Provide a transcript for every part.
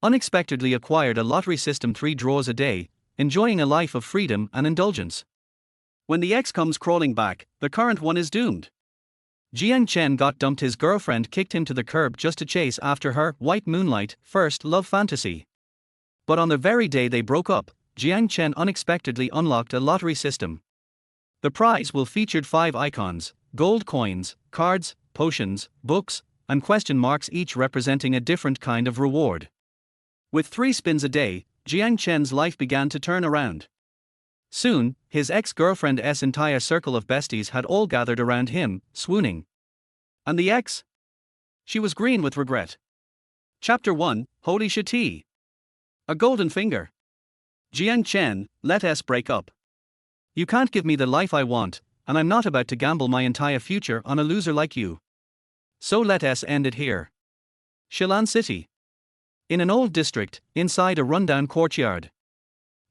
unexpectedly acquired a lottery system 3 draws a day, enjoying a life of freedom and indulgence. When the ex comes crawling back, the current one is doomed. Jiang Chen got dumped. His girlfriend kicked him to the curb just to chase after her white moonlight first love fantasy. But on the very day they broke up, Jiang Chen unexpectedly unlocked a lottery system. The prize will feature 5 icons, gold coins, cards, potions, books, and question marks, each representing a different kind of reward. With 3 spins a day, Jiang Chen's life began to turn around. Soon, his ex-girlfriend's entire circle of besties had all gathered around him, swooning. And the ex? She was green with regret. Chapter 1, Holy Shit. A golden finger. Jiang Chen, let us break up. You can't give me the life I want, and I'm not about to gamble my entire future on a loser like you. So let us end it here. Shilan City. In an old district, inside a rundown courtyard.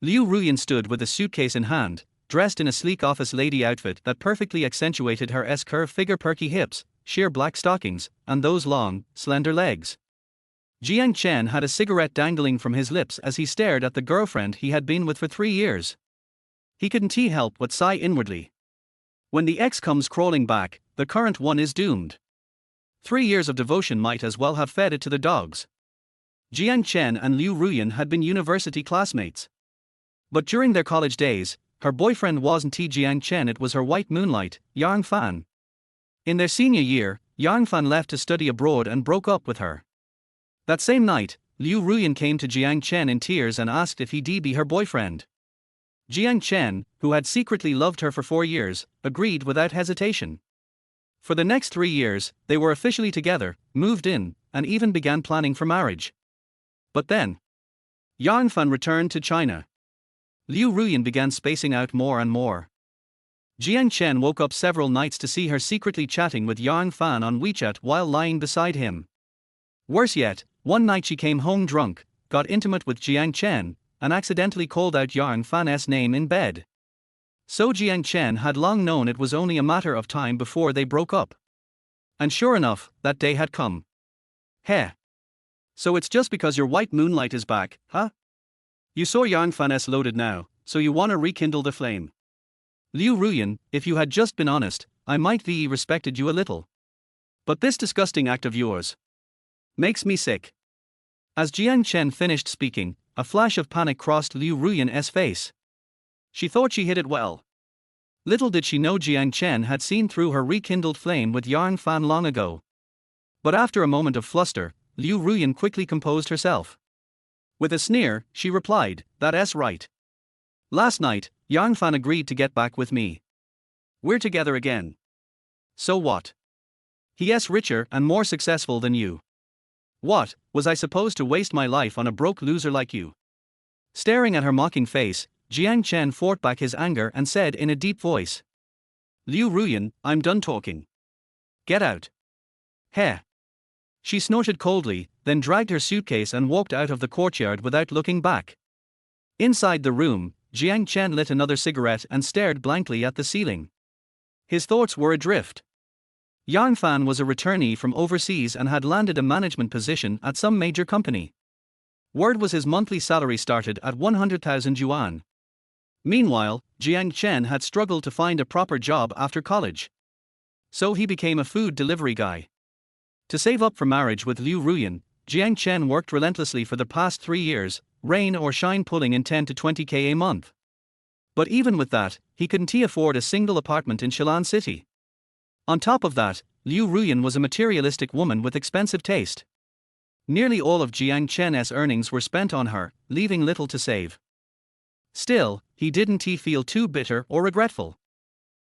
Liu Ruyan stood with a suitcase in hand, dressed in a sleek office lady outfit that perfectly accentuated her S-curve figure, perky hips, sheer black stockings, and those long, slender legs. Jiang Chen had a cigarette dangling from his lips as he stared at the girlfriend he had been with for 3 years. He couldn't help but sigh inwardly. When the ex comes crawling back, the current one is doomed. 3 years of devotion might as well have fed it to the dogs. Jiang Chen and Liu Ruyan had been university classmates. But during their college days, her boyfriend wasn't Jiang Chen, it was her white moonlight, Yang Fan. In their senior year, Yang Fan left to study abroad and broke up with her. That same night, Liu Ruyan came to Jiang Chen in tears and asked if he'd be her boyfriend. Jiang Chen, who had secretly loved her for 4 years, agreed without hesitation. For the next 3 years, they were officially together, moved in, and even began planning for marriage. But then, Yang Fan returned to China. Liu Ruyan began spacing out more and more. Jiang Chen woke up several nights to see her secretly chatting with Yang Fan on WeChat while lying beside him. Worse yet, one night she came home drunk, got intimate with Jiang Chen, and accidentally called out Yang Fan's name in bed. So Jiang Chen had long known it was only a matter of time before they broke up. And sure enough, that day had come. Heh. So it's just because your white moonlight is back, huh? You saw Yang Fan's loaded now, so you wanna rekindle the flame. Liu Ruyan, if you had just been honest, I might be respected you a little. But this disgusting act of yours makes me sick. As Jiang Chen finished speaking, a flash of panic crossed Liu Ruyan's face. She thought she hit it well. Little did she know Jiang Chen had seen through her rekindled flame with Yang Fan long ago. But after a moment of fluster, Liu Ruyan quickly composed herself. With a sneer, she replied, "That's right. Last night, Yang Fan agreed to get back with me. We're together again. So what? He's richer and more successful than you. What, was I supposed to waste my life on a broke loser like you?" Staring at her mocking face, Jiang Chen fought back his anger and said in a deep voice, "Liu Ruyan, I'm done talking. Get out." Heh. She snorted coldly, then dragged her suitcase and walked out of the courtyard without looking back. Inside the room, Jiang Chen lit another cigarette and stared blankly at the ceiling. His thoughts were adrift. Yang Fan was a returnee from overseas and had landed a management position at some major company. Word was his monthly salary started at 100,000 yuan. Meanwhile, Jiang Chen had struggled to find a proper job after college. So he became a food delivery guy. To save up for marriage with Liu Ruyan, Jiang Chen worked relentlessly for the past 3 years, rain or shine, pulling in 10 to 20k a month. But even with that, he couldn't afford a single apartment in Shilan City. On top of that, Liu Ruyan was a materialistic woman with expensive taste. Nearly all of Jiang Chen's earnings were spent on her, leaving little to save. Still, he didn't feel too bitter or regretful.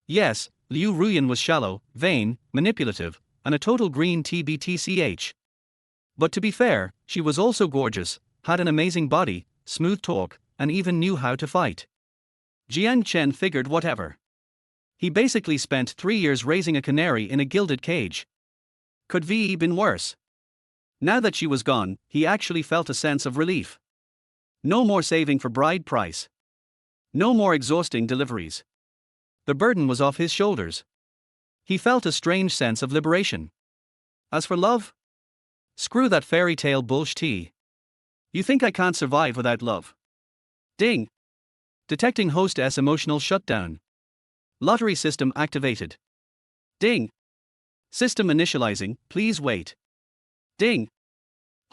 Yes, Liu Ruyan was shallow, vain, manipulative, and a total green TBTCH. But to be fair, she was also gorgeous, had an amazing body, smooth talk, and even knew how to fight. Jiang Chen figured whatever. He basically spent 3 years raising a canary in a gilded cage. Could have been worse. Now that she was gone, he actually felt a sense of relief. No more saving for bride price. No more exhausting deliveries. The burden was off his shoulders. He felt a strange sense of liberation. As for love? Screw that fairy tale bullshit. You think I can't survive without love? Ding. Detecting hostess emotional shutdown. Lottery system activated. Ding. System initializing, please wait. Ding.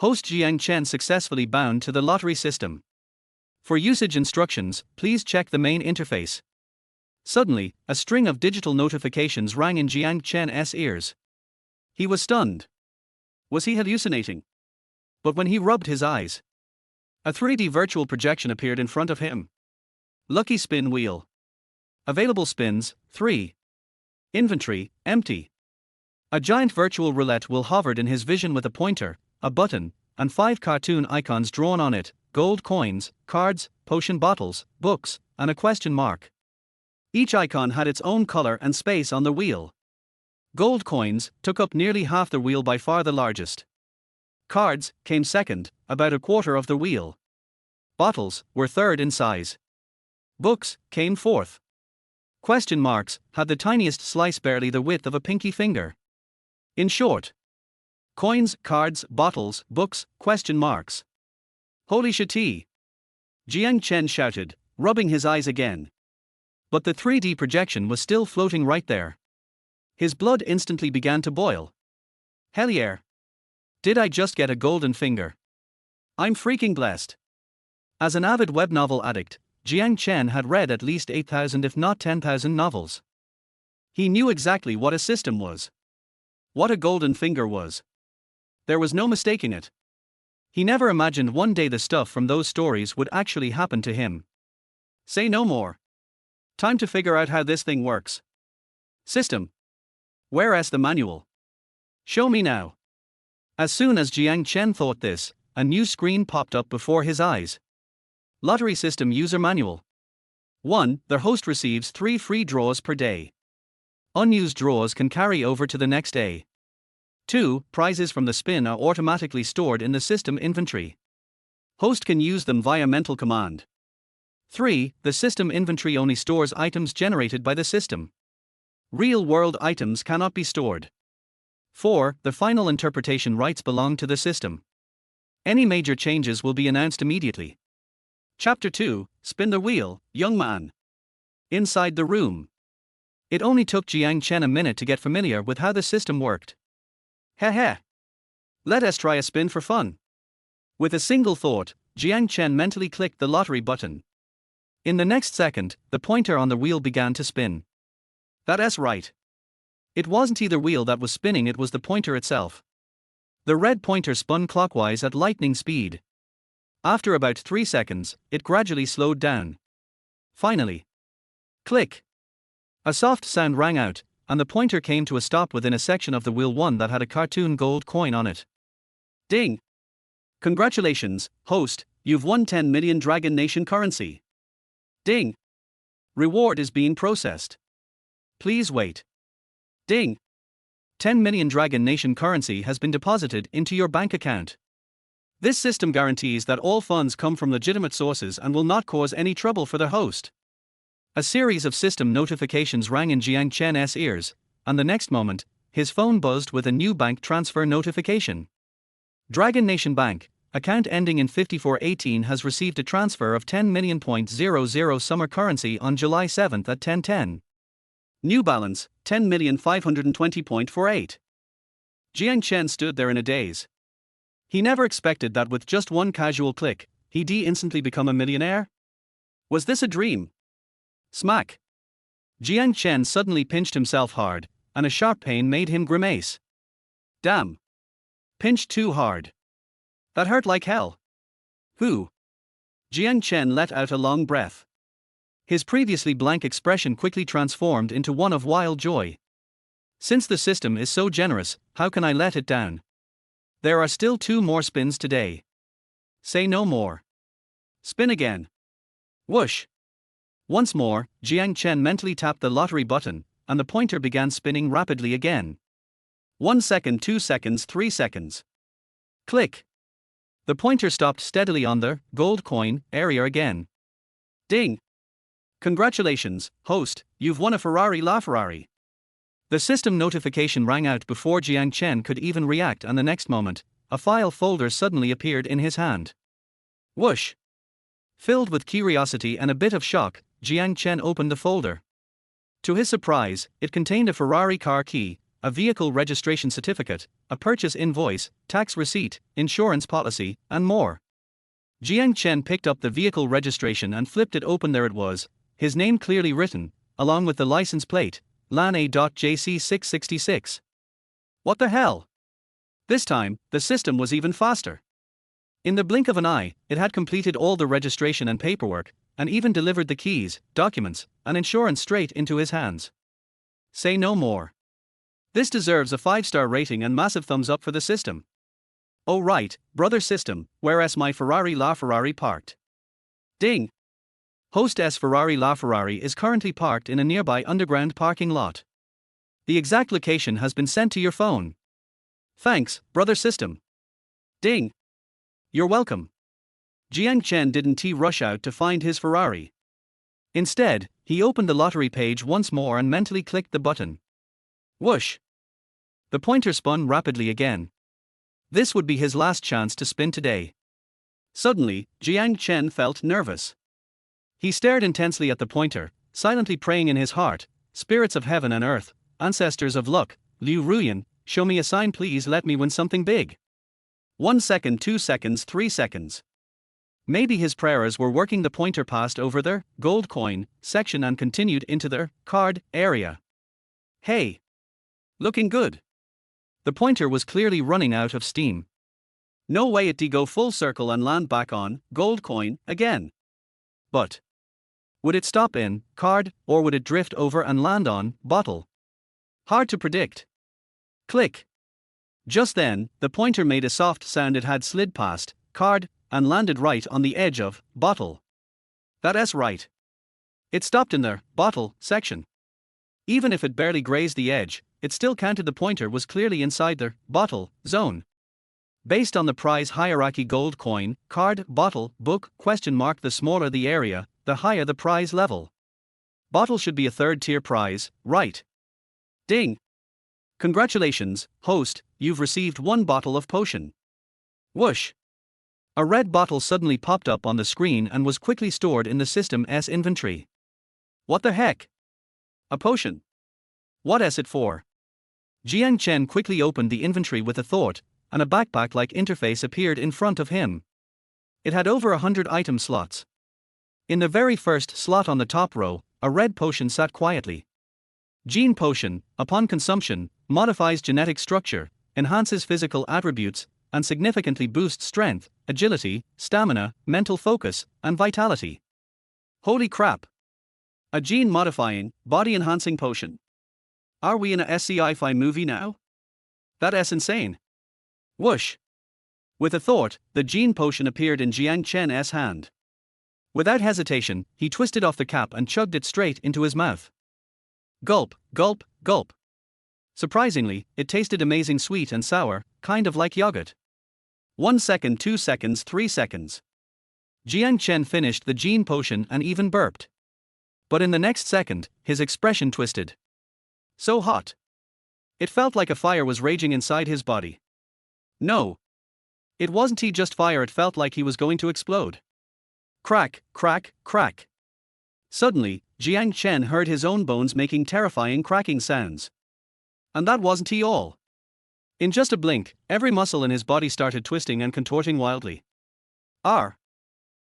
Host Jiang Chen successfully bound to the lottery system. For usage instructions, please check the main interface. Suddenly, a string of digital notifications rang in Jiang Chen's ears. He was stunned. Was he hallucinating? But when he rubbed his eyes, a 3D virtual projection appeared in front of him. Lucky spin wheel. Available spins, 3. Inventory, empty. A giant virtual roulette wheel hovered in his vision with a pointer, a button, and 5 cartoon icons drawn on it: gold coins, cards, potion bottles, books, and a question mark. Each icon had its own color and space on the wheel. Gold coins took up nearly half the wheel, by far the largest. Cards came second, about a quarter of the wheel. Bottles were third in size. Books came fourth. Question marks had the tiniest slice, barely the width of a pinky finger. In short, coins, cards, bottles, books, question marks. Holy shit! Jiang Chen shouted, rubbing his eyes again. But the 3D projection was still floating right there. His blood instantly began to boil. Hell yeah! Did I just get a golden finger? I'm freaking blessed. As an avid web novel addict, Jiang Chen had read at least 8,000 if not 10,000 novels. He knew exactly what a system was. What a golden finger was. There was no mistaking it. He never imagined one day the stuff from those stories would actually happen to him. Say no more. Time to figure out how this thing works. System. Where's the manual? Show me now. As soon as Jiang Chen thought this, a new screen popped up before his eyes. Lottery System User Manual. 1. The host receives 3 free draws per day. Unused draws can carry over to the next day. 2. Prizes from the spin are automatically stored in the system inventory. Host can use them via mental command. 3. The system inventory only stores items generated by the system. Real-world items cannot be stored. 4. The final interpretation rights belong to the system. Any major changes will be announced immediately. Chapter 2, Spin the Wheel, Young Man. Inside the room. It only took Jiang Chen a minute to get familiar with how the system worked. Heh. Let us try a spin for fun. With a single thought, Jiang Chen mentally clicked the lottery button. In the next second, the pointer on the wheel began to spin. That's right. It wasn't either wheel that was spinning, it was the pointer itself. The red pointer spun clockwise at lightning speed. After about 3 seconds, it gradually slowed down. Finally. Click. A soft sound rang out, and the pointer came to a stop within a section of the wheel, one that had a cartoon gold coin on it. Ding! Congratulations, host, you've won 10 million Dragon Nation currency. Ding! Reward is being processed. Please wait. Ding! 10 million Dragon Nation currency has been deposited into your bank account. This system guarantees that all funds come from legitimate sources and will not cause any trouble for the host. A series of system notifications rang in Jiang Chen's ears, and the next moment, his phone buzzed with a new bank transfer notification. Dragon Nation Bank, account ending in 5418, has received a transfer of 10 million.00 summer currency on July 7 at 10:10. New balance, 10,520.48. Jiang Chen stood there in a daze. He never expected that with just one casual click, he'd instantly become a millionaire. Was this a dream? Smack. Jiang Chen suddenly pinched himself hard, and a sharp pain made him grimace. Damn. Pinched too hard. That hurt like hell. Who? Jiang Chen let out a long breath. His previously blank expression quickly transformed into one of wild joy. Since the system is so generous, how can I let it down? There are still 2 more spins today. Say no more. Spin again. Whoosh. Once more, Jiang Chen mentally tapped the lottery button, and the pointer began spinning rapidly again. 1 second, 2 seconds, 3 seconds. Click. The pointer stopped steadily on the gold coin area again. Ding. Congratulations, host, you've won a Ferrari LaFerrari. The system notification rang out before Jiang Chen could even react, and the next moment, a file folder suddenly appeared in his hand. Whoosh! Filled with curiosity and a bit of shock, Jiang Chen opened the folder. To his surprise, it contained a Ferrari car key, a vehicle registration certificate, a purchase invoice, tax receipt, insurance policy, and more. Jiang Chen picked up the vehicle registration and flipped it open. There it was, his name clearly written, along with the license plate, LAN-A.JC666. What the hell? This time, the system was even faster. In the blink of an eye, it had completed all the registration and paperwork, and even delivered the keys, documents, and insurance straight into his hands. Say no more. This deserves a 5-star rating and massive thumbs up for the system. Oh right, brother system, where's my Ferrari LaFerrari parked? Ding! Host S Ferrari LaFerrari is currently parked in a nearby underground parking lot. The exact location has been sent to your phone. Thanks, brother system. Ding! You're welcome. Jiang Chen didn't rush out to find his Ferrari. Instead, he opened the lottery page once more and mentally clicked the button. Whoosh! The pointer spun rapidly again. This would be his last chance to spin today. Suddenly, Jiang Chen felt nervous. He stared intensely at the pointer, silently praying in his heart, spirits of heaven and earth, ancestors of luck, Liu Ruyan, show me a sign, please let me win something big. 1 second, 2 seconds, 3 seconds. Maybe his prayers were working. The pointer passed over their gold coin section and continued into their card area. Hey! Looking good. The pointer was clearly running out of steam. No way it'd go full circle and land back on gold coin again. But would it stop in card, or would it drift over and land on bottle? Hard to predict. Click. Just then, the pointer made a soft sound. It had slid past card and landed right on the edge of bottle. That's right. It stopped in the bottle section. Even if it barely grazed the edge, it still counted. The pointer was clearly inside the bottle zone. Based on the prize hierarchy, gold coin, card, bottle, book, ? The smaller the area, the higher the prize level. Bottle should be a 3rd tier prize, right? Ding! Congratulations, host, you've received 1 bottle of potion. Whoosh! A red bottle suddenly popped up on the screen and was quickly stored in the system's inventory. What the heck? A potion? What's it for? Jiang Chen quickly opened the inventory with a thought, and a backpack-like interface appeared in front of him. It had over 100 item slots. In the very first slot on the top row, a red potion sat quietly. Gene potion, upon consumption, modifies genetic structure, enhances physical attributes, and significantly boosts strength, agility, stamina, mental focus, and vitality. Holy crap! A gene-modifying, body-enhancing potion. Are we in a sci-fi movie now? That's insane. Whoosh! With a thought, the gene potion appeared in Jiang Chen's hand. Without hesitation, he twisted off the cap and chugged it straight into his mouth. Gulp, gulp, gulp. Surprisingly, it tasted amazing, sweet and sour, kind of like yogurt. 1 second, 2 seconds, 3 seconds. Jiang Chen finished the gene potion and even burped. But in the next second, his expression twisted. So hot. It felt like a fire was raging inside his body. No. It wasn't just fire, it felt like he was going to explode. Crack, crack, crack. Suddenly, Jiang Chen heard his own bones making terrifying cracking sounds. And that wasn't all. In just a blink, every muscle in his body started twisting and contorting wildly.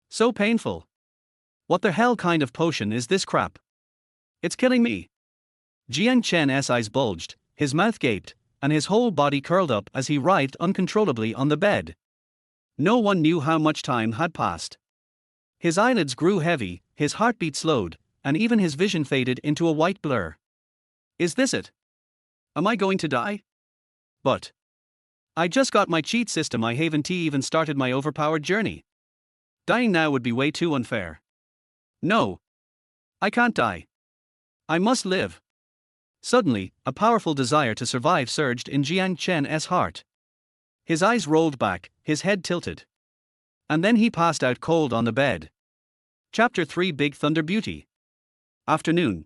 So painful. What the hell kind of potion is this crap? It's killing me. Jiang Chen's eyes bulged, his mouth gaped, and his whole body curled up as he writhed uncontrollably on the bed. No one knew how much time had passed. His eyelids grew heavy, his heartbeat slowed, and even his vision faded into a white blur. Is this it? Am I going to die? But I just got my cheat system. I haven't even started my overpowered journey. Dying now would be way too unfair. No. I can't die. I must live. Suddenly, a powerful desire to survive surged in Jiang Chen's heart. His eyes rolled back, his head tilted. And then he passed out cold on the bed. Chapter 3, Big Thunder Beauty. Afternoon.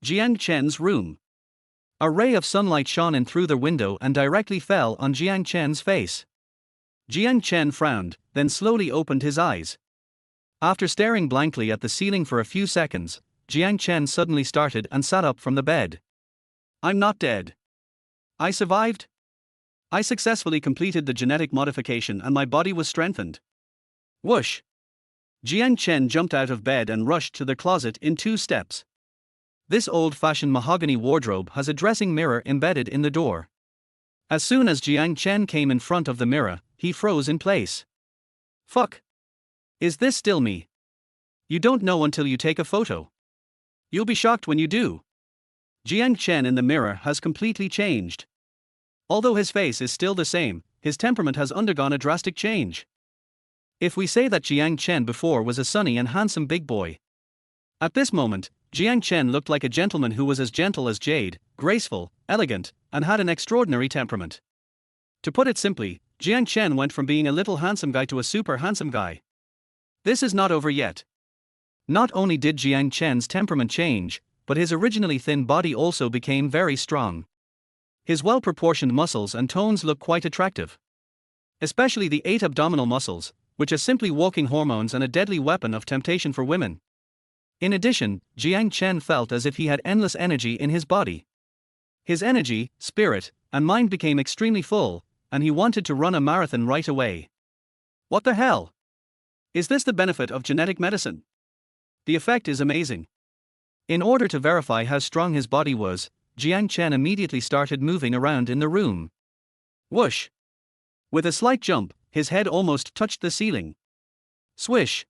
Jiang Chen's room. A ray of sunlight shone in through the window and directly fell on Jiang Chen's face. Jiang Chen frowned, then slowly opened his eyes. After staring blankly at the ceiling for a few seconds, Jiang Chen suddenly started and sat up from the bed. I'm not dead. I survived. I successfully completed the genetic modification and my body was strengthened. Whoosh! Jiang Chen jumped out of bed and rushed to the closet in 2 steps. This old-fashioned mahogany wardrobe has a dressing mirror embedded in the door. As soon as Jiang Chen came in front of the mirror, he froze in place. Fuck! Is this still me? You don't know until you take a photo. You'll be shocked when you do. Jiang Chen in the mirror has completely changed. Although his face is still the same, his temperament has undergone a drastic change. If we say that Jiang Chen before was a sunny and handsome big boy. At this moment, Jiang Chen looked like a gentleman who was as gentle as jade, graceful, elegant, and had an extraordinary temperament. To put it simply, Jiang Chen went from being a little handsome guy to a super handsome guy. This is not over yet. Not only did Jiang Chen's temperament change, but his originally thin body also became very strong. His well-proportioned muscles and tones look quite attractive. Especially the 8 abdominal muscles, which are simply walking hormones and a deadly weapon of temptation for women. In addition, Jiang Chen felt as if he had endless energy in his body. His energy, spirit, and mind became extremely full, and he wanted to run a marathon right away. What the hell? Is this the benefit of genetic medicine? The effect is amazing. In order to verify how strong his body was, Jiang Chen immediately started moving around in the room. Whoosh! With a slight jump, his head almost touched the ceiling. Swish!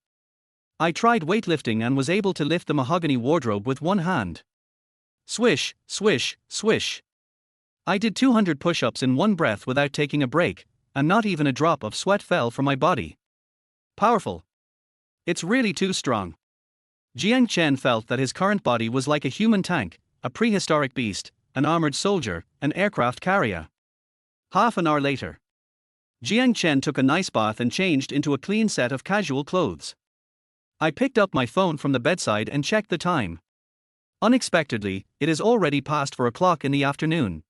I tried weightlifting and was able to lift the mahogany wardrobe with one hand. Swish, swish, swish. I did 200 push-ups in one breath without taking a break, and not even a drop of sweat fell from my body. Powerful. It's really too strong. Jiang Chen felt that his current body was like a human tank, a prehistoric beast, an armored soldier, an aircraft carrier. Half an hour later, Jiang Chen took a nice bath and changed into a clean set of casual clothes. I picked up my phone from the bedside and checked the time. Unexpectedly, it is already past 4 o'clock in the afternoon.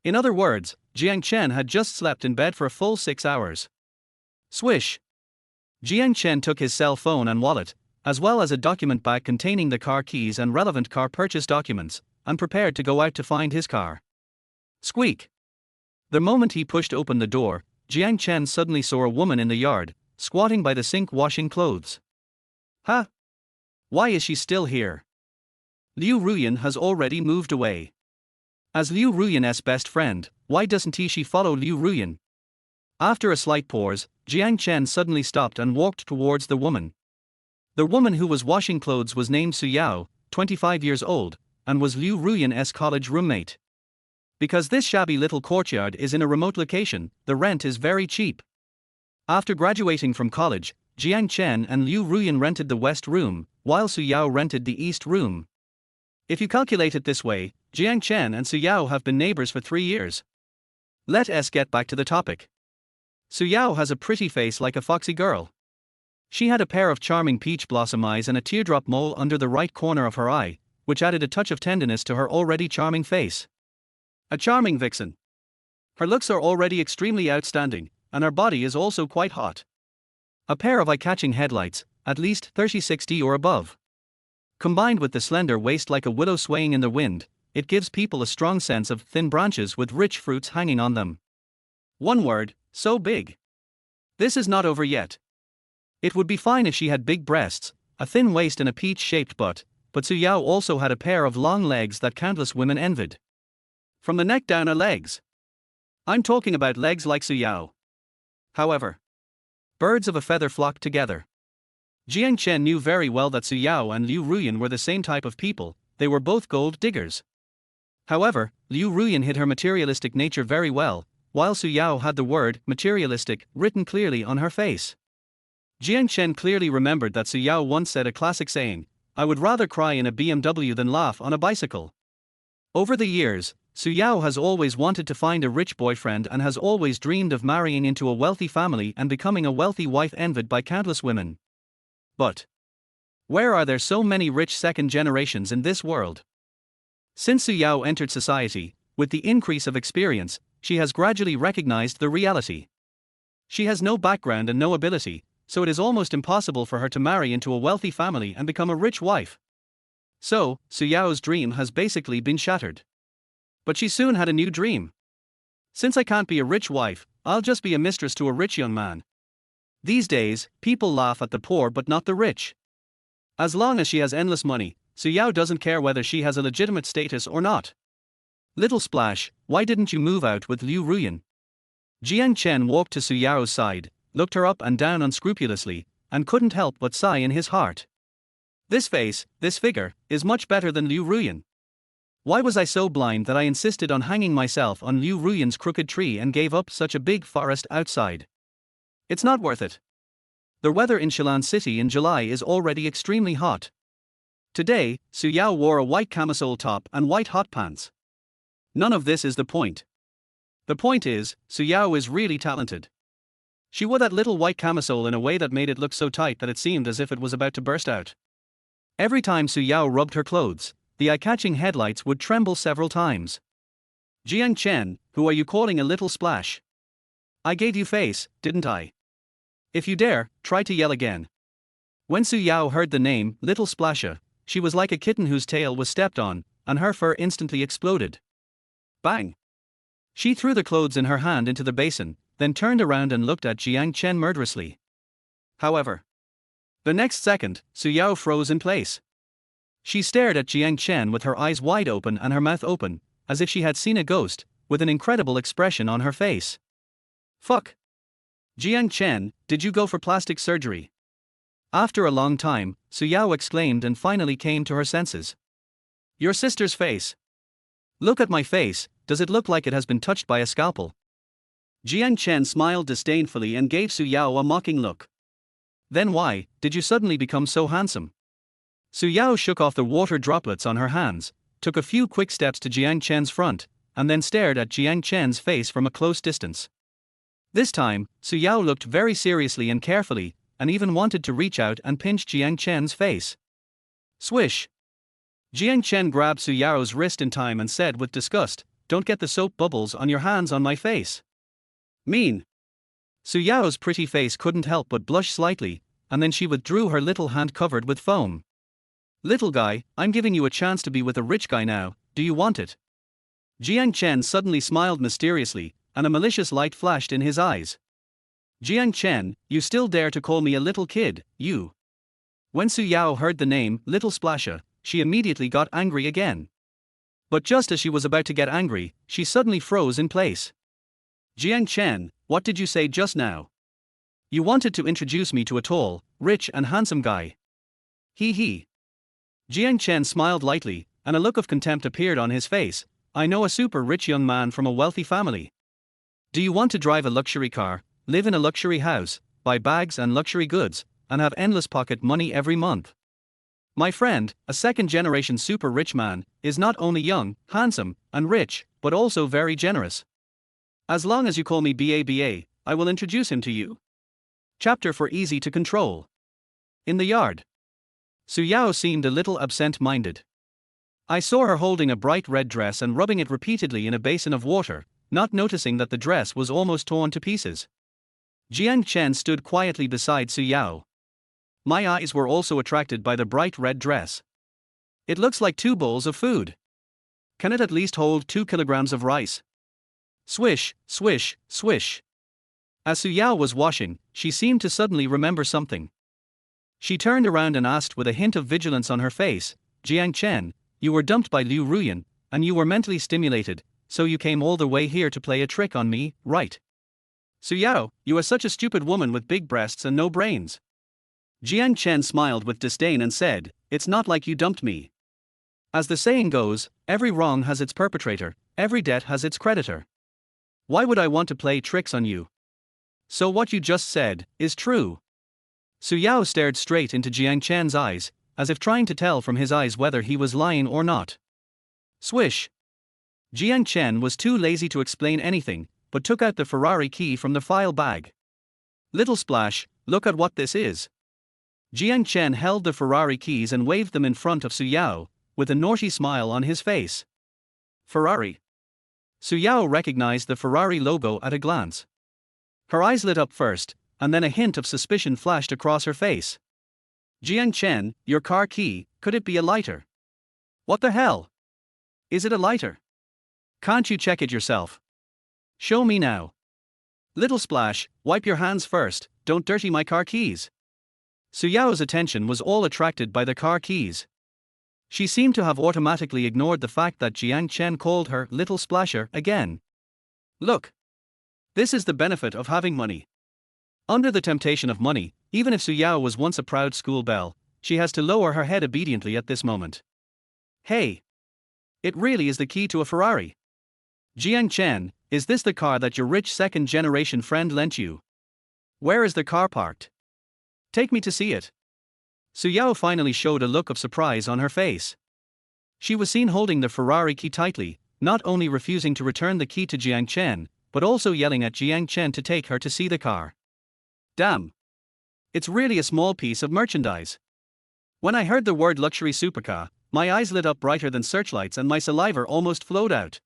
In other words, Jiang Chen had just slept in bed for a full 6 hours. Swish! Jiang Chen took his cell phone and wallet, as well as a document bag containing the car keys and relevant car purchase documents, and prepared to go out to find his car. Squeak! The moment he pushed open the door, Jiang Chen suddenly saw a woman in the yard, squatting by the sink washing clothes. Huh? Why is she still here? Liu Ruyan has already moved away. As Liu Ruyan's best friend, why doesn't she follow Liu Ruyan? After a slight pause, Jiang Chen suddenly stopped and walked towards the woman. The woman who was washing clothes was named Su Yao, 25 years old, and was Liu Ruyan's college roommate. Because this shabby little courtyard is in a remote location, the rent is very cheap. After graduating from college, Jiang Chen and Liu Ruyan rented the west room, while Su Yao rented the east room. If you calculate it this way, Jiang Chen and Su Yao have been neighbors for 3 years. Let us get back to the topic. Su Yao has a pretty face like a foxy girl. She had a pair of charming peach blossom eyes and a teardrop mole under the right corner of her eye, which added a touch of tenderness to her already charming face. A charming vixen. Her looks are already extremely outstanding, and her body is also quite hot. A pair of eye-catching headlights, at least 30-60 or above. Combined with the slender waist like a willow swaying in the wind, it gives people a strong sense of thin branches with rich fruits hanging on them. One word, so big. This is not over yet. It would be fine if she had big breasts, a thin waist and a peach-shaped butt, but Su Yao also had a pair of long legs that countless women envied. From the neck down are legs. I'm talking about legs like Su Yao. However, birds of a feather flock together. Jiang Chen knew very well that Su Yao and Liu Ruyan were the same type of people, they were both gold diggers. However, Liu Ruyan hid her materialistic nature very well, while Su Yao had the word materialistic written clearly on her face. Jiang Chen clearly remembered that Su Yao once said a classic saying, "I would rather cry in a BMW than laugh on a bicycle." Over the years, Su Yao has always wanted to find a rich boyfriend and has always dreamed of marrying into a wealthy family and becoming a wealthy wife envied by countless women. But where are there so many rich second generations in this world? Since Su Yao entered society, with the increase of experience, she has gradually recognized the reality. She has no background and no ability, so it is almost impossible for her to marry into a wealthy family and become a rich wife. So, Su Yao's dream has basically been shattered. But she soon had a new dream. Since I can't be a rich wife, I'll just be a mistress to a rich young man. These days, people laugh at the poor but not the rich. As long as she has endless money, Su Yao doesn't care whether she has a legitimate status or not. Little splash, why didn't you move out with Liu Ruyan? Jiang Chen walked to Su Yao's side, looked her up and down unscrupulously, and couldn't help but sigh in his heart. This face, this figure, is much better than Liu Ruyan. Why was I so blind that I insisted on hanging myself on Liu Ruyan's crooked tree and gave up such a big forest outside? It's not worth it. The weather in Shilan City in July is already extremely hot. Today, Su Yao wore a white camisole top and white hot pants. None of this is the point. The point is, Su Yao is really talented. She wore that little white camisole in a way that made it look so tight that it seemed as if it was about to burst out. Every time Su Yao rubbed her clothes, the eye-catching headlights would tremble several times. Jiang Chen, who are you calling a little splash? I gave you face, didn't I? If you dare, try to yell again. When Su Yao heard the name, Little Splasher, she was like a kitten whose tail was stepped on, and her fur instantly exploded. Bang! She threw the clothes in her hand into the basin, then turned around and looked at Jiang Chen murderously. However, the next second, Su Yao froze in place. She stared at Jiang Chen with her eyes wide open and her mouth open, as if she had seen a ghost, with an incredible expression on her face. Fuck! Jiang Chen, did you go for plastic surgery? After a long time, Su Yao exclaimed and finally came to her senses. Your sister's face. Look at my face, does it look like it has been touched by a scalpel? Jiang Chen smiled disdainfully and gave Su Yao a mocking look. Then why did you suddenly become so handsome? Su Yao shook off the water droplets on her hands, took a few quick steps to Jiang Chen's front, and then stared at Jiang Chen's face from a close distance. This time, Su Yao looked very seriously and carefully, and even wanted to reach out and pinch Jiang Chen's face. Swish! Jiang Chen grabbed Su Yao's wrist in time and said with disgust, "Don't get the soap bubbles on your hands on my face." Mean. Su Yao's pretty face couldn't help but blush slightly, and then she withdrew her little hand covered with foam. Little guy, I'm giving you a chance to be with a rich guy now, do you want it? Jiang Chen suddenly smiled mysteriously, and a malicious light flashed in his eyes. Jiang Chen, you still dare to call me a little kid, you? When Su Yao heard the name, Little Splasher, she immediately got angry again. But just as she was about to get angry, she suddenly froze in place. Jiang Chen, what did you say just now? You wanted to introduce me to a tall, rich and handsome guy. Hee hee. Jiang Chen smiled lightly, and a look of contempt appeared on his face. I know a super rich young man from a wealthy family. Do you want to drive a luxury car, live in a luxury house, buy bags and luxury goods, and have endless pocket money every month? My friend, a second-generation super rich man, is not only young, handsome, and rich, but also very generous. As long as you call me BABA, I will introduce him to you. Chapter for easy to control. In the yard. Su Yao seemed a little absent-minded. I saw her holding a bright red dress and rubbing it repeatedly in a basin of water, not noticing that the dress was almost torn to pieces. Jiang Chen stood quietly beside Su Yao. My eyes were also attracted by the bright red dress. It looks like 2 bowls of food. Can it at least hold 2 kilograms of rice? Swish, swish, swish. As Su Yao was washing, she seemed to suddenly remember something. She turned around and asked with a hint of vigilance on her face, Jiang Chen, you were dumped by Liu Ruyan, and you were mentally stimulated, so you came all the way here to play a trick on me, right? Su Yao, you are such a stupid woman with big breasts and no brains. Jiang Chen smiled with disdain and said, it's not like you dumped me. As the saying goes, every wrong has its perpetrator, every debt has its creditor. Why would I want to play tricks on you? So what you just said is true. Su Yao stared straight into Jiang Chen's eyes, as if trying to tell from his eyes whether he was lying or not. Swish. Jiang Chen was too lazy to explain anything, but took out the Ferrari key from the file bag. Little splash, look at what this is. Jiang Chen held the Ferrari keys and waved them in front of Su Yao, with a naughty smile on his face. Ferrari. Su Yao recognized the Ferrari logo at a glance. Her eyes lit up first, and then a hint of suspicion flashed across her face. Jiang Chen, your car key, could it be a lighter? What the hell? Is it a lighter? Can't you check it yourself? Show me now. Little splash, wipe your hands first, don't dirty my car keys. Su Yao's attention was all attracted by the car keys. She seemed to have automatically ignored the fact that Jiang Chen called her Little Splasher again. Look. This is the benefit of having money. Under the temptation of money, even if Su Yao was once a proud school belle, she has to lower her head obediently at this moment. Hey! It really is the key to a Ferrari. Jiang Chen, is this the car that your rich second-generation friend lent you? Where is the car parked? Take me to see it. Su Yao finally showed a look of surprise on her face. She was seen holding the Ferrari key tightly, not only refusing to return the key to Jiang Chen, but also yelling at Jiang Chen to take her to see the car. Damn! It's really a small piece of merchandise. When I heard the word luxury supercar, my eyes lit up brighter than searchlights and my saliva almost flowed out.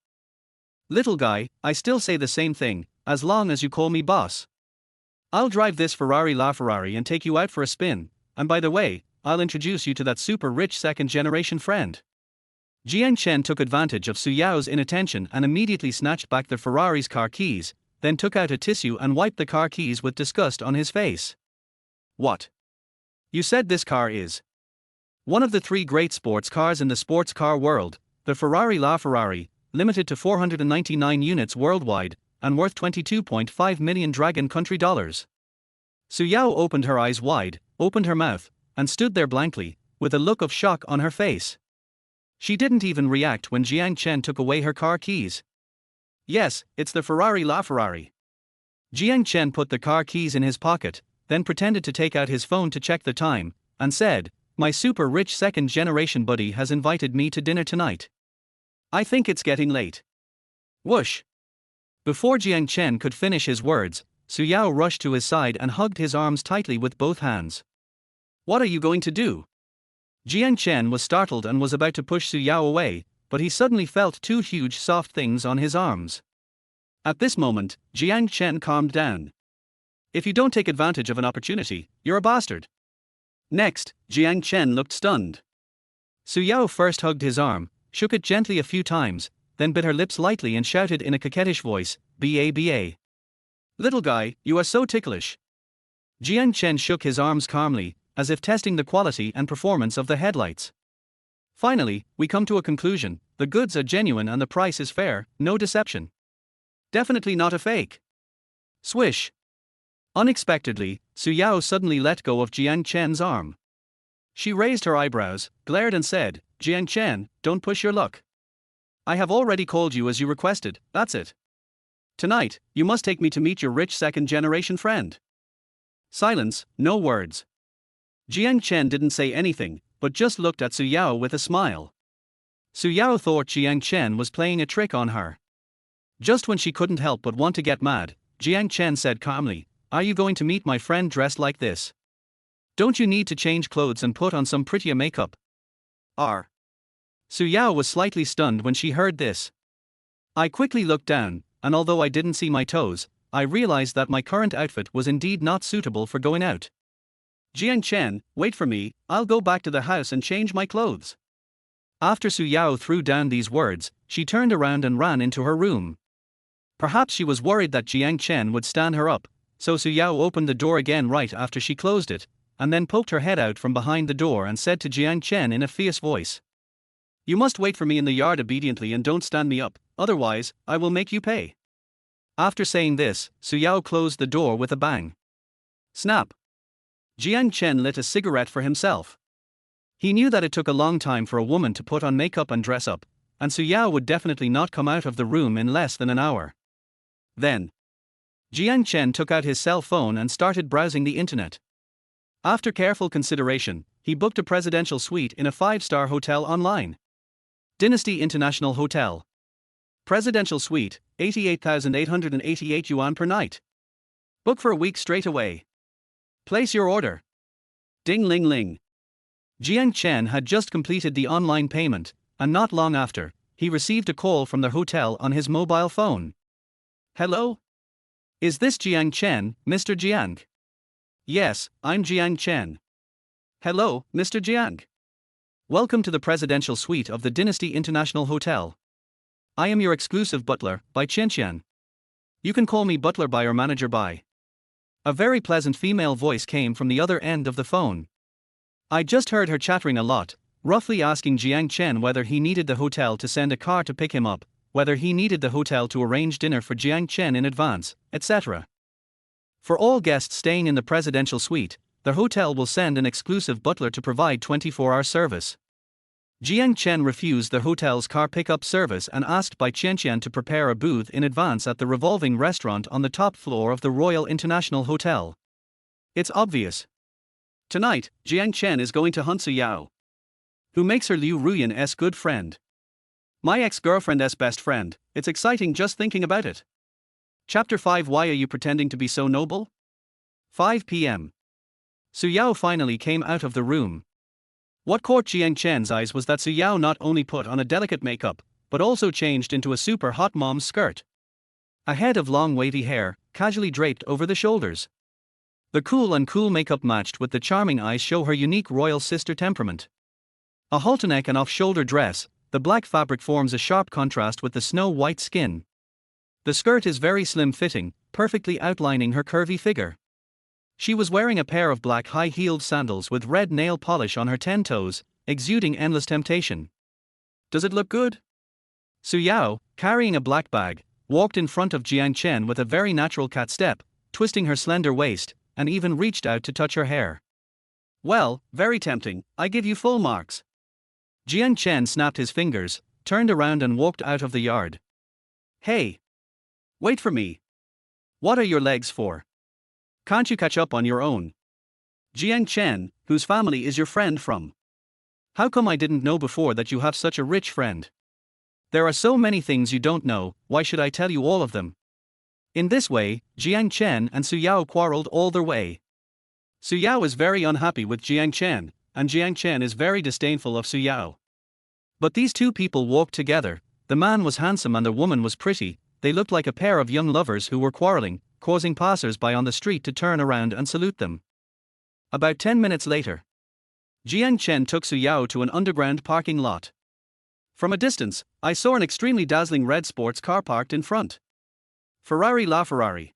Little guy, I still say the same thing, as long as you call me boss. I'll drive this Ferrari LaFerrari and take you out for a spin, and by the way, I'll introduce you to that super rich second-generation friend. Jiang Chen took advantage of Su Yao's inattention and immediately snatched back the Ferrari's car keys, then took out a tissue and wiped the car keys with disgust on his face. What? You said this car is one of the 3 great sports cars in the sports car world, the Ferrari LaFerrari, limited to 499 units worldwide, and worth 22.5 million Dragon Country dollars. Su Yao opened her eyes wide, opened her mouth, and stood there blankly, with a look of shock on her face. She didn't even react when Jiang Chen took away her car keys. Yes, it's the Ferrari LaFerrari. Jiang Chen put the car keys in his pocket, then pretended to take out his phone to check the time, and said, "My super rich second-generation buddy has invited me to dinner tonight. I think it's getting late." Whoosh! Before Jiang Chen could finish his words, Su Yao rushed to his side and hugged his arms tightly with both hands. What are you going to do? Jiang Chen was startled and was about to push Su Yao away, but he suddenly felt 2 huge soft things on his arms. At this moment, Jiang Chen calmed down. If you don't take advantage of an opportunity, you're a bastard. Next, Jiang Chen looked stunned. Su Yao first hugged his arm, shook it gently a few times, then bit her lips lightly and shouted in a coquettish voice, "Ba. Little guy, you are so ticklish." Jiang Chen shook his arms calmly, as if testing the quality and performance of the headlights. Finally, we come to a conclusion: the goods are genuine and the price is fair, no deception. Definitely not a fake. Swish. Unexpectedly, Su Yao suddenly let go of Jiang Chen's arm. She raised her eyebrows, glared and said, "Jiang Chen, don't push your luck. I have already called you as you requested, that's it. Tonight, you must take me to meet your rich second-generation friend." Silence, no words. Jiang Chen didn't say anything, but just looked at Su Yao with a smile. Su Yao thought Jiang Chen was playing a trick on her. Just when she couldn't help but want to get mad, Jiang Chen said calmly, "Are you going to meet my friend dressed like this? Don't you need to change clothes and put on some prettier makeup?" Su Yao was slightly stunned when she heard this. I quickly looked down, and although I didn't see my toes, I realized that my current outfit was indeed not suitable for going out. "Jiang Chen, wait for me, I'll go back to the house and change my clothes." After Su Yao threw down these words, she turned around and ran into her room. Perhaps she was worried that Jiang Chen would stand her up, so Su Yao opened the door again right after she closed it, and then poked her head out from behind the door and said to Jiang Chen in a fierce voice, "You must wait for me in the yard obediently and don't stand me up, otherwise, I will make you pay." After saying this, Su Yao closed the door with a bang. Snap! Jiang Chen lit a cigarette for himself. He knew that it took a long time for a woman to put on makeup and dress up, and Su Yao would definitely not come out of the room in less than an hour. Then, Jiang Chen took out his cell phone and started browsing the internet. After careful consideration, he booked a presidential suite in a 5-star hotel online. Dynasty International Hotel. Presidential suite, 88,888 yuan per night. Book for a week straight away. Place your order. Ding ling ling. Jiang Chen had just completed the online payment, and not long after, he received a call from the hotel on his mobile phone. "Hello? Is this Jiang Chen, Mr. Jiang? Yes, I'm Jiang Chen. Hello, Mr. Jiang. Welcome to the presidential suite of the Dynasty International Hotel. I am your exclusive butler, by Chen. You can call me butler by or manager by. A very pleasant female voice came from the other end of the phone. I just heard her chattering a lot, roughly asking Jiang Chen whether he needed the hotel to send a car to pick him up, whether he needed the hotel to arrange dinner for Jiang Chen in advance, etc. For all guests staying in the presidential suite, the hotel will send an exclusive butler to provide 24-hour service. Jiang Chen refused the hotel's car pickup service and asked Bai Qianqian to prepare a booth in advance at the revolving restaurant on the top floor of the Royal International Hotel. It's obvious. Tonight, Jiang Chen is going to hunt Su Yao, who makes her Liu Ruyan's good friend. My ex-girlfriend's best friend. It's exciting just thinking about it. Chapter 5. Why are you pretending to be so noble? 5 p.m. Su Yao finally came out of the room. What caught Jiang Chen's eyes was that Su Yao not only put on a delicate makeup, but also changed into a super hot mom's skirt. A head of long wavy hair, casually draped over the shoulders. The cool makeup matched with the charming eyes show her unique royal sister temperament. A halter-neck and off-shoulder dress, the black fabric forms a sharp contrast with the snow-white skin. The skirt is very slim-fitting, perfectly outlining her curvy figure. She was wearing a pair of black high-heeled sandals with red nail polish on her 10 toes, exuding endless temptation. Does it look good? Su Yao, carrying a black bag, walked in front of Jiang Chen with a very natural cat step, twisting her slender waist, and even reached out to touch her hair. Well, very tempting, I give you full marks. Jiang Chen snapped his fingers, turned around and walked out of the yard. Hey! Wait for me. What are your legs for? Can't you catch up on your own? Jiang Chen, whose family is your friend from? How come I didn't know before that you have such a rich friend? There are so many things you don't know, why should I tell you all of them? In this way, Jiang Chen and Su Yao quarreled all their way. Su Yao is very unhappy with Jiang Chen, and Jiang Chen is very disdainful of Su Yao. But these two people walked together, the man was handsome and the woman was pretty, they looked like a pair of young lovers who were quarreling, causing passers-by on the street to turn around and salute them. About 10 minutes later, Jiang Chen took Su Yao to an underground parking lot. From a distance, I saw an extremely dazzling red sports car parked in front. Ferrari LaFerrari.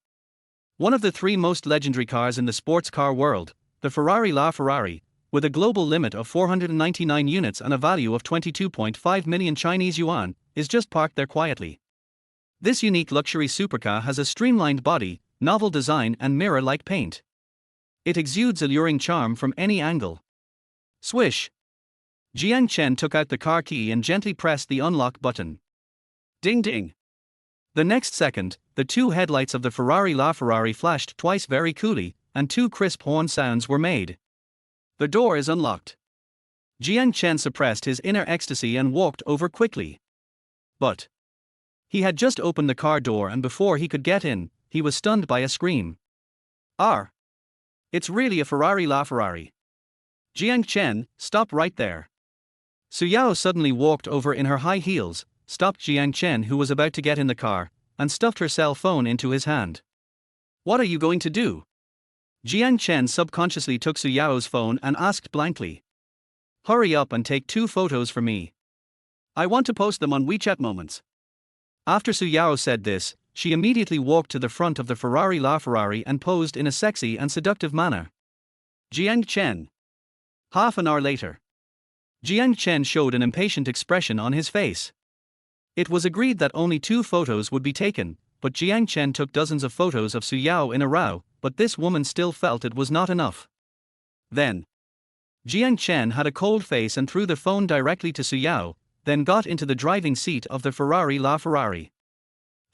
One of the three most legendary cars in the sports car world, the Ferrari LaFerrari, with a global limit of 499 units and a value of 22.5 million Chinese yuan, is just parked there quietly. This unique luxury supercar has a streamlined body, novel design and mirror-like paint. It exudes alluring charm from any angle. Swish! Jiang Chen took out the car key and gently pressed the unlock button. Ding ding! The next second, the two headlights of the Ferrari LaFerrari flashed twice very coolly, and two crisp horn sounds were made. The door is unlocked. Jiang Chen suppressed his inner ecstasy and walked over quickly. But he had just opened the car door and before he could get in, he was stunned by a scream. It's really a Ferrari LaFerrari. Jiang Chen, stop right there. Su Yao suddenly walked over in her high heels, stopped Jiang Chen who was about to get in the car, and stuffed her cell phone into his hand. What are you going to do? Jiang Chen subconsciously took Su Yao's phone and asked blankly. Hurry up and take 2 photos for me. I want to post them on WeChat Moments. After Su Yao said this, she immediately walked to the front of the Ferrari LaFerrari and posed in a sexy and seductive manner. Jiang Chen. Half an hour later. Jiang Chen showed an impatient expression on his face. It was agreed that only 2 photos would be taken, but Jiang Chen took dozens of photos of Su Yao in a row, but this woman still felt it was not enough. Then, Jiang Chen had a cold face and threw the phone directly to Su Yao, then got into the driving seat of the Ferrari LaFerrari.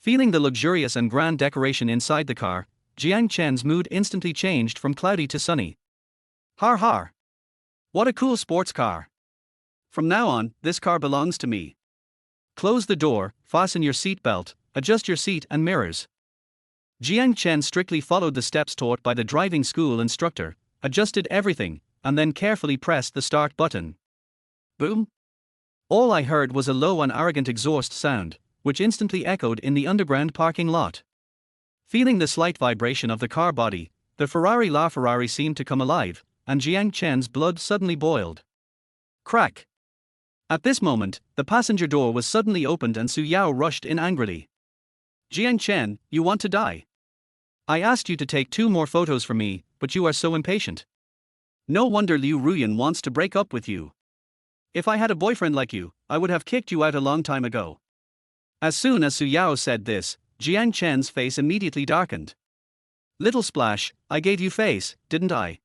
Feeling the luxurious and grand decoration inside the car, Jiang Chen's mood instantly changed from cloudy to sunny. Har har! What a cool sports car! From now on, this car belongs to me. Close the door, fasten your seatbelt, adjust your seat and mirrors. Jiang Chen strictly followed the steps taught by the driving school instructor, adjusted everything, and then carefully pressed the start button. Boom! All I heard was a low and arrogant exhaust sound, which instantly echoed in the underground parking lot. Feeling the slight vibration of the car body, the Ferrari seemed to come alive, and Jiang Chen's blood suddenly boiled. Crack! At this moment, the passenger door was suddenly opened and Su Yao rushed in angrily. Jiang Chen, you want to die? I asked you to take 2 more photos for me, but you are so impatient. No wonder Liu Ruyan wants to break up with you. If I had a boyfriend like you, I would have kicked you out a long time ago. As soon as Su Yao said this, Jiang Chen's face immediately darkened. Little splash, I gave you face, didn't I?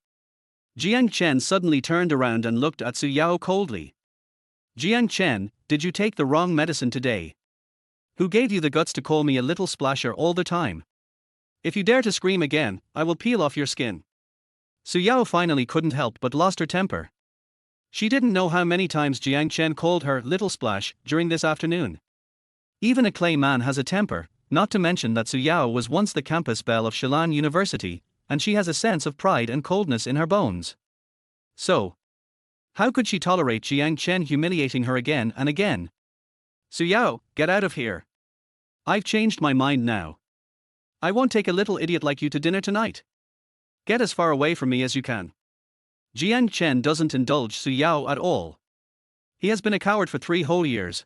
Jiang Chen suddenly turned around and looked at Su Yao coldly. Jiang Chen, did you take the wrong medicine today? Who gave you the guts to call me a little splasher all the time? If you dare to scream again, I will peel off your skin. Su Yao finally couldn't help but lost her temper. She didn't know how many times Jiang Chen called her little splash during this afternoon. Even a clay man has a temper, not to mention that Su Yao was once the campus belle of Shilan University, and she has a sense of pride and coldness in her bones. So, how could she tolerate Jiang Chen humiliating her again and again? Su Yao, get out of here. I've changed my mind now. I won't take a little idiot like you to dinner tonight. Get as far away from me as you can. Jiang Chen doesn't indulge Su Yao at all. He has been a coward for 3 whole years.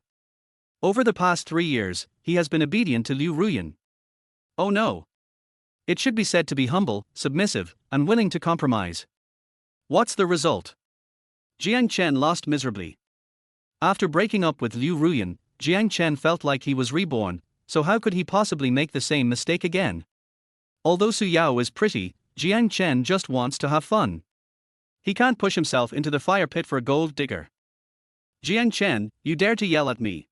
Over the past 3 years, he has been obedient to Liu Ruyan. Oh no. It should be said to be humble, submissive, and willing to compromise. What's the result? Jiang Chen lost miserably. After breaking up with Liu Ruyan, Jiang Chen felt like he was reborn, so how could he possibly make the same mistake again? Although Su Yao is pretty, Jiang Chen just wants to have fun. He can't push himself into the fire pit for a gold digger. Jiang Chen, you dare to yell at me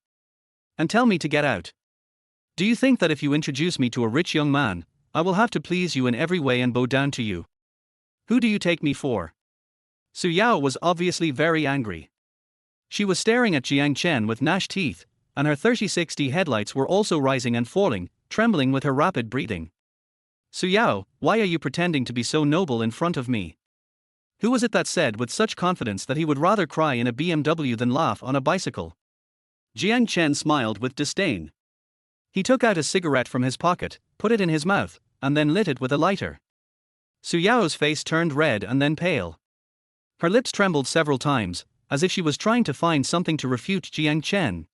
and tell me to get out. Do you think that if you introduce me to a rich young man, I will have to please you in every way and bow down to you? Who do you take me for? Su Yao was obviously very angry. She was staring at Jiang Chen with gnashed teeth, and her 3060 headlights were also rising and falling, trembling with her rapid breathing. Su Yao, why are you pretending to be so noble in front of me? Who was it that said with such confidence that he would rather cry in a BMW than laugh on a bicycle? Jiang Chen smiled with disdain. He took out a cigarette from his pocket, put it in his mouth, and then lit it with a lighter. Su Yao's face turned red and then pale. Her lips trembled several times, as if she was trying to find something to refute Jiang Chen.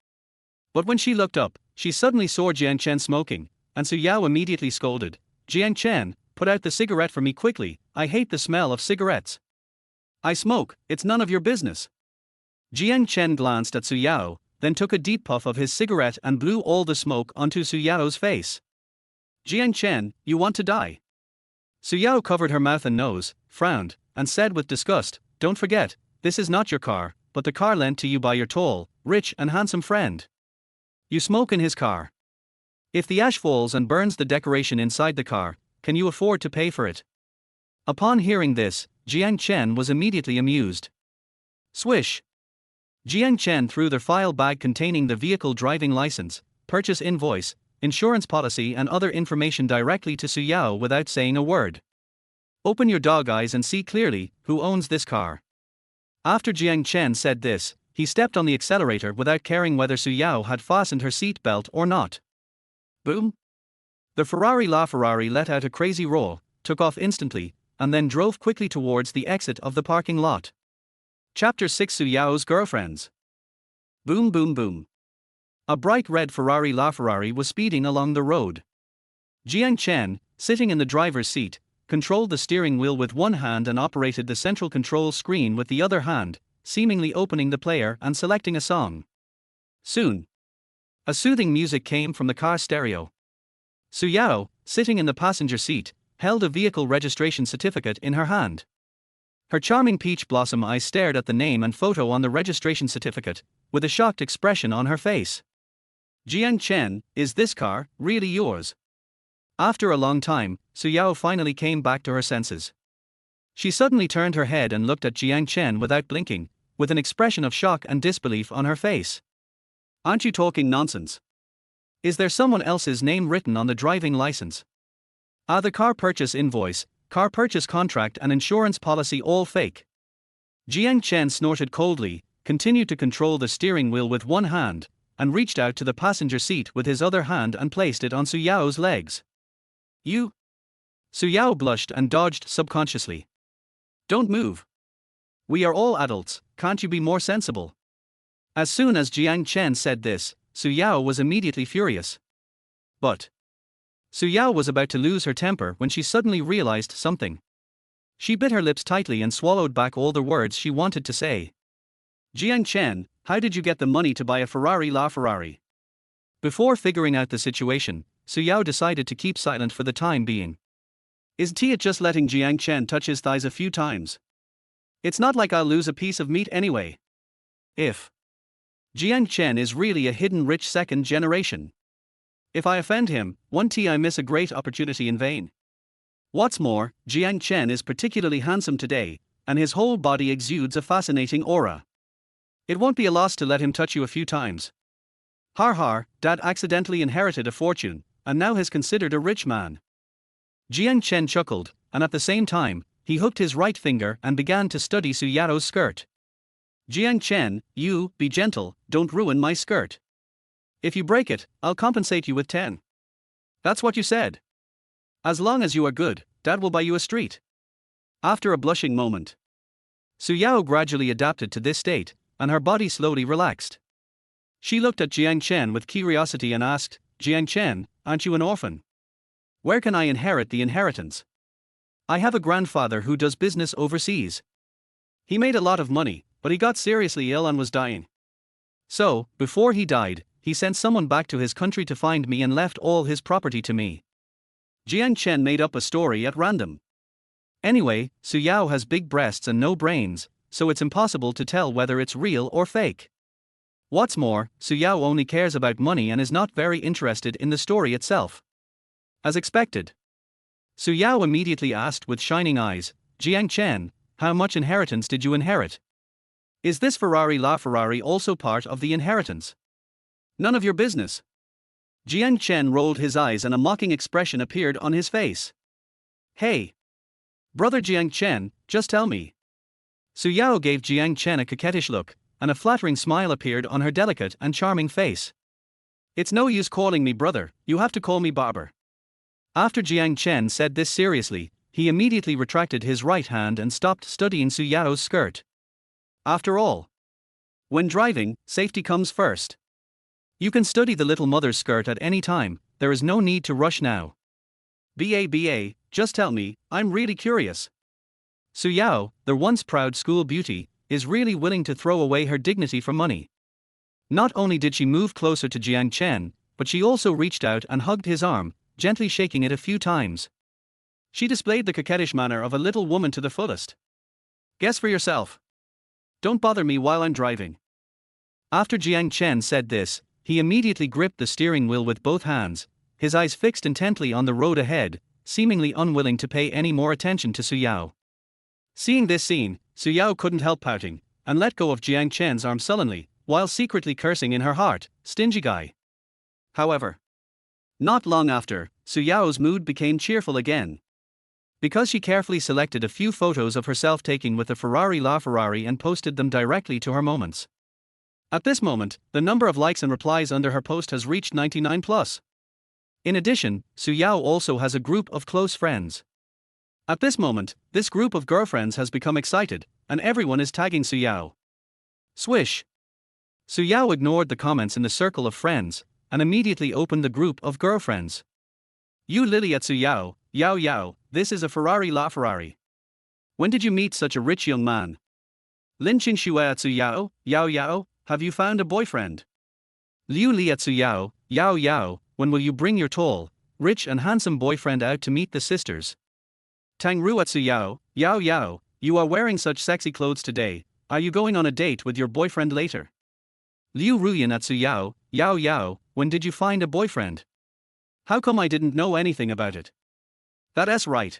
But when she looked up, she suddenly saw Jiang Chen smoking, and Su Yao immediately scolded, Jiang Chen, put out the cigarette for me quickly, I hate the smell of cigarettes. I smoke, it's none of your business. Jiang Chen glanced at Su Yao, then took a deep puff of his cigarette and blew all the smoke onto Su Yao's face. Jiang Chen, you want to die? Su Yao covered her mouth and nose, frowned, and said with disgust, don't forget, this is not your car, but the car lent to you by your tall, rich and handsome friend. You smoke in his car. If the ash falls and burns the decoration inside the car, can you afford to pay for it? Upon hearing this, Jiang Chen was immediately amused. Swish! Jiang Chen threw the file bag containing the vehicle driving license, purchase invoice, insurance policy and other information directly to Su Yao without saying a word. Open your dog eyes and see clearly who owns this car. After Jiang Chen said this, he stepped on the accelerator without caring whether Su Yao had fastened her seat belt or not. Boom! The Ferrari let out a crazy roar, took off instantly, and then drove quickly towards the exit of the parking lot. Chapter 6: Su Yao's Girlfriends. Boom boom boom. A bright red Ferrari was speeding along the road. Jiang Chen, sitting in the driver's seat, controlled the steering wheel with one hand and operated the central control screen with the other hand, seemingly opening the player and selecting a song. Soon, a soothing music came from the car stereo. Su Yao, sitting in the passenger seat, held a vehicle registration certificate in her hand. Her charming peach blossom eyes stared at the name and photo on the registration certificate, with a shocked expression on her face. Jiang Chen, is this car really yours? After a long time, Su Yao finally came back to her senses. She suddenly turned her head and looked at Jiang Chen without blinking, with an expression of shock and disbelief on her face. Aren't you talking nonsense? Is there someone else's name written on the driving license? Are the car purchase invoice, car purchase contract and insurance policy all fake? Jiang Chen snorted coldly, continued to control the steering wheel with one hand, and reached out to the passenger seat with his other hand and placed it on Su Yao's legs. You? Su Yao blushed and dodged subconsciously. Don't move. We are all adults, can't you be more sensible? As soon as Jiang Chen said this, Su Yao was immediately furious. But Su Yao was about to lose her temper when she suddenly realized something. She bit her lips tightly and swallowed back all the words she wanted to say. Jiang Chen, how did you get the money to buy a Ferrari La Ferrari? Before figuring out the situation, Su Yao decided to keep silent for the time being. Isn't he just letting Jiang Chen touch his thighs a few times? It's not like I'll lose a piece of meat anyway. If Jiang Chen is really a hidden rich second generation. If I offend him, I miss a great opportunity in vain. What's more, Jiang Chen is particularly handsome today, and his whole body exudes a fascinating aura. It won't be a loss to let him touch you a few times. Har har, Dad accidentally inherited a fortune, and now is considered a rich man. Jiang Chen chuckled, and at the same time, he hooked his right finger and began to study Su Yao's skirt. Jiang Chen, you, be gentle, don't ruin my skirt. If you break it, I'll compensate you with 10. That's what you said. As long as you are good, Dad will buy you a street. After a blushing moment, Su Yao gradually adapted to this state, and her body slowly relaxed. She looked at Jiang Chen with curiosity and asked, Jiang Chen, aren't you an orphan? Where can I inherit the inheritance? I have a grandfather who does business overseas. He made a lot of money, but he got seriously ill and was dying. So, before he died, he sent someone back to his country to find me and left all his property to me. Jiang Chen made up a story at random. Anyway, Su Yao has big breasts and no brains, so it's impossible to tell whether it's real or fake. What's more, Su Yao only cares about money and is not very interested in the story itself. As expected, Su Yao immediately asked with shining eyes, Jiang Chen, how much inheritance did you inherit? Is this Ferrari La Ferrari also part of the inheritance? None of your business. Jiang Chen rolled his eyes and a mocking expression appeared on his face. Hey! Brother Jiang Chen, just tell me. Su Yao gave Jiang Chen a coquettish look, and a flattering smile appeared on her delicate and charming face. It's no use calling me brother, you have to call me barber. After Jiang Chen said this seriously, he immediately retracted his right hand and stopped studying Su Yao's skirt. After all, when driving, safety comes first. You can study the little mother's skirt at any time, there is no need to rush now. BA, just tell me, I'm really curious. Su Yao, the once proud school beauty, is really willing to throw away her dignity for money. Not only did she move closer to Jiang Chen, but she also reached out and hugged his arm, gently shaking it a few times. She displayed the coquettish manner of a little woman to the fullest. Guess for yourself. Don't bother me while I'm driving. After Jiang Chen said this, he immediately gripped the steering wheel with both hands, his eyes fixed intently on the road ahead, seemingly unwilling to pay any more attention to Su Yao. Seeing this scene, Su Yao couldn't help pouting, and let go of Jiang Chen's arm sullenly, while secretly cursing in her heart, stingy guy. However, not long after, Su Yao's mood became cheerful again. Because she carefully selected a few photos of herself taken with the Ferrari La Ferrari and posted them directly to her moments. At this moment, the number of likes and replies under her post has reached 99 plus. In addition, Su Yao also has a group of close friends. At this moment, this group of girlfriends has become excited, and everyone is tagging Su Yao. Swish! Su Yao ignored the comments in the circle of friends, and immediately opened the group of girlfriends. You Lily at Su Yao, Yao, this is a Ferrari La Ferrari. When did you meet such a rich young man? Lin Qingxue at Su Yao, Yao, have you found a boyfriend? Liu Li at Su Yao, Yao, when will you bring your tall, rich and handsome boyfriend out to meet the sisters? Tang Ru at Su Yao, Yao, you are wearing such sexy clothes today, are you going on a date with your boyfriend later? Liu Ruyan at Su Yao, Yao, when did you find a boyfriend? How come I didn't know anything about it? That's right.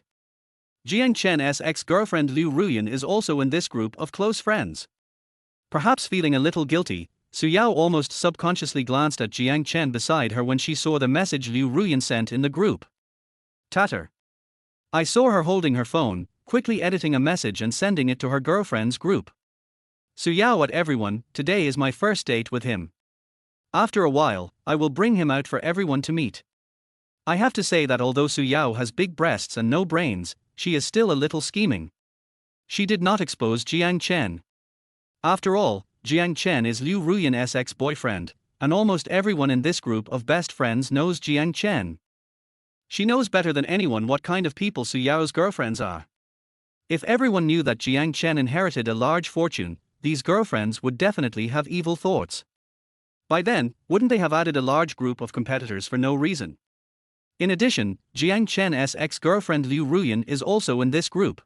Jiang Chen's ex-girlfriend Liu Ruyan is also in this group of close friends. Perhaps feeling a little guilty, Su Yao almost subconsciously glanced at Jiang Chen beside her when she saw the message Liu Ruyan sent in the group. Tatter. I saw her holding her phone, quickly editing a message and sending it to her girlfriend's group. Su Yao at everyone, today is my first date with him. After a while, I will bring him out for everyone to meet. I have to say that although Su Yao has big breasts and no brains, she is still a little scheming. She did not expose Jiang Chen. After all, Jiang Chen is Liu Ruyan's ex-boyfriend, and almost everyone in this group of best friends knows Jiang Chen. She knows better than anyone what kind of people Su Yao's girlfriends are. If everyone knew that Jiang Chen inherited a large fortune, these girlfriends would definitely have evil thoughts. By then, wouldn't they have added a large group of competitors for no reason? In addition, Jiang Chen's ex-girlfriend Liu Ruyan is also in this group.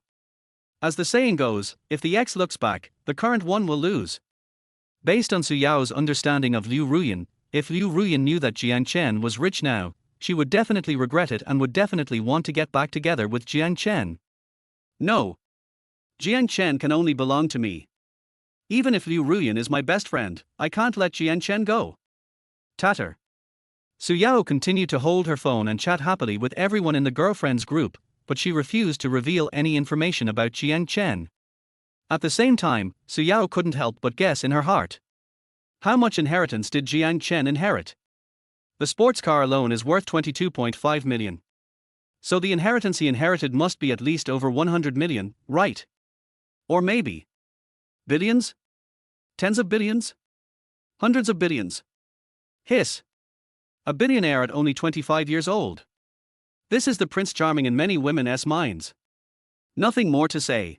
As the saying goes, if the ex looks back, the current one will lose. Based on Su Yao's understanding of Liu Ruyan, if Liu Ruyan knew that Jiang Chen was rich now, she would definitely regret it and would definitely want to get back together with Jiang Chen. No. Jiang Chen can only belong to me. Even if Liu Ruyan is my best friend, I can't let Jiang Chen go. Tatter. Su Yao continued to hold her phone and chat happily with everyone in the girlfriends group, but she refused to reveal any information about Jiang Chen. At the same time, Su Yao couldn't help but guess in her heart. How much inheritance did Jiang Chen inherit? The sports car alone is worth 22.5 million. So the inheritance he inherited must be at least over 100 million, right? Or maybe billions? Tens of billions? Hundreds of billions? Hiss. A billionaire at only 25 years old. This is the Prince Charming in many women's minds. Nothing more to say.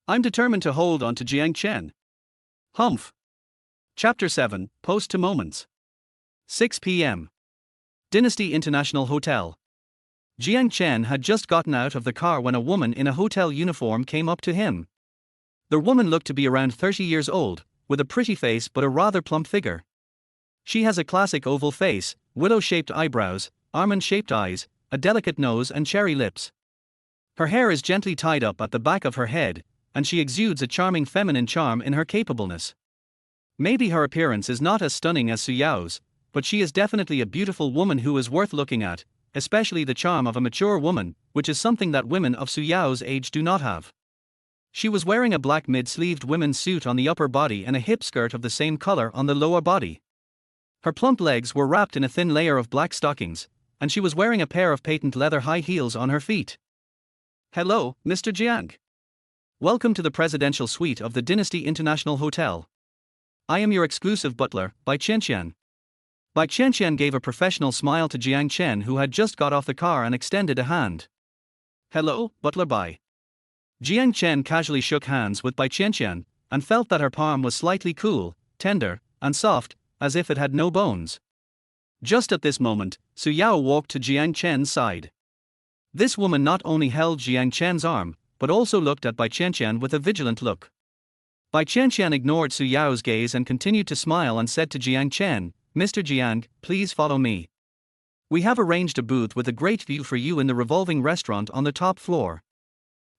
I'm determined to hold on to Jiang Chen. Humph. Chapter 7, Post to Moments. 6 p.m. Dynasty International Hotel. Jiang Chen had just gotten out of the car when a woman in a hotel uniform came up to him. The woman looked to be around 30 years old, with a pretty face but a rather plump figure. She has a classic oval face, willow-shaped eyebrows, almond-shaped eyes, a delicate nose and cherry lips. Her hair is gently tied up at the back of her head, and she exudes a charming feminine charm in her capableness. Maybe her appearance is not as stunning as Su Yao's, but she is definitely a beautiful woman who is worth looking at, especially the charm of a mature woman, which is something that women of Su Yao's age do not have. She was wearing a black mid-sleeved women's suit on the upper body and a hip skirt of the same color on the lower body. Her plump legs were wrapped in a thin layer of black stockings, and she was wearing a pair of patent leather high heels on her feet. Hello, Mr. Jiang. Welcome to the presidential suite of the Dynasty International Hotel. I am your exclusive butler, Bai Qianqian. Bai Qianqian gave a professional smile to Jiang Chen, who had just got off the car, and extended a hand. Hello, Butler Bai. Jiang Chen casually shook hands with Bai Qianqian, and felt that her palm was slightly cool, tender, and soft, as if it had no bones. Just at this moment, Su Yao walked to Jiang Chen's side. This woman not only held Jiang Chen's arm, but also looked at Bai Qianqian with a vigilant look. Bai Qianqian ignored Su Yao's gaze and continued to smile and said to Jiang Chen, Mr. Jiang, please follow me. We have arranged a booth with a great view for you in the revolving restaurant on the top floor.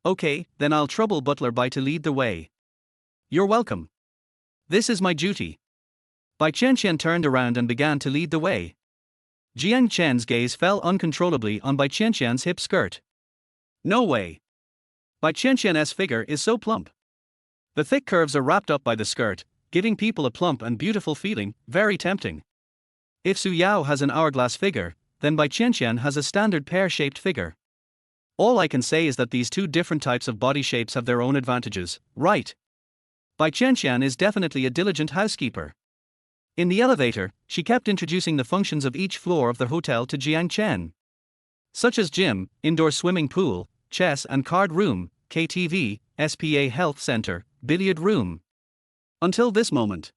Okay, then I'll trouble Butler Bai to lead the way. You're welcome. This is my duty. Bai Qianqian turned around and began to lead the way. Jiang Chen's gaze fell uncontrollably on Bai Qianqian's hip skirt. No way. Bai Qianqian's figure is so plump. The thick curves are wrapped up by the skirt, giving people a plump and beautiful feeling, very tempting. If Su Yao has an hourglass figure, then Bai Qianqian has a standard pear-shaped figure. All I can say is that these two different types of body shapes have their own advantages, right? Bai Qianqian is definitely a diligent housekeeper. In the elevator, she kept introducing the functions of each floor of the hotel to Jiang Chen. Such as gym, indoor swimming pool, chess and card room, KTV, SPA health center, billiard room. Until this moment.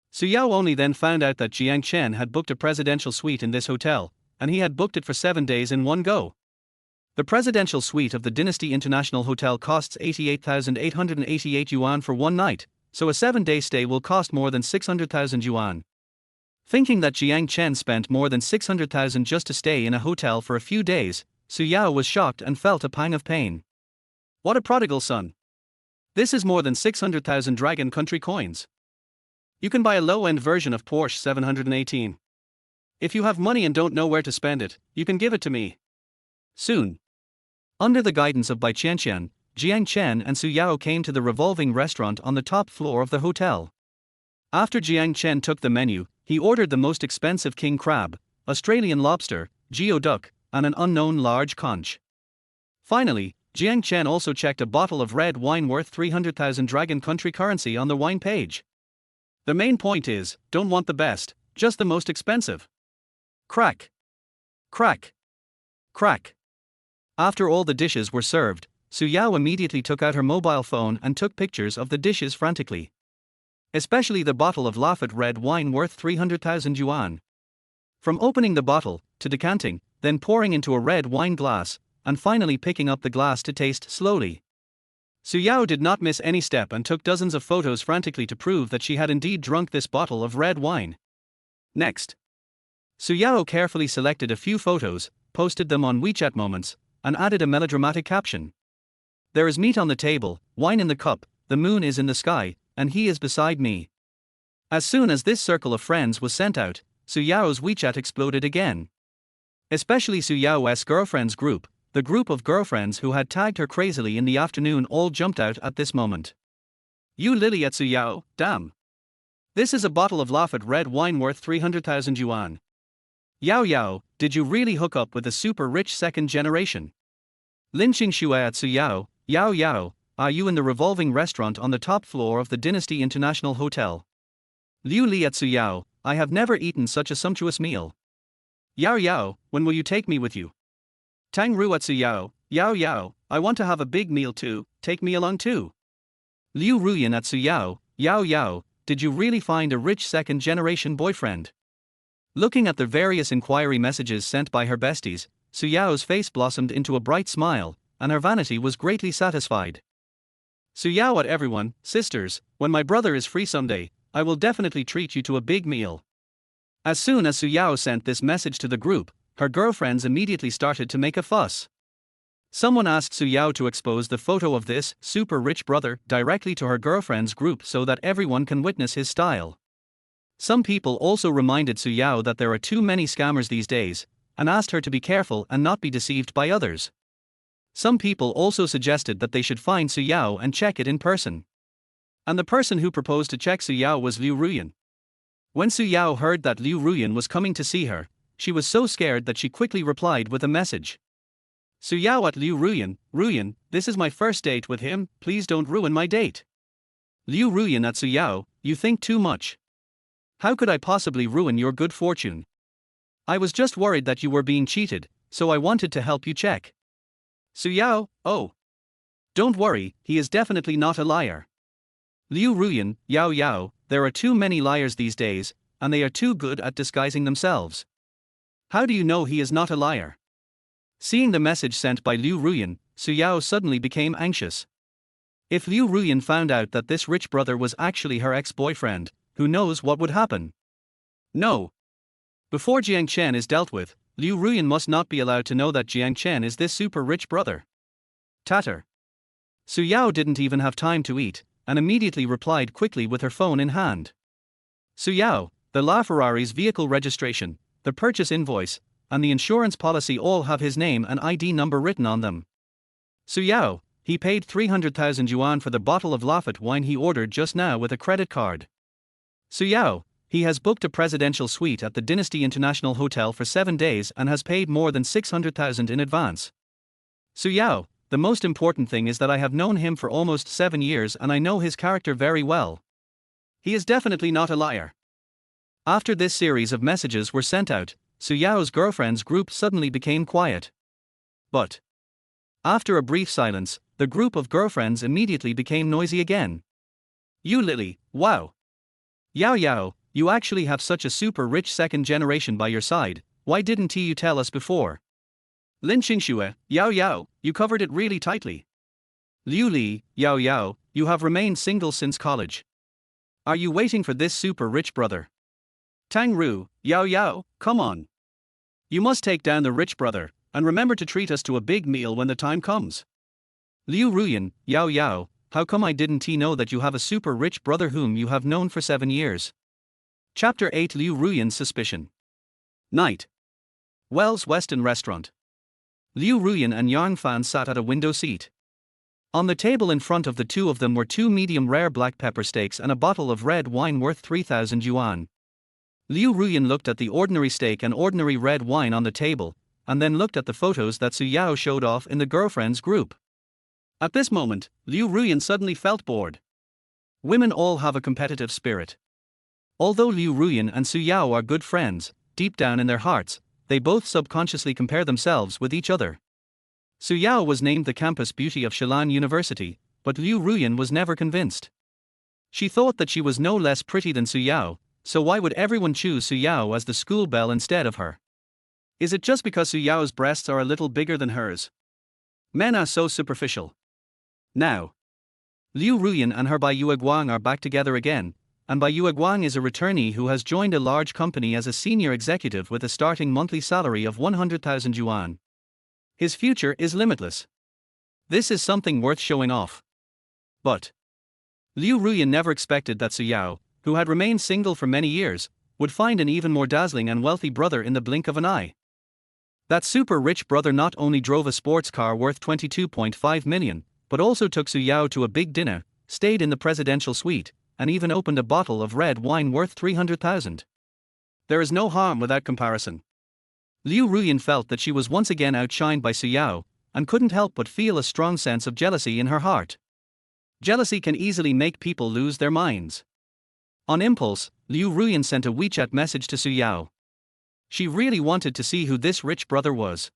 Su Yao only then found out that Jiang Chen had booked a presidential suite in this hotel, and he had booked it for 7 days in one go. The presidential suite of the Dynasty International Hotel costs 88,888 yuan for one night, so a 7-day stay will cost more than 600,000 yuan. Thinking that Jiang Chen spent more than 600,000 just to stay in a hotel for a few days, Su Yao was shocked and felt a pang of pain. What a prodigal son. This is more than 600,000 Dragon Country coins. You can buy a low-end version of Porsche 718. If you have money and don't know where to spend it, you can give it to me. Soon. Under the guidance of Bai Qianqian, Jiang Chen and Su Yao came to the revolving restaurant on the top floor of the hotel. After Jiang Chen took the menu, he ordered the most expensive king crab, Australian lobster, geoduck, and an unknown large conch. Finally, Jiang Chen also checked a bottle of red wine worth 300,000 Dragon Country currency on the wine page. The main point is, don't want the best, just the most expensive. Crack. Crack. Crack. After all the dishes were served, Su Yao immediately took out her mobile phone and took pictures of the dishes frantically. Especially the bottle of Lafite red wine worth 300,000 yuan. From opening the bottle, to decanting, then pouring into a red wine glass, and finally picking up the glass to taste slowly. Su Yao did not miss any step and took dozens of photos frantically to prove that she had indeed drunk this bottle of red wine. Next, Su Yao carefully selected a few photos, posted them on WeChat Moments, and added a melodramatic caption. There is meat on the table, wine in the cup, the moon is in the sky, and he is beside me. As soon as this circle of friends was sent out, Su Yao's WeChat exploded again. Especially Su Yao's girlfriends group, the group of girlfriends who had tagged her crazily in the afternoon, all jumped out at this moment. You Lily at Su Yao, damn. This is a bottle of Lafite red wine worth 300,000 yuan. Yao Yao, did you really hook up with a super rich second generation? Lin Qingxue at Su Yao, Yao Yao, are you in the revolving restaurant on the top floor of the Dynasty International Hotel? Liu Li at Su Yao, I have never eaten such a sumptuous meal. Yao Yao, when will you take me with you? Tang Ru at Su Yao, Yao Yao, I want to have a big meal too, take me along too. Liu Ruyan at Su Yao, Yao Yao, did you really find a rich second generation boyfriend? Looking at the various inquiry messages sent by her besties, Su Yao's face blossomed into a bright smile, and her vanity was greatly satisfied. Su Yao at everyone, sisters, when my brother is free someday, I will definitely treat you to a big meal. As soon as Su Yao sent this message to the group, her girlfriends immediately started to make a fuss. Someone asked Su Yao to expose the photo of this super rich brother directly to her girlfriends group so that everyone can witness his style. Some people also reminded Su Yao that there are too many scammers these days, and asked her to be careful and not be deceived by others. Some people also suggested that they should find Su Yao and check it in person. And the person who proposed to check Su Yao was Liu Ruyan. When Su Yao heard that Liu Ruyan was coming to see her, she was so scared that she quickly replied with a message. Su Yao at Liu Ruyan, Ruyan, this is my first date with him, please don't ruin my date. Liu Ruyan at Su Yao, you think too much. How could I possibly ruin your good fortune? I was just worried that you were being cheated, so I wanted to help you check. Su Yao, oh. Don't worry, he is definitely not a liar. Liu Ruyan, Yao Yao, there are too many liars these days, and they are too good at disguising themselves. How do you know he is not a liar? Seeing the message sent by Liu Ruyan, Su Yao suddenly became anxious. If Liu Ruyan found out that this rich brother was actually her ex-boyfriend, who knows what would happen? No. Before Jiang Chen is dealt with, Liu Ruyan must not be allowed to know that Jiang Chen is this super rich brother. Tatter. Su Yao didn't even have time to eat, and immediately replied quickly with her phone in hand. Su Yao, the LaFerrari's vehicle registration, the purchase invoice, and the insurance policy all have his name and ID number written on them. Su Yao, he paid 300,000 yuan for the bottle of Lafite wine he ordered just now with a credit card. Su Yao, he has booked a presidential suite at the Dynasty International Hotel for 7 days and has paid more than 600,000 in advance. Su Yao, the most important thing is that I have known him for almost 7 years and I know his character very well. He is definitely not a liar. After this series of messages were sent out, Su Yao's girlfriends group suddenly became quiet. But after a brief silence, the group of girlfriends immediately became noisy again. You Lily, wow. Yao Yao, you actually have such a super rich second generation by your side, why didn't you tell us before? Lin Qingxue, Yao Yao, you covered it really tightly. Liu Li, Yao Yao, you have remained single since college. Are you waiting for this super rich brother? Tang Ru, Yao Yao, come on. You must take down the rich brother, and remember to treat us to a big meal when the time comes. Liu Ruyan, Yao Yao, how come I didn't know that you have a super rich brother whom you have known for 7 years? Chapter 8 Liu Ruyan's Suspicion. Night. Wells Weston Restaurant. Liu Ruyan and Yang Fan sat at a window seat. On the table in front of the two of them were 2 medium rare black pepper steaks and a bottle of red wine worth 3,000 yuan. Liu Ruyan looked at the ordinary steak and ordinary red wine on the table, and then looked at the photos that Su Yao showed off in the girlfriends group. At this moment, Liu Ruyan suddenly felt bored. Women all have a competitive spirit. Although Liu Ruyan and Su Yao are good friends, deep down in their hearts, they both subconsciously compare themselves with each other. Su Yao was named the campus beauty of Shilan University, but Liu Ruyan was never convinced. She thought that she was no less pretty than Su Yao, so why would everyone choose Su Yao as the school belle instead of her? Is it just because Su Yao's breasts are a little bigger than hers? Men are so superficial. Now, Liu Ruyan and her Bai Yueguang are back together again, and Bai Yueguang is a returnee who has joined a large company as a senior executive with a starting monthly salary of 100,000 yuan. His future is limitless. This is something worth showing off. But Liu Ruyan never expected that Su Yao, who had remained single for many years, would find an even more dazzling and wealthy brother in the blink of an eye. That super rich brother not only drove a sports car worth 22.5 million, but also took Su Yao to a big dinner, stayed in the presidential suite, and even opened a bottle of red wine worth 300,000. There is no harm without comparison. Liu Ruyan felt that she was once again outshined by Su Yao, and couldn't help but feel a strong sense of jealousy in her heart. Jealousy can easily make people lose their minds. On impulse, Liu Ruyan sent a WeChat message to Su Yao. She really wanted to see who this rich brother was.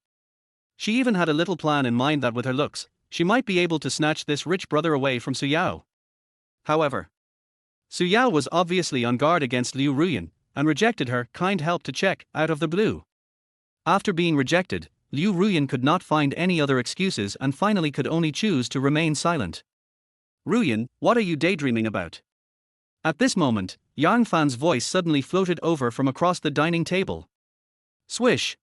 She even had a little plan in mind that with her looks, she might be able to snatch this rich brother away from Su Yao. However, Su Yao was obviously on guard against Liu Ruyan, and rejected her kind help to check out of the blue. After being rejected, Liu Ruyan could not find any other excuses and finally could only choose to remain silent. Ruyan, what are you daydreaming about? At this moment, Yang Fan's voice suddenly floated over from across the dining table. Swish!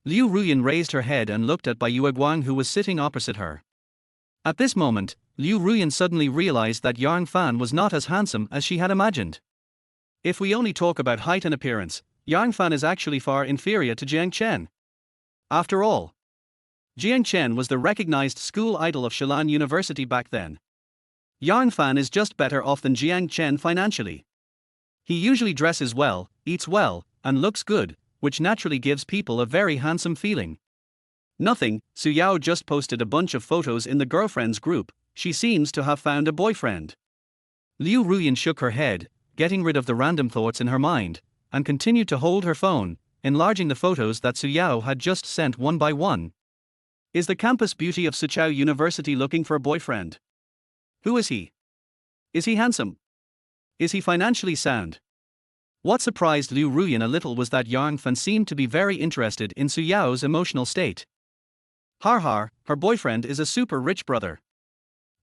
Liu Ruyan raised her head and looked at Bai Yueguang, who was sitting opposite her. At this moment, Liu Ruyan suddenly realized that Yang Fan was not as handsome as she had imagined. If we only talk about height and appearance, Yang Fan is actually far inferior to Jiang Chen. After all, Jiang Chen was the recognized school idol of Shilan University back then. Yang Fan is just better off than Jiang Chen financially. He usually dresses well, eats well, and looks good, which naturally gives people a very handsome feeling. Nothing, Su Yao just posted a bunch of photos in the girlfriends group, she seems to have found a boyfriend. Liu Ruyan shook her head, getting rid of the random thoughts in her mind, and continued to hold her phone, enlarging the photos that Su Yao had just sent one by one. Is the campus beauty of Suchao University looking for a boyfriend? Who is he? Is he handsome? Is he financially sound? What surprised Liu Ruyan a little was that Yang Fan seemed to be very interested in Su Yao's emotional state. Har, her boyfriend is a super rich brother.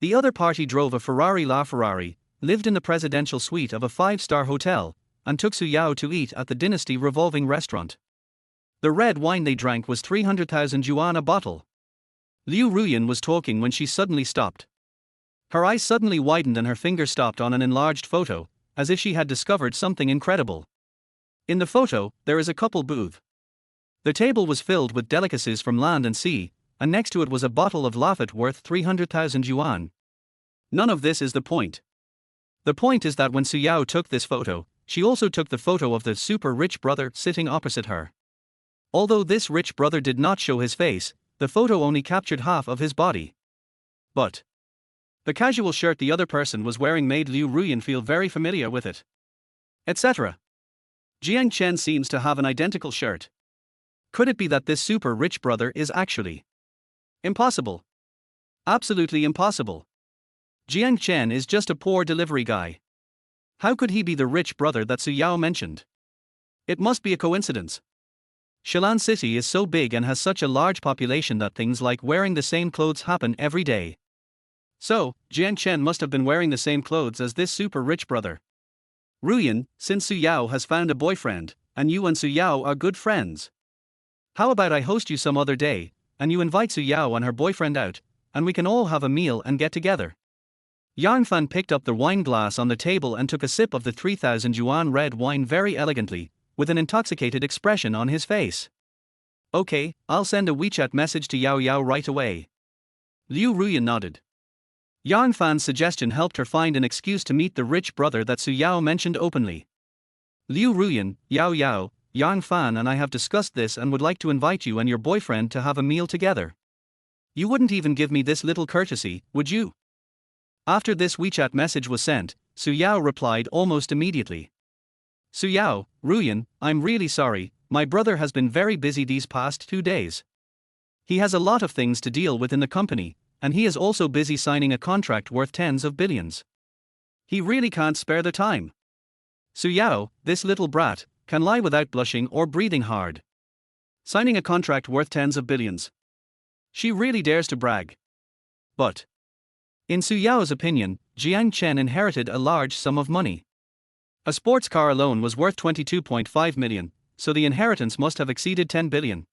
The other party drove a Ferrari LaFerrari, lived in the presidential suite of a 5-star hotel, and took Su Yao to eat at the Dynasty Revolving Restaurant. The red wine they drank was 300,000 yuan a bottle. Liu Ruyan was talking when she suddenly stopped. Her eyes suddenly widened and her finger stopped on an enlarged photo, as if she had discovered something incredible. In the photo, there is a couple booth. The table was filled with delicacies from land and sea, and next to it was a bottle of Lafite worth 300,000 yuan. None of this is the point. The point is that when Su Yao took this photo, she also took the photo of the super rich brother sitting opposite her. Although this rich brother did not show his face, the photo only captured half of his body. But the casual shirt the other person was wearing made Liu Ruyan feel very familiar with it. Etc. Jiang Chen seems to have an identical shirt. Could it be that this super rich brother is actually impossible? Absolutely impossible. Jiang Chen is just a poor delivery guy. How could he be the rich brother that Su Yao mentioned? It must be a coincidence. Shilan City is so big and has such a large population that things like wearing the same clothes happen every day. So, Jiang Chen must have been wearing the same clothes as this super rich brother. Ruyan, since Su Yao has found a boyfriend, and you and Su Yao are good friends, how about I host you some other day, and you invite Su Yao and her boyfriend out, and we can all have a meal and get together. Yang Fan picked up the wine glass on the table and took a sip of the 3,000 yuan red wine very elegantly, with an intoxicated expression on his face. Okay, I'll send a WeChat message to Yao Yao right away. Liu Ruyan nodded. Yang Fan's suggestion helped her find an excuse to meet the rich brother that Su Yao mentioned openly. Liu Ruyan, Yao Yao, Yang Fan and I have discussed this and would like to invite you and your boyfriend to have a meal together. You wouldn't even give me this little courtesy, would you? After this WeChat message was sent, Su Yao replied almost immediately. Su Yao, Ruyan, I'm really sorry, my brother has been very busy these past 2 days. He has a lot of things to deal with in the company, and he is also busy signing a contract worth tens of billions. He really can't spare the time. Su Yao, this little brat, can lie without blushing or breathing hard. Signing a contract worth tens of billions. She really dares to brag. But in Su Yao's opinion, Jiang Chen inherited a large sum of money. A sports car alone was worth 22.5 million, so the inheritance must have exceeded 10 billion.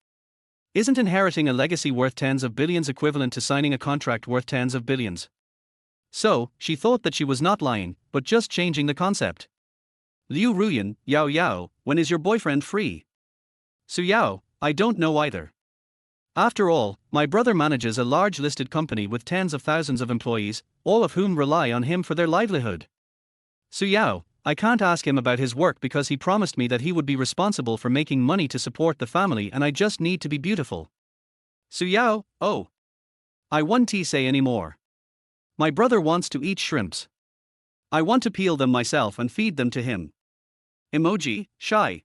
Isn't inheriting a legacy worth tens of billions equivalent to signing a contract worth tens of billions? So, she thought that she was not lying, but just changing the concept. Liu Ruyan, Yao Yao, when is your boyfriend free? Su Yao, I don't know either. After all, my brother manages a large listed company with tens of thousands of employees, all of whom rely on him for their livelihood. Su Yao, I can't ask him about his work because he promised me that he would be responsible for making money to support the family and I just need to be beautiful. Su Yao, oh. I won't say anymore. My brother wants to eat shrimps. I want to peel them myself and feed them to him. Emoji, shy.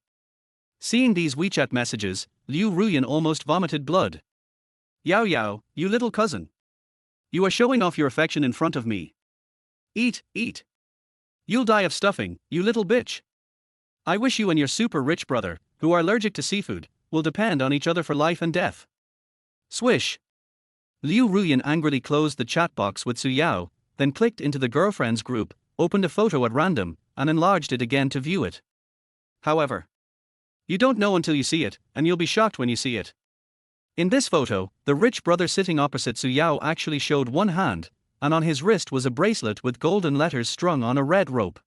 Seeing these WeChat messages, Liu Ruyan almost vomited blood. Yao Yao, you little cousin. You are showing off your affection in front of me. Eat, eat. You'll die of stuffing, you little bitch. I wish you and your super rich brother, who are allergic to seafood, will depend on each other for life and death. Swish. Liu Ruyan angrily closed the chat box with Su Yao, then clicked into the girlfriends group, opened a photo at random, and enlarged it again to view it. However, you don't know until you see it, and you'll be shocked when you see it. In this photo, the rich brother sitting opposite Su Yao actually showed one hand, and on his wrist was a bracelet with golden letters strung on a red rope.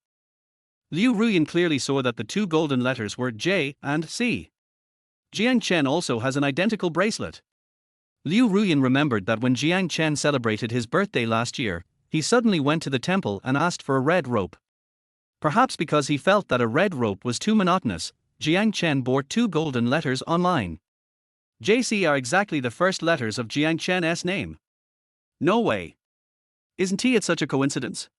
Liu Ruyan clearly saw that the two golden letters were J and C. Jiang Chen also has an identical bracelet. Liu Ruyan remembered that when Jiang Chen celebrated his birthday last year, he suddenly went to the temple and asked for a red rope. Perhaps because he felt that a red rope was too monotonous, Jiang Chen bought two golden letters online. JC are exactly the first letters of Jiang Chen's name. No way. Isn't it such a coincidence?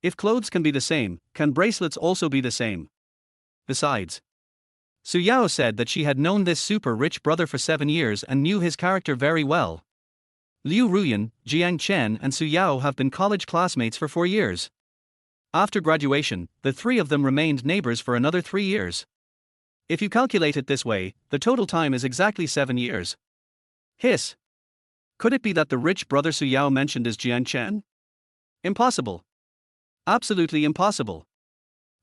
If clothes can be the same, can bracelets also be the same? Besides, Su Yao said that she had known this super rich brother for 7 years and knew his character very well. Liu Ruyan, Jiang Chen and Su Yao have been college classmates for 4 years. After graduation, the three of them remained neighbors for another 3 years. If you calculate it this way, the total time is exactly 7 years. Hiss. Could it be that the rich brother Su Yao mentioned is Jiang Chen? Impossible. Absolutely impossible.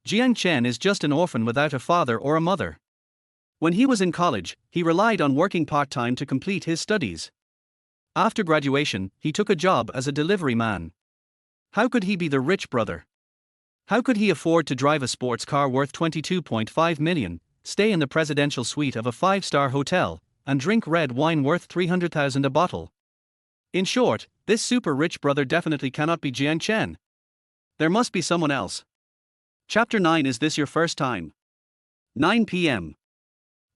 Jiang Chen is just an orphan without a father or a mother. When he was in college, he relied on working part-time to complete his studies. After graduation, he took a job as a delivery man. How could he be the rich brother? How could he afford to drive a sports car worth 22.5 million, stay in the presidential suite of a 5-star hotel, and drink red wine worth 300,000 a bottle? In short, this super rich brother definitely cannot be Jiang Chen. There must be someone else. Chapter 9. Is this your first time? 9 p.m.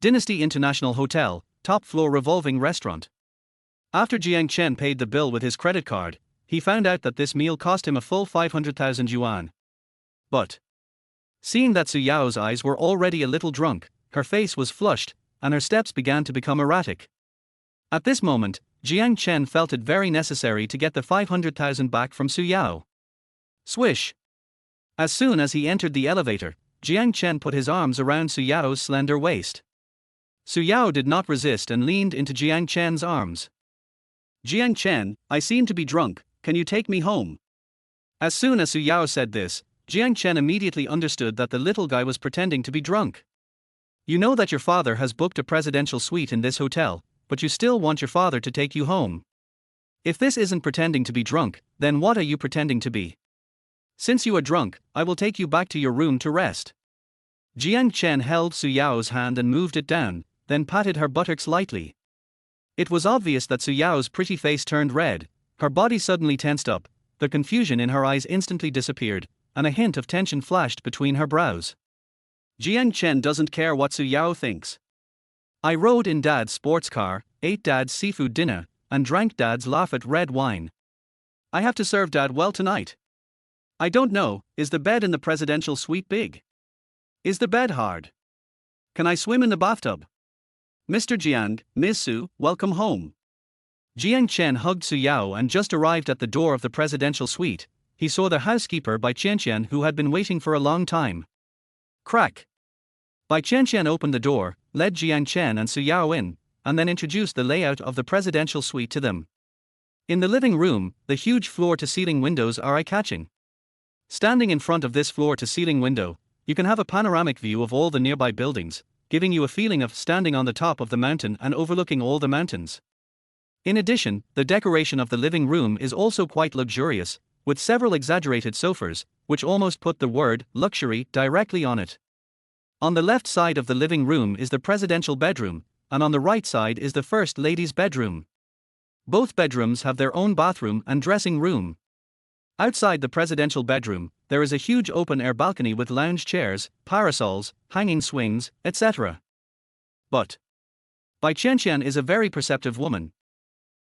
Dynasty International Hotel, top floor revolving restaurant. After Jiang Chen paid the bill with his credit card, he found out that this meal cost him a full 500,000 yuan. But seeing that Su Yao's eyes were already a little drunk, her face was flushed, and her steps began to become erratic. At this moment, Jiang Chen felt it very necessary to get the 500,000 back from Su Yao. Swish. As soon as he entered the elevator, Jiang Chen put his arms around Su Yao's slender waist. Su Yao did not resist and leaned into Jiang Chen's arms. Jiang Chen, I seem to be drunk, can you take me home? As soon as Su Yao said this, Jiang Chen immediately understood that the little guy was pretending to be drunk. You know that your father has booked a presidential suite in this hotel, but you still want your father to take you home. If this isn't pretending to be drunk, then what are you pretending to be? Since you are drunk, I will take you back to your room to rest. Jiang Chen held Su Yao's hand and moved it down, then patted her buttocks lightly. It was obvious that Su Yao's pretty face turned red, her body suddenly tensed up, the confusion in her eyes instantly disappeared, and a hint of tension flashed between her brows. Jiang Chen doesn't care what Su Yao thinks. I rode in Dad's sports car, ate Dad's seafood dinner, and drank Dad's Lafite red wine. I have to serve Dad well tonight. I don't know, is the bed in the presidential suite big? Is the bed hard? Can I swim in the bathtub? Mr. Jiang, Ms. Su, welcome home. Jiang Chen hugged Su Yao and just arrived at the door of the presidential suite. He saw the housekeeper Bai Qianqian who had been waiting for a long time. Crack. Bai Qianqian opened the door, led Jiang Chen and Su Yao in, and then introduced the layout of the presidential suite to them. In the living room, the huge floor-to-ceiling windows are eye-catching. Standing in front of this floor-to-ceiling window, you can have a panoramic view of all the nearby buildings, giving you a feeling of standing on the top of the mountain and overlooking all the mountains. In addition, the decoration of the living room is also quite luxurious, with several exaggerated sofas, which almost put the word luxury directly on it. On the left side of the living room is the presidential bedroom, and on the right side is the first lady's bedroom. Both bedrooms have their own bathroom and dressing room. Outside the presidential bedroom, there is a huge open-air balcony with lounge chairs, parasols, hanging swings, etc. But Bai Qianqian is a very perceptive woman.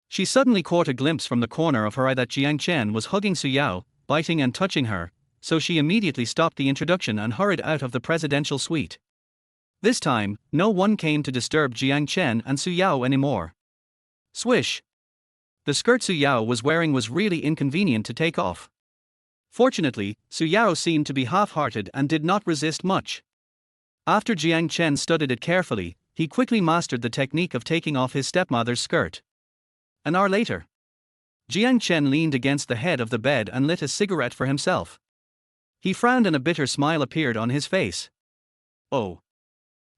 She suddenly caught a glimpse from the corner of her eye that Jiang Chen was hugging Su Yao, biting and touching her, so she immediately stopped the introduction and hurried out of the presidential suite. This time, no one came to disturb Jiang Chen and Su Yao anymore. Swish! The skirt Su Yao was wearing was really inconvenient to take off. Fortunately, Su Yao seemed to be half-hearted and did not resist much. After Jiang Chen studied it carefully, he quickly mastered the technique of taking off his stepmother's skirt. An hour later, Jiang Chen leaned against the head of the bed and lit a cigarette for himself. He frowned and a bitter smile appeared on his face. Oh.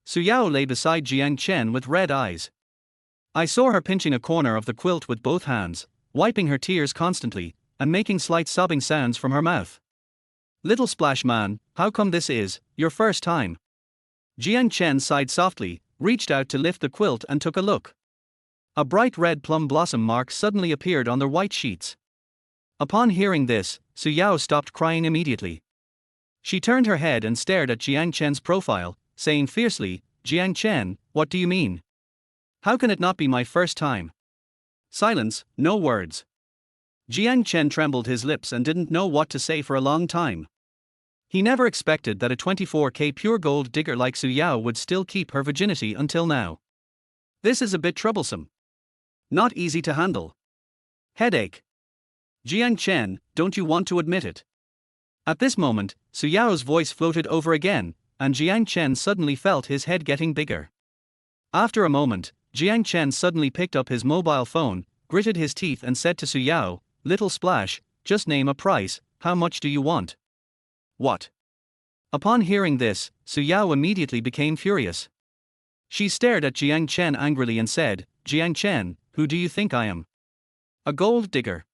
Su Yao lay beside Jiang Chen with red eyes. I saw her pinching a corner of the quilt with both hands, wiping her tears constantly, and making slight sobbing sounds from her mouth. Little Splash Man, how come this is your first time? Jiang Chen sighed softly, reached out to lift the quilt and took a look. A bright red plum blossom mark suddenly appeared on the white sheets. Upon hearing this, Su Yao stopped crying immediately. She turned her head and stared at Jiang Chen's profile, saying fiercely, Jiang Chen, what do you mean? How can it not be my first time? Silence, no words. Jiang Chen trembled his lips and didn't know what to say for a long time. He never expected that a 24K pure gold digger like Su Yao would still keep her virginity until now. This is a bit troublesome. Not easy to handle. Headache. Jiang Chen, don't you want to admit it? At this moment, Su Yao's voice floated over again, and Jiang Chen suddenly felt his head getting bigger. After a moment, Jiang Chen suddenly picked up his mobile phone, gritted his teeth and said to Su Yao, Little Splash, just name a price, how much do you want? What? Upon hearing this, Su Yao immediately became furious. She stared at Jiang Chen angrily and said, Jiang Chen, who do you think I am? A gold digger.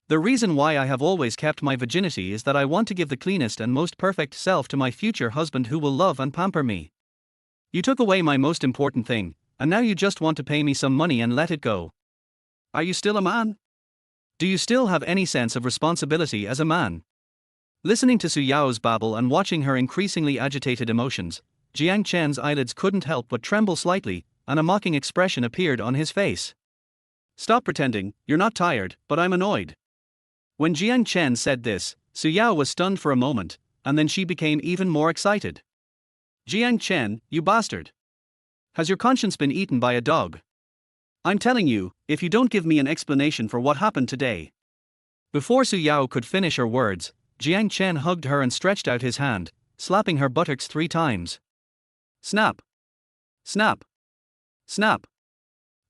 The reason why I have always kept my virginity is that I want to give the cleanest and most perfect self to my future husband who will love and pamper me. You took away my most important thing, and now you just want to pay me some money and let it go. Are you still a man? Do you still have any sense of responsibility as a man? Listening to Su Yao's babble and watching her increasingly agitated emotions, Jiang Chen's eyelids couldn't help but tremble slightly, and a mocking expression appeared on his face. Stop pretending, you're not tired, but I'm annoyed. When Jiang Chen said this, Su Yao was stunned for a moment, and then she became even more excited. Jiang Chen, you bastard. Has your conscience been eaten by a dog? I'm telling you, if you don't give me an explanation for what happened today. Before Su Yao could finish her words, Jiang Chen hugged her and stretched out his hand, slapping her buttocks 3 times. Snap. Snap. Snap.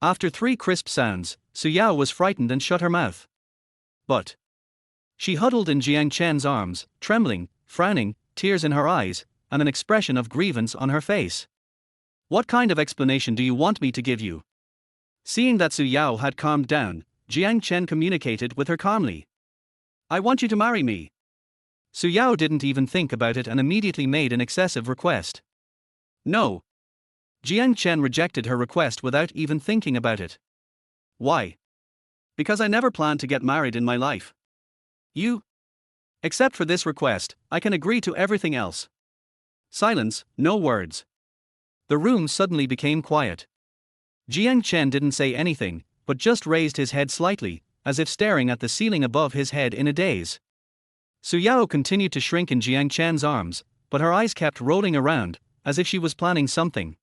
After 3 crisp sounds, Su Yao was frightened and shut her mouth. But she huddled in Jiang Chen's arms, trembling, frowning, tears in her eyes, and an expression of grievance on her face. What kind of explanation do you want me to give you? Seeing that Su Yao had calmed down, Jiang Chen communicated with her calmly. I want you to marry me. Su Yao didn't even think about it and immediately made an excessive request. No. Jiang Chen rejected her request without even thinking about it. Why? Because I never planned to get married in my life. You? Except for this request, I can agree to everything else. Silence, no words. The room suddenly became quiet. Jiang Chen didn't say anything, but just raised his head slightly, as if staring at the ceiling above his head in a daze. Su Yao continued to shrink in Jiang Chen's arms, but her eyes kept rolling around, as if she was planning something.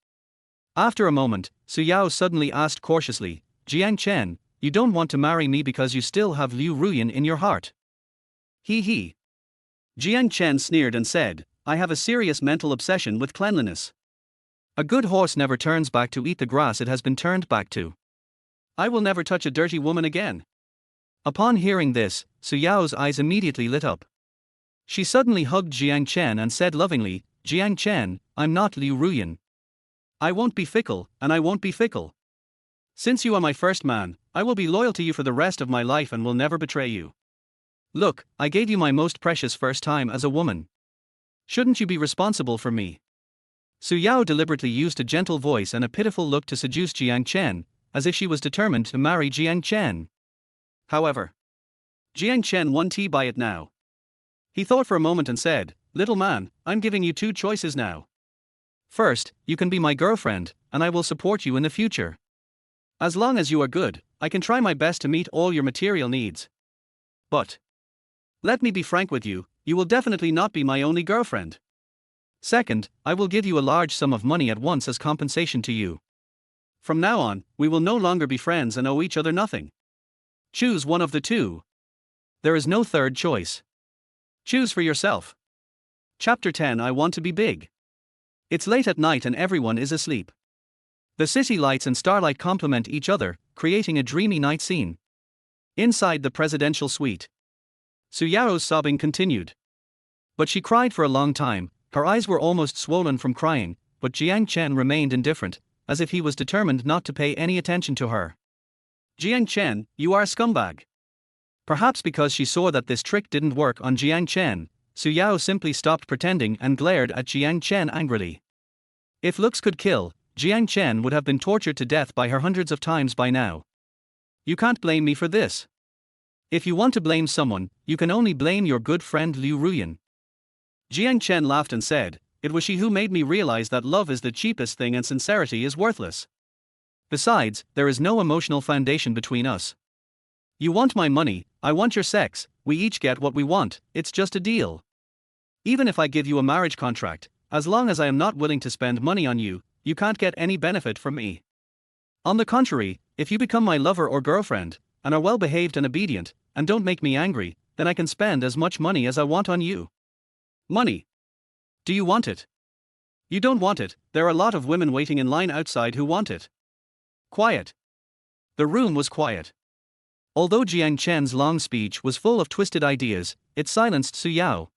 After a moment, Su Yao suddenly asked cautiously, Jiang Chen, you don't want to marry me because you still have Liu Ruyan in your heart? He. Jiang Chen sneered and said, I have a serious mental obsession with cleanliness. A good horse never turns back to eat the grass it has been turned back to. I will never touch a dirty woman again. Upon hearing this, Su Yao's eyes immediately lit up. She suddenly hugged Jiang Chen and said lovingly, Jiang Chen, I'm not Liu Ruyan. I won't be fickle, and I won't be fickle. Since you are my first man, I will be loyal to you for the rest of my life and will never betray you. Look, I gave you my most precious first time as a woman. Shouldn't you be responsible for me? Su Yao deliberately used a gentle voice and a pitiful look to seduce Jiang Chen, as if she was determined to marry Jiang Chen. However, Jiang Chen won tea by it now. He thought for a moment and said, Little man, I'm giving you two choices now. First, you can be my girlfriend, and I will support you in the future. As long as you are good, I can try my best to meet all your material needs. But let me be frank with you, you will definitely not be my only girlfriend. Second, I will give you a large sum of money at once as compensation to you. From now on, we will no longer be friends and owe each other nothing. Choose one of the two. There is no third choice. Choose for yourself. Chapter 10 I Want to Be Big. It's late at night and everyone is asleep. The city lights and starlight complement each other, creating a dreamy night scene. Inside the presidential suite, Su Yao's sobbing continued. But she cried for a long time, her eyes were almost swollen from crying, but Jiang Chen remained indifferent, as if he was determined not to pay any attention to her. Jiang Chen, you are a scumbag. Perhaps because she saw that this trick didn't work on Jiang Chen, Su Yao simply stopped pretending and glared at Jiang Chen angrily. If looks could kill, Jiang Chen would have been tortured to death by her hundreds of times by now. You can't blame me for this. If you want to blame someone, you can only blame your good friend Liu Ruyan. Jiang Chen laughed and said, It was she who made me realize that love is the cheapest thing and sincerity is worthless. Besides, there is no emotional foundation between us. You want my money, I want your sex, we each get what we want, it's just a deal. Even if I give you a marriage contract, as long as I am not willing to spend money on you, you can't get any benefit from me. On the contrary, if you become my lover or girlfriend, and are well behaved and obedient, and don't make me angry, then I can spend as much money as I want on you. Money. Do you want it? You don't want it, there are a lot of women waiting in line outside who want it. Quiet. The room was quiet. Although Jiang Chen's long speech was full of twisted ideas, it silenced Su Yao.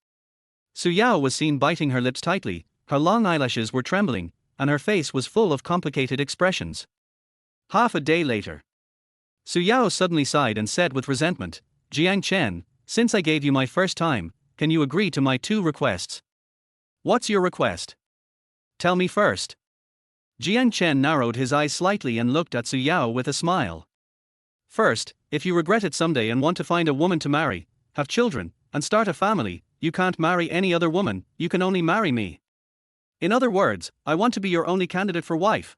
Su Yao was seen biting her lips tightly, her long eyelashes were trembling, and her face was full of complicated expressions. Half a day later, Su Yao suddenly sighed and said with resentment, Jiang Chen, since I gave you my first time, can you agree to my two requests? What's your request? Tell me first. Jiang Chen narrowed his eyes slightly and looked at Su Yao with a smile. First, if you regret it someday and want to find a woman to marry, have children, and start a family, you can't marry any other woman, you can only marry me. In other words, I want to be your only candidate for wife.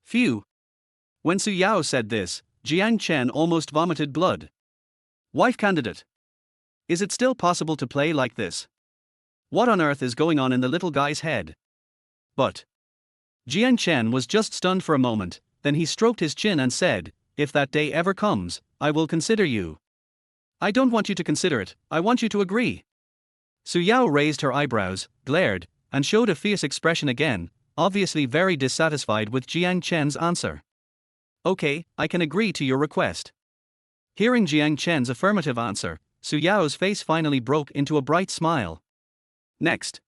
Phew. When Su Yao said this, Jiang Chen almost vomited blood. Wife candidate. Is it still possible to play like this? What on earth is going on in the little guy's head? But Jiang Chen was just stunned for a moment, then he stroked his chin and said, If that day ever comes, I will consider you. I don't want you to consider it, I want you to agree. Su Yao raised her eyebrows, glared, and showed a fierce expression again, obviously very dissatisfied with Jiang Chen's answer. Okay, I can agree to your request. Hearing Jiang Chen's affirmative answer, Su Yao's face finally broke into a bright smile. Next,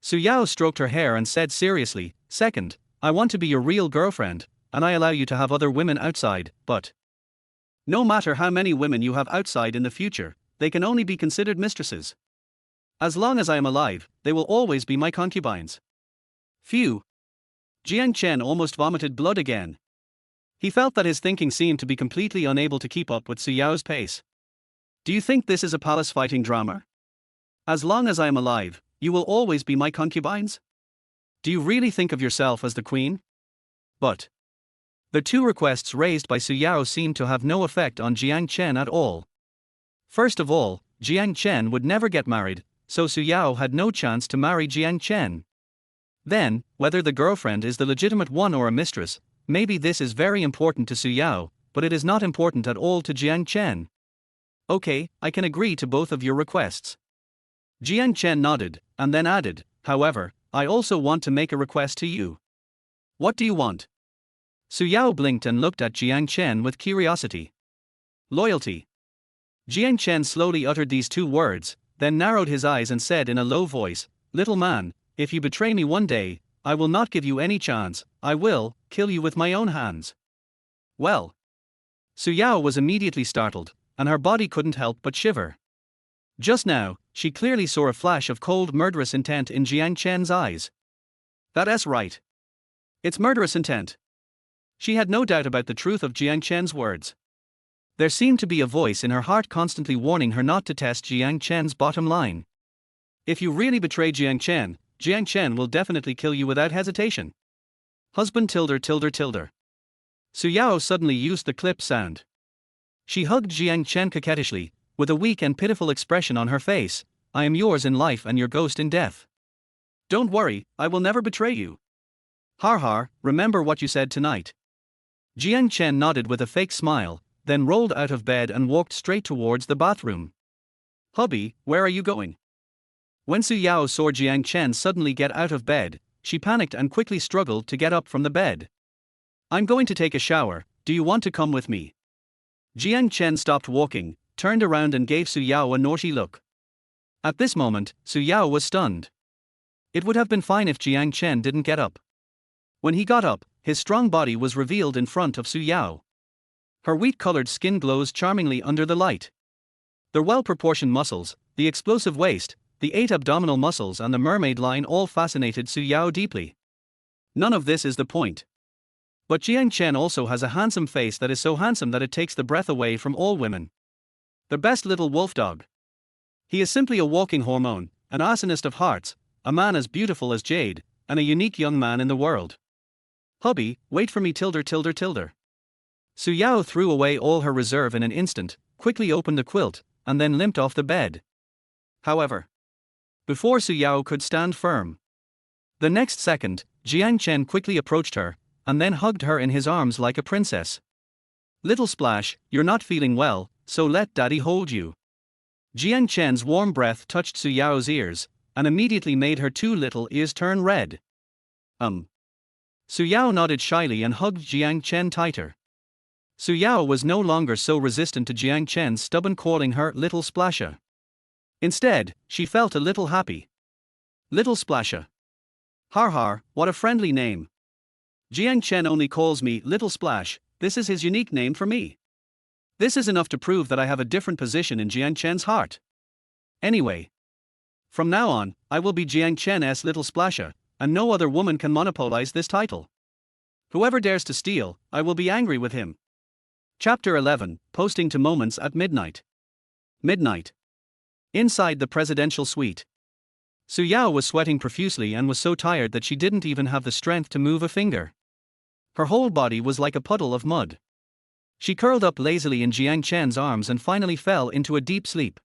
Su Yao stroked her hair and said seriously, Second, I want to be your real girlfriend, and I allow you to have other women outside, but no matter how many women you have outside in the future, they can only be considered mistresses. As long as I am alive, they will always be my concubines. Phew. Jiang Chen almost vomited blood again. He felt that his thinking seemed to be completely unable to keep up with Su Yao's pace. Do you think this is a palace fighting drama? As long as I am alive, you will always be my concubines? Do you really think of yourself as the queen? But the two requests raised by Su Yao seemed to have no effect on Jiang Chen at all. First of all, Jiang Chen would never get married, so Su Yao had no chance to marry Jiang Chen. Then, whether the girlfriend is the legitimate one or a mistress, maybe this is very important to Su Yao, but it is not important at all to Jiang Chen. Okay, I can agree to both of your requests. Jiang Chen nodded, and then added, however, I also want to make a request to you. What do you want? Su Yao blinked and looked at Jiang Chen with curiosity. Loyalty. Jiang Chen slowly uttered these two words, then narrowed his eyes and said in a low voice, little man, if you betray me one day, I will not give you any chance, I will kill you with my own hands. Well. Su Yao was immediately startled, and her body couldn't help but shiver. Just now, she clearly saw a flash of cold murderous intent in Jiang Chen's eyes. That's right. It's murderous intent. She had no doubt about the truth of Jiang Chen's words. There seemed to be a voice in her heart constantly warning her not to test Jiang Chen's bottom line. If you really betray Jiang Chen will definitely kill you without hesitation. Husband tilde. Su Yao suddenly used the clip sound. She hugged Jiang Chen coquettishly, with a weak and pitiful expression on her face. I am yours in life and your ghost in death. Don't worry, I will never betray you. Har, remember what you said tonight. Jiang Chen nodded with a fake smile, then rolled out of bed and walked straight towards the bathroom. Hubby, where are you going? When Su Yao saw Jiang Chen suddenly get out of bed, she panicked and quickly struggled to get up from the bed. I'm going to take a shower, do you want to come with me? Jiang Chen stopped walking, turned around and gave Su Yao a naughty look. At this moment, Su Yao was stunned. It would have been fine if Jiang Chen didn't get up. When he got up, his strong body was revealed in front of Su Yao. Her wheat-colored skin glows charmingly under the light. The well-proportioned muscles, the explosive waist, the 8 abdominal muscles and the mermaid line all fascinated Su Yao deeply. None of this is the point. But Jiang Chen also has a handsome face that is so handsome that it takes the breath away from all women. The best little wolf dog. He is simply a walking hormone, an arsonist of hearts, a man as beautiful as jade, and a unique young man in the world. Hubby, wait for me tilde. Su Yao threw away all her reserve in an instant, quickly opened the quilt, and then limped off the bed. However, before Su Yao could stand firm, the next second, Jiang Chen quickly approached her, and then hugged her in his arms like a princess. Little Splash, you're not feeling well, so let daddy hold you. Jiang Chen's warm breath touched Su Yao's ears, and immediately made her two little ears turn red. Su Yao nodded shyly and hugged Jiang Chen tighter. Su Yao was no longer so resistant to Jiang Chen's stubborn calling her Little Splasha. Instead, she felt a little happy. Little Splasha. Har, what a friendly name. Jiang Chen only calls me Little Splash, this is his unique name for me. This is enough to prove that I have a different position in Jiang Chen's heart. Anyway, from now on, I will be Jiang Chen's Little Splasha, and no other woman can monopolize this title. Whoever dares to steal, I will be angry with him. Chapter 11, Posting to Moments at Midnight. Midnight. Inside the presidential suite. Su Yao was sweating profusely and was so tired that she didn't even have the strength to move a finger. Her whole body was like a puddle of mud. She curled up lazily in Jiang Chen's arms and finally fell into a deep sleep.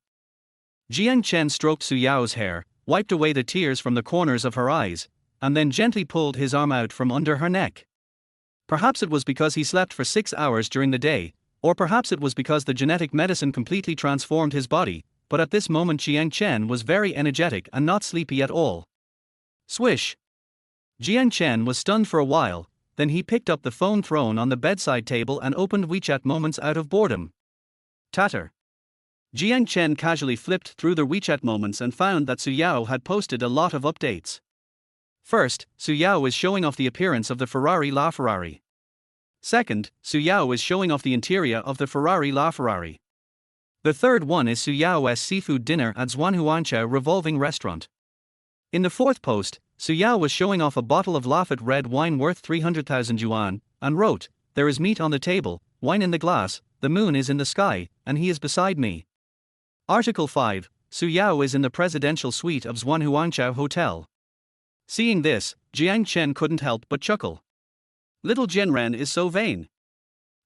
Jiang Chen stroked Su Yao's hair, wiped away the tears from the corners of her eyes, and then gently pulled his arm out from under her neck. Perhaps it was because he slept for 6 hours during the day, or perhaps it was because the genetic medicine completely transformed his body, but at this moment Jiang Chen was very energetic and not sleepy at all. Swish! Jiang Chen was stunned for a while, then he picked up the phone thrown on the bedside table and opened WeChat Moments out of boredom. Tatter. Jiang Chen casually flipped through the WeChat Moments and found that Su Yao had posted a lot of updates. First, Su Yao is showing off the appearance of the Ferrari LaFerrari. Second, Su Yao is showing off the interior of the Ferrari LaFerrari. The third one is Su Yao's seafood dinner at Zhuanhuancha revolving restaurant. In the fourth post, Su Yao was showing off a bottle of Lafite red wine worth 300,000 yuan, and wrote, "There is meat on the table, wine in the glass, the moon is in the sky, and he is beside me." Article 5, Su Yao is in the presidential suite of Zhuanghuangqiao Hotel. Seeing this, Jiang Chen couldn't help but chuckle. Little Jianren is so vain.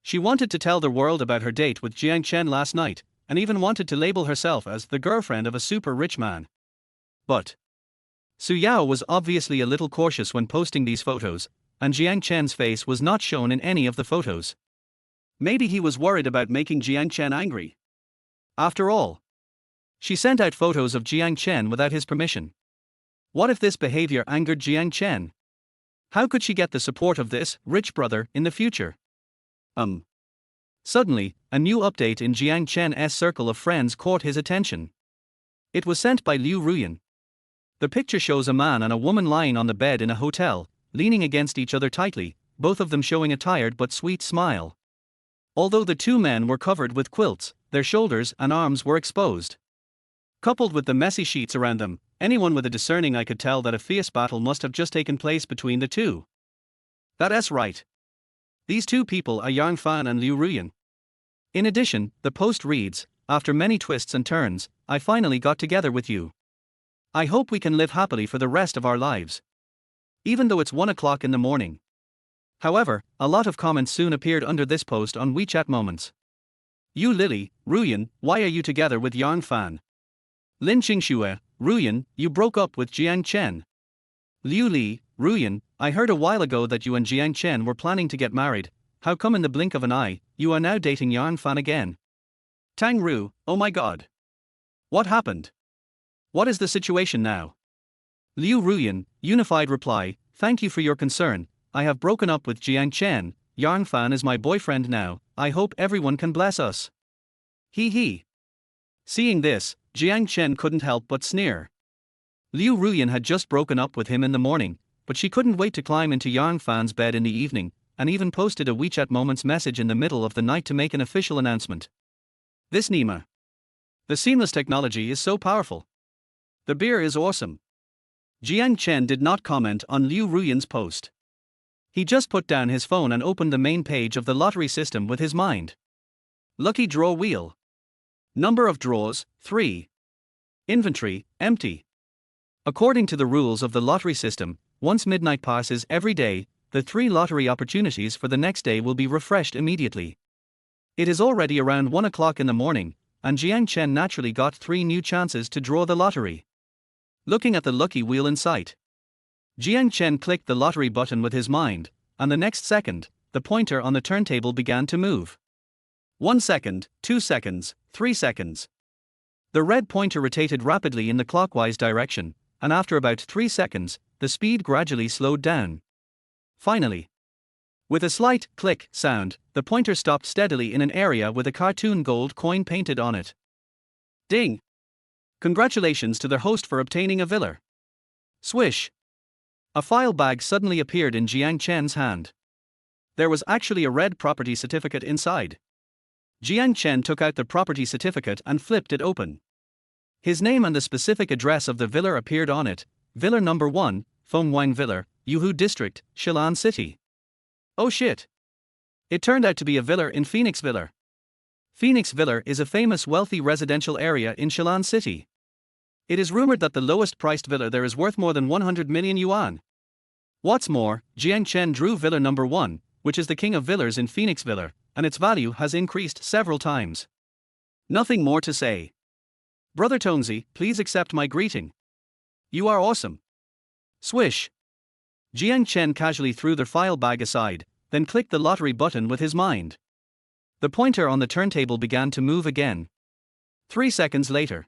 She wanted to tell the world about her date with Jiang Chen last night, and even wanted to label herself as the girlfriend of a super rich man. But Su Yao was obviously a little cautious when posting these photos, and Jiang Chen's face was not shown in any of the photos. Maybe he was worried about making Jiang Chen angry. After all, she sent out photos of Jiang Chen without his permission. What if this behavior angered Jiang Chen? How could she get the support of this rich brother in the future? Suddenly, a new update in Jiang Chen's circle of friends caught his attention. It was sent by Liu Ruyan. The picture shows a man and a woman lying on the bed in a hotel, leaning against each other tightly, both of them showing a tired but sweet smile. Although the two men were covered with quilts, their shoulders and arms were exposed. Coupled with the messy sheets around them, anyone with a discerning eye could tell that a fierce battle must have just taken place between the two. That's right. These two people are Yang Fan and Liu Ruyan. In addition, the post reads, "After many twists and turns, I finally got together with you. I hope we can live happily for the rest of our lives." Even though it's 1 o'clock in the morning. However, a lot of comments soon appeared under this post on WeChat Moments. "You Lily, Ruyan, why are you together with Yang Fan? Lin Qingxue, Ruyan, you broke up with Jiang Chen. Liu Li, Ruyan, I heard a while ago that you and Jiang Chen were planning to get married. How come in the blink of an eye, you are now dating Yang Fan again? Tang Ru, oh my god. What happened? What is the situation now?" Liu Ruyan, unified reply, "Thank you for your concern. I have broken up with Jiang Chen. Yang Fan is my boyfriend now. I hope everyone can bless us. Hee hee." Seeing this, Jiang Chen couldn't help but sneer. Liu Ruyan had just broken up with him in the morning, but she couldn't wait to climb into Yang Fan's bed in the evening, and even posted a WeChat Moments message in the middle of the night to make an official announcement. This Nima. The seamless technology is so powerful. The beer is awesome. Jiang Chen did not comment on Liu Ruyan's post. He just put down his phone and opened the main page of the lottery system with his mind. Lucky draw wheel. Number of draws, 3. Inventory, empty. According to the rules of the lottery system, once midnight passes every day, the 3 lottery opportunities for the next day will be refreshed immediately. It is already around 1 o'clock in the morning, and Jiang Chen naturally got 3 new chances to draw the lottery. Looking at the lucky wheel in sight, Jiang Chen clicked the lottery button with his mind, and the next second, the pointer on the turntable began to move. 1 second, 2 seconds, 3 seconds. The red pointer rotated rapidly in the clockwise direction, and after about 3 seconds, the speed gradually slowed down. Finally, with a slight click sound, the pointer stopped steadily in an area with a cartoon gold coin painted on it. Ding! Congratulations to the host for obtaining a villa. Swish! A file bag suddenly appeared in Jiang Chen's hand. There was actually a red property certificate inside. Jiang Chen took out the property certificate and flipped it open. His name and the specific address of the villa appeared on it: Villa Number 1, Fengwang Villa, Yuhu District, Shilan City. Oh shit! It turned out to be a villa in Phoenix Villa. Phoenix Villa is a famous wealthy residential area in Shilan City. It is rumored that the lowest priced villa there is worth more than 100 million yuan. What's more, Jiang Chen drew Villa Number 1, which is the king of villas in Phoenix Villa, and its value has increased several times. Nothing more to say. Brother Tonzi, please accept my greeting. You are awesome. Swish. Jiang Chen casually threw the file bag aside, then clicked the lottery button with his mind. The pointer on the turntable began to move again. 3 seconds later,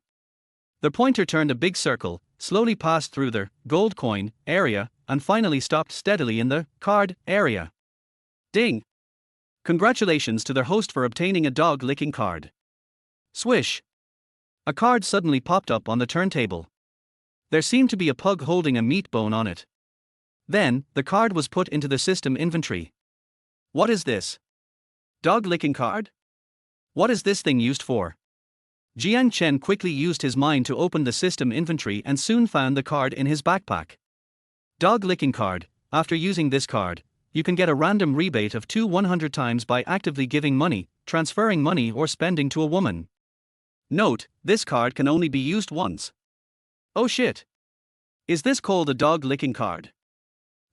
the pointer turned a big circle, slowly passed through the gold coin area, and finally stopped steadily in the card area. Ding! Congratulations to their host for obtaining a dog-licking card. Swish! A card suddenly popped up on the turntable. There seemed to be a pug holding a meat bone on it. Then, the card was put into the system inventory. What is this? Dog-licking card? What is this thing used for? Jiang Chen quickly used his mind to open the system inventory and soon found the card in his backpack. Dog-licking card. After using this card, you can get a random rebate of 100 times by actively giving money, transferring money or spending to a woman. Note, this card can only be used once. Oh shit. Is this called a dog licking card?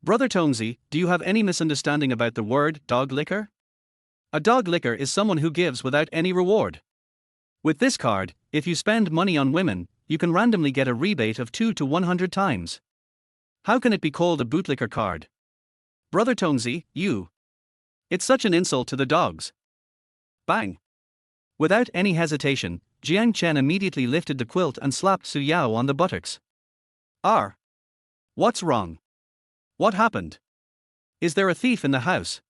Brother Tonesy, do you have any misunderstanding about the word dog licker? A dog licker is someone who gives without any reward. With this card, if you spend money on women, you can randomly get a rebate of 2 to 100 times. How can it be called a bootlicker card? Brother Tonesy, you. It's such an insult to the dogs. Bang. Without any hesitation, Jiang Chen immediately lifted the quilt and slapped Su Yao on the buttocks. What's wrong? What happened? Is there a thief in the house?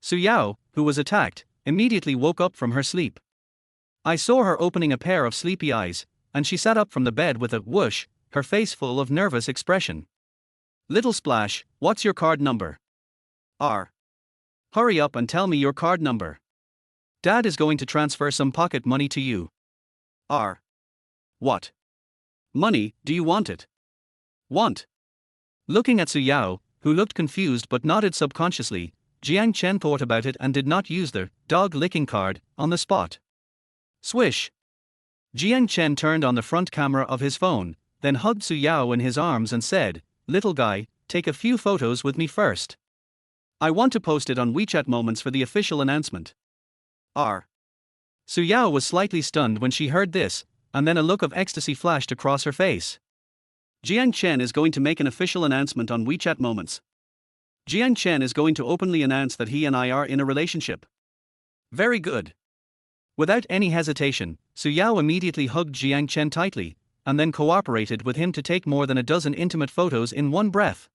Su Yao, who was attacked, immediately woke up from her sleep. I saw her opening a pair of sleepy eyes, and she sat up from the bed with a whoosh, her face full of nervous expression. Little Splash, what's your card number? Hurry up and tell me your card number. Dad is going to transfer some pocket money to you. What? Money, do you want it? Want? Looking at Su Yao, who looked confused but nodded subconsciously, Jiang Chen thought about it and did not use the dog licking card on the spot. Swish. Jiang Chen turned on the front camera of his phone, then hugged Su Yao in his arms and said, "Little guy, take a few photos with me first. I want to post it on WeChat Moments for the official announcement." Su Yao was slightly stunned when she heard this, and then a look of ecstasy flashed across her face. Jiang Chen is going to make an official announcement on WeChat Moments. Jiang Chen is going to openly announce that he and I are in a relationship. Very good. Without any hesitation, Su Yao immediately hugged Jiang Chen tightly, and then cooperated with him to take more than a dozen intimate photos in one breath.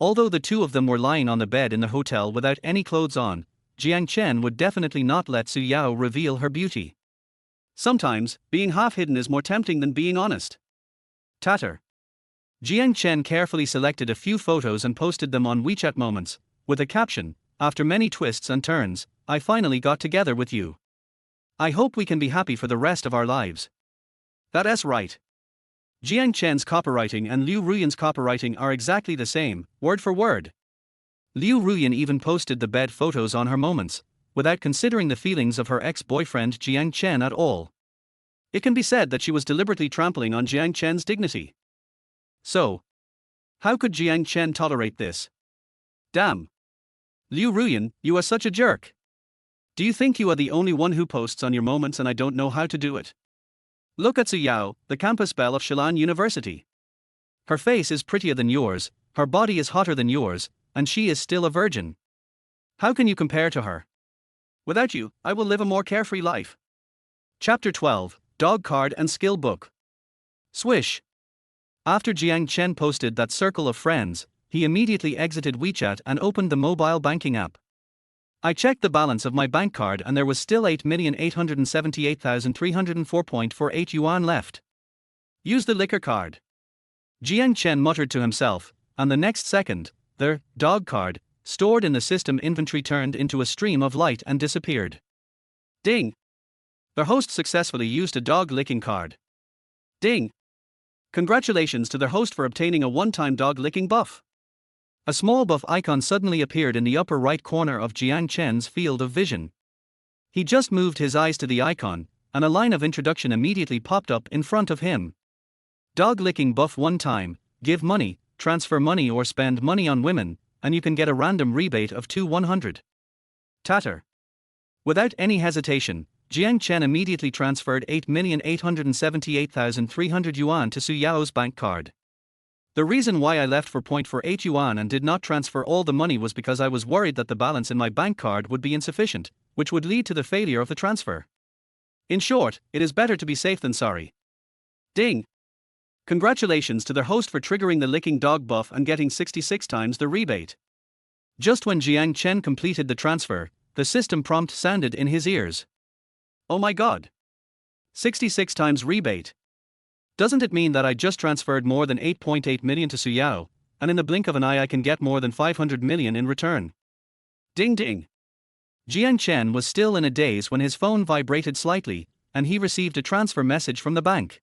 Although the two of them were lying on the bed in the hotel without any clothes on, Jiang Chen would definitely not let Su Yao reveal her beauty. Sometimes, being half-hidden is more tempting than being honest. Tatter. Jiang Chen carefully selected a few photos and posted them on WeChat Moments, with a caption, "After many twists and turns, I finally got together with you. I hope we can be happy for the rest of our lives." That's right. Jiang Chen's copywriting and Liu Ruyan's copywriting are exactly the same, word for word. Liu Ruyan even posted the bed photos on her Moments, without considering the feelings of her ex-boyfriend Jiang Chen at all. It can be said that she was deliberately trampling on Jiang Chen's dignity. So, how could Jiang Chen tolerate this? Damn. Liu Ruyan, you are such a jerk. Do you think you are the only one who posts on your Moments and I don't know how to do it? Look at Su Yao, the campus belle of Shilan University. Her face is prettier than yours, her body is hotter than yours, and she is still a virgin. How can you compare to her? Without you, I will live a more carefree life. Chapter 12, Dog Card and Skill Book. Swish. After Jiang Chen posted that circle of friends, he immediately exited WeChat and opened the mobile banking app. I checked the balance of my bank card and there was still 8,878,304.48 yuan left. Use the liquor card. Jiang Chen muttered to himself, and the next second, the dog card, stored in the system inventory turned into a stream of light and disappeared. Ding! The host successfully used a dog licking card. Ding! Congratulations to their host for obtaining a one-time dog licking buff. A small buff icon suddenly appeared in the upper right corner of Jiang Chen's field of vision. He just moved his eyes to the icon, and a line of introduction immediately popped up in front of him. Dog licking buff one time, give money, transfer money or spend money on women, and you can get a random rebate of 2/100. Tatter. Without any hesitation, Jiang Chen immediately transferred 8,878,300 yuan to Su Yao's bank card. The reason why I left for 0.48 yuan and did not transfer all the money was because I was worried that the balance in my bank card would be insufficient, which would lead to the failure of the transfer. In short, it is better to be safe than sorry. Ding! Congratulations to their host for triggering the licking dog buff and getting 66 times the rebate. Just when Jiang Chen completed the transfer, the system prompt sounded in his ears. Oh my god! 66 times rebate. Doesn't it mean that I just transferred more than 8.8 million to Su Yao, and in the blink of an eye I can get more than 500 million in return? Ding ding! Jiang Chen was still in a daze when his phone vibrated slightly, and he received a transfer message from the bank.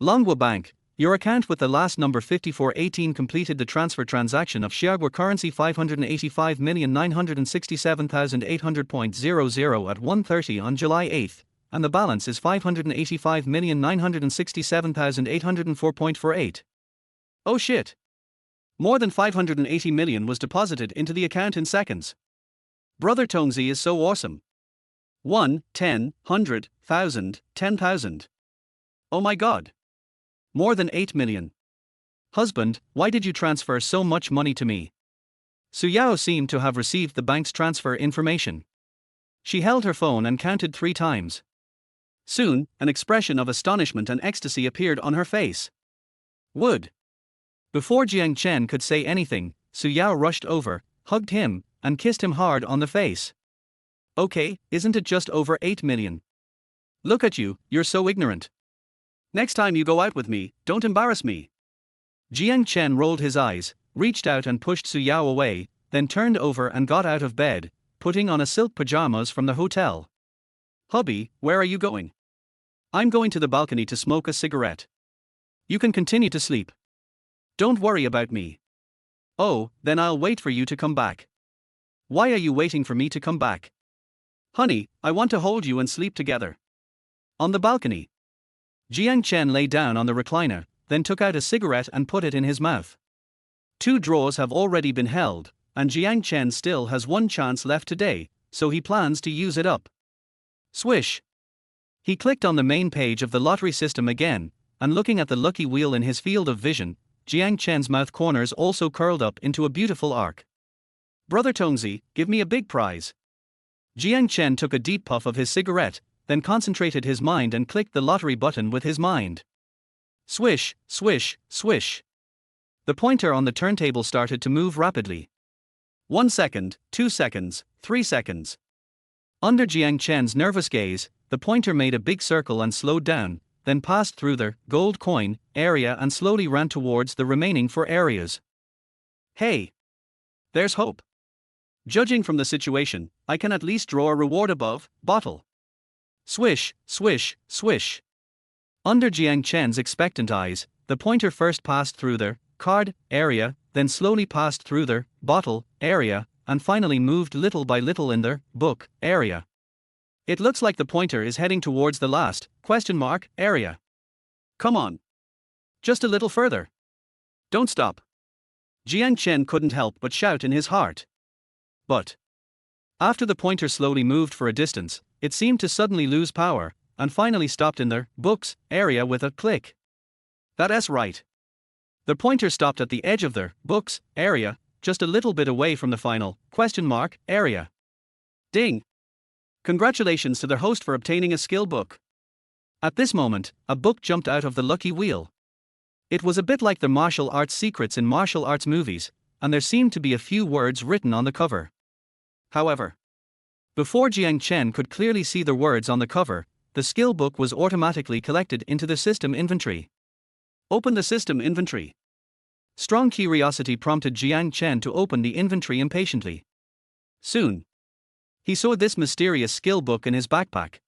Longhua Bank, your account with the last number 5418 completed the transfer transaction of Xiaoguo currency 585,967,800.00 at 1:30 on July 8, and the balance is 585,967,804.48. Oh shit! More than 580 million was deposited into the account in seconds. Brother Tongzi is so awesome. 1, 10, 100, 1000, 10,000. Oh my god. More than 8 million. Husband, why did you transfer so much money to me? Su Yao seemed to have received the bank's transfer information. She held her phone and counted 3 times. Soon, an expression of astonishment and ecstasy appeared on her face. Would. Before Jiang Chen could say anything, Su Yao rushed over, hugged him, and kissed him hard on the face. Okay, isn't it just over 8 million? Look at you, you're so ignorant. Next time you go out with me, don't embarrass me. Jiang Chen rolled his eyes, reached out and pushed Su Yao away, then turned over and got out of bed, putting on a silk pajamas from the hotel. Hubby, where are you going? I'm going to the balcony to smoke a cigarette. You can continue to sleep. Don't worry about me. Oh, then I'll wait for you to come back. Why are you waiting for me to come back? Honey, I want to hold you and sleep together. On the balcony. Jiang Chen lay down on the recliner, then took out a cigarette and put it in his mouth. 2 draws have already been held, and Jiang Chen still has 1 chance left today, so he plans to use it up. Swish. He clicked on the main page of the lottery system again, and looking at the lucky wheel in his field of vision, Jiang Chen's mouth corners also curled up into a beautiful arc. Brother Tongzi, give me a big prize. Jiang Chen took a deep puff of his cigarette, then concentrated his mind and clicked the lottery button with his mind. Swish, swish, swish. The pointer on the turntable started to move rapidly. 1 second, 2 seconds, 3 seconds. Under Jiang Chen's nervous gaze, the pointer made a big circle and slowed down, then passed through the gold coin area and slowly ran towards the remaining 4 areas. Hey! There's hope. Judging from the situation, I can at least draw a reward above bottle. Swish, swish, swish. Under Jiang Chen's expectant eyes, the pointer first passed through the card area, then slowly passed through the bottle area, and finally moved little by little in the book area. It looks like the pointer is heading towards the last area. Come on. Just a little further. Don't stop. Jiang Chen couldn't help but shout in his heart. But after the pointer slowly moved for a distance, it seemed to suddenly lose power, and finally stopped in the books area with a click. That's right. The pointer stopped at the edge of the books area, just a little bit away from the final area. Ding! Congratulations to their host for obtaining a skill book. At this moment, a book jumped out of the lucky wheel. It was a bit like the martial arts secrets in martial arts movies, and there seemed to be a few words written on the cover. However, before Jiang Chen could clearly see the words on the cover, the skill book was automatically collected into the system inventory. Open the system inventory. Strong curiosity prompted Jiang Chen to open the inventory impatiently. Soon, he saw this mysterious skill book in his backpack.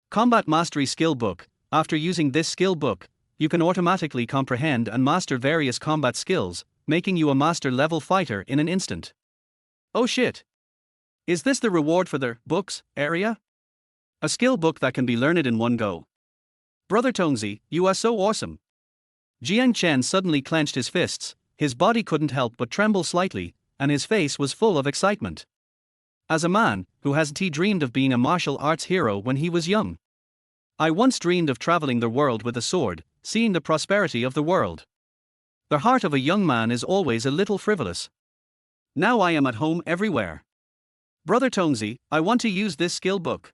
Combat Mastery Skill Book. After using this skill book, you can automatically comprehend and master various combat skills, making you a master level fighter in an instant. Oh shit! Is this the reward for the books area? A skill book that can be learned in one go. Brother Tongzi, you are so awesome. Jiang Chen suddenly clenched his fists, his body couldn't help but tremble slightly, and his face was full of excitement. As a man who hasn't dreamed of being a martial arts hero when he was young. I once dreamed of traveling the world with a sword, seeing the prosperity of the world. The heart of a young man is always a little frivolous. Now I am at home everywhere. Brother Tongzi, I want to use this skill book.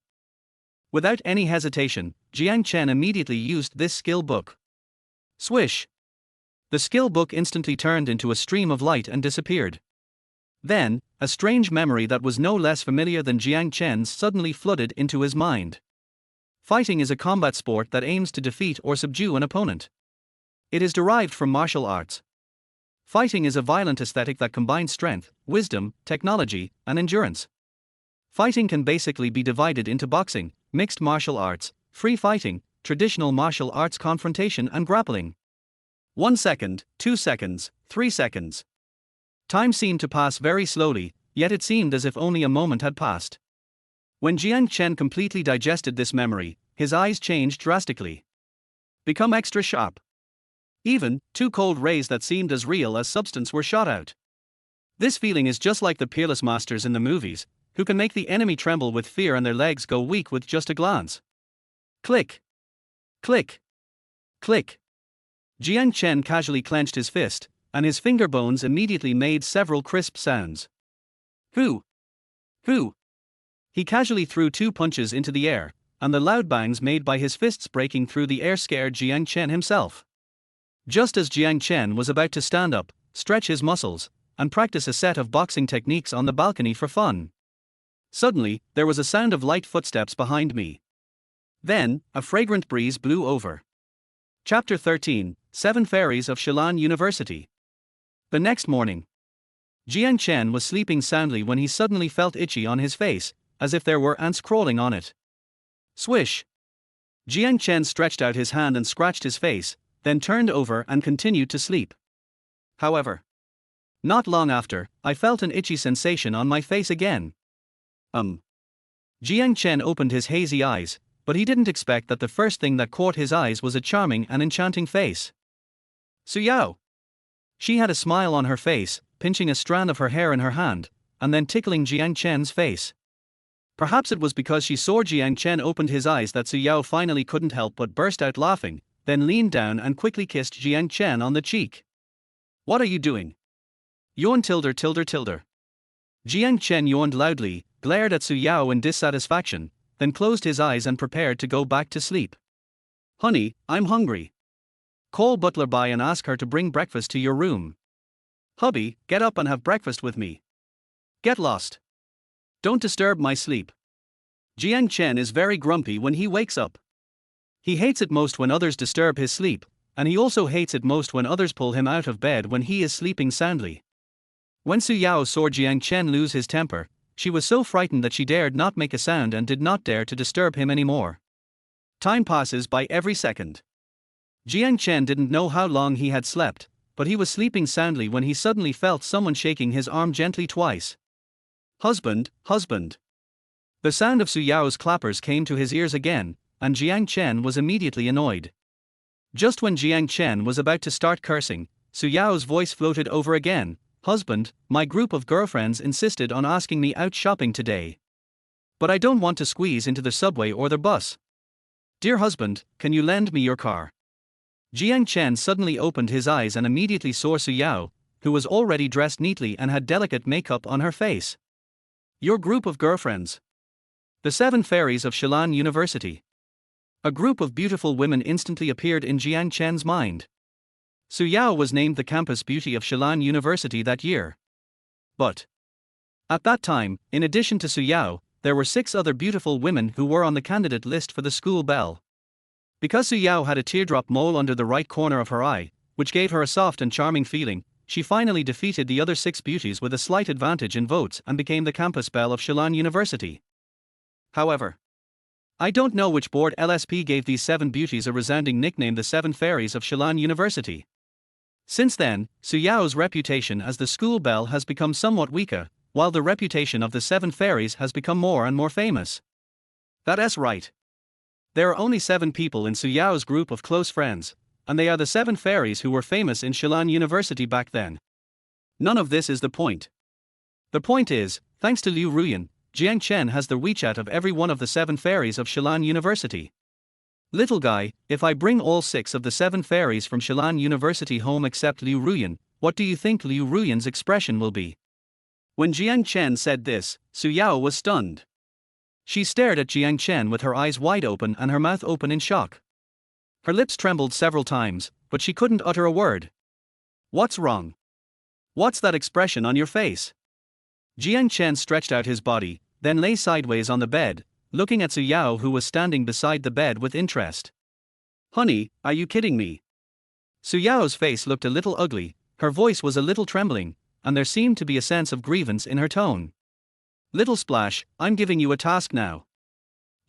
Without any hesitation, Jiang Chen immediately used this skill book. Swish! The skill book instantly turned into a stream of light and disappeared. Then, a strange memory that was no less familiar than Jiang Chen's suddenly flooded into his mind. Fighting is a combat sport that aims to defeat or subdue an opponent. It is derived from martial arts. Fighting is a violent aesthetic that combines strength, wisdom, technology, and endurance. Fighting can basically be divided into boxing, mixed martial arts, free fighting, traditional martial arts confrontation and grappling. 1 second, 2 seconds, 3 seconds. Time seemed to pass very slowly, yet it seemed as if only a moment had passed. When Jiang Chen completely digested this memory, his eyes changed drastically. Become extra sharp. Even, two cold rays that seemed as real as substance were shot out. This feeling is just like the peerless masters in the movies, who can make the enemy tremble with fear and their legs go weak with just a glance. Click. Click. Click. Jiang Chen casually clenched his fist, and his finger bones immediately made several crisp sounds. Who? Who? He casually threw two punches into the air, and the loud bangs made by his fists breaking through the air scared Jiang Chen himself. Just as Jiang Chen was about to stand up, stretch his muscles, and practice a set of boxing techniques on the balcony for fun, suddenly, there was a sound of light footsteps behind me. Then, a fragrant breeze blew over. Chapter 13, 7 Fairies of Shilan University. The next morning, Jiang Chen was sleeping soundly when he suddenly felt itchy on his face, as if there were ants crawling on it. Swish! Jiang Chen stretched out his hand and scratched his face, then turned over and continued to sleep. However, not long after, I felt an itchy sensation on my face again. Jiang Chen opened his hazy eyes, but he didn't expect that the first thing that caught his eyes was a charming and enchanting face. Suyao! She had a smile on her face, pinching a strand of her hair in her hand, and then tickling Jiang Chen's face. Perhaps it was because she saw Jiang Chen opened his eyes that Suyao finally couldn't help but burst out laughing, then leaned down and quickly kissed Jiang Chen on the cheek. What are you doing? Yawn tilde tilde tilde. Jiang Chen yawned loudly, glared at Suyao in dissatisfaction, then closed his eyes and prepared to go back to sleep. Honey, I'm hungry. Call butler Bai and ask her to bring breakfast to your room. Hubby, get up and have breakfast with me. Get lost. Don't disturb my sleep. Jiang Chen is very grumpy when he wakes up. He hates it most when others disturb his sleep, and he also hates it most when others pull him out of bed when he is sleeping soundly. When Suyao saw Jiang Chen lose his temper, she was so frightened that she dared not make a sound and did not dare to disturb him anymore. Time passes by every second. Jiang Chen didn't know how long he had slept, but he was sleeping soundly when he suddenly felt someone shaking his arm gently twice. Husband, husband. The sound of Suyao's clappers came to his ears again, and Jiang Chen was immediately annoyed. Just when Jiang Chen was about to start cursing, Suyao's voice floated over again. Husband, my group of girlfriends insisted on asking me out shopping today. But I don't want to squeeze into the subway or the bus. Dear husband, can you lend me your car? Jiang Chen suddenly opened his eyes and immediately saw Suyao, who was already dressed neatly and had delicate makeup on her face. Your group of girlfriends. The 7 Fairies of Shilan University. A group of beautiful women instantly appeared in Jiang Chen's mind. Suyao was named the campus beauty of Shilan University that year. But at that time, in addition to Suyao, there were 6 other beautiful women who were on the candidate list for the school belle. Because Suyao had a teardrop mole under the right corner of her eye, which gave her a soft and charming feeling, she finally defeated the other 6 beauties with a slight advantage in votes and became the campus belle of Shilan University. However, I don't know which board LSP gave these 7 beauties a resounding nickname, the 7 Fairies of Shilan University. Since then, Suyao's reputation as the school belle has become somewhat weaker, while the reputation of the 7 fairies has become more and more famous. That's right. There are only 7 people in Suyao's group of close friends, and they are the 7 fairies who were famous in Shilan University back then. None of this is the point. The point is, thanks to Liu Ruyan, Jiang Chen has the WeChat of every one of the 7 fairies of Shilan University. Little guy, if I bring all 6 of the 7 fairies from Shilan University home except Liu Ruyan, what do you think Liu Ruyan's expression will be? When Jiang Chen said this, Suyao was stunned. She stared at Jiang Chen with her eyes wide open and her mouth open in shock. Her lips trembled several times, but she couldn't utter a word. What's wrong? What's that expression on your face? Jiang Chen stretched out his body, then lay sideways on the bed, looking at Suyao, who was standing beside the bed with interest. Honey, are you kidding me? Suyao's face looked a little ugly, her voice was a little trembling, and there seemed to be a sense of grievance in her tone. Little Splash, I'm giving you a task now.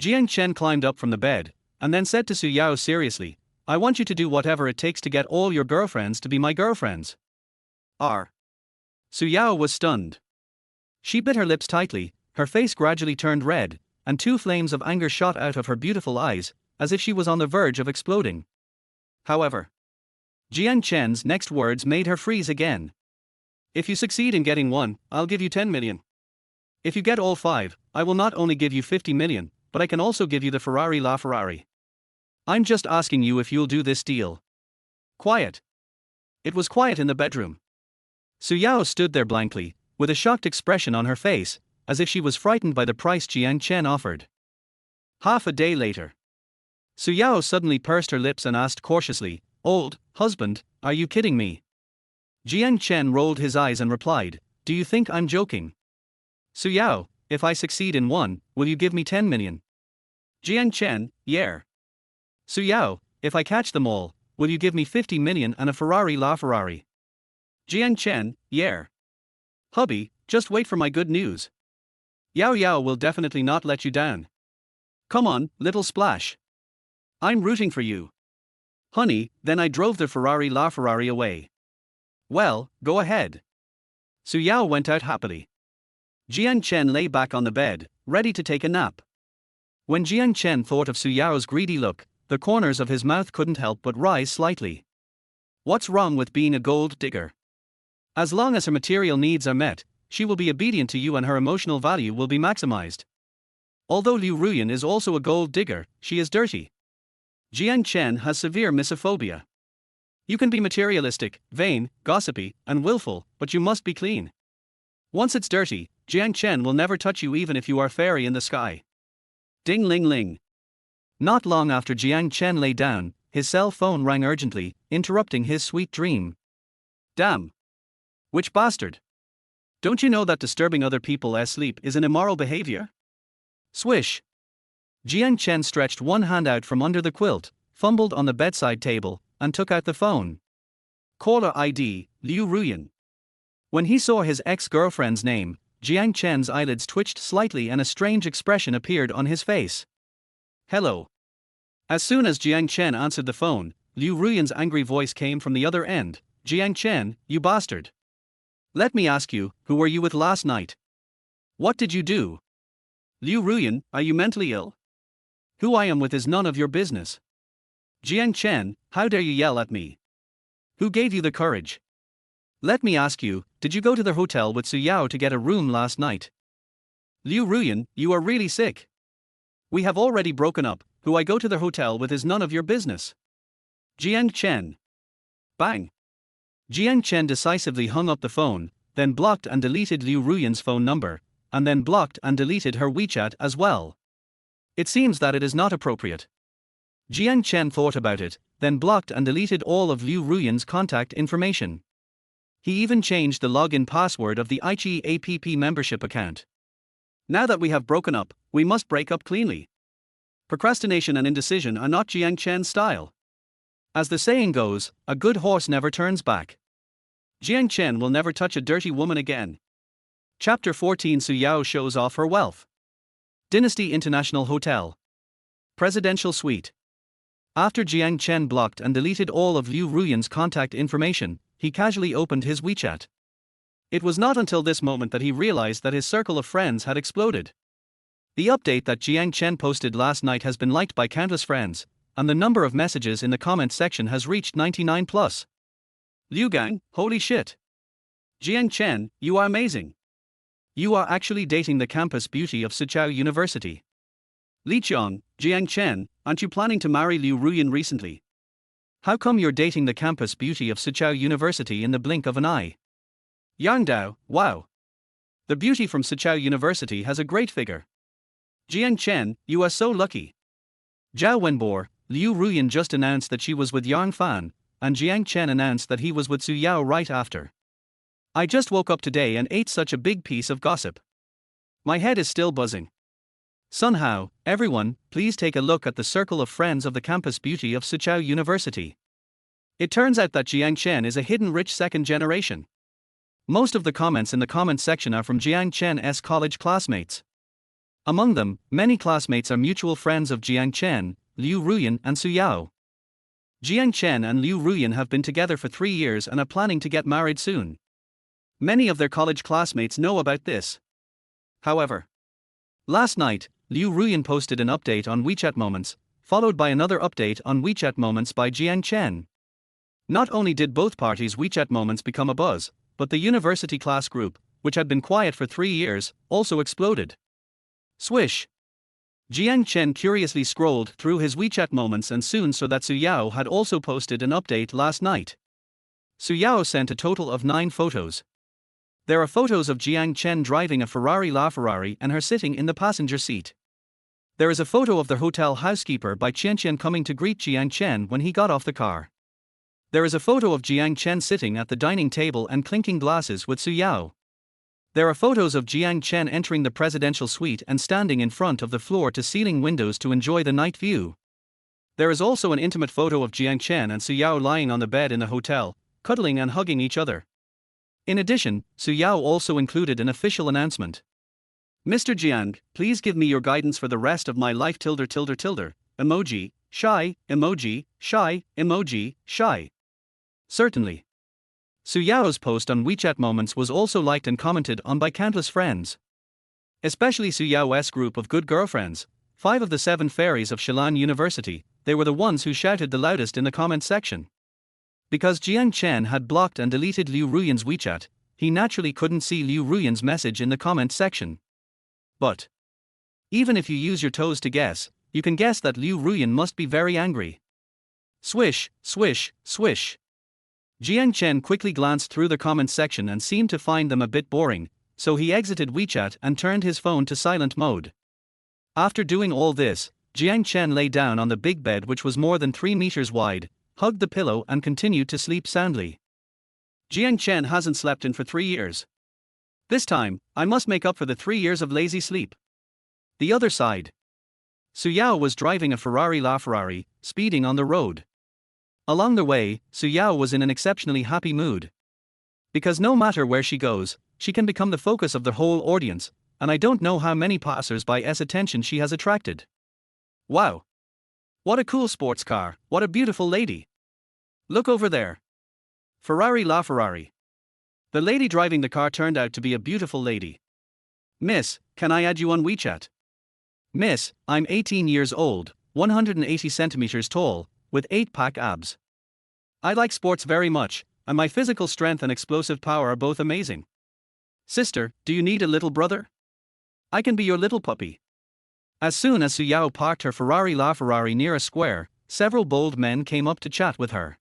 Jiang Chen climbed up from the bed, and then said to Suyao seriously, I want you to do whatever it takes to get all your girlfriends to be my girlfriends. Suyao was stunned. She bit her lips tightly, her face gradually turned red, and 2 flames of anger shot out of her beautiful eyes, as if she was on the verge of exploding. However, Jiang Chen's next words made her freeze again. If you succeed in getting one, I'll give you 10 million. If you get all 5, I will not only give you 50 million, but I can also give you the Ferrari LaFerrari. I'm just asking you if you'll do this deal. Quiet. It was quiet in the bedroom. Su Yao stood there blankly, with a shocked expression on her face, as if she was frightened by the price Jiang Chen offered. Half a day later, Su Yao suddenly pursed her lips and asked cautiously, "Old husband, are you kidding me?" Jiang Chen rolled his eyes and replied, "Do you think I'm joking? Su Yao, if I succeed in one, will you give me 10 million? Jiang Chen, yeah. Su Yao, if I catch them all, will you give me 50 million and a Ferrari LaFerrari? Jiang Chen, yeah. Hubby, just wait for my good news. Yao Yao will definitely not let you down. Come on, little splash. I'm rooting for you. Honey, then I drove the Ferrari LaFerrari away. Well, go ahead. Su Yao went out happily. Jiang Chen lay back on the bed, ready to take a nap. When Jiang Chen thought of Su Yao's greedy look, the corners of his mouth couldn't help but rise slightly. What's wrong with being a gold digger? As long as her material needs are met, she will be obedient to you and her emotional value will be maximized. Although Liu Ruyan is also a gold digger, she is dirty. Jiang Chen has severe misophobia. You can be materialistic, vain, gossipy, and willful, but you must be clean. Once it's dirty, Jiang Chen will never touch you even if you are fairy in the sky. Ding ling ling. Not long after Jiang Chen lay down, his cell phone rang urgently, interrupting his sweet dream. Damn. Which bastard? Don't you know that disturbing other people's sleep is an immoral behavior? Swish. Jiang Chen stretched one hand out from under the quilt, fumbled on the bedside table, and took out the phone. Caller ID, Liu Ruyan. When he saw his ex-girlfriend's name, Jiang Chen's eyelids twitched slightly and a strange expression appeared on his face. Hello. As soon as Jiang Chen answered the phone, Liu Ruyan's angry voice came from the other end. Jiang Chen, you bastard. Let me ask you, who were you with last night? What did you do? Liu Ruyan, are you mentally ill? Who I am with is none of your business. Jiang Chen, how dare you yell at me? Who gave you the courage? Let me ask you, did you go to the hotel with Su Yao to get a room last night? Liu Ruyan, you are really sick. We have already broken up, who I go to the hotel with is none of your business. Jiang Chen. Bang. Jiang Chen decisively hung up the phone, then blocked and deleted Liu Ruyan's phone number, and then blocked and deleted her WeChat as well. It seems that it is not appropriate. Jiang Chen thought about it, then blocked and deleted all of Liu Ruyan's contact information. He even changed the login password of the iQIYI app membership account. Now that we have broken up, we must break up cleanly. Procrastination and indecision are not Jiang Chen's style. As the saying goes, a good horse never turns back. Jiang Chen will never touch a dirty woman again. Chapter 14. Su Yao shows off her wealth. Dynasty International Hotel. Presidential Suite. After Jiang Chen blocked and deleted all of Liu Ruyan's contact information, he casually opened his WeChat. It was not until this moment that he realized that his circle of friends had exploded. The update that Jiang Chen posted last night has been liked by countless friends, and the number of messages in the comment section has reached 99 plus. Liu Gang, holy shit. Jiang Chen, you are amazing. You are actually dating the campus beauty of Sichuan University. Li Qiang, Jiang Chen, aren't you planning to marry Liu Ruyan recently? How come you're dating the campus beauty of Sichuan University in the blink of an eye? Yang Dao, wow. The beauty from Sichuan University has a great figure. Jiang Chen, you are so lucky. Zhao Wenbo, Liu Ruyan just announced that she was with Yang Fan, and Jiang Chen announced that he was with Su Yao right after. I just woke up today and ate such a big piece of gossip. My head is still buzzing. Somehow, everyone, please take a look at the circle of friends of the campus beauty of Sichuan University. It turns out that Jiang Chen is a hidden rich second generation. Most of the comments in the comment section are from Jiang Chen's college classmates. Among them, many classmates are mutual friends of Jiang Chen, Liu Ruyan and Su Yao. Jiang Chen and Liu Ruyan have been together for 3 years and are planning to get married soon. Many of their college classmates know about this. However, last night, Liu Ruyan posted an update on WeChat Moments, followed by another update on WeChat Moments by Jiang Chen. Not only did both parties' WeChat Moments become a buzz, but the university class group, which had been quiet for 3 years, also exploded. Swish! Jiang Chen curiously scrolled through his WeChat Moments and soon saw that Su Yao had also posted an update last night. Su Yao sent a total of 9 photos. There are photos of Jiang Chen driving a Ferrari LaFerrari and her sitting in the passenger seat. There is a photo of the hotel housekeeper by Chen Chen coming to greet Jiang Chen when he got off the car. There is a photo of Jiang Chen sitting at the dining table and clinking glasses with Su Yao. There are photos of Jiang Chen entering the presidential suite and standing in front of the floor-to-ceiling windows to enjoy the night view. There is also an intimate photo of Jiang Chen and Su Yao lying on the bed in the hotel, cuddling and hugging each other. In addition, Su Yao also included an official announcement. Mr. Jiang, please give me your guidance for the rest of my life. Emoji, shy, emoji, shy, emoji, shy. Certainly. Su Yao's post on WeChat Moments was also liked and commented on by countless friends. Especially Su Yao's group of good girlfriends, 5 of the 7 fairies of Shilan University, they were the ones who shouted the loudest in the comment section. Because Jiang Chen had blocked and deleted Liu Ruyan's WeChat, he naturally couldn't see Liu Ruyan's message in the comment section. But even if you use your toes to guess, you can guess that Liu Ruyan must be very angry. Swish, swish, swish. Jiang Chen quickly glanced through the comment section and seemed to find them a bit boring, so he exited WeChat and turned his phone to silent mode. After doing all this, Jiang Chen lay down on the big bed, which was more than 3 meters wide, hugged the pillow and continued to sleep soundly. Jiang Chen hasn't slept in for 3 years. This time, I must make up for the 3 years of lazy sleep. The other side. Su Yao was driving a Ferrari LaFerrari, speeding on the road. Along the way, Su Yao was in an exceptionally happy mood. Because no matter where she goes, she can become the focus of the whole audience, and I don't know how many passers-by's attention she has attracted. Wow! What a cool sports car, what a beautiful lady! Look over there. Ferrari LaFerrari. The lady driving the car turned out to be a beautiful lady. Miss, can I add you on WeChat? Miss, I'm 18 years old, 180 centimeters tall, with 8-pack abs. I like sports very much, and my physical strength and explosive power are both amazing. Sister, do you need a little brother? I can be your little puppy. As soon as Su Yao parked her Ferrari LaFerrari near a square, several bold men came up to chat with her.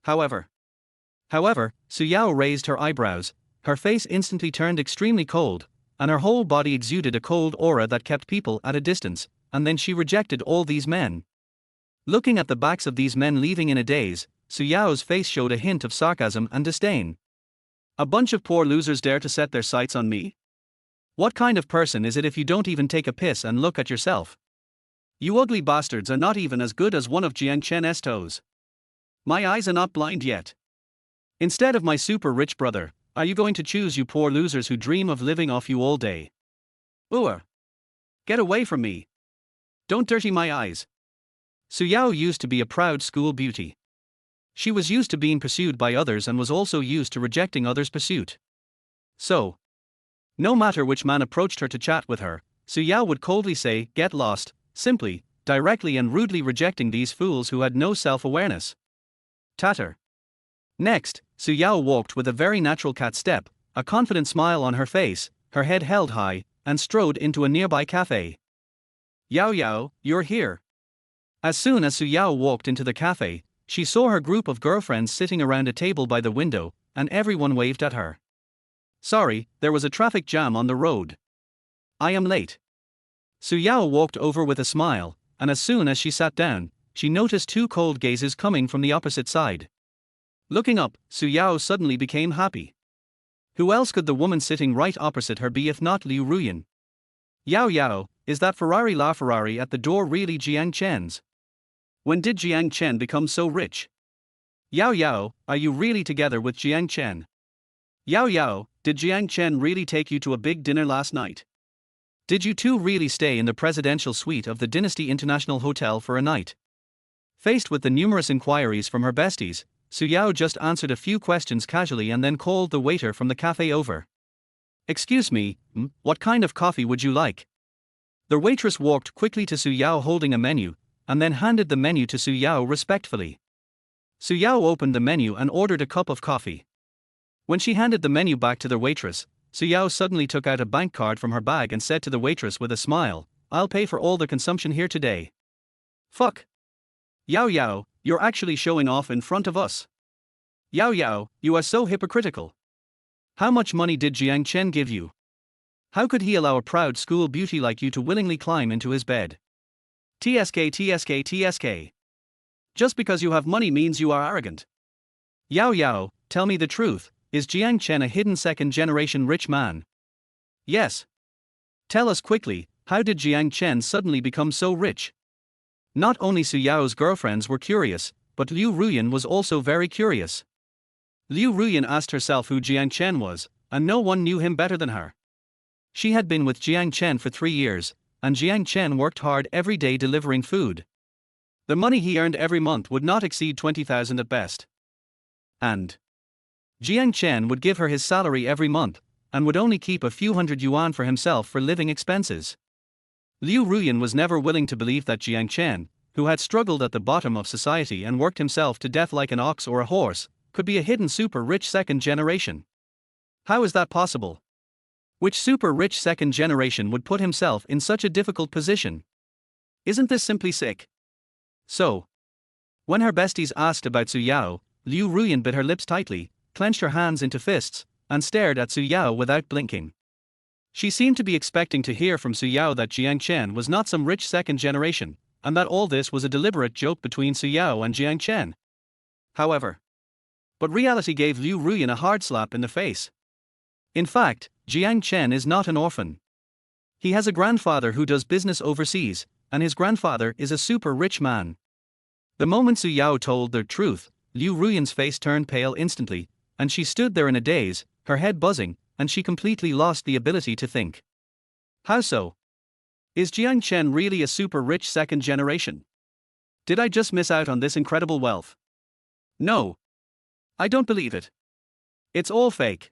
However, Su Yao raised her eyebrows, her face instantly turned extremely cold, and her whole body exuded a cold aura that kept people at a distance, and then she rejected all these men. Looking at the backs of these men leaving in a daze, Su Yao's face showed a hint of sarcasm and disdain. A bunch of poor losers dare to set their sights on me? What kind of person is it if you don't even take a piss and look at yourself? You ugly bastards are not even as good as one of Jiang Chen's toes. My eyes are not blind yet. Instead of my super rich brother, are you going to choose you poor losers who dream of living off you all day? Ooh! Get away from me. Don't dirty my eyes. Su Yao used to be a proud school beauty. She was used to being pursued by others and was also used to rejecting others' pursuit. So, no matter which man approached her to chat with her, Su Yao would coldly say, "Get lost," simply, directly and rudely rejecting these fools who had no self-awareness. Tatter. Next, Su Yao walked with a very natural cat step, a confident smile on her face, her head held high, and strode into a nearby cafe. Yao Yao, you're here. As soon as Su Yao walked into the cafe, she saw her group of girlfriends sitting around a table by the window, and everyone waved at her. Sorry, there was a traffic jam on the road. I am late. Su Yao walked over with a smile, and as soon as she sat down, she noticed 2 cold gazes coming from the opposite side. Looking up, Su Yao suddenly became happy. Who else could the woman sitting right opposite her be if not Liu Ruyan? Yao Yao, is that Ferrari LaFerrari at the door really Jiang Chen's? When did Jiang Chen become so rich? Yao Yao, are you really together with Jiang Chen? Yao Yao, did Jiang Chen really take you to a big dinner last night? Did you two really stay in the presidential suite of the Dynasty International Hotel for a night? Faced with the numerous inquiries from her besties, Su Yao just answered a few questions casually and then called the waiter from the cafe over. Excuse me, what kind of coffee would you like? The waitress walked quickly to Su Yao holding a menu, and then handed the menu to Su Yao respectfully. Su Yao opened the menu and ordered a cup of coffee. When she handed the menu back to the waitress, Su Yao suddenly took out a bank card from her bag and said to the waitress with a smile, "I'll pay for all the consumption here today." Fuck. Yao Yao, you're actually showing off in front of us. Yao Yao, you are so hypocritical. How much money did Jiang Chen give you? How could he allow a proud school beauty like you to willingly climb into his bed? TSK TSK TSK. Just because you have money means you are arrogant. Yao Yao, tell me the truth, is Jiang Chen a hidden second-generation rich man? Yes. Tell us quickly, how did Jiang Chen suddenly become so rich? Not only Su Yao's girlfriends were curious, but Liu Ruyan was also very curious. Liu Ruyan asked herself who Jiang Chen was, and no one knew him better than her. She had been with Jiang Chen for 3 years, and Jiang Chen worked hard every day delivering food. The money he earned every month would not exceed 20,000 at best. And Jiang Chen would give her his salary every month, and would only keep a few hundred yuan for himself for living expenses. Liu Ruyan was never willing to believe that Jiang Chen, who had struggled at the bottom of society and worked himself to death like an ox or a horse, could be a hidden super-rich second generation. How is that possible? Which super-rich second generation would put himself in such a difficult position? Isn't this simply sick? So, when her besties asked about Su Yao, Liu Ruyan bit her lips tightly, clenched her hands into fists, and stared at Su Yao without blinking. She seemed to be expecting to hear from Su Yao that Jiang Chen was not some rich second generation, and that all this was a deliberate joke between Su Yao and Jiang Chen. However, but reality gave Liu Ruyan a hard slap in the face. In fact, Jiang Chen is not an orphan. He has a grandfather who does business overseas, and his grandfather is a super-rich man. The moment Su Yao told the truth, Liu Ruyan's face turned pale instantly, and she stood there in a daze, her head buzzing, and she completely lost the ability to think. How so? Is Jiang Chen really a super-rich second generation? Did I just miss out on this incredible wealth? No. I don't believe it. It's all fake.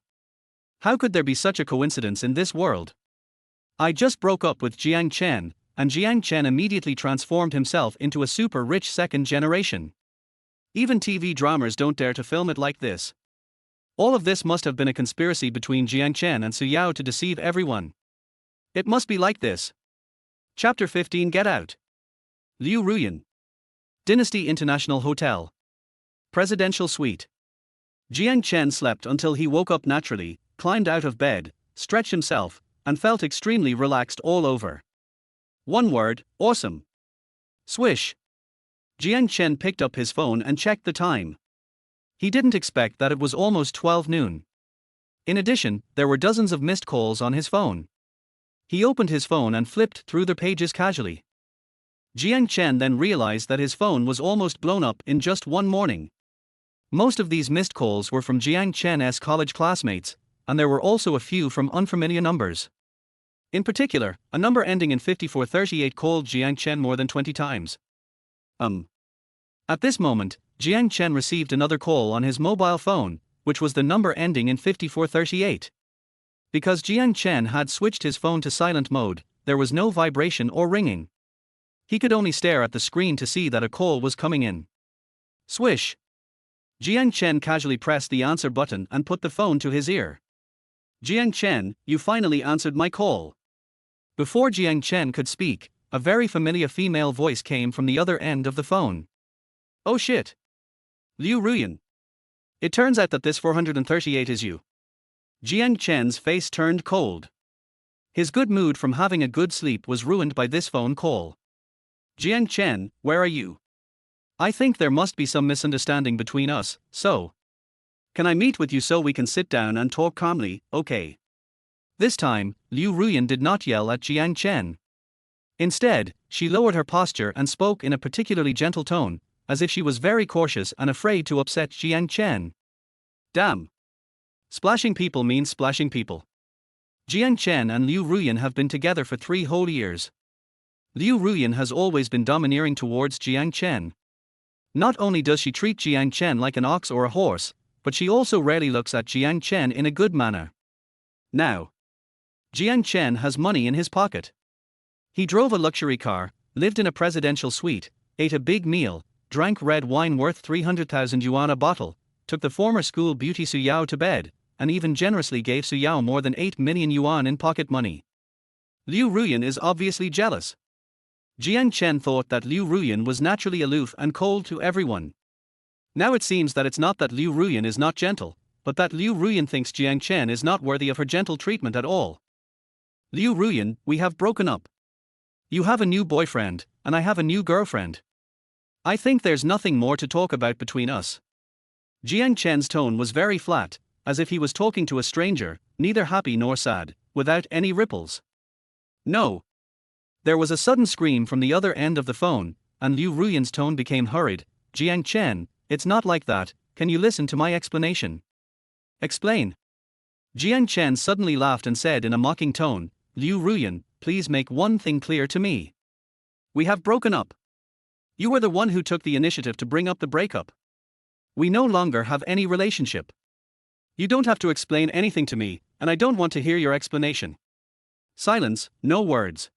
How could there be such a coincidence in this world? I just broke up with Jiang Chen, and Jiang Chen immediately transformed himself into a super-rich second generation. Even TV dramas don't dare to film it like this. All of this must have been a conspiracy between Jiang Chen and Su Yao to deceive everyone. It must be like this. Chapter 15 Get Out. Liu Ruyan. Dynasty International Hotel. Presidential Suite. Jiang Chen slept until he woke up naturally, climbed out of bed, stretched himself, and felt extremely relaxed all over. One word, awesome. Swish. Jiang Chen picked up his phone and checked the time. He didn't expect that it was almost 12 noon. In addition, there were dozens of missed calls on his phone. He opened his phone and flipped through the pages casually. Jiang Chen then realized that his phone was almost blown up in just one morning. Most of these missed calls were from Jiang Chen's college classmates, and there were also a few from unfamiliar numbers. In particular, a number ending in 5438 called Jiang Chen more than 20 times. At this moment, Jiang Chen received another call on his mobile phone, which was the number ending in 5438. Because Jiang Chen had switched his phone to silent mode, there was no vibration or ringing. He could only stare at the screen to see that a call was coming in. Swish. Jiang Chen casually pressed the answer button and put the phone to his ear. Jiang Chen, you finally answered my call. Before Jiang Chen could speak, a very familiar female voice came from the other end of the phone. Oh shit. Liu Ruyan. It turns out that this 438 is you. Jiang Chen's face turned cold. His good mood from having a good sleep was ruined by this phone call. Jiang Chen, where are you? I think there must be some misunderstanding between us, so. Can I meet with you so we can sit down and talk calmly, okay? This time, Liu Ruyan did not yell at Jiang Chen. Instead, she lowered her posture and spoke in a particularly gentle tone, as if she was very cautious and afraid to upset Jiang Chen. Damn. Splashing people means splashing people. Jiang Chen and Liu Ruyan have been together for 3 whole years. Liu Ruyan has always been domineering towards Jiang Chen. Not only does she treat Jiang Chen like an ox or a horse, but she also rarely looks at Jiang Chen in a good manner. Now, Jiang Chen has money in his pocket. He drove a luxury car, lived in a presidential suite, ate a big meal, drank red wine worth 300,000 yuan a bottle, took the former school beauty Su Yao to bed, and even generously gave Su Yao more than 8 million yuan in pocket money. Liu Ruyan is obviously jealous. Jiang Chen thought that Liu Ruyan was naturally aloof and cold to everyone. Now it seems that it's not that Liu Ruyan is not gentle, but that Liu Ruyan thinks Jiang Chen is not worthy of her gentle treatment at all. Liu Ruyan, we have broken up. You have a new boyfriend, and I have a new girlfriend. I think there's nothing more to talk about between us. Jiang Chen's tone was very flat, as if he was talking to a stranger, neither happy nor sad, without any ripples. No. There was a sudden scream from the other end of the phone, and Liu Ruyan's tone became hurried. Jiang Chen, it's not like that, can you listen to my explanation? Explain. Jiang Chen suddenly laughed and said in a mocking tone, Liu Ruyan, please make one thing clear to me. We have broken up. You were the one who took the initiative to bring up the breakup. We no longer have any relationship. You don't have to explain anything to me, and I don't want to hear your explanation. Silence, no words.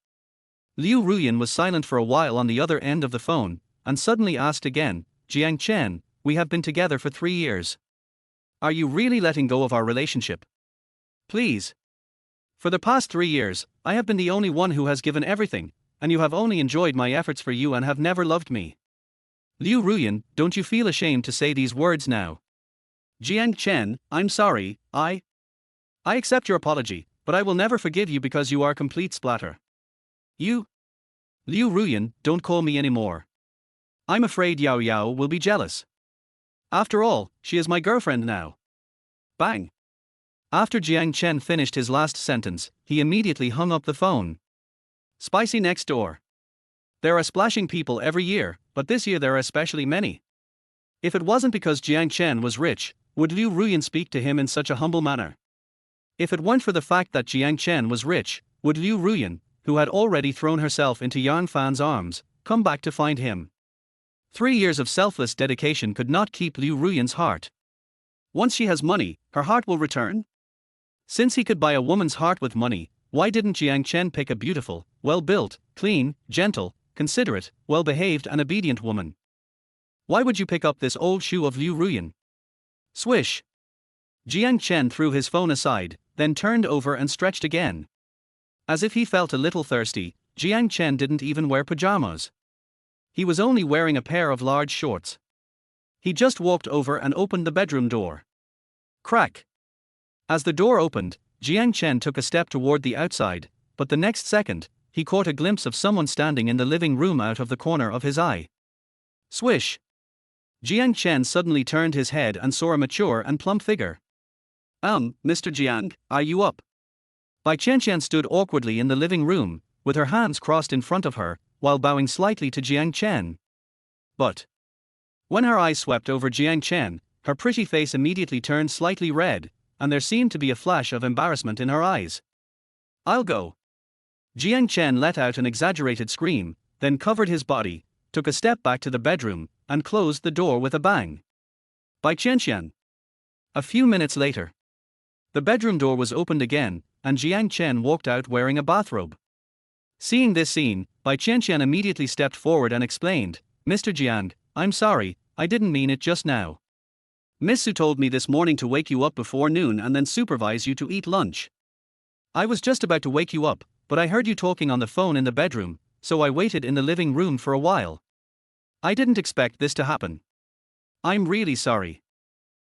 Liu Ruyan was silent for a while on the other end of the phone, and suddenly asked again, Jiang Chen, we have been together for 3 years. Are you really letting go of our relationship? Please. For the past 3 years, I have been the only one who has given everything, and you have only enjoyed my efforts for you and have never loved me. Liu Ruyan, don't you feel ashamed to say these words now? Jiang Chen, I'm sorry, I accept your apology, but I will never forgive you because you are a complete splatter. You? Liu Ruyan, don't call me anymore. I'm afraid Yao Yao will be jealous. After all, she is my girlfriend now. Bang. After Jiang Chen finished his last sentence, he immediately hung up the phone. Spicy next door. There are splashing people every year, but this year there are especially many. If it wasn't because Jiang Chen was rich, would Liu Ruyan speak to him in such a humble manner? If it weren't for the fact that Jiang Chen was rich, would Liu Ruyan, who had already thrown herself into Yang Fan's arms, come back to find him? 3 years of selfless dedication could not keep Liu Ruyan's heart. Once she has money, her heart will return? Since he could buy a woman's heart with money, why didn't Jiang Chen pick a beautiful, well-built, clean, gentle, considerate, well-behaved and obedient woman? Why would you pick up this old shoe of Liu Ruyan? Swish. Jiang Chen threw his phone aside, then turned over and stretched again. As if he felt a little thirsty, Jiang Chen didn't even wear pajamas. He was only wearing a pair of large shorts. He just walked over and opened the bedroom door. Crack. As the door opened, Jiang Chen took a step toward the outside, but the next second, he caught a glimpse of someone standing in the living room out of the corner of his eye. Swish. Jiang Chen suddenly turned his head and saw a mature and plump figure. Mr. Jiang, are you up? Bai Qianqian stood awkwardly in the living room, with her hands crossed in front of her, while bowing slightly to Jiang Chen. But when her eyes swept over Jiang Chen, her pretty face immediately turned slightly red, and there seemed to be a flash of embarrassment in her eyes. I'll go. Jiang Chen let out an exaggerated scream, then covered his body, took a step back to the bedroom, and closed the door with a bang. Bai Qianqian. A few minutes later, the bedroom door was opened again, and Jiang Chen walked out wearing a bathrobe. Seeing this scene, Bai Qianqian immediately stepped forward and explained, Mr. Jiang, I'm sorry, I didn't mean it just now. Miss Su told me this morning to wake you up before noon and then supervise you to eat lunch. I was just about to wake you up, but I heard you talking on the phone in the bedroom, so I waited in the living room for a while. I didn't expect this to happen. I'm really sorry.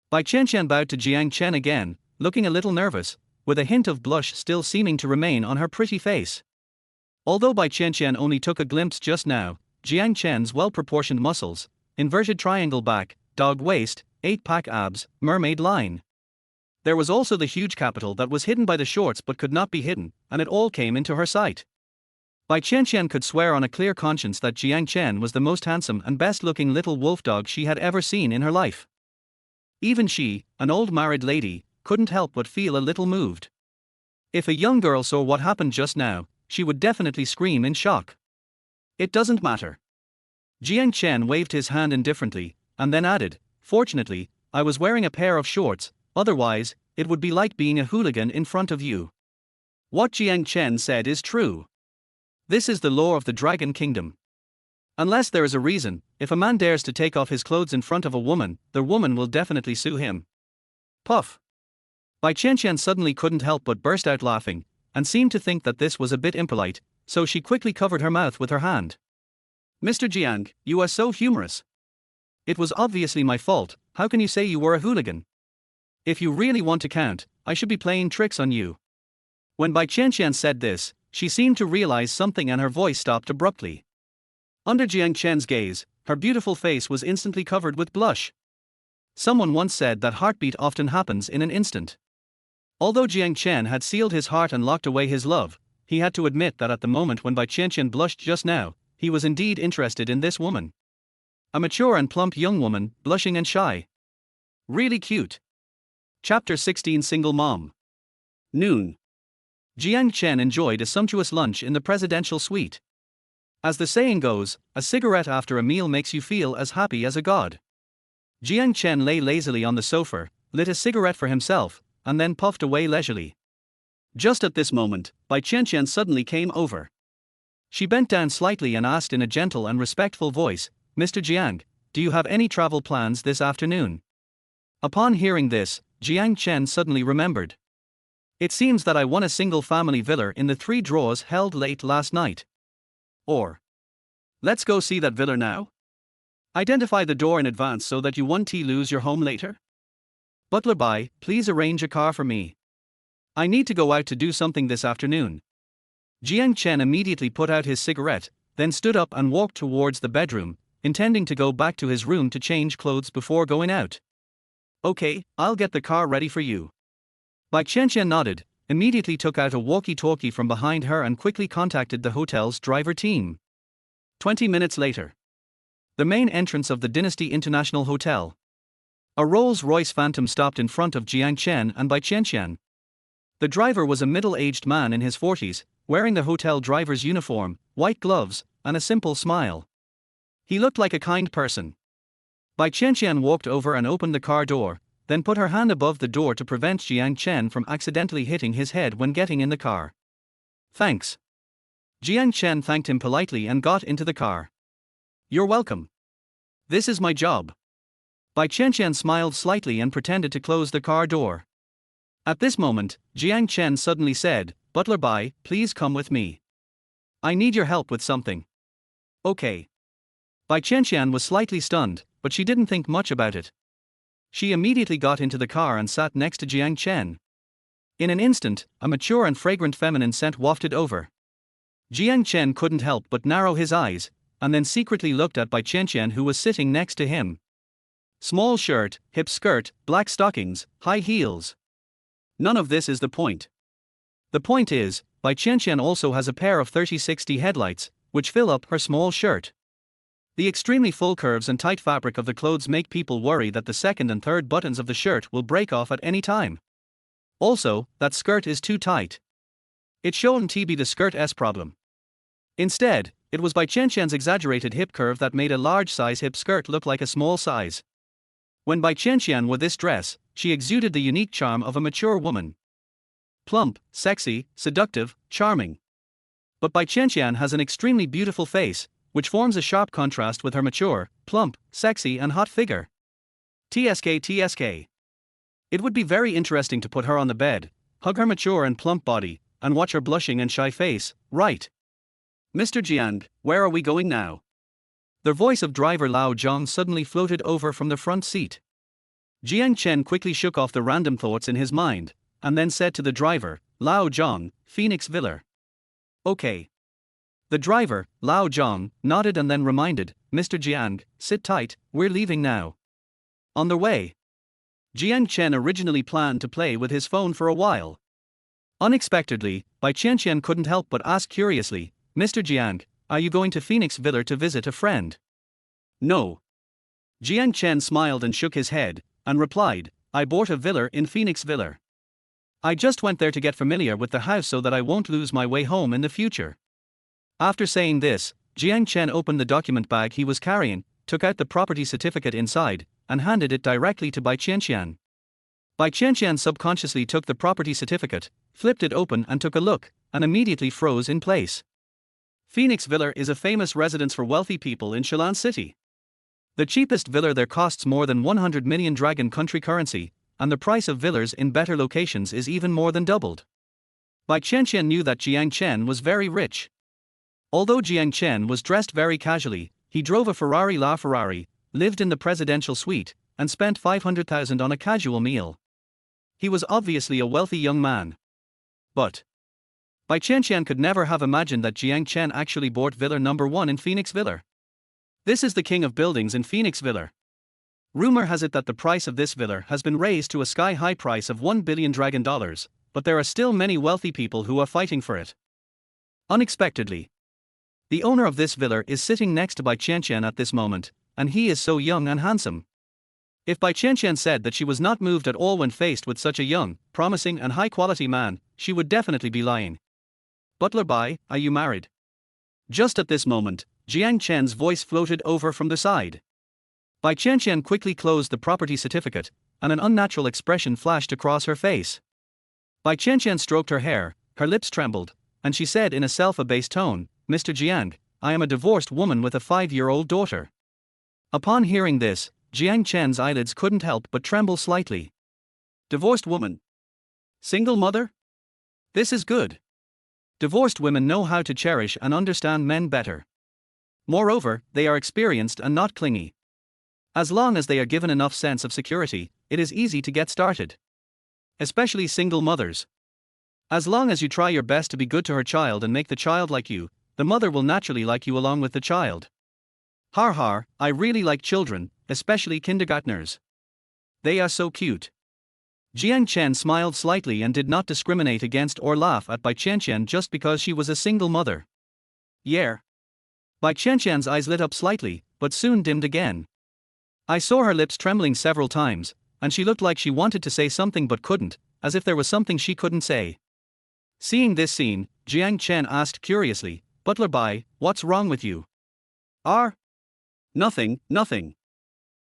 Bai Qianqian bowed to Jiang Chen again, looking a little nervous, with a hint of blush still seeming to remain on her pretty face. Although Bai Qianqian only took a glimpse just now, Jiang Chen's well-proportioned muscles, inverted triangle back, dog waist, 8-pack abs, mermaid line. There was also the huge capital that was hidden by the shorts but could not be hidden, and it all came into her sight. Bai Qianqian could swear on a clear conscience that Jiang Chen was the most handsome and best-looking little wolf dog she had ever seen in her life. Even she, an old married lady, couldn't help but feel a little moved. If a young girl saw what happened just now, she would definitely scream in shock. It doesn't matter. Jiang Chen waved his hand indifferently, and then added, Fortunately, I was wearing a pair of shorts, otherwise, it would be like being a hooligan in front of you. What Jiang Chen said is true. This is the law of the Dragon Kingdom. Unless there is a reason, if a man dares to take off his clothes in front of a woman, the woman will definitely sue him. Puff. Bai Qianqian suddenly couldn't help but burst out laughing, and seemed to think that this was a bit impolite, so she quickly covered her mouth with her hand. Mr. Jiang, you are so humorous. It was obviously my fault, how can you say you were a hooligan? If you really want to count, I should be playing tricks on you. When Bai Qianqian said this, she seemed to realize something and her voice stopped abruptly. Under Jiang Chen's gaze, her beautiful face was instantly covered with blush. Someone once said that heartbeat often happens in an instant. Although Jiang Chen had sealed his heart and locked away his love, he had to admit that at the moment when Bai Qianqian blushed just now, he was indeed interested in this woman. A mature and plump young woman, blushing and shy. Really cute. Chapter 16 Single Mom. Noon. Jiang Chen enjoyed a sumptuous lunch in the presidential suite. As the saying goes, a cigarette after a meal makes you feel as happy as a god. Jiang Chen lay lazily on the sofa, lit a cigarette for himself, and then puffed away leisurely. Just at this moment, Bai Qianqian suddenly came over. She bent down slightly and asked in a gentle and respectful voice, Mr. Jiang, do you have any travel plans this afternoon? Upon hearing this, Jiang Chen suddenly remembered. It seems that I won a single-family villa in the 3 draws held late last night. Or, let's go see that villa now? Identify the door in advance so that you won't lose your home later. Butler Bai, please arrange a car for me. I need to go out to do something this afternoon. Jiang Chen immediately put out his cigarette, then stood up and walked towards the bedroom, intending to go back to his room to change clothes before going out. Okay, I'll get the car ready for you. Bai Qianqian nodded, immediately took out a walkie-talkie from behind her and quickly contacted the hotel's driver team. 20 minutes later. The main entrance of the Dynasty International Hotel. A Rolls-Royce Phantom stopped in front of Jiang Chen and Bai Qianqian. The driver was a middle-aged man in his 40s, wearing the hotel driver's uniform, white gloves, and a simple smile. He looked like a kind person. Bai Qianqian walked over and opened the car door, then put her hand above the door to prevent Jiang Chen from accidentally hitting his head when getting in the car. Thanks. Jiang Chen thanked him politely and got into the car. You're welcome. This is my job. Bai Qianqian smiled slightly and pretended to close the car door. At this moment, Jiang Chen suddenly said, Butler Bai, please come with me. I need your help with something. Okay. Bai Qianqian was slightly stunned, but she didn't think much about it. She immediately got into the car and sat next to Jiang Chen. In an instant, a mature and fragrant feminine scent wafted over. Jiang Chen couldn't help but narrow his eyes, and then secretly looked at Bai Qianqian who was sitting next to him. Small shirt, hip skirt, black stockings, high heels. None of this is the point. The point is, Bai Qianqian also has a pair of 30-60 headlights, which fill up her small shirt. The extremely full curves and tight fabric of the clothes make people worry that the second and third buttons of the shirt will break off at any time. Also, that skirt is too tight. It shouldn't be the skirt's problem. Instead, it was Bai Qianqian's exaggerated hip curve that made a large-size hip skirt look like a small size. When Bai Qianqian wore this dress, she exuded the unique charm of a mature woman. Plump, sexy, seductive, charming. But Bai Qianqian has an extremely beautiful face, which forms a sharp contrast with her mature, plump, sexy and hot figure. TSK. It would be very interesting to put her on the bed, hug her mature and plump body, and watch her blushing and shy face, right? Mr. Jiang, where are we going now? The voice of driver Lao Zhang suddenly floated over from the front seat. Jiang Chen quickly shook off the random thoughts in his mind, and then said to the driver, Lao Zhang, Phoenix Villa. Okay. The driver, Lao Zhang, nodded and then reminded, Mr. Jiang, sit tight, we're leaving now. On the way. Jiang Chen originally planned to play with his phone for a while. Unexpectedly, Bai Qianqian couldn't help but ask curiously, Mr. Jiang, are you going to Phoenix Villa to visit a friend? No. Jiang Chen smiled and shook his head, and replied, I bought a villa in Phoenix Villa. I just went there to get familiar with the house so that I won't lose my way home in the future. After saying this, Jiang Chen opened the document bag he was carrying, took out the property certificate inside, and handed it directly to Bai Qianqian. Bai Qianqian subconsciously took the property certificate, flipped it open and took a look, and immediately froze in place. Phoenix Villa is a famous residence for wealthy people in Shilan City. The cheapest villa there costs more than 100 million dragon country currency, and the price of villas in better locations is even more than doubled. Bai Qianqian knew that Jiang Chen was very rich. Although Jiang Chen was dressed very casually, he drove a Ferrari LaFerrari, lived in the presidential suite, and spent 500,000 on a casual meal. He was obviously a wealthy young man. But Bai Qianqian could never have imagined that Jiang Chen actually bought Villa number 1 in Phoenix Villa. This is the king of buildings in Phoenix Villa. Rumor has it that the price of this villa has been raised to a sky-high price of $1 billion dragon dollars, but there are still many wealthy people who are fighting for it. Unexpectedly, the owner of this villa is sitting next to Bai Qianqian at this moment, and he is so young and handsome. If Bai Qianqian said that she was not moved at all when faced with such a young, promising and high-quality man, she would definitely be lying. "Butler Bai, are you married?" Just at this moment, Jiang Chen's voice floated over from the side. Bai Qianqian quickly closed the property certificate, and an unnatural expression flashed across her face. Bai Qianqian stroked her hair, her lips trembled, and she said in a self-abased tone, "Mr. Jiang, I am a divorced woman with a 5-year-old daughter." Upon hearing this, Jiang Chen's eyelids couldn't help but tremble slightly. Divorced woman? Single mother? This is good. Divorced women know how to cherish and understand men better. Moreover, they are experienced and not clingy. As long as they are given enough sense of security, it is easy to get started. Especially single mothers. As long as you try your best to be good to her child and make the child like you, the mother will naturally like you along with the child. Har har, I really like children, especially kindergartners. They are so cute. Jiang Chen smiled slightly and did not discriminate against or laugh at Bai Qianqian just because she was a single mother. Yeah. Bai Qianqian's eyes lit up slightly, but soon dimmed again. I saw her lips trembling several times, and she looked like she wanted to say something but couldn't, as if there was something she couldn't say. Seeing this scene, Jiang Chen asked curiously, "Butler Bai, what's wrong with you?" Nothing.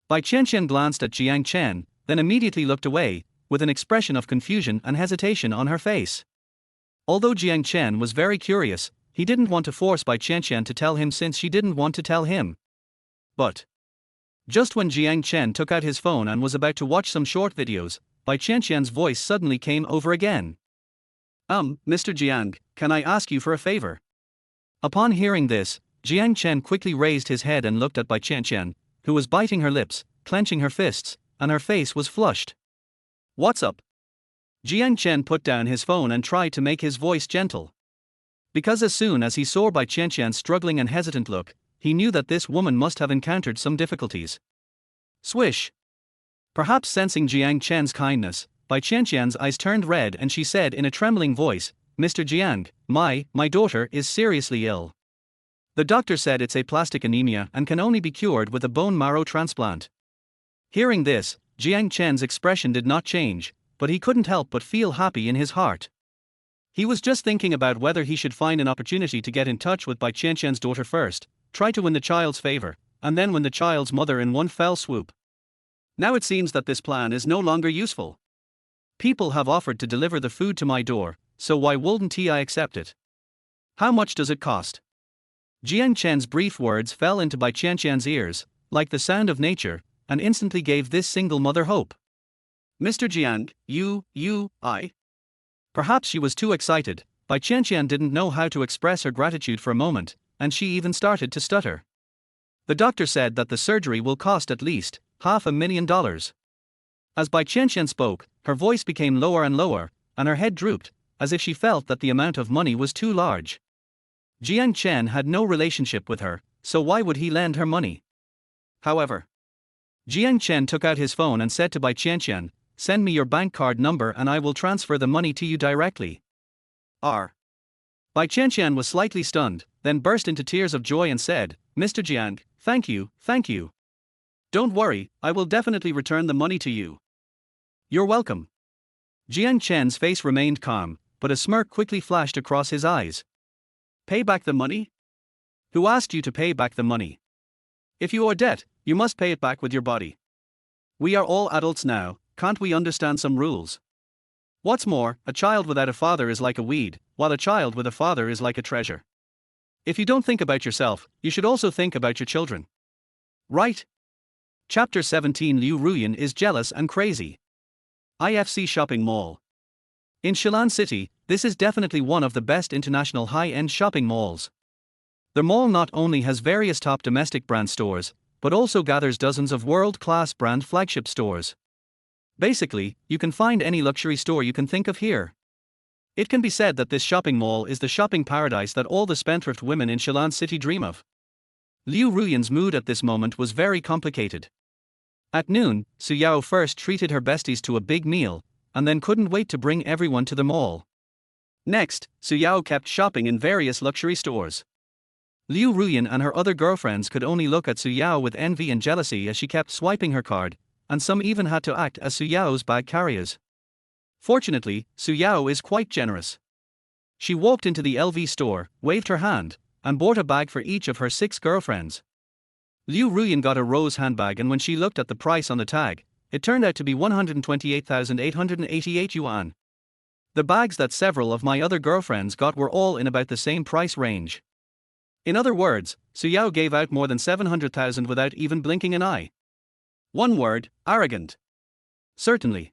Bai Qianqian glanced at Jiang Chen, then immediately looked away, with an expression of confusion and hesitation on her face. Although Jiang Chen was very curious, he didn't want to force Bai Qianqian to tell him since she didn't want to tell him. But just when Jiang Chen took out his phone and was about to watch some short videos, Bai Qianqian's voice suddenly came over again. Mr. Jiang, can I ask you for a favor?" Upon hearing this, Jiang Chen quickly raised his head and looked at Bai Qianqian, who was biting her lips, clenching her fists, and her face was flushed. "What's up?" Jiang Chen put down his phone and tried to make his voice gentle. Because as soon as he saw Bai Qianqian's struggling and hesitant look, he knew that this woman must have encountered some difficulties. Swish! Perhaps sensing Jiang Chen's kindness, Bai Qianqian's eyes turned red and she said in a trembling voice, "Mr. Jiang, my daughter is seriously ill. The doctor said it's aplastic anemia and can only be cured with a bone marrow transplant." Hearing this, Jiang Chen's expression did not change, but he couldn't help but feel happy in his heart. He was just thinking about whether he should find an opportunity to get in touch with Bai Qianqian's daughter first, try to win the child's favor, and then win the child's mother in one fell swoop. Now it seems that this plan is no longer useful. People have offered to deliver the food to my door, so why wouldn't I accept it? How much does it cost? Jiang Chen's brief words fell into Bai Qianqian's ears, like the sound of nature, and instantly gave this single mother hope. "Mr. Jiang, I." Perhaps she was too excited. Bai Qianqian didn't know how to express her gratitude for a moment, and she even started to stutter. The doctor said that the surgery will cost at least $500,000. As Bai Qianqian spoke, her voice became lower and lower, and her head drooped, as if she felt that the amount of money was too large. Jiang Chen had no relationship with her, so why would he lend her money? However, Jiang Chen took out his phone and said to Bai Qianqian, "Send me your bank card number and I will transfer the money to you directly." Bai Qianqian was slightly stunned, then burst into tears of joy and said, "Mr. Jiang, thank you. Don't worry, I will definitely return the money to you." "You're welcome." Jiang Chen's face remained calm, but a smirk quickly flashed across his eyes. "Pay back the money? Who asked you to pay back the money? If you owe a debt, you must pay it back with your body. We are all adults now, can't we understand some rules? What's more, a child without a father is like a weed, while a child with a father is like a treasure. If you don't think about yourself, you should also think about your children. Right? Chapter 17. Liu Ruyan is jealous and crazy. IFC Shopping Mall. In Shilan City, this is definitely one of the best international high-end shopping malls. The mall not only has various top domestic brand stores, but also gathers dozens of world-class brand flagship stores. Basically, you can find any luxury store you can think of here. It can be said that this shopping mall is the shopping paradise that all the spendthrift women in Shilan City dream of. Liu Ruyan's mood at this moment was very complicated. At noon, Su Yao first treated her besties to a big meal, and then couldn't wait to bring everyone to the mall. Next, Su Yao kept shopping in various luxury stores. Liu Ruyan and her other girlfriends could only look at Su Yao with envy and jealousy as she kept swiping her card, and some even had to act as Su Yao's bag carriers. Fortunately, Su Yao is quite generous. She walked into the LV store, waved her hand, and bought a bag for each of her 6 girlfriends. Liu Ruyan got a rose handbag, and when she looked at the price on the tag, it turned out to be 128,888 yuan. The bags that several of my other girlfriends got were all in about the same price range. In other words, Su Yao gave out more than 700,000 without even blinking an eye. One word: arrogant. Certainly.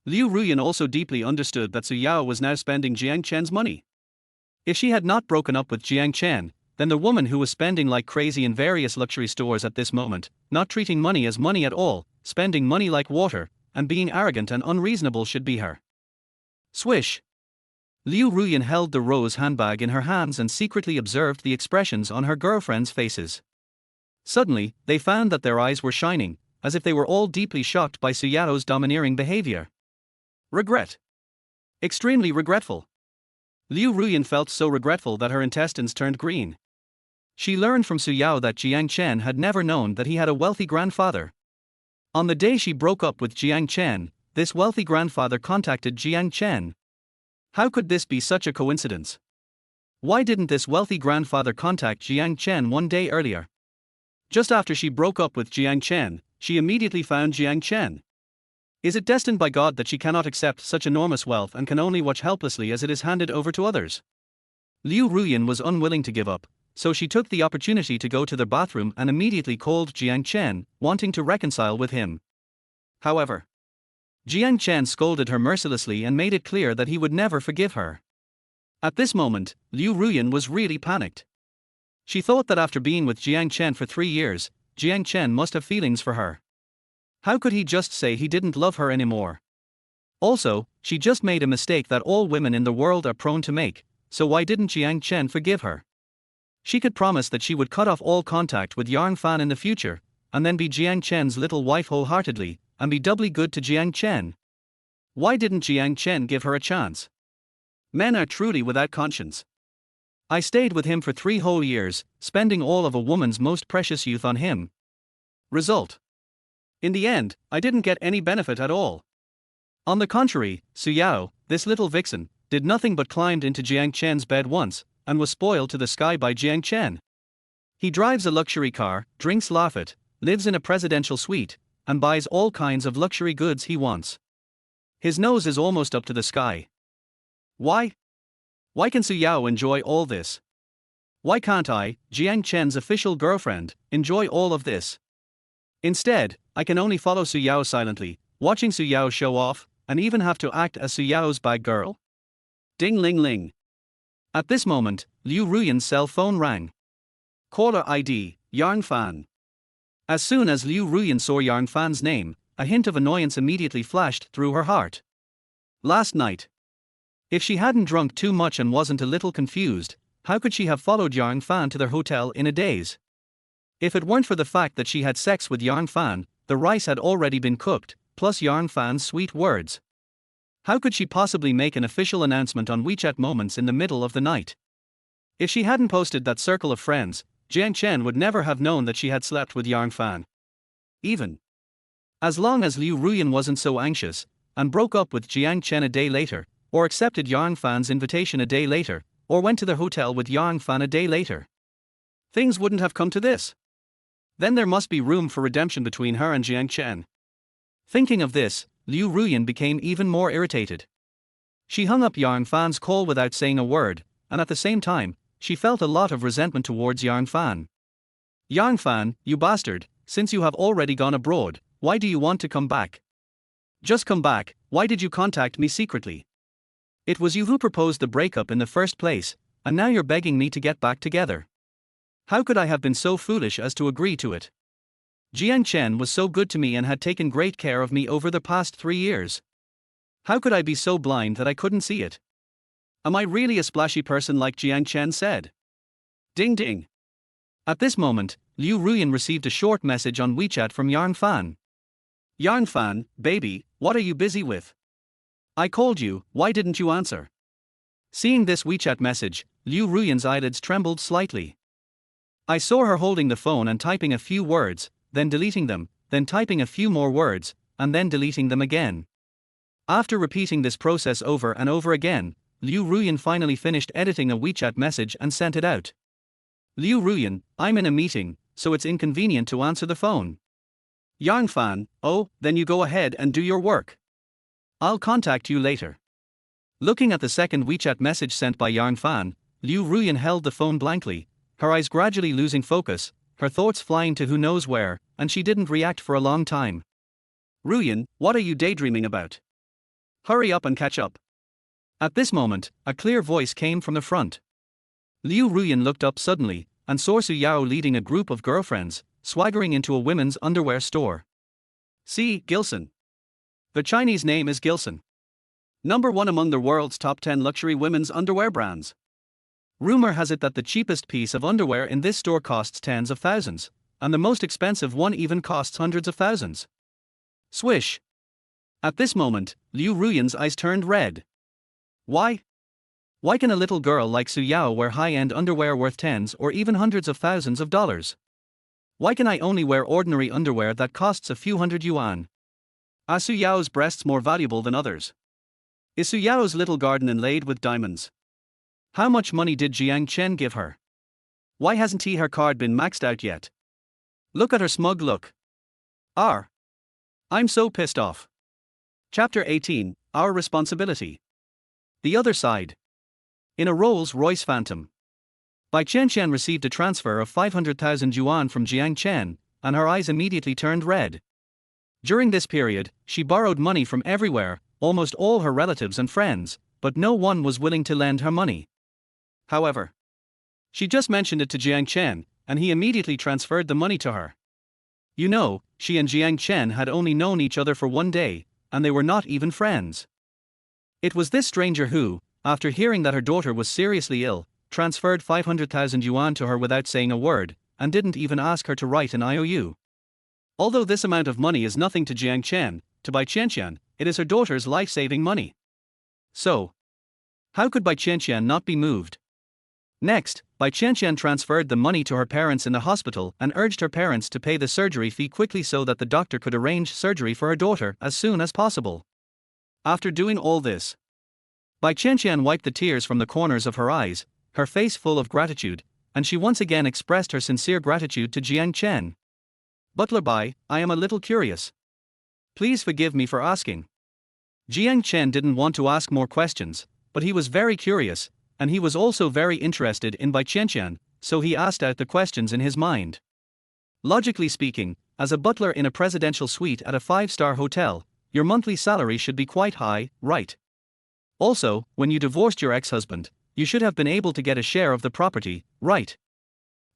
Liu Ruyan also deeply understood that Su Yao was now spending Jiang Chen's money. If she had not broken up with Jiang Chen, then the woman who was spending like crazy in various luxury stores at this moment, not treating money as money at all, spending money like water, and being arrogant and unreasonable should be her. Swish. Liu Ruyan held the rose handbag in her hands and secretly observed the expressions on her girlfriends' faces. Suddenly, they found that their eyes were shining, as if they were all deeply shocked by Su Yao's domineering behavior. Regret. Extremely regretful. Liu Ruyan felt so regretful that her intestines turned green. She learned from Su Yao that Jiang Chen had never known that he had a wealthy grandfather. On the day she broke up with Jiang Chen, this wealthy grandfather contacted Jiang Chen. How could this be such a coincidence? Why didn't this wealthy grandfather contact Jiang Chen one day earlier? Just after she broke up with Jiang Chen, she immediately found Jiang Chen. Is it destined by God that she cannot accept such enormous wealth and can only watch helplessly as it is handed over to others? Liu Ruyan was unwilling to give up, so she took the opportunity to go to the bathroom and immediately called Jiang Chen, wanting to reconcile with him. However, Jiang Chen scolded her mercilessly and made it clear that he would never forgive her. At this moment, Liu Ruyan was really panicked. She thought that after being with Jiang Chen for 3 years, Jiang Chen must have feelings for her. How could he just say he didn't love her anymore? Also, she just made a mistake that all women in the world are prone to make, so why didn't Jiang Chen forgive her? She could promise that she would cut off all contact with Yang Fan in the future, and then be Jiang Chen's little wife wholeheartedly, and be doubly good to Jiang Chen. Why didn't Jiang Chen give her a chance? Men are truly without conscience. I stayed with him for 3 whole years, spending all of a woman's most precious youth on him. Result. In the end, I didn't get any benefit at all. On the contrary, Su Yao, this little vixen, did nothing but climbed into Jiang Chen's bed once, and was spoiled to the sky by Jiang Chen. He drives a luxury car, drinks Lafite, lives in a presidential suite, and buys all kinds of luxury goods he wants. His nose is almost up to the sky. Why? Why can Su Yao enjoy all this? Why can't I, Jiang Chen's official girlfriend, enjoy all of this? Instead, I can only follow Su Yao silently, watching Su Yao show off, and even have to act as Su Yao's bag girl? Ding ling ling. At this moment, Liu Ruyan's cell phone rang. Caller ID, Yang Fan. As soon as Liu Ruyan saw Yang Fan's name, a hint of annoyance immediately flashed through her heart. Last night. If she hadn't drunk too much and wasn't a little confused, how could she have followed Yang Fan to their hotel in a daze? If it weren't for the fact that she had sex with Yang Fan, the rice had already been cooked, plus Yang Fan's sweet words. How could she possibly make an official announcement on WeChat Moments in the middle of the night? If she hadn't posted that circle of friends, Jiang Chen would never have known that she had slept with Yang Fan. Even as long as Liu Ruyan wasn't so anxious, and broke up with Jiang Chen a day later, or accepted Yang Fan's invitation a day later, or went to the hotel with Yang Fan a day later, things wouldn't have come to this. Then there must be room for redemption between her and Jiang Chen. Thinking of this, Liu Ruyan became even more irritated. She hung up Yang Fan's call without saying a word, and at the same time, she felt a lot of resentment towards Yang Fan. Yang Fan, you bastard, since you have already gone abroad, why do you want to come back? Just come back, why did you contact me secretly? It was you who proposed the breakup in the first place, and now you're begging me to get back together. How could I have been so foolish as to agree to it? Jiang Chen was so good to me and had taken great care of me over the past 3 years. How could I be so blind that I couldn't see it? Am I really a splashy person like Jiang Chen said? Ding ding. At this moment, Liu Ruyan received a short message on WeChat from Yang Fan. Yang Fan, baby, what are you busy with? I called you, why didn't you answer? Seeing this WeChat message, Liu Ruyan's eyelids trembled slightly. I saw her holding the phone and typing a few words, then deleting them, then typing a few more words, and then deleting them again. After repeating this process over and over again, Liu Ruyan finally finished editing a WeChat message and sent it out. Liu Ruyan, I'm in a meeting, so it's inconvenient to answer the phone. Yang Fan, oh, then you go ahead and do your work. I'll contact you later. Looking at the second WeChat message sent by Yang Fan, Liu Ruyan held the phone blankly, her eyes gradually losing focus, her thoughts flying to who knows where, and she didn't react for a long time. Ruyan, what are you daydreaming about? Hurry up and catch up. At this moment, a clear voice came from the front. Liu Ruyan looked up suddenly, and saw Su Yao leading a group of girlfriends, swaggering into a women's underwear store. See, Gilson. The Chinese name is Gilson. Number 1 among the world's top 10 luxury women's underwear brands. Rumor has it that the cheapest piece of underwear in this store costs tens of thousands, and the most expensive one even costs hundreds of thousands. Swish. At this moment, Liu Ruyan's eyes turned red. Why? Why can a little girl like Su Yao wear high-end underwear worth tens or even hundreds of thousands of dollars? Why can I only wear ordinary underwear that costs a few hundred yuan? Are Su Yao's breasts more valuable than others? Is Su Yao's little garden inlaid with diamonds? How much money did Jiang Chen give her? Why hasn't her card been maxed out yet? Look at her smug look. I'm so pissed off. Chapter 18, Our Responsibility. The Other Side. In a Rolls-Royce Phantom. Bai Qianqian received a transfer of 500,000 yuan from Jiang Chen, and her eyes immediately turned red. During this period, she borrowed money from everywhere, almost all her relatives and friends, but no one was willing to lend her money. However, she just mentioned it to Jiang Chen, and he immediately transferred the money to her. You know, she and Jiang Chen had only known each other for 1 day, and they were not even friends. It was this stranger who, after hearing that her daughter was seriously ill, transferred 500,000 yuan to her without saying a word, and didn't even ask her to write an IOU. Although this amount of money is nothing to Jiang Chen, to Bai Qianqian, it is her daughter's life-saving money. So, how could Bai Qianqian not be moved? Next, Bai Qianqian transferred the money to her parents in the hospital and urged her parents to pay the surgery fee quickly so that the doctor could arrange surgery for her daughter as soon as possible. After doing all this, Bai Qianqian wiped the tears from the corners of her eyes, her face full of gratitude, and she once again expressed her sincere gratitude to Jiang Chen. Butler Bai, I am a little curious. Please forgive me for asking. Jiang Chen didn't want to ask more questions, but he was very curious, and he was also very interested in Bai Qianqian, so he asked out the questions in his mind. Logically speaking, as a butler in a presidential suite at a 5-star hotel, your monthly salary should be quite high, right? Also, when you divorced your ex-husband, you should have been able to get a share of the property, right?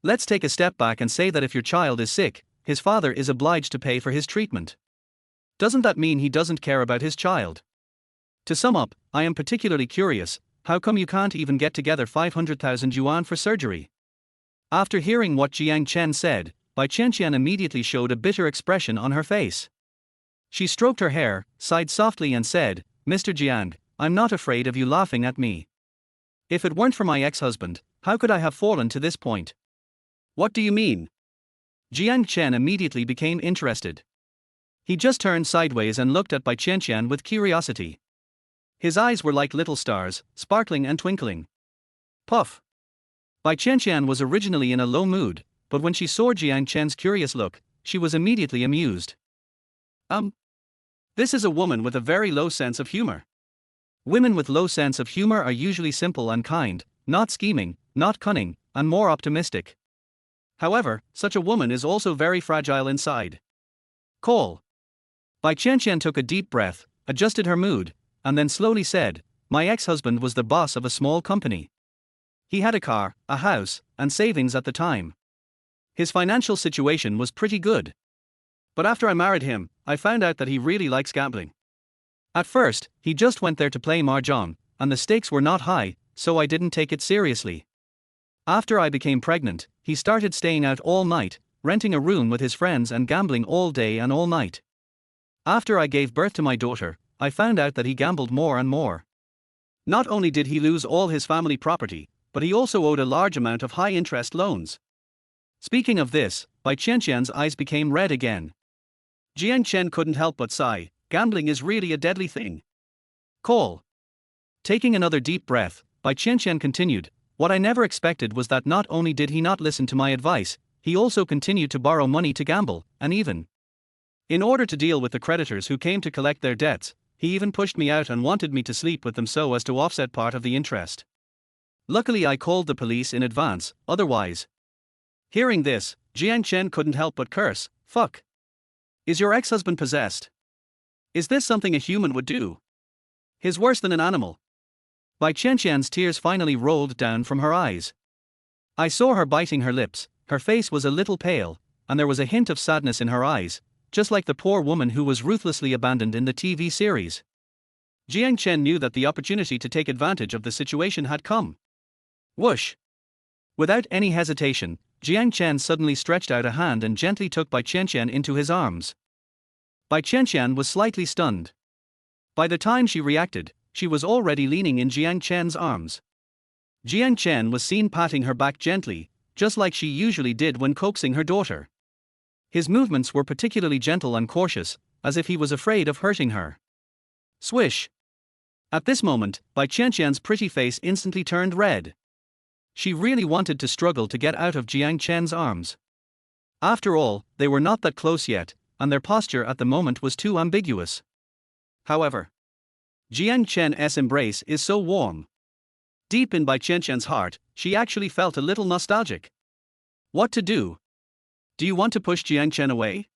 Let's take a step back and say that if your child is sick, his father is obliged to pay for his treatment. Doesn't that mean he doesn't care about his child? To sum up, I am particularly curious, how come you can't even get together 500,000 yuan for surgery? After hearing what Jiang Chen said, Bai Qianqian immediately showed a bitter expression on her face. She stroked her hair, sighed softly and said, Mr. Jiang, I'm not afraid of you laughing at me. If it weren't for my ex-husband, how could I have fallen to this point? What do you mean? Jiang Chen immediately became interested. He just turned sideways and looked at Bai Qianqian with curiosity. His eyes were like little stars, sparkling and twinkling. Puff. Bai Qianqian was originally in a low mood, but when she saw Jiang Chen's curious look, she was immediately amused. This is a woman with a very low sense of humor. Women with low sense of humor are usually simple and kind, not scheming, not cunning, and more optimistic. However, such a woman is also very fragile inside. Call. Bai Qianqian took a deep breath, adjusted her mood, and then slowly said, "My ex-husband was the boss of a small company. He had a car, a house, and savings at the time. His financial situation was pretty good. But after I married him, I found out that he really likes gambling. At first, he just went there to play mahjong, and the stakes were not high, so I didn't take it seriously. After I became pregnant, he started staying out all night, renting a room with his friends and gambling all day and all night. After I gave birth to my daughter, I found out that he gambled more and more. Not only did he lose all his family property, but he also owed a large amount of high-interest loans." Speaking of this, Bai Qianqian's eyes became red again. Jiang Chen couldn't help but sigh. Gambling is really a deadly thing. Call. Taking another deep breath, Bai Qianqian continued, "What I never expected was that not only did he not listen to my advice, he also continued to borrow money to gamble, and even in order to deal with the creditors who came to collect their debts, he even pushed me out and wanted me to sleep with them so as to offset part of the interest. Luckily I called the police in advance, otherwise." Hearing this, Jiang Chen couldn't help but curse, "Fuck. Is your ex-husband possessed? Is this something a human would do? He's worse than an animal." Bai Qianqian's tears finally rolled down from her eyes. I saw her biting her lips, her face was a little pale, and there was a hint of sadness in her eyes, just like the poor woman who was ruthlessly abandoned in the TV series. Jiang Chen knew that the opportunity to take advantage of the situation had come. Whoosh! Without any hesitation, Jiang Chen suddenly stretched out a hand and gently took Bai Qianqian into his arms. Bai Qianqian was slightly stunned. By the time she reacted, she was already leaning in Jiang Chen's arms. Jiang Chen was seen patting her back gently, just like she usually did when coaxing her daughter. His movements were particularly gentle and cautious, as if he was afraid of hurting her. Swish! At this moment, Bai Qianqian's pretty face instantly turned red. She really wanted to struggle to get out of Jiang Chen's arms. After all, they were not that close yet, and their posture at the moment was too ambiguous. However, Jiang Chen's embrace is so warm. Deep in Bai Qianqian's heart, she actually felt a little nostalgic. What to do? Do you want to push Jiang Chen away?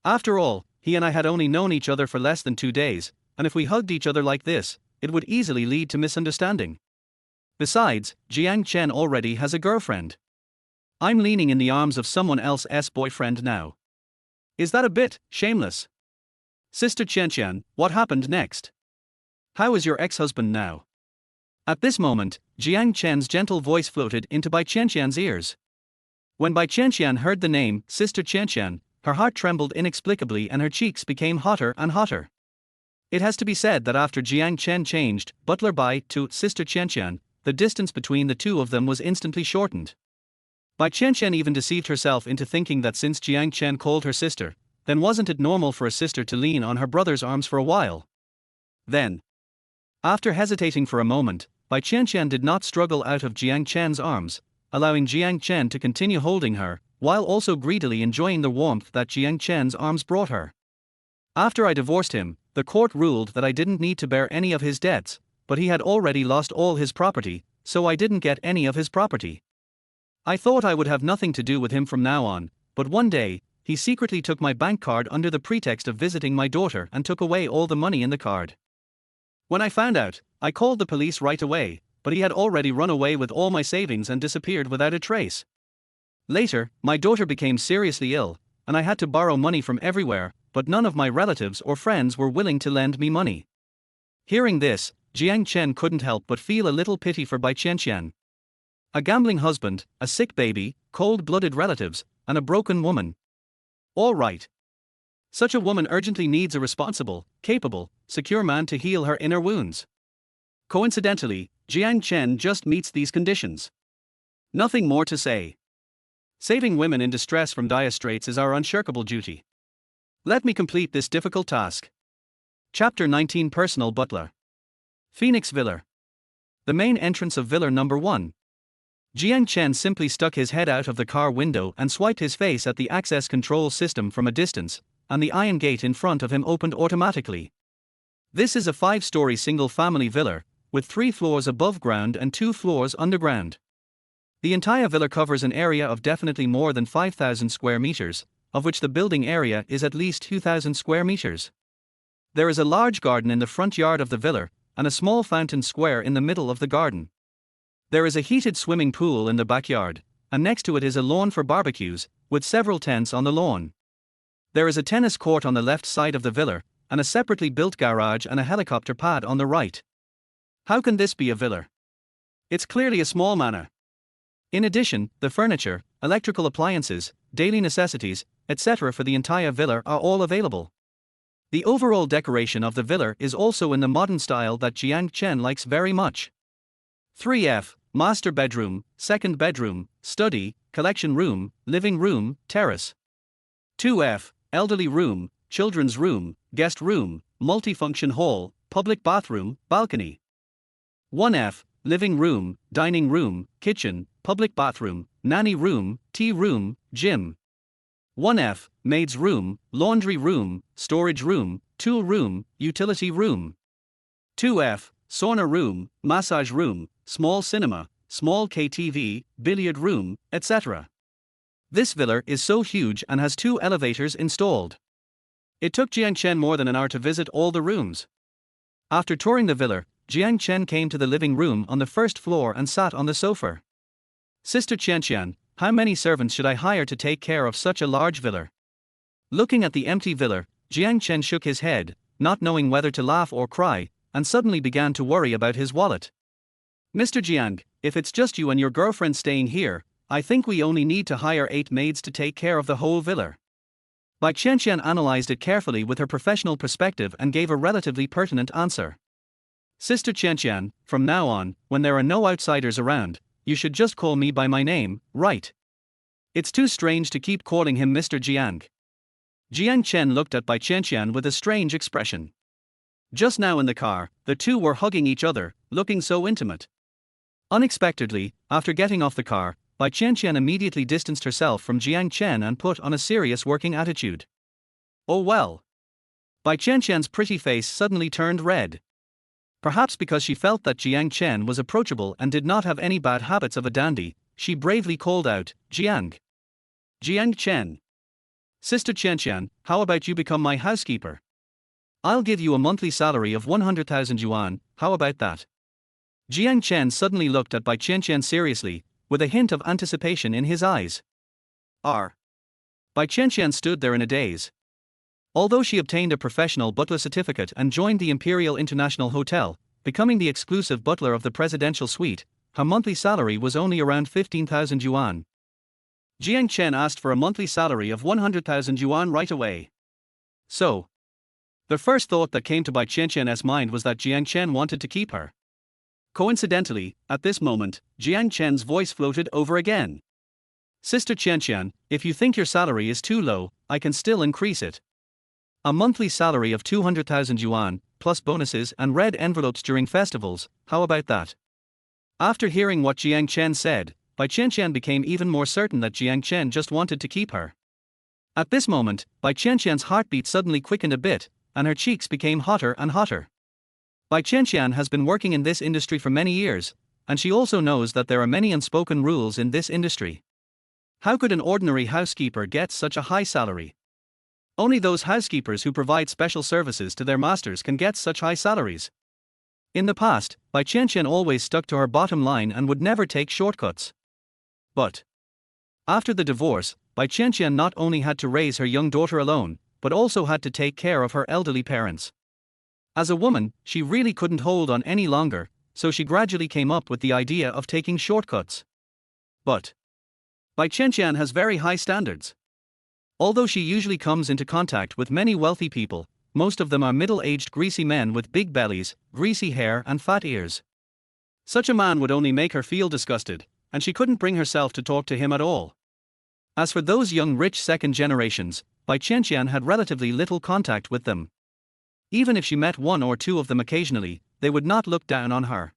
After all, he and I had only known each other for less than 2 days, and if we hugged each other like this, it would easily lead to misunderstanding. Besides, Jiang Chen already has a girlfriend. I'm leaning in the arms of someone else's boyfriend now. Is that a bit shameless? Sister Qianqian, what happened next? How is your ex-husband now?" At this moment, Jiang Chen's gentle voice floated into Bai Qianqian's ears. When Bai Qianqian heard the name, Sister Qianqian, her heart trembled inexplicably and her cheeks became hotter and hotter. It has to be said that after Jiang Chen changed Butler Bai to Sister Qianqian, the distance between the two of them was instantly shortened. Bai Qianqian even deceived herself into thinking that since Jiang Chen called her sister, then wasn't it normal for a sister to lean on her brother's arms for a while? Then, after hesitating for a moment, Bai Qianqian did not struggle out of Jiang Chen's arms, allowing Jiang Chen to continue holding her, while also greedily enjoying the warmth that Jiang Chen's arms brought her. After I divorced him, the court ruled that I didn't need to bear any of his debts, but he had already lost all his property, so I didn't get any of his property. I thought I would have nothing to do with him from now on, but one day, he secretly took my bank card under the pretext of visiting my daughter and took away all the money in the card. When I found out, I called the police right away, but he had already run away with all my savings and disappeared without a trace. Later, my daughter became seriously ill, and I had to borrow money from everywhere, but none of my relatives or friends were willing to lend me money. Hearing this, Jiang Chen couldn't help but feel a little pity for Bai Qianqian. A gambling husband, a sick baby, cold-blooded relatives, and a broken woman. All right. Such a woman urgently needs a responsible, capable, secure man to heal her inner wounds. Coincidentally, Jiang Chen just meets these conditions. Nothing more to say. Saving women in distress from dire straits is our unshirkable duty. Let me complete this difficult task. Chapter 19 Personal Butler. Phoenix Villa. The main entrance of Villa number 1. Jiang Chen simply stuck his head out of the car window and swiped his face at the access control system from a distance, and the iron gate in front of him opened automatically. This is a 5-story single-family villa, with 3 floors above ground and 2 floors underground. The entire villa covers an area of definitely more than 5,000 square meters, of which the building area is at least 2,000 square meters. There is a large garden in the front yard of the villa, and a small fountain square in the middle of the garden. There is a heated swimming pool in the backyard, and next to it is a lawn for barbecues, with several tents on the lawn. There is a tennis court on the left side of the villa, and a separately built garage and a helicopter pad on the right. How can this be a villa? It's clearly a small manor. In addition, the furniture, electrical appliances, daily necessities, etc. for the entire villa are all available. The overall decoration of the villa is also in the modern style that Jiang Chen likes very much. 3F, master bedroom, second bedroom, study, collection room, living room, terrace. 2F, elderly room, children's room, guest room, multifunction hall, public bathroom, balcony. 1F, living room, dining room, kitchen, public bathroom, nanny room, tea room, gym. 1F, maid's room, laundry room, storage room, tool room, utility room. 2F, sauna room, massage room, small cinema, small KTV, billiard room, etc. This villa is so huge and has 2 elevators installed. It took Jiang Chen more than an hour to visit all the rooms. After touring the villa, Jiang Chen came to the living room on the first floor and sat on the sofa. Sister Qian, how many servants should I hire to take care of such a large villa? Looking at the empty villa, Jiang Chen shook his head, not knowing whether to laugh or cry, and suddenly began to worry about his wallet. Mr. Jiang, if it's just you and your girlfriend staying here, I think we only need to hire 8 maids to take care of the whole villa. Bai Qian analyzed it carefully with her professional perspective and gave a relatively pertinent answer. Sister Qian, from now on, when there are no outsiders around, you should just call me by my name, right? It's too strange to keep calling him Mr. Jiang. Jiang Chen looked at Bai Qian with a strange expression. Just now in the car, the two were hugging each other, looking so intimate. Unexpectedly, after getting off the car, Bai Qian immediately distanced herself from Jiang Chen and put on a serious working attitude. Oh well. Bai Qian's pretty face suddenly turned red. Perhaps because she felt that Jiang Chen was approachable and did not have any bad habits of a dandy, she bravely called out, Jiang. Jiang Chen. Sister Qian, how about you become my housekeeper? I'll give you a monthly salary of 100,000 yuan, how about that? Jiang Chen suddenly looked at Bai Qian seriously, with a hint of anticipation in his eyes. Bai Qian stood there in a daze. Although she obtained a professional butler certificate and joined the Imperial International Hotel, becoming the exclusive butler of the presidential suite, her monthly salary was only around 15,000 yuan. Jiang Chen asked for a monthly salary of 100,000 yuan right away. So, the first thought that came to Bai Qian's mind was that Jiang Chen wanted to keep her. Coincidentally, at this moment, Jiang Chen's voice floated over again. Sister Qian, if you think your salary is too low, I can still increase it. A monthly salary of 200,000 yuan, plus bonuses and red envelopes during festivals, how about that? After hearing what Jiang Chen said, Bai Qian became even more certain that Jiang Chen just wanted to keep her. At this moment, Bai Qian's heartbeat suddenly quickened a bit, and her cheeks became hotter and hotter. Bai Qian has been working in this industry for many years, and she also knows that there are many unspoken rules in this industry. How could an ordinary housekeeper get such a high salary? Only those housekeepers who provide special services to their masters can get such high salaries. In the past, Bai Qian always stuck to her bottom line and would never take shortcuts. But after the divorce, Bai Qian not only had to raise her young daughter alone, but also had to take care of her elderly parents. As a woman, she really couldn't hold on any longer, so she gradually came up with the idea of taking shortcuts. But Bai Qian has very high standards. Although she usually comes into contact with many wealthy people, most of them are middle-aged greasy men with big bellies, greasy hair and fat ears. Such a man would only make her feel disgusted, and she couldn't bring herself to talk to him at all. As for those young rich second generations, Bai Qian had relatively little contact with them. Even if she met 1 or 2 of them occasionally, they would not look down on her.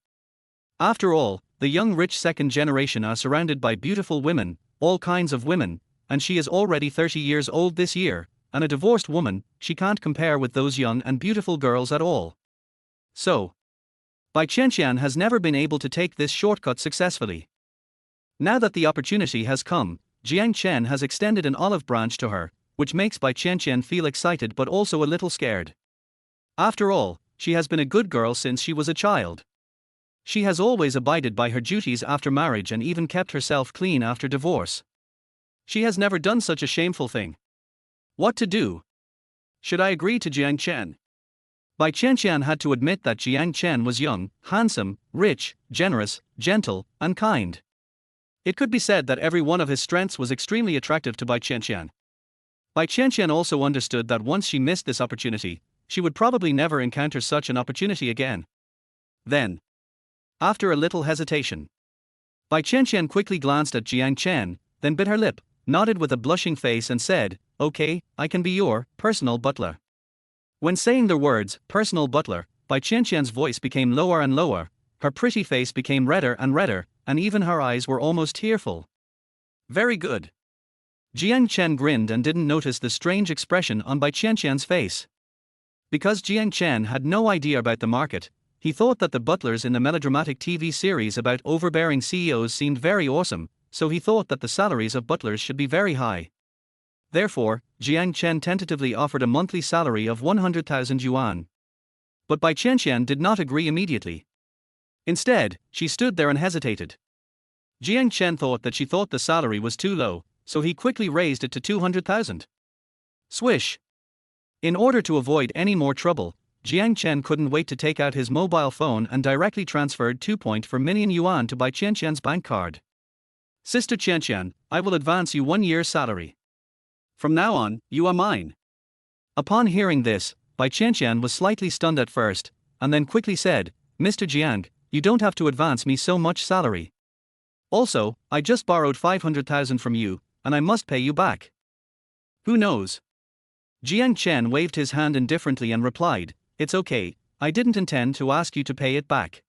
After all, the young rich second generation are surrounded by beautiful women, all kinds of women, and she is already 30 years old this year, and a divorced woman, she can't compare with those young and beautiful girls at all. So, Bai Qian has never been able to take this shortcut successfully. Now that the opportunity has come, Jiang Chen has extended an olive branch to her, which makes Bai Qianqian feel excited but also a little scared. After all, she has been a good girl since she was a child. She has always abided by her duties after marriage and even kept herself clean after divorce. She has never done such a shameful thing. What to do? Should I agree to Jiang Chen? Bai Qianqian had to admit that Jiang Chen was young, handsome, rich, generous, gentle, and kind. It could be said that every one of his strengths was extremely attractive to Bai Qianqian. Bai Qianqian also understood that once she missed this opportunity, she would probably never encounter such an opportunity again. Then, after a little hesitation, Bai Qianqian quickly glanced at Jiang Chen, then bit her lip, nodded with a blushing face and said, "Okay, I can be your personal butler." When saying the words, personal butler, Bai Qianqian's voice became lower and lower, her pretty face became redder and redder, and even her eyes were almost tearful. Very good. Jiang Chen grinned and didn't notice the strange expression on Bai Qianqian's face. Because Jiang Chen had no idea about the market, he thought that the butlers in the melodramatic TV series about overbearing CEOs seemed very awesome, so he thought that the salaries of butlers should be very high. Therefore, Jiang Chen tentatively offered a monthly salary of 100,000 yuan. But Bai Qianqian did not agree immediately. Instead, she stood there and hesitated. Jiang Chen thought that she thought the salary was too low, so he quickly raised it to 200,000. Swish! In order to avoid any more trouble, Jiang Chen couldn't wait to take out his mobile phone and directly transferred 2.4 million yuan to Bai Qianqian's bank card. Sister Qianqian, I will advance you 1 year's salary. From now on, you are mine. Upon hearing this, Bai Qianqian was slightly stunned at first, and then quickly said, Mr. Jiang, you don't have to advance me so much salary. Also, I just borrowed 500,000 from you, and I must pay you back. Who knows? Jiang Chen waved his hand indifferently and replied, It's okay, I didn't intend to ask you to pay it back.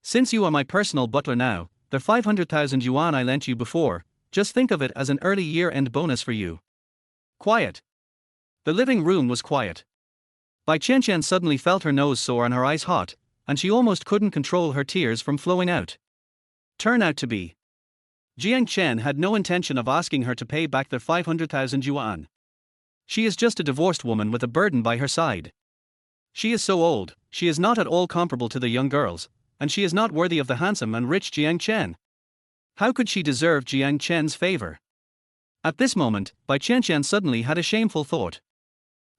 Since you are my personal butler now, the 500,000 yuan I lent you before, just think of it as an early year-end bonus for you. Quiet. The living room was quiet. Bai Qianqian suddenly felt her nose sore and her eyes hot, and she almost couldn't control her tears from flowing out. Turn out to be. Jiang Chen had no intention of asking her to pay back the 500,000 yuan. She is just a divorced woman with a burden by her side. She is so old, she is not at all comparable to the young girls, and she is not worthy of the handsome and rich Jiang Chen. How could she deserve Jiang Chen's favor? At this moment, Bai Qianqian suddenly had a shameful thought.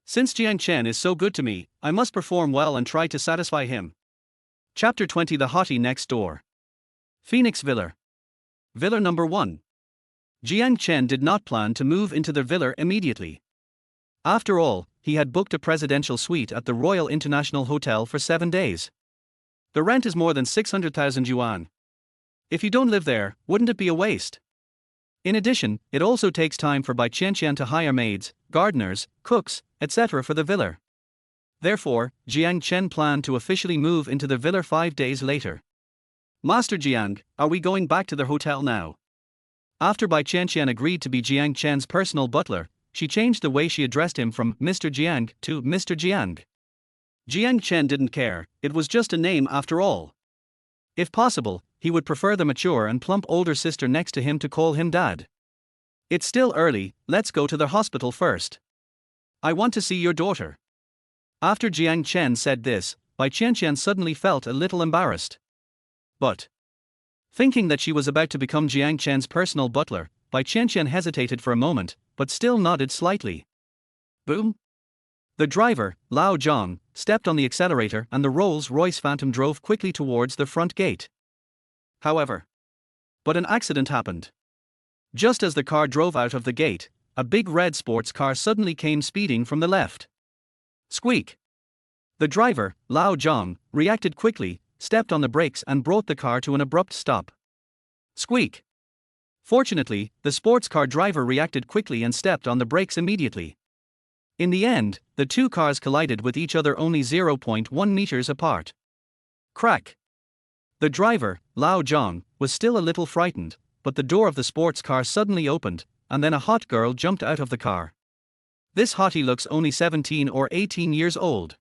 Since Jiang Chen is so good to me, I must perform well and try to satisfy him. Chapter 20 The Hottie Next Door. Phoenix Villa. Villa number 1. Jiang Chen did not plan to move into the villa immediately. After all, he had booked a presidential suite at the Royal International Hotel for 7 days. The rent is more than 600,000 yuan. If you don't live there, wouldn't it be a waste? In addition, it also takes time for Bai Qianqian to hire maids, gardeners, cooks, etc. for the villa. Therefore, Jiang Chen planned to officially move into the villa 5 days later. Master Jiang, are we going back to the hotel now? After Bai Qianqian agreed to be Jiang Chen's personal butler, she changed the way she addressed him from Mr. Jiang to Mr. Jiang. Jiang Chen didn't care, it was just a name after all. If possible, he would prefer the mature and plump older sister next to him to call him dad. It's still early, let's go to the hospital first. I want to see your daughter. After Jiang Chen said this, Bai Qianqian suddenly felt a little embarrassed. But, thinking that she was about to become Jiang Chen's personal butler, Bai Qianqian hesitated for a moment, but still nodded slightly. Boom! The driver, Lao Zhang, stepped on the accelerator and the Rolls-Royce Phantom drove quickly towards the front gate. However, an accident happened. Just as the car drove out of the gate, a big red sports car suddenly came speeding from the left. Squeak! The driver, Lao Zhang, reacted quickly, stepped on the brakes and brought the car to an abrupt stop. Squeak! Fortunately, the sports car driver reacted quickly and stepped on the brakes immediately. In the end, the two cars collided with each other only 0.1 meters apart. Crack! The driver, Lao Zhang, was still a little frightened, but the door of the sports car suddenly opened, and then a hot girl jumped out of the car. This hottie looks only 17 or 18 years old.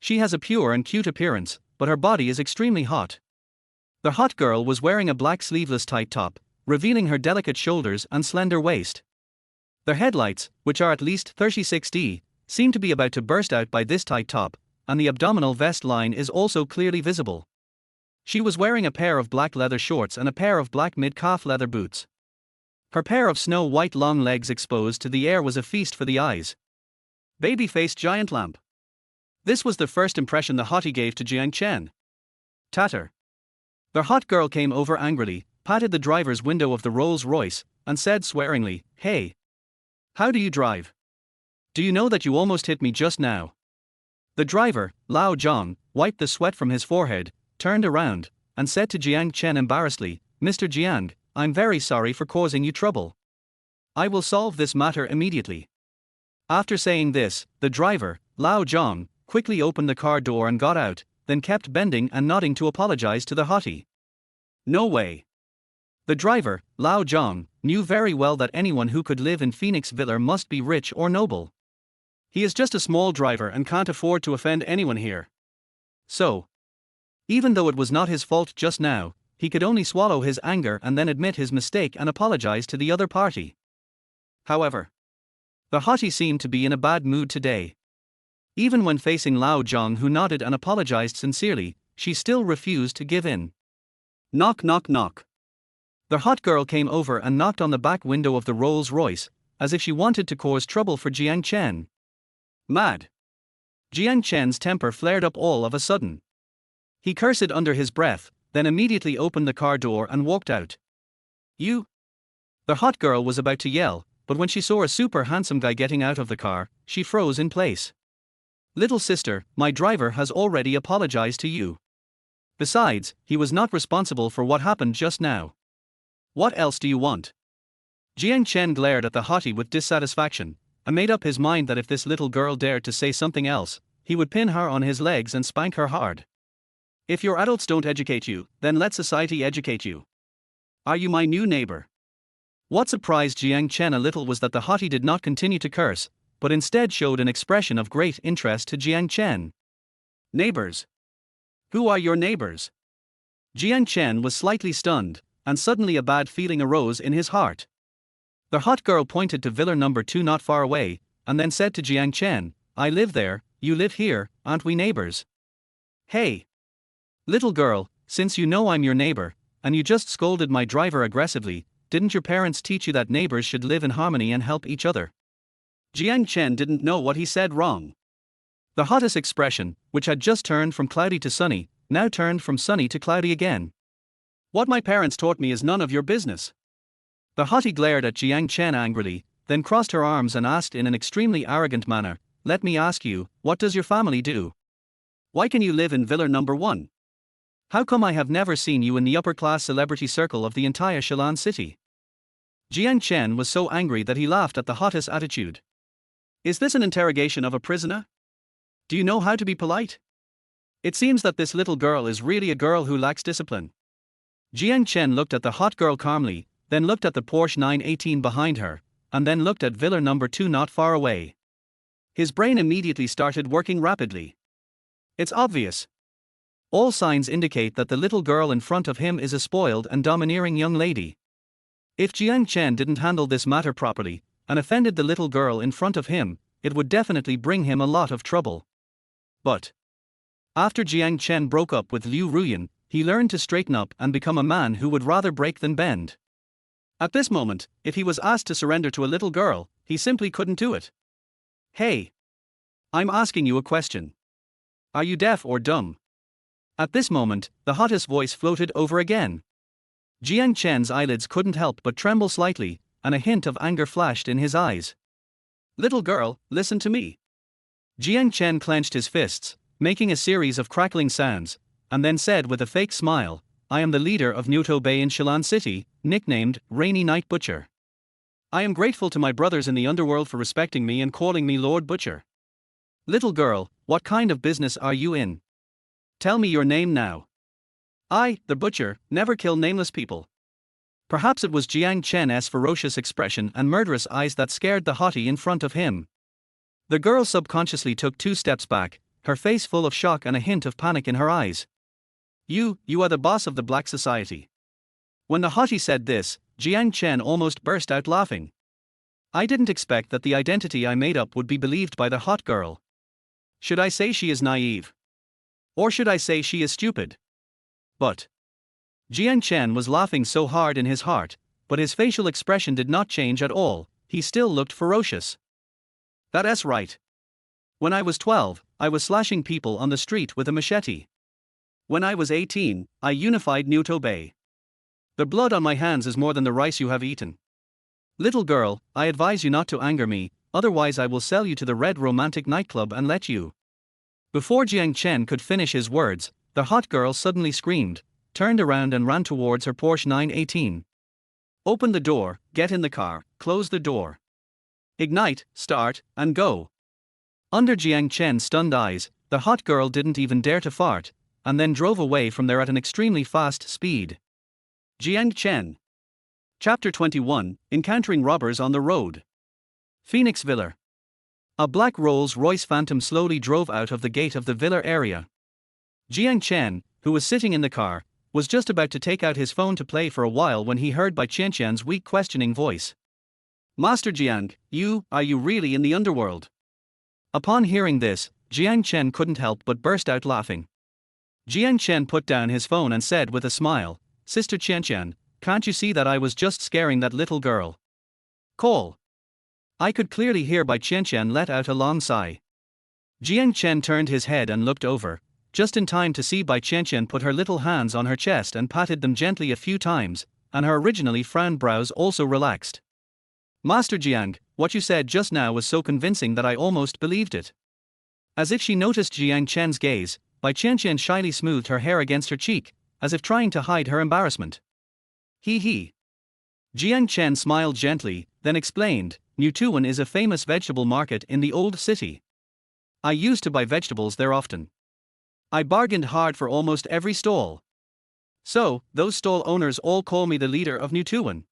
She has a pure and cute appearance, but her body is extremely hot. The hot girl was wearing a black sleeveless tight top, revealing her delicate shoulders and slender waist. Their headlights, which are at least 36D, seem to be about to burst out by this tight top, and the abdominal vest line is also clearly visible. She was wearing a pair of black leather shorts and a pair of black mid-calf leather boots. Her pair of snow-white long legs exposed to the air was a feast for the eyes. Baby-faced giant lamp. This was the first impression the hottie gave to Jiang Chen. Tatter. The hot girl came over angrily, patted the driver's window of the Rolls-Royce, and said swearingly, "Hey! How do you drive? Do you know that you almost hit me just now?" The driver, Lao Zhang, wiped the sweat from his forehead, turned around, and said to Jiang Chen embarrassedly, "Mr. Jiang, I'm very sorry for causing you trouble. I will solve this matter immediately." After saying this, the driver, Lao Zhang, quickly opened the car door and got out, then kept bending and nodding to apologize to the hottie. No way. The driver, Lao Zhang, knew very well that anyone who could live in Phoenix Villa must be rich or noble. He is just a small driver and can't afford to offend anyone here. So, even though it was not his fault just now, he could only swallow his anger and then admit his mistake and apologize to the other party. However, the hottie seemed to be in a bad mood today. Even when facing Lao Zhang, who nodded and apologized sincerely, she still refused to give in. Knock, knock, knock. The hot girl came over and knocked on the back window of the Rolls-Royce, as if she wanted to cause trouble for Jiang Chen. Mad. Jiang Chen's temper flared up all of a sudden. He cursed under his breath, then immediately opened the car door and walked out. "You?" The hot girl was about to yell, but when she saw a super handsome guy getting out of the car, she froze in place. "Little sister, my driver has already apologized to you. Besides, he was not responsible for what happened just now. What else do you want?" Jiang Chen glared at the hottie with dissatisfaction, and made up his mind that if this little girl dared to say something else, he would pin her on his legs and spank her hard. "If your adults don't educate you, then let society educate you. Are you my new neighbor?" What surprised Jiang Chen a little was that the hottie did not continue to curse, but instead showed an expression of great interest to Jiang Chen. "Neighbors? Who are your neighbors?" Jiang Chen was slightly stunned, and suddenly a bad feeling arose in his heart. The hot girl pointed to Villa number 2 not far away, and then said to Jiang Chen, "I live there, you live here, aren't we neighbors?" "Hey! Little girl, since you know I'm your neighbor, and you just scolded my driver aggressively, didn't your parents teach you that neighbors should live in harmony and help each other?" Jiang Chen didn't know what he said wrong. The hottest expression, which had just turned from cloudy to sunny, now turned from sunny to cloudy again. "What my parents taught me is none of your business." The hottie glared at Jiang Chen angrily, then crossed her arms and asked in an extremely arrogant manner, "Let me ask you, what does your family do? Why can you live in Villa number 1? How come I have never seen you in the upper-class celebrity circle of the entire Shilan city?" Jiang Chen was so angry that he laughed at the hottest attitude. "Is this an interrogation of a prisoner? Do you know how to be polite? It seems that this little girl is really a girl who lacks discipline." Jiang Chen looked at the hot girl calmly, then looked at the Porsche 918 behind her, and then looked at Villa number 2 not far away. His brain immediately started working rapidly. It's obvious. All signs indicate that the little girl in front of him is a spoiled and domineering young lady. If Jiang Chen didn't handle this matter properly, and offended the little girl in front of him, it would definitely bring him a lot of trouble. But after Jiang Chen broke up with Liu Ruyan, he learned to straighten up and become a man who would rather break than bend. At this moment, if he was asked to surrender to a little girl, he simply couldn't do it. "Hey! I'm asking you a question. Are you deaf or dumb?" At this moment, the hottest voice floated over again. Jiang Chen's eyelids couldn't help but tremble slightly, and a hint of anger flashed in his eyes. "Little girl, listen to me." Jiang Chen clenched his fists, making a series of crackling sounds, and then said with a fake smile, "I am the leader of Newto Bay in Shilan City, nicknamed Rainy Night Butcher. I am grateful to my brothers in the underworld for respecting me and calling me Lord Butcher. Little girl, what kind of business are you in? Tell me your name now. I, the butcher, never kill nameless people." Perhaps it was Jiang Chen's ferocious expression and murderous eyes that scared the hottie in front of him. The girl subconsciously took 2 steps back, her face full of shock and a hint of panic in her eyes. You are the boss of the black society." When the hottie said this, Jiang Chen almost burst out laughing. I didn't expect that the identity I made up would be believed by the hot girl. Should I say she is naive? Or should I say she is stupid? But Jiang Chen was laughing so hard in his heart, but his facial expression did not change at all, he still looked ferocious. That's right. When I was 12, I was slashing people on the street with a machete. When I was 18, I unified New Tobey. The blood on my hands is more than the rice you have eaten. Little girl, I advise you not to anger me, otherwise I will sell you to the Red Romantic nightclub and let you. Before Jiang Chen could finish his words, the hot girl suddenly screamed, turned around and ran towards her Porsche 918. Open the door, get in the car, close the door. Ignite, start, and go. Under Jiang Chen's stunned eyes, the hot girl didn't even dare to fart, and then drove away from there at an extremely fast speed. Jiang Chen. Chapter 21, Encountering Robbers on the Road. Phoenix Villa. A black Rolls-Royce Phantom slowly drove out of the gate of the villa area. Jiang Chen, who was sitting in the car, was just about to take out his phone to play for a while when he heard Bai Qianqian's weak questioning voice. Master Jiang, are you really in the underworld? Upon hearing this, Jiang Chen couldn't help but burst out laughing. Jiang Chen put down his phone and said with a smile, Sister Qianqian, can't you see that I was just scaring that little girl? Call. I could clearly hear Bai Qianqian let out a long sigh. Jiang Chen turned his head and looked over, just in time to see Bai Qianqian put her little hands on her chest and patted them gently a few times, and her originally frowned brows also relaxed. Master Jiang, what you said just now was so convincing that I almost believed it. As if she noticed Jiang Chen's gaze, Bai Qianqian shyly smoothed her hair against her cheek, as if trying to hide her embarrassment. He. Jiang Chen smiled gently, then explained, Nutuan is a famous vegetable market in the old city. I used to buy vegetables there often. I bargained hard for almost every stall. So, those stall owners all call me the leader of Nutuan.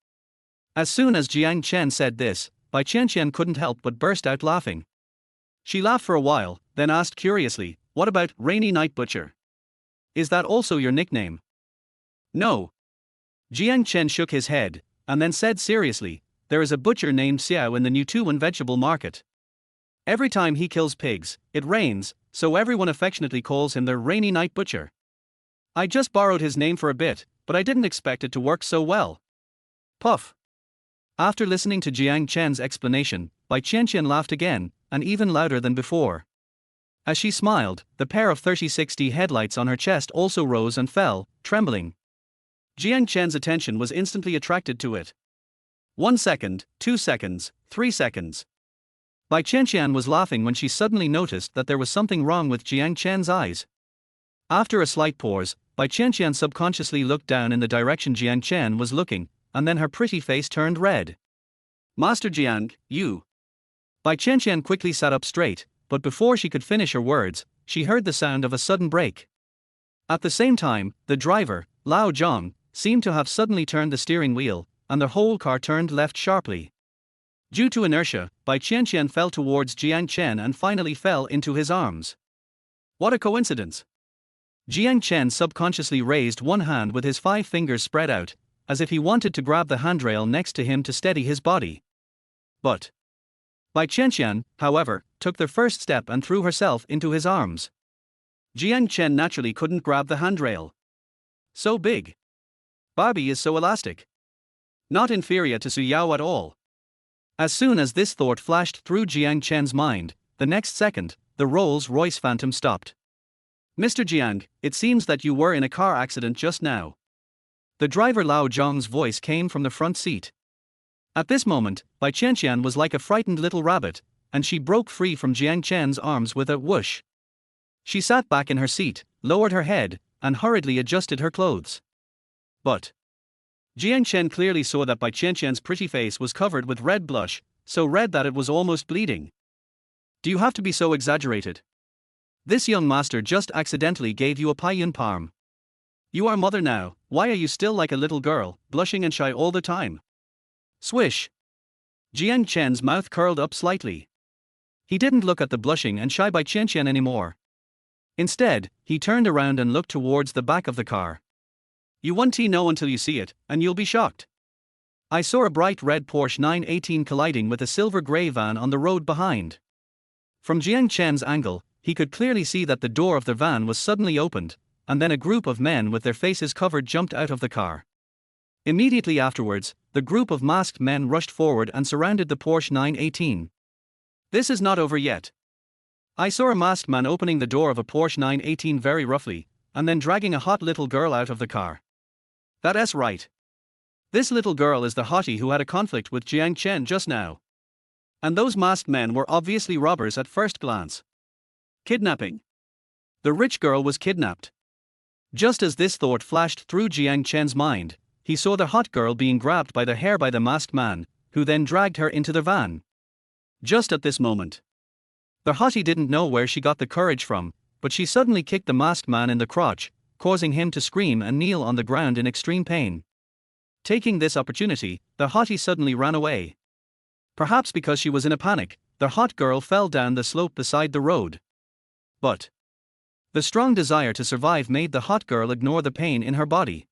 As soon as Jiang Chen said this, Bai Qianqian couldn't help but burst out laughing. She laughed for a while, then asked curiously, what about Rainy Night Butcher? Is that also your nickname? No. Jiang Chen shook his head, and then said seriously, there is a butcher named Xiao in the Nutuan vegetable market. Every time he kills pigs, it rains, so everyone affectionately calls him the Rainy Night Butcher. I just borrowed his name for a bit, but I didn't expect it to work so well. Puff. After listening to Jiang Chen's explanation, Bai Qianqian laughed again, and even louder than before. As she smiled, the pair of 3060 headlights on her chest also rose and fell, trembling. Jiang Chen's attention was instantly attracted to it. 1 second, 2 seconds, 3 seconds. Bai Qianqian was laughing when she suddenly noticed that there was something wrong with Jiang Chen's eyes. After a slight pause, Bai Qianqian subconsciously looked down in the direction Jiang Chen was looking, and then her pretty face turned red. Master Jiang, you. Bai Qianqian quickly sat up straight, but before she could finish her words, she heard the sound of a sudden brake. At the same time, the driver, Lao Zhang, seemed to have suddenly turned the steering wheel, and the whole car turned left sharply. Due to inertia, Bai Qianqian fell towards Jiang Chen and finally fell into his arms. What a coincidence! Jiang Chen subconsciously raised one hand with his 5 fingers spread out, as if he wanted to grab the handrail next to him to steady his body. But Bai Qianqian, however, took the first step and threw herself into his arms. Jiang Chen naturally couldn't grab the handrail. So big. Barbie is so elastic. Not inferior to Su Yao at all. As soon as this thought flashed through Jiang Chen's mind, the next second, the Rolls-Royce Phantom stopped. Mr. Jiang, it seems that you were in a car accident just now. The driver Lao Zhang's voice came from the front seat. At this moment, Bai Qianqian was like a frightened little rabbit, and she broke free from Jiang Chen's arms with a whoosh. She sat back in her seat, lowered her head, and hurriedly adjusted her clothes. But Jiang Chen clearly saw that Bai Qianqian's pretty face was covered with red blush, so red that it was almost bleeding. Do you have to be so exaggerated? This young master just accidentally gave you a payun palm. You are mother now, why are you still like a little girl, blushing and shy all the time? Swish. Jiang Chen's mouth curled up slightly. He didn't look at the blushing and shy Bai Qianqian anymore. Instead, he turned around and looked towards the back of the car. You won't know until you see it, and you'll be shocked. I saw a bright red Porsche 918 colliding with a silver grey van on the road behind. From Jiang Chen's angle, he could clearly see that the door of the van was suddenly opened, and then a group of men with their faces covered jumped out of the car. Immediately afterwards, the group of masked men rushed forward and surrounded the Porsche 918. This is not over yet. I saw a masked man opening the door of a Porsche 918 very roughly, and then dragging a hot little girl out of the car. That's right. This little girl is the hottie who had a conflict with Jiang Chen just now. And those masked men were obviously robbers at first glance. Kidnapping. The rich girl was kidnapped. Just as this thought flashed through Jiang Chen's mind, he saw the hot girl being grabbed by the hair by the masked man, who then dragged her into the van. Just at this moment, the hottie didn't know where she got the courage from, but she suddenly kicked the masked man in the crotch, causing him to scream and kneel on the ground in extreme pain. Taking this opportunity, the hottie suddenly ran away. Perhaps because she was in a panic, the hot girl fell down the slope beside the road. But the strong desire to survive made the hot girl ignore the pain in her body.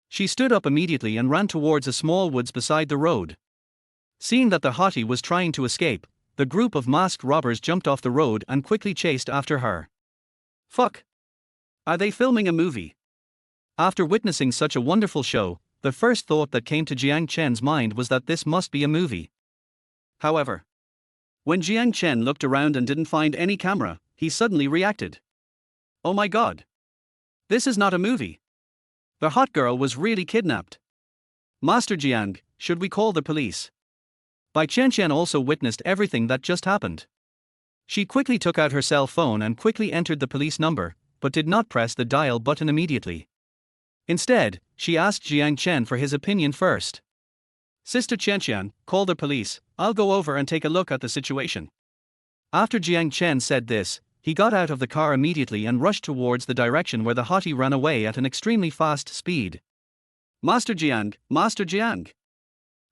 She stood up immediately and ran towards a small woods beside the road. Seeing that the hottie was trying to escape, the group of masked robbers jumped off the road and quickly chased after her. Fuck! Are they filming a movie? After witnessing such a wonderful show, the first thought that came to Jiang Chen's mind was that this must be a movie. However, when Jiang Chen looked around and didn't find any camera, he suddenly reacted. Oh my god! This is not a movie. The hot girl was really kidnapped. Master Jiang, should we call the police? Bai Chen also witnessed everything that just happened. She quickly took out her cell phone and quickly entered the police number, but did not press the dial button immediately. Instead, she asked Jiang Chen for his opinion first. Sister Chen, call the police, I'll go over and take a look at the situation. After Jiang Chen said this, he got out of the car immediately and rushed towards the direction where the hottie ran away at an extremely fast speed. Master Jiang.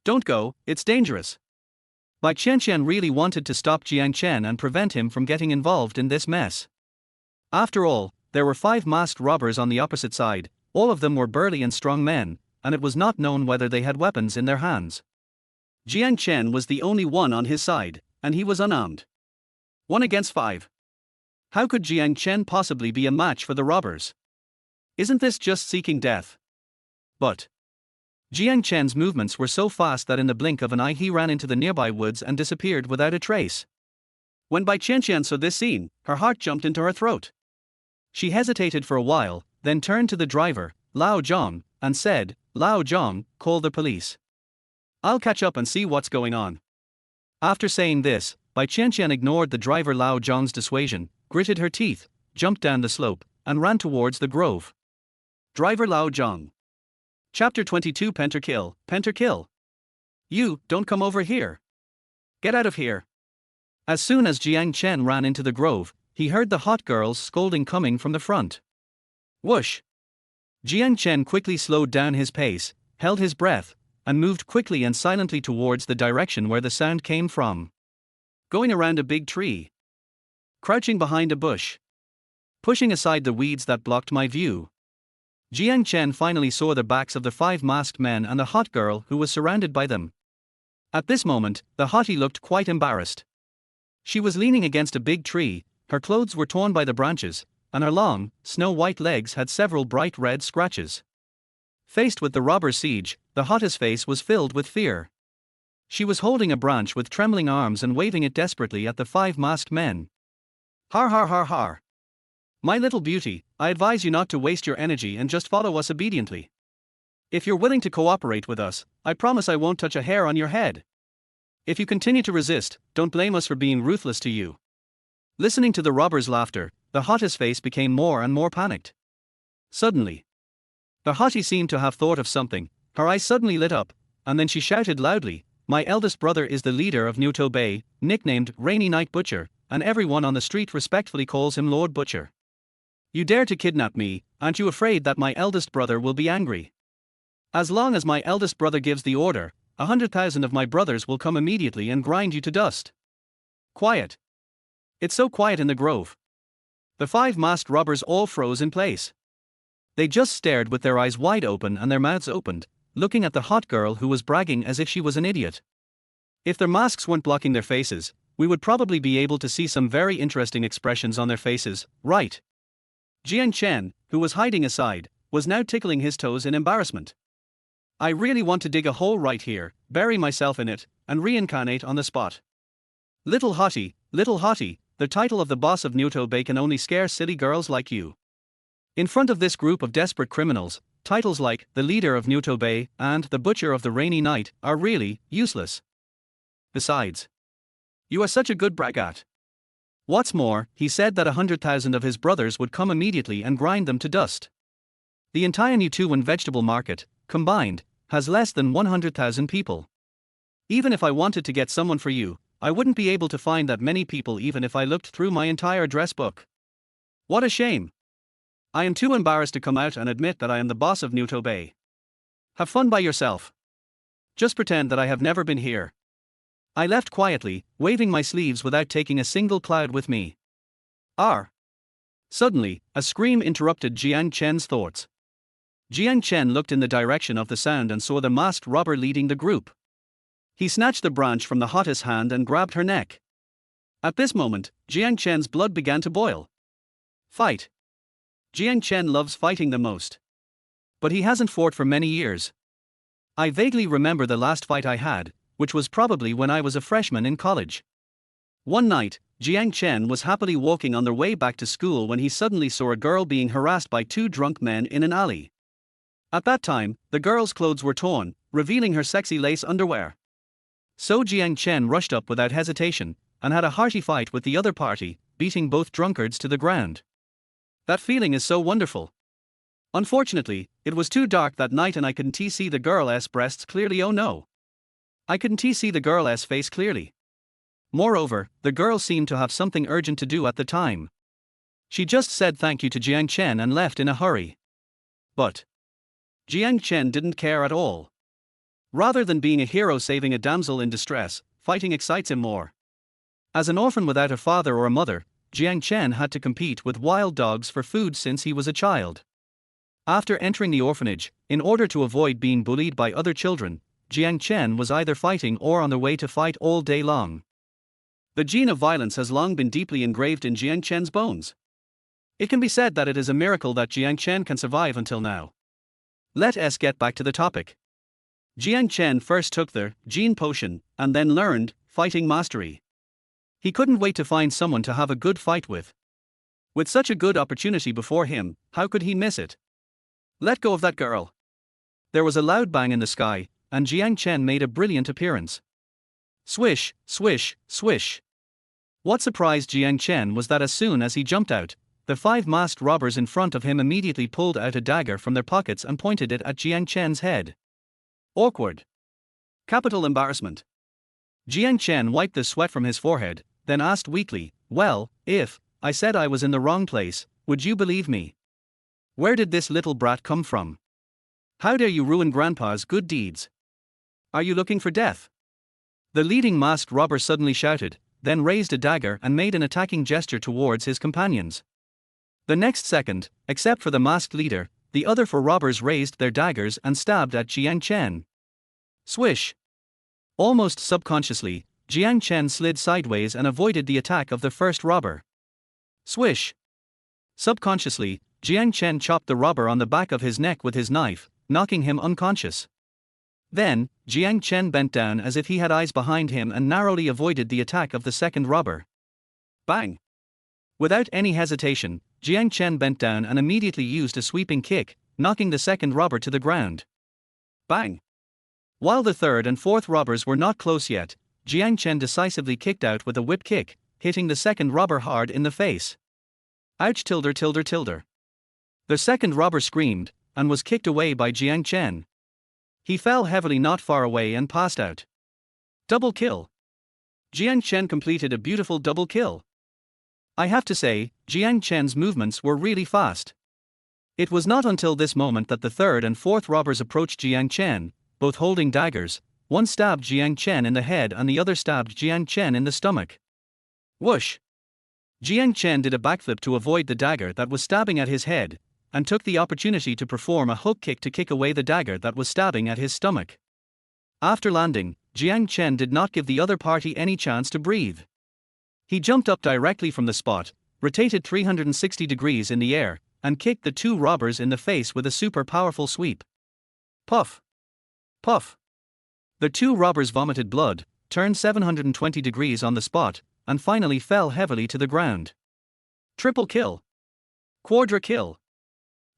Don't go, it's dangerous. Bai Chen really wanted to stop Jiang Chen and prevent him from getting involved in this mess. After all, there were 5 masked robbers on the opposite side, all of them were burly and strong men, and it was not known whether they had weapons in their hands. Jiang Chen was the only one on his side, and he was unarmed. 1 against 5. How could Jiang Chen possibly be a match for the robbers? Isn't this just seeking death? But Jiang Chen's movements were so fast that in the blink of an eye he ran into the nearby woods and disappeared without a trace. When Bai Chen saw this scene, her heart jumped into her throat. She hesitated for a while, then turned to the driver, Lao Zhang, and said, Lao Zhang, call the police. I'll catch up and see what's going on. After saying this, Bai Chen ignored the driver Lao Zhang's dissuasion, gritted her teeth, jumped down the slope, and ran towards the grove. Driver Lao Zhang. Chapter 22 Penterkill. You, don't come over here. Get out of here. As soon as Jiang Chen ran into the grove, he heard the hot girls scolding coming from the front. Whoosh! Jiang Chen quickly slowed down his pace, held his breath, and moved quickly and silently towards the direction where the sound came from. Going around a big tree. Crouching behind a bush. Pushing aside the weeds that blocked my view. Jiang Chen finally saw the backs of the 5 masked men and the hot girl who was surrounded by them. At this moment, the hottie looked quite embarrassed. She was leaning against a big tree, her clothes were torn by the branches, and her long, snow-white legs had several bright red scratches. Faced with the robber's siege, the hottie's face was filled with fear. She was holding a branch with trembling arms and waving it desperately at the 5 masked men. Har har har har. My little beauty, I advise you not to waste your energy and just follow us obediently. If you're willing to cooperate with us, I promise I won't touch a hair on your head. If you continue to resist, don't blame us for being ruthless to you. Listening to the robber's laughter, the hottie's face became more and more panicked. Suddenly, the hottie seemed to have thought of something, her eyes suddenly lit up, and then she shouted loudly, My eldest brother is the leader of Nuto Bay, nicknamed Rainy Night Butcher, and everyone on the street respectfully calls him Lord Butcher. You dare to kidnap me, aren't you afraid that my eldest brother will be angry? As long as my eldest brother gives the order, 100,000 of my brothers will come immediately and grind you to dust. Quiet. It's so quiet in the grove. The 5 masked robbers all froze in place. They just stared with their eyes wide open and their mouths opened, looking at the hot girl who was bragging as if she was an idiot. If their masks weren't blocking their faces, we would probably be able to see some very interesting expressions on their faces, right? Jiang Chen, who was hiding aside, was now tickling his toes in embarrassment. I really want to dig a hole right here, bury myself in it, and reincarnate on the spot. Little hottie, the title of the boss of Nuto Bay can only scare silly girls like you. In front of this group of desperate criminals, titles like the leader of Nuto Bay and the butcher of the rainy night are really useless. Besides, you are such a good braggart. What's more, he said that 100,000 of his brothers would come immediately and grind them to dust. The entire Nutuan vegetable market, combined, has less than 100,000 people. Even if I wanted to get someone for you, I wouldn't be able to find that many people even if I looked through my entire address book. What a shame. I am too embarrassed to come out and admit that I am the boss of Nuto Bay. Have fun by yourself. Just pretend that I have never been here. I left quietly, waving my sleeves without taking a single cloud with me. R. Suddenly, a scream interrupted Jiang Chen's thoughts. Jiang Chen looked in the direction of the sound and saw the masked robber leading the group. He snatched the branch from the hottest hand and grabbed her neck. At this moment, Jiang Chen's blood began to boil. Fight. Jiang Chen loves fighting the most. But he hasn't fought for many years. I vaguely remember the last fight I had, which was probably when I was a freshman in college. One night, Jiang Chen was happily walking on their way back to school when he suddenly saw a girl being harassed by two drunk men in an alley. At that time, the girl's clothes were torn, revealing her sexy lace underwear. So Jiang Chen rushed up without hesitation, and had a hearty fight with the other party, beating both drunkards to the ground. That feeling is so wonderful. Unfortunately, it was too dark that night and I couldn't see the girl's breasts clearly. Oh no. I couldn't see the girl's face clearly. Moreover, the girl seemed to have something urgent to do at the time. She just said thank you to Jiang Chen and left in a hurry. But Jiang Chen didn't care at all. Rather than being a hero saving a damsel in distress, fighting excites him more. As an orphan without a father or a mother, Jiang Chen had to compete with wild dogs for food since he was a child. After entering the orphanage, in order to avoid being bullied by other children, Jiang Chen was either fighting or on the way to fight all day long. The gene of violence has long been deeply engraved in Jiang Chen's bones. It can be said that it is a miracle that Jiang Chen can survive until now. Let us get back to the topic. Jiang Chen first took the gene potion and then learned fighting mastery. He couldn't wait to find someone to have a good fight with. With such a good opportunity before him, how could he miss it? Let go of that girl. There was a loud bang in the sky, and Jiang Chen made a brilliant appearance. Swish, swish, swish. What surprised Jiang Chen was that as soon as he jumped out, the 5 masked robbers in front of him immediately pulled out a dagger from their pockets and pointed it at Jiang Chen's head. Awkward. Capital embarrassment. Jiang Chen wiped the sweat from his forehead, then asked weakly, well, if I said I was in the wrong place, would you believe me? Where did this little brat come from? How dare you ruin Grandpa's good deeds? Are you looking for death? The leading masked robber suddenly shouted, then raised a dagger and made an attacking gesture towards his companions. The next second, except for the masked leader, the other 4 robbers raised their daggers and stabbed at Jiang Chen. Swish. Almost subconsciously, Jiang Chen slid sideways and avoided the attack of the first robber. Swish. Subconsciously, Jiang Chen chopped the robber on the back of his neck with his knife, knocking him unconscious. Then, Jiang Chen bent down as if he had eyes behind him and narrowly avoided the attack of the second robber. Bang! Without any hesitation, Jiang Chen bent down and immediately used a sweeping kick, knocking the second robber to the ground. Bang! While the third and fourth robbers were not close yet, Jiang Chen decisively kicked out with a whip kick, hitting the second robber hard in the face. Ouch! The second robber screamed, and was kicked away by Jiang Chen. He fell heavily not far away and passed out. Double kill. Jiang Chen completed a beautiful double kill. I have to say, Jiang Chen's movements were really fast. It was not until this moment that the third and fourth robbers approached Jiang Chen, both holding daggers. One stabbed Jiang Chen in the head and the other stabbed Jiang Chen in the stomach. Whoosh! Jiang Chen did a backflip to avoid the dagger that was stabbing at his head, and took the opportunity to perform a hook kick to kick away the dagger that was stabbing at his stomach. After landing, Jiang Chen did not give the other party any chance to breathe. He jumped up directly from the spot, rotated 360 degrees in the air, and kicked the two robbers in the face with a super powerful sweep. Puff! Puff! The two robbers vomited blood, turned 720 degrees on the spot, and finally fell heavily to the ground. Triple kill! Quadra kill!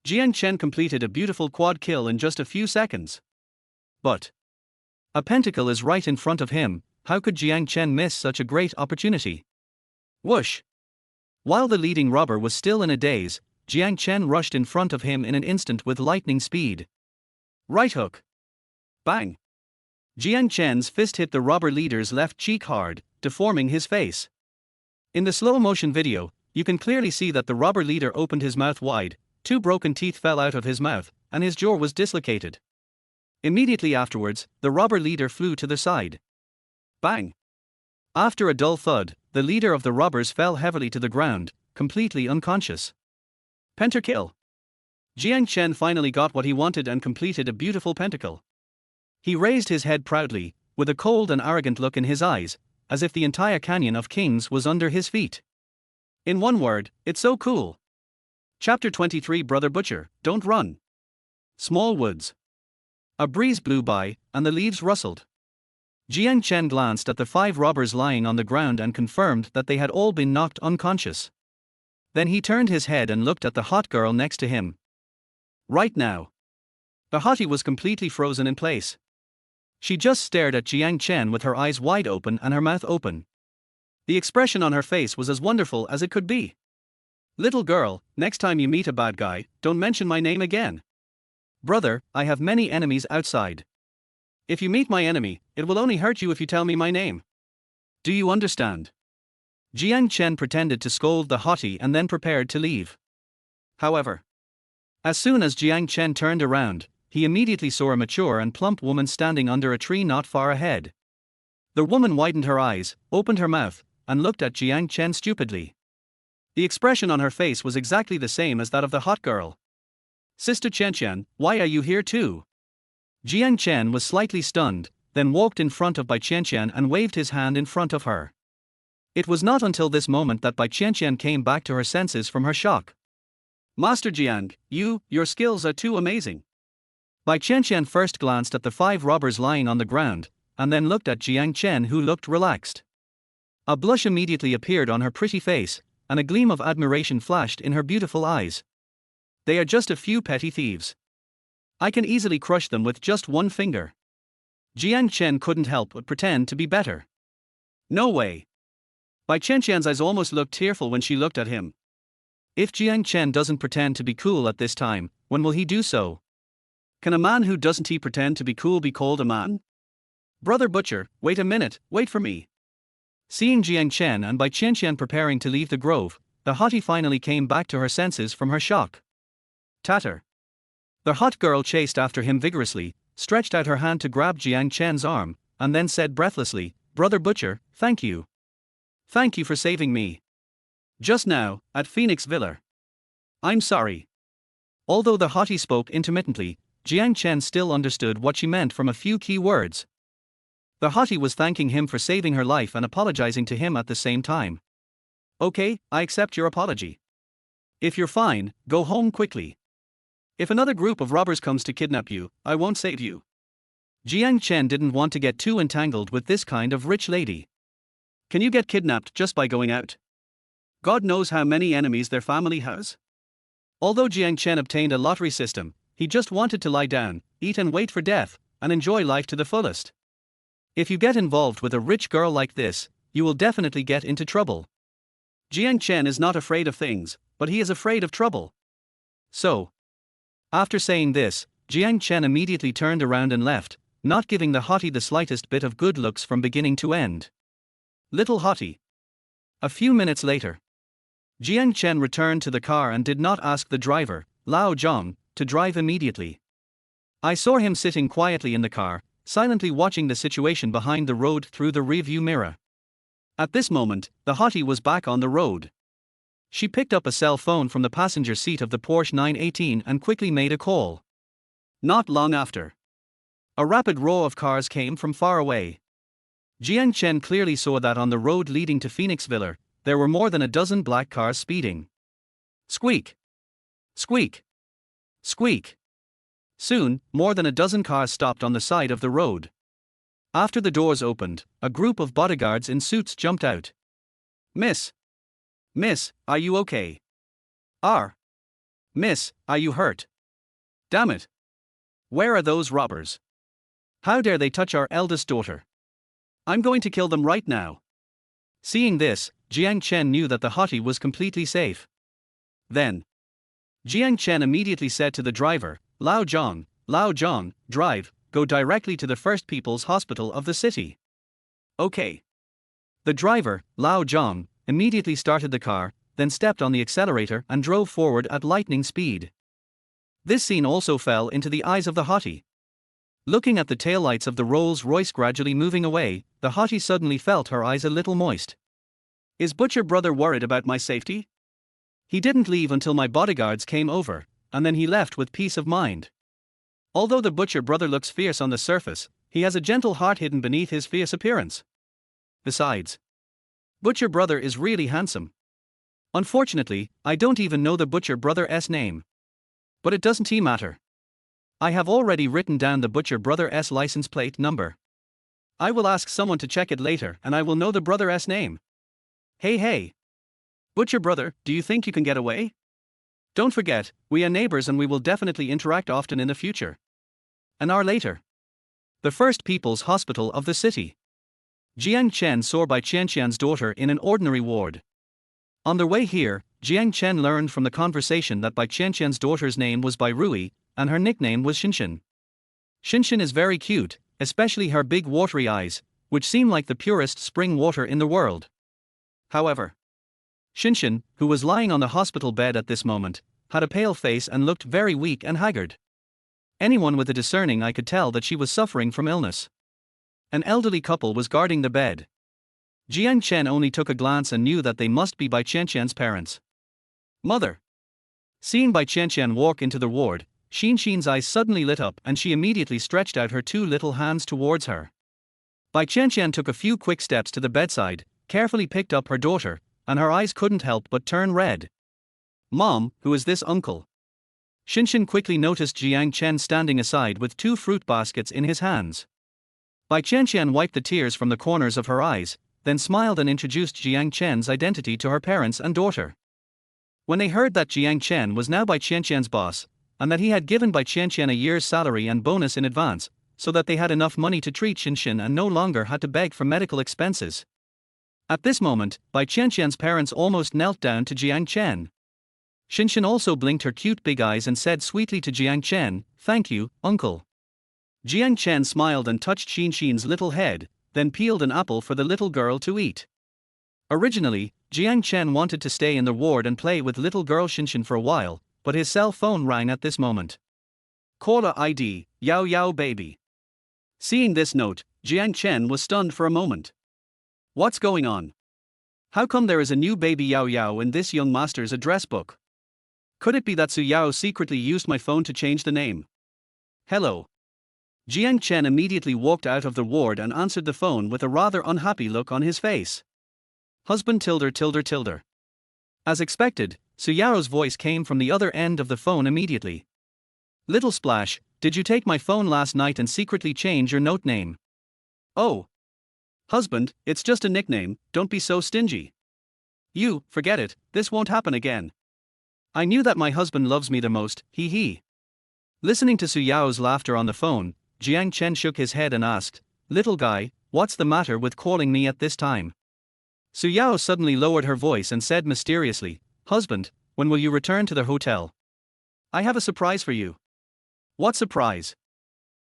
Jiang Chen completed a beautiful quad kill in just a few seconds. But a pentacle is right in front of him. How could Jiang Chen miss such a great opportunity? Whoosh! While the leading robber was still in a daze, Jiang Chen rushed in front of him in an instant with lightning speed. Right hook! Bang! Jiang Chen's fist hit the robber leader's left cheek hard, deforming his face. In the slow-motion video, you can clearly see that the robber leader opened his mouth wide, 2 broken teeth fell out of his mouth, and his jaw was dislocated. Immediately afterwards, the robber leader flew to the side. Bang! After a dull thud, the leader of the robbers fell heavily to the ground, completely unconscious. Pentakill! Jiang Chen finally got what he wanted and completed a beautiful pentacle. He raised his head proudly, with a cold and arrogant look in his eyes, as if the entire canyon of kings was under his feet. In one word, it's so cool. Chapter 23 Brother Butcher, Don't Run. Small woods. A breeze blew by, and the leaves rustled. Jiang Chen glanced at the 5 robbers lying on the ground and confirmed that they had all been knocked unconscious. Then he turned his head and looked at the hot girl next to him. Right now. The hottie was completely frozen in place. She just stared at Jiang Chen with her eyes wide open and her mouth open. The expression on her face was as wonderful as it could be. Little girl, next time you meet a bad guy, don't mention my name again. Brother, I have many enemies outside. If you meet my enemy, it will only hurt you if you tell me my name. Do you understand? Jiang Chen pretended to scold the hottie and then prepared to leave. However, as soon as Jiang Chen turned around, he immediately saw a mature and plump woman standing under a tree not far ahead. The woman widened her eyes, opened her mouth, and looked at Jiang Chen stupidly. The expression on her face was exactly the same as that of the hot girl. Sister Chen, why are you here too? Jiang Chen was slightly stunned, then walked in front of Bai Chen and waved his hand in front of her. It was not until this moment that Bai Chen came back to her senses from her shock. Master Jiang, your skills are too amazing. Bai Chen first glanced at the 5 robbers lying on the ground, and then looked at Jiang Chen, who looked relaxed. A blush immediately appeared on her pretty face, and a gleam of admiration flashed in her beautiful eyes. They are just a few petty thieves. I can easily crush them with just one finger. Jiang Chen couldn't help but pretend to be better. No way. Bai Chen's eyes almost looked tearful when she looked at him. If Jiang Chen doesn't pretend to be cool at this time, when will he do so? Can a man who doesn't pretend to be cool be called a man? Brother Butcher, wait a minute, wait for me. Seeing Jiang Chen and Bai Chen preparing to leave the grove, the hottie finally came back to her senses from her shock. Tatter. The hot girl chased after him vigorously, stretched out her hand to grab Jiang Chen's arm, and then said breathlessly, Brother Butcher, thank you. Thank you for saving me. Just now, at Phoenix Villa. I'm sorry. Although the hottie spoke intermittently, Jiang Chen still understood what she meant from a few key words. The hottie was thanking him for saving her life and apologizing to him at the same time. Okay, I accept your apology. If you're fine, go home quickly. If another group of robbers comes to kidnap you, I won't save you. Jiang Chen didn't want to get too entangled with this kind of rich lady. Can you get kidnapped just by going out? God knows how many enemies their family has. Although Jiang Chen obtained a lottery system, he just wanted to lie down, eat and wait for death, and enjoy life to the fullest. If you get involved with a rich girl like this, you will definitely get into trouble. Jiang Chen is not afraid of things, but he is afraid of trouble. So, after saying this, Jiang Chen immediately turned around and left, not giving the hottie the slightest bit of good looks from beginning to end. Little hottie. A few minutes later, Jiang Chen returned to the car and did not ask the driver, Lao Zhang, to drive immediately. I saw him sitting quietly in the car, silently watching the situation behind the road through the rearview mirror. At this moment, the hottie was back on the road. She picked up a cell phone from the passenger seat of the Porsche 918 and quickly made a call. Not long after, a rapid row of cars came from far away. Jiang Chen clearly saw that on the road leading to Phoenixville, there were more than a dozen black cars speeding. Squeak! Squeak! Squeak! Soon, more than a dozen cars stopped on the side of the road. After the doors opened, a group of bodyguards in suits jumped out. Miss! Miss, are you okay? Miss, are you hurt? Damn it! Where are those robbers? How dare they touch our eldest daughter? I'm going to kill them right now. Seeing this, Jiang Chen knew that the hottie was completely safe. Then, Jiang Chen immediately said to the driver, Lao Zhang, drive, go directly to the First People's Hospital of the city. Okay. The driver, Lao Zhang, immediately started the car, then stepped on the accelerator and drove forward at lightning speed. This scene also fell into the eyes of the hottie. Looking at the taillights of the Rolls-Royce gradually moving away, the hottie suddenly felt her eyes a little moist. Is Butcher Brother worried about my safety? He didn't leave until my bodyguards came over, and then he left with peace of mind. Although the Butcher Brother looks fierce on the surface, he has a gentle heart hidden beneath his fierce appearance. Besides, Butcher Brother is really handsome. Unfortunately, I don't even know the Butcher Brother's name. But it doesn't matter. I have already written down the Butcher Brother's license plate number. I will ask someone to check it later and I will know the brother's name. Hey. Butcher Brother, do you think you can get away? Don't forget, we are neighbors and we will definitely interact often in the future. An hour later, the First People's Hospital of the city. Jiang Chen saw Bai Qianqian's daughter in an ordinary ward. On their way here, Jiang Chen learned from the conversation that Bai Qianqian's daughter's name was Bai Rui, and her nickname was Xinshin. Xinshin is very cute, especially her big watery eyes, which seem like the purest spring water in the world. However, Xinshin, who was lying on the hospital bed at this moment, had a pale face and looked very weak and haggard. Anyone with a discerning eye could tell that she was suffering from illness. An elderly couple was guarding the bed. Jiang Chen only took a glance and knew that they must be Bai Qianqian's parents. Mother! Seeing Bai Qianqian walk into the ward, Xinshin's eyes suddenly lit up and she immediately stretched out her two little hands towards her. Bai Qianqian took a few quick steps to the bedside, carefully picked up her daughter, and her eyes couldn't help but turn red. Mom, who is this uncle? Xinshin quickly noticed Jiang Chen standing aside with two fruit baskets in his hands. Bai Qianqian wiped the tears from the corners of her eyes, then smiled and introduced Jiang Chen's identity to her parents and daughter. When they heard that Jiang Chen was now Bai Qianqian's boss, and that he had given Bai Qianqian a year's salary and bonus in advance, so that they had enough money to treat Xinshin and no longer had to beg for medical expenses. At this moment, Bai Qianqian's parents almost knelt down to Jiang Chen. Xinshin also blinked her cute big eyes and said sweetly to Jiang Chen, "Thank you, uncle." Jiang Chen smiled and touched Xinshin's little head, then peeled an apple for the little girl to eat. Originally, Jiang Chen wanted to stay in the ward and play with little girl Xinshin for a while, but his cell phone rang at this moment. Caller ID, Yao baby. Seeing this note, Jiang Chen was stunned for a moment. What's going on? How come there is a new baby Yao in this young master's address book? Could it be that Su Yao secretly used my phone to change the name? Hello. Jiang Chen immediately walked out of the ward and answered the phone with a rather unhappy look on his face. Husband tilde. As expected, Su Yao's voice came from the other end of the phone immediately. Little Splash, did you take my phone last night and secretly change your note name? Oh. Husband, it's just a nickname, don't be so stingy. You, forget it, this won't happen again. I knew that my husband loves me the most, he. Listening to Su Yao's laughter on the phone, Jiang Chen shook his head and asked, Little guy, what's the matter with calling me at this time? Su Yao suddenly lowered her voice and said mysteriously, Husband, when will you return to the hotel? I have a surprise for you. What surprise?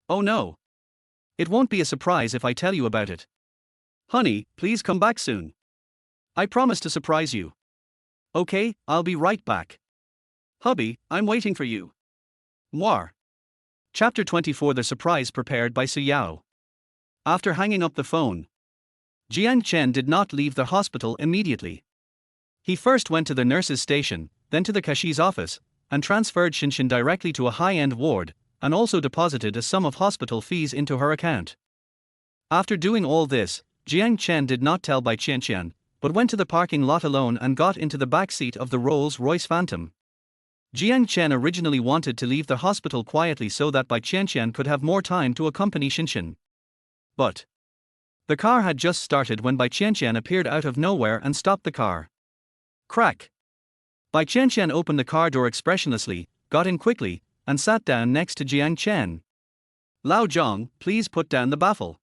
Oh no. It won't be a surprise if I tell you about it. Honey, please come back soon. I promise to surprise you. Okay, I'll be right back. Hubby, I'm waiting for you. Mwah. Chapter 24 The Surprise Prepared by Su Yao. After hanging up the phone, Jiang Chen did not leave the hospital immediately. He first went to the nurse's station, then to the cashier's office, and transferred Chen directly to a high-end ward, and also deposited a sum of hospital fees into her account. After doing all this, Jiang Chen did not tell Bai Qianqian, but went to the parking lot alone and got into the back seat of the Rolls-Royce Phantom. Jiang Chen originally wanted to leave the hospital quietly so that Bai Qianqian could have more time to accompany Chen. But the car had just started when Bai Qianqian appeared out of nowhere and stopped the car. Crack! Bai Qianqian opened the car door expressionlessly, got in quickly, and sat down next to Jiang Chen. Lao Zhang, please put down the baffle.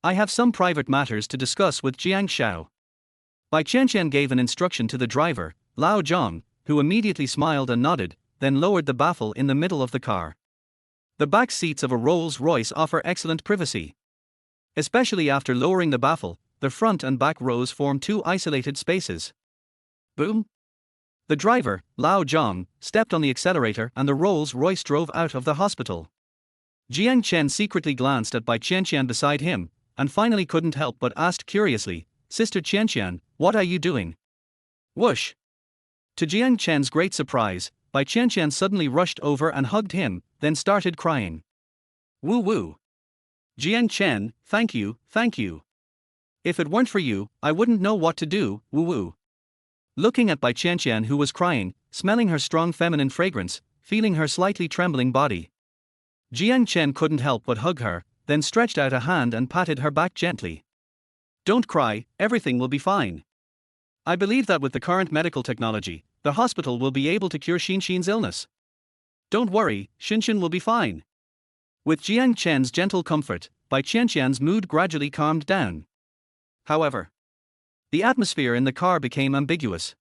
I have some private matters to discuss with Jiang Xiao. Bai Qianqian gave an instruction to the driver, Lao Zhang, who immediately smiled and nodded, then lowered the baffle in the middle of the car. The back seats of a Rolls-Royce offer excellent privacy. Especially after lowering the baffle, the front and back rows form two isolated spaces. Boom! The driver, Lao Zhang, stepped on the accelerator and the Rolls-Royce drove out of the hospital. Jiang Chen secretly glanced at Bai Qianqian beside him, and finally couldn't help but asked curiously, Sister Qianqian, what are you doing? Whoosh! To Jiang Chen's great surprise, Bai Qianqian suddenly rushed over and hugged him, then started crying. Woo woo! Jiang Chen, thank you, thank you. If it weren't for you, I wouldn't know what to do, woo woo. Looking at Bai Qianqian who was crying, smelling her strong feminine fragrance, feeling her slightly trembling body, Jiang Chen couldn't help but hug her, then stretched out a hand and patted her back gently. Don't cry, everything will be fine. I believe that with the current medical technology, the hospital will be able to cure Xinxin's illness. Don't worry, Xinxin will be fine. With Jiang Chen's gentle comfort, Bai Qianqian's mood gradually calmed down. However, the atmosphere in the car became ambiguous.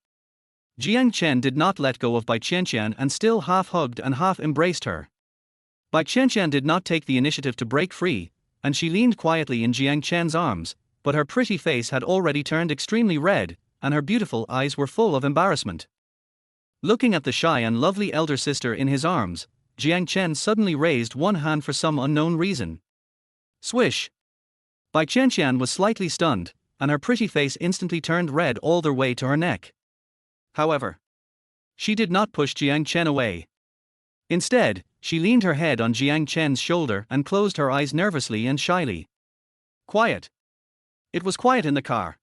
Jiang Chen did not let go of Bai Qianqian and still half hugged and half embraced her. Bai Qianqian did not take the initiative to break free, and she leaned quietly in Jiang Chen's arms, but her pretty face had already turned extremely red, and her beautiful eyes were full of embarrassment. Looking at the shy and lovely elder sister in his arms, Jiang Chen suddenly raised one hand for some unknown reason. Swish! Bai Qianqian was slightly stunned, and her pretty face instantly turned red all the way to her neck. However, she did not push Jiang Chen away. Instead, she leaned her head on Jiang Chen's shoulder and closed her eyes nervously and shyly. Quiet. It was quiet in the car.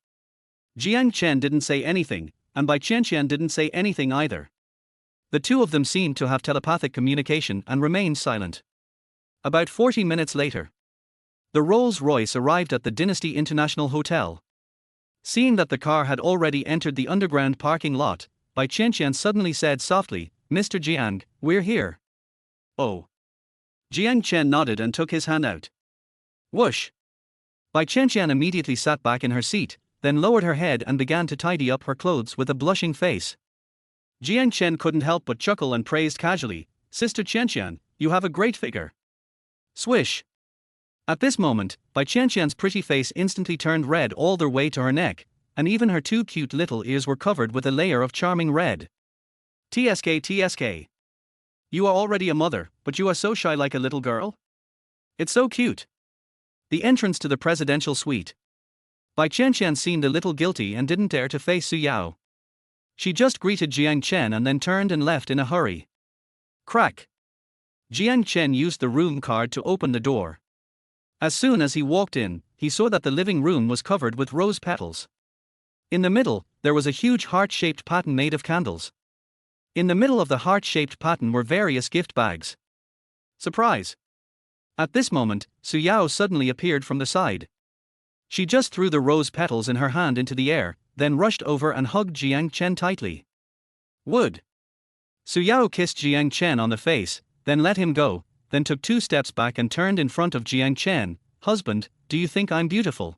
Jiang Chen didn't say anything, and Bai Qianqian didn't say anything either. The two of them seemed to have telepathic communication and remained silent. About 40 minutes later, the Rolls-Royce arrived at the Dynasty International Hotel. Seeing that the car had already entered the underground parking lot, Bai Qianqian suddenly said softly, Mr. Jiang, we're here. Oh. Jiang Chen nodded and took his hand out. Whoosh! Bai Qianqian immediately sat back in her seat, then lowered her head and began to tidy up her clothes with a blushing face. Jiang Chen couldn't help but chuckle and praised casually, Sister Qianqian, you have a great figure. Swish! At this moment, Bai Qianqian's pretty face instantly turned red all the way to her neck, and even her two cute little ears were covered with a layer of charming red. TSK. You are already a mother, but you are so shy like a little girl? It's so cute. The entrance to the presidential suite. Bai Qianqian seemed a little guilty and didn't dare to face Su Yao. She just greeted Jiang Chen and then turned and left in a hurry. Crack! Jiang Chen used the room card to open the door. As soon as he walked in, he saw that the living room was covered with rose petals. In the middle, there was a huge heart-shaped pattern made of candles. In the middle of the heart-shaped pattern were various gift bags. Surprise! At this moment, Su Yao suddenly appeared from the side. She just threw the rose petals in her hand into the air, then rushed over and hugged Jiang Chen tightly. Would. Su Yao kissed Jiang Chen on the face, then let him go, then took 2 steps back and turned in front of Jiang Chen. Husband, do you think I'm beautiful?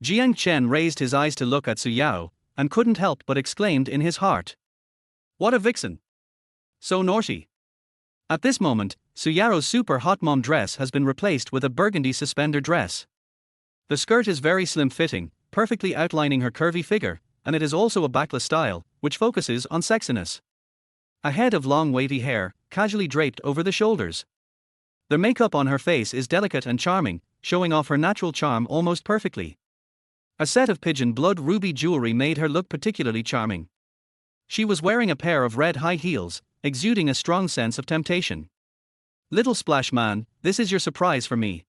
Jiang Chen raised his eyes to look at Su Yao, and couldn't help but exclaimed in his heart. What a vixen! So naughty. At this moment, Su Yao's super hot mom dress has been replaced with a burgundy suspender dress. The skirt is very slim-fitting, perfectly outlining her curvy figure, and it is also a backless style, which focuses on sexiness. A head of long wavy hair, casually draped over the shoulders. The makeup on her face is delicate and charming, showing off her natural charm almost perfectly. A set of pigeon blood ruby jewelry made her look particularly charming. She was wearing a pair of red high heels, exuding a strong sense of temptation. Little splash man, this is your surprise for me.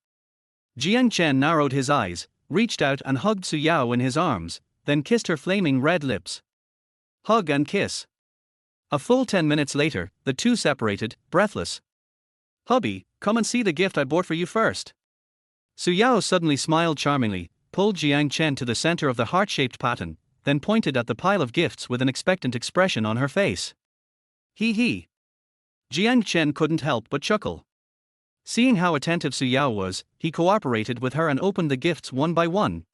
Jiang Chen narrowed his eyes, reached out and hugged Su Yao in his arms, then kissed her flaming red lips. Hug and kiss. A full 10 minutes later, the two separated, breathless. Hubby, come and see the gift I bought for you first. Su Yao suddenly smiled charmingly, pulled Jiang Chen to the center of the heart-shaped pattern, then pointed at the pile of gifts with an expectant expression on her face. Hee hee. Jiang Chen couldn't help but chuckle. Seeing how attentive Su Yao was, he cooperated with her and opened the gifts one by one.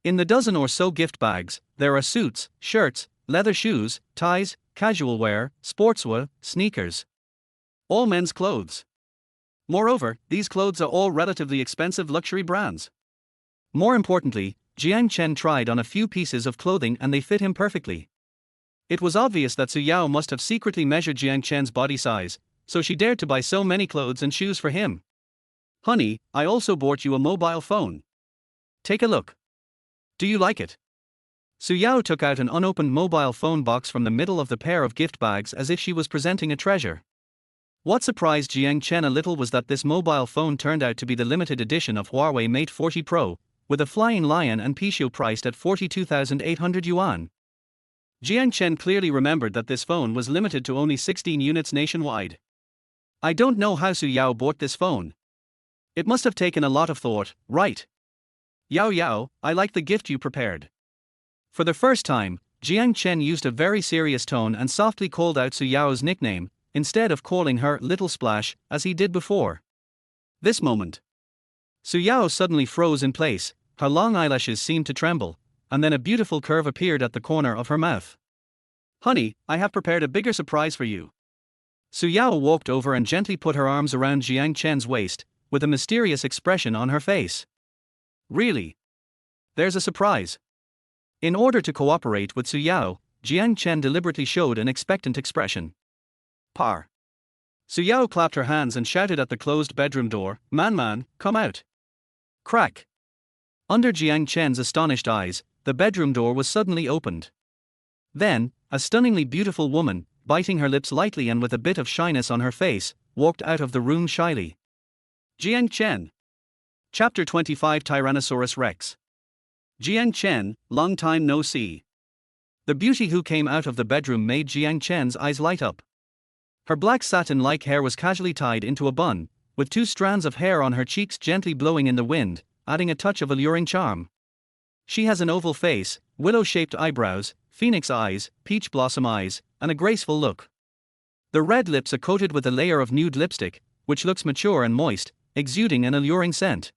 In the dozen or so gift bags, there are suits, shirts, leather shoes, ties, casual wear, sportswear, sneakers. All men's clothes. Moreover, these clothes are all relatively expensive luxury brands. More importantly, Jiang Chen tried on a few pieces of clothing and they fit him perfectly. It was obvious that Su Yao must have secretly measured Jiang Chen's body size, so she dared to buy so many clothes and shoes for him. Honey, I also bought you a mobile phone. Take a look. Do you like it? Su Yao took out an unopened mobile phone box from the middle of the pair of gift bags as if she was presenting a treasure. What surprised Jiang Chen a little was that this mobile phone turned out to be the limited edition of Huawei Mate 40 Pro, with a flying lion and Pichou priced at 42,800 yuan. Jiang Chen clearly remembered that this phone was limited to only 16 units nationwide. I don't know how Su Yao bought this phone. It must have taken a lot of thought, right? Yao Yao, I like the gift you prepared. For the first time, Jiang Chen used a very serious tone and softly called out Su Yao's nickname, instead of calling her Little Splash, as he did before. This moment, Su Yao suddenly froze in place, her long eyelashes seemed to tremble, and then a beautiful curve appeared at the corner of her mouth. Honey, I have prepared a bigger surprise for you. Su Yao walked over and gently put her arms around Jiang Chen's waist, with a mysterious expression on her face. Really? There's a surprise. In order to cooperate with Su Yao, Jiang Chen deliberately showed an expectant expression. Par. Su Yao clapped her hands and shouted at the closed bedroom door, Man, come out. Crack. Under Jiang Chen's astonished eyes, the bedroom door was suddenly opened. Then, a stunningly beautiful woman, biting her lips lightly and with a bit of shyness on her face, walked out of the room shyly. Jiang Chen. Chapter 25 Tyrannosaurus Rex. Jiang Chen, long time no see. The beauty who came out of the bedroom made Jiang Chen's eyes light up. Her black satin-like hair was casually tied into a bun, with two strands of hair on her cheeks gently blowing in the wind, adding a touch of alluring charm. She has an oval face, willow-shaped eyebrows, phoenix eyes, peach blossom eyes, and a graceful look. The red lips are coated with a layer of nude lipstick, which looks mature and moist, exuding an alluring scent.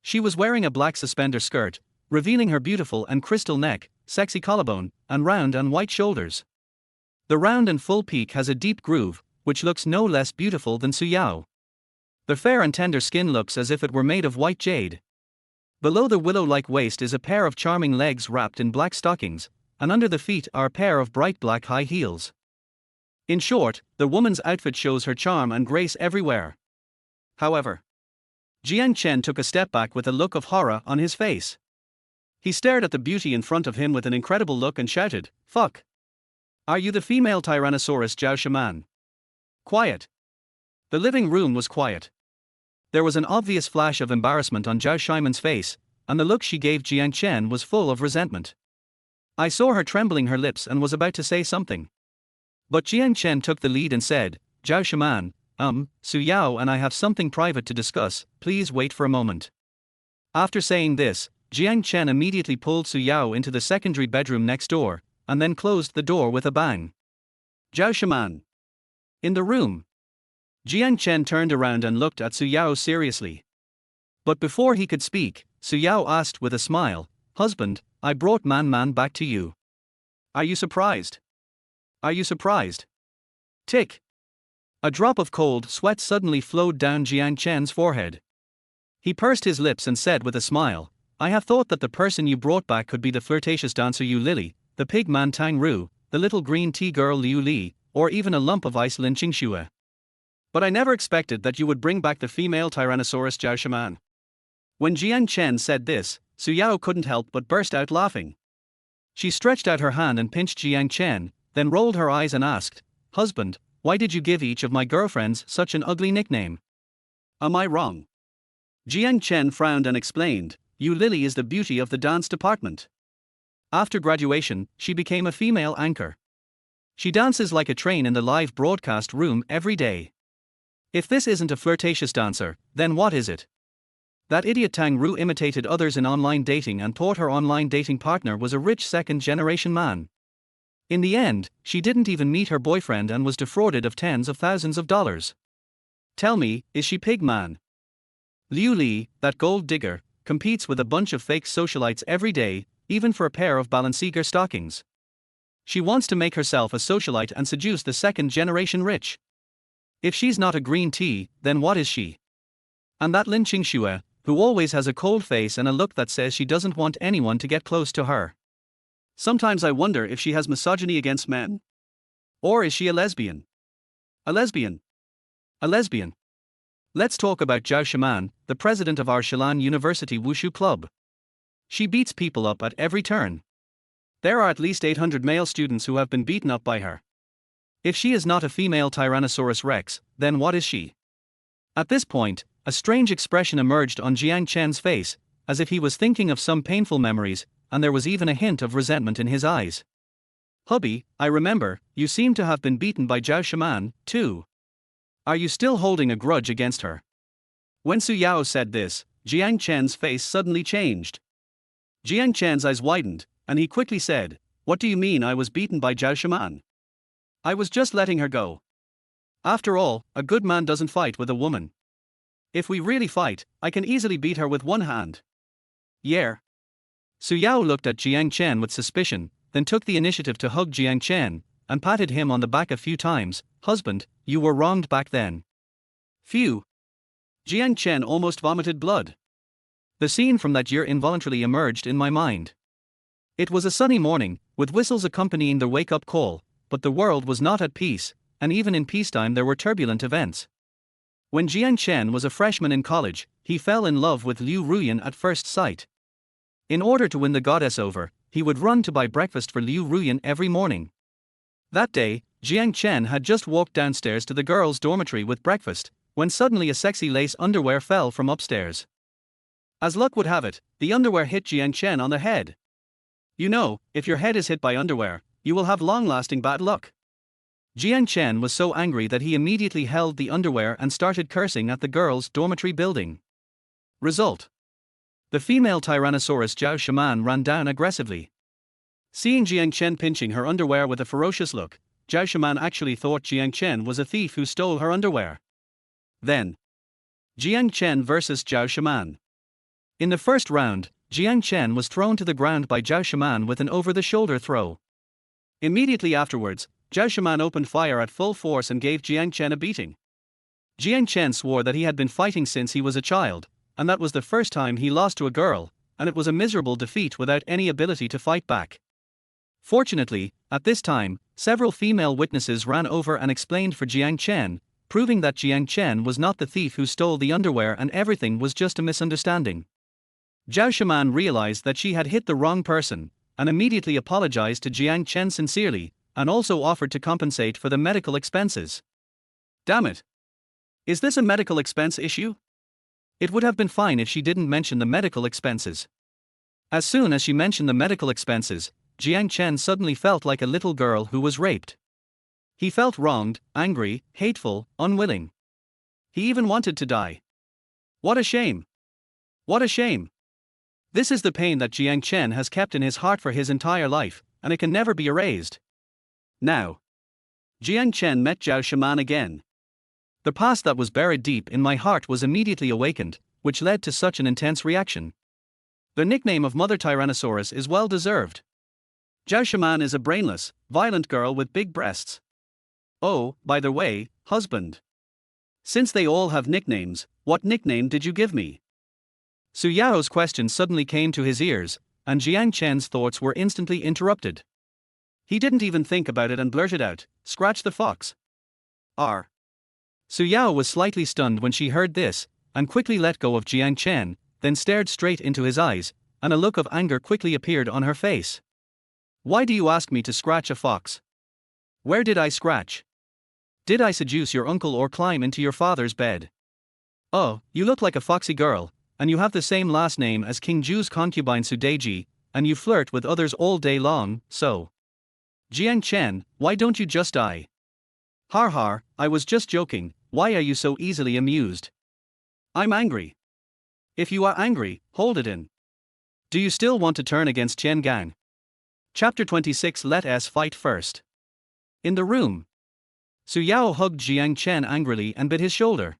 She was wearing a black suspender skirt, revealing her beautiful and crystal neck, sexy collarbone, and round and white shoulders. The round and full peak has a deep groove, which looks no less beautiful than Su Yao. The fair and tender skin looks as if it were made of white jade. Below the willow-like waist is a pair of charming legs wrapped in black stockings, and under the feet are a pair of bright black high heels. In short, the woman's outfit shows her charm and grace everywhere. However, Jiang Chen took a step back with a look of horror on his face. He stared at the beauty in front of him with an incredible look and shouted, Fuck! Are you the female Tyrannosaurus Zhao Shaman? Quiet. The living room was quiet. There was an obvious flash of embarrassment on Zhao Shiman's face, and the look she gave Jiang Chen was full of resentment. I saw her trembling her lips and was about to say something. But Jiang Chen took the lead and said, Zhao Shaman, Su Yao and I have something private to discuss, please wait for a moment. After saying this, Jiang Chen immediately pulled Su Yao into the secondary bedroom next door, and then closed the door with a bang. Zhao Shaman. In the room. Jiang Chen turned around and looked at Su Yao seriously. But before he could speak, Su Yao asked with a smile, Husband, I brought Man back to you. Are you surprised? Are you surprised? Tick. A drop of cold sweat suddenly flowed down Jiang Chen's forehead. He pursed his lips and said with a smile, I have thought that the person you brought back could be the flirtatious dancer Yu Lily, the pig man Tang Ru, the little green tea girl Liu Li, or even a lump of ice Lin Qingxue. But I never expected that you would bring back the female Tyrannosaurus Zhao Shaman. When Jiang Chen said this, Su Yao couldn't help but burst out laughing. She stretched out her hand and pinched Jiang Chen, then rolled her eyes and asked, "Husband, why did you give each of my girlfriends such an ugly nickname? Am I wrong?" Jiang Chen frowned and explained, "You Lily is the beauty of the dance department. After graduation, she became a female anchor. She dances like a train in the live broadcast room every day. If this isn't a flirtatious dancer, then what is it?" That idiot Tang Ru imitated others in online dating and thought her online dating partner was a rich second-generation man. In the end, she didn't even meet her boyfriend and was defrauded of tens of thousands of dollars. Tell me, is she pig man? Liu Li, that gold digger, competes with a bunch of fake socialites every day, even for a pair of Balenciaga stockings. She wants to make herself a socialite and seduce the second-generation rich. If she's not a green tea, then what is she? And that Lin Qingxue, who always has a cold face and a look that says she doesn't want anyone to get close to her. Sometimes I wonder if she has misogyny against men. Or is she a lesbian? A lesbian. A lesbian. Let's talk about Zhao Shiman, the president of our Shilan University Wushu Club. She beats people up at every turn. There are at least 800 male students who have been beaten up by her. If she is not a female Tyrannosaurus Rex, then what is she? At this point, a strange expression emerged on Jiang Chen's face, as if he was thinking of some painful memories, and there was even a hint of resentment in his eyes. "Hubby, I remember, you seem to have been beaten by Zhao Shiman, too. Are you still holding a grudge against her?" When Su Yao said this, Jiang Chen's face suddenly changed. Jiang Chen's eyes widened, and he quickly said, "What do you mean I was beaten by Zhao Shiman? I was just letting her go. After all, a good man doesn't fight with a woman. If we really fight, I can easily beat her with one hand." "Yeah." Su Yao looked at Jiang Chen with suspicion, then took the initiative to hug Jiang Chen, and patted him on the back a few times. "Husband, you were wronged back then." Phew. Jiang Chen almost vomited blood. The scene from that year involuntarily emerged in my mind. It was a sunny morning, with whistles accompanying the wake-up call, but the world was not at peace, and even in peacetime there were turbulent events. When Jiang Chen was a freshman in college, he fell in love with Liu Ruyan at first sight. In order to win the goddess over, he would run to buy breakfast for Liu Ruyan every morning. That day, Jiang Chen had just walked downstairs to the girls' dormitory with breakfast, when suddenly a sexy lace underwear fell from upstairs. As luck would have it, the underwear hit Jiang Chen on the head. You know, if your head is hit by underwear, you will have long-lasting bad luck. Jiang Chen was so angry that he immediately held the underwear and started cursing at the girls' dormitory building. Result: the female Tyrannosaurus Zhao Shiman ran down aggressively. Seeing Jiang Chen pinching her underwear with a ferocious look, Zhao Shiman actually thought Jiang Chen was a thief who stole her underwear. Then, Jiang Chen versus Zhao Shiman. In the first round, Jiang Chen was thrown to the ground by Zhao Shiman with an over-the-shoulder throw. Immediately afterwards, Zhao Shiman opened fire at full force and gave Jiang Chen a beating. Jiang Chen swore that he had been fighting since he was a child, and that was the first time he lost to a girl, and it was a miserable defeat without any ability to fight back. Fortunately, at this time, several female witnesses ran over and explained for Jiang Chen, proving that Jiang Chen was not the thief who stole the underwear and everything was just a misunderstanding. Zhao Shiman realized that she had hit the wrong person, and immediately apologized to Jiang Chen sincerely, and also offered to compensate for the medical expenses. Damn it! Is this a medical expense issue? It would have been fine if she didn't mention the medical expenses. As soon as she mentioned the medical expenses, Jiang Chen suddenly felt like a little girl who was raped. He felt wronged, angry, hateful, unwilling. He even wanted to die. What a shame! What a shame! This is the pain that Jiang Chen has kept in his heart for his entire life, and it can never be erased. Now, Jiang Chen met Zhao Shiman again. The past that was buried deep in my heart was immediately awakened, which led to such an intense reaction. The nickname of Mother Tyrannosaurus is well deserved. Zhao Shiman is a brainless, violent girl with big breasts. Oh, by the way, husband. Since they all have nicknames, what nickname did you give me? Su Yao's question suddenly came to his ears, and Jiang Chen's thoughts were instantly interrupted. He didn't even think about it and blurted out, "Scratch the fox." R. Su Yao was slightly stunned when she heard this, and quickly let go of Jiang Chen, then stared straight into his eyes, and a look of anger quickly appeared on her face. Why do you ask me to scratch a fox? Where did I scratch? Did I seduce your uncle or climb into your father's bed? Oh, you look like a foxy girl, and you have the same last name as King Ju's concubine Sudeji, and you flirt with others all day long, so. Jiang Chen, why don't you just die? Har har, I was just joking, why are you so easily amused? I'm angry. If you are angry, hold it in. Do you still want to turn against Chen Gang? Chapter 26. Let us fight first. In the room, Su Yao hugged Jiang Chen angrily and bit his shoulder.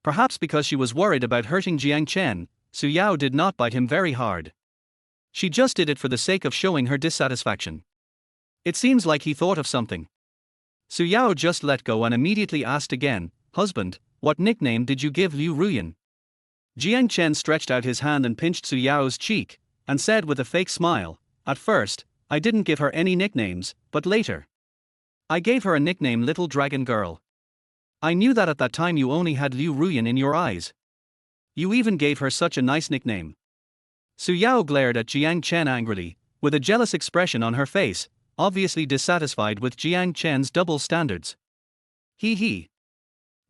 Perhaps because she was worried about hurting Jiang Chen, Su Yao did not bite him very hard. She just did it for the sake of showing her dissatisfaction. It seems like he thought of something. Su Yao just let go and immediately asked again, Husband, what nickname did you give Liu Ruyan? Jiang Chen stretched out his hand and pinched Su Yao's cheek, and said with a fake smile, At first, I didn't give her any nicknames, but later. I gave her a nickname Little Dragon Girl. I knew that at that time you only had Liu Ruyan in your eyes. You even gave her such a nice nickname. Su Yao glared at Jiang Chen angrily, with a jealous expression on her face, obviously dissatisfied with Jiang Chen's double standards. He.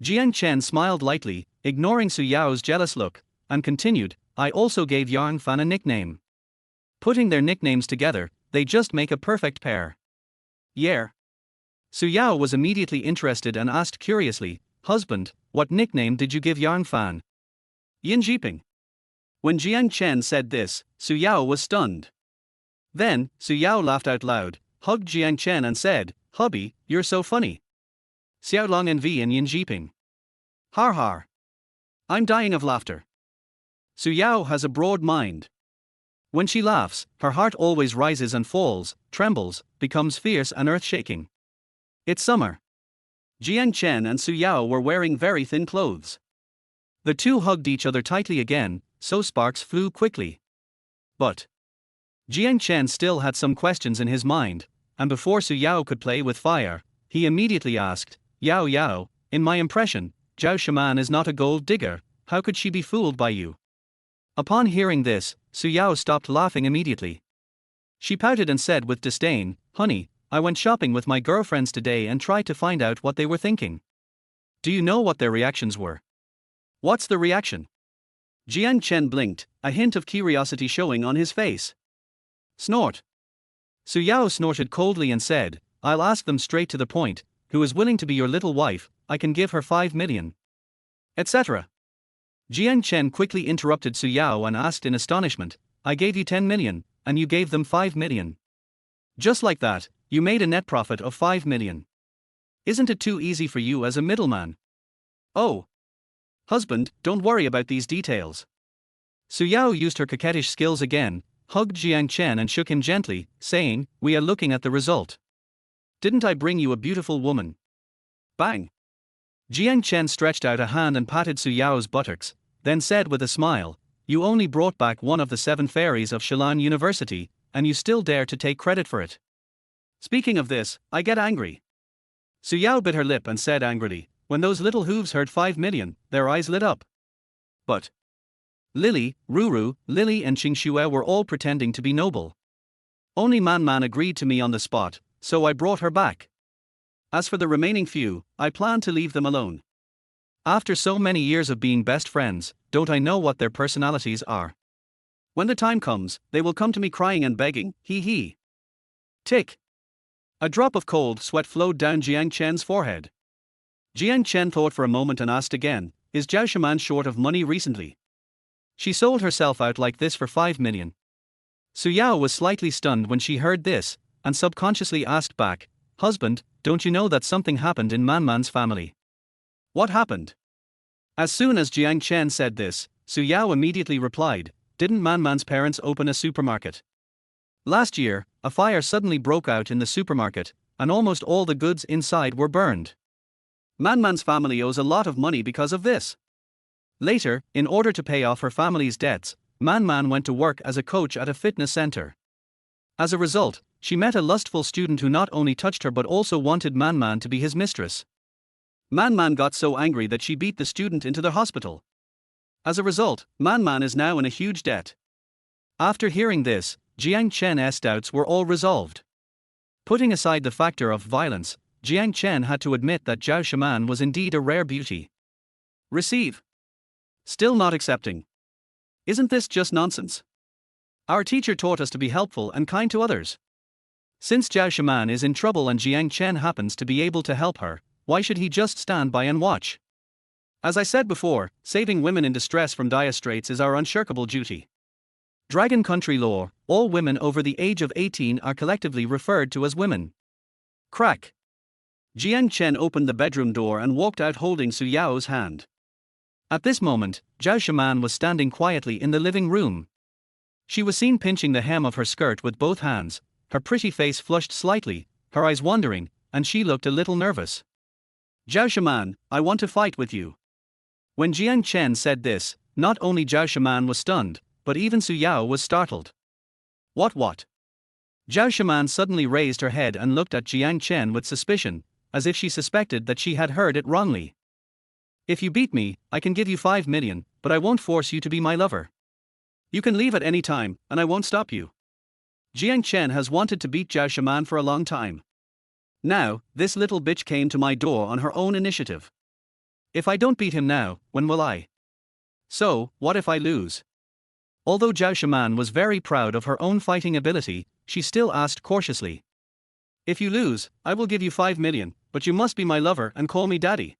Jiang Chen smiled lightly, ignoring Su Yao's jealous look, and continued, I also gave Yang Fan a nickname. Putting their nicknames together, they just make a perfect pair. Yeah. Su Yao was immediately interested and asked curiously, Husband, what nickname did you give Yang Fan? Yin Jiping. When Jiang Chen said this, Su Yao was stunned. Then, Su Yao laughed out loud, hugged Jiang Chen and said, Hubby, you're so funny. Xiaolong and V and Yin Jiping. Har har. I'm dying of laughter. Su Yao has a broad mind. When she laughs, her heart always rises and falls, trembles, becomes fierce and earth-shaking. It's summer. Jiang Chen and Su Yao were wearing very thin clothes. The two hugged each other tightly again, so sparks flew quickly. But Jiang Chen still had some questions in his mind, and before Su Yao could play with fire, he immediately asked, Yao, in my impression, Zhao Shaman is not a gold digger, how could she be fooled by you? Upon hearing this, Su Yao stopped laughing immediately. She pouted and said with disdain, Honey, I went shopping with my girlfriends today and tried to find out what they were thinking. Do you know what their reactions were? What's the reaction? Jiang Chen blinked, a hint of curiosity showing on his face. Snort. Su Yao snorted coldly and said, I'll ask them straight to the point, who is willing to be your little wife, I can give her 5 million. Etc. Jiang Chen quickly interrupted Su Yao and asked in astonishment, I gave you 10 million, and you gave them 5 million. Just like that, you made a net profit of 5 million. Isn't it too easy for you as a middleman? Oh. Husband, don't worry about these details. Su Yao used her coquettish skills again, hugged Jiang Chen and shook him gently, saying, We are looking at the result. Didn't I bring you a beautiful woman? Bang! Jiang Chen stretched out a hand and patted Su Yao's buttocks, then said with a smile, You only brought back one of the 7 fairies of Shilan University, and you still dare to take credit for it. Speaking of this, I get angry. Su Yao bit her lip and said angrily, When those little hooves heard 5 million, their eyes lit up. But Lily, Ruru, Lily and Qingxue were all pretending to be noble. Only Man agreed to me on the spot, so I brought her back. As for the remaining few, I plan to leave them alone. After so many years of being best friends, don't I know what their personalities are? When the time comes, they will come to me crying and begging, he. Tick. A drop of cold sweat flowed down Jiang Chen's forehead. Jiang Chen thought for a moment and asked again, Is Zhao Shaman short of money recently? She sold herself out like this for 5 million. Su Yao was slightly stunned when she heard this, and subconsciously asked back, Husband, don't you know that something happened in Man's family? What happened? As soon as Jiang Chen said this, Su Yao immediately replied, Didn't Man's parents open a supermarket? Last year, a fire suddenly broke out in the supermarket, and almost all the goods inside were burned. Man's family owes a lot of money because of this. Later, in order to pay off her family's debts, Man went to work as a coach at a fitness center. As a result, she met a lustful student who not only touched her but also wanted Man to be his mistress. Man got so angry that she beat the student into the hospital. As a result, Man is now in a huge debt. After hearing this, Jiang Chen's doubts were all resolved. Putting aside the factor of violence, Jiang Chen had to admit that Zhao Shaman was indeed a rare beauty. Receive. Still not accepting. Isn't this just nonsense? Our teacher taught us to be helpful and kind to others. Since Zhao Shaman is in trouble and Jiang Chen happens to be able to help her, why should he just stand by and watch? As I said before, saving women in distress from dire straits is our unshirkable duty. Dragon country law, all women over the age of 18 are collectively referred to as women. Crack. Jiang Chen opened the bedroom door and walked out holding Su Yao's hand. At this moment, Zhao Shaman was standing quietly in the living room. She was seen pinching the hem of her skirt with both hands, her pretty face flushed slightly, her eyes wandering, and she looked a little nervous. Zhao Shaman, I want to fight with you. When Jiang Chen said this, not only Zhao Shaman was stunned, but even Su Yao was startled. What? Zhao Shaman suddenly raised her head and looked at Jiang Chen with suspicion, as if she suspected that she had heard it wrongly. If you beat me, I can give you 5 million, but I won't force you to be my lover. You can leave at any time, and I won't stop you. Jiang Chen has wanted to beat Zhao Shaman for a long time. Now, this little bitch came to my door on her own initiative. If I don't beat him now, when will I? So, what if I lose? Although Zhao Shaman was very proud of her own fighting ability, she still asked cautiously. If you lose, I will give you 5 million, but you must be my lover and call me daddy.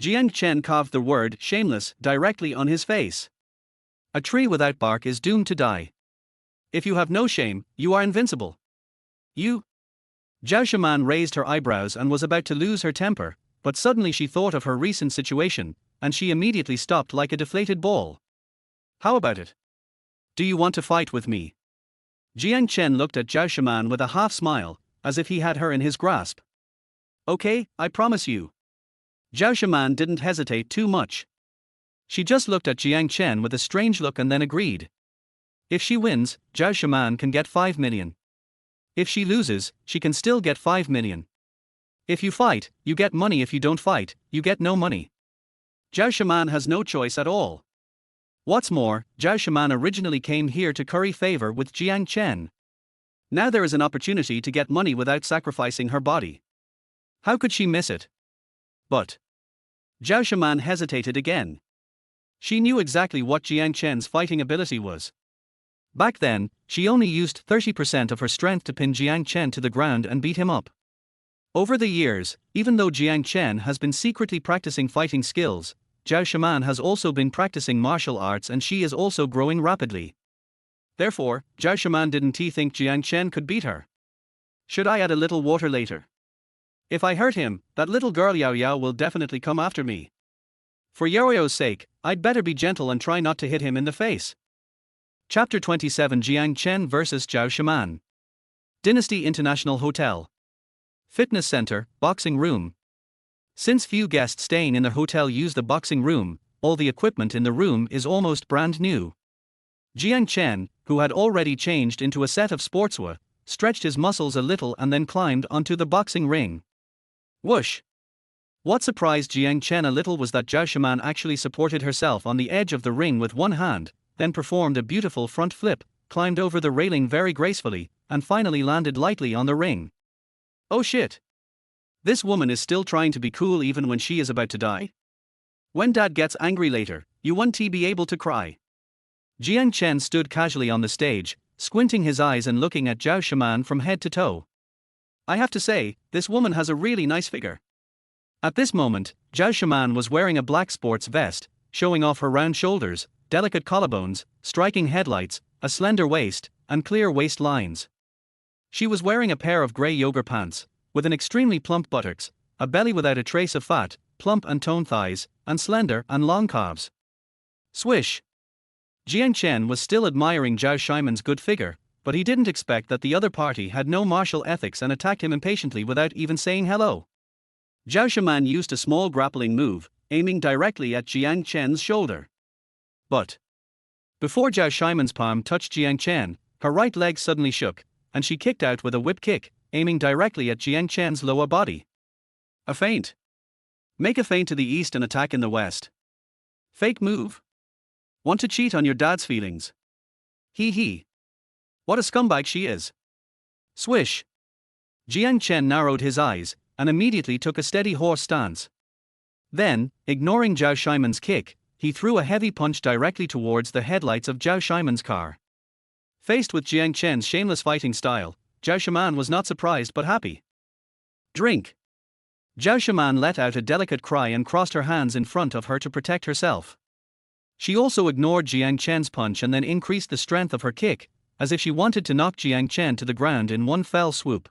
Jiang Chen carved the word shameless directly on his face. A tree without bark is doomed to die. If you have no shame, you are invincible. You? Zhao Shaman raised her eyebrows and was about to lose her temper, but suddenly she thought of her recent situation, and she immediately stopped like a deflated ball. How about it? Do you want to fight with me? Jiang Chen looked at Zhao Shaman with a half smile, as if he had her in his grasp. Okay, I promise you. Zhao Shaman didn't hesitate too much. She just looked at Jiang Chen with a strange look and then agreed. If she wins, Zhao Shaman can get 5 million. If she loses, she can still get 5 million. If you fight, you get money. If you don't fight, you get no money. Zhao Shaman has no choice at all. What's more, Zhao Shaman originally came here to curry favor with Jiang Chen. Now there is an opportunity to get money without sacrificing her body. How could she miss it? But Zhao Shaman hesitated again. She knew exactly what Jiang Chen's fighting ability was. Back then, she only used 30% of her strength to pin Jiang Chen to the ground and beat him up. Over the years, even though Jiang Chen has been secretly practicing fighting skills, Zhao Shaman has also been practicing martial arts and she is also growing rapidly. Therefore, Zhao Shaman didn't think Jiang Chen could beat her. Should I add a little water later? If I hurt him, that little girl Yao Yao will definitely come after me. For Yao Yao's sake, I'd better be gentle and try not to hit him in the face. Chapter 27 Jiang Chen vs Zhao Shaman. Dynasty International Hotel. Fitness Center, Boxing Room. Since few guests staying in the hotel use the boxing room, all the equipment in the room is almost brand new. Jiang Chen, who had already changed into a set of sportswear, stretched his muscles a little and then climbed onto the boxing ring. Whoosh! What surprised Jiang Chen a little was that Zhao Shaman actually supported herself on the edge of the ring with one hand, then performed a beautiful front flip, climbed over the railing very gracefully, and finally landed lightly on the ring. Oh shit! This woman is still trying to be cool even when she is about to die? When dad gets angry later, you won't be able to cry. Jiang Chen stood casually on the stage, squinting his eyes and looking at Zhao Shaman from head to toe. I have to say, this woman has a really nice figure. At this moment, Zhao Shaman was wearing a black sports vest, showing off her round shoulders, delicate collarbones, striking headlights, a slender waist, and clear waist lines. She was wearing a pair of grey yoga pants, with an extremely plump buttocks, a belly without a trace of fat, plump and toned thighs, and slender and long calves. Swish! Jiang Chen was still admiring Zhao Shaman's good figure, but he didn't expect that the other party had no martial ethics and attacked him impatiently without even saying hello. Zhao Shaman used a small grappling move, aiming directly at Jiang Chen's shoulder. But before Zhao Shaman's palm touched Jiang Chen, her right leg suddenly shook, and she kicked out with a whip kick, aiming directly at Jiang Chen's lower body. A feint. Make a feint to the east and attack in the west. Fake move. Want to cheat on your dad's feelings? Hee hee. What a scumbag she is. Swish. Jiang Chen narrowed his eyes, and immediately took a steady horse stance. Then, ignoring Zhao Shiman's kick, he threw a heavy punch directly towards the headlights of Zhao Shiman's car. Faced with Jiang Chen's shameless fighting style, Zhao Shiman was not surprised but happy. Drink. Zhao Shiman let out a delicate cry and crossed her hands in front of her to protect herself. She also ignored Jiang Chen's punch and then increased the strength of her kick, as if she wanted to knock Jiang Chen to the ground in one fell swoop.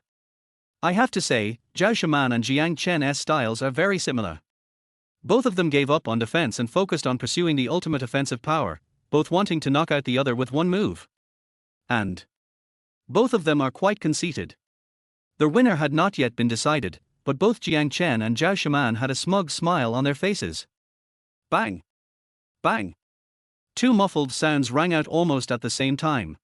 I have to say, Zhao Shiman and Jiang Chen's styles are very similar. Both of them gave up on defense and focused on pursuing the ultimate offensive power, both wanting to knock out the other with one move. And both of them are quite conceited. The winner had not yet been decided, but both Jiang Chen and Zhao Shiman had a smug smile on their faces. Bang! Bang! Two muffled sounds rang out almost at the same time.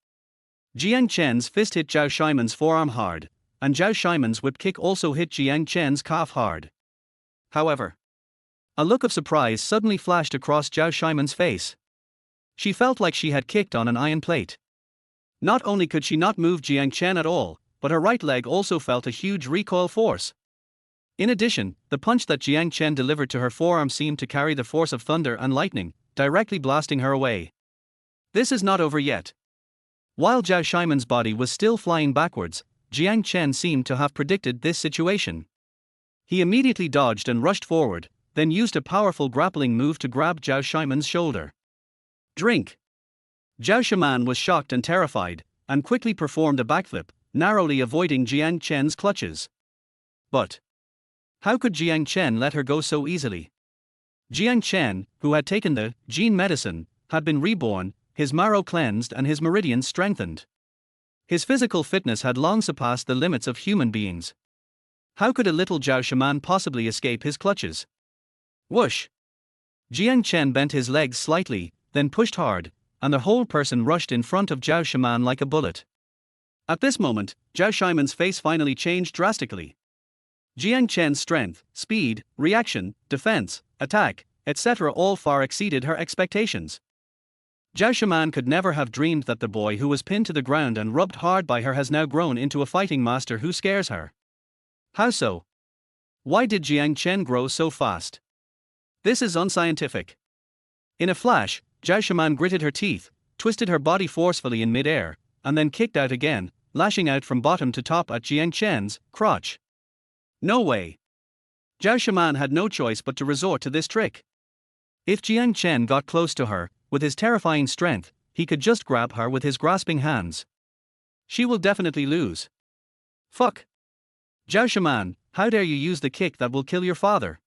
Jiang Chen's fist hit Zhao Shiman's forearm hard, and Zhao Shiman's whip kick also hit Jiang Chen's calf hard. However, a look of surprise suddenly flashed across Zhao Shiman's face. She felt like she had kicked on an iron plate. Not only could she not move Jiang Chen at all, but her right leg also felt a huge recoil force. In addition, the punch that Jiang Chen delivered to her forearm seemed to carry the force of thunder and lightning, directly blasting her away. This is not over yet. While Zhao Shiman's body was still flying backwards, Jiang Chen seemed to have predicted this situation. He immediately dodged and rushed forward, then used a powerful grappling move to grab Zhao Shiman's shoulder. Drink. Zhao Shiman was shocked and terrified, and quickly performed a backflip, narrowly avoiding Jiang Chen's clutches. But how could Jiang Chen let her go so easily? Jiang Chen, who had taken the gene medicine, had been reborn, his marrow cleansed and his meridians strengthened. His physical fitness had long surpassed the limits of human beings. How could a little Zhao Shiman possibly escape his clutches? Whoosh! Jiang Chen bent his legs slightly, then pushed hard, and the whole person rushed in front of Zhao Shiman like a bullet. At this moment, Zhao Shiman's face finally changed drastically. Jiang Chen's strength, speed, reaction, defense, attack, etc. all far exceeded her expectations. Zhao Shiman could never have dreamed that the boy who was pinned to the ground and rubbed hard by her has now grown into a fighting master who scares her. How so? Why did Jiang Chen grow so fast? This is unscientific. In a flash, Zhao Shiman gritted her teeth, twisted her body forcefully in mid-air, and then kicked out again, lashing out from bottom to top at Jiang Chen's crotch. No way. Zhao Shiman had no choice but to resort to this trick. If Jiang Chen got close to her, with his terrifying strength, he could just grab her with his grasping hands. She will definitely lose. Fuck. Zhao Shiman, how dare you use the kick that will kill your father?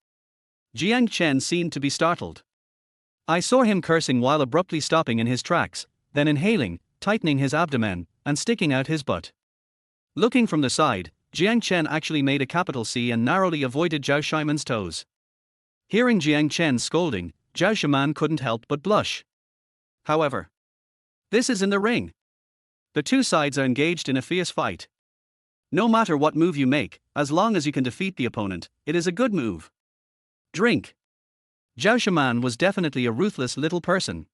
Jiang Chen seemed to be startled. I saw him cursing while abruptly stopping in his tracks, then inhaling, tightening his abdomen, and sticking out his butt. Looking from the side, Jiang Chen actually made a capital C and narrowly avoided Zhao Shiman's toes. Hearing Jiang Chen scolding, Zhao Shiman couldn't help but blush. However, this is in the ring. The two sides are engaged in a fierce fight. No matter what move you make, as long as you can defeat the opponent, it is a good move. Drink. Zhao Shiman was definitely a ruthless little person.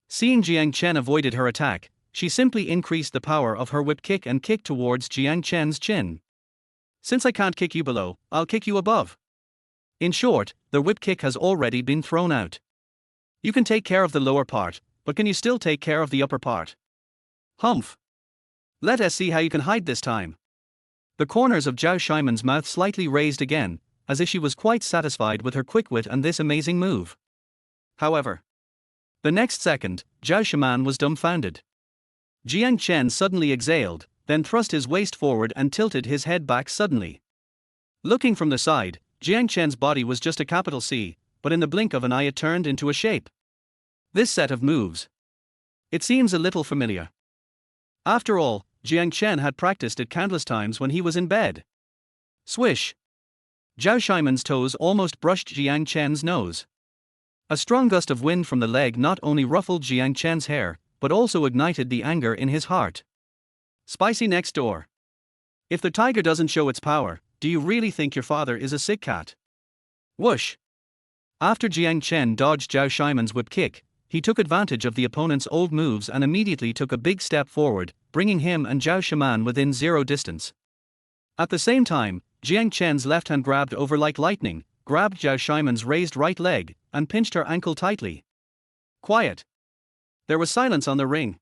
Seeing Jiang Chen avoided her attack, she simply increased the power of her whip kick and kicked towards Jiang Chen's chin. Since I can't kick you below, I'll kick you above. In short, the whip kick has already been thrown out. You can take care of the lower part, but can you still take care of the upper part? Humph. Let us see how you can hide this time. The corners of Zhao Shiman's mouth slightly raised again, as if she was quite satisfied with her quick wit and this amazing move. However, the next second, Zhao Shiman was dumbfounded. Jiang Chen suddenly exhaled, then thrust his waist forward and tilted his head back suddenly. Looking from the side, Jiang Chen's body was just a capital C, but in the blink of an eye it turned into a shape. This set of moves. It seems a little familiar. After all, Jiang Chen had practiced it countless times when he was in bed. Swish. Zhao Shiman's toes almost brushed Jiang Chen's nose. A strong gust of wind from the leg not only ruffled Jiang Chen's hair, but also ignited the anger in his heart. Spicy next door. If the tiger doesn't show its power, do you really think your father is a sick cat? Whoosh. After Jiang Chen dodged Zhao Shiman's whip kick, he took advantage of the opponent's old moves and immediately took a big step forward, bringing him and Zhao Shiman within zero distance. At the same time, Jiang Chen's left hand grabbed over like lightning, grabbed Zhao Shiman's raised right leg, and pinched her ankle tightly. Quiet. There was silence on the ring.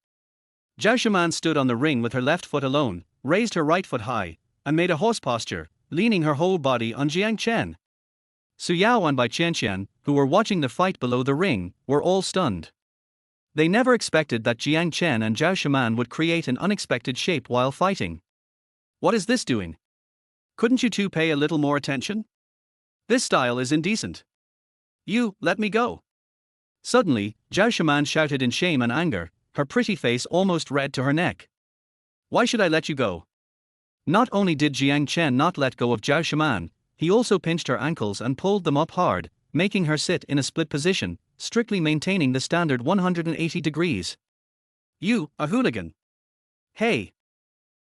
Zhao Shiman stood on the ring with her left foot alone, raised her right foot high, and made a horse posture, leaning her whole body on Jiang Chen. Su Yao and Bai Qianqian, who were watching the fight below the ring, were all stunned. They never expected that Jiang Chen and Zhao Shiman would create an unexpected shape while fighting. What is this doing? Couldn't you two pay a little more attention? This style is indecent. You, let me go. Suddenly, Zhao Shiman shouted in shame and anger, her pretty face almost red to her neck. Why should I let you go? Not only did Jiang Chen not let go of Zhao Shiman, he also pinched her ankles and pulled them up hard, making her sit in a split position, strictly maintaining the standard 180 degrees. You, a hooligan. Hey.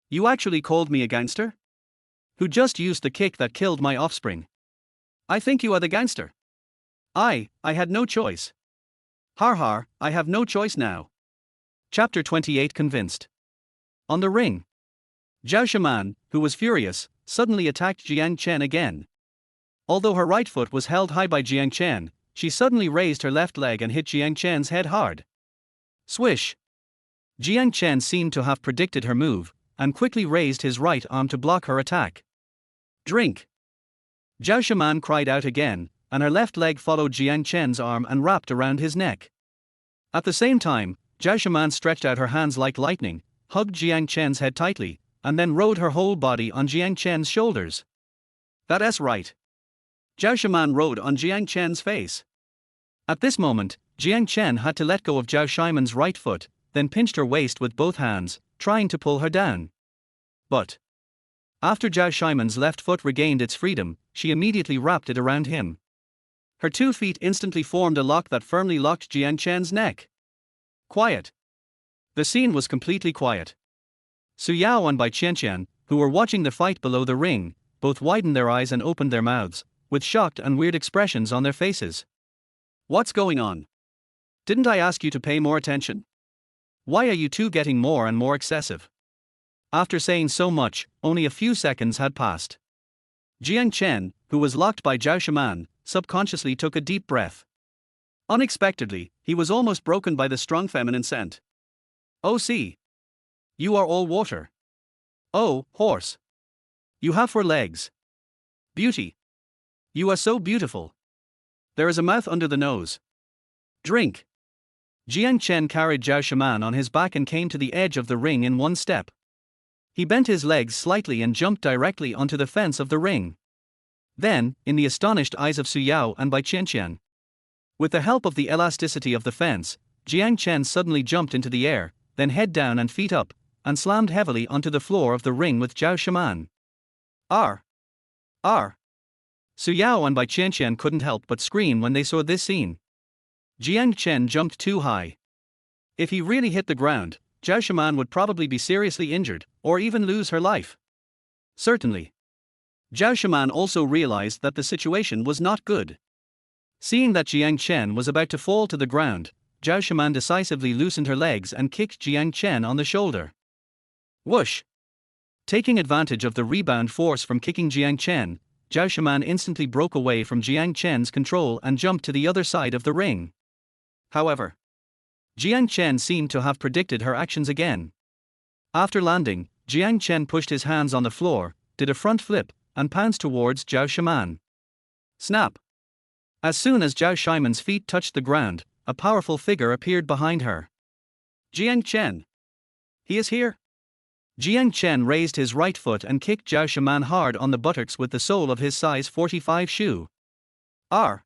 You actually called me a gangster? Who just used the kick that killed my offspring? I think you are the gangster. I had no choice. Har har, I have no choice now. Chapter 28 Convinced. On the ring. Zhao Shiman, who was furious, suddenly attacked Jiang Chen again. Although her right foot was held high by Jiang Chen, she suddenly raised her left leg and hit Jiang Chen's head hard. Swish! Jiang Chen seemed to have predicted her move, and quickly raised his right arm to block her attack. Drink! Zhao Shiman cried out again, and her left leg followed Jiang Chen's arm and wrapped around his neck. At the same time, Zhao Shiman stretched out her hands like lightning, hugged Jiang Chen's head tightly, and then rode her whole body on Jiang Chen's shoulders. That's right. Zhao Shiman rode on Jiang Chen's face. At this moment, Jiang Chen had to let go of Zhao Shiman's right foot, then pinched her waist with both hands, trying to pull her down. But after Zhao Shiman's left foot regained its freedom, she immediately wrapped it around him. Her 2 feet instantly formed a lock that firmly locked Jiang Chen's neck. Quiet. The scene was completely quiet. Su Yao and Bai Qianqian, who were watching the fight below the ring, both widened their eyes and opened their mouths, with shocked and weird expressions on their faces. What's going on? Didn't I ask you to pay more attention? Why are you two getting more and more excessive? After saying so much, only a few seconds had passed. Jiang Chen, who was locked by Zhao Shiman, subconsciously took a deep breath. Unexpectedly, he was almost broken by the strong feminine scent. Oh, see. You are all water. Oh, horse. You have 4 legs. Beauty. You are so beautiful. There is a mouth under the nose. Drink. Jiang Chen carried Zhao Shiman on his back and came to the edge of the ring in one step. He bent his legs slightly and jumped directly onto the fence of the ring. Then, in the astonished eyes of Su Yao and Bai Qianqian, with the help of the elasticity of the fence, Jiang Chen suddenly jumped into the air, then head down and feet up, and slammed heavily onto the floor of the ring with Zhao Shiman. Ar! Ar! Su Yao and Bai Qianqian couldn't help but scream when they saw this scene. Jiang Chen jumped too high. If he really hit the ground, Zhao Shiman would probably be seriously injured, or even lose her life. Certainly. Zhao Shiman also realized that the situation was not good. Seeing that Jiang Chen was about to fall to the ground, Zhao Shiman decisively loosened her legs and kicked Jiang Chen on the shoulder. Whoosh! Taking advantage of the rebound force from kicking Jiang Chen, Zhao Shiman instantly broke away from Jiang Chen's control and jumped to the other side of the ring. However, Jiang Chen seemed to have predicted her actions again. After landing, Jiang Chen pushed his hands on the floor, did a front flip, and pounced towards Zhao Shiman. Snap! As soon as Zhao Shiman's feet touched the ground, a powerful figure appeared behind her. Jiang Chen! He is here! Jiang Chen raised his right foot and kicked Zhao Shiman hard on the buttocks with the sole of his size 45 shoe. Ar!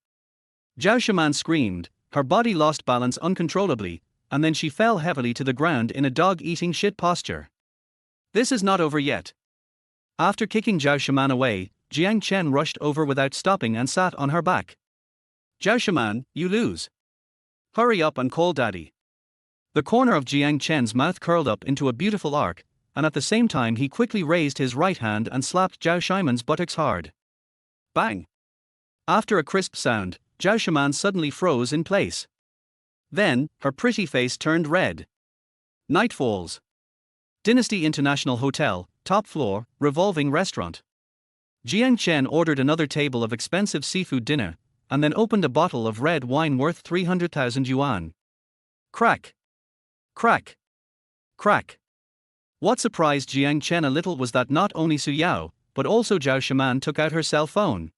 Zhao Shiman screamed, her body lost balance uncontrollably, and then she fell heavily to the ground in a dog-eating shit posture. This is not over yet. After kicking Zhao Shiman away, Jiang Chen rushed over without stopping and sat on her back. Zhao Shiman, you lose. Hurry up and call daddy. The corner of Jiang Chen's mouth curled up into a beautiful arc, and at the same time he quickly raised his right hand and slapped Zhao Shiman's buttocks hard. Bang! After a crisp sound, Zhao Shiman suddenly froze in place. Then, her pretty face turned red. Night falls. Dynasty International Hotel, top floor, revolving restaurant. Jiang Chen ordered another table of expensive seafood dinner, and then opened a bottle of red wine worth 300,000 yuan. Crack. Crack. Crack. What surprised Jiang Chen a little was that not only Su Yao, but also Zhao Shiman took out her cell phone.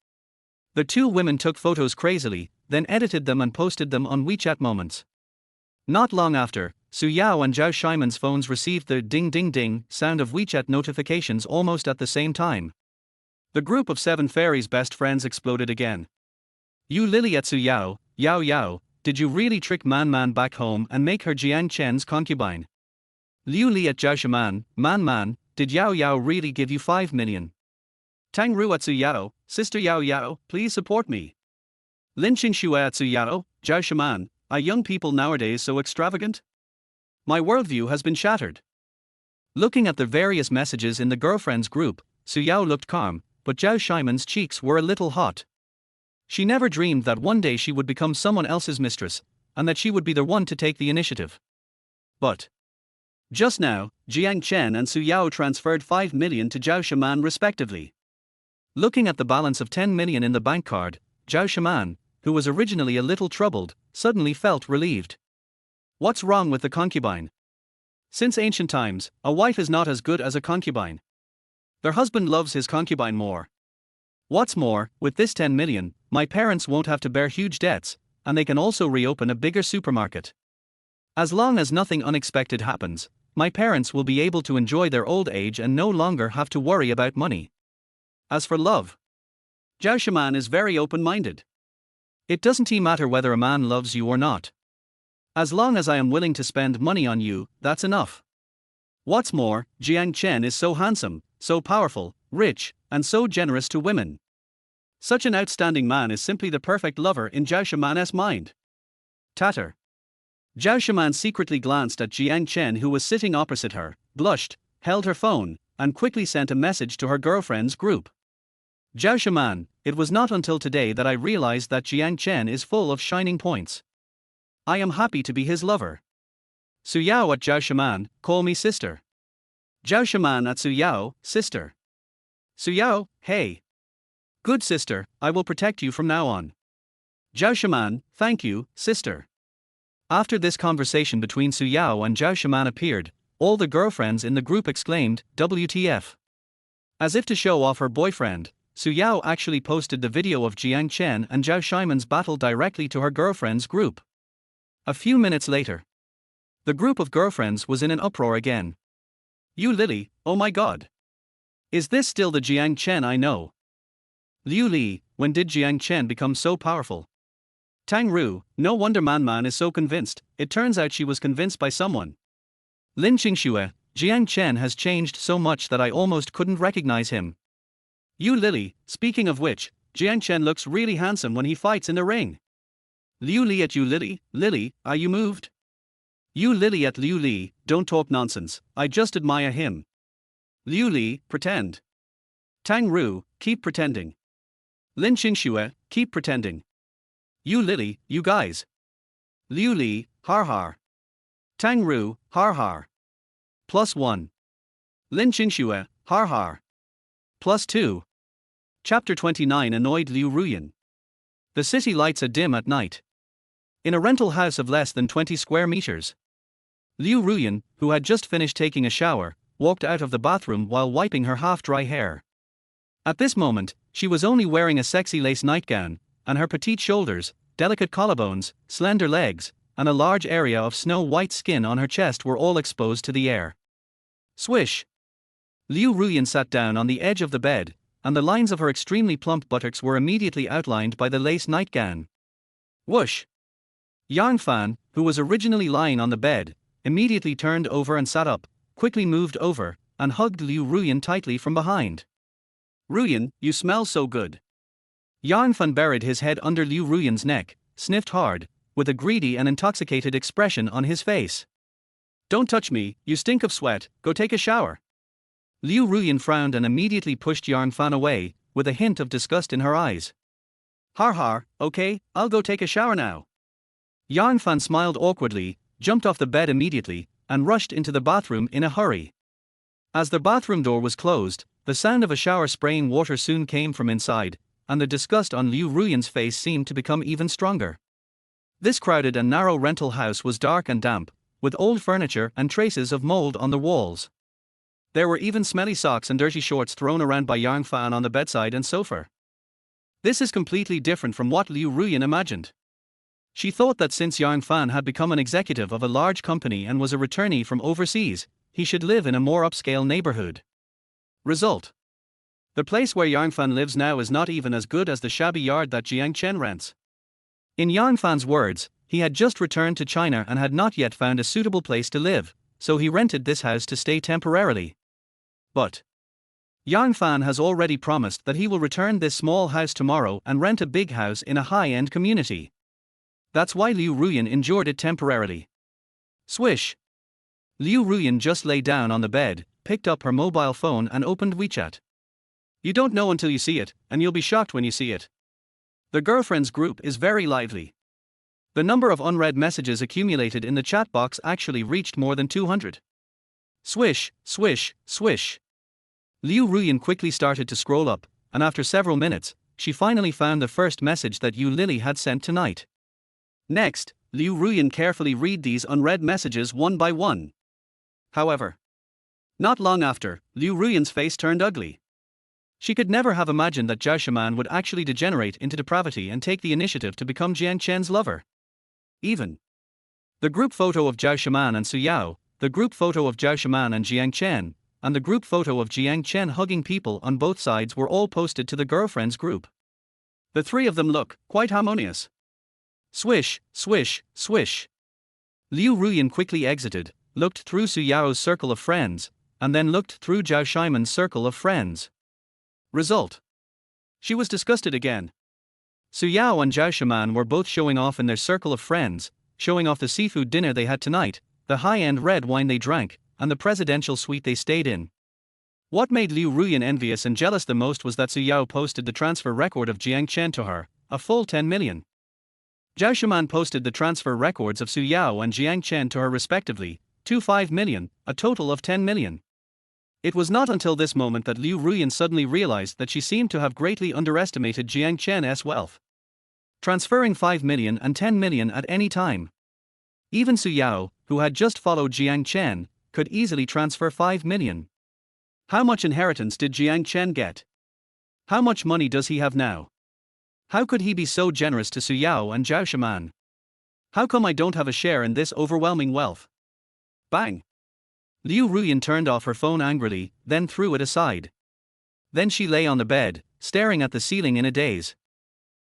The two women took photos crazily, then edited them and posted them on WeChat Moments. Not long after, Su Yao and Zhao Shiman's phones received the ding ding ding sound of WeChat notifications almost at the same time. The group of 7 fairies' best friends exploded again. You Lily at Su Yao, Yao Yao, did you really trick Man back home and make her Jiang Chen's concubine? Liu Li at Zhao Shiman, Man, did Yao Yao really give you 5 million? Tang Ru at Su Yao, Sister Yao Yao, please support me. Lin Xingxue at Su Yao, Zhao Shiman, are young people nowadays so extravagant? My worldview has been shattered. Looking at the various messages in the girlfriends group, Su Yao looked calm, but Zhao Shiman's cheeks were a little hot. She never dreamed that one day she would become someone else's mistress, and that she would be the one to take the initiative. But just now, Jiang Chen and Su Yao transferred 5 million to Zhao Shiman respectively. Looking at the balance of 10 million in the bank card, Zhao Shiman, who was originally a little troubled, suddenly felt relieved. What's wrong with the concubine? Since ancient times, a wife is not as good as a concubine. Their husband loves his concubine more. What's more, with this 10 million, my parents won't have to bear huge debts, and they can also reopen a bigger supermarket. As long as nothing unexpected happens, my parents will be able to enjoy their old age and no longer have to worry about money. As for love, Zhao Shiman is very open-minded. It doesn't matter whether a man loves you or not. As long as I am willing to spend money on you, that's enough. What's more, Jiang Chen is so handsome, so powerful, rich, and so generous to women. Such an outstanding man is simply the perfect lover in Zhao Shiman's mind. Tatter. Zhao Shiman secretly glanced at Jiang Chen, who was sitting opposite her, blushed, held her phone, and quickly sent a message to her girlfriend's group. Zhao Shiman, it was not until today that I realized that Jiang Chen is full of shining points. I am happy to be his lover. Su Yao at Zhao Shiman, call me sister. Zhao Shiman at Su Yao, sister. Su Yao, hey. Good sister, I will protect you from now on. Zhao Shiman, thank you, sister. After this conversation between Su Yao and Zhao Shiman appeared, all the girlfriends in the group exclaimed, WTF. As if to show off her boyfriend, Su Yao actually posted the video of Jiang Chen and Zhao Shiman's battle directly to her girlfriend's group. A few minutes later, the group of girlfriends was in an uproar again. You Lily, oh my god. Is this still the Jiang Chen I know? Liu Li, when did Jiang Chen become so powerful? Tang Ru, no wonder Man is so convinced, it turns out she was convinced by someone. Lin Xingxue, Jiang Chen has changed so much that I almost couldn't recognize him. You Lily, speaking of which, Jiang Chen looks really handsome when he fights in the ring. Liu Li at you Lily, Lily, are you moved? You Lily at Liu Li, don't talk nonsense, I just admire him. Liu Li, pretend. Tang Ru, keep pretending. Lin Xingxue, keep pretending. You Lily, you guys. Liu Li, har har. Tang Ru, har har. +1. Lin Xingxue, har har. +2. Chapter 29 Annoyed Liu Ruyan. The city lights are dim at night. In a rental house of less than 20 square meters. Liu Ruyan, who had just finished taking a shower, walked out of the bathroom while wiping her half-dry hair. At this moment, she was only wearing a sexy lace nightgown, and her petite shoulders, delicate collarbones, slender legs, and a large area of snow-white skin on her chest were all exposed to the air. Swish! Liu Ruyan sat down on the edge of the bed, and the lines of her extremely plump buttocks were immediately outlined by the lace nightgown. Whoosh! Yang Fan, who was originally lying on the bed, immediately turned over and sat up, quickly moved over, and hugged Liu Ruyan tightly from behind. Ruyan, you smell so good. Yang Fan buried his head under Liu Ruyan's neck, sniffed hard, with a greedy and intoxicated expression on his face. Don't touch me, you stink of sweat, go take a shower. Liu Ruyan frowned and immediately pushed Yang Fan away, with a hint of disgust in her eyes. Har har, okay, I'll go take a shower now. Yang Fan smiled awkwardly, jumped off the bed immediately, and rushed into the bathroom in a hurry. As the bathroom door was closed, the sound of a shower spraying water soon came from inside, and the disgust on Liu Ruyan's face seemed to become even stronger. This crowded and narrow rental house was dark and damp, with old furniture and traces of mold on the walls. There were even smelly socks and dirty shorts thrown around by Yang Fan on the bedside and sofa. This is completely different from what Liu Ruyan imagined. She thought that since Yang Fan had become an executive of a large company and was a returnee from overseas, he should live in a more upscale neighborhood. Result: the place where Yang Fan lives now is not even as good as the shabby yard that Jiang Chen rents. In Yang Fan's words, he had just returned to China and had not yet found a suitable place to live, so he rented this house to stay temporarily. But Yang Fan has already promised that he will return this small house tomorrow and rent a big house in a high-end community. That's why Liu Ruyan endured it temporarily. Swish! Liu Ruyan just lay down on the bed, picked up her mobile phone and opened WeChat. You don't know until you see it, and you'll be shocked when you see it. The girlfriends group is very lively. The number of unread messages accumulated in the chat box actually reached more than 200. Swish, swish, swish. Liu Ruyan quickly started to scroll up, and after several minutes, she finally found the first message that Yu Lily had sent tonight. Next, Liu Ruyan carefully read these unread messages one by one. However, not long after, Liu Ruyan's face turned ugly. She could never have imagined that Zhao Shiman would actually degenerate into depravity and take the initiative to become Jiang Chen's lover. Even the group photo of Zhao Shiman and Su Yao, the group photo of Zhao Shiman and Jiang Chen, and the group photo of Jiang Chen hugging people on both sides were all posted to the girlfriends group. The three of them look quite harmonious. Swish, swish, swish. Liu Ruyan quickly exited, looked through Su Yao's circle of friends, and then looked through Zhao Shiman's circle of friends. Result: she was disgusted again. Su Yao and Zhao Shiman were both showing off in their circle of friends, showing off the seafood dinner they had tonight, the high-end red wine they drank, and the presidential suite they stayed in. What made Liu Ruyan envious and jealous the most was that Su Yao posted the transfer record of Jiang Chen to her, a full 10 million. Zhao Shiman posted the transfer records of Su Yao and Jiang Chen to her respectively, 5 million, a total of 10 million. It was not until this moment that Liu Ruyan suddenly realized that she seemed to have greatly underestimated Jiang Chen's wealth. Transferring 5 million and 10 million at any time. Even Su Yao, who had just followed Jiang Chen, could easily transfer 5 million. How much inheritance did Jiang Chen get? How much money does he have now? How could he be so generous to Su Yao and Zhao Shiman? How come I don't have a share in this overwhelming wealth? Bang! Liu Ruyan turned off her phone angrily, then threw it aside. Then she lay on the bed, staring at the ceiling in a daze.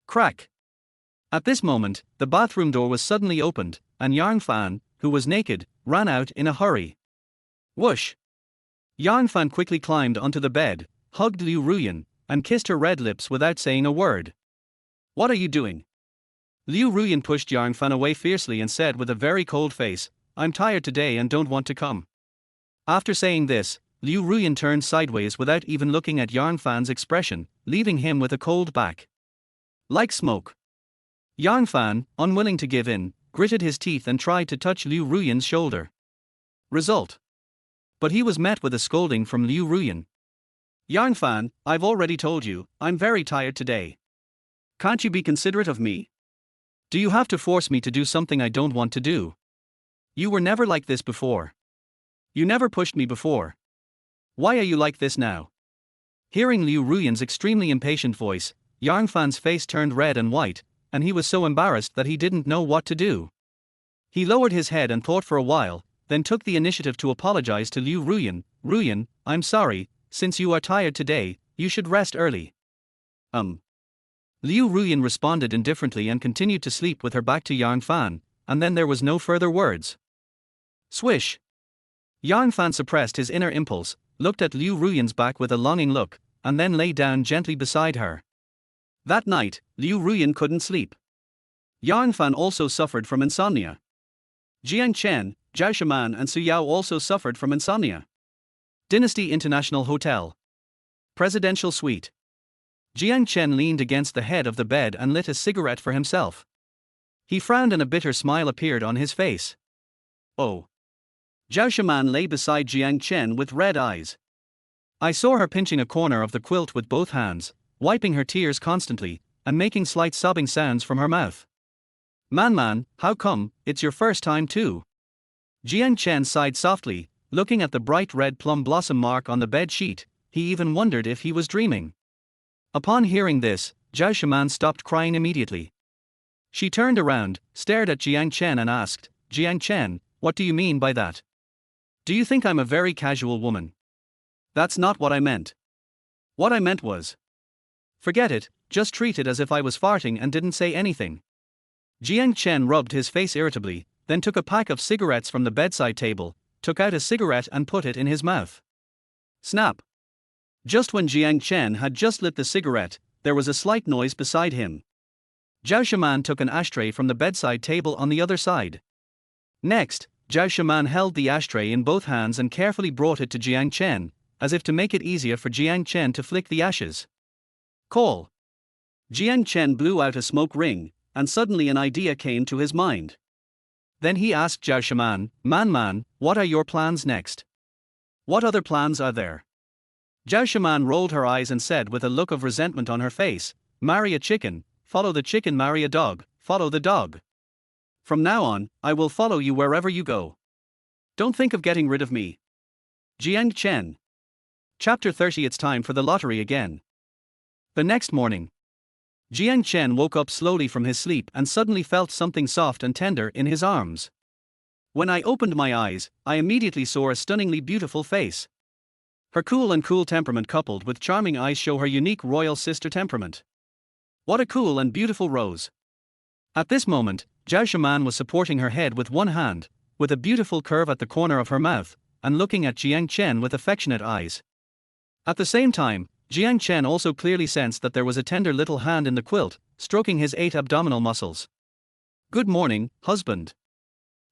Crack! At this moment, the bathroom door was suddenly opened, and Yang Fan, who was naked, ran out in a hurry. Whoosh! Yang Fan quickly climbed onto the bed, hugged Liu Ruyan, and kissed her red lips without saying a word. What are you doing? Liu Ruyan pushed Yang Fan away fiercely and said with a very cold face, I'm tired today and don't want to come. After saying this, Liu Ruyan turned sideways without even looking at Yang Fan's expression, leaving him with a cold back. Like smoke. Yang Fan, unwilling to give in, gritted his teeth and tried to touch Liu Ruyan's shoulder. Result: but he was met with a scolding from Liu Ruyan. Yang Fan, I've already told you, I'm very tired today. Can't you be considerate of me? Do you have to force me to do something I don't want to do? You were never like this before. You never pushed me before. Why are you like this now? Hearing Liu Ruyan's extremely impatient voice, Yang Fan's face turned red and white, and he was so embarrassed that he didn't know what to do. He lowered his head and thought for a while, then took the initiative to apologize to Liu Ruyan. Ruyan, I'm sorry, since you are tired today, you should rest early. Liu Ruyan responded indifferently and continued to sleep with her back to Yang Fan, and then there was no further words. Swish! Yang Fan suppressed his inner impulse, looked at Liu Ruyan's back with a longing look, and then lay down gently beside her. That night, Liu Ruyan couldn't sleep. Yang Fan also suffered from insomnia. Jiang Chen, Zhao Shiman and Su Yao also suffered from insomnia. Dynasty International Hotel. Presidential Suite. Jiang Chen leaned against the head of the bed and lit a cigarette for himself. He frowned and a bitter smile appeared on his face. Oh. Zhao Shiman lay beside Jiang Chen with red eyes. I saw her pinching a corner of the quilt with both hands, wiping her tears constantly, and making slight sobbing sounds from her mouth. Man, how come, it's your first time too? Jiang Chen sighed softly, looking at the bright red plum blossom mark on the bed sheet. He even wondered if he was dreaming. Upon hearing this, Zhao Shiman stopped crying immediately. She turned around, stared at Jiang Chen and asked, Jiang Chen, what do you mean by that? Do you think I'm a very casual woman? That's not what I meant. What I meant was. Forget it, just treat it as if I was farting and didn't say anything. Jiang Chen rubbed his face irritably, then took a pack of cigarettes from the bedside table, took out a cigarette and put it in his mouth. Snap! Just when Jiang Chen had just lit the cigarette, there was a slight noise beside him. Zhao Shiman took an ashtray from the bedside table on the other side. Next, Zhao Shiman held the ashtray in both hands and carefully brought it to Jiang Chen, as if to make it easier for Jiang Chen to flick the ashes. Call. Jiang Chen blew out a smoke ring, and suddenly an idea came to his mind. Then he asked Zhao Shiman, Man, what are your plans next? What other plans are there? Zhao Shiman rolled her eyes and said with a look of resentment on her face, marry a chicken, follow the chicken, marry a dog, follow the dog. From now on, I will follow you wherever you go. Don't think of getting rid of me. Jiang Chen. Chapter 30. It's time for the lottery again. The next morning, Jiang Chen woke up slowly from his sleep and suddenly felt something soft and tender in his arms. When I opened my eyes, I immediately saw a stunningly beautiful face. Her cool temperament coupled with charming eyes show her unique royal sister temperament. What a cool and beautiful rose. At this moment, Zhao Shiman was supporting her head with one hand, with a beautiful curve at the corner of her mouth, and looking at Jiang Chen with affectionate eyes. At the same time, Jiang Chen also clearly sensed that there was a tender little hand in the quilt, stroking his 8 abdominal muscles. Good morning, husband.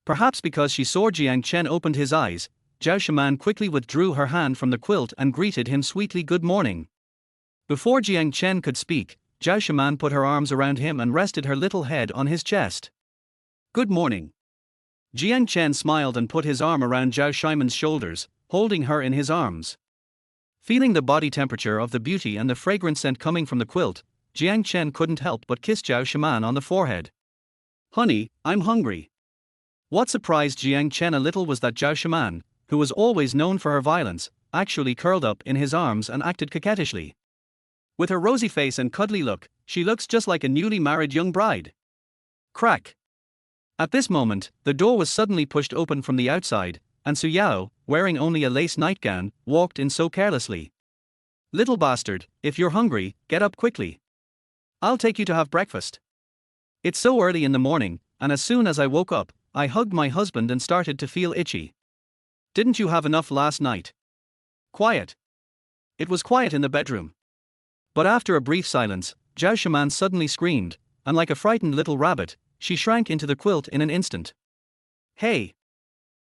Perhaps because she saw Jiang Chen opened his eyes, Zhao Shiman quickly withdrew her hand from the quilt and greeted him sweetly, good morning. Before Jiang Chen could speak, Zhao Shiman put her arms around him and rested her little head on his chest. Good morning. Jiang Chen smiled and put his arm around Zhao Shiman's shoulders, holding her in his arms. Feeling the body temperature of the beauty and the fragrant scent coming from the quilt, Jiang Chen couldn't help but kiss Zhao Shiman on the forehead. Honey, I'm hungry. What surprised Jiang Chen a little was that Zhao Shiman, who was always known for her violence, actually curled up in his arms and acted coquettishly. With her rosy face and cuddly look, she looks just like a newly married young bride. Crack. At this moment, the door was suddenly pushed open from the outside, and Su Yao, wearing only a lace nightgown, walked in so carelessly. Little bastard, if you're hungry, get up quickly. I'll take you to have breakfast. It's so early in the morning, and as soon as I woke up, I hugged my husband and started to feel itchy. Didn't you have enough last night? Quiet. It was quiet in the bedroom. But after a brief silence, Zhao Shiman suddenly screamed, and like a frightened little rabbit, she shrank into the quilt in an instant. Hey!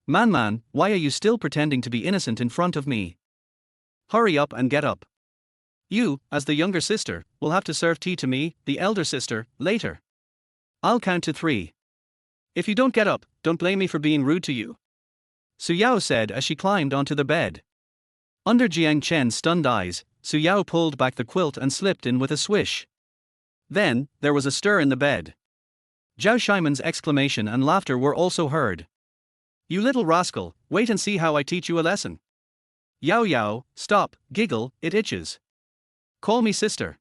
Man, why are you still pretending to be innocent in front of me? Hurry up and get up. You, as the younger sister, will have to serve tea to me, the elder sister, later. I'll count to 3. If you don't get up, don't blame me for being rude to you. Su Yao said as she climbed onto the bed. Under Jiang Chen's stunned eyes, Su Yao pulled back the quilt and slipped in with a swish. Then, there was a stir in the bed. Zhao Shiman's exclamation and laughter were also heard. You little rascal, wait and see how I teach you a lesson. Yao, stop, giggle, it itches. Call me sister.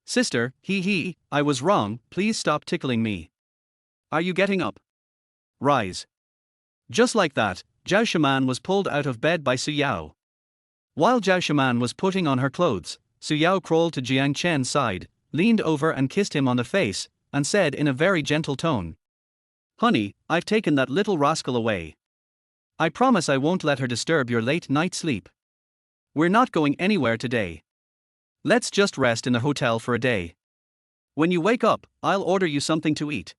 Sister, hee, I was wrong, please stop tickling me. Are you getting up? Rise. Just like that, Zhao Shiman was pulled out of bed by Su Yao. While Zhao Shiman was putting on her clothes, Su Yao crawled to Jiang Chen's side, leaned over and kissed him on the face, and said in a very gentle tone. Honey, I've taken that little rascal away. I promise I won't let her disturb your late night sleep. We're not going anywhere today. Let's just rest in the hotel for a day. When you wake up, I'll order you something to eat.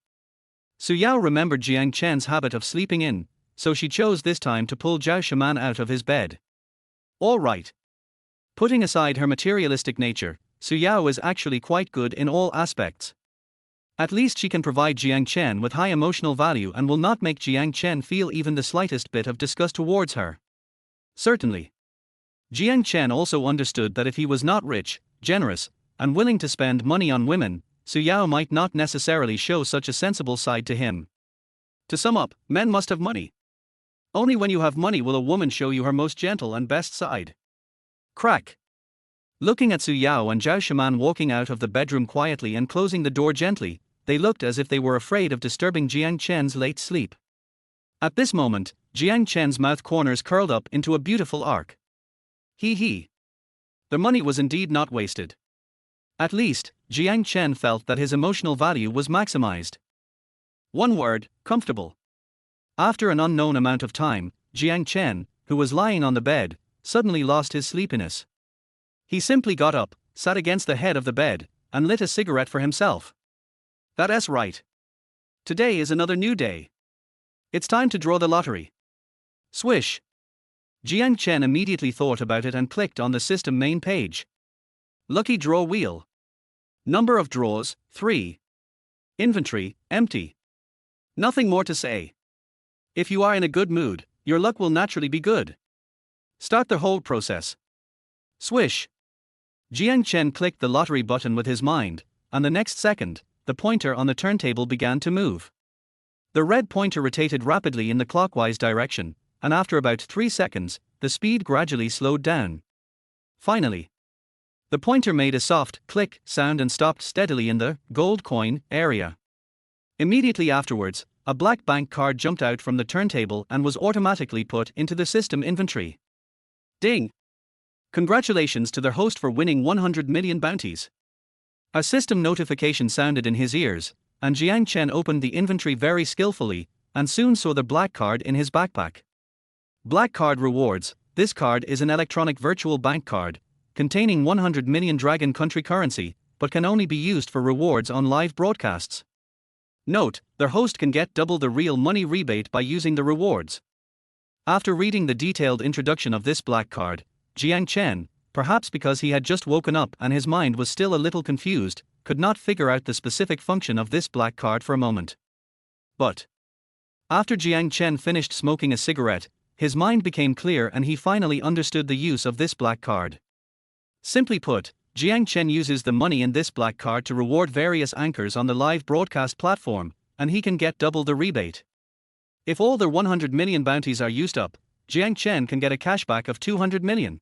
Su Yao remembered Jiang Chen's habit of sleeping in, so she chose this time to pull Zhao Shiman out of his bed. All right. Putting aside her materialistic nature, Su Yao is actually quite good in all aspects. At least she can provide Jiang Chen with high emotional value and will not make Jiang Chen feel even the slightest bit of disgust towards her. Certainly. Jiang Chen also understood that if he was not rich, generous, and willing to spend money on women, Su Yao might not necessarily show such a sensible side to him. To sum up, men must have money. Only when you have money will a woman show you her most gentle and best side. Crack. Looking at Su Yao and Zhao Shiman walking out of the bedroom quietly and closing the door gently, they looked as if they were afraid of disturbing Jiang Chen's late sleep. At this moment, Jiang Chen's mouth corners curled up into a beautiful arc. He. The money was indeed not wasted. At least, Jiang Chen felt that his emotional value was maximized. One word, comfortable. After an unknown amount of time, Jiang Chen, who was lying on the bed, suddenly lost his sleepiness. He simply got up, sat against the head of the bed, and lit a cigarette for himself. That's right. Today is another new day. It's time to draw the lottery. Swish. Jiang Chen immediately thought about it and clicked on the system main page. Lucky draw wheel. Number of draws, 3. Inventory, empty. Nothing more to say. If you are in a good mood, your luck will naturally be good. Start the whole process. Swish. Jiang Chen clicked the lottery button with his mind, and the next second, the pointer on the turntable began to move. The red pointer rotated rapidly in the clockwise direction, and after about 3 seconds, the speed gradually slowed down. Finally, the pointer made a soft click sound and stopped steadily in the gold coin area. Immediately afterwards, a black bank card jumped out from the turntable and was automatically put into the system inventory. Ding! Congratulations to their host for winning 100 million bounties. A system notification sounded in his ears, and Jiang Chen opened the inventory very skillfully, and soon saw the black card in his backpack. Black card rewards. This card is an electronic virtual bank card, containing 100 million Dragon country currency, but can only be used for rewards on live broadcasts. Note, their host can get double the real money rebate by using the rewards. After reading the detailed introduction of this black card, Jiang Chen, perhaps because he had just woken up and his mind was still a little confused, could not figure out the specific function of this black card for a moment. But after Jiang Chen finished smoking a cigarette, his mind became clear and he finally understood the use of this black card. Simply put, Jiang Chen uses the money in this black card to reward various anchors on the live broadcast platform, and he can get double the rebate. If all their 100 million bounties are used up, Jiang Chen can get a cashback of 200 million.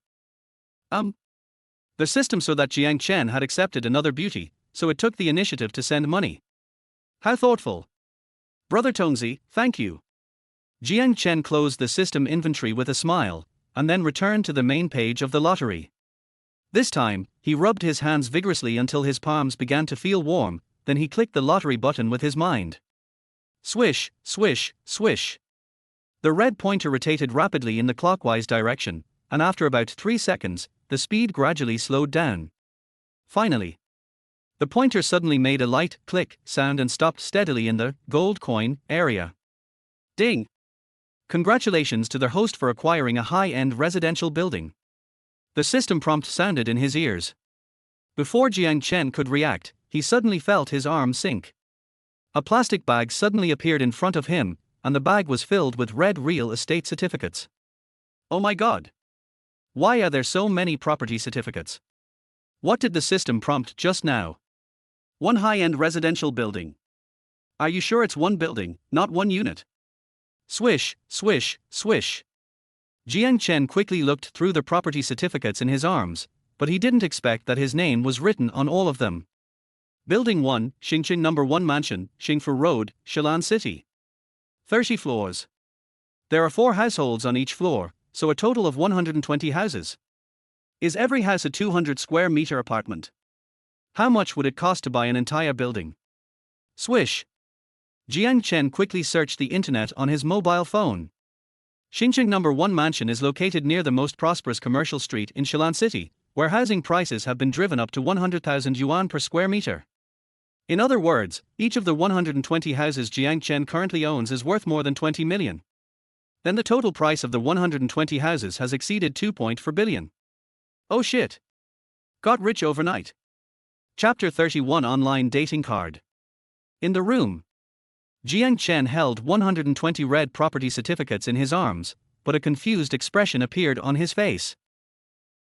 The system saw that Jiang Chen had accepted another beauty, so it took the initiative to send money. How thoughtful. Brother Tongzi, thank you. Jiang Chen closed the system inventory with a smile, and then returned to the main page of the lottery. This time, he rubbed his hands vigorously until his palms began to feel warm, then he clicked the lottery button with his mind. Swish, swish, swish. The red pointer rotated rapidly in the clockwise direction, and after about 3 seconds, the speed gradually slowed down. Finally, the pointer suddenly made a light click sound and stopped steadily in the gold coin area. Ding! Congratulations to their host for acquiring a high-end residential building. The system prompt sounded in his ears. Before Jiang Chen could react, he suddenly felt his arm sink. A plastic bag suddenly appeared in front of him, and the bag was filled with red real estate certificates. Oh my god! Why are there so many property certificates? What did the system prompt just now? One high-end residential building. Are you sure it's one building, not one unit? Swish, swish, swish. Jiang Chen quickly looked through the property certificates in his arms, but he didn't expect that his name was written on all of them. Building 1, Xingqing No. 1 Mansion, Xingfu Road, Shilan City. 30 floors. There are 4 households on each floor, so a total of 120 houses. Is every house a 200 square meter apartment? How much would it cost to buy an entire building? Swish. Jiang Chen quickly searched the internet on his mobile phone. Xingqing No. 1 Mansion is located near the most prosperous commercial street in Shilan City, where housing prices have been driven up to 100,000 yuan per square meter. In other words, each of the 120 houses Jiang Chen currently owns is worth more than 20 million. Then the total price of the 120 houses has exceeded 2.4 billion. Oh shit. Got rich overnight. Chapter 31 Online Dating Card. In the room, Jiang Chen held 120 red property certificates in his arms, but a confused expression appeared on his face.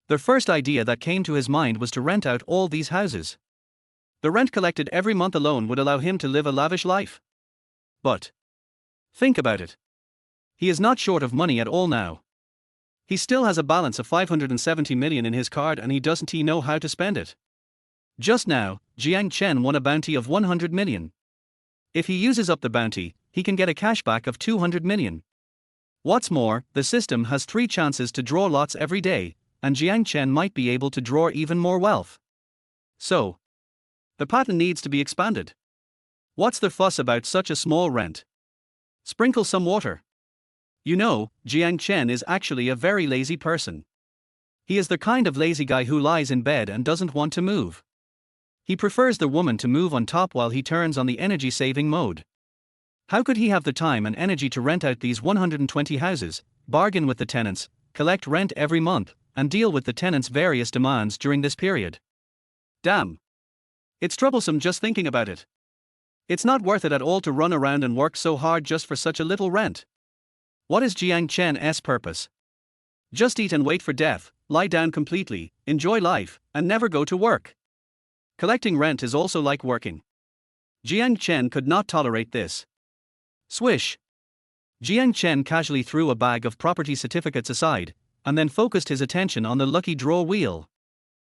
The first idea that came to his mind was to rent out all these houses. The rent collected every month alone would allow him to live a lavish life. But think about it. He is not short of money at all now. He still has a balance of 570 million in his card and he doesn't know how to spend it. Just now, Jiang Chen won a bounty of 100 million. If he uses up the bounty, he can get a cashback of 200 million. What's more, the system has 3 chances to draw lots every day, and Jiang Chen might be able to draw even more wealth. So, the pattern needs to be expanded. What's the fuss about such a small rent? Sprinkle some water. You know, Jiang Chen is actually a very lazy person. He is the kind of lazy guy who lies in bed and doesn't want to move. He prefers the woman to move on top while he turns on the energy-saving mode. How could he have the time and energy to rent out these 120 houses, bargain with the tenants, collect rent every month, and deal with the tenants' various demands during this period? Damn. It's troublesome just thinking about it. It's not worth it at all to run around and work so hard just for such a little rent. What is Jiang Chen's purpose? Just eat and wait for death, lie down completely, enjoy life, and never go to work. Collecting rent is also like working. Jiang Chen could not tolerate this. Swish. Jiang Chen casually threw a bag of property certificates aside, and then focused his attention on the lucky draw wheel.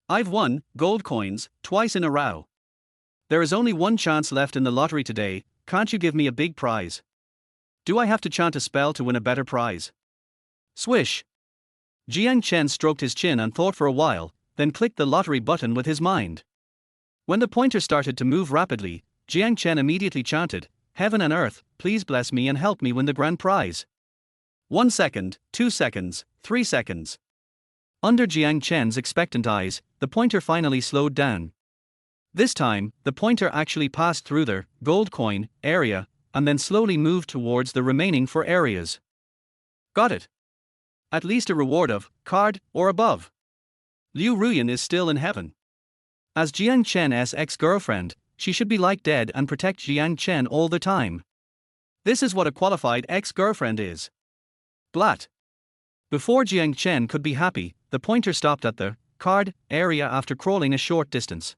I've won gold coins twice in a row. There is only one chance left in the lottery today, can't you give me a big prize? Do I have to chant a spell to win a better prize? Swish. Jiang Chen stroked his chin and thought for a while, then clicked the lottery button with his mind. When the pointer started to move rapidly, Jiang Chen immediately chanted, "Heaven and earth, please bless me and help me win the grand prize." 1 second, 2 seconds, 3 seconds. Under Jiang Chen's expectant eyes, the pointer finally slowed down. This time, the pointer actually passed through the gold coin area, and then slowly moved towards the remaining 4 areas. Got it. At least a reward of card or above. Liu Ruyan is still in heaven. As Jiang Chen's ex-girlfriend, she should be like dead and protect Jiang Chen all the time. This is what a qualified ex-girlfriend is. Blat. Before Jiang Chen could be happy, the pointer stopped at the card area after crawling a short distance.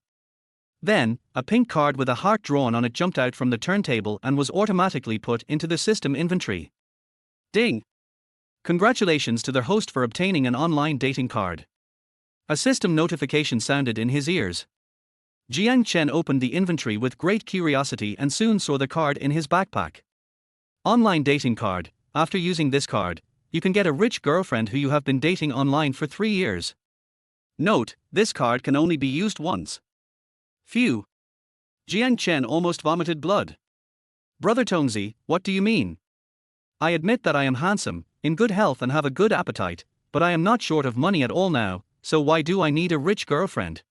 Then, a pink card with a heart drawn on it jumped out from the turntable and was automatically put into the system inventory. Ding! Congratulations to their host for obtaining an online dating card. A system notification sounded in his ears. Jiang Chen opened the inventory with great curiosity and soon saw the card in his backpack. Online dating card. After using this card, you can get a rich girlfriend who you have been dating online for 3 years. Note, this card can only be used once. Phew. Jiang Chen almost vomited blood. Brother Tongzi, what do you mean? I admit that I am handsome, in good health and have a good appetite, but I am not short of money at all now, so why do I need a rich girlfriend?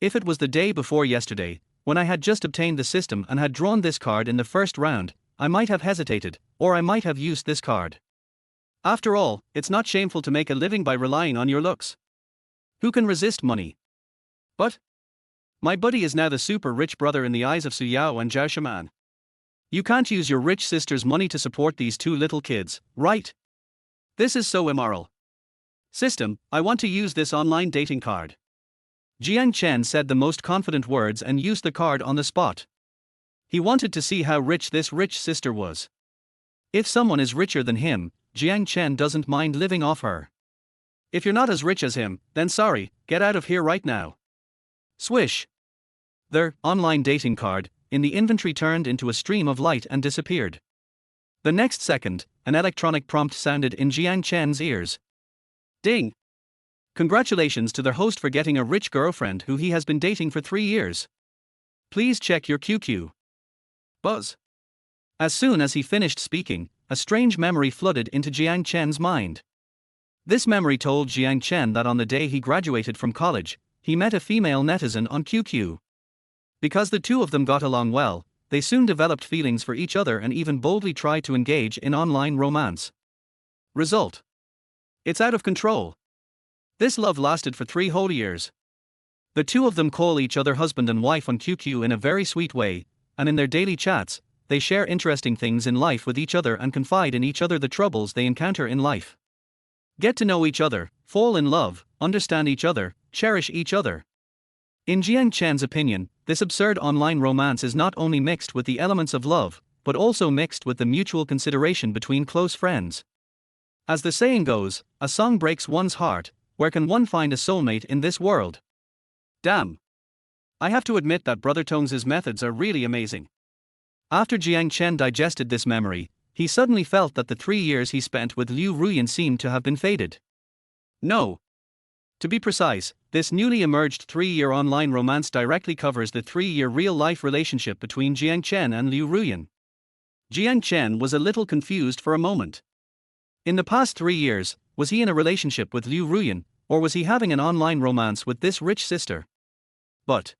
If it was the day before yesterday, when I had just obtained the system and had drawn this card in the first round, I might have hesitated, or I might have used this card. After all, it's not shameful to make a living by relying on your looks. Who can resist money? But my buddy is now the super rich brother in the eyes of Su Yao and Zhao Shaman. You can't use your rich sister's money to support these 2 little kids, right? This is so immoral. System, I want to use this online dating card. Jiang Chen said the most confident words and used the card on the spot. He wanted to see how rich this rich sister was. If someone is richer than him, Jiang Chen doesn't mind living off her. If you're not as rich as him, then sorry, get out of here right now. Swish. The online dating card in the inventory turned into a stream of light and disappeared. The next second, an electronic prompt sounded in Jiang Chen's ears. Ding! Congratulations to their host for getting a rich girlfriend who he has been dating for 3 years. Please check your QQ. Buzz. As soon as he finished speaking, a strange memory flooded into Jiang Chen's mind. This memory told Jiang Chen that on the day he graduated from college, he met a female netizen on QQ. Because the 2 of them got along well, they soon developed feelings for each other and even boldly tried to engage in online romance. Result. It's out of control. This love lasted for 3 whole years. The 2 of them call each other husband and wife on QQ in a very sweet way, and in their daily chats, they share interesting things in life with each other and confide in each other the troubles they encounter in life. Get to know each other, fall in love, understand each other, cherish each other. In Jiang Chen's opinion, this absurd online romance is not only mixed with the elements of love, but also mixed with the mutual consideration between close friends. As the saying goes, a song breaks one's heart, where can one find a soulmate in this world? Damn. I have to admit that Brother Tong's methods are really amazing. After Jiang Chen digested this memory, he suddenly felt that the 3 years he spent with Liu Ruyan seemed to have been faded. No. To be precise, this newly emerged 3-year online romance directly covers the 3-year real-life relationship between Jiang Chen and Liu Ruyan. Jiang Chen was a little confused for a moment. In the past 3 years, was he in a relationship with Liu Ruyan, or was he having an online romance with this rich sister? But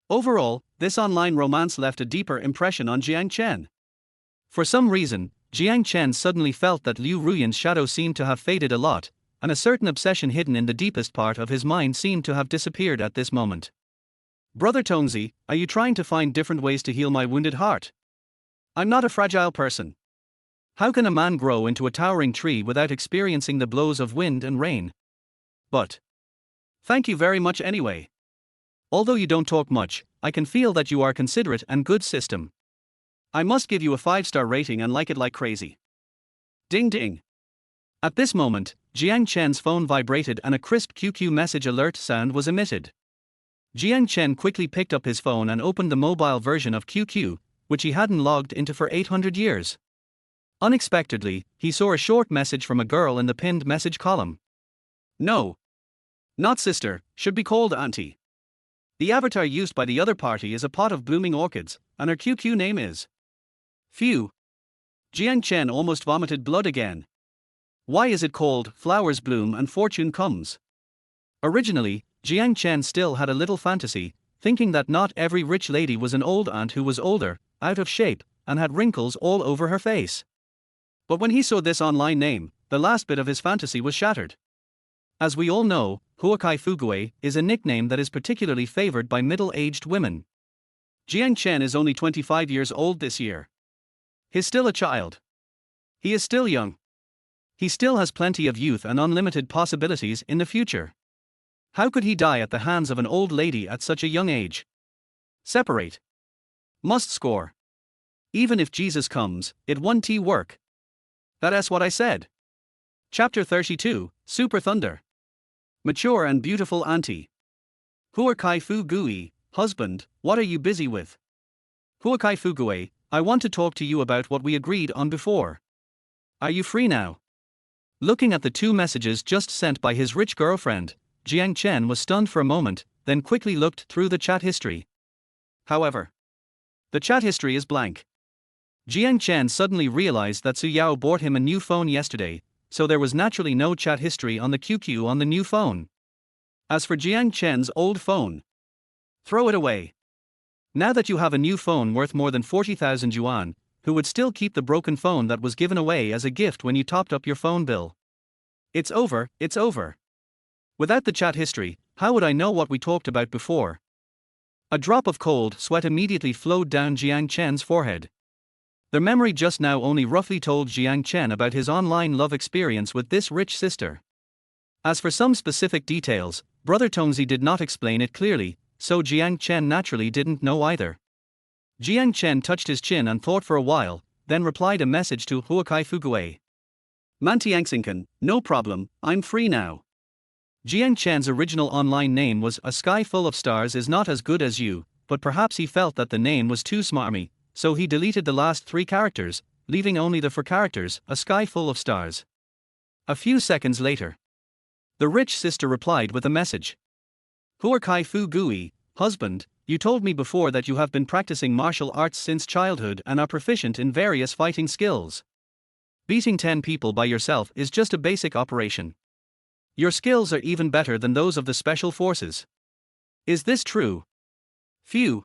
overall, this online romance left a deeper impression on Jiang Chen. For some reason, Jiang Chen suddenly felt that Liu Ruyan's shadow seemed to have faded a lot, and a certain obsession hidden in the deepest part of his mind seemed to have disappeared at this moment. Brother Tongzi, are you trying to find different ways to heal my wounded heart? I'm not a fragile person. How can a man grow into a towering tree without experiencing the blows of wind and rain? But thank you very much anyway. Although you don't talk much, I can feel that you are considerate and good system. I must give you a 5-star rating and like it like crazy. Ding ding. At this moment, Jiang Chen's phone vibrated and a crisp QQ message alert sound was emitted. Jiang Chen quickly picked up his phone and opened the mobile version of QQ, which he hadn't logged into for 800 years. Unexpectedly, he saw a short message from a girl in the pinned message column. No. Not sister, should be called auntie. The avatar used by the other party is a pot of blooming orchids, and her QQ name is. Phew. Jiang Chen almost vomited blood again. Why is it called Flowers Bloom and Fortune Comes? Originally, Jiang Chen still had a little fantasy, thinking that not every rich lady was an old aunt who was older, out of shape, and had wrinkles all over her face. But when he saw this online name, the last bit of his fantasy was shattered. As we all know, Huakai Fugue is a nickname that is particularly favored by middle-aged women. Jiang Chen is only 25 years old this year. He's still a child. He is still young. He still has plenty of youth and unlimited possibilities in the future. How could he die at the hands of an old lady at such a young age? Separate. Must score. Even if Jesus comes, it won't work. That's what I said. Chapter 32, Super Thunder. Mature and beautiful auntie. Huakai Fugue, husband, what are you busy with? Huakai Fugue, I want to talk to you about what we agreed on before. Are you free now? Looking at the 2 messages just sent by his rich girlfriend, Jiang Chen was stunned for a moment, then quickly looked through the chat history. However, the chat history is blank. Jiang Chen suddenly realized that Su Yao bought him a new phone yesterday, so there was naturally no chat history on the QQ on the new phone. As for Jiang Chen's old phone, throw it away. Now that you have a new phone worth more than 40,000 yuan, who would still keep the broken phone that was given away as a gift when you topped up your phone bill? It's over, it's over. Without the chat history, how would I know what we talked about before? A drop of cold sweat immediately flowed down Jiang Chen's forehead. The memory just now only roughly told Jiang Chen about his online love experience with this rich sister. As for some specific details, Brother Tongzi did not explain it clearly, so Jiang Chen naturally didn't know either. Jiang Chen touched his chin and thought for a while, then replied a message to Huakai Fugue. Mantiangsinkan, no problem, I'm free now. Jiang Chen's original online name was A Sky Full of Stars Is Not As Good As You, but perhaps he felt that the name was too smarmy, so he deleted the last 3 characters, leaving only the 4 characters, A Sky Full of Stars. A few seconds later, the rich sister replied with a message. Huakai Fugue, husband, you told me before that you have been practicing martial arts since childhood and are proficient in various fighting skills. Beating 10 people by yourself is just a basic operation. Your skills are even better than those of the special forces. Is this true? Phew.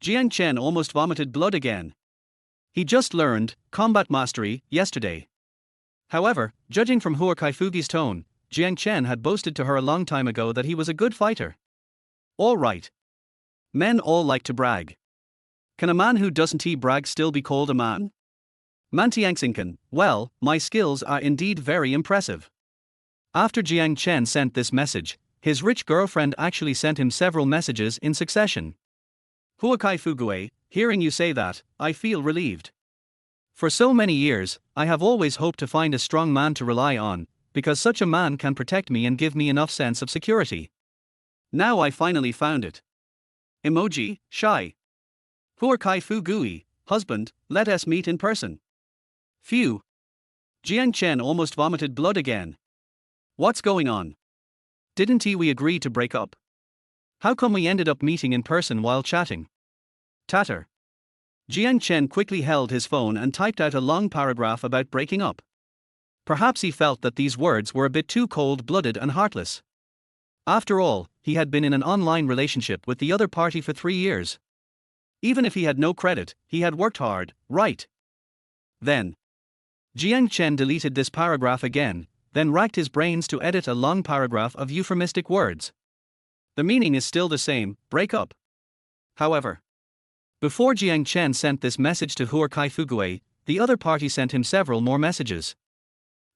Jiang Chen almost vomited blood again. He just learned combat mastery yesterday. However, judging from Huakai Fugue's tone, Jiang Chen had boasted to her a long time ago that he was a good fighter. All right. Men all like to brag. Can a man who doesn't brag still be called a man? Mantiangsinkan, well, my skills are indeed very impressive. After Jiang Chen sent this message, his rich girlfriend actually sent him several messages in succession. Huakai Fugue, hearing you say that, I feel relieved. For so many years, I have always hoped to find a strong man to rely on, because such a man can protect me and give me enough sense of security. Now I finally found it. Emoji, shy. Huakai Fugue, husband, let us meet in person. Phew. Jiang Chen almost vomited blood again. What's going on? Didn't we agree to break up? How come we ended up meeting in person while chatting? Tatter. Jiang Chen quickly held his phone and typed out a long paragraph about breaking up. Perhaps he felt that these words were a bit too cold-blooded and heartless. After all, he had been in an online relationship with the other party for 3 years. Even if he had no credit, he had worked hard, right? Then Jiang Chen deleted this paragraph again, then racked his brains to edit a long paragraph of euphemistic words. The meaning is still the same, break up. However, before Jiang Chen sent this message to Huakai Fugue, the other party sent him several more messages.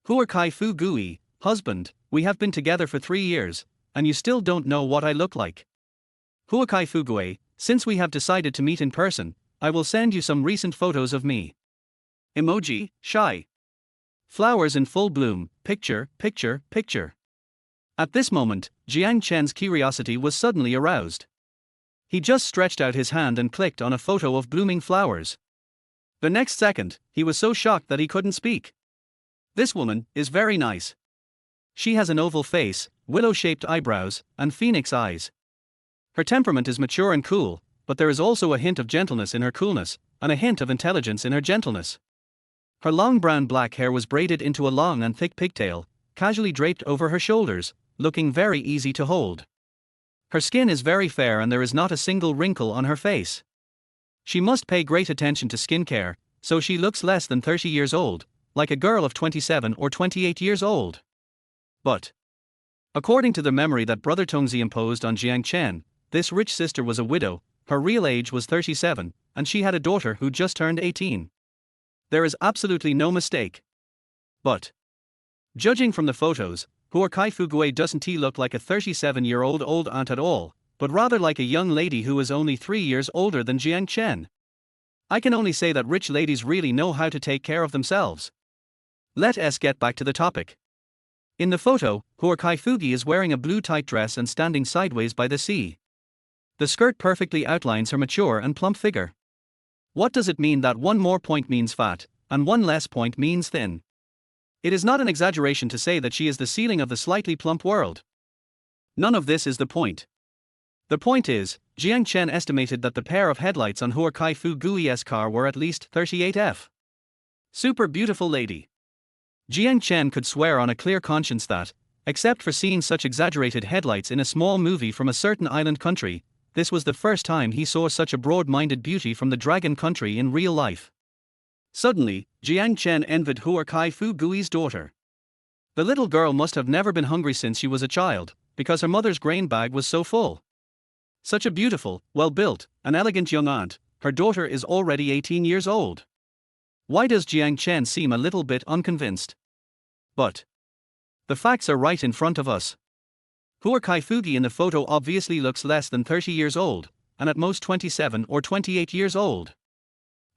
Huakai Fugue, husband, we have been together for 3 years, and you still don't know what I look like. Huakai Fugue, since we have decided to meet in person, I will send you some recent photos of me. Emoji, shy. Flowers in full bloom, picture, picture, picture. At this moment, Jiang Chen's curiosity was suddenly aroused. He just stretched out his hand and clicked on a photo of blooming flowers. The next second, he was so shocked that he couldn't speak. This woman is very nice. She has an oval face, willow-shaped eyebrows, and phoenix eyes. Her temperament is mature and cool, but there is also a hint of gentleness in her coolness, and a hint of intelligence in her gentleness. Her long brown black hair was braided into a long and thick pigtail, casually draped over her shoulders, looking very easy to hold. Her skin is very fair and there is not a single wrinkle on her face. She must pay great attention to skincare, so she looks less than 30 years old, like a girl of 27 or 28 years old. But according to the memory that Brother Tongzi imposed on Jiang Chen, this rich sister was a widow, her real age was 37, and she had a daughter who just turned 18. There is absolutely no mistake. But judging from the photos, Huakai Fugue doesn't look like a 37-year-old old aunt at all, but rather like a young lady who is only 3 years older than Jiang Chen. I can only say that rich ladies really know how to take care of themselves. Let us get back to the topic. In the photo, Huakai Fugue is wearing a blue tight dress and standing sideways by the sea. The skirt perfectly outlines her mature and plump figure. What does it mean that one more point means fat, and one less point means thin? It is not an exaggeration to say that she is the ceiling of the slightly plump world. None of this is the point. The point is, Jiang Chen estimated that the pair of headlights on Huakai Fugue's car were at least 38F. Super beautiful lady. Jiang Chen could swear on a clear conscience that, except for seeing such exaggerated headlights in a small movie from a certain island country, this was the first time he saw such a broad-minded beauty from the dragon country in real life. Suddenly, Jiang Chen envied Huakai Fugue's daughter. The little girl must have never been hungry since she was a child, because her mother's grain bag was so full. Such a beautiful, well-built, and elegant young aunt, her daughter is already 18 years old. Why does Jiang Chen seem a little bit unconvinced? But the facts are right in front of us. Huakai Fugue in the photo obviously looks less than 30 years old, and at most 27 or 28 years old.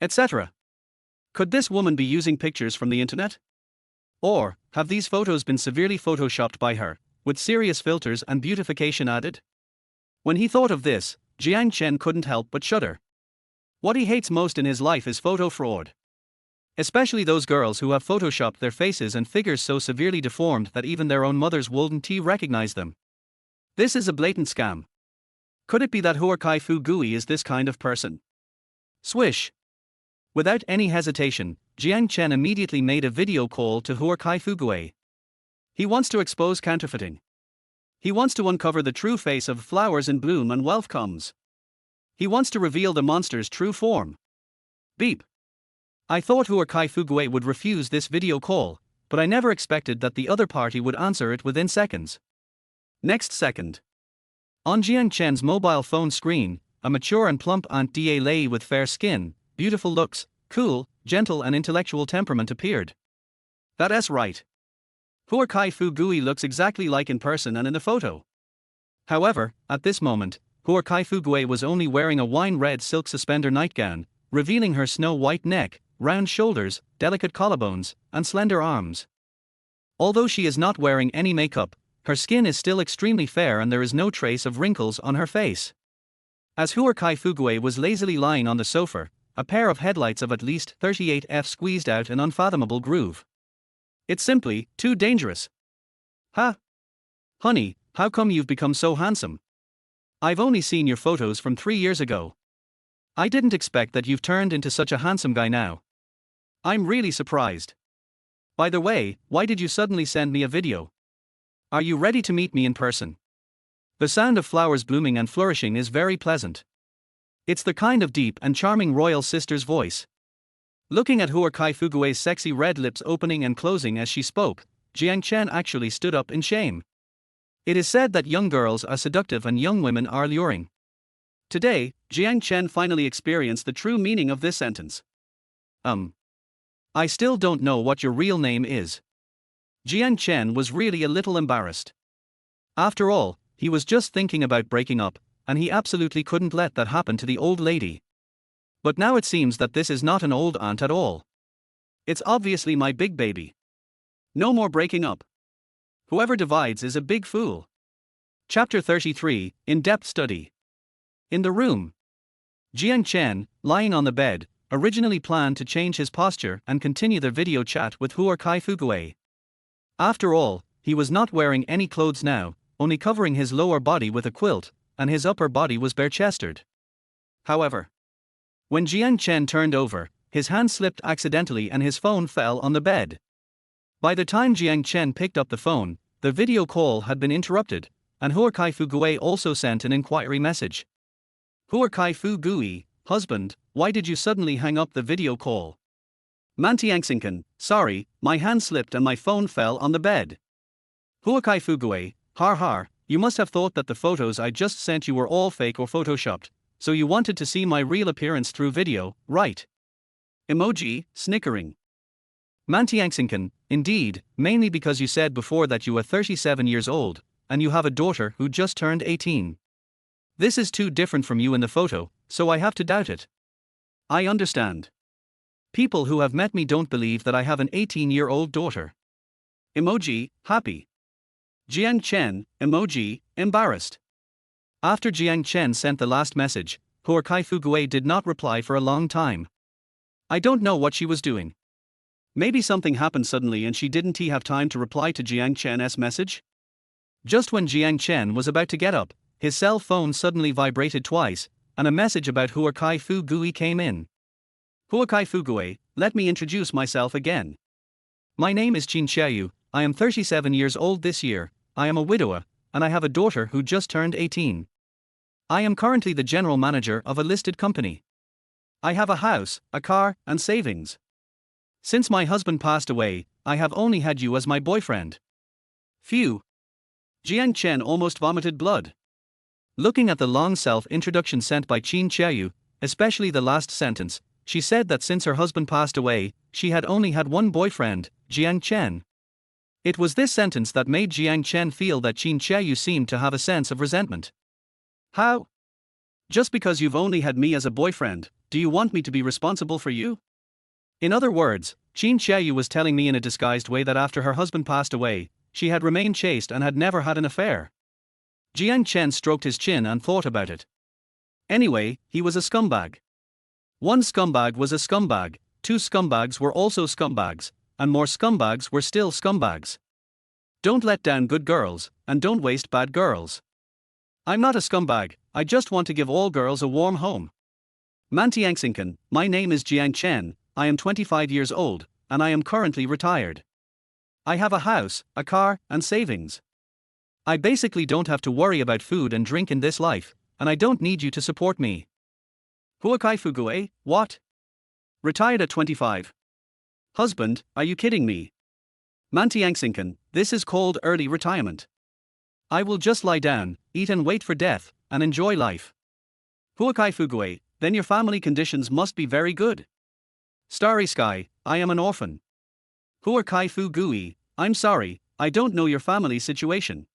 Etc. Could this woman be using pictures from the internet? Or have these photos been severely photoshopped by her, with serious filters and beautification added? When he thought of this, Jiang Chen couldn't help but shudder. What he hates most in his life is photo fraud. Especially those girls who have photoshopped their faces and figures so severely deformed that even their own mothers wouldn't recognize them. This is a blatant scam. Could it be that Huakai Fugue is this kind of person? Swish. Without any hesitation, Jiang Chen immediately made a video call to Huakai Fugue. He wants to expose counterfeiting. He wants to uncover the true face of flowers in bloom and wealth comes. He wants to reveal the monster's true form. Beep. I thought Huakai Fugue would refuse this video call, but I never expected that the other party would answer it within seconds. Next second. On Jiang Chen's mobile phone screen, a mature and plump Aunt Da Lei with fair skin, beautiful looks, cool, gentle and intellectual temperament appeared. That's right. Poor Kai Fu Gui looks exactly like in person and in the photo. However, at this moment, poor Kai Fu Gui was only wearing a wine-red silk suspender nightgown, revealing her snow-white neck, round shoulders, delicate collarbones, and slender arms. Although she is not wearing any makeup, her skin is still extremely fair and there is no trace of wrinkles on her face. As Huar Kai Fu Gui was lazily lying on the sofa, a pair of headlights of at least 38F squeezed out an unfathomable groove. It's simply too dangerous. Ha! Honey, how come you've become so handsome? I've only seen your photos from 3 years ago. I didn't expect that you've turned into such a handsome guy now. I'm really surprised. By the way, why did you suddenly send me a video? Are you ready to meet me in person? The sound of flowers blooming and flourishing is very pleasant. It's the kind of deep and charming royal sister's voice. Looking at Huar Kai Fu Gui's sexy red lips opening and closing as she spoke, Jiang Chen actually stood up in shame. It is said that young girls are seductive and young women are alluring. Today, Jiang Chen finally experienced the true meaning of this sentence. I still don't know what your real name is. Jiang Chen was really a little embarrassed. After all, he was just thinking about breaking up, and he absolutely couldn't let that happen to the old lady. But now it seems that this is not an old aunt at all. It's obviously my big baby. No more breaking up. Whoever divides is a big fool. Chapter 33, In-Depth Study. In the room. Jiang Chen, lying on the bed, originally planned to change his posture and continue the video chat with Huar Kai Fu Gui. After all, he was not wearing any clothes now, only covering his lower body with a quilt, and his upper body was bare-chested. However, when Jiang Chen turned over, his hand slipped accidentally and his phone fell on the bed. By the time Jiang Chen picked up the phone, the video call had been interrupted, and Huar Kai Fu Gui also sent an inquiry message. Huar Kai Fu Gui, husband, why did you suddenly hang up the video call? Mantiangsinkan, sorry, my hand slipped and my phone fell on the bed. Huar Kai Fu Gui, har har, you must have thought that the photos I just sent you were all fake or photoshopped, so you wanted to see my real appearance through video, right? Emoji, snickering. Mantiangsinkan, indeed, mainly because you said before that you are 37 years old, and you have a daughter who just turned 18. This is too different from you in the photo, so I have to doubt it. I understand. People who have met me don't believe that I have an 18-year-old daughter. Emoji, happy. Jiang Chen, emoji, embarrassed. After Jiang Chen sent the last message, Huar Kai Fu Gui did not reply for a long time. I don't know what she was doing. Maybe something happened suddenly and she didn't have time to reply to Jiang Chen's message? Just when Jiang Chen was about to get up, his cell phone suddenly vibrated twice, and a message about Huar Kai Fu Gui came in. Huar Kai Fu Gui, let me introduce myself again. My name is Qin Xiaoyu, I am 37 years old this year, I am a widower, and I have a daughter who just turned 18. I am currently the general manager of a listed company. I have a house, a car, and savings. Since my husband passed away, I have only had you as my boyfriend. Phew. Jiang Chen almost vomited blood. Looking at the long self-introduction sent by Qin Xiaoyu, especially the last sentence, she said that since her husband passed away, she had only had one boyfriend, Jiang Chen. It was this sentence that made Jiang Chen feel that Qin Xiaoyu seemed to have a sense of resentment. How? Just because you've only had me as a boyfriend, do you want me to be responsible for you? In other words, Qin Xiaoyu was telling me in a disguised way that after her husband passed away, she had remained chaste and had never had an affair. Jiang Chen stroked his chin and thought about it. Anyway, he was a scumbag. One scumbag was a scumbag, two scumbags were also scumbags, and more scumbags were still scumbags. Don't let down good girls, and don't waste bad girls. I'm not a scumbag, I just want to give all girls a warm home. Mantiangsinkan, my name is Jiang Chen, I am 25 years old, and I am currently retired. I have a house, a car, and savings. I basically don't have to worry about food and drink in this life, and I don't need you to support me. Huar Kai Fu Gui, what? Retired at 25. Husband, are you kidding me? Mantiangsinkan, this is called early retirement. I will just lie down, eat and wait for death, and enjoy life. Huakai Fugui, then your family conditions must be very good. Starry Sky, I am an orphan. Huakai Fugui, I'm sorry, I don't know your family situation.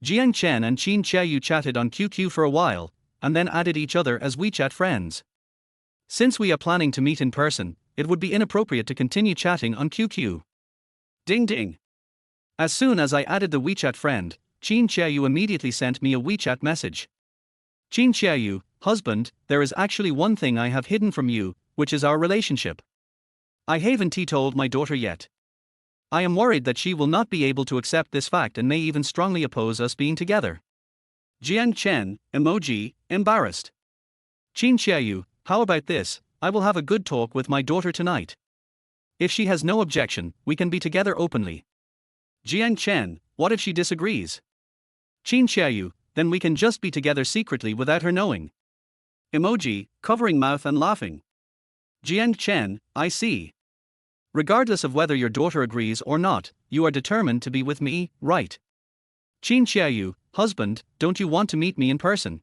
Jiang Chen and Qin Qiaoyu chatted on QQ for a while, and then added each other as WeChat friends. Since we are planning to meet in person, it would be inappropriate to continue chatting on QQ. Ding ding. As soon as I added the WeChat friend, Qin Qiaoyu immediately sent me a WeChat message. Qin Qiaoyu, husband, there is actually one thing I have hidden from you, which is our relationship. I haven't told my daughter yet. I am worried that she will not be able to accept this fact and may even strongly oppose us being together. Jiang Chen, emoji, embarrassed. Qin Qiaoyu, how about this? I will have a good talk with my daughter tonight. If she has no objection, we can be together openly. Jiang Chen, what if she disagrees? Qin Qiaoyu, then we can just be together secretly without her knowing. Emoji, covering mouth and laughing. Jiang Chen, I see. Regardless of whether your daughter agrees or not, you are determined to be with me, right? Qin Qiaoyu, husband, don't you want to meet me in person?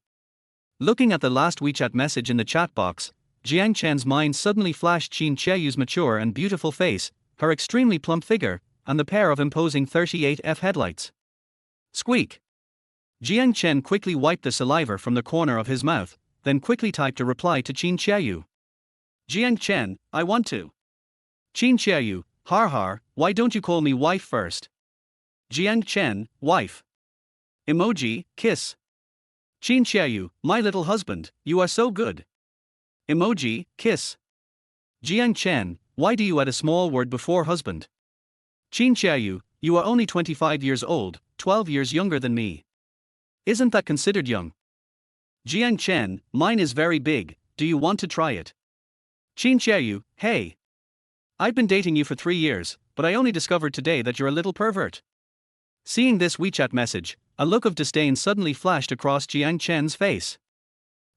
Looking at the last WeChat message in the chat box, Jiang Chen's mind suddenly flashed Qin Qiaoyu's mature and beautiful face, her extremely plump figure, and the pair of imposing 38F headlights. Squeak. Jiang Chen quickly wiped the saliva from the corner of his mouth, then quickly typed a reply to Qin Qiaoyu. Jiang Chen, I want to. Qin Qiaoyu, har har, why don't you call me wife first? Jiang Chen, wife. Emoji, kiss. Qin Qiaoyu, my little husband, you are so good. Emoji, kiss. Jiang Chen, why do you add a small word before husband? Qin Qiaoyu, you are only 25 years old, 12 years younger than me. Isn't that considered young? Jiang Chen, mine is very big, do you want to try it? Qin Qiaoyu, hey. I've been dating you for 3 years, but I only discovered today that you're a little pervert. Seeing this WeChat message, a look of disdain suddenly flashed across Jiang Chen's face.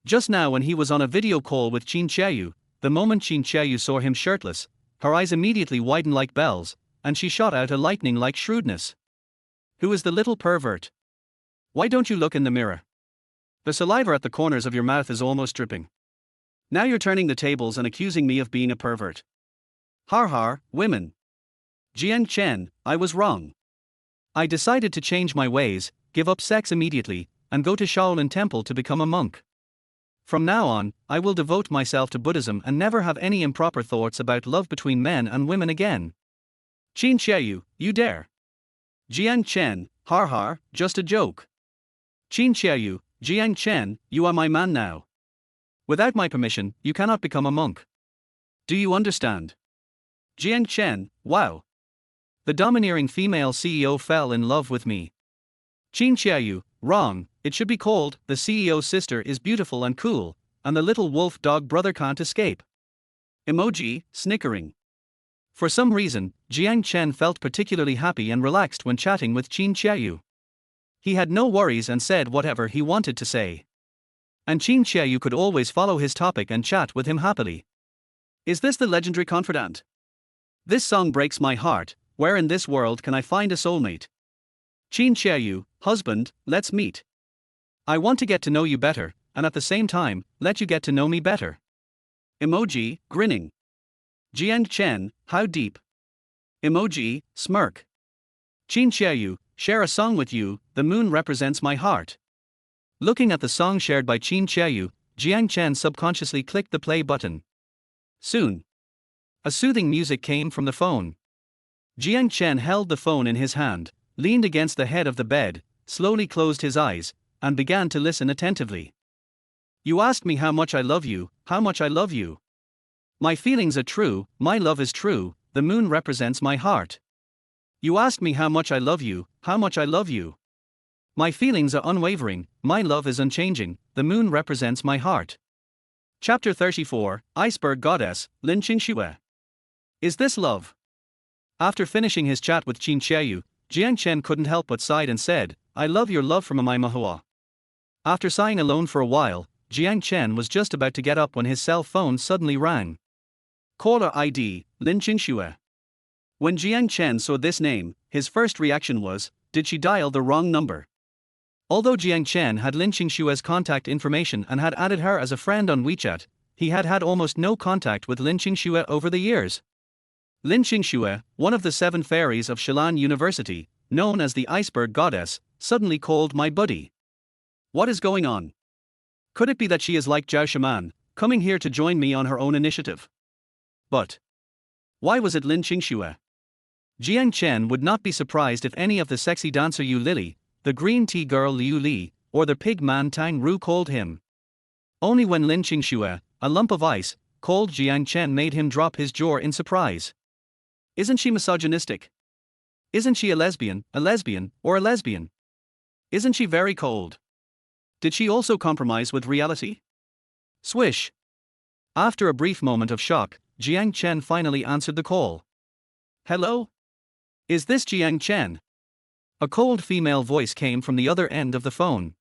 Just now when he was on a video call with Qin Qiaoyu, the moment Qin Qiaoyu saw him shirtless, her eyes immediately widened like bells, and she shot out a lightning-like shrewdness. Who is the little pervert? Why don't you look in the mirror? The saliva at the corners of your mouth is almost dripping. Now you're turning the tables and accusing me of being a pervert. Har har, women. Jiang Chen, I was wrong. I decided to change my ways, give up sex immediately, and go to Shaolin Temple to become a monk. From now on, I will devote myself to Buddhism and never have any improper thoughts about love between men and women again. Qin Qiaoyu, you dare. Jiang Chen, har har, just a joke. Qin Qiaoyu, Jiang Chen, you are my man now. Without my permission, you cannot become a monk. Do you understand? Jiang Chen, wow. The domineering female CEO fell in love with me. Qin Qiaoyu, wrong, it should be called, the CEO's sister is beautiful and cool, and the little wolf dog brother can't escape. Emoji, snickering. For some reason, Jiang Chen felt particularly happy and relaxed when chatting with Qin Qiaoyu. He had no worries and said whatever he wanted to say. And Qin Qiaoyu could always follow his topic and chat with him happily. Is this the legendary confidant? This song breaks my heart. Where in this world can I find a soulmate? Qin Qiaoyu, husband, let's meet. I want to get to know you better, and at the same time, let you get to know me better. Emoji, grinning. Jiang Chen, how deep? Emoji, smirk. Qin Qiaoyu, share a song with you, the moon represents my heart. Looking at the song shared by Qin Qiaoyu, Jiang Chen subconsciously clicked the play button. Soon, a soothing music came from the phone. Jiang Chen held the phone in his hand, leaned against the head of the bed, slowly closed his eyes, and began to listen attentively. You asked me how much I love you, how much I love you. My feelings are true, my love is true, the moon represents my heart. You asked me how much I love you, how much I love you. My feelings are unwavering, my love is unchanging, the moon represents my heart. Chapter 34, Iceberg Goddess, Lin Qingxue. Is this love? After finishing his chat with Qin Qiaoyu, Jiang Chen couldn't help but sighed and said, I love your love from my manhwa. After sighing alone for a while, Jiang Chen was just about to get up when his cell phone suddenly rang. Caller ID, Lin Qingxue. When Jiang Chen saw this name, his first reaction was, did she dial the wrong number? Although Jiang Chen had Lin Qingshue's contact information and had added her as a friend on WeChat, he had had almost no contact with Lin Qingxue over the years. Lin Qingxue, one of the 7 fairies of Shilan University, known as the Iceberg Goddess, suddenly called my buddy. What is going on? Could it be that she is like Zhao Shaman, coming here to join me on her own initiative? But why was it Lin Qingxue? Jiang Chen would not be surprised if any of the sexy dancer Yu Lily, the green tea girl Liu Li, or the pig man Tang Ru called him. Only when Lin Qingxue, a lump of ice, called Jiang Chen made him drop his jaw in surprise. Isn't she misogynistic? Isn't she a lesbian, or a lesbian? Isn't she very cold? Did she also compromise with reality? Swish. After a brief moment of shock, Jiang Chen finally answered the call. Hello? Is this Jiang Chen? A cold female voice came from the other end of the phone.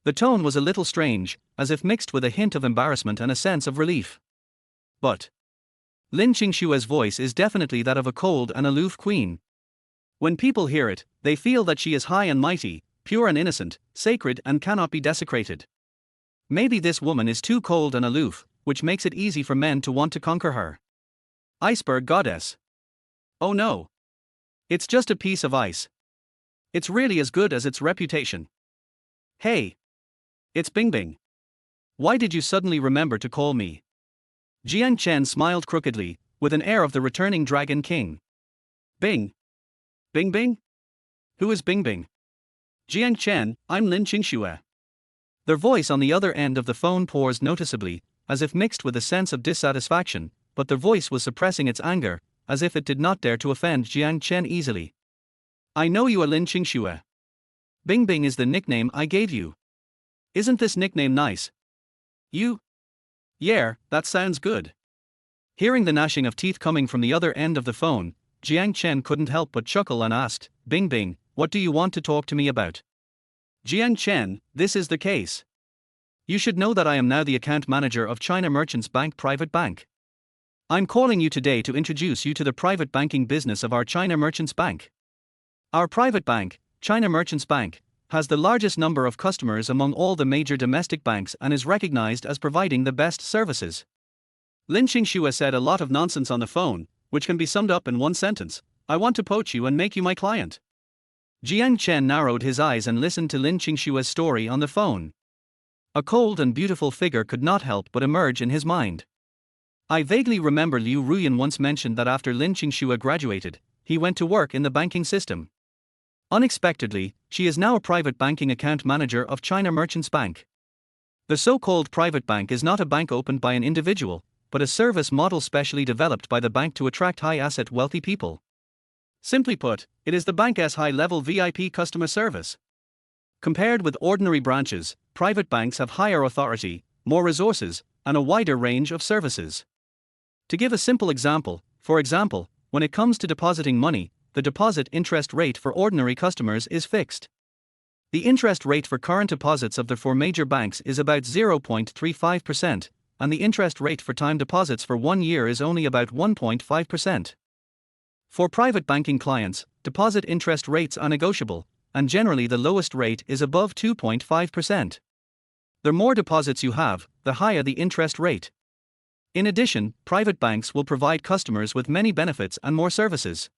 The tone was a little strange, as if mixed with a hint of embarrassment and a sense of relief. But Lin Qingshue's voice is definitely that of a cold and aloof queen. When people hear it, they feel that she is high and mighty, pure and innocent, sacred and cannot be desecrated. Maybe this woman is too cold and aloof, which makes it easy for men to want to conquer her. Iceberg Goddess. Oh no. It's just a piece of ice. It's really as good as its reputation. Hey. It's Bing Bing. Why did you suddenly remember to call me? Jiang Chen smiled crookedly, with an air of the returning Dragon King. Bing. Bing Bing? Who is Bing Bing? Jiang Chen, I'm Lin Qingxue. Their voice on the other end of the phone paused noticeably, as if mixed with a sense of dissatisfaction, but their voice was suppressing its anger, as if it did not dare to offend Jiang Chen easily. I know you are Lin Qingxue. Bing Bing is the nickname I gave you. Isn't this nickname nice? You? Yeah, that sounds good. Hearing the gnashing of teeth coming from the other end of the phone, Jiang Chen couldn't help but chuckle and asked, Bing Bing, what do you want to talk to me about? Jiang Chen, this is the case. You should know that I am now the account manager of China Merchants Bank Private Bank. I'm calling you today to introduce you to the private banking business of our China Merchants Bank. Our private bank, China Merchants Bank, has the largest number of customers among all the major domestic banks and is recognized as providing the best services. Lin Qingxue said a lot of nonsense on the phone, which can be summed up in one sentence: I want to poach you and make you my client. Jiang Chen narrowed his eyes and listened to Lin Qingshue's story on the phone. A cold and beautiful figure could not help but emerge in his mind. I vaguely remember Liu Ruyan once mentioned that after Lin Qingxue graduated, he went to work in the banking system. Unexpectedly, she is now a private banking account manager of China Merchants Bank. The so-called private bank is not a bank opened by an individual, but a service model specially developed by the bank to attract high-asset wealthy people. Simply put, it is the bank's high-level VIP customer service. Compared with ordinary branches, private banks have higher authority, more resources, and a wider range of services. To give a simple example, for example, when it comes to depositing money, the deposit interest rate for ordinary customers is fixed. The interest rate for current deposits of the 4 major banks is about 0.35%, and the interest rate for time deposits for 1 year is only about 1.5%. For private banking clients, deposit interest rates are negotiable, and generally the lowest rate is above 2.5%. The more deposits you have, the higher the interest rate. In addition, private banks will provide customers with many benefits and more services.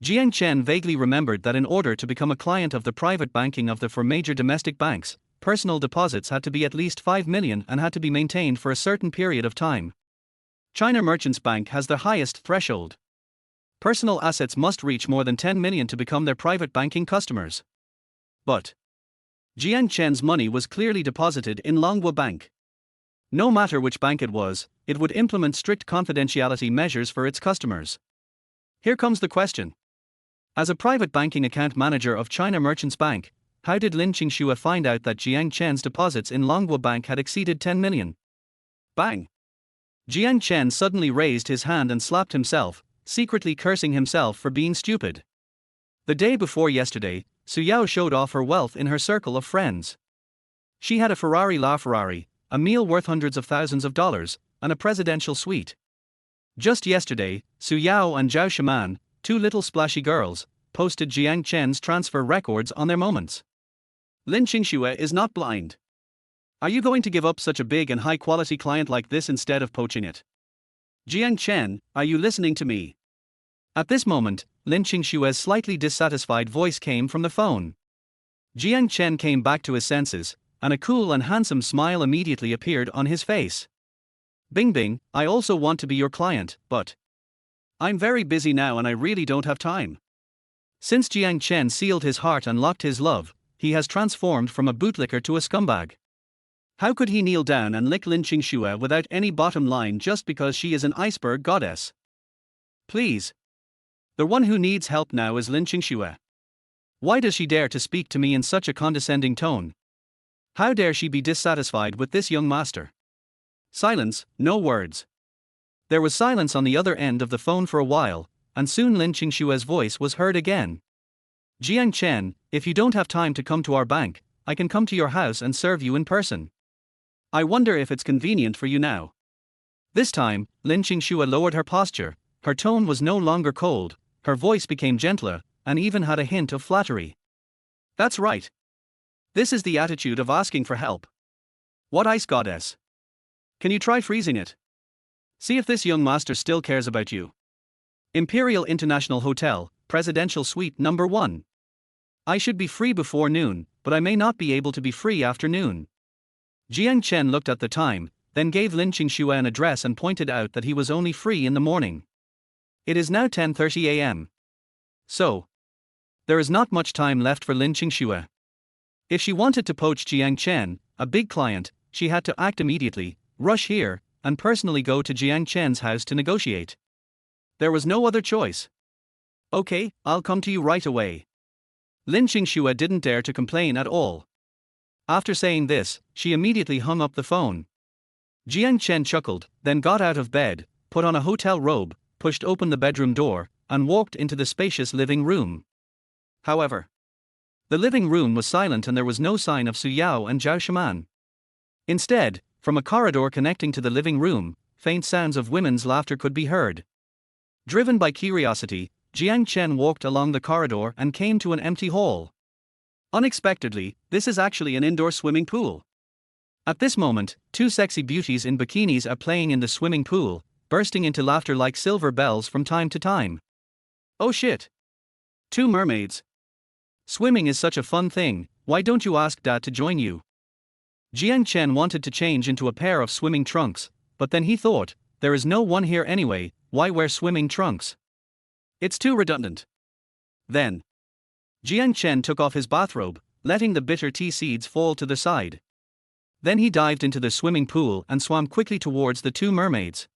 Jiang Chen vaguely remembered that in order to become a client of the private banking of the 4 major domestic banks, personal deposits had to be at least 5 million and had to be maintained for a certain period of time. China Merchants Bank has the highest threshold. Personal assets must reach more than 10 million to become their private banking customers. But Jiang Chen's money was clearly deposited in Longhua Bank. No matter which bank it would implement strict confidentiality measures for its customers. Here comes the question. As a private banking account manager of China Merchants Bank, how did Lin Qingxue find out that Jiang Chen's deposits in Longhua Bank had exceeded 10 million? Bang! Jiang Chen suddenly raised his hand and slapped himself, secretly cursing himself for being stupid. The day before yesterday, Su Yao showed off her wealth in her circle of friends. She had a Ferrari LaFerrari, a meal worth hundreds of thousands of dollars, and a presidential suite. Just yesterday, Su Yao and Zhao Shaman, 2 little splashy girls, posted Jiang Chen's transfer records on their moments. Lin Qingxue is not blind. Are you going to give up such a big and high-quality client like this instead of poaching it? Jiang Chen, are you listening to me? At this moment, Lin Qingshue's slightly dissatisfied voice came from the phone. Jiang Chen came back to his senses, and a cool and handsome smile immediately appeared on his face. Bing Bing, I also want to be your client, but I'm very busy now and I really don't have time. Since Jiang Chen sealed his heart and locked his love, he has transformed from a bootlicker to a scumbag. How could he kneel down and lick Lin Qingxue without any bottom line just because she is an iceberg goddess? Please. The one who needs help now is Lin Qingxue. Why does she dare to speak to me in such a condescending tone? How dare she be dissatisfied with this young master? Silence, no words. There was silence on the other end of the phone for a while, and soon Lin Qingshue's voice was heard again. Jiang Chen, if you don't have time to come to our bank, I can come to your house and serve you in person. I wonder if it's convenient for you now. This time, Lin Qingxue lowered her posture, her tone was no longer cold, her voice became gentler, and even had a hint of flattery. That's right. This is the attitude of asking for help. What ice goddess? Can you try freezing it? See if this young master still cares about you. Imperial International Hotel, Presidential Suite Number 1. I should be free before noon, but I may not be able to be free after noon. Jiang Chen looked at the time, then gave Lin Qingxue an address and pointed out that he was only free in the morning. It is now 10:30 a.m. So, there is not much time left for Lin Qingxue. If she wanted to poach Jiang Chen, a big client, she had to act immediately, rush here, and personally go to Jiang Chen's house to negotiate. There was no other choice. Okay, I'll come to you right away. Lin Qingxue didn't dare to complain at all. After saying this, she immediately hung up the phone. Jiang Chen chuckled, then got out of bed, put on a hotel robe, pushed open the bedroom door, and walked into the spacious living room. However, the living room was silent and there was no sign of Su Yao and Zhao Shaman. Instead, from a corridor connecting to the living room, faint sounds of women's laughter could be heard. Driven by curiosity, Jiang Chen walked along the corridor and came to an empty hall. Unexpectedly, this is actually an indoor swimming pool. At this moment, two sexy beauties in bikinis are playing in the swimming pool, bursting into laughter like silver bells from time to time. Oh shit! Two mermaids. Swimming is such a fun thing, why don't you ask Dad to join you? Jiang Chen wanted to change into a pair of swimming trunks, but then he thought, there is no one here anyway, why wear swimming trunks? It's too redundant. Then, Jiang Chen took off his bathrobe, letting the bitter tea seeds fall to the side. Then he dived into the swimming pool and swam quickly towards the two mermaids.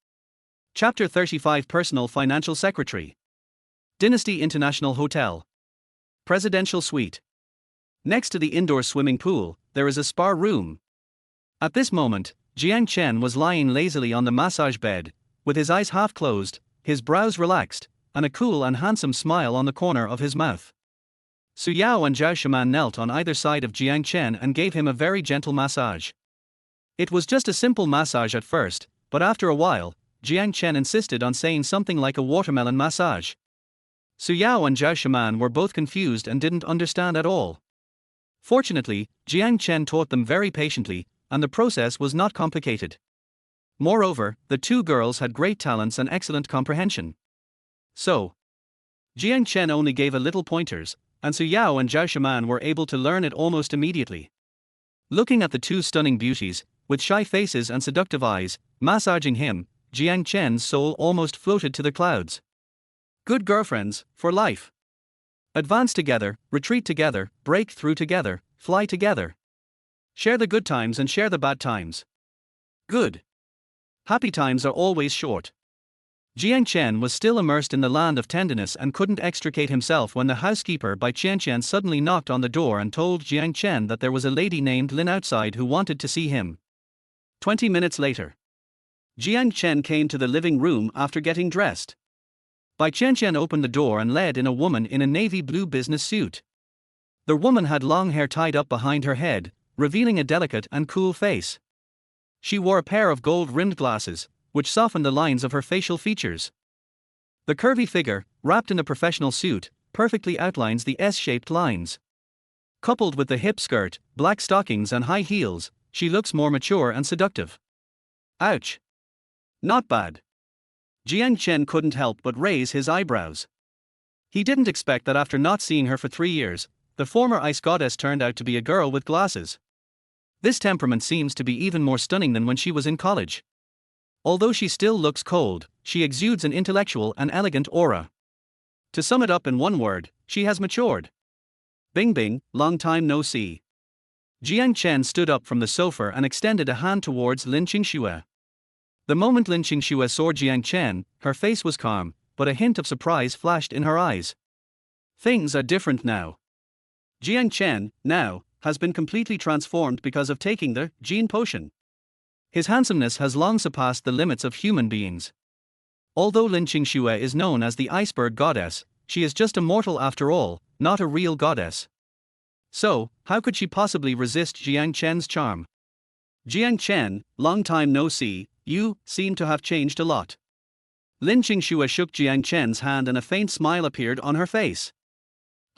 Chapter 35 Personal Financial Secretary. Dynasty International Hotel. Presidential Suite. Next to the indoor swimming pool, there is a spa room. At this moment, Jiang Chen was lying lazily on the massage bed, with his eyes half closed, his brows relaxed, and a cool and handsome smile on the corner of his mouth. Su Yao and Zhao Shaman knelt on either side of Jiang Chen and gave him a very gentle massage. It was just a simple massage at first, but after a while, Jiang Chen insisted on saying something like a watermelon massage. Su Yao and Zhao Shaman were both confused and didn't understand at all. Fortunately, Jiang Chen taught them very patiently, and the process was not complicated. Moreover, the two girls had great talents and excellent comprehension. So, Jiang Chen only gave a little pointers, and Su Yao and Zhao Shaman were able to learn it almost immediately. Looking at the two stunning beauties, with shy faces and seductive eyes, massaging him, Jiang Chen's soul almost floated to the clouds. Good girlfriends, for life. Advance together, retreat together, break through together, fly together. Share the good times and share the bad times. Good. Happy times are always short. Jiang Chen was still immersed in the land of tenderness and couldn't extricate himself when the housekeeper by Qianqian suddenly knocked on the door and told Jiang Chen that there was a lady named Lin outside who wanted to see him. 20 minutes later, Jiang Chen came to the living room after getting dressed. Bai Qianqian opened the door and led in a woman in a navy blue business suit. The woman had long hair tied up behind her head, revealing a delicate and cool face. She wore a pair of gold-rimmed glasses, which softened the lines of her facial features. The curvy figure, wrapped in a professional suit, perfectly outlines the S-shaped lines. Coupled with the hip skirt, black stockings and high heels, she looks more mature and seductive. Ouch. Not bad. Jiang Chen couldn't help but raise his eyebrows. He didn't expect that after not seeing her for 3 years, the former ice goddess turned out to be a girl with glasses. This temperament seems to be even more stunning than when she was in college. Although she still looks cold, she exudes an intellectual and elegant aura. To sum it up in one word, she has matured. Bing bing, long time no see. Jiang Chen stood up from the sofa and extended a hand towards Lin Qingxue. The moment Lin Qingxue saw Jiang Chen, her face was calm, but a hint of surprise flashed in her eyes. Things are different now. Jiang Chen, now, has been completely transformed because of taking the gene potion. His handsomeness has long surpassed the limits of human beings. Although Lin Qingxue is known as the iceberg goddess, she is just a mortal after all, not a real goddess. So, how could she possibly resist Jiang Chen's charm? Jiang Chen, long time no see, you seem to have changed a lot. Lin Qingxue shook Jiang Chen's hand and a faint smile appeared on her face.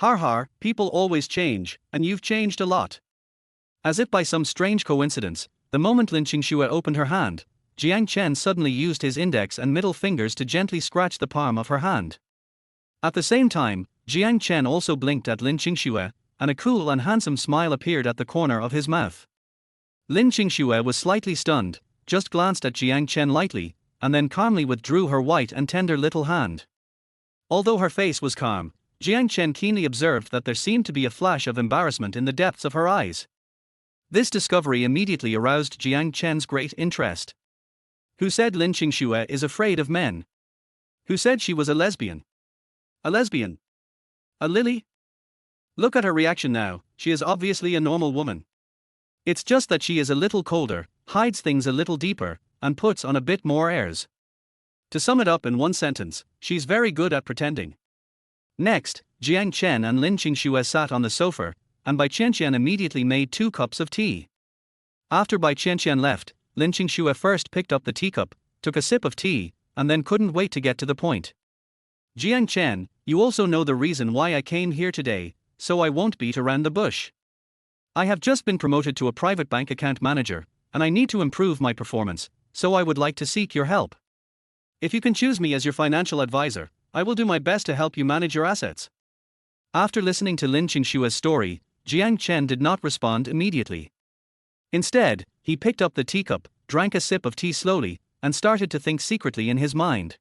Har har, people always change, and you've changed a lot. As if by some strange coincidence, the moment Lin Qingxue opened her hand, Jiang Chen suddenly used his index and middle fingers to gently scratch the palm of her hand. At the same time, Jiang Chen also blinked at Lin Qingxue, and a cool and handsome smile appeared at the corner of his mouth. Lin Qingxue was slightly stunned, just glanced at Jiang Chen lightly, and then calmly withdrew her white and tender little hand. Although her face was calm, Jiang Chen keenly observed that there seemed to be a flash of embarrassment in the depths of her eyes. This discovery immediately aroused Jiang Chen's great interest. Who said Lin Qingxue is afraid of men? Who said she was a lesbian? A lesbian? A lily? Look at her reaction now, she is obviously a normal woman. It's just that she is a little colder, hides things a little deeper, and puts on a bit more airs. To sum it up in one sentence, she's very good at pretending. Next, Jiang Chen and Lin Qingxue sat on the sofa, and Bai Qianqian immediately made 2 cups of tea. After Bai Qianqian left, Lin Qingxue first picked up the teacup, took a sip of tea, and then couldn't wait to get to the point. Jiang Chen, you also know the reason why I came here today, so I won't beat around the bush. I have just been promoted to a private bank account manager, and I need to improve my performance, so I would like to seek your help. If you can choose me as your financial advisor, I will do my best to help you manage your assets. After listening to Lin Qingxue's story, Jiang Chen did not respond immediately. Instead, he picked up the teacup, drank a sip of tea slowly, and started to think secretly in his mind.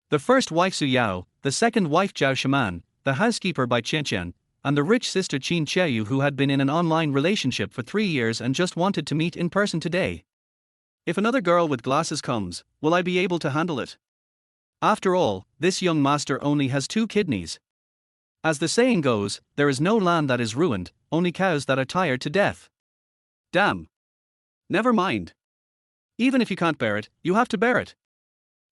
The first wife Su Yao, the second wife Zhao Shaman, the housekeeper Bai Qianqian, and the rich sister Qin Cheyu who had been in an online relationship for 3 years and just wanted to meet in person today. If another girl with glasses comes, will I be able to handle it? After all, this young master only has 2 kidneys. As the saying goes, there is no land that is ruined, only cows that are tired to death. Damn. Never mind. Even if you can't bear it, you have to bear it.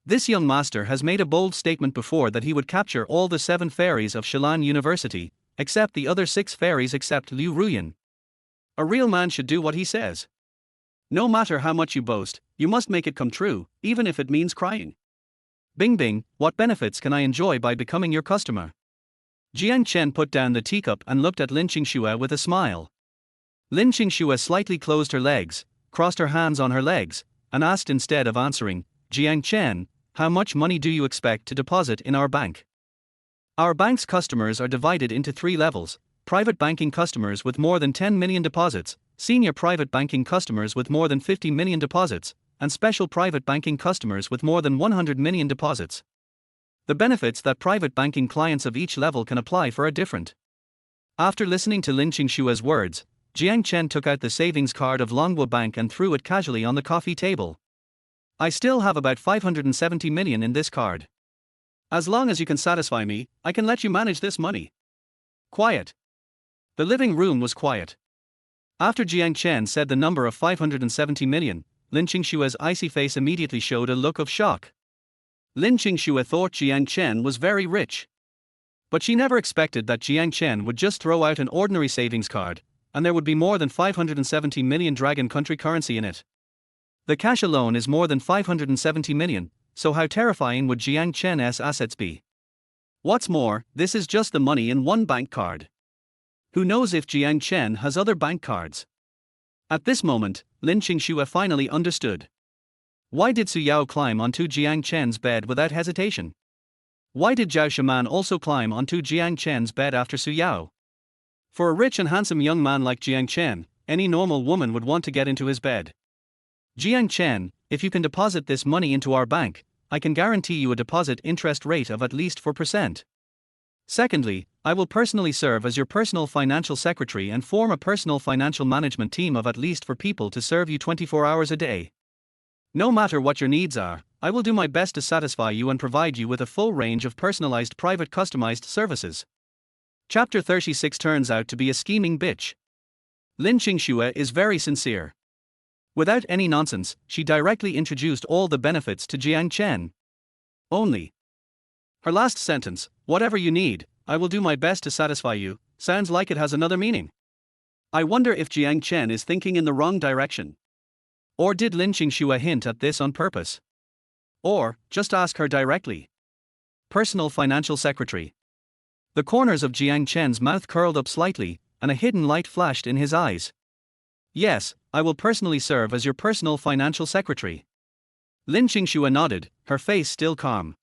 This young master has made a bold statement before that he would capture all the 7 fairies of Shilan University, except the other 6 fairies except Liu Ruyan. A real man should do what he says. No matter how much you boast, you must make it come true, even if it means crying. Bing bing, what benefits can I enjoy by becoming your customer? Jiang Chen put down the teacup and looked at Lin Qingxue with a smile. Lin Qingxue slightly closed her legs, crossed her hands on her legs, and asked instead of answering, Jiang Chen, how much money do you expect to deposit in our bank? Our bank's customers are divided into 3 levels: private banking customers with more than 10 million deposits, senior private banking customers with more than 50 million deposits, and special private banking customers with more than 100 million deposits. The benefits that private banking clients of each level can apply for are different. After listening to Lin Qingxue's words, Jiang Chen took out the savings card of Longhua Bank and threw it casually on the coffee table. I still have about 570 million in this card. As long as you can satisfy me, I can let you manage this money. Quiet. The living room was quiet. After Jiang Chen said the number of 570 million, Lin Qingxue's icy face immediately showed a look of shock. Lin Qingxue thought Jiang Chen was very rich. But she never expected that Jiang Chen would just throw out an ordinary savings card, and there would be more than 570 million Dragon country currency in it. The cash alone is more than 570 million, so how terrifying would Jiang Chen's assets be? What's more, this is just the money in one bank card. Who knows if Jiang Chen has other bank cards? At this moment, Lin Qingxue finally understood. Why did Su Yao climb onto Jiang Chen's bed without hesitation? Why did Zhao Shaman also climb onto Jiang Chen's bed after Su Yao? For a rich and handsome young man like Jiang Chen, any normal woman would want to get into his bed. Jiang Chen, if you can deposit this money into our bank, I can guarantee you a deposit interest rate of at least 4%. Secondly, I will personally serve as your personal financial secretary and form a personal financial management team of at least 4 people to serve you 24 hours a day. No matter what your needs are, I will do my best to satisfy you and provide you with a full range of personalized private customized services. Chapter 36 turns out to be a scheming bitch. Lin Qingxue is very sincere. Without any nonsense, she directly introduced all the benefits to Jiang Chen. Only. Her last sentence, whatever you need, I will do my best to satisfy you, sounds like it has another meaning. I wonder if Jiang Chen is thinking in the wrong direction. Or did Lin Qingxue hint at this on purpose? Or, just ask her directly. Personal financial secretary. The corners of Jiang Chen's mouth curled up slightly, and a hidden light flashed in his eyes. Yes, I will personally serve as your personal financial secretary. Lin Qingxue nodded, her face still calm.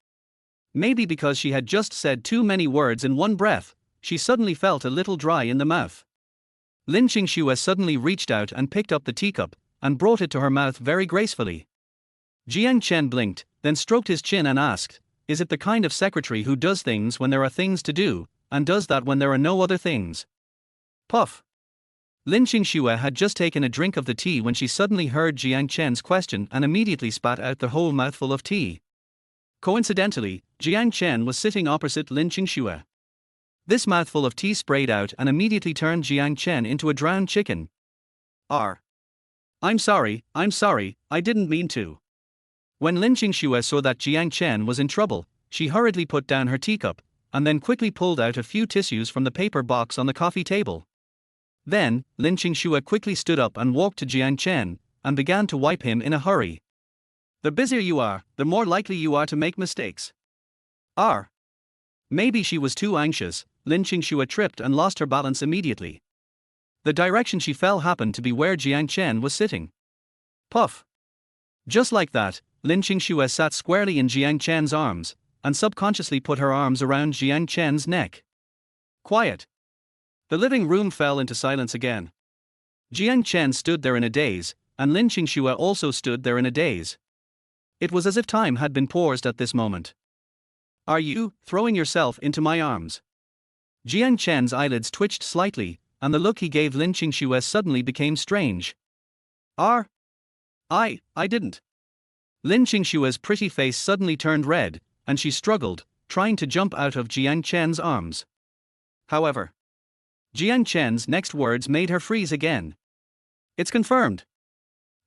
Maybe because she had just said too many words in one breath, she suddenly felt a little dry in the mouth. Lin Qingxue suddenly reached out and picked up the teacup, and brought it to her mouth very gracefully. Jiang Chen blinked, then stroked his chin and asked, is it the kind of secretary who does things when there are things to do, and does that when there are no other things? Puff. Lin Qingxue had just taken a drink of the tea when she suddenly heard Jiang Chen's question and immediately spat out the whole mouthful of tea. Coincidentally, Jiang Chen was sitting opposite Lin Qingxue. This mouthful of tea sprayed out and immediately turned Jiang Chen into a drowned chicken. I'm sorry, I didn't mean to. When Lin Qingxue saw that Jiang Chen was in trouble, she hurriedly put down her teacup, and then quickly pulled out a few tissues from the paper box on the coffee table. Then, Lin Qingxue quickly stood up and walked to Jiang Chen, and began to wipe him in a hurry. The busier you are, the more likely you are to make mistakes. Maybe she was too anxious. Lin Qingxue tripped and lost her balance immediately. The direction she fell happened to be where Jiang Chen was sitting. Puff. Just like that, Lin Qingxue sat squarely in Jiang Chen's arms, and subconsciously put her arms around Jiang Chen's neck. Quiet. The living room fell into silence again. Jiang Chen stood there in a daze, and Lin Qingxue also stood there in a daze. It was as if time had been paused at this moment. Are you throwing yourself into my arms? Jiang Chen's eyelids twitched slightly, and the look he gave Lin Qingxue suddenly became strange. I didn't. Lin Qingxue's pretty face suddenly turned red, and she struggled, trying to jump out of Jiang Chen's arms. However, Jiang Chen's next words made her freeze again. It's confirmed.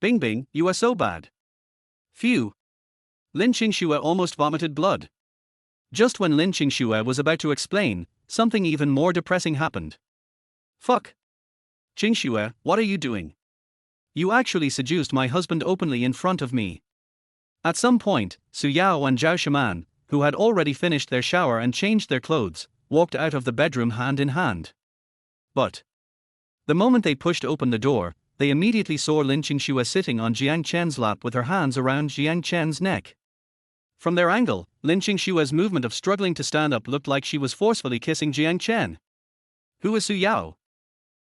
Bing Bing, you are so bad. Phew. Lin Qingxue almost vomited blood. Just when Lin Qingxue was about to explain, something even more depressing happened. Fuck. Qingxue, what are you doing? You actually seduced my husband openly in front of me. At some point, Su Yao and Zhao Shaman, who had already finished their shower and changed their clothes, walked out of the bedroom hand in hand. But the moment they pushed open the door, they immediately saw Lin Qingxue sitting on Jiang Chen's lap with her hands around Jiang Chen's neck. From their angle, Lin Qingxue's movement of struggling to stand up looked like she was forcefully kissing Jiang Chen. Who is Su Yao?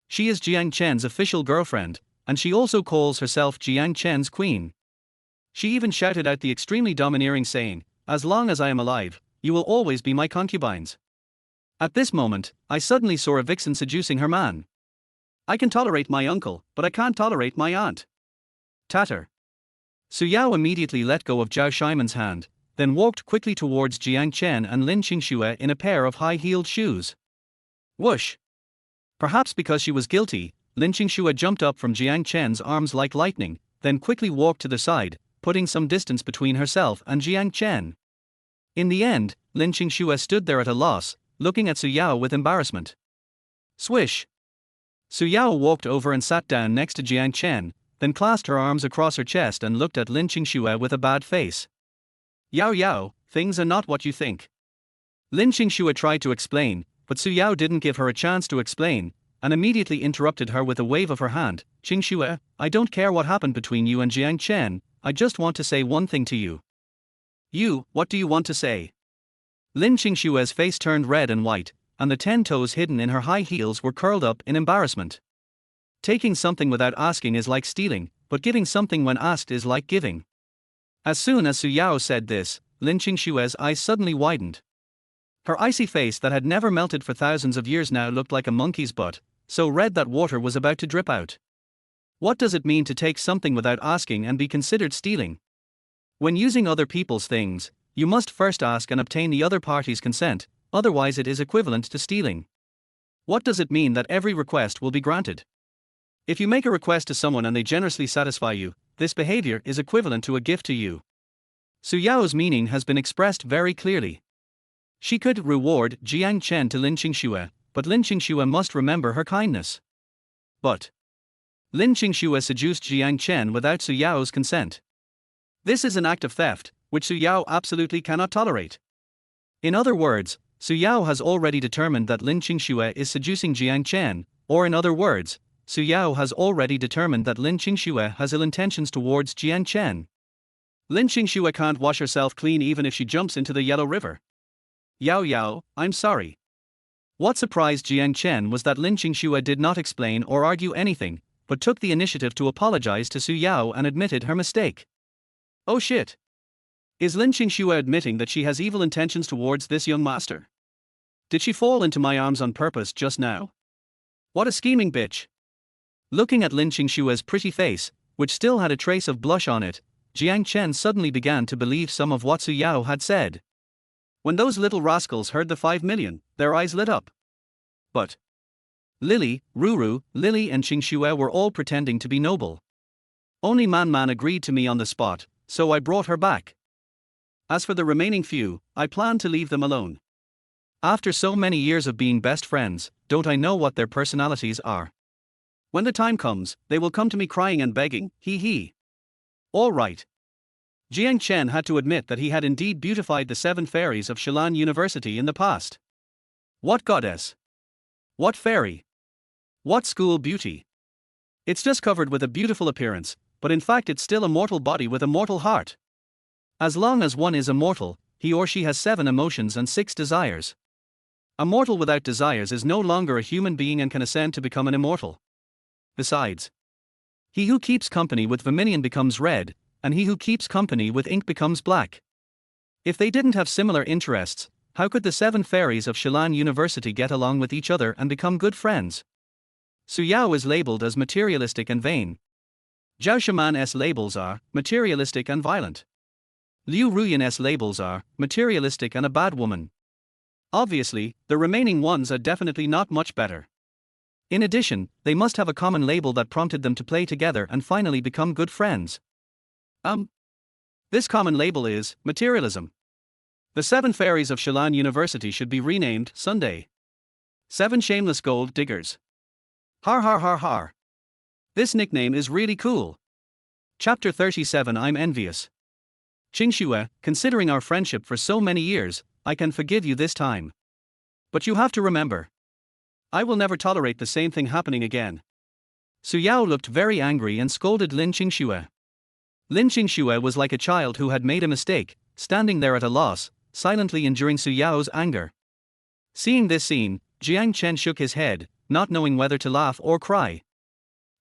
She is Jiang Chen's official girlfriend, and she also calls herself Jiang Chen's queen. She even shouted out the extremely domineering saying, as long as I am alive, you will always be my concubines. At this moment, I suddenly saw a vixen seducing her man. I can tolerate my uncle, but I can't tolerate my aunt. Tatter. Su Yao immediately let go of Zhao Shiman's hand, then walked quickly towards Jiang Chen and Lin Qingxue in a pair of high-heeled shoes. Whoosh. Perhaps because she was guilty, Lin Qingxue jumped up from Jiang Chen's arms like lightning, then quickly walked to the side, putting some distance between herself and Jiang Chen. In the end, Lin Qingxue stood there at a loss, looking at Su Yao with embarrassment. Swish. Su Yao walked over and sat down next to Jiang Chen, then clasped her arms across her chest and looked at Lin Qingxue with a bad face. Yao, things are not what you think. Lin Qingxue tried to explain, but Su Yao didn't give her a chance to explain, and immediately interrupted her with a wave of her hand. Qingxue, I don't care what happened between you and Jiang Chen, I just want to say one thing to you. You, what do you want to say? Lin Qingshue's face turned red and white, and the 10 toes hidden in her high heels were curled up in embarrassment. Taking something without asking is like stealing, but giving something when asked is like giving. As soon as Su Yao said this, Lin Qingshue's eyes suddenly widened. Her icy face that had never melted for thousands of years now looked like a monkey's butt, so red that water was about to drip out. What does it mean to take something without asking and be considered stealing? When using other people's things, you must first ask and obtain the other party's consent, otherwise it is equivalent to stealing. What does it mean that every request will be granted? If you make a request to someone and they generously satisfy you, this behavior is equivalent to a gift to you. Su Yao's meaning has been expressed very clearly. She could reward Jiang Chen to Lin Qingsue, but Lin Qingsue must remember her kindness. But Lin Qingsue seduced Jiang Chen without Su Yao's consent. This is an act of theft, which Su Yao absolutely cannot tolerate. In other words, Su Yao has already determined that Lin Qingsue is seducing Jiang Chen, or in other words, Su Yao has already determined that Lin Qingsue has ill intentions towards Jiang Chen. Lin Qingsue can't wash herself clean even if she jumps into the Yellow River. Yao Yao, I'm sorry. What surprised Jiang Chen was that Lin Qingsue did not explain or argue anything, but took the initiative to apologize to Su Yao and admitted her mistake. Oh shit. Is Lin Qingsue admitting that she has evil intentions towards this young master? Did she fall into my arms on purpose just now? What a scheming bitch. Looking at Lin Qingshue's pretty face, which still had a trace of blush on it, Jiang Chen suddenly began to believe some of what Su Yao had said. When those little rascals heard the 5 million, their eyes lit up. But Lily, Ruru, Lily and Qingsue were all pretending to be noble. Only Man agreed to me on the spot, so I brought her back. As for the remaining few, I plan to leave them alone. After so many years of being best friends, don't I know what their personalities are? When the time comes, they will come to me crying and begging, hee hee. All right. Jiang Chen had to admit that he had indeed beautified the 7 fairies of Shilan University in the past. What goddess? What fairy? What school beauty? It's just covered with a beautiful appearance, but in fact it's still a mortal body with a mortal heart. As long as one is immortal, he or she has 7 emotions and 6 desires. A mortal without desires is no longer a human being and can ascend to become an immortal. Besides, he who keeps company with vermilion becomes red, and he who keeps company with ink becomes black. If they didn't have similar interests, how could the 7 fairies of Shilan University get along with each other and become good friends? Su Yao is labeled as materialistic and vain. Zhao Shaman's labels are materialistic and violent. Liu Ruyan's labels are materialistic and a bad woman. Obviously, the remaining ones are definitely not much better. In addition, they must have a common label that prompted them to play together and finally become good friends. This common label is materialism. The 7 fairies of Shilan University should be renamed Sunday 7 Shameless Gold Diggers. Har har har har. This nickname is really cool. Chapter 37 I'm envious. Qingsue, considering our friendship for so many years, I can forgive you this time. But you have to remember, I will never tolerate the same thing happening again. Su Yao looked very angry and scolded Lin Qingsue. Lin Qingsue was like a child who had made a mistake, standing there at a loss, silently enduring Su Yao's anger. Seeing this scene, Jiang Chen shook his head, not knowing whether to laugh or cry.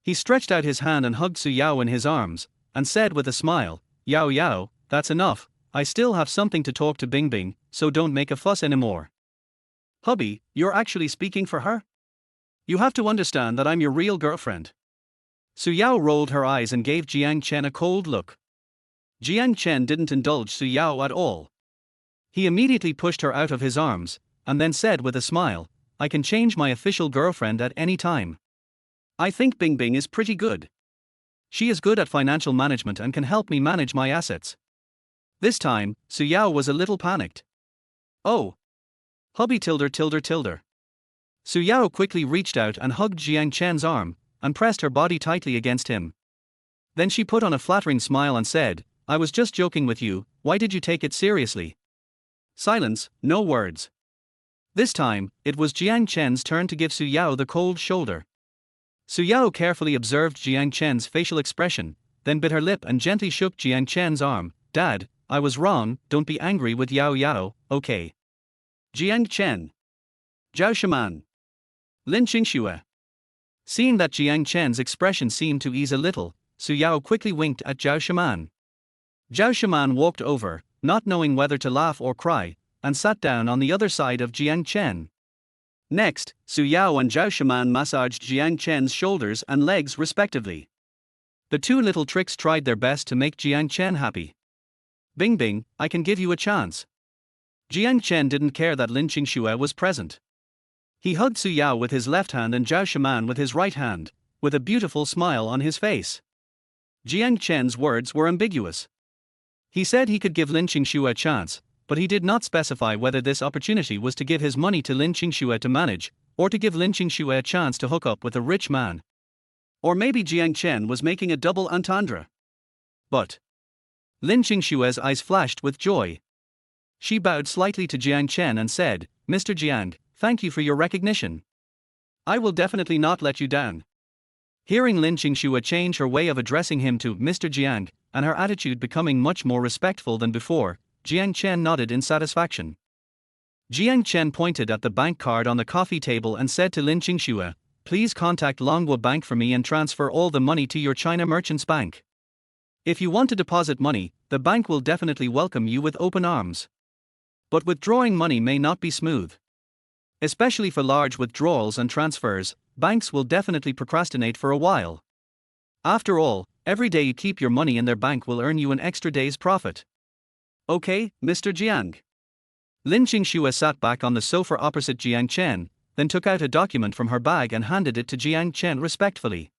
He stretched out his hand and hugged Su Yao in his arms, and said with a smile, Yao Yao, that's enough, I still have something to talk to Bingbing, so don't make a fuss anymore. Hubby, you're actually speaking for her? You have to understand that I'm your real girlfriend. Su Yao rolled her eyes and gave Jiang Chen a cold look. Jiang Chen didn't indulge Su Yao at all. He immediately pushed her out of his arms, and then said with a smile, I can change my official girlfriend at any time. I think Bingbing is pretty good. She is good at financial management and can help me manage my assets. This time, Su Yao was a little panicked. Oh. Hubby tilder. Su Yao quickly reached out and hugged Jiang Chen's arm, and pressed her body tightly against him. Then she put on a flattering smile and said, I was just joking with you, why did you take it seriously? Silence, no words. This time, it was Jiang Chen's turn to give Su Yao the cold shoulder. Su Yao carefully observed Jiang Chen's facial expression, then bit her lip and gently shook Jiang Chen's arm. Dad, I was wrong, don't be angry with Yao Yao, okay? Jiang Chen. Zhao Shaman. Lin Qingxue. Seeing that Jiang Chen's expression seemed to ease a little, Su Yao quickly winked at Zhao Shaman. Zhao Shaman walked over, not knowing whether to laugh or cry, and sat down on the other side of Jiang Chen. Next, Su Yao and Zhao Shaman massaged Jiang Chen's shoulders and legs respectively. The two little tricks tried their best to make Jiang Chen happy. Bing Bing, I can give you a chance. Jiang Chen didn't care that Lin Qingxue was present. He hugged Su Yao with his left hand and Zhao Shaman with his right hand, with a beautiful smile on his face. Jiang Chen's words were ambiguous. He said he could give Lin Qingxue a chance, but he did not specify whether this opportunity was to give his money to Lin Qingxue to manage, or to give Lin Qingxue a chance to hook up with a rich man. Or maybe Jiang Chen was making a double entendre. But Lin Qingxue's eyes flashed with joy. She bowed slightly to Jiang Chen and said, Mr. Jiang, thank you for your recognition. I will definitely not let you down. Hearing Lin Qingxue change her way of addressing him to Mr. Jiang, and her attitude becoming much more respectful than before, Jiang Chen nodded in satisfaction. Jiang Chen pointed at the bank card on the coffee table and said to Lin Qingxue, please contact Longhua Bank for me and transfer all the money to your China Merchants Bank. If you want to deposit money, the bank will definitely welcome you with open arms. But withdrawing money may not be smooth. Especially for large withdrawals and transfers, banks will definitely procrastinate for a while. After all, every day you keep your money in their bank will earn you an extra day's profit. Okay, Mr. Jiang. Lin Qingxue sat back on the sofa opposite Jiang Chen, then took out a document from her bag and handed it to Jiang Chen respectfully.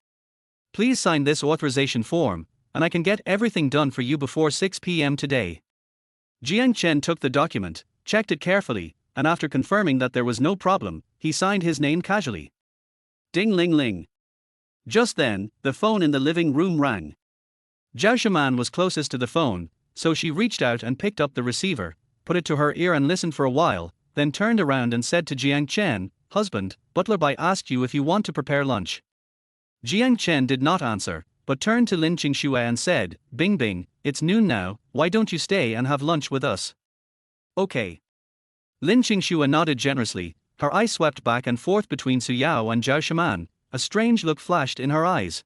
Please sign this authorization form, and I can get everything done for you before 6 p.m. today. Jiang Chen took the document, checked it carefully, and after confirming that there was no problem, he signed his name casually. Ding ling ling. Just then, the phone in the living room rang. Zhao Shaman was closest to the phone, so she reached out and picked up the receiver, put it to her ear and listened for a while, then turned around and said to Jiang Chen, Husband, Butler Bai asked you if you want to prepare lunch. Jiang Chen did not answer, but turned to Lin Qingxue and said, Bing Bing, it's noon now, why don't you stay and have lunch with us? Okay. Lin Qingxue nodded generously, her eyes swept back and forth between Su Yao and Zhao Shaman, a strange look flashed in her eyes.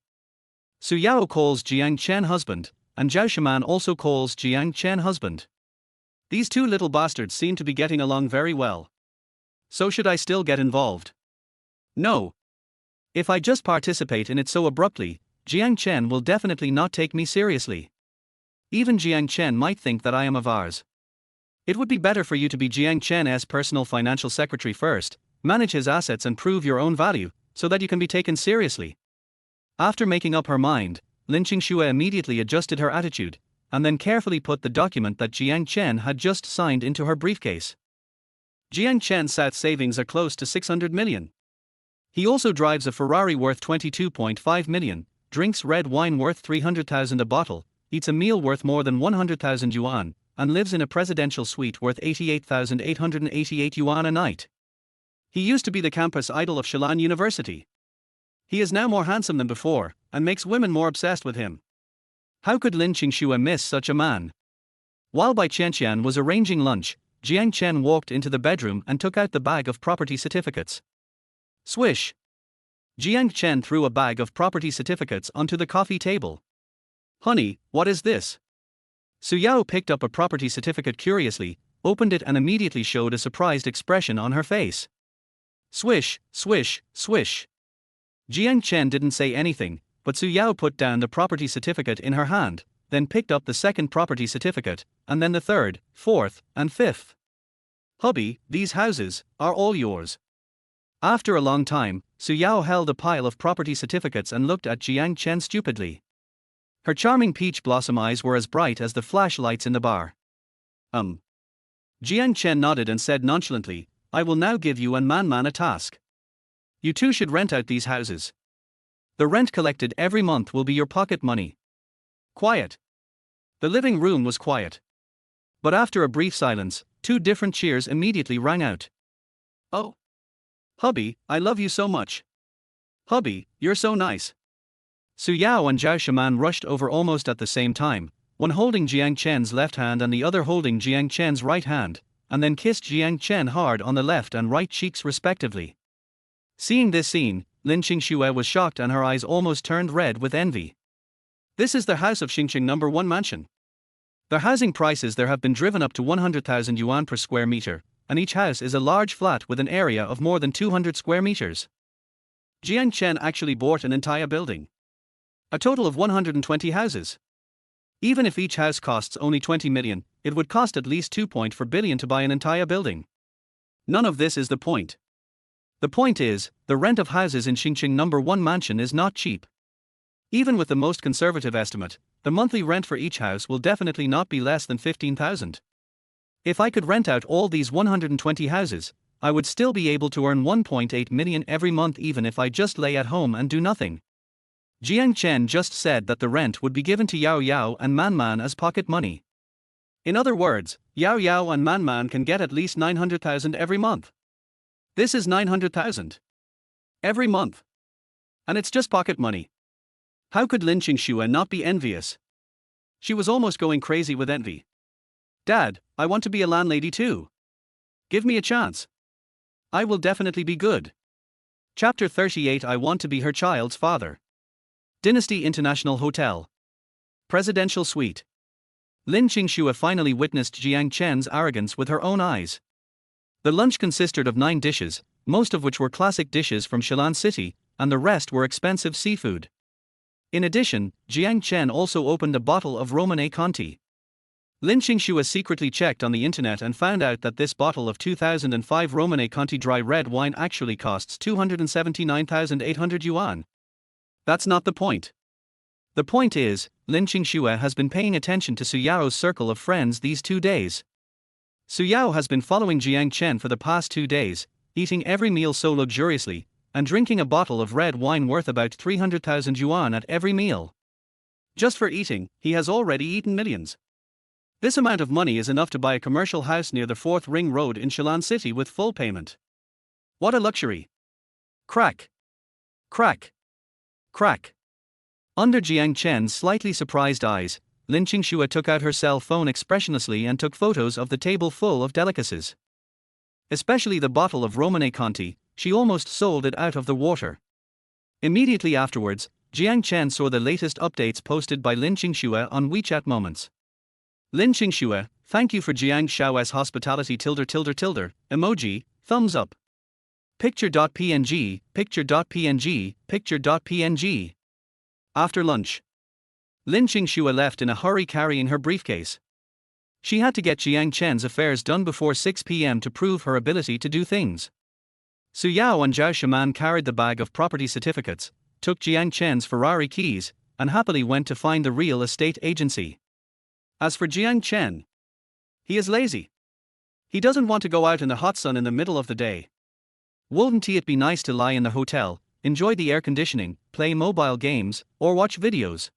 Su Yao calls Jiang Chen husband, and Zhao Shaman also calls Jiang Chen husband. These two little bastards seem to be getting along very well. So should I still get involved? No. If I just participate in it so abruptly, Jiang Chen will definitely not take me seriously. Even Jiang Chen might think that I am a vase. It would be better for you to be Jiang Chen's personal financial secretary first, manage his assets and prove your own value, so that you can be taken seriously. After making up her mind, Lin Qingxue immediately adjusted her attitude, and then carefully put the document that Jiang Chen had just signed into her briefcase. Jiang Chen's savings are close to 600 million. He also drives a Ferrari worth 22.5 million, drinks red wine worth 300,000 a bottle, eats a meal worth more than 100,000 yuan, and lives in a presidential suite worth 88,888 yuan a night. He used to be the campus idol of Shilan University. He is now more handsome than before, and makes women more obsessed with him. How could Lin Qingxue miss such a man? While Bai Qianqian was arranging lunch, Jiang Chen walked into the bedroom and took out the bag of property certificates. Swish! Jiang Chen threw a bag of property certificates onto the coffee table. Honey, what is this? Su Yao picked up a property certificate curiously, opened it and immediately showed a surprised expression on her face. Swish, swish, swish. Jiang Chen didn't say anything, but Su Yao put down the property certificate in her hand, then picked up the second property certificate, and then the third, fourth, and fifth. Hubby, these houses are all yours. After a long time, Su Yao held a pile of property certificates and looked at Jiang Chen stupidly. Her charming peach blossom eyes were as bright as the flashlights in the bar. Jiang Chen nodded and said nonchalantly, I will now give you and Man a task. You two should rent out these houses. The rent collected every month will be your pocket money. Quiet. The living room was quiet. But after a brief silence, two different cheers immediately rang out. Oh. Hubby, I love you so much. Hubby, you're so nice. Su Yao and Zhao Shaman rushed over almost at the same time, one holding Jiang Chen's left hand and the other holding Jiang Chen's right hand, and then kissed Jiang Chen hard on the left and right cheeks respectively. Seeing this scene, Lin Qingxue was shocked and her eyes almost turned red with envy. This is the house of Xingqing No. 1 mansion. Their housing prices there have been driven up to 100,000 yuan per square meter, and each house is a large flat with an area of more than 200 square meters. Jiang Chen actually bought an entire building. A total of 120 houses. Even if each house costs only 20 million, it would cost at least 2.4 billion to buy an entire building. None of this is the point. The point is, the rent of houses in Xingqing No. 1 mansion is not cheap. Even with the most conservative estimate, the monthly rent for each house will definitely not be less than 15,000. If I could rent out all these 120 houses, I would still be able to earn 1.8 million every month even if I just lay at home and do nothing. Jiang Chen just said that the rent would be given to Yao Yao and Man Man as pocket money. In other words, Yao Yao and Man Man can get at least 900,000 every month. This is 900,000 every month. And it's just pocket money. How could Lin Qingxue not be envious? She was almost going crazy with envy. Dad, I want to be a landlady too. Give me a chance. I will definitely be good. Chapter 38 I want to be her child's father. Dynasty International Hotel. Presidential Suite. Lin Qingxue finally witnessed Jiang Chen's arrogance with her own eyes. The lunch consisted of 9 dishes, most of which were classic dishes from Shilan City, and the rest were expensive seafood. In addition, Jiang Chen also opened a bottle of Romanée Conti. Lin Qingxue secretly checked on the internet and found out that this bottle of 2005 Romanée Conti dry red wine actually costs 279,800 yuan. That's not the point. The point is, Lin Qingxue has been paying attention to Su Yao's circle of friends these 2 days. Su Yao has been following Jiang Chen for the past 2 days, eating every meal so luxuriously, and drinking a bottle of red wine worth about 300,000 yuan at every meal. Just for eating, he has already eaten millions. This amount of money is enough to buy a commercial house near the 4th Ring Road in Shilan City with full payment. What a luxury! Crack! Crack! Crack! Under Jiang Chen's slightly surprised eyes, Lin Qingxue took out her cell phone expressionlessly and took photos of the table full of delicacies. Especially the bottle of Romanée Conti, she almost sold it out of the water. Immediately afterwards, Jiang Chen saw the latest updates posted by Lin Qingxue on WeChat Moments. Lin Qingxue, thank you for Jiang Shao's hospitality .. emoji, thumbs up. Picture.png, picture.png, picture.png. After lunch, Lin Qingxue left in a hurry carrying her briefcase. She had to get Jiang Chen's affairs done before 6 p.m. to prove her ability to do things. Su Yao and Zhao Shaman carried the bag of property certificates, took Jiang Chen's Ferrari keys, and happily went to find the real estate agency. As for Jiang Chen, he is lazy. He doesn't want to go out in the hot sun in the middle of the day. Wouldn't it be nice to lie in the hotel, enjoy the air conditioning, play mobile games, or watch videos?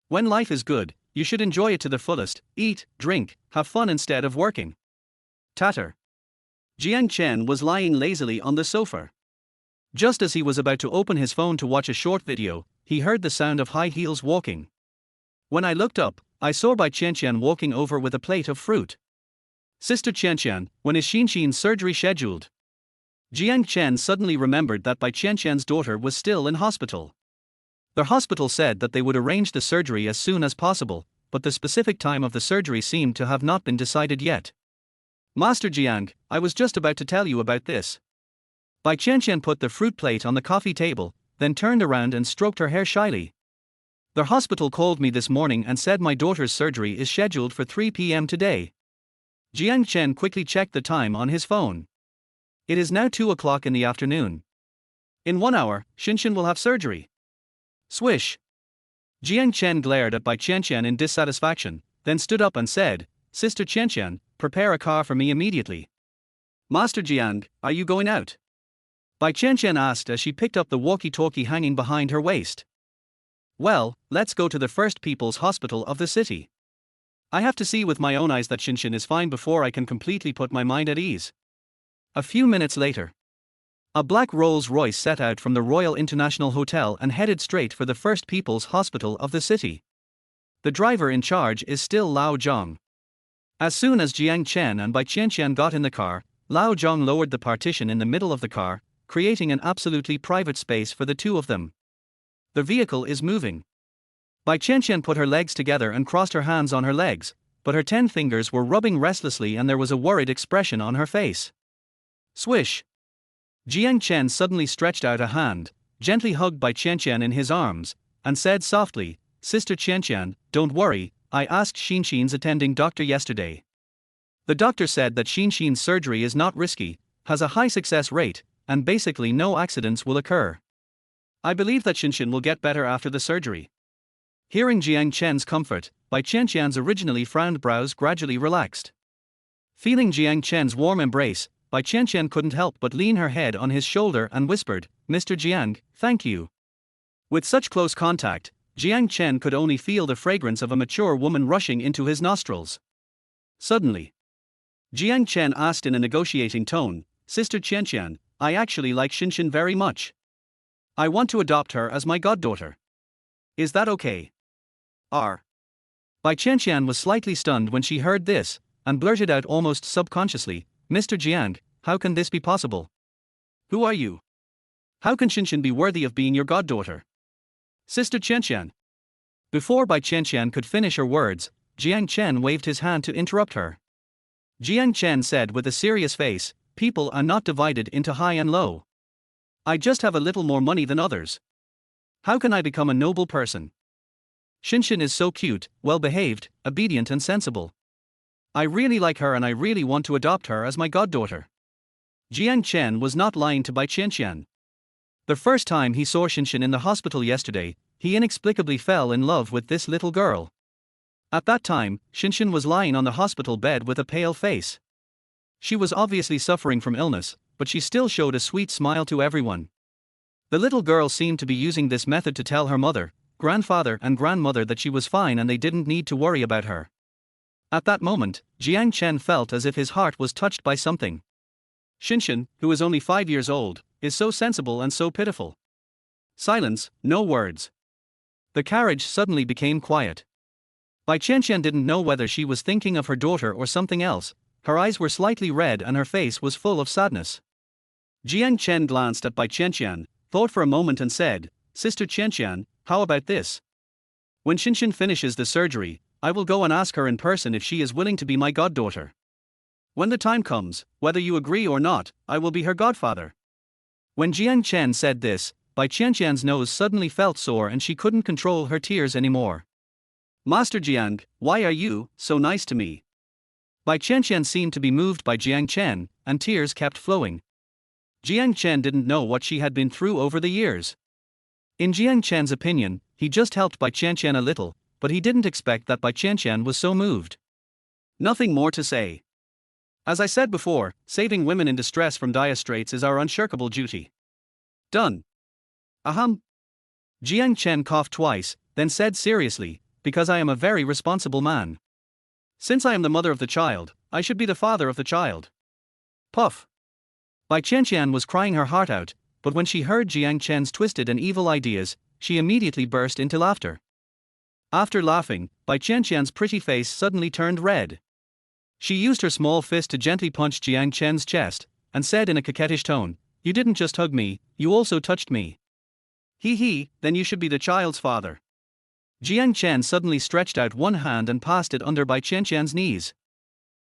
When life is good, you should enjoy it to the fullest, eat, drink, have fun instead of working. Tatter. Jiang Chen was lying lazily on the sofa. Just as he was about to open his phone to watch a short video, he heard the sound of high heels walking. When I looked up, I saw Bai Qianqian walking over with a plate of fruit. Sister Qianqian, when is Xinxin's surgery scheduled? Jiang Chen suddenly remembered that Bai Qianqian's daughter was still in hospital. The hospital said that they would arrange the surgery as soon as possible, but the specific time of the surgery seemed to have not been decided yet. Master Jiang, I was just about to tell you about this. Bai Qianqian put the fruit plate on the coffee table, then turned around and stroked her hair shyly. The hospital called me this morning and said my daughter's surgery is scheduled for 3 p.m. today. Jiang Chen quickly checked the time on his phone. It is now 2 o'clock in the afternoon. In 1 hour, Xinxin will have surgery. Swish. Jiang Chen glared at Bai Qianqian in dissatisfaction, then stood up and said, Sister Qianqian, prepare a car for me immediately. Master Jiang, are you going out? Bai Qianqian asked as she picked up the walkie-talkie hanging behind her waist. Well, let's go to the first people's hospital of the city. I have to see with my own eyes that Xinxin is fine before I can completely put my mind at ease. A few minutes later, a black Rolls-Royce set out from the Royal International Hotel and headed straight for the First People's Hospital of the city. The driver in charge is still Lao Zhang. As soon as Jiang Chen and Bai Qianqian got in the car, Lao Zhang lowered the partition in the middle of the car, creating an absolutely private space for the two of them. The vehicle is moving. Bai Qianqian put her legs together and crossed her hands on her legs, but her 10 fingers were rubbing restlessly and there was a worried expression on her face. Swish! Jiang Chen suddenly stretched out a hand, gently hugged Bai Qianqian in his arms, and said softly, "Sister Qianqian, don't worry, I asked Xinxin's attending doctor yesterday. The doctor said that Xinxin's surgery is not risky, has a high success rate, and basically no accidents will occur. I believe that Xinxin will get better after the surgery." Hearing Jiang Chen's comfort, Bai Qianqian's originally frowned brows gradually relaxed. Feeling Jiang Chen's warm embrace, Bai Qianqian couldn't help but lean her head on his shoulder and whispered, "Mr. Jiang, thank you." With such close contact, Jiang Chen could only feel the fragrance of a mature woman rushing into his nostrils. Suddenly, Jiang Chen asked in a negotiating tone, "Sister Qianqian, I actually like Xinxin very much. I want to adopt her as my goddaughter. Is that okay?" Bai Qianqian was slightly stunned when she heard this, and blurted out almost subconsciously, "Mr. Jiang, how can this be possible? Who are you? How can Xinxin be worthy of being your goddaughter? Sister Qianqian." Before Bai Qianqian could finish her words, Jiang Chen waved his hand to interrupt her. Jiang Chen said with a serious face, "People are not divided into high and low. I just have a little more money than others. How can I become a noble person? Xinxin is so cute, well-behaved, obedient and sensible. I really like her and I really want to adopt her as my goddaughter." Jiang Chen was not lying to Bai Qianqian. The first time he saw Xinxin in the hospital yesterday, he inexplicably fell in love with this little girl. At that time, Xinxin was lying on the hospital bed with a pale face. She was obviously suffering from illness, but she still showed a sweet smile to everyone. The little girl seemed to be using this method to tell her mother, grandfather and grandmother that she was fine and they didn't need to worry about her. At that moment, Jiang Chen felt as if his heart was touched by something. Xinxin, who is only 5 years old, is so sensible and so pitiful. Silence, no words. The carriage suddenly became quiet. Bai Qianqian didn't know whether she was thinking of her daughter or something else. Her eyes were slightly red and her face was full of sadness. Jiang Chen glanced at Bai Qianqian, thought for a moment and said, "Sister Qianqian, how about this? When Xinxin finishes the surgery, I will go and ask her in person if she is willing to be my goddaughter. When the time comes, whether you agree or not, I will be her godfather." When Jiang Chen said this, Bai Qianqian's nose suddenly felt sore and she couldn't control her tears anymore. "Master Jiang, why are you so nice to me?" Bai Qianqian seemed to be moved by Jiang Chen, and tears kept flowing. Jiang Chen didn't know what she had been through over the years. In Jiang Chen's opinion, he just helped Bai Qianqian a little, but he didn't expect that Bai Qianqian was so moved. Nothing more to say. As I said before, saving women in distress from dire straits is our unshirkable duty. Done. Ahem. Jiang Chen coughed twice, then said seriously, "Because I am a very responsible man. Since I am the mother of the child, I should be the father of the child." Puff. Bai Qianqian was crying her heart out, but when she heard Jiang Chen's twisted and evil ideas, she immediately burst into laughter. After laughing, Bai Qianqian's pretty face suddenly turned red. She used her small fist to gently punch Jiang Chen's chest, and said in a coquettish tone, "You didn't just hug me, you also touched me. He, then you should be the child's father." Jiang Chen suddenly stretched out one hand and passed it under Bai Qianqian's knees.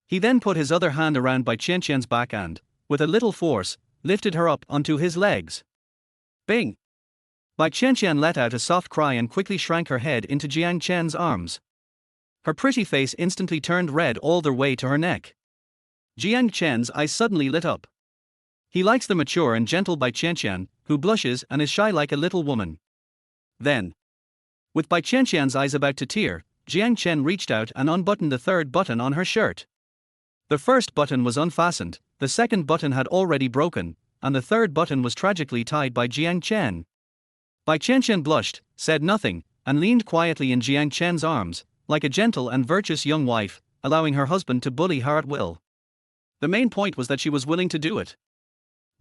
He then put his other hand around Bai Qianqian's back and, with a little force, lifted her up onto his legs. Bing! Bai Qianqian let out a soft cry and quickly shrank her head into Jiang Chen's arms. Her pretty face instantly turned red all the way to her neck. Jiang Chen's eyes suddenly lit up. He likes the mature and gentle Bai Qianqian, who blushes and is shy like a little woman. Then, with Bai Qianqian's eyes about to tear, Jiang Chen reached out and unbuttoned the third button on her shirt. The first button was unfastened, the second button had already broken, and the third button was tragically tied by Jiang Chen. Bai Qianqian blushed, said nothing, and leaned quietly in Jiang Chen's arms, like a gentle and virtuous young wife, allowing her husband to bully her at will. The main point was that she was willing to do it.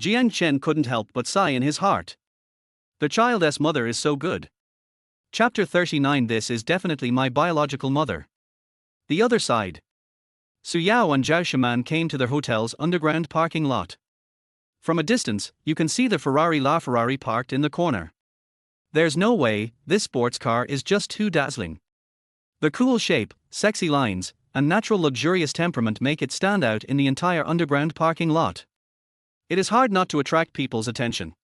Jiang Chen couldn't help but sigh in his heart. The child's mother is so good. Chapter 39. This is definitely my biological mother. The other side. Su Yao and Zhao Shiman came to their hotel's underground parking lot. From a distance, you can see the Ferrari parked in the corner. There's no way, this sports car is just too dazzling. The cool shape, sexy lines, and natural luxurious temperament make it stand out in the entire underground parking lot. It is hard not to attract people's attention.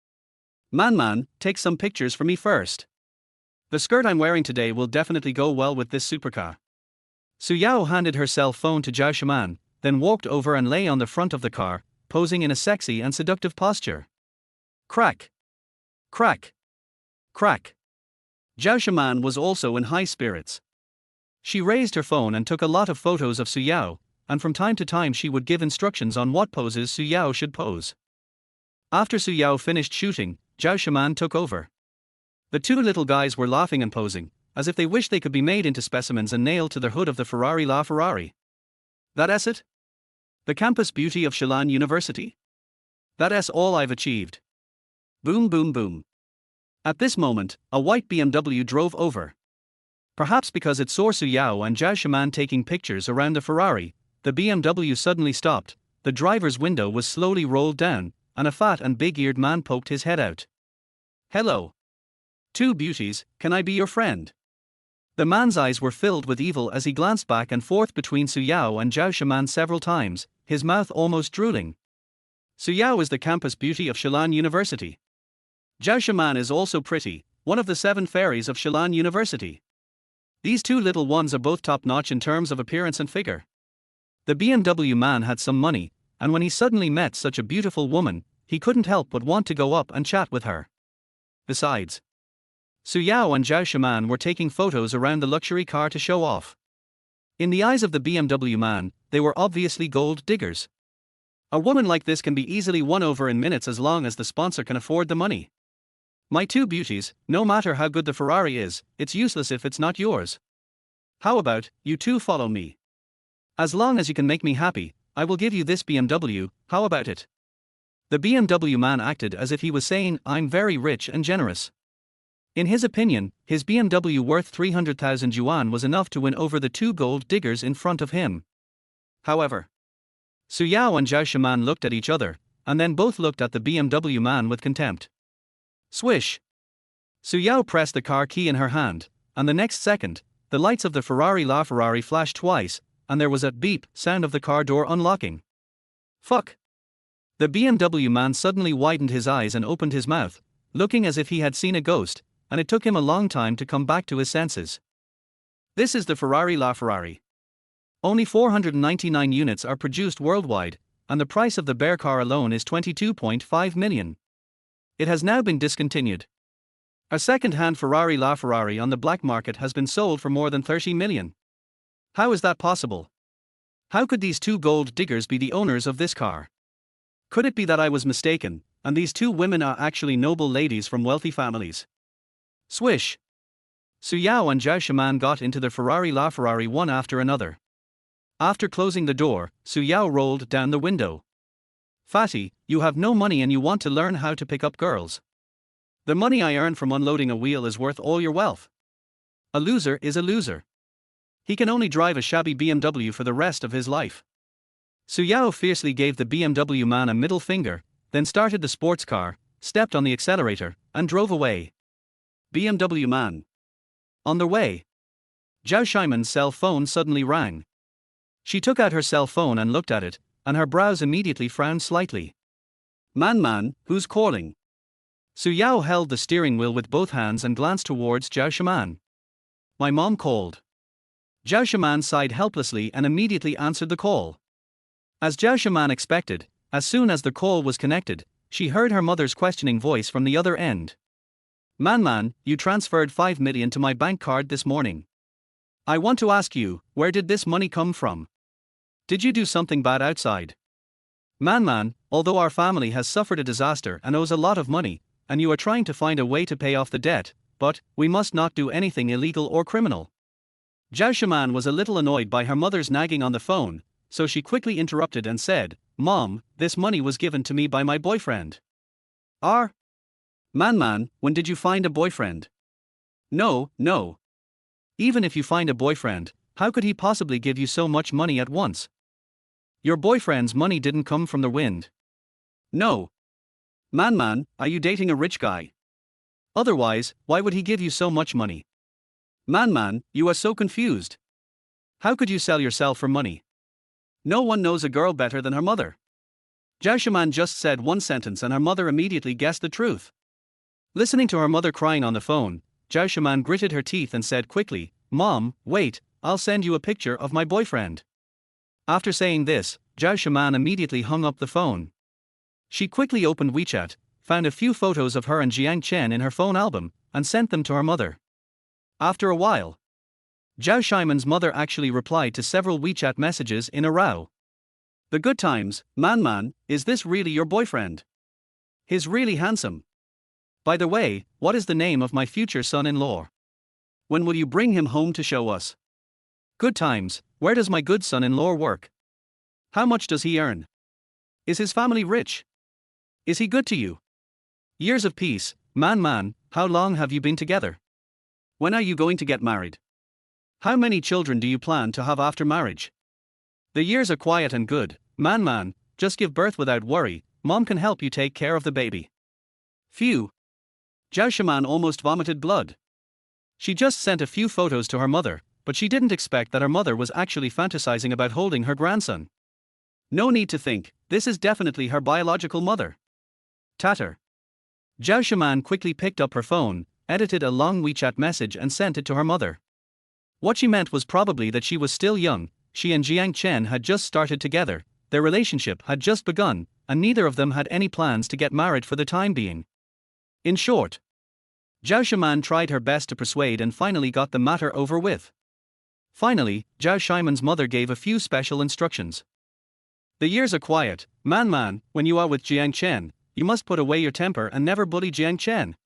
Man, take some pictures for me first. The skirt I'm wearing today will definitely go well with this supercar. Su Yao handed her cell phone to Zhao Shiman, then walked over and lay on the front of the car, posing in a sexy and seductive posture. Crack. Crack. Crack. Zhao Shiman was also in high spirits. She raised her phone and took a lot of photos of Su Yao, and from time to time she would give instructions on what poses Su Yao should pose. After Su Yao finished shooting, Zhao Shiman took over. The two little guys were laughing and posing, as if they wished they could be made into specimens and nailed to the hood of the Ferrari. That's it? The campus beauty of Shilan University? That's all I've achieved. Boom boom boom. At this moment, a white BMW drove over. Perhaps because it saw Su Yao and Zhao Shiman taking pictures around the Ferrari, the BMW suddenly stopped, the driver's window was slowly rolled down, and a fat and big-eared man poked his head out. Hello. Two beauties, can I be your friend? The man's eyes were filled with evil as he glanced back and forth between Su Yao and Zhao Shiman several times, his mouth almost drooling. Su Yao is the campus beauty of Shilan University. Zhao Shiman is also pretty, one of the 7 fairies of Shilan University. These two little ones are both top-notch in terms of appearance and figure. The BMW man had some money, and when he suddenly met such a beautiful woman, he couldn't help but want to go up and chat with her. Besides, Su Yao and Zhao Shiman were taking photos around the luxury car to show off. In the eyes of the BMW man, they were obviously gold diggers. A woman like this can be easily won over in minutes as long as the sponsor can afford the money. My two beauties, no matter how good the Ferrari is, it's useless if it's not yours. How about, you two follow me? As long as you can make me happy, I will give you this BMW, how about it? The BMW man acted as if he was saying, I'm very rich and generous. In his opinion, his BMW worth 300,000 yuan was enough to win over the two gold diggers in front of him. However, Su Yao and Zhao Shiman looked at each other, and then both looked at the BMW man with contempt. Swish! Su Yao pressed the car key in her hand, and the next second, the lights of the Ferrari flashed twice, and there was a beep sound of the car door unlocking. Fuck! The BMW man suddenly widened his eyes and opened his mouth, looking as if he had seen a ghost, and it took him a long time to come back to his senses. This is the Ferrari. Only 499 units are produced worldwide, and the price of the bare car alone is 22.5 million. It has now been discontinued. A second-hand Ferrari on the black market has been sold for more than 30 million. How is that possible? How could these two gold diggers be the owners of this car? Could it be that I was mistaken, and these two women are actually noble ladies from wealthy families? Swish! Su Yao and Zhao Shiman got into the Ferrari one after another. After closing the door, Su Yao rolled down the window. Fatty, you have no money and you want to learn how to pick up girls. The money I earn from unloading a wheel is worth all your wealth. A loser is a loser. He can only drive a shabby BMW for the rest of his life. Su Yao fiercely gave the BMW man a middle finger, then started the sports car, stepped on the accelerator, and drove away. BMW man. On their way, Zhao Shiman's cell phone suddenly rang. She took out her cell phone and looked at it, and her brows immediately frowned slightly. Man, who's calling? Su Yao held the steering wheel with both hands and glanced towards Zhao Shiman. My mom called. Zhao Shiman sighed helplessly and immediately answered the call. As Zhao Shiman expected, as soon as the call was connected, she heard her mother's questioning voice from the other end. Man, you transferred 5 million to my bank card this morning. I want to ask you, where did this money come from? Did you do something bad outside? Man, although our family has suffered a disaster and owes a lot of money, and you are trying to find a way to pay off the debt, but we must not do anything illegal or criminal. Zhao Shiman was a little annoyed by her mother's nagging on the phone, so she quickly interrupted and said, "Mom, this money was given to me by my boyfriend." "R. Man, when did you find a boyfriend?" No. Even if you find a boyfriend, how could he possibly give you so much money at once? Your boyfriend's money didn't come from the wind. No. Man, are you dating a rich guy? Otherwise, why would he give you so much money? Man, you are so confused. How could you sell yourself for money? No one knows a girl better than her mother. Jiao Shaman just said one sentence and her mother immediately guessed the truth. Listening to her mother crying on the phone, Jiao Shaman gritted her teeth and said quickly, "Mom, wait, I'll send you a picture of my boyfriend." After saying this, Jiao Shaman immediately hung up the phone. She quickly opened WeChat, found a few photos of her and Jiang Chen in her phone album, and sent them to her mother. After a while, Jiao Shaman's mother actually replied to several WeChat messages in a row. "The good times, man, is this really your boyfriend? He's really handsome. By the way, what is the name of my future son-in-law? When will you bring him home to show us? Good times, where does my good son-in-law work? How much does he earn? Is his family rich? Is he good to you? Years of peace, man, how long have you been together? When are you going to get married? How many children do you plan to have after marriage? The years are quiet and good, man, just give birth without worry, mom can help you take care of the baby." Phew. Jiao Shaman almost vomited blood. She just sent a few photos to her mother, but she didn't expect that her mother was actually fantasizing about holding her grandson. No need to think, this is definitely her biological mother. Tatter. Jiao Shaman quickly picked up her phone, edited a long WeChat message and sent it to her mother. What she meant was probably that she was still young, she and Jiang Chen had just started together, their relationship had just begun, and neither of them had any plans to get married for the time being. In short, Jiao Shaman tried her best to persuade and finally got the matter over with. Finally, Jiao Shaman's mother gave a few special instructions. "The years are quiet, man, when you are with Jiang Chen, you must put away your temper and never bully Jiang Chen.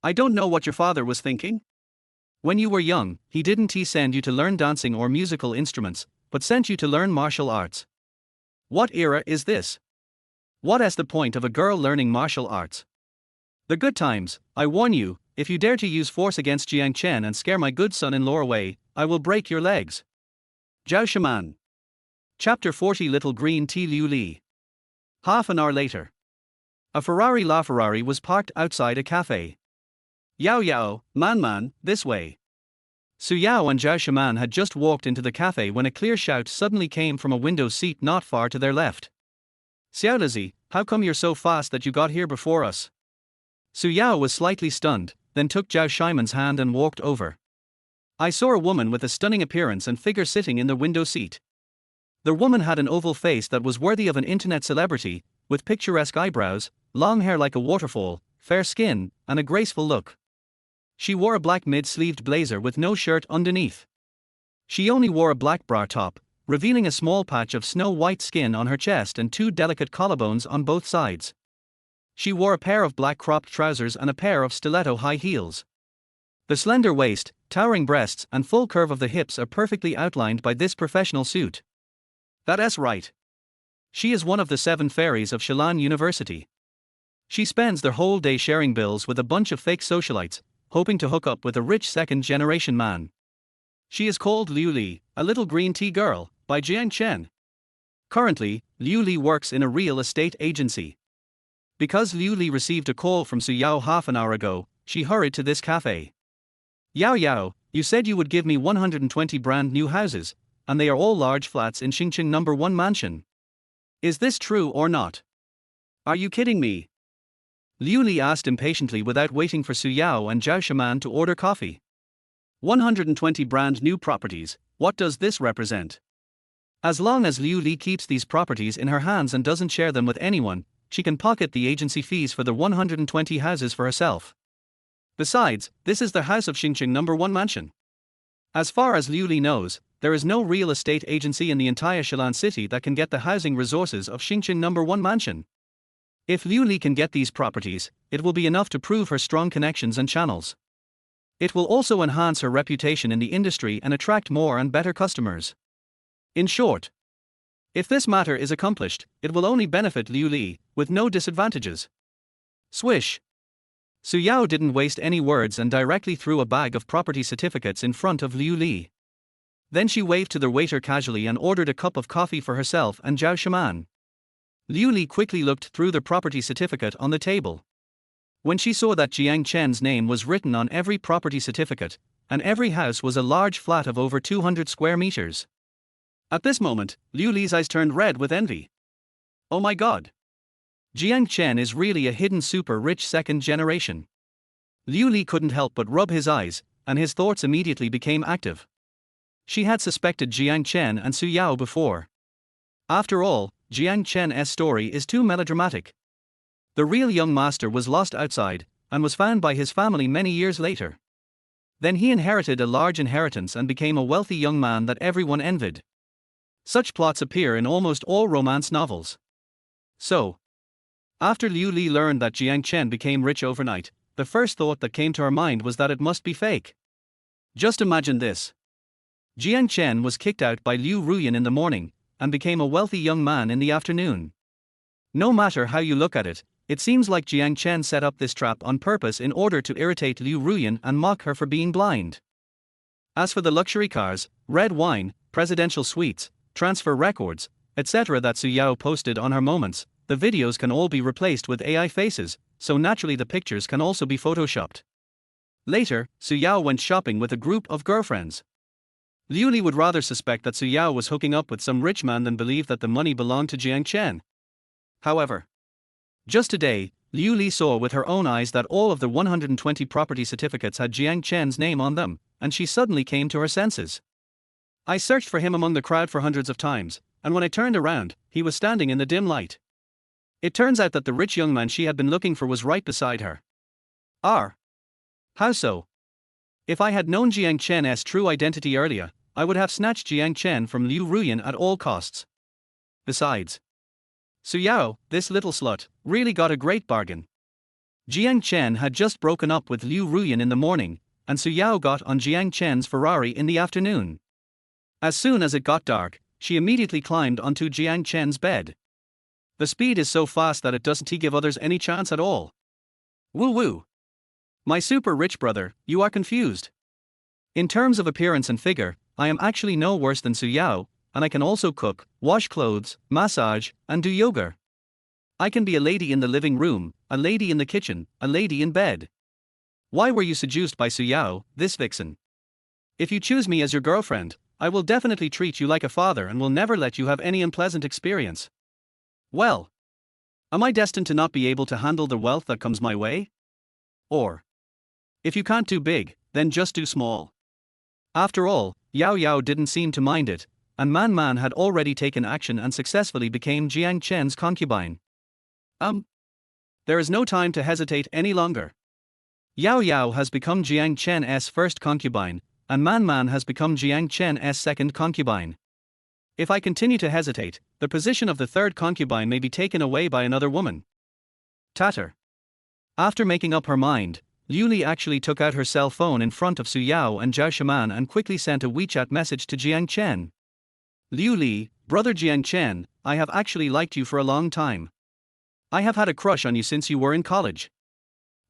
I don't know what your father was thinking. When you were young, didn't send you to learn dancing or musical instruments, but sent you to learn martial arts. What era is this? What is the point of a girl learning martial arts? The good times, I warn you, if you dare to use force against Jiang Chen and scare my good son-in-law away, I will break your legs." Jiao Shaman. Chapter 40 Little Green Tea Liu Li. Half an hour later. A LaFerrari was parked outside a cafe. Yao, man, this way. Su Yao and Jiao Shaman had just walked into the cafe when a clear shout suddenly came from a window seat not far to their left. "Xiaolazi, how come you're so fast that you got here before us?" Su Yao was slightly stunned, then took Jiao Shaman's hand and walked over. "I saw a woman with a stunning appearance and figure sitting in the window seat. The woman had an oval face that was worthy of an internet celebrity, with picturesque eyebrows, long hair like a waterfall, fair skin, and a graceful look. She wore a black mid-sleeved blazer with no shirt underneath. She only wore a black bra top, revealing a small patch of snow-white skin on her chest and two delicate collarbones on both sides. She wore a pair of black cropped trousers and a pair of stiletto high heels. The slender waist, towering breasts, and full curve of the hips are perfectly outlined by this professional suit. That's right. She is one of the 7 fairies of Shilan University. She spends their whole day sharing bills with a bunch of fake socialites, hoping to hook up with a rich second-generation man. She is called Liu Li, a little green tea girl, by Jiang Chen. Currently, Liu Li works in a real estate agency. Because Liu Li received a call from Su Yao half an hour ago, she hurried to this cafe. Yao, you said you would give me 120 brand new houses, and they are all large flats in Xingqing No. 1 mansion. Is this true or not? Are you kidding me? Liu Li asked impatiently without waiting for Su Yao and Jiao Shaman to order coffee. 120 brand new properties, what does this represent? As long as Liu Li keeps these properties in her hands and doesn't share them with anyone, she can pocket the agency fees for the 120 houses for herself. Besides, this is the house of Xingqing No. 1 mansion. As far as Liu Li knows, there is no real estate agency in the entire Shilan city that can get the housing resources of Xingqing No. 1 mansion. If Liu Li can get these properties, it will be enough to prove her strong connections and channels. It will also enhance her reputation in the industry and attract more and better customers. In short, If this matter is accomplished, it will only benefit Liu Li, with no disadvantages. Swish. Su Yao didn't waste any words and directly threw a bag of property certificates in front of Liu Li. Then she waved to the waiter casually and ordered a cup of coffee for herself and Zhao Shaman. Liu Li quickly looked through the property certificate on the table. When she saw that Jiang Chen's name was written on every property certificate, and every house was a large flat of over 200 square meters. At this moment, Liu Li's eyes turned red with envy. Oh my god! Jiang Chen is really a hidden super rich second generation. Liu Li couldn't help but rub his eyes, and his thoughts immediately became active. She had suspected Jiang Chen and Su Yao before. After all, Jiang Chen's story is too melodramatic. The real young master was lost outside, and was found by his family many years later. Then he inherited a large inheritance and became a wealthy young man that everyone envied. Such plots appear in almost all romance novels. So, after Liu Li learned that Jiang Chen became rich overnight, the first thought that came to her mind was that it must be fake. Just imagine this. Jiang Chen was kicked out by Liu Ruyan in the morning, and became a wealthy young man in the afternoon. No matter how you look at it, it seems like Jiang Chen set up this trap on purpose in order to irritate Liu Ruyan and mock her for being blind. As for the luxury cars, red wine, presidential suites, transfer records, etc. that Su Yao posted on her moments, the videos can all be replaced with AI faces, so naturally the pictures can also be photoshopped. Later, Su Yao went shopping with a group of girlfriends. Liu Li would rather suspect that Su Yao was hooking up with some rich man than believe that the money belonged to Jiang Chen. However, just today, Liu Li saw with her own eyes that all of the 120 property certificates had Jiang Chen's name on them, and she suddenly came to her senses. I searched for him among the crowd for hundreds of times, and when I turned around, he was standing in the dim light. It turns out that the rich young man she had been looking for was right beside her. How so? If I had known Jiang Chen's true identity earlier, I would have snatched Jiang Chen from Liu Ruyan at all costs. Besides, Su Yao, this little slut, really got a great bargain. Jiang Chen had just broken up with Liu Ruyan in the morning, and Su Yao got on Jiang Chen's Ferrari in the afternoon. As soon as it got dark, she immediately climbed onto Jiang Chen's bed. The speed is so fast that it doesn't give others any chance at all. Woo woo. My super rich brother, you are confused. In terms of appearance and figure, I am actually no worse than Su Yao, and I can also cook, wash clothes, massage, and do yoga. I can be a lady in the living room, a lady in the kitchen, a lady in bed. Why were you seduced by Su Yao, this vixen? If you choose me as your girlfriend, I will definitely treat you like a father and will never let you have any unpleasant experience. Well, am I destined to not be able to handle the wealth that comes my way? Or, if you can't do big, then just do small. After all, Yao Yao didn't seem to mind it, and Man Man had already taken action and successfully became Jiang Chen's concubine. There is no time to hesitate any longer. Yao Yao has become Jiang Chen's first concubine, and Man Man has become Jiang Chen's second concubine. If I continue to hesitate, the position of the third concubine may be taken away by another woman. Tatter. After making up her mind, Liu Li actually took out her cell phone in front of Su Yao and Zhao Shaman and quickly sent a WeChat message to Jiang Chen. Liu Li, brother Jiang Chen, I have actually liked you for a long time. I have had a crush on you since you were in college.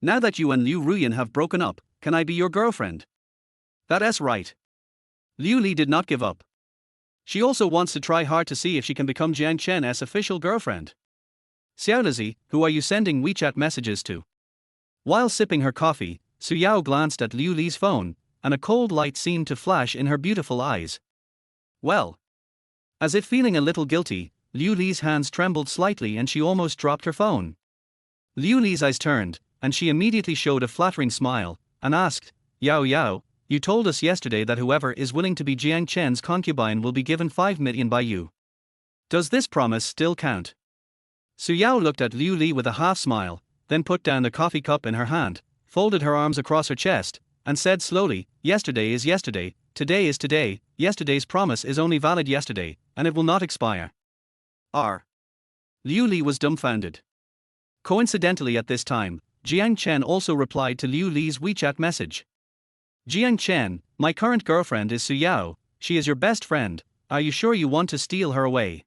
Now that you and Liu Ruyan have broken up, can I be your girlfriend? That's right. Liu Li did not give up. She also wants to try hard to see if she can become Jiang Chen's official girlfriend. Xiaolizi, who are you sending WeChat messages to? While sipping her coffee, Su Yao glanced at Liu Li's phone, and a cold light seemed to flash in her beautiful eyes. Well. As if feeling a little guilty, Liu Li's hands trembled slightly and she almost dropped her phone. Liu Li's eyes turned, and she immediately showed a flattering smile, and asked, Yao Yao, you told us yesterday that whoever is willing to be Jiang Chen's concubine will be given 5 million by you. Does this promise still count? Su Yao looked at Liu Li with a half smile, then put down the coffee cup in her hand, folded her arms across her chest, and said slowly, yesterday is yesterday, today is today, yesterday's promise is only valid yesterday, and it will not expire. Liu Li was dumbfounded. Coincidentally at this time, Jiang Chen also replied to Liu Li's WeChat message. Jiang Chen, my current girlfriend is Su Yao, she is your best friend, are you sure you want to steal her away?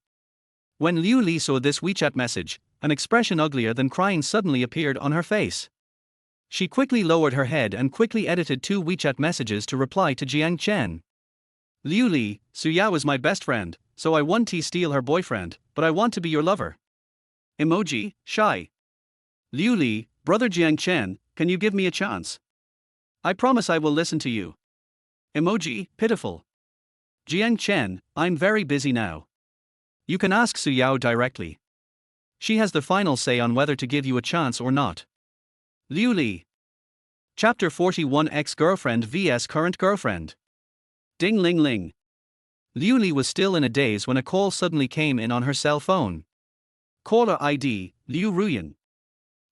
When Liu Li saw this WeChat message, an expression uglier than crying suddenly appeared on her face. She quickly lowered her head and quickly edited 2 WeChat messages to reply to Jiang Chen. Liu Li, Su Yao is my best friend, so I want to steal her boyfriend, but I want to be your lover. Emoji, shy. Liu Li, brother Jiang Chen, can you give me a chance? I promise I will listen to you. Emoji, pitiful. Jiang Chen, I'm very busy now. You can ask Su Yao directly. She has the final say on whether to give you a chance or not. Liu Li. Chapter 41 Ex-girlfriend vs current girlfriend. Ding ling ling. Liu Li was still in a daze when a call suddenly came in on her cell phone. Caller ID, Liu Ruyan.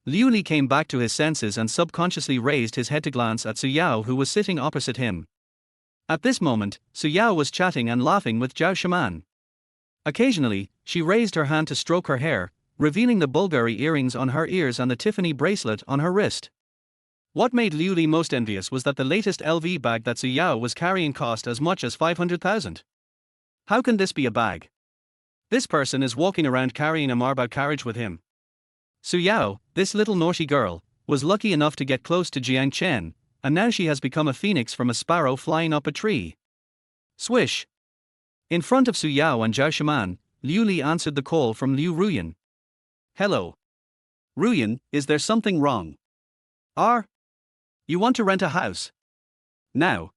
Liu Li came back to his senses and subconsciously raised his head to glance at Su Yao, who was sitting opposite him. At this moment, Su Yao was chatting and laughing with Zhao Shaman. Occasionally, she raised her hand to stroke her hair, revealing the Bulgari earrings on her ears and the Tiffany bracelet on her wrist. What made Liu Li most envious was that the latest LV bag that Su Yao was carrying cost as much as 500,000. How can this be a bag? This person is walking around carrying a Marbao carriage with him. Su Yao, this little naughty girl, was lucky enough to get close to Jiang Chen, and now she has become a phoenix from a sparrow flying up a tree. Swish. In front of Su Yao and Zhao Shaman, Liu Li answered the call from Liu Ruyan. Hello. Ruyan, is there something wrong? You want to rent a house? Now.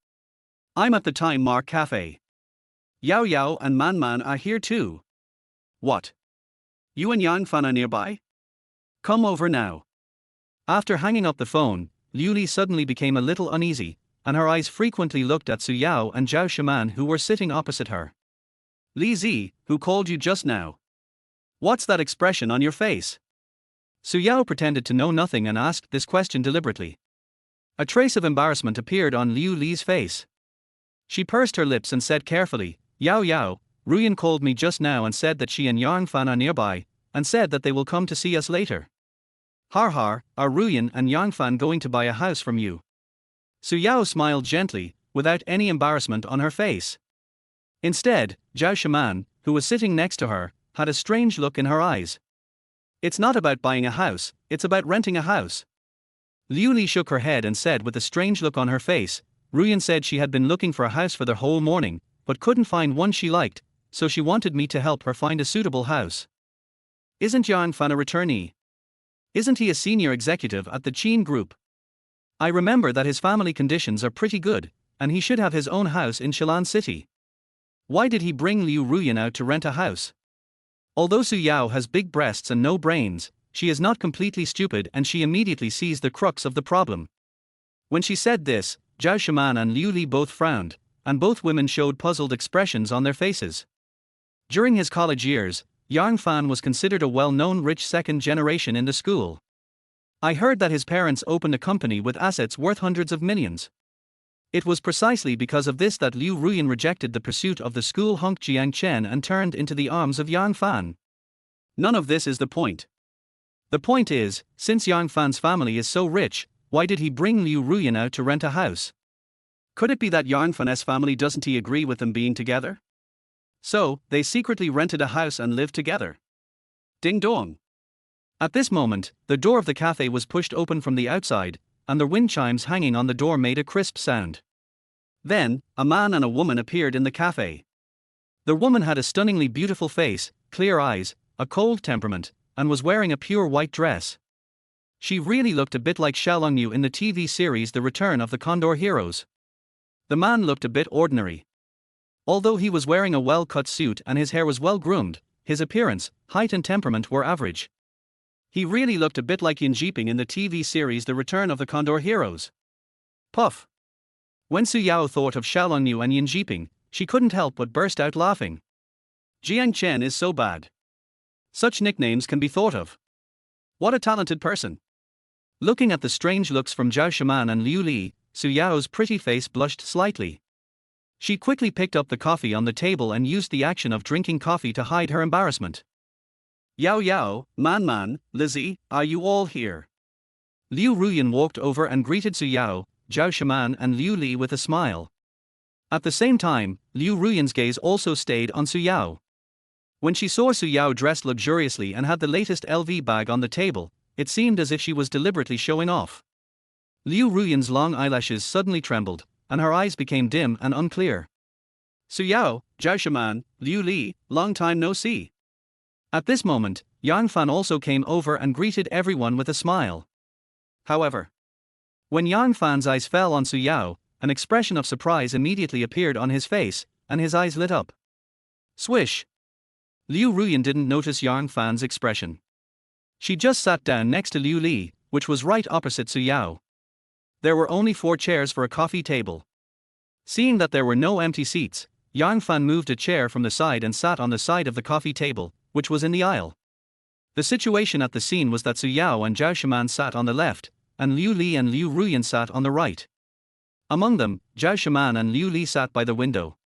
I'm at the Time Mark Cafe. Yao Yao and Man Man are here too. What? You and Yang Fan are nearby? Come over now. After hanging up the phone, Liu Li suddenly became a little uneasy, and her eyes frequently looked at Su Yao and Zhao Shaman, who were sitting opposite her. Li Zi, who called you just now? What's that expression on your face? Su Yao pretended to know nothing and asked this question deliberately. A trace of embarrassment appeared on Liu Li's face. She pursed her lips and said carefully, Yao Yao, Ruyan called me just now and said that she and Yang Fan are nearby, and said that they will come to see us later. Har har, are Ruyan and Yang Fan going to buy a house from you? Su Yao smiled gently, without any embarrassment on her face. Instead, Zhao Shaman, who was sitting next to her, had a strange look in her eyes. It's not about buying a house, it's about renting a house. Liu Li shook her head and said with a strange look on her face, Ruyan said she had been looking for a house for the whole morning, but couldn't find one she liked, so she wanted me to help her find a suitable house. Isn't Yang Fan a returnee? Isn't he a senior executive at the Qin Group? I remember that his family conditions are pretty good, and he should have his own house in Shilan City. Why did he bring Liu Ruyan out to rent a house? Although Su Yao has big breasts and no brains, she is not completely stupid, and she immediately sees the crux of the problem. When she said this, Zhao Shaman and Liu Li both frowned, and both women showed puzzled expressions on their faces. During his college years, Yang Fan was considered a well-known rich second generation in the school. I heard that his parents opened a company with assets worth hundreds of millions. It was precisely because of this that Liu Ruyan rejected the pursuit of the school hunk Jiang Chen and turned into the arms of Yang Fan. None of this is the point. The point is, since Yang Fan's family is so rich, why did he bring Liu Ruyan out to rent a house? Could it be that Yang Fan's family doesn't agree with them being together? So, they secretly rented a house and lived together. Ding dong. At this moment, the door of the cafe was pushed open from the outside, and the wind chimes hanging on the door made a crisp sound. Then, a man and a woman appeared in the cafe. The woman had a stunningly beautiful face, clear eyes, a cold temperament, and was wearing a pure white dress. She really looked a bit like Xiaolong Yu in the TV series The Return of the Condor Heroes. The man looked a bit ordinary. Although he was wearing a well-cut suit and his hair was well-groomed, his appearance, height and temperament were average. He really looked a bit like Yin Jiping in the TV series The Return of the Condor Heroes. Puff. When Su Yao thought of Xiaolong Yu and Yin Jiping, she couldn't help but burst out laughing. Jiang Chen is so bad. Such nicknames can be thought of. What a talented person. Looking at the strange looks from Zhao Shaman and Liu Li, Su Yao's pretty face blushed slightly. She quickly picked up the coffee on the table and used the action of drinking coffee to hide her embarrassment. Yao Yao, Man Man, Lizzie, are you all here? Liu Ruyan walked over and greeted Su Yao, Zhao Shaman and Liu Li with a smile. At the same time, Liu Ruyan's gaze also stayed on Su Yao. When she saw Su Yao dressed luxuriously and had the latest LV bag on the table, it seemed as if she was deliberately showing off. Liu Ruyan's long eyelashes suddenly trembled, and her eyes became dim and unclear. Su Yao, Zhao Shaman, Liu Li, long time no see. At this moment, Yang Fan also came over and greeted everyone with a smile. However, when Yang Fan's eyes fell on Su Yao, an expression of surprise immediately appeared on his face, and his eyes lit up. Swish! Liu Ruyan didn't notice Yang Fan's expression. She just sat down next to Liu Li, which was right opposite Su Yao. There were only 4 chairs for a coffee table. Seeing that there were no empty seats, Yang Fan moved a chair from the side and sat on the side of the coffee table, which was in the aisle. The situation at the scene was that Su Yao and Zhao Shaman sat on the left, and Liu Li and Liu Ruyan sat on the right. Among them, Zhao Shaman and Liu Li sat by the window.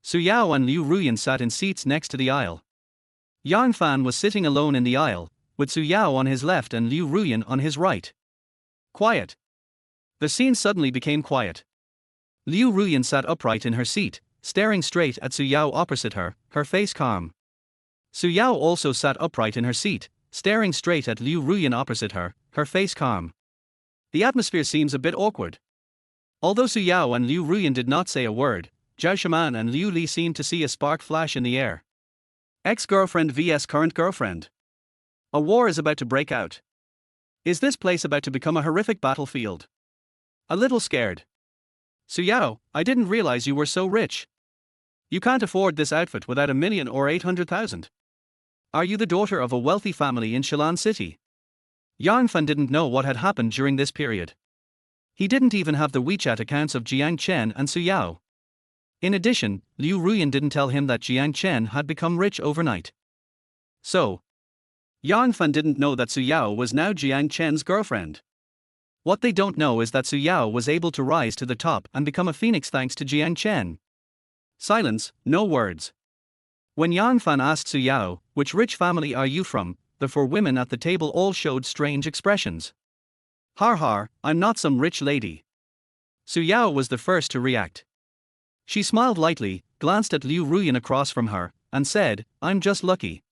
Su Yao and Liu Ruyan sat in seats next to the aisle. Yang Fan was sitting alone in the aisle, with Su Yao on his left and Liu Ruyan on his right. Quiet. The scene suddenly became quiet. Liu Ruyan sat upright in her seat, staring straight at Su Yao opposite her, her face calm. Su Yao also sat upright in her seat, staring straight at Liu Ruyan opposite her, her face calm. The atmosphere seems a bit awkward. Although Su Yao and Liu Ruyan did not say a word, Zhao Shaman and Liu Li seemed to see a spark flash in the air. Ex-girlfriend vs current girlfriend. A war is about to break out. Is this place about to become a horrific battlefield? A little scared. Su Yao, I didn't realize you were so rich. You can't afford this outfit without 1 million or 800,000. Are you the daughter of a wealthy family in Shilan City? Yang Fan didn't know what had happened during this period. He didn't even have the WeChat accounts of Jiang Chen and Su Yao. In addition, Liu Ruyan didn't tell him that Jiang Chen had become rich overnight. So, Yang Fan didn't know that Su Yao was now Jiang Chen's girlfriend. What they don't know is that Su Yao was able to rise to the top and become a phoenix thanks to Jiang Chen. Silence, no words. When Yang Fan asked Su Yao, which rich family are you from, the 4 women at the table all showed strange expressions. Har har, I'm not some rich lady. Su Yao was the first to react. She smiled lightly, glanced at Liu Ruyan across from her, and said, I'm just lucky.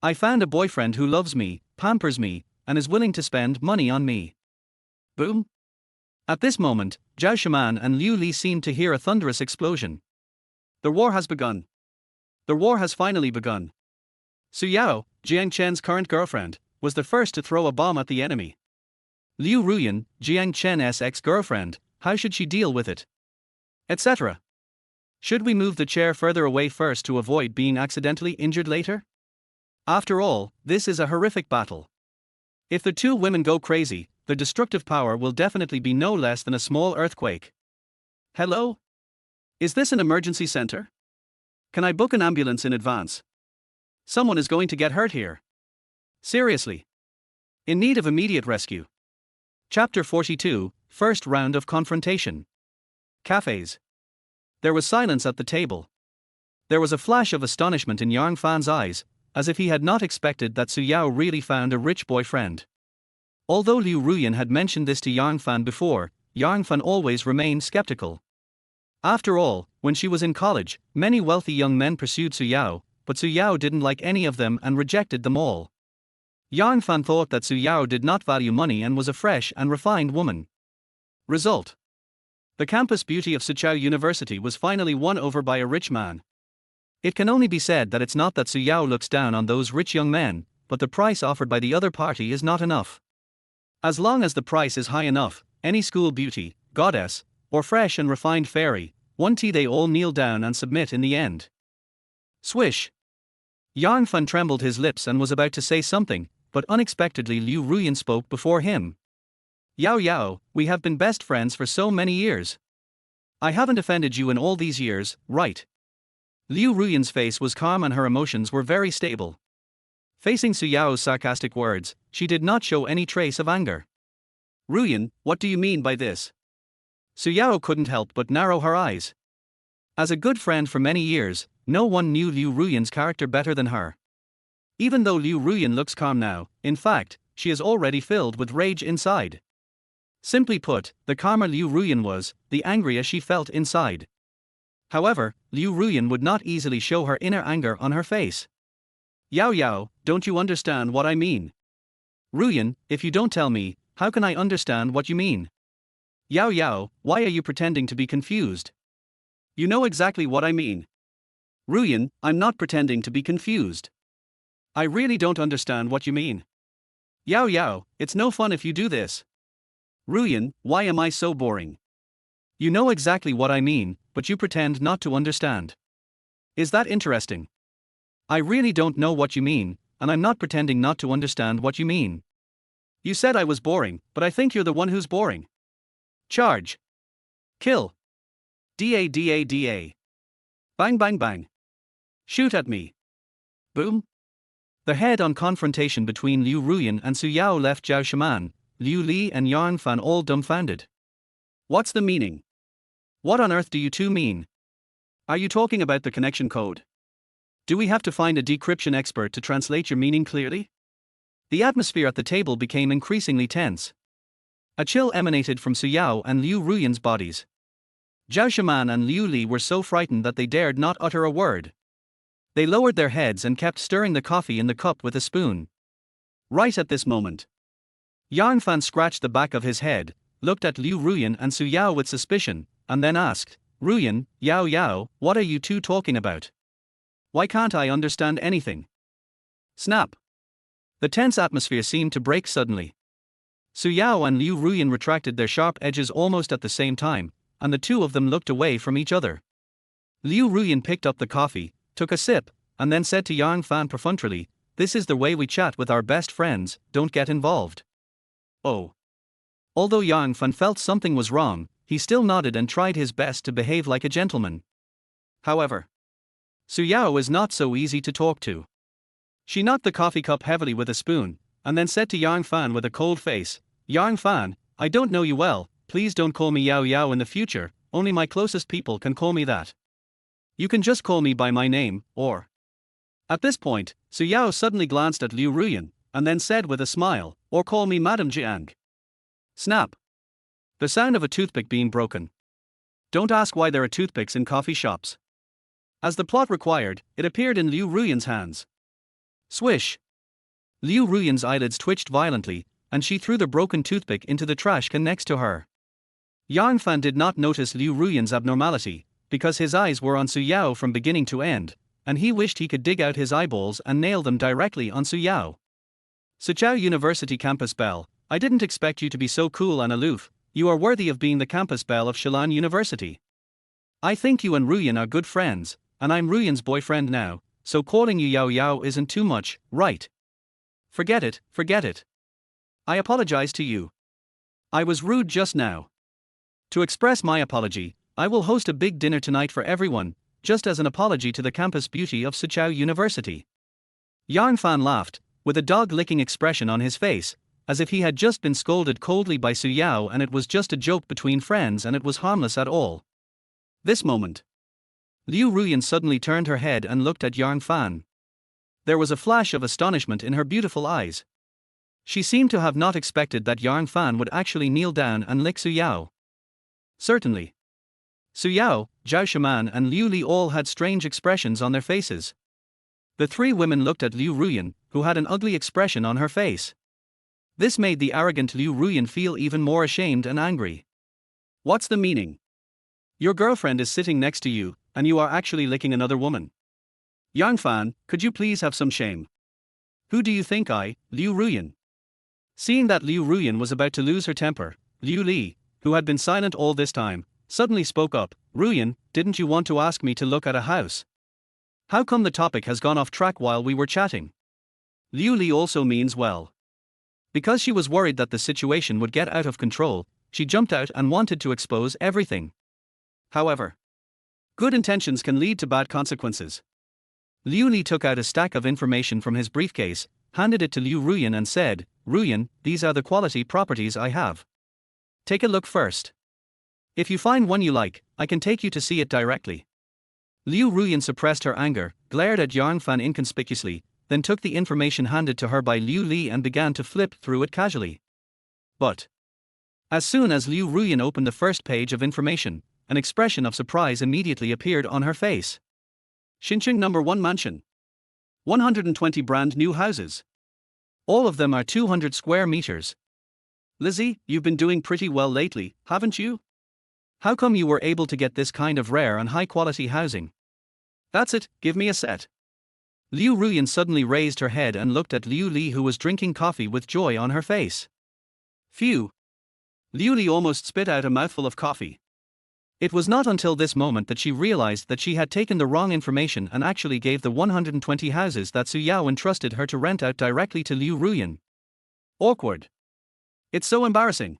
I found a boyfriend who loves me, pampers me, and is willing to spend money on me. Boom. At this moment, Zhao Shaman and Liu Li seemed to hear a thunderous explosion. The war has begun. The war has finally begun. Su Yao, Jiang Chen's current girlfriend, was the first to throw a bomb at the enemy. Liu Ruyan, Jiang Chen's ex-girlfriend, how should she deal with it? Etc. Should we move the chair further away first to avoid being accidentally injured later? After all, this is a horrific battle. If the 2 women go crazy, the destructive power will definitely be no less than a small earthquake. Hello? Is this an emergency center? Can I book an ambulance in advance? Someone is going to get hurt here. Seriously. In need of immediate rescue. Chapter 42, First Round of Confrontation. Cafes. There was silence at the table. There was a flash of astonishment in Yang Fan's eyes, as if he had not expected that Su Yao really found a rich boyfriend. Although Liu Ruyan had mentioned this to Yang Fan before, Yang Fan always remained skeptical. After all, when she was in college, many wealthy young men pursued Su Yao, but Su Yao didn't like any of them and rejected them all. Yang Fan thought that Su Yao did not value money and was a fresh and refined woman. Result. The campus beauty of Sichao University was finally won over by a rich man. It can only be said that it's not that Su Yao looks down on those rich young men, but the price offered by the other party is not enough. As long as the price is high enough, any school beauty, goddess, or fresh and refined fairy, they all kneel down and submit in the end. Swish. Yang Fan trembled his lips and was about to say something, but unexpectedly Liu Ruyan spoke before him. Yao Yao, we have been best friends for so many years. I haven't offended you in all these years, right? Liu Ruyan's face was calm and her emotions were very stable. Facing Su Yao's sarcastic words, she did not show any trace of anger. Ruyan, what do you mean by this? Su Yao couldn't help but narrow her eyes. As a good friend for many years, no one knew Liu Ruyan's character better than her. Even though Liu Ruyan looks calm now, in fact, she is already filled with rage inside. Simply put, the calmer Liu Ruyan was, the angrier she felt inside. However, Liu Ruyan would not easily show her inner anger on her face. Yao Yao, don't you understand what I mean? Ruyan, if you don't tell me, how can I understand what you mean? Yao Yao, why are you pretending to be confused? You know exactly what I mean. Ruyan, I'm not pretending to be confused. I really don't understand what you mean. Yao Yao, it's no fun if you do this. Ruyan, why am I so boring? You know exactly what I mean, but you pretend not to understand. Is that interesting? I really don't know what you mean, and I'm not pretending not to understand what you mean. You said I was boring, but I think you're the one who's boring. Charge. Kill. Da. Bang bang bang. Shoot at me. Boom. The head-on confrontation between Liu Ruyan and Su Yao left Zhao Shaman, Liu Li and Yang Fan all dumbfounded. What's the meaning? What on earth do you two mean? Are you talking about the connection code? Do we have to find a decryption expert to translate your meaning clearly? The atmosphere at the table became increasingly tense. A chill emanated from Su Yao and Liu Ruyan's bodies. Zhao Shaman and Liu Li were so frightened that they dared not utter a word. They lowered their heads and kept stirring the coffee in the cup with a spoon. Right at this moment, Yang Fan scratched the back of his head, looked at Liu Ruyan and Su Yao with suspicion, and then asked, Ruyan, Yao Yao, what are you two talking about? Why can't I understand anything? Snap. The tense atmosphere seemed to break suddenly. Su Yao and Liu Ruyan retracted their sharp edges almost at the same time, and the two of them looked away from each other. Liu Ruyan picked up the coffee, took a sip, and then said to Yang Fan perfunctorily, this is the way we chat with our best friends, don't get involved. Oh. Although Yang Fan felt something was wrong, he still nodded and tried his best to behave like a gentleman. However, Su Yao is not so easy to talk to. She knocked the coffee cup heavily with a spoon, and then said to Yang Fan with a cold face, Yang Fan, I don't know you well, please don't call me Yao Yao in the future, only my closest people can call me that. You can just call me by my name, or... At this point, Su Yao suddenly glanced at Liu Ruyan, and then said with a smile, or call me Madam Jiang. Snap. The sound of a toothpick being broken. Don't ask why there are toothpicks in coffee shops. As the plot required, it appeared in Liu Ruyan's hands. Swish. Liu Ruyan's eyelids twitched violently, and she threw the broken toothpick into the trash can next to her. Yang Fan did not notice Liu Ruyan's abnormality, because his eyes were on Su Yao from beginning to end, and he wished he could dig out his eyeballs and nail them directly on Su Yao. Suchao University Campus Belle, I didn't expect you to be so cool and aloof, you are worthy of being the campus belle of Shilan University. I think you and Ruyan are good friends, and I'm Ruyan's boyfriend now, so calling you Yao Yao isn't too much, right? Forget it, forget it. I apologize to you. I was rude just now. To express my apology, I will host a big dinner tonight for everyone, just as an apology to the campus beauty of Suchao University. Yang Fan laughed, with a dog-licking expression on his face, as if he had just been scolded coldly by Su Yao and it was just a joke between friends and it was harmless at all. This moment, Liu Ruyan suddenly turned her head and looked at Yang Fan. There was a flash of astonishment in her beautiful eyes. She seemed to have not expected that Yang Fan would actually kneel down and lick Su Yao. Certainly. Su Yao, Zhao Shaman and Liu Li all had strange expressions on their faces. The three women looked at Liu Ruyan, who had an ugly expression on her face. This made the arrogant Liu Ruyan feel even more ashamed and angry. What's the meaning? Your girlfriend is sitting next to you, and you are actually licking another woman. Yang Fan, could you please have some shame? Who do you think Liu Ruyan? Seeing that Liu Ruyan was about to lose her temper, Liu Li, who had been silent all this time, suddenly spoke up, Ruyan, didn't you want to ask me to look at a house? How come the topic has gone off track while we were chatting? Liu Li also means well. Because she was worried that the situation would get out of control, she jumped out and wanted to expose everything. However, good intentions can lead to bad consequences. Liu Li took out a stack of information from his briefcase, handed it to Liu Ruyan and said, Ruyan, these are the quality properties I have. Take a look first. If you find one you like, I can take you to see it directly. Liu Ruyan suppressed her anger, glared at Yang Fan inconspicuously, then took the information handed to her by Liu Li and began to flip through it casually. But as soon as Liu Ruyan opened the first page of information, an expression of surprise immediately appeared on her face. Xinqiang No. 1 Mansion. 120 brand new houses. All of them are 200 square meters. Lizzie, you've been doing pretty well lately, haven't you? How come you were able to get this kind of rare and high quality housing? That's it, give me a set. Liu Ruyan suddenly raised her head and looked at Liu Li, who was drinking coffee with joy on her face. Phew! Liu Li almost spit out a mouthful of coffee. It was not until this moment that she realized that she had taken the wrong information and actually gave the 120 houses that Su Yao entrusted her to rent out directly to Liu Ruyan. Awkward. It's so embarrassing.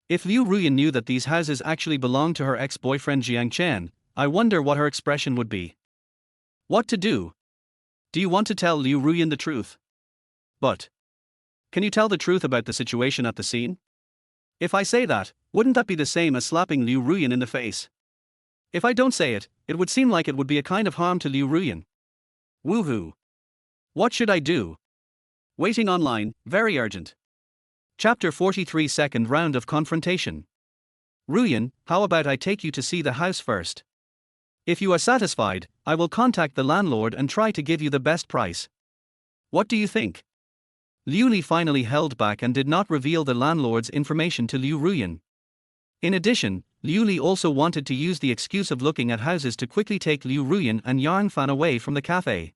If Liu Ruyan knew that these houses actually belonged to her ex-boyfriend Jiang Chen, I wonder what her expression would be. What to do? Do you want to tell Liu Ruyan the truth? But can you tell the truth about the situation at the scene? If I say that, wouldn't that be the same as slapping Liu Ruyan in the face? If I don't say it, it would seem like it would be a kind of harm to Liu Ruyan. Woohoo! What should I do? Waiting online, very urgent. Chapter 43, Second Round of Confrontation. Ruyan, how about I take you to see the house first? If you are satisfied, I will contact the landlord and try to give you the best price. What do you think? Liu Li finally held back and did not reveal the landlord's information to Liu Ruyan. In addition, Liu Li also wanted to use the excuse of looking at houses to quickly take Liu Ruyan and Yang Fan away from the cafe.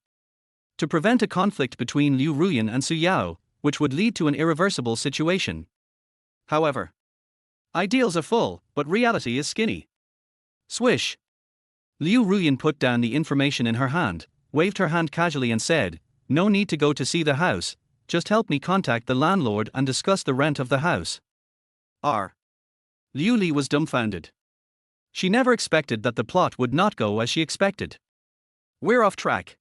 To prevent a conflict between Liu Ruyan and Su Yao, which would lead to an irreversible situation. However, ideals are full, but reality is skinny. Swish. Liu Ruyan put down the information in her hand, waved her hand casually and said, "No need to go to see the house, just help me contact the landlord and discuss the rent of the house." Liu Li was dumbfounded. She never expected that the plot would not go as she expected. We're off track.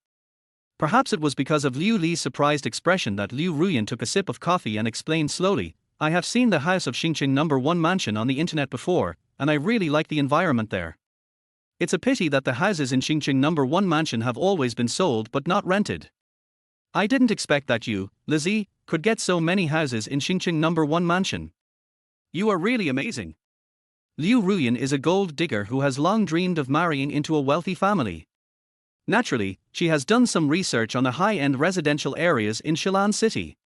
Perhaps it was because of Liu Li's surprised expression that Liu Ruyan took a sip of coffee and explained slowly, "I have seen the house of Xingqing No. 1 mansion on the internet before, and I really like the environment there. It's a pity that the houses in Xingqing No. 1 mansion have always been sold but not rented. I didn't expect that you, Lizzie, could get so many houses in Xingqing No. 1 mansion. You are really amazing." Liu Ruyan is a gold digger who has long dreamed of marrying into a wealthy family. Naturally, she has done some research on the high-end residential areas in Shilan City.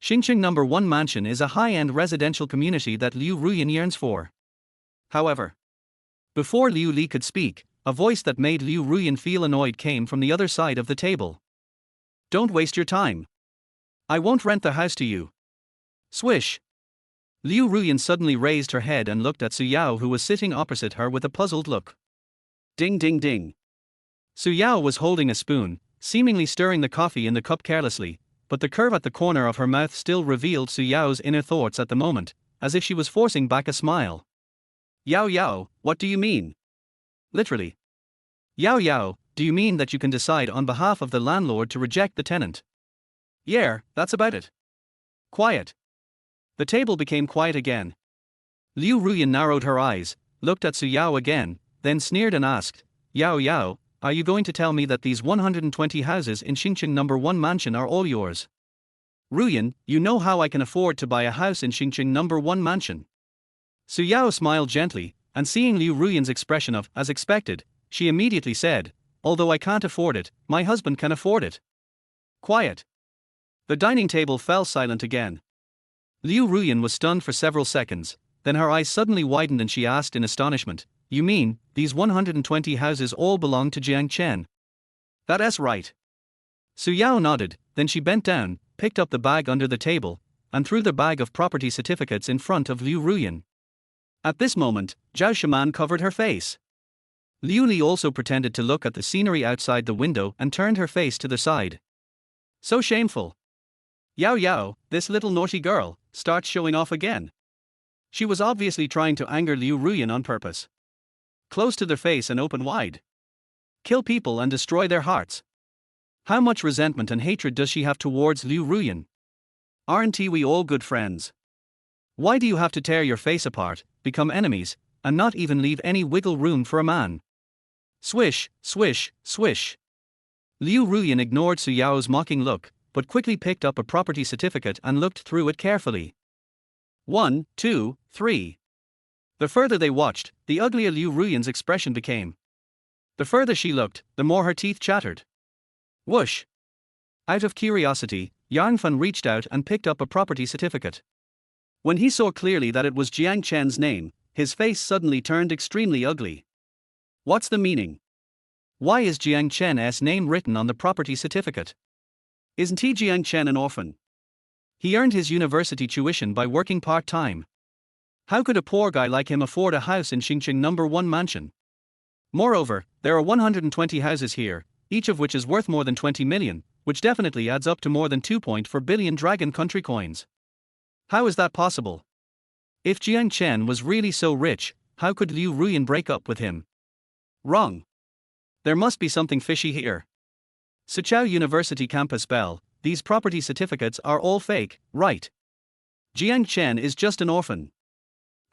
Xingqing No. 1 mansion is a high-end residential community that Liu Ruyan yearns for. However, before Liu Li could speak, a voice that made Liu Ruyan feel annoyed came from the other side of the table. "Don't waste your time. I won't rent the house to you." Swish. Liu Ruyan suddenly raised her head and looked at Su Yao, who was sitting opposite her with a puzzled look. Ding ding ding. Su Yao was holding a spoon, seemingly stirring the coffee in the cup carelessly, but the curve at the corner of her mouth still revealed Su Yao's inner thoughts at the moment, as if she was forcing back a smile. "Yao Yao, what do you mean?" Literally. "Yao Yao, do you mean that you can decide on behalf of the landlord to reject the tenant?" "Yeah, that's about it." Quiet. The table became quiet again. Liu Ruyan narrowed her eyes, looked at Su Yao again, then sneered and asked, "Yao Yao, are you going to tell me that these 120 houses in Xingqing No. 1 mansion are all yours?" "Ruyan, you know how I can afford to buy a house in Xingqing No. 1 mansion." Su Yao smiled gently, and seeing Liu Ruyan's expression of, as expected, she immediately said, "Although I can't afford it, my husband can afford it." Quiet. The dining table fell silent again. Liu Ruyan was stunned for several seconds, then her eyes suddenly widened and she asked in astonishment, "You mean, these 120 houses all belong to Jiang Chen?" "That's right." Su Yao nodded, then she bent down, picked up the bag under the table, and threw the bag of property certificates in front of Liu Ruyan. At this moment, Zhao Shaman covered her face. Liu Li also pretended to look at the scenery outside the window and turned her face to the side. So shameful. Yao Yao, this little naughty girl, starts showing off again. She was obviously trying to anger Liu Ruyan on purpose. Close to their face and open wide. Kill people and destroy their hearts. How much resentment and hatred does she have towards Liu Ruyan? Aren't we all good friends? Why do you have to tear your face apart, become enemies, and not even leave any wiggle room for a man? Swish, swish, swish. Liu Ruyan ignored Su Yao's mocking look, but quickly picked up a property certificate and looked through it carefully. 1, 2, 3. The further they watched, the uglier Liu Ruyan's expression became. The further she looked, the more her teeth chattered. Whoosh. Out of curiosity, Yang Fan reached out and picked up a property certificate. When he saw clearly that it was Jiang Chen's name, his face suddenly turned extremely ugly. What's the meaning? Why is Jiang Chen's name written on the property certificate? Isn't he Jiang Chen an orphan? He earned his university tuition by working part-time. How could a poor guy like him afford a house in Xingqing number 1 mansion? Moreover, there are 120 houses here, each of which is worth more than 20 million, which definitely adds up to more than 2.4 billion Dragon Country coins. How is that possible? If Jiang Chen was really so rich, how could Liu Ruyan break up with him? Wrong. There must be something fishy here. Suchao University Campus Bell, these property certificates are all fake, right? Jiang Chen is just an orphan.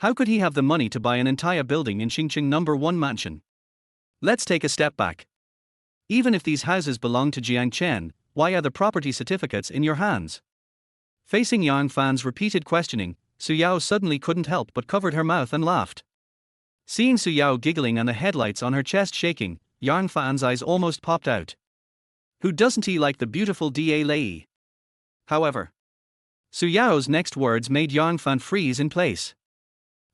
How could he have the money to buy an entire building in Xingqing number 1 mansion? Let's take a step back. Even if these houses belong to Jiang Chen, why are the property certificates in your hands? Facing Yang Fan's repeated questioning, Su Yao suddenly couldn't help but covered her mouth and laughed. Seeing Su Yao giggling and the headlights on her chest shaking, Yang Fan's eyes almost popped out. Who doesn't he like the beautiful Da Lei? However, Su Yao's next words made Yang Fan freeze in place.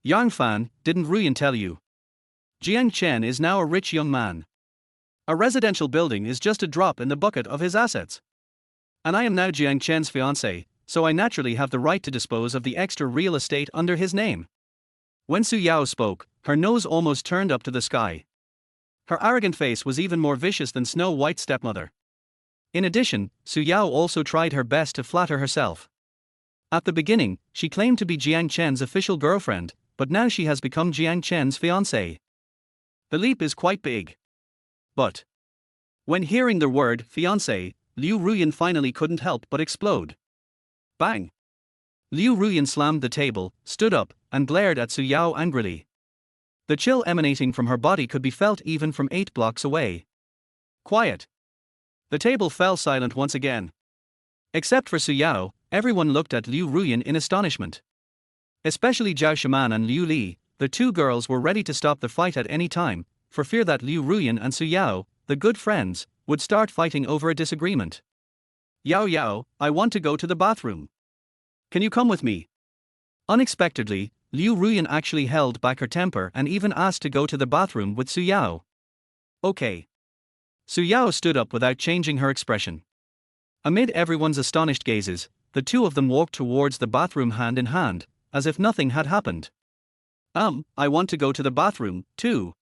Yang Fan, didn't Ruyan tell you? Jiang Chen is now a rich young man. A residential building is just a drop in the bucket of his assets. And I am now Jiang Chen's fiancé, so I naturally have the right to dispose of the extra real estate under his name. When Su Yao spoke, her nose almost turned up to the sky. Her arrogant face was even more vicious than Snow White's stepmother. In addition, Su Yao also tried her best to flatter herself. At the beginning, she claimed to be Jiang Chen's official girlfriend, but now she has become Jiang Chen's fiancé. The leap is quite big. But when hearing the word fiancé, Liu Ruyan finally couldn't help but explode. Bang! Liu Ruyan slammed the table, stood up, and glared at Su Yao angrily. The chill emanating from her body could be felt even from 8 blocks away. Quiet! The table fell silent once again. Except for Su Yao, everyone looked at Liu Ruyan in astonishment. Especially Zhao Shiman and Liu Li, the two girls were ready to stop the fight at any time, for fear that Liu Ruyan and Su Yao, the good friends, would start fighting over a disagreement. Yao Yao, I want to go to the bathroom. Can you come with me? Unexpectedly, Liu Ruyan actually held back her temper and even asked to go to the bathroom with Su Yao. Okay. Su Yao stood up without changing her expression. Amid everyone's astonished gazes, the two of them walked towards the bathroom hand in hand, as if nothing had happened. I want to go to the bathroom, too.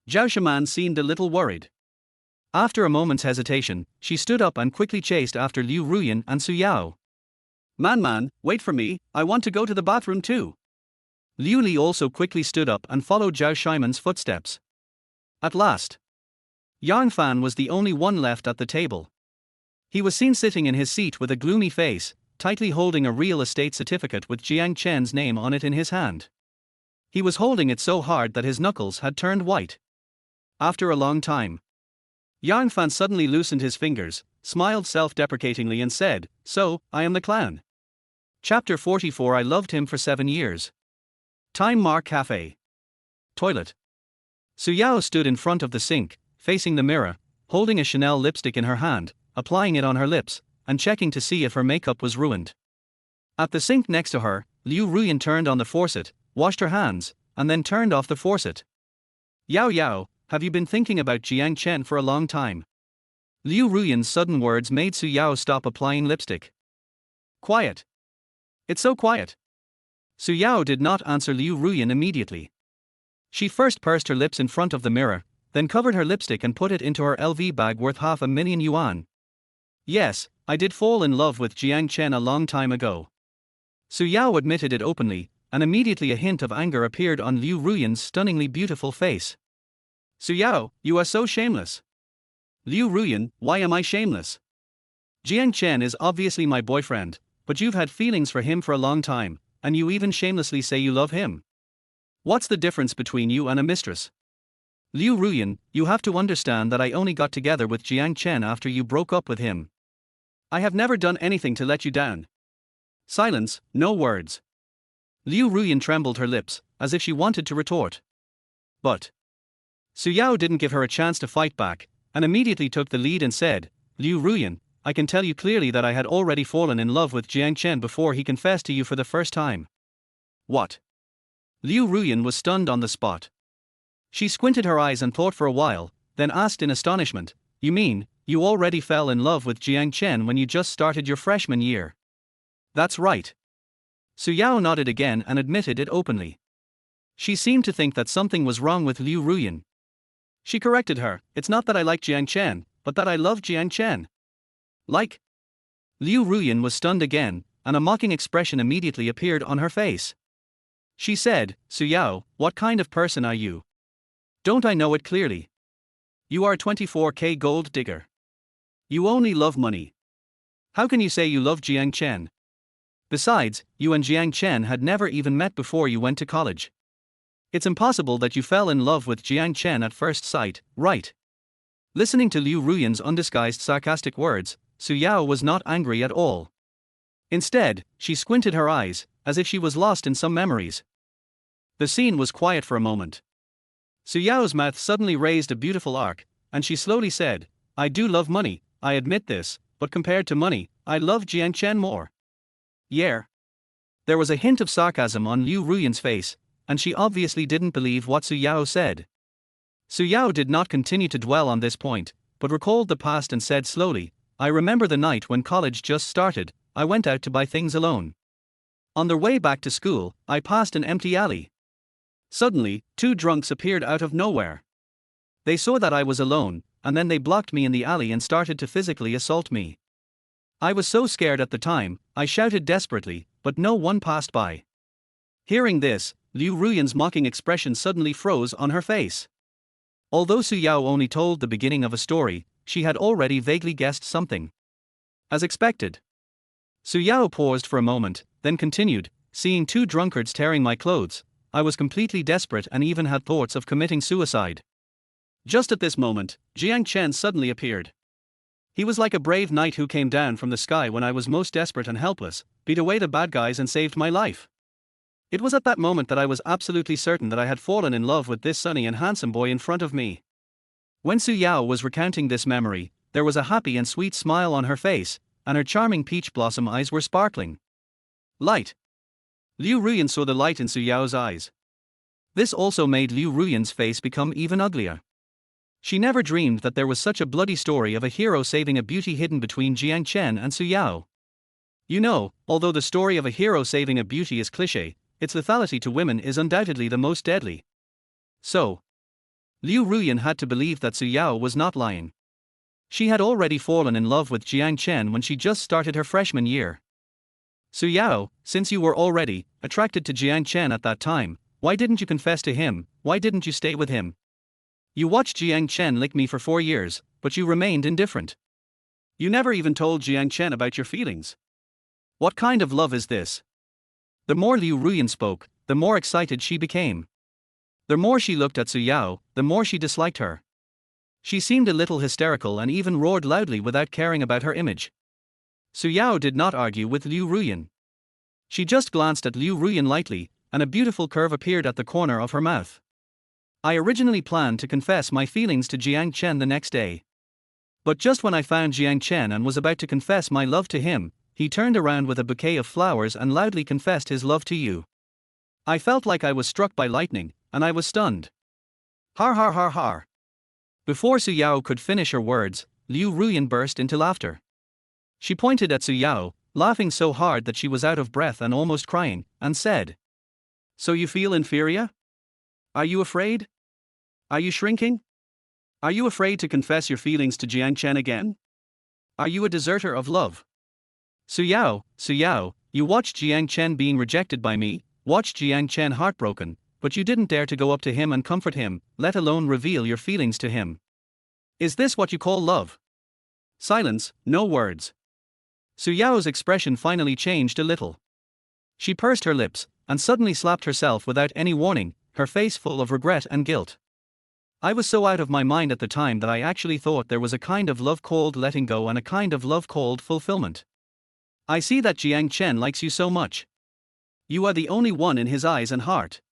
Zhao Shiman seemed a little worried. After a moment's hesitation, she stood up and quickly chased after Liu Ruyan and Su Yao. Man, wait for me, I want to go to the bathroom too. Liu Li also quickly stood up and followed Zhao Shiman's footsteps. At last, Yang Fan was the only one left at the table. He was seen sitting in his seat with a gloomy face, tightly holding a real estate certificate with Jiang Chen's name on it in his hand. He was holding it so hard that his knuckles had turned white. After a long time, Yang Fan suddenly loosened his fingers, smiled self-deprecatingly and said, "So, I am the clown." Chapter 44. I loved him for 7 years. Time Mar Cafe. Toilet. Su Yao stood in front of the sink, facing the mirror, holding a Chanel lipstick in her hand, applying it on her lips, and checking to see if her makeup was ruined. At the sink next to her, Liu Ruyan turned on the faucet, washed her hands, and then turned off the faucet. Yao Yao, have you been thinking about Jiang Chen for a long time? Liu Ruyan's sudden words made Su Yao stop applying lipstick. Quiet. It's so quiet. Su Yao did not answer Liu Ruyan immediately. She first pursed her lips in front of the mirror, then covered her lipstick and put it into her LV bag worth 500,000 yuan. Yes, I did fall in love with Jiang Chen a long time ago. Su Yao admitted it openly, and immediately a hint of anger appeared on Liu Ruyan's stunningly beautiful face. Su Yao, you are so shameless. Liu Ruyan, why am I shameless? Jiang Chen is obviously my boyfriend, but you've had feelings for him for a long time, and you even shamelessly say you love him. What's the difference between you and a mistress? Liu Ruyan, you have to understand that I only got together with Jiang Chen after you broke up with him. I have never done anything to let you down. Silence, no words. Liu Ruyan trembled her lips, as if she wanted to retort. But Su Yao didn't give her a chance to fight back, and immediately took the lead and said, Liu Ruyan, I can tell you clearly that I had already fallen in love with Jiang Chen before he confessed to you for the first time. What? Liu Ruyan was stunned on the spot. She squinted her eyes and thought for a while, then asked in astonishment, "You mean, you already fell in love with Jiang Chen when you just started your freshman year?" "That's right." Su Yao nodded again and admitted it openly. She seemed to think that something was wrong with Liu Ruyan. She corrected her, "It's not that I like Jiang Chen, but that I love Jiang Chen." "Like?" Liu Ruyan was stunned again, and a mocking expression immediately appeared on her face. She said, "Su Yao, what kind of person are you? Don't I know it clearly? You are a 24K gold digger. You only love money. How can you say you love Jiang Chen? Besides, you and Jiang Chen had never even met before you went to college. It's impossible that you fell in love with Jiang Chen at first sight, right?" Listening to Liu Ruyan's undisguised sarcastic words, Su Yao was not angry at all. Instead, she squinted her eyes, as if she was lost in some memories. The scene was quiet for a moment. Su Yao's mouth suddenly raised a beautiful arc, and she slowly said, "I do love money, I admit this, but compared to money, I love Jiang Chen more." Yeah. There was a hint of sarcasm on Liu Ruyan's face, and she obviously didn't believe what Su Yao said. Su Yao did not continue to dwell on this point, but recalled the past and said slowly, "I remember the night when college just started, I went out to buy things alone. On the way back to school, I passed an empty alley. Suddenly, two drunks appeared out of nowhere. They saw that I was alone, and then they blocked me in the alley and started to physically assault me. I was so scared at the time, I shouted desperately, but no one passed by." Hearing this, Liu Ruyan's mocking expression suddenly froze on her face. Although Su Yao only told the beginning of a story, she had already vaguely guessed something. As expected. Su Yao paused for a moment, then continued, "Seeing two drunkards tearing my clothes, I was completely desperate and even had thoughts of committing suicide." Just at this moment, Jiang Chen suddenly appeared. He was like a brave knight who came down from the sky when I was most desperate and helpless, beat away the bad guys and saved my life. It was at that moment that I was absolutely certain that I had fallen in love with this sunny and handsome boy in front of me. When Su Yao was recounting this memory, there was a happy and sweet smile on her face, and her charming peach blossom eyes were sparkling. Light. Liu Ruyan saw the light in Su Yao's eyes. This also made Liu Ruyan's face become even uglier. She never dreamed that there was such a bloody story of a hero saving a beauty hidden between Jiang Chen and Su Yao. You know, although the story of a hero saving a beauty is cliché, its lethality to women is undoubtedly the most deadly. So, Liu Ruyan had to believe that Su Yao was not lying. She had already fallen in love with Jiang Chen when she just started her freshman year. "Su Yao, since you were already attracted to Jiang Chen at that time, why didn't you confess to him? Why didn't you stay with him? You watched Jiang Chen lick me for 4 years, but you remained indifferent. You never even told Jiang Chen about your feelings. What kind of love is this?" The more Liu Ruyan spoke, the more excited she became. The more she looked at Su Yao, the more she disliked her. She seemed a little hysterical and even roared loudly without caring about her image. Su Yao did not argue with Liu Ruyan. She just glanced at Liu Ruyan lightly, and a beautiful curve appeared at the corner of her mouth. "I originally planned to confess my feelings to Jiang Chen the next day. But just when I found Jiang Chen and was about to confess my love to him, he turned around with a bouquet of flowers and loudly confessed his love to you. I felt like I was struck by lightning, and I was stunned." Har har har har. Before Su Yao could finish her words, Liu Ruyan burst into laughter. She pointed at Su Yao, laughing so hard that she was out of breath and almost crying, and said, "So you feel inferior? Are you afraid? Are you shrinking? Are you afraid to confess your feelings to Jiang Chen again? Are you a deserter of love? Su Yao, you watched Jiang Chen being rejected by me, watched Jiang Chen heartbroken, but you didn't dare to go up to him and comfort him, let alone reveal your feelings to him. Is this what you call love?" Silence, no words. Su Yao's expression finally changed a little. She pursed her lips, and suddenly slapped herself without any warning, her face full of regret and guilt. "I was so out of my mind at the time that I actually thought there was a kind of love called letting go and a kind of love called fulfillment. I see that Jiang Chen likes you so much. You are the only one in his eyes and heart.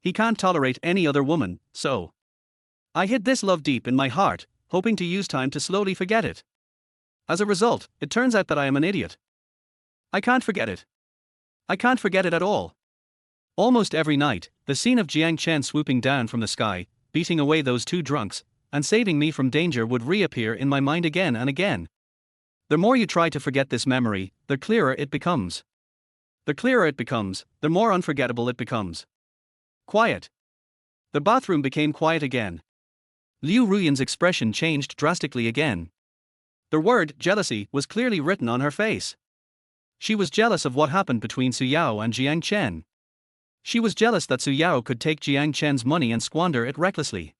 He can't tolerate any other woman, so I hid this love deep in my heart, hoping to use time to slowly forget it. As a result, it turns out that I am an idiot. I can't forget it. I can't forget it at all. Almost every night, the scene of Jiang Chen swooping down from the sky, beating away those two drunks, and saving me from danger would reappear in my mind again and again. The more you try to forget this memory, the clearer it becomes. The clearer it becomes, the more unforgettable it becomes. Quiet. The bathroom became quiet again. Liu Ruyan's expression changed drastically again. The word jealousy was clearly written on her face. She was jealous of what happened between Su Yao and Jiang Chen. She was jealous that Su Yao could take Jiang Chen's money and squander it recklessly.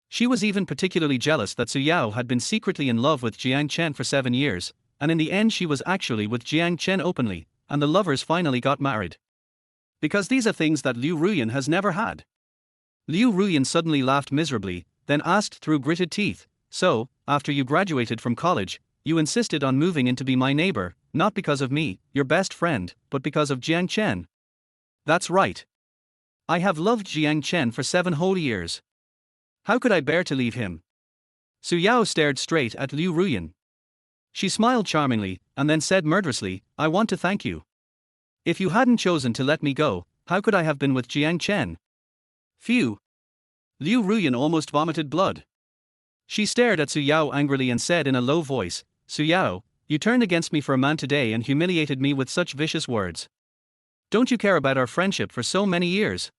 She was even particularly jealous that Su Yao had been secretly in love with Jiang Chen for 7 years, and in the end she was actually with Jiang Chen openly, and the lovers finally got married. Because these are things that Liu Ruyan has never had. Liu Ruyan suddenly laughed miserably, then asked through gritted teeth, "So, after you graduated from college, you insisted on moving in to be my neighbor, not because of me, your best friend, but because of Jiang Chen?" "That's right. I have loved Jiang Chen for 7 whole years. How could I bear to leave him?" Su Yao stared straight at Liu Ruyan. She smiled charmingly, and then said murderously, "I want to thank you. If you hadn't chosen to let me go, how could I have been with Jiang Chen?" Phew. Liu Ruyan almost vomited blood. She stared at Su Yao angrily and said in a low voice, "Su Yao, you turned against me for a man today and humiliated me with such vicious words. Don't you care about our friendship for so many years?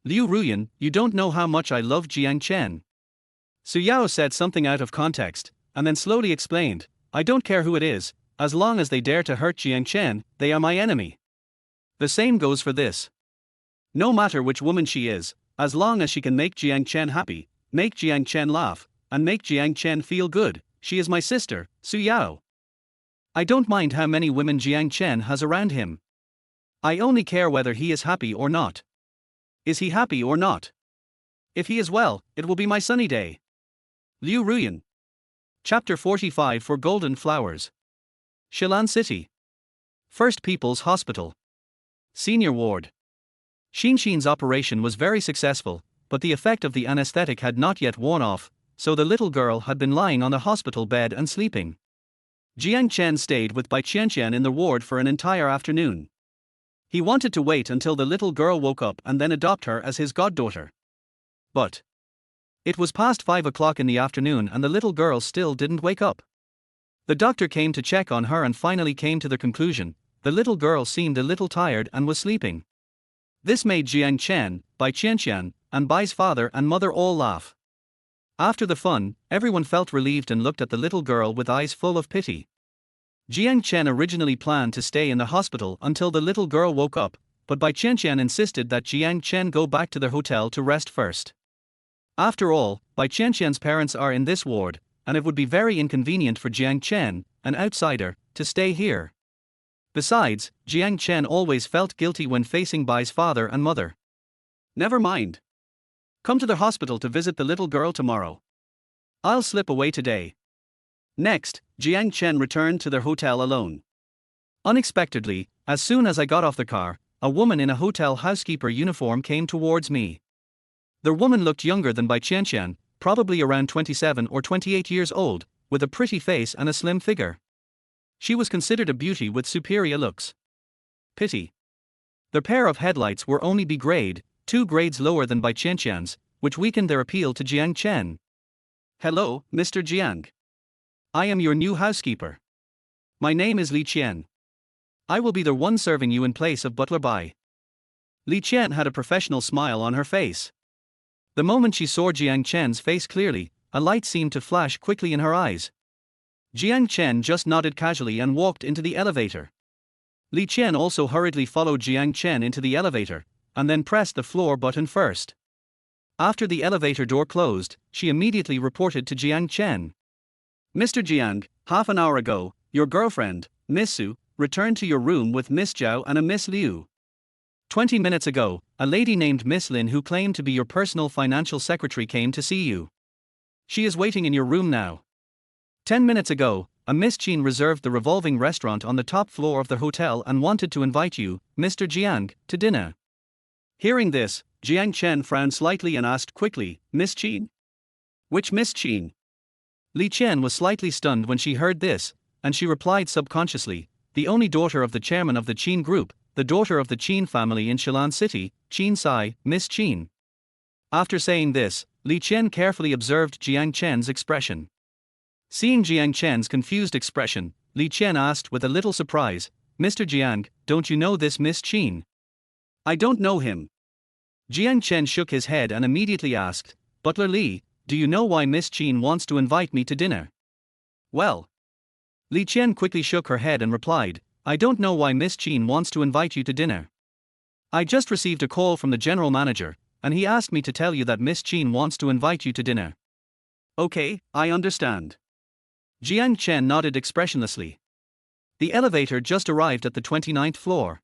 Liu Ruyan, you don't know how much I love Jiang Chen." Su Yao said something out of context, and then slowly explained, "I don't care who it is, as long as they dare to hurt Jiang Chen, they are my enemy. The same goes for this. No matter which woman she is, as long as she can make Jiang Chen happy, make Jiang Chen laugh, and make Jiang Chen feel good, she is my sister, Su Yao. I don't mind how many women Jiang Chen has around him. I only care whether he is happy or not. Is he happy or not? If he is well, it will be my sunny day." Liu Ruyan. Chapter 45 for Golden Flowers. Shilan City. First People's Hospital. Senior Ward. Xinshin's operation was very successful, but the effect of the anesthetic had not yet worn off, so the little girl had been lying on the hospital bed and sleeping. Jiang Chen stayed with Bai Qianqian in the ward for an entire afternoon. He wanted to wait until the little girl woke up and then adopt her as his goddaughter. But it was past 5 o'clock in the afternoon and the little girl still didn't wake up. The doctor came to check on her and finally came to the conclusion the little girl seemed a little tired and was sleeping. This made Jiang Chen, Bai Qianqian, and Bai's father and mother all laugh. After the fun, everyone felt relieved and looked at the little girl with eyes full of pity. Jiang Chen originally planned to stay in the hospital until the little girl woke up, but Bai Qianqian insisted that Jiang Chen go back to the hotel to rest first. After all, Bai Qianqian's parents are in this ward, and it would be very inconvenient for Jiang Chen, an outsider, to stay here. Besides, Jiang Chen always felt guilty when facing Bai's father and mother. "Never mind. Come to the hospital to visit the little girl tomorrow. I'll slip away today." Next, Jiang Chen returned to their hotel alone. Unexpectedly, as soon as I got off the car, a woman in a hotel housekeeper uniform came towards me. The woman looked younger than Bai Qianqian, probably around 27 or 28 years old, with a pretty face and a slim figure. She was considered a beauty with superior looks. Pity. Their pair of headlights were only B grade, 2 grades lower than Bai Qianqian's, which weakened their appeal to Jiang Chen. "Hello, Mr. Jiang. I am your new housekeeper. My name is Li Qian. I will be the one serving you in place of Butler Bai." Li Qian had a professional smile on her face. The moment she saw Jiang Chen's face clearly, a light seemed to flash quickly in her eyes. Jiang Chen just nodded casually and walked into the elevator. Li Qian also hurriedly followed Jiang Chen into the elevator, and then pressed the floor button first. After the elevator door closed, she immediately reported to Jiang Chen. "Mr. Jiang, half an hour ago, your girlfriend, Miss Su, returned to your room with Miss Zhao and a Miss Liu. 20 minutes ago, a lady named Miss Lin who claimed to be your personal financial secretary came to see you. She is waiting in your room now. 10 minutes ago, a Miss Qin reserved the revolving restaurant on the top floor of the hotel and wanted to invite you, Mr. Jiang, to dinner." Hearing this, Jiang Chen frowned slightly and asked quickly, "Miss Qin? Which Miss Qin?" Li Qian was slightly stunned when she heard this, and she replied subconsciously, the only daughter of the chairman of the Qin group, the daughter of the Qin family in Shilan City, Qin Sai, Miss Qin. After saying this, Li Qian carefully observed Jiang Chen's expression. Seeing Jiang Chen's confused expression, Li Qian asked with a little surprise, Mr. Jiang, don't you know this Miss Qin? I don't know him. Jiang Chen shook his head and immediately asked, Butler Li, do you know why Miss Qin wants to invite me to dinner? Well. Li Qian quickly shook her head and replied, I don't know why Miss Qin wants to invite you to dinner. I just received a call from the general manager, and he asked me to tell you that Miss Qin wants to invite you to dinner. Okay, I understand. Jiang Chen nodded expressionlessly. The elevator just arrived at the 29th floor.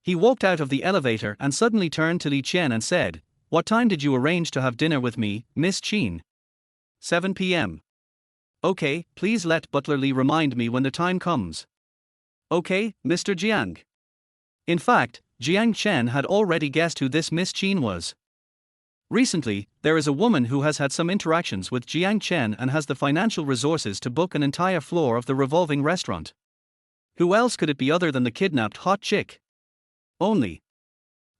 He walked out of the elevator and suddenly turned to Li Qian and said, What time did you arrange to have dinner with me, Miss Qin? 7 p.m. Okay, please let Butler Li remind me when the time comes. Okay, Mr. Jiang. In fact, Jiang Chen had already guessed who this Miss Qin was. Recently, there is a woman who has had some interactions with Jiang Chen and has the financial resources to book an entire floor of the revolving restaurant. Who else could it be other than the kidnapped hot chick? Only.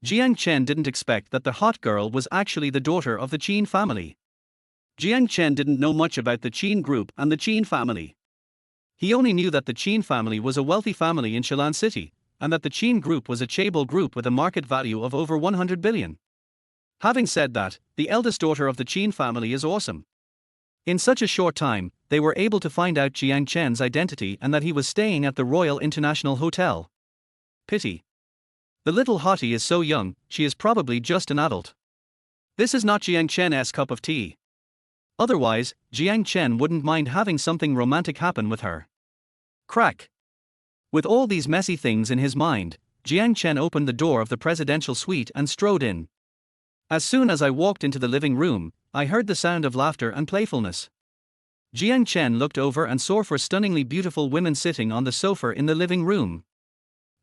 Jiang Chen didn't expect that the hot girl was actually the daughter of the Qin family. Jiang Chen didn't know much about the Qin group and the Qin family. He only knew that the Qin family was a wealthy family in Shilan City, and that the Qin group was a chaebol group with a market value of over 100 billion. Having said that, the eldest daughter of the Qin family is awesome. In such a short time, they were able to find out Jiang Chen's identity and that he was staying at the Royal International Hotel. Pity. The little hottie is so young, she is probably just an adult. This is not Jiang Chen's cup of tea. Otherwise, Jiang Chen wouldn't mind having something romantic happen with her. Crack. With all these messy things in his mind, Jiang Chen opened the door of the presidential suite and strode in. As soon as I walked into the living room, I heard the sound of laughter and playfulness. Jiang Chen looked over and saw four stunningly beautiful women sitting on the sofa in the living room.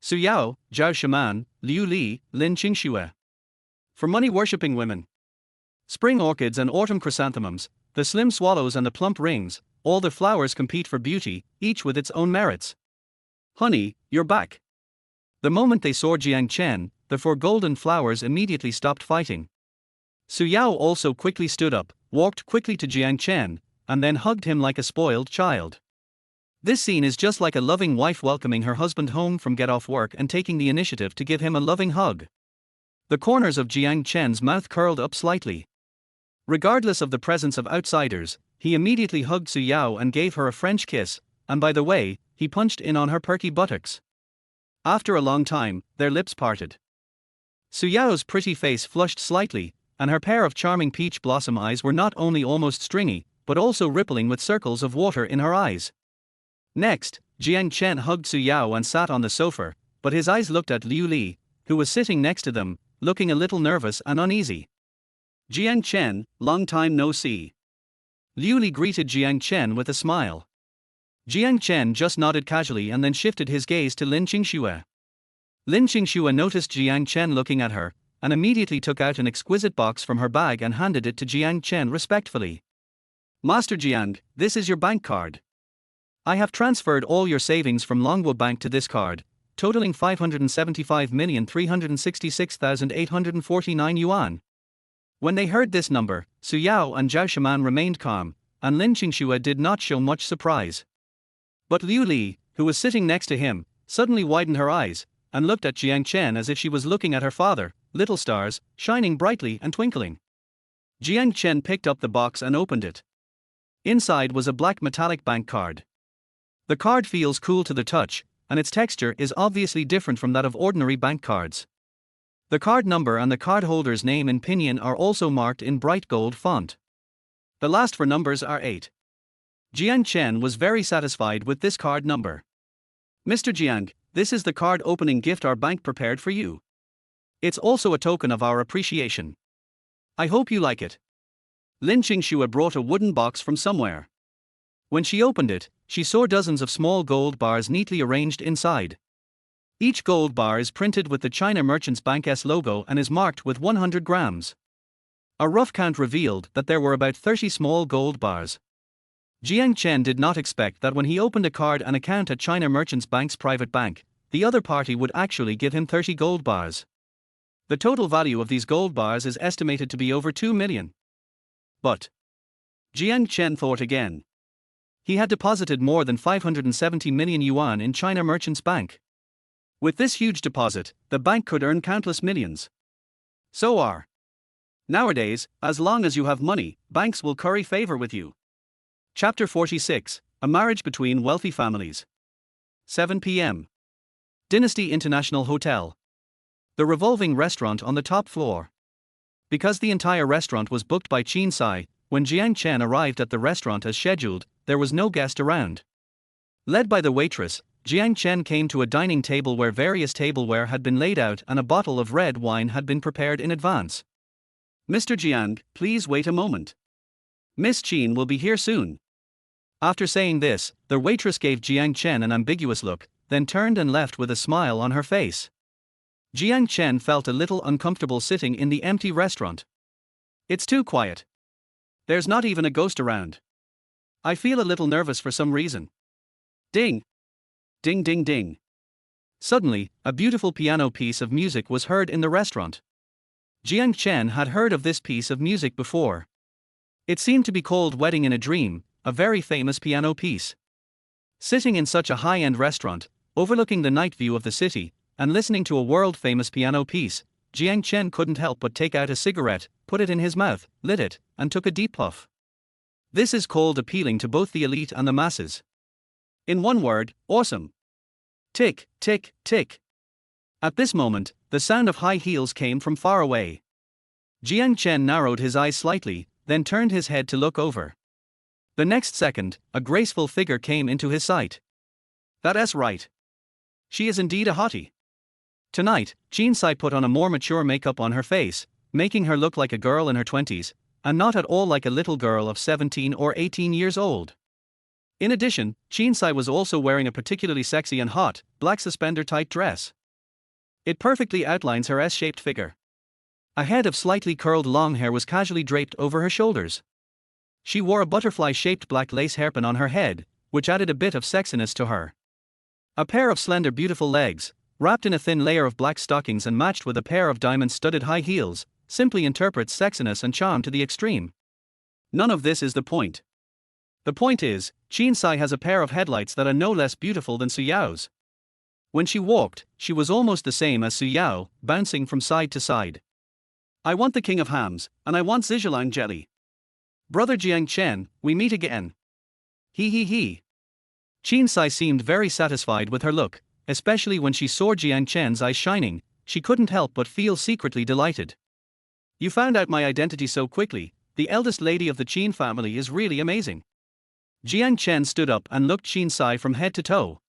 Su Yao, Zhao Shaman, Liu Li, Lin Qingxue. For money-worshipping women. Spring orchids and autumn chrysanthemums, the slim swallows and the plump rings, all the flowers compete for beauty, each with its own merits. Honey, you're back. The moment they saw Jiang Chen, the four golden flowers immediately stopped fighting. Su Yao also quickly stood up, walked quickly to Jiang Chen, and then hugged him like a spoiled child. This scene is just like a loving wife welcoming her husband home from get off work and taking the initiative to give him a loving hug. The corners of Jiang Chen's mouth curled up slightly. Regardless of the presence of outsiders, he immediately hugged Su Yao and gave her a French kiss, and by the way, he punched in on her perky buttocks. After a long time, their lips parted. Su Yao's pretty face flushed slightly, and her pair of charming peach blossom eyes were not only almost stringy, but also rippling with circles of water in her eyes. Next, Jiang Chen hugged Su Yao and sat on the sofa, but his eyes looked at Liu Li, who was sitting next to them, looking a little nervous and uneasy. Jiang Chen, long time no see. Liu Li greeted Jiang Chen with a smile. Jiang Chen just nodded casually and then shifted his gaze to Lin Qingxue. Lin Qingxue noticed Jiang Chen looking at her, and immediately took out an exquisite box from her bag and handed it to Jiang Chen respectfully. Master Jiang, this is your bank card. I have transferred all your savings from Longwo Bank to this card, totaling 575,366,849 yuan. When they heard this number, Su Yao and Zhao Shaman remained calm, and Lin Qingxue did not show much surprise. But Liu Li, who was sitting next to him, suddenly widened her eyes, and looked at Jiang Chen as if she was looking at her father, little stars, shining brightly and twinkling. Jiang Chen picked up the box and opened it. Inside was a black metallic bank card. The card feels cool to the touch, and its texture is obviously different from that of ordinary bank cards. The card number and the cardholder's name in pinyin are also marked in bright gold font. The last four numbers are 8. Jiang Chen was very satisfied with this card number. Mr. Jiang, this is the card opening gift our bank prepared for you. It's also a token of our appreciation. I hope you like it. Lin Qingxue brought a wooden box from somewhere. When she opened it, she saw dozens of small gold bars neatly arranged inside. Each gold bar is printed with the China Merchants Bank's logo and is marked with 100 grams. A rough count revealed that there were about 30 small gold bars. Jiang Chen did not expect that when he opened a card and account at China Merchants Bank's private bank, the other party would actually give him 30 gold bars. The total value of these gold bars is estimated to be over 2 million. But Jiang Chen thought again. He had deposited more than 570 million yuan in China Merchants Bank. With this huge deposit, the bank could earn countless millions. Nowadays, as long as you have money, banks will curry favor with you. Chapter 46, A Marriage Between Wealthy Families. 7 p.m. Dynasty International Hotel. The revolving restaurant on the top floor. Because the entire restaurant was booked by Qin Sai, when Jiang Chen arrived at the restaurant as scheduled, there was no guest around. Led by the waitress, Jiang Chen came to a dining table where various tableware had been laid out and a bottle of red wine had been prepared in advance. "Mr. Jiang, please wait a moment. Miss Qin will be here soon." After saying this, the waitress gave Jiang Chen an ambiguous look, then turned and left with a smile on her face. Jiang Chen felt a little uncomfortable sitting in the empty restaurant. It's too quiet. There's not even a ghost around. I feel a little nervous for some reason. Ding! Ding ding ding. Suddenly, a beautiful piano piece of music was heard in the restaurant. Jiang Chen had heard of this piece of music before. It seemed to be called Wedding in a Dream, a very famous piano piece. Sitting in such a high-end restaurant, overlooking the night view of the city, and listening to a world-famous piano piece, Jiang Chen couldn't help but take out a cigarette, put it in his mouth, lit it, and took a deep puff. This is called appealing to both the elite and the masses. In one word, awesome. Tick, tick, tick. At this moment, the sound of high heels came from far away. Jiang Chen narrowed his eyes slightly, then turned his head to look over. The next second, a graceful figure came into his sight. That's right. She is indeed a hottie. Tonight, Qin Sai put on a more mature makeup on her face, making her look like a girl in her 20s, and not at all like a little girl of 17 or 18 years old. In addition, Qin Sai was also wearing a particularly sexy and hot, black suspender-tight dress. It perfectly outlines her S-shaped figure. A head of slightly curled long hair was casually draped over her shoulders. She wore a butterfly-shaped black lace hairpin on her head, which added a bit of sexiness to her. A pair of slender beautiful legs, wrapped in a thin layer of black stockings and matched with a pair of diamond-studded high heels, simply interprets sexiness and charm to the extreme. None of this is the point. The point is, Qin Sai has a pair of headlights that are no less beautiful than Su Yao's. When she walked, she was almost the same as Su Yao, bouncing from side to side. "I want the king of hams, and I want Zhijiang jelly. Brother Jiang Chen, we meet again. He he he." Qin Sai seemed very satisfied with her look, especially when she saw Jiang Chen's eyes shining. She couldn't help but feel secretly delighted. "You found out my identity so quickly. The eldest lady of the Qin family is really amazing." Jiang Chen stood up and looked Qin Sai from head to toe.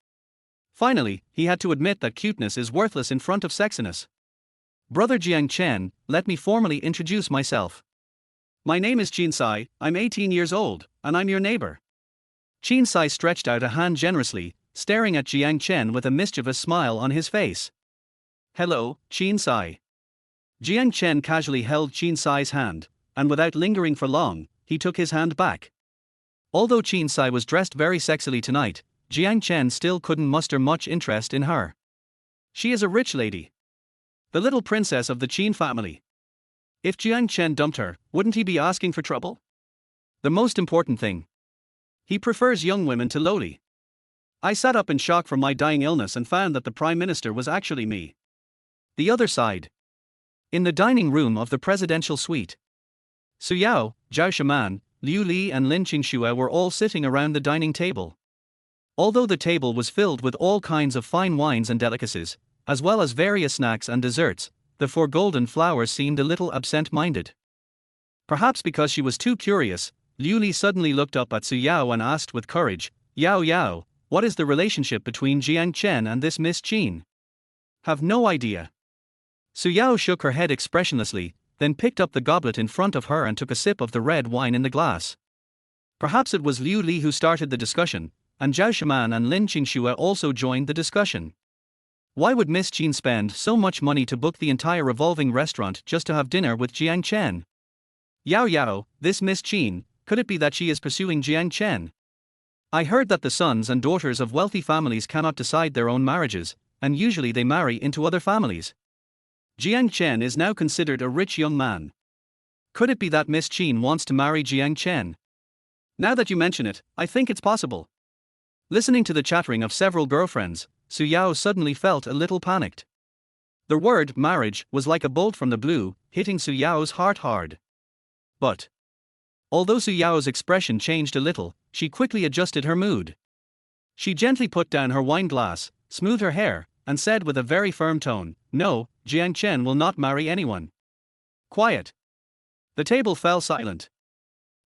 Finally, he had to admit that cuteness is worthless in front of sexiness. "Brother Jiang Chen, let me formally introduce myself. My name is Qin Sai, I'm 18 years old, and I'm your neighbor." Qin Sai stretched out a hand generously, staring at Jiang Chen with a mischievous smile on his face. "Hello, Qin Sai." Jiang Chen casually held Qin Sai's hand, and without lingering for long, he took his hand back. Although Qin Sai was dressed very sexily tonight, Jiang Chen still couldn't muster much interest in her. She is a rich lady. The little princess of the Qin family. If Jiang Chen dumped her, wouldn't he be asking for trouble? The most important thing. He prefers young women to lowly. I sat up in shock from my dying illness and found that the Prime Minister was actually me. The other side. In the dining room of the presidential suite. Su Yao, Zhao Shiman, Liu Li and Lin Qingxue were all sitting around the dining table. Although the table was filled with all kinds of fine wines and delicacies, as well as various snacks and desserts, the four golden flowers seemed a little absent-minded. Perhaps because she was too curious, Liu Li suddenly looked up at Su Yao and asked with courage, "Yao Yao, what is the relationship between Jiang Chen and this Miss Qin?" "Have no idea." Su Yao shook her head expressionlessly, then picked up the goblet in front of her and took a sip of the red wine in the glass. Perhaps it was Liu Li who started the discussion, and Zhao Shiman and Lin Qingxue also joined the discussion. Why would Miss Qin spend so much money to book the entire revolving restaurant just to have dinner with Jiang Chen? "Yao Yao, this Miss Qin, could it be that she is pursuing Jiang Chen?" I heard that the sons and daughters of wealthy families cannot decide their own marriages, and usually they marry into other families. Jiang Chen is now considered a rich young man. Could it be that Miss Chen wants to marry Jiang Chen? Now that you mention it, I think it's possible. Listening to the chattering of several girlfriends, Su Yao suddenly felt a little panicked. The word marriage was like a bolt from the blue, hitting Su Yao's heart hard. But although Su Yao's expression changed a little, she quickly adjusted her mood. She gently put down her wine glass, smoothed her hair, and said with a very firm tone, "No, Jiang Chen will not marry anyone." Quiet. The table fell silent.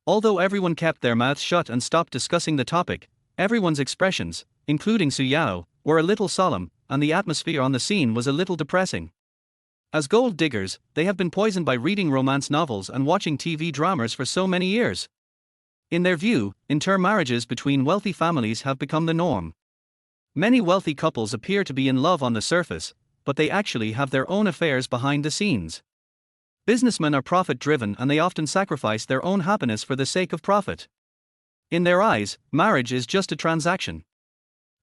Although everyone kept their mouths shut and stopped discussing the topic, everyone's expressions, including Su Yao, were a little solemn, and the atmosphere on the scene was a little depressing. As gold diggers, they have been poisoned by reading romance novels and watching TV dramas for so many years. In their view, intermarriages between wealthy families have become the norm. Many wealthy couples appear to be in love on the surface, but they actually have their own affairs behind the scenes. Businessmen are profit-driven and they often sacrifice their own happiness for the sake of profit. In their eyes, marriage is just a transaction.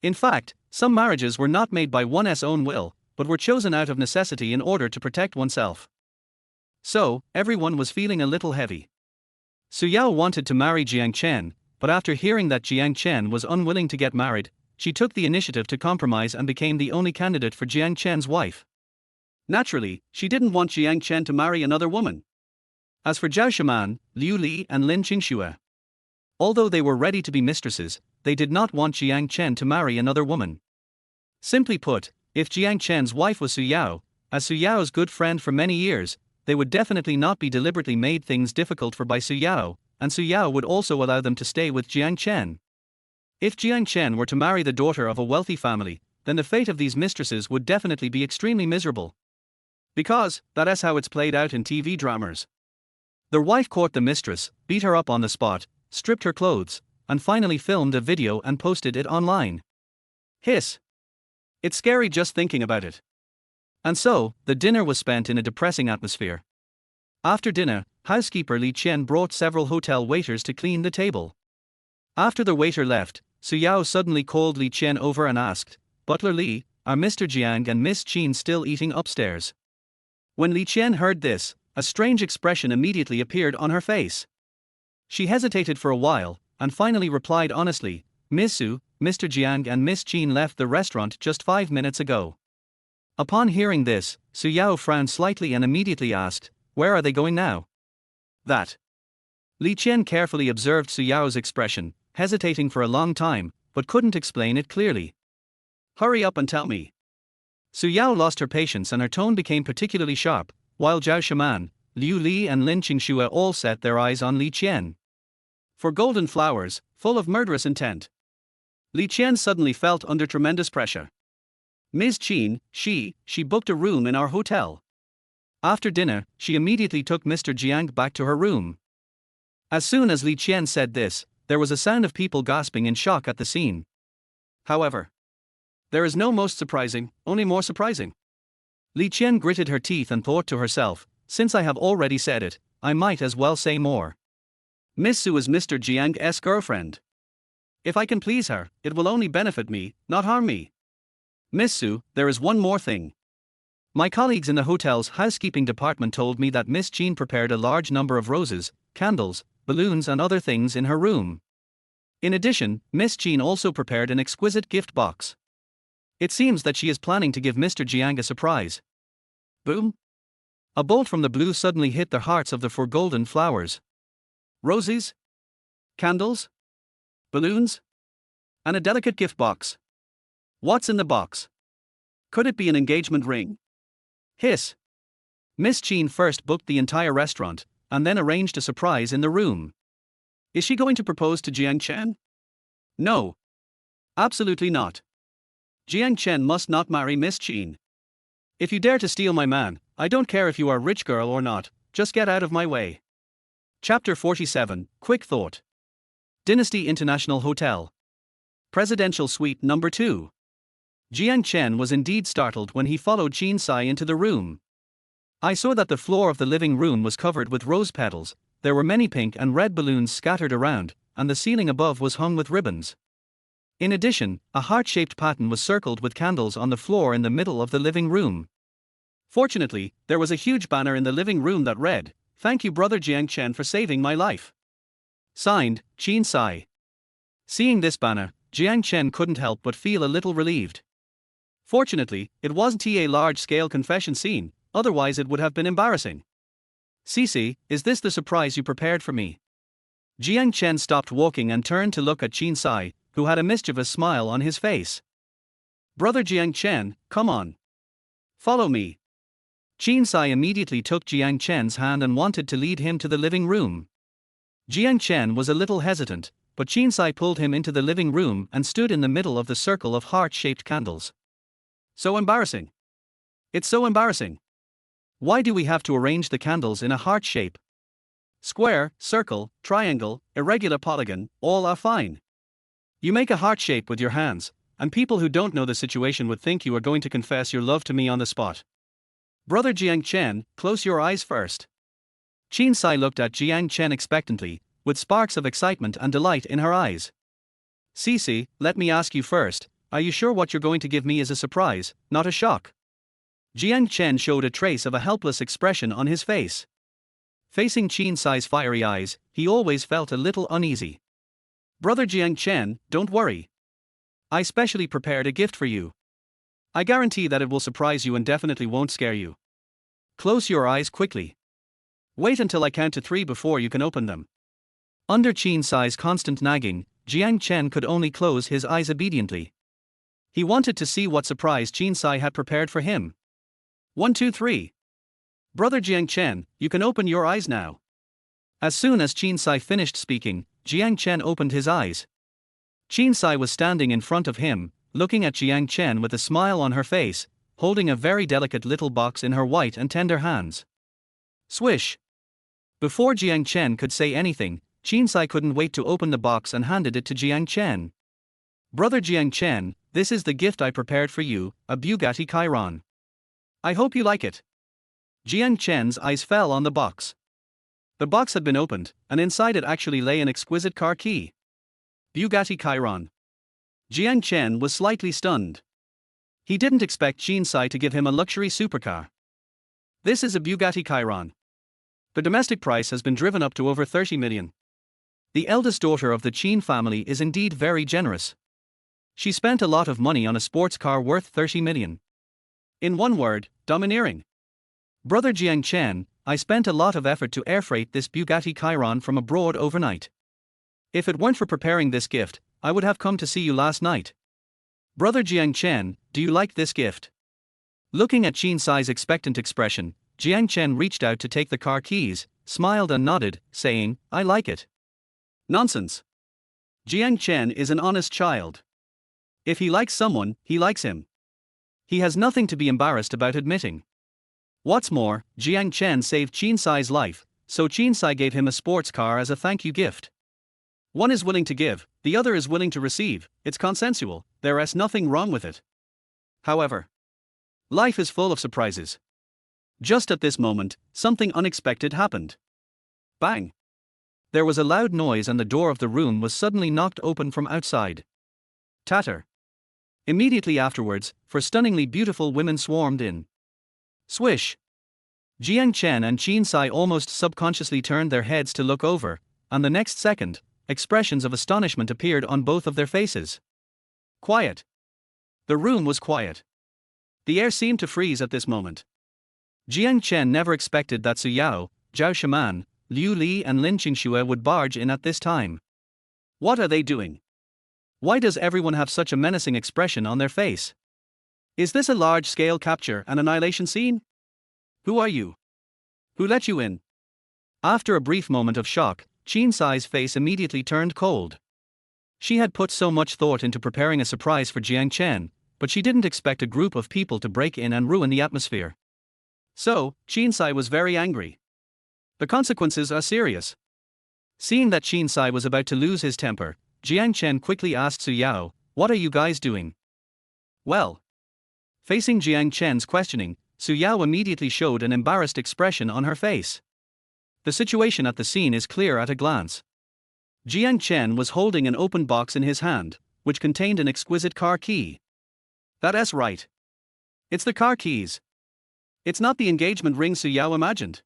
In fact, some marriages were not made by one's own will, but were chosen out of necessity in order to protect oneself. So, everyone was feeling a little heavy. Su Yao wanted to marry Jiang Chen, but after hearing that Jiang Chen was unwilling to get married, she took the initiative to compromise and became the only candidate for Jiang Chen's wife. Naturally, she didn't want Jiang Chen to marry another woman. As for Zhao Shiman, Liu Li and Lin Qingxue, although they were ready to be mistresses, they did not want Jiang Chen to marry another woman. Simply put, if Jiang Chen's wife was Su Yao, as Su Yao's good friend for many years, they would definitely not be deliberately made things difficult for by Su Yao, and Su Yao would also allow them to stay with Jiang Chen. If Jiang Chen were to marry the daughter of a wealthy family, then the fate of these mistresses would definitely be extremely miserable. Because, that is how it's played out in TV dramas. The wife caught the mistress, beat her up on the spot, stripped her clothes, and finally filmed a video and posted it online. Hiss. It's scary just thinking about it. And so, the dinner was spent in a depressing atmosphere. After dinner, housekeeper Li Qian brought several hotel waiters to clean the table. After the waiter left, Su Yao suddenly called Li Qian over and asked, "Butler Li, are Mr. Jiang and Miss Chen still eating upstairs?" When Li Qian heard this, a strange expression immediately appeared on her face. She hesitated for a while, and finally replied honestly, "Miss Su, Mr. Jiang and Miss Chen left the restaurant just 5 minutes ago." Upon hearing this, Su Yao frowned slightly and immediately asked, "Where are they going now?" That. Li Qian carefully observed Su Yao's expression, hesitating for a long time, but couldn't explain it clearly. "Hurry up and tell me." Su Yao lost her patience and her tone became particularly sharp, while Zhao Shiman, Liu Li and Lin Qingxue all set their eyes on Li Qian. For golden flowers, full of murderous intent. Li Qian suddenly felt under tremendous pressure. Ms. Chen, she booked a room in our hotel. After dinner, she immediately took Mr. Jiang back to her room. As soon as Li Qian said this, there was a sound of people gasping in shock at the scene. However, there is no most surprising, only more surprising. Li Qian gritted her teeth and thought to herself, since I have already said it, I might as well say more. Miss Su is Mr. Jiang's girlfriend. If I can please her, it will only benefit me, not harm me. Miss Su, there is one more thing. My colleagues in the hotel's housekeeping department told me that Miss Chen prepared a large number of roses, candles, balloons and other things in her room. In addition, Miss Chen also prepared an exquisite gift box. It seems that she is planning to give Mr. Jiang a surprise. Boom! A bolt from the blue suddenly hit the hearts of the four golden flowers. Roses? Candles? Balloons? And a delicate gift box. What's in the box? Could it be an engagement ring? Hiss. Miss Chen first booked the entire restaurant, and then arranged a surprise in the room. Is she going to propose to Jiang Chen? No. Absolutely not. Jiang Chen must not marry Miss Chen. If you dare to steal my man, I don't care if you are a rich girl or not, just get out of my way. Chapter 47, Quick Thought. Dynasty International Hotel. Presidential Suite Number 2. Jiang Chen was indeed startled when he followed Qin Sai into the room. I saw that the floor of the living room was covered with rose petals, there were many pink and red balloons scattered around, and the ceiling above was hung with ribbons. In addition, a heart-shaped pattern was circled with candles on the floor in the middle of the living room. Fortunately, there was a huge banner in the living room that read, "Thank you Brother Jiang Chen for saving my life. Signed, Qin Sai." Seeing this banner, Jiang Chen couldn't help but feel a little relieved. Fortunately, it wasn't a large-scale confession scene, otherwise it would have been embarrassing. "Cici, is this the surprise you prepared for me?" Jiang Chen stopped walking and turned to look at Qin Sai, who had a mischievous smile on his face. "Brother Jiang Chen, come on. Follow me." Qin Sai immediately took Jiang Chen's hand and wanted to lead him to the living room. Jiang Chen was a little hesitant, but Qin Sai pulled him into the living room and stood in the middle of the circle of heart-shaped candles. "So embarrassing. It's so embarrassing. Why do we have to arrange the candles in a heart shape? Square, circle, triangle, irregular polygon, all are fine. You make a heart shape with your hands, and people who don't know the situation would think you are going to confess your love to me on the spot. Brother Jiang Chen, close your eyes first." Qin Sai looked at Jiang Chen expectantly, with sparks of excitement and delight in her eyes. "Cici, let me ask you first, are you sure what you're going to give me is a surprise, not a shock?" Jiang Chen showed a trace of a helpless expression on his face. Facing Qin Sai's fiery eyes, he always felt a little uneasy. "Brother Jiang Chen, don't worry. I specially prepared a gift for you. I guarantee that it will surprise you and definitely won't scare you. Close your eyes quickly. Wait until I count to 3 before you can open them." Under Qin Sai's constant nagging, Jiang Chen could only close his eyes obediently. He wanted to see what surprise Qin Sai had prepared for him. 1, 2, 3. "Brother Jiang Chen, you can open your eyes now." As soon as Qin Sai finished speaking, Jiang Chen opened his eyes. Qin Sai was standing in front of him, looking at Jiang Chen with a smile on her face, holding a very delicate little box in her white and tender hands. Swish! Before Jiang Chen could say anything, Qin Sai couldn't wait to open the box and handed it to Jiang Chen. "Brother Jiang Chen, this is the gift I prepared for you, a Bugatti Chiron. I hope you like it." Jiang Chen's eyes fell on the box. The box had been opened, and inside it actually lay an exquisite car key. Bugatti Chiron. Jiang Chen was slightly stunned. He didn't expect Qin Sai to give him a luxury supercar. This is a Bugatti Chiron. The domestic price has been driven up to over 30 million. The eldest daughter of the Qin family is indeed very generous. She spent a lot of money on a sports car worth 30 million. In one word, domineering. "Brother Jiang Chen, I spent a lot of effort to air freight this Bugatti Chiron from abroad overnight. If it weren't for preparing this gift, I would have come to see you last night. Brother Jiang Chen, do you like this gift?" Looking at Qin Sai's expectant expression, Jiang Chen reached out to take the car keys, smiled and nodded, saying, "I like it." Nonsense. Jiang Chen is an honest child. If he likes someone, he likes him. He has nothing to be embarrassed about admitting. What's more, Jiang Chen saved Qin Sai's life, so Qin Sai gave him a sports car as a thank you gift. One is willing to give, the other is willing to receive, it's consensual, there's nothing wrong with it. However, life is full of surprises. Just at this moment, something unexpected happened. Bang! There was a loud noise and the door of the room was suddenly knocked open from outside. Tatter. Immediately afterwards, 4 stunningly beautiful women swarmed in. Swish! Jiang Chen and Qin Sai almost subconsciously turned their heads to look over, and the next second, expressions of astonishment appeared on both of their faces. Quiet. The room was quiet. The air seemed to freeze at this moment. Jiang Chen never expected that Su Yao, Zhao Shaman, Liu Li and Lin Qingxue would barge in at this time. What are they doing? Why does everyone have such a menacing expression on their face? Is this a large-scale capture and annihilation scene? Who are you? Who let you in? After a brief moment of shock, Qin Sai's face immediately turned cold. She had put so much thought into preparing a surprise for Jiang Chen, but she didn't expect a group of people to break in and ruin the atmosphere. So, Qin Sai was very angry. The consequences are serious. Seeing that Qin Sai was about to lose his temper, Jiang Chen quickly asked Su Yao, "What are you guys doing?" Well. Facing Jiang Chen's questioning, Su Yao immediately showed an embarrassed expression on her face. The situation at the scene is clear at a glance. Jiang Chen was holding an open box in his hand, which contained an exquisite car key. That's right. It's the car keys. It's not the engagement ring Su Yao imagined.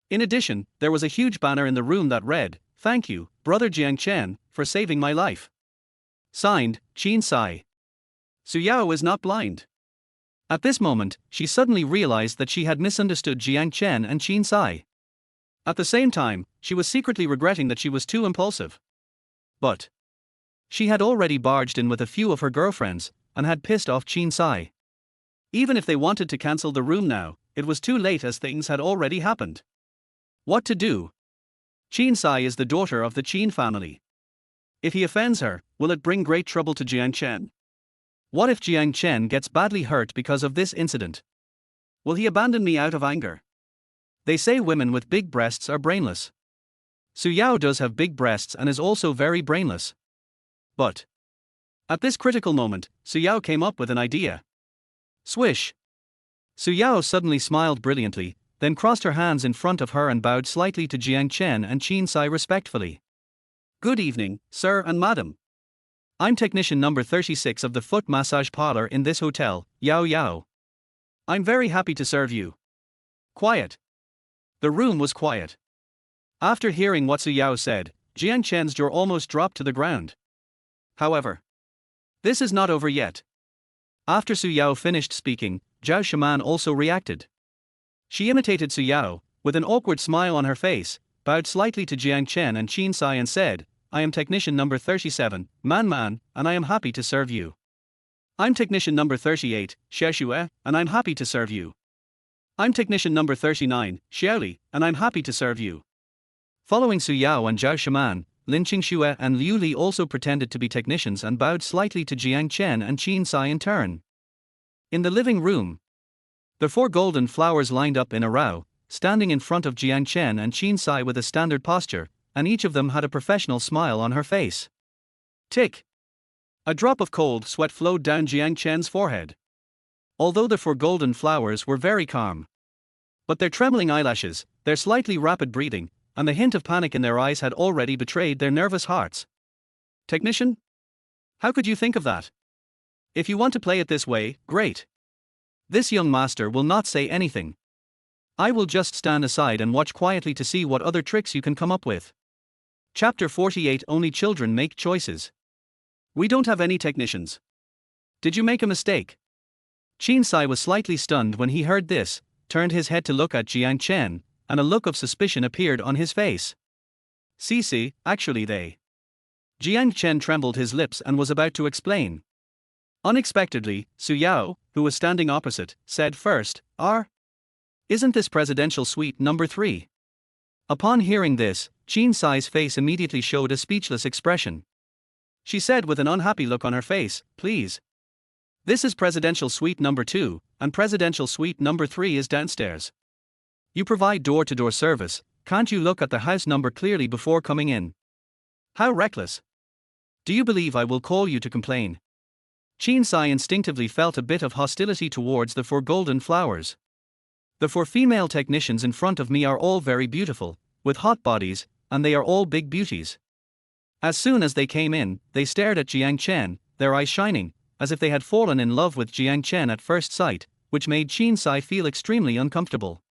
In addition, there was a huge banner in the room that read, "Thank you, Brother Jiang Chen, for saving my life." Signed, Qin Sai. Su Yao is not blind. At this moment, she suddenly realized that she had misunderstood Jiang Chen and Qin Sai. At the same time, she was secretly regretting that she was too impulsive. But she had already barged in with a few of her girlfriends, and had pissed off Qin Sai. Even if they wanted to cancel the room now, it was too late as things had already happened. What to do? Qin Sai is the daughter of the Qin family. If he offends her, will it bring great trouble to Jiang Chen? What if Jiang Chen gets badly hurt because of this incident? Will he abandon me out of anger? They say women with big breasts are brainless. Su Yao does have big breasts and is also very brainless. But at this critical moment, Su Yao came up with an idea. Swish! Su Yao suddenly smiled brilliantly, then crossed her hands in front of her and bowed slightly to Jiang Chen and Qin Sai respectfully. "Good evening, sir and madam. I'm technician number 36 of the foot massage parlor in this hotel, Yao Yao. I'm very happy to serve you." Quiet. The room was quiet. After hearing what Su Yao said, Jiang Chen's jaw almost dropped to the ground. However, this is not over yet. After Su Yao finished speaking, Zhao Shaman also reacted. She imitated Su Yao, with an awkward smile on her face, bowed slightly to Jiang Chen and Qin Sai and said, "I am technician number 37, Man, and I am happy to serve you." "I'm technician number 38, Xue, and I'm happy to serve you." "I'm technician number 39, Xiaoli, and I'm happy to serve you." Following Su Yao and Zhao Shaman, Lin Qingxue and Liu Li also pretended to be technicians and bowed slightly to Jiang Chen and Qin Sai in turn. In the living room, the 4 golden flowers lined up in a row, standing in front of Jiang Chen and Qin Sai with a standard posture, and each of them had a professional smile on her face. Tick! A drop of cold sweat flowed down Jiang Chen's forehead. Although the 4 golden flowers were very calm, but their trembling eyelashes, their slightly rapid breathing, and the hint of panic in their eyes had already betrayed their nervous hearts. "Technician? How could you think of that? If you want to play it this way, great. This young master will not say anything. I will just stand aside and watch quietly to see what other tricks you can come up with." Chapter 48. Only children make choices. "We don't have any technicians. Did you make a mistake?" Qin Sai was slightly stunned when he heard this, turned his head to look at Jiang Chen, and a look of suspicion appeared on his face. "See, actually they." Jiang Chen trembled his lips and was about to explain. Unexpectedly, Su Yao, who was standing opposite, said first, "Isn't this presidential suite number 3? Upon hearing this, Qin Sai's face immediately showed a speechless expression. She said with an unhappy look on her face, "Please. This is presidential suite number 2, and presidential suite number 3 is downstairs. You provide door-to-door service, can't you look at the house number clearly before coming in? How reckless. Do you believe I will call you to complain?" Qin Sai instinctively felt a bit of hostility towards the 4 golden flowers. The 4 female technicians in front of me are all very beautiful, with hot bodies, and they are all big beauties. As soon as they came in, they stared at Jiang Chen, their eyes shining, as if they had fallen in love with Jiang Chen at first sight, which made Qin Sai feel extremely uncomfortable.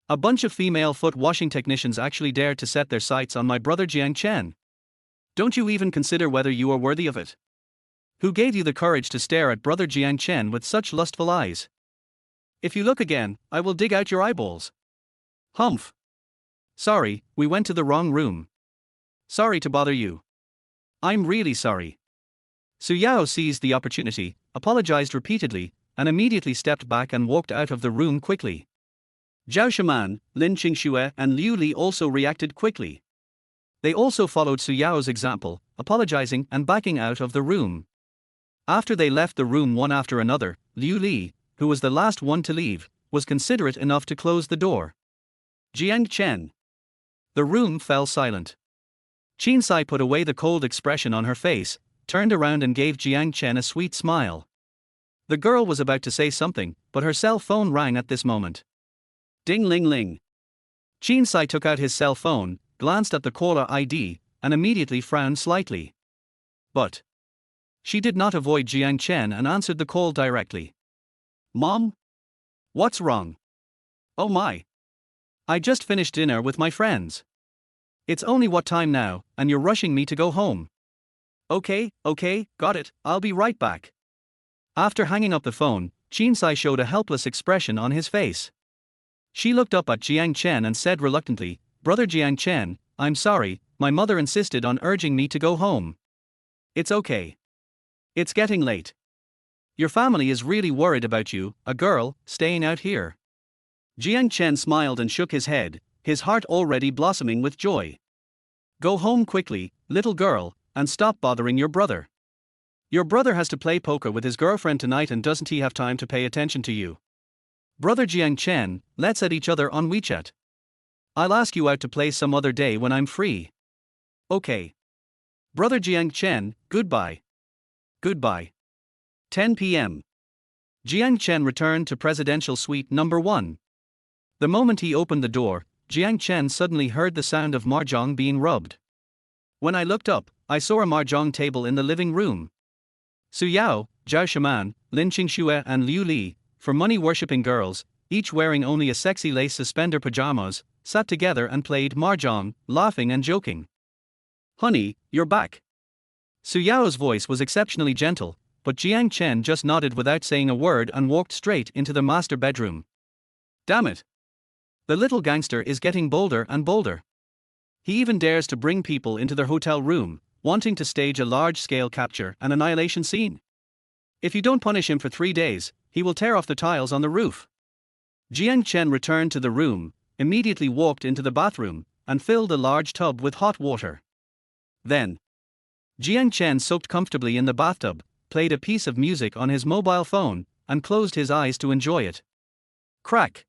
A bunch of female foot washing technicians actually dared to set their sights on my brother Jiang Chen. Don't you even consider whether you are worthy of it? Who gave you the courage to stare at brother Jiang Chen with such lustful eyes? If you look again, I will dig out your eyeballs. Humph. Sorry, we went to the wrong room. Sorry to bother you. I'm really sorry. Su Yao seized the opportunity, apologized repeatedly, and immediately stepped back and walked out of the room quickly. Zhao Shaman, Lin Qingxue and Liu Li also reacted quickly. They also followed Su Yao's example, apologizing and backing out of the room. After they left the room one after another, Liu Li, who was the last one to leave, was considerate enough to close the door. Jiang Chen. The room fell silent. Qin Sai put away the cold expression on her face, turned around and gave Jiang Chen a sweet smile. The girl was about to say something, but her cell phone rang at this moment. Ding ling ling. Qin Sai took out his cell phone, glanced at the caller ID, and immediately frowned slightly. But She did not avoid Jiang Chen and answered the call directly. Mom? What's wrong? Oh my. I just finished dinner with my friends. It's only what time now, and you're rushing me to go home. Okay, got it, I'll be right back. After hanging up the phone, Jinsai showed a helpless expression on his face. She looked up at Jiang Chen and said reluctantly, Brother Jiang Chen, I'm sorry, my mother insisted on urging me to go home. It's okay. It's getting late. Your family is really worried about you, a girl, staying out here. Jiang Chen smiled and shook his head, his heart already blossoming with joy. Go home quickly, little girl, and stop bothering your brother. Your brother has to play poker with his girlfriend tonight and doesn't he have time to pay attention to you? Brother Jiang Chen, let's add each other on WeChat. I'll ask you out to play some other day when I'm free. Okay. Brother Jiang Chen, goodbye. Goodbye. 10 p.m. Jiang Chen returned to presidential suite number 1. The moment he opened the door, Jiang Chen suddenly heard the sound of mahjong being rubbed. When I looked up, I saw a mahjong table in the living room. Su Yao, Zhao Shaman, Lin Qingxue and Liu Li, for money-worshipping girls, each wearing only a sexy lace suspender pajamas, sat together and played mahjong, laughing and joking. Honey, you're back. Su Yao's voice was exceptionally gentle, but Jiang Chen just nodded without saying a word and walked straight into the master bedroom. Damn it. The little gangster is getting bolder and bolder. He even dares to bring people into their hotel room, wanting to stage a large-scale capture and annihilation scene. If you don't punish him for 3 days, he will tear off the tiles on the roof. Jiang Chen returned to the room, immediately walked into the bathroom, and filled a large tub with hot water. Then, Jiang Chen soaked comfortably in the bathtub, played a piece of music on his mobile phone, and closed his eyes to enjoy it. Crack!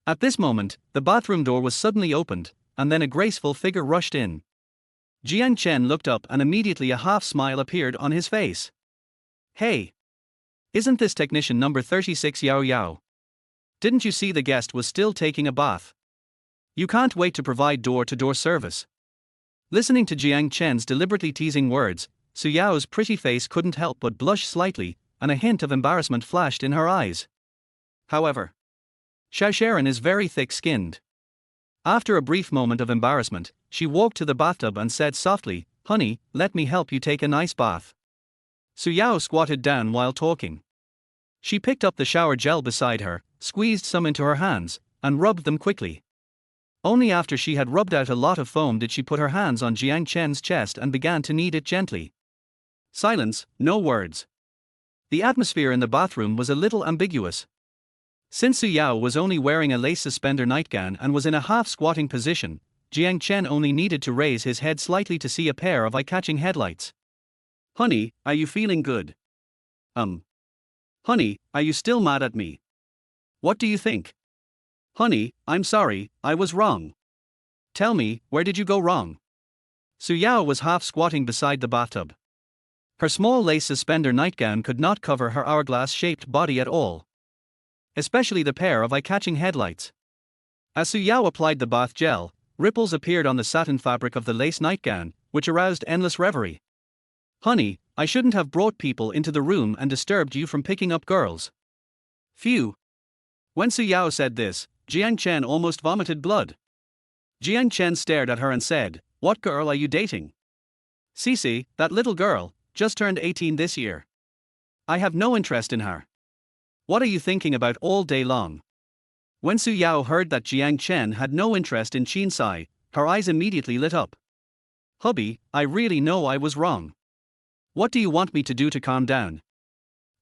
At this moment, the bathroom door was suddenly opened, and then a graceful figure rushed in. Jiang Chen looked up and immediately a half-smile appeared on his face. Hey! Isn't this technician number 36 Yao Yao? Didn't you see the guest was still taking a bath? You can't wait to provide door-to-door service. Listening to Jiang Chen's deliberately teasing words, Su Yao's pretty face couldn't help but blush slightly, and a hint of embarrassment flashed in her eyes. However, Xiaosharan is very thick-skinned. After a brief moment of embarrassment, she walked to the bathtub and said softly, Honey, let me help you take a nice bath. Su Yao squatted down while talking. She picked up the shower gel beside her, squeezed some into her hands, and rubbed them quickly. Only after she had rubbed out a lot of foam did she put her hands on Jiang Chen's chest and began to knead it gently. Silence, no words. The atmosphere in the bathroom was a little ambiguous. Since Su Yao was only wearing a lace suspender nightgown and was in a half-squatting position, Jiang Chen only needed to raise his head slightly to see a pair of eye-catching headlights. Honey, are you feeling good? Honey, are you still mad at me? What do you think? Honey, I'm sorry, I was wrong. Tell me, where did you go wrong? Su Yao was half-squatting beside the bathtub. Her small lace suspender nightgown could not cover her hourglass-shaped body at all. Especially the pair of eye-catching headlights. As Su Yao applied the bath gel, ripples appeared on the satin fabric of the lace nightgown, which aroused endless reverie. Honey, I shouldn't have brought people into the room and disturbed you from picking up girls. Phew. When Su Yao said this, Jiang Chen almost vomited blood. Jiang Chen stared at her and said, What girl are you dating? Cece, that little girl, just turned 18 this year. I have no interest in her. What are you thinking about all day long? When Su Yao heard that Jiang Chen had no interest in Jinsai, her eyes immediately lit up. Hubby, I really know I was wrong. What do you want me to do to calm down?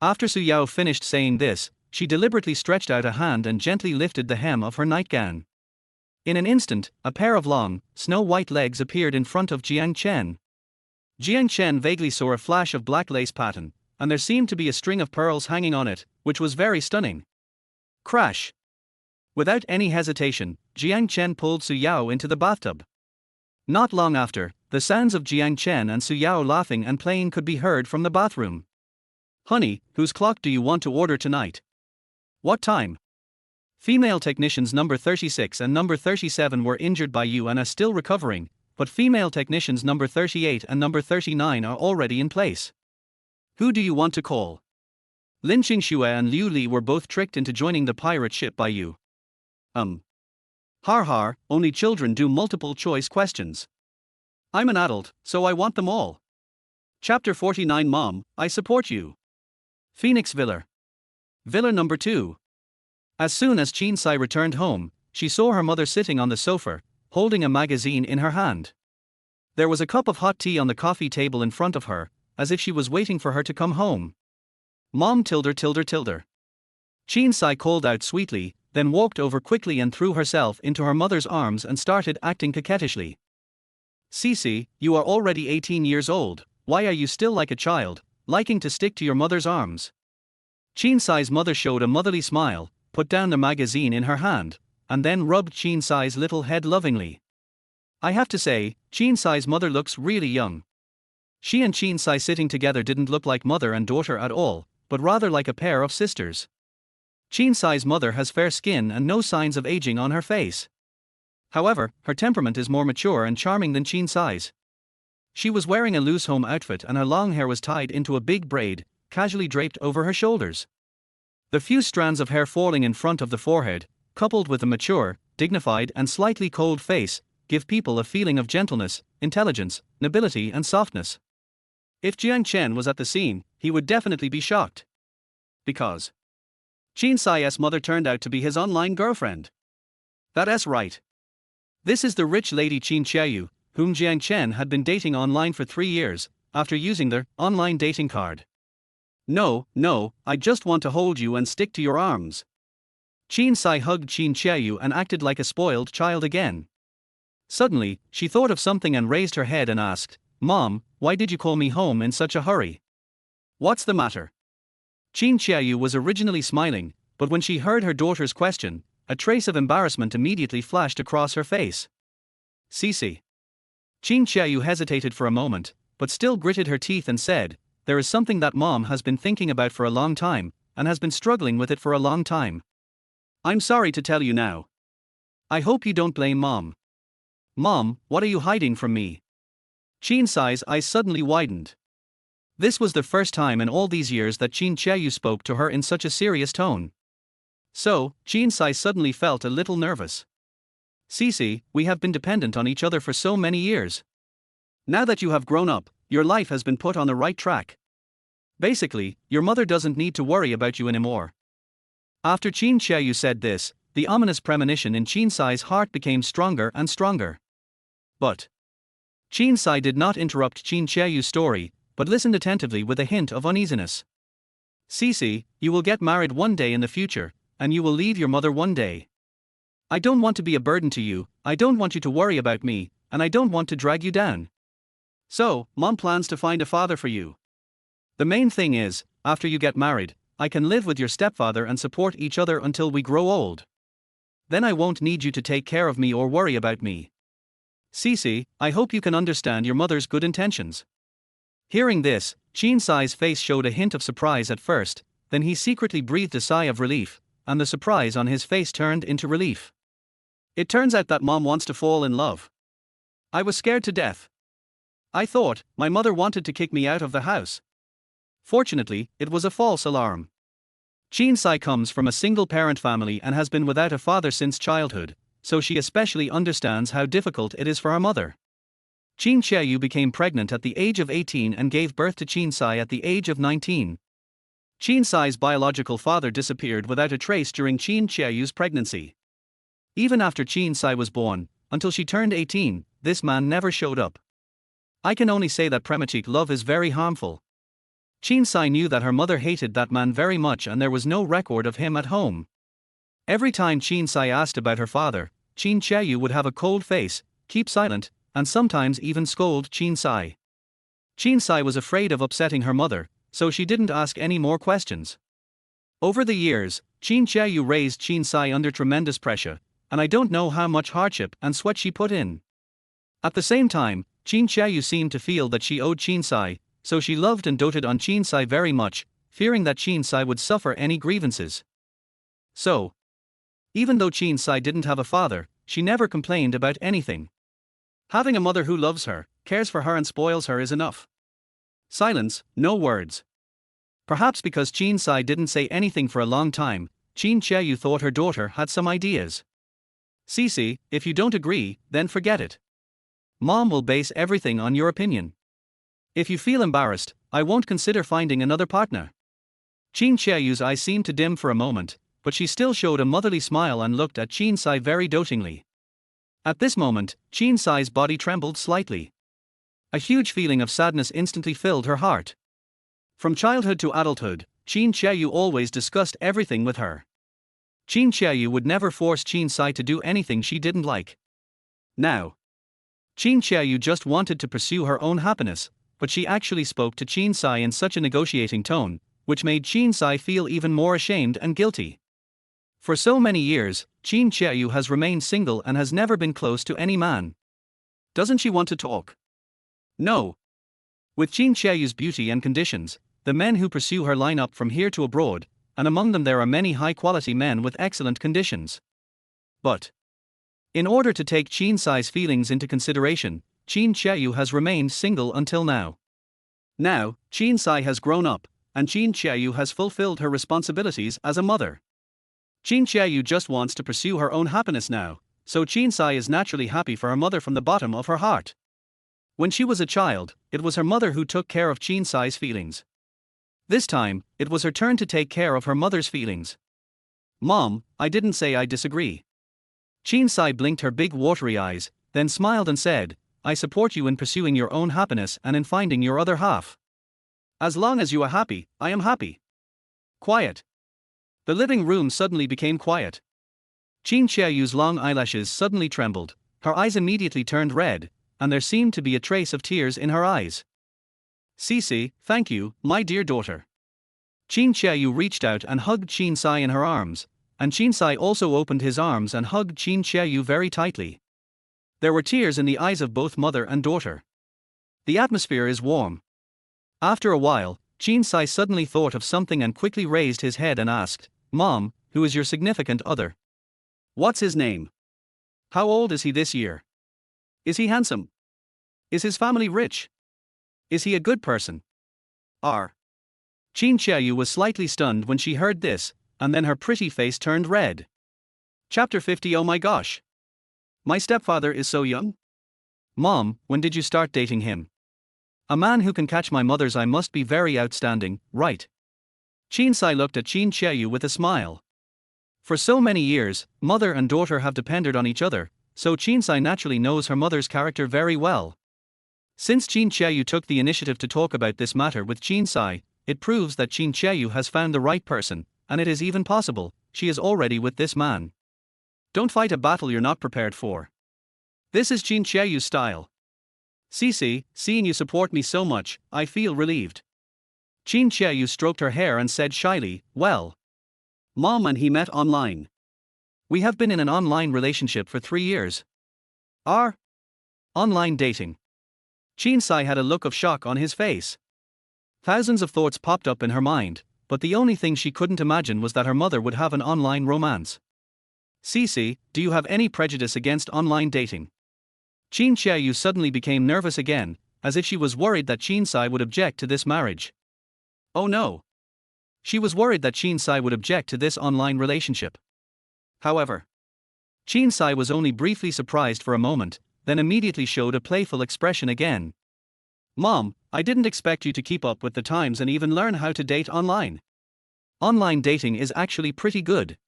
After Su Yao finished saying this, she deliberately stretched out a hand and gently lifted the hem of her nightgown. In an instant, a pair of long, snow-white legs appeared in front of Jiang Chen. Jiang Chen vaguely saw a flash of black lace pattern, and there seemed to be a string of pearls hanging on it, which was very stunning. Crash! Without any hesitation, Jiang Chen pulled Su Yao into the bathtub. Not long after, the sounds of Jiang Chen and Su Yao laughing and playing could be heard from the bathroom. Honey, whose clock do you want to order tonight? What time? Female technicians number 36 and number 37 were injured by you and are still recovering, but female technicians number 38 and number 39 are already in place. Who do you want to call? Lin Qingxue and Liu Li were both tricked into joining the pirate ship by you. Har har, only children do multiple choice questions. I'm an adult, so I want them all. Chapter 49 Mom, I support you. Phoenix Villa. Villa number 2. As soon as Qin Sai returned home, she saw her mother sitting on the sofa, holding a magazine in her hand. There was a cup of hot tea on the coffee table in front of her, as if she was waiting for her to come home. Mom tilde. Qin Sai called out sweetly, then walked over quickly and threw herself into her mother's arms and started acting coquettishly. Cici, you are already 18 years old, why are you still like a child, liking to stick to your mother's arms? Qin Sai's mother showed a motherly smile, put down the magazine in her hand, and then rubbed Qin Sai's little head lovingly. I have to say, Qin Sai's mother looks really young. She and Qin Sai sitting together didn't look like mother and daughter at all, but rather like a pair of sisters. Qin Sai's mother has fair skin and no signs of aging on her face. However, her temperament is more mature and charming than Qin Sai's. She was wearing a loose home outfit and her long hair was tied into a big braid, casually draped over her shoulders. The few strands of hair falling in front of the forehead, coupled with a mature, dignified and slightly cold face, give people a feeling of gentleness, intelligence, nobility and softness. If Jiang Chen was at the scene, he would definitely be shocked. Because Qin Sai's mother turned out to be his online girlfriend. That's right. This is the rich lady Qin Qiaoyu, whom Jiang Chen had been dating online for 3 years, after using their online dating card. No, I just want to hold you and stick to your arms. Qin Sai hugged Qin Qiaoyu and acted like a spoiled child again. Suddenly, she thought of something and raised her head and asked, Mom, why did you call me home in such a hurry? What's the matter? Qin Qiaoyu was originally smiling, but when she heard her daughter's question, a trace of embarrassment immediately flashed across her face. Cici. Qin Qiaoyu hesitated for a moment, but still gritted her teeth and said, there is something that Mom has been thinking about for a long time, and has been struggling with it for a long time. I'm sorry to tell you now. I hope you don't blame Mom. Mom, what are you hiding from me? Qin Sai's eyes suddenly widened. This was the first time in all these years that Qin Qiaoyu spoke to her in such a serious tone. So, Qin Sai suddenly felt a little nervous. Cici, we have been dependent on each other for so many years. Now that you have grown up, your life has been put on the right track. Basically, your mother doesn't need to worry about you anymore. After Qin Qiaoyu said this, the ominous premonition in Qin Sai's heart became stronger and stronger. But Qin Sai did not interrupt Qin Qiaoyu's story, but listened attentively with a hint of uneasiness. Cici, you will get married one day in the future, and you will leave your mother one day. I don't want to be a burden to you, I don't want you to worry about me, and I don't want to drag you down. So, Mom plans to find a father for you. The main thing is, after you get married, I can live with your stepfather and support each other until we grow old. Then I won't need you to take care of me or worry about me. Cici, I hope you can understand your mother's good intentions. Hearing this, Qin Sai's face showed a hint of surprise at first, then he secretly breathed a sigh of relief, and the surprise on his face turned into relief. It turns out that Mom wants to fall in love. I was scared to death. I thought my mother wanted to kick me out of the house. Fortunately, it was a false alarm. Qin Sai comes from a single-parent family and has been without a father since childhood, so she especially understands how difficult it is for her mother. Qin Qiaoyu became pregnant at the age of 18 and gave birth to Qin Sai at the age of 19. Qin Sai's biological father disappeared without a trace during Qin Qiaoyu's pregnancy. Even after Qin Sai was born, until she turned 18, this man never showed up. I can only say that premature love is very harmful. Qin Sai knew that her mother hated that man very much and there was no record of him at home. Every time Qin Sai asked about her father, Qin Qiaoyu would have a cold face, keep silent, and sometimes even scold Qin Sai. Qin Sai was afraid of upsetting her mother, so she didn't ask any more questions. Over the years, Qin Qiaoyu raised Qin Sai under tremendous pressure, and I don't know how much hardship and sweat she put in. At the same time, Qin Qiaoyu seemed to feel that she owed Qin Sai, so she loved and doted on Qin Sai very much, fearing that Qin Sai would suffer any grievances. So, even though Qin Sai didn't have a father, she never complained about anything. Having a mother who loves her, cares for her and spoils her is enough. Silence, no words. Perhaps because Chin Sai didn't say anything for a long time, Chin Cheyu thought her daughter had some ideas. Cece, if you don't agree, then forget it. Mom will base everything on your opinion. If you feel embarrassed, I won't consider finding another partner. Chin Cheyu's eyes seemed to dim for a moment, but she still showed a motherly smile and looked at Chin Sai very dotingly. At this moment, Chin Sai's body trembled slightly. A huge feeling of sadness instantly filled her heart. From childhood to adulthood, Chin Cheyu always discussed everything with her. Chin Cheyu would never force Chin Sai to do anything she didn't like. Now, Chin Cheyu just wanted to pursue her own happiness, but she actually spoke to Chin Sai in such a negotiating tone, which made Chin Sai feel even more ashamed and guilty. For so many years, Chin Cheyu has remained single and has never been close to any man. Doesn't she want to talk? No. With Chin Cheyu's beauty and conditions, the men who pursue her line up from here to abroad, and among them there are many high-quality men with excellent conditions. But in order to take Chin Sai's feelings into consideration, Chin Cheyu has remained single until now. Now, Chin Sai has grown up, and Chin Cheyu has fulfilled her responsibilities as a mother. Chin Cheyu just wants to pursue her own happiness now, so Chin Sai is naturally happy for her mother from the bottom of her heart. When she was a child, it was her mother who took care of Chin Sai's feelings. This time, it was her turn to take care of her mother's feelings. Mom, I didn't say I disagree. Chin Sai blinked her big watery eyes, then smiled and said, I support you in pursuing your own happiness and in finding your other half. As long as you are happy, I am happy. Quiet. The living room suddenly became quiet. Chin Cheyu's long eyelashes suddenly trembled, her eyes immediately turned red, and there seemed to be a trace of tears in her eyes. Cece, thank you, my dear daughter. Chin Cheyu reached out and hugged Chin Sai in her arms, and Chin Sai also opened his arms and hugged Chin Cheyu very tightly. There were tears in the eyes of both mother and daughter. The atmosphere is warm. After a while, Chin Sai suddenly thought of something and quickly raised his head and asked, Mom, who is your significant other? What's his name? How old is he this year? Is he handsome? Is his family rich? Is he a good person? Chin Cheyu was slightly stunned when she heard this, and then her pretty face turned red. Chapter 50. Oh my gosh! My stepfather is so young? Mom, when did you start dating him? A man who can catch my mother's eye must be very outstanding, right? Chin Sai looked at Chin Cheyu with a smile. For so many years, mother and daughter have depended on each other, so Chin Sai naturally knows her mother's character very well. Since Chin Cheyu took the initiative to talk about this matter with Chin Sai, it proves that Chin Cheyu has found the right person, and it is even possible she is already with this man. Don't fight a battle you're not prepared for. This is Chin Cheyu's style. Cece, seeing you support me so much, I feel relieved. Chin Cheyu stroked her hair and said shyly, well, Mom and he met online. We have been in an online relationship for 3 years. Online dating. Chin Sai had a look of shock on his face. Thousands of thoughts popped up in her mind, but the only thing she couldn't imagine was that her mother would have an online romance. Cece, do you have any prejudice against online dating? Chin Cheyu suddenly became nervous again, as if she was worried that Chin Sai would object to this marriage. Oh no! She was worried that Chin Sai would object to this online relationship. However, Chin Sai was only briefly surprised for a moment, then immediately showed a playful expression again. Mom, I didn't expect you to keep up with the times and even learn how to date online. Online dating is actually pretty good.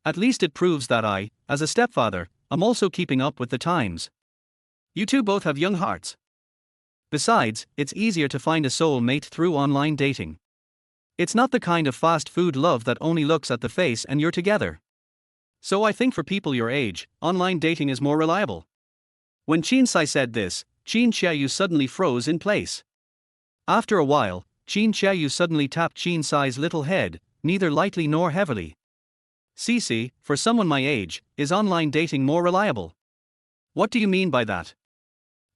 At least it proves that I, as a stepfather, am also keeping up with the times. You two both have young hearts. Besides, it's easier to find a soul mate through online dating. It's not the kind of fast food love that only looks at the face and you're together. So I think for people your age, online dating is more reliable. When Chin Sai said this, Chin Cheyu suddenly froze in place. After a while, Chin Cheyu suddenly tapped Chin Sai's little head, neither lightly nor heavily. Cece, for someone my age, is online dating more reliable? What do you mean by that?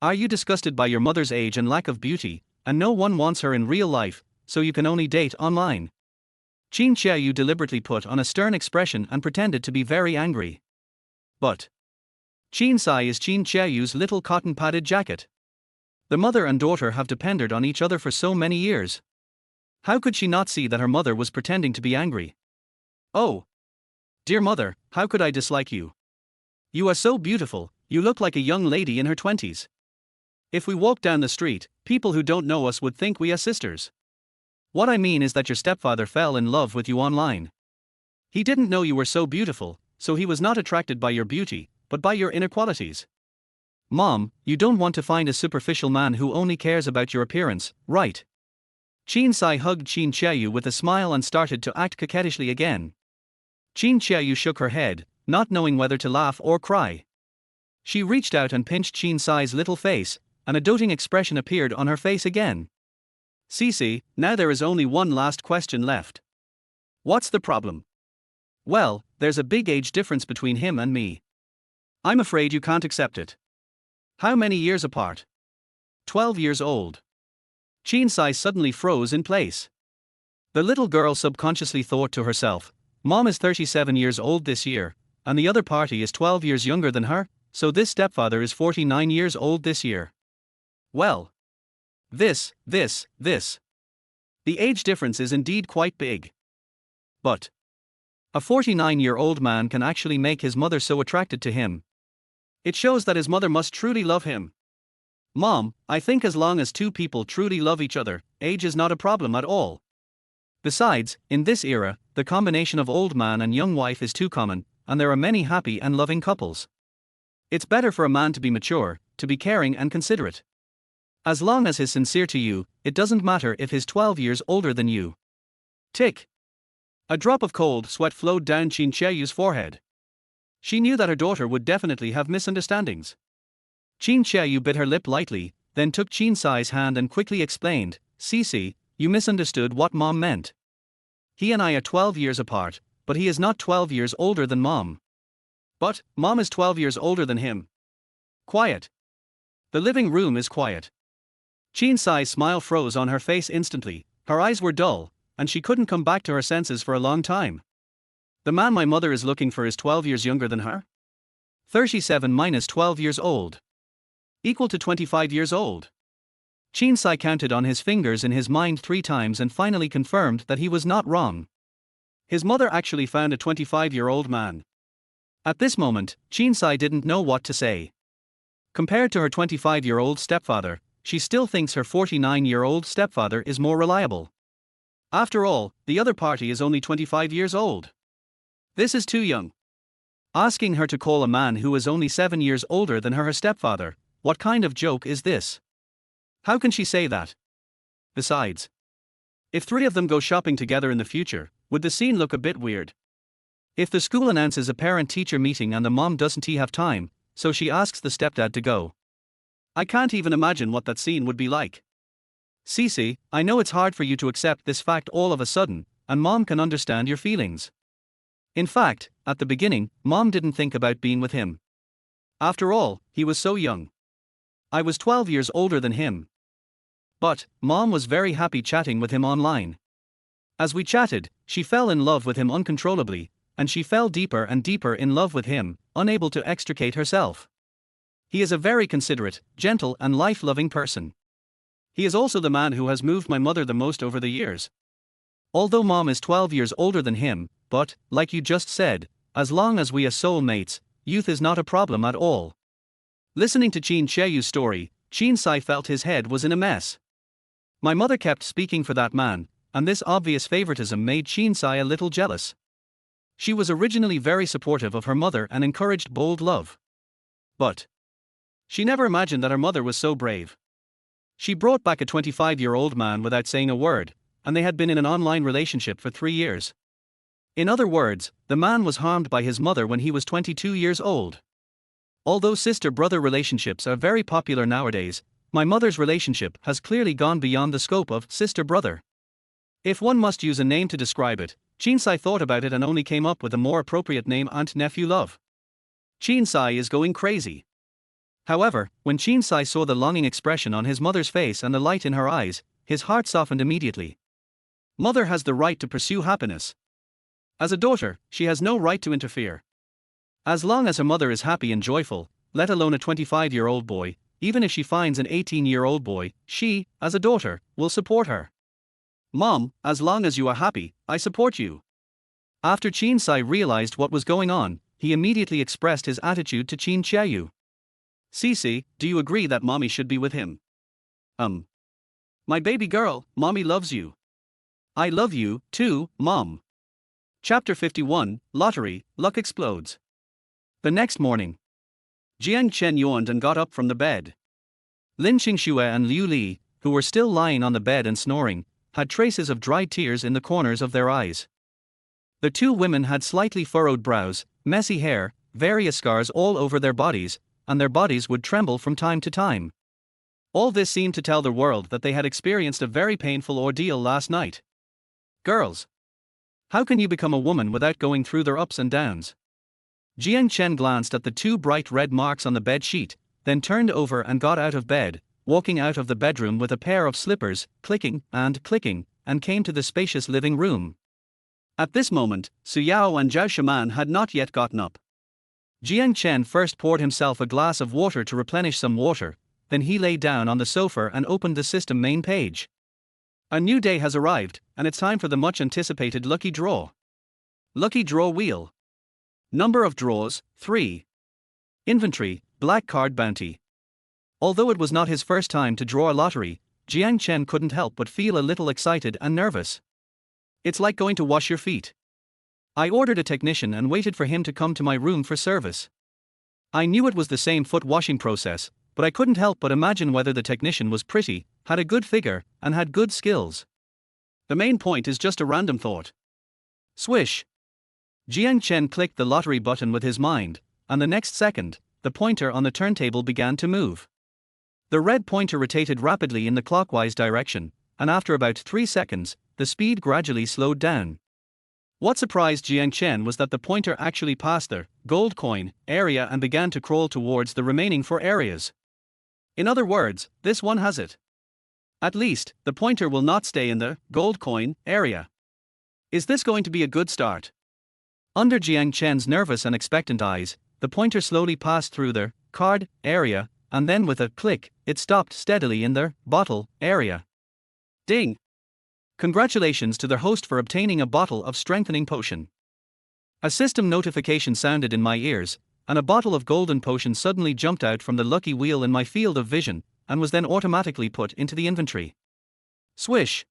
Are you disgusted by your mother's age and lack of beauty, and no one wants her in real life, so you can only date online? Chin Cheyu deliberately put on a stern expression and pretended to be very angry. But Chin Sai is Chin Cheyu's little cotton-padded jacket. The mother and daughter have depended on each other for so many years. How could she not see that her mother was pretending to be angry? Oh, dear mother, how could I dislike you? You are so beautiful, you look like a young lady in her 20s. If we walk down the street, people who don't know us would think we are sisters. What I mean is that your stepfather fell in love with you online. He didn't know you were so beautiful, so he was not attracted by your beauty, but by your inner qualities. Mom, you don't want to find a superficial man who only cares about your appearance, right? Chin Sai hugged Chin Chiayu with a smile and started to act coquettishly again. Chin Chiayu shook her head, not knowing whether to laugh or cry. She reached out and pinched Chin Sai's little face, and a doting expression appeared on her face again. Cece, now there is only one last question left. What's the problem? Well, there's a big age difference between him and me. I'm afraid you can't accept it. How many years apart? 12 years old. Chin Sai suddenly froze in place. The little girl subconsciously thought to herself, Mom is 37 years old this year, and the other party is 12 years younger than her, so this stepfather is 49 years old this year. Well. This. The age difference is indeed quite big. But a 49-year-old man can actually make his mother so attracted to him. It shows that his mother must truly love him. Mom, I think as long as two people truly love each other, age is not a problem at all. Besides, in this era, the combination of old man and young wife is too common, and there are many happy and loving couples. It's better for a man to be mature, to be caring and considerate. As long as he's sincere to you, it doesn't matter if he's 12 years older than you. Tick. A drop of cold sweat flowed down Chin Chiayu's forehead. She knew that her daughter would definitely have misunderstandings. Chin Chiayu bit her lip lightly, then took Chin Sai's hand and quickly explained, Cece, you misunderstood what Mom meant. He and I are 12 years apart, but he is not 12 years older than Mom. But, Mom is 12 years older than him. Quiet. The living room is quiet. Chin Sai's smile froze on her face instantly, her eyes were dull, and she couldn't come back to her senses for a long time. The man my mother is looking for is 12 years younger than her? 37 minus 12 years old. Equal to 25 years old. Chin Sai counted on his fingers in his mind 3 times and finally confirmed that he was not wrong. His mother actually found a 25-year-old man. At this moment, Chin Sai didn't know what to say. Compared to her 25-year-old stepfather, she still thinks her 49-year-old stepfather is more reliable. After all, the other party is only 25 years old. This is too young. Asking her to call a man who is only 7 years older than her stepfather, what kind of joke is this? How can she say that? Besides, if 3 of them go shopping together in the future, would the scene look a bit weird? If the school announces a parent-teacher meeting and the mom doesn't have time, so she asks the stepdad to go. I can't even imagine what that scene would be like. Cece, I know it's hard for you to accept this fact all of a sudden, and Mom can understand your feelings. In fact, at the beginning, Mom didn't think about being with him. After all, he was so young. I was 12 years older than him. But, Mom was very happy chatting with him online. As we chatted, she fell in love with him uncontrollably, and she fell deeper and deeper in love with him, unable to extricate herself. He is a very considerate, gentle and life-loving person. He is also the man who has moved my mother the most over the years. Although Mom is 12 years older than him, but, like you just said, as long as we are soulmates, youth is not a problem at all. Listening to Chin Chiayu's story, Chin Sai felt his head was in a mess. My mother kept speaking for that man, and this obvious favoritism made Chin Sai a little jealous. She was originally very supportive of her mother and encouraged bold love. But she never imagined that her mother was so brave. She brought back a 25-year-old man without saying a word, and they had been in an online relationship for 3 years. In other words, the man was harmed by his mother when he was 22 years old. Although sister-brother relationships are very popular nowadays, my mother's relationship has clearly gone beyond the scope of sister-brother. If one must use a name to describe it, Chin Sai thought about it and only came up with a more appropriate name: aunt-nephew love. Chin Sai is going crazy. However, when Chin Sai saw the longing expression on his mother's face and the light in her eyes, his heart softened immediately. Mother has the right to pursue happiness. As a daughter, she has no right to interfere. As long as her mother is happy and joyful, let alone a 25-year-old boy, even if she finds an 18-year-old boy, she, as a daughter, will support her. Mom, as long as you are happy, I support you. After Qin Sai realized what was going on, he immediately expressed his attitude to Qin Qiaoyu. Cece, do you agree that mommy should be with him? My baby girl, mommy loves you. I love you, too, Mom. Chapter 51, Lottery, Luck Explodes. The next morning, Jiang Chen yawned and got up from the bed. Lin Qingxue and Liu Li, who were still lying on the bed and snoring, had traces of dried tears in the corners of their eyes. The two women had slightly furrowed brows, messy hair, various scars all over their bodies, and their bodies would tremble from time to time. All this seemed to tell the world that they had experienced a very painful ordeal last night. Girls, how can you become a woman without going through their ups and downs? Jiang Chen glanced at the two bright red marks on the bed sheet, then turned over and got out of bed, walking out of the bedroom with a pair of slippers, clicking, and came to the spacious living room. At this moment, Su Yao and Zhao Shaman had not yet gotten up. Jiang Chen first poured himself a glass of water to replenish some water, then he lay down on the sofa and opened the system main page. A new day has arrived, and it's time for the much-anticipated lucky draw. Lucky draw wheel. Number of draws, 3. Inventory, black card bounty. Although it was not his first time to draw a lottery, Jiang Chen couldn't help but feel a little excited and nervous. It's like going to wash your feet. I ordered a technician and waited for him to come to my room for service. I knew it was the same foot washing process, but I couldn't help but imagine whether the technician was pretty, had a good figure, and had good skills. The main point is just a random thought. Swish. Jiang Chen clicked the lottery button with his mind, and the next second, the pointer on the turntable began to move. The red pointer rotated rapidly in the clockwise direction, and after about 3 seconds, the speed gradually slowed down. What surprised Jiang Chen was that the pointer actually passed the gold coin area and began to crawl towards the remaining 4 areas. In other words, this one has it. At least, the pointer will not stay in the gold coin area. Is this going to be a good start? Under Jiang Chen's nervous and expectant eyes, the pointer slowly passed through the card area, and then with a click, it stopped steadily in the bottle area. Ding! Congratulations to their host for obtaining a bottle of strengthening potion. A system notification sounded in my ears, and a bottle of golden potion suddenly jumped out from the lucky wheel in my field of vision, and was then automatically put into the inventory. Swish!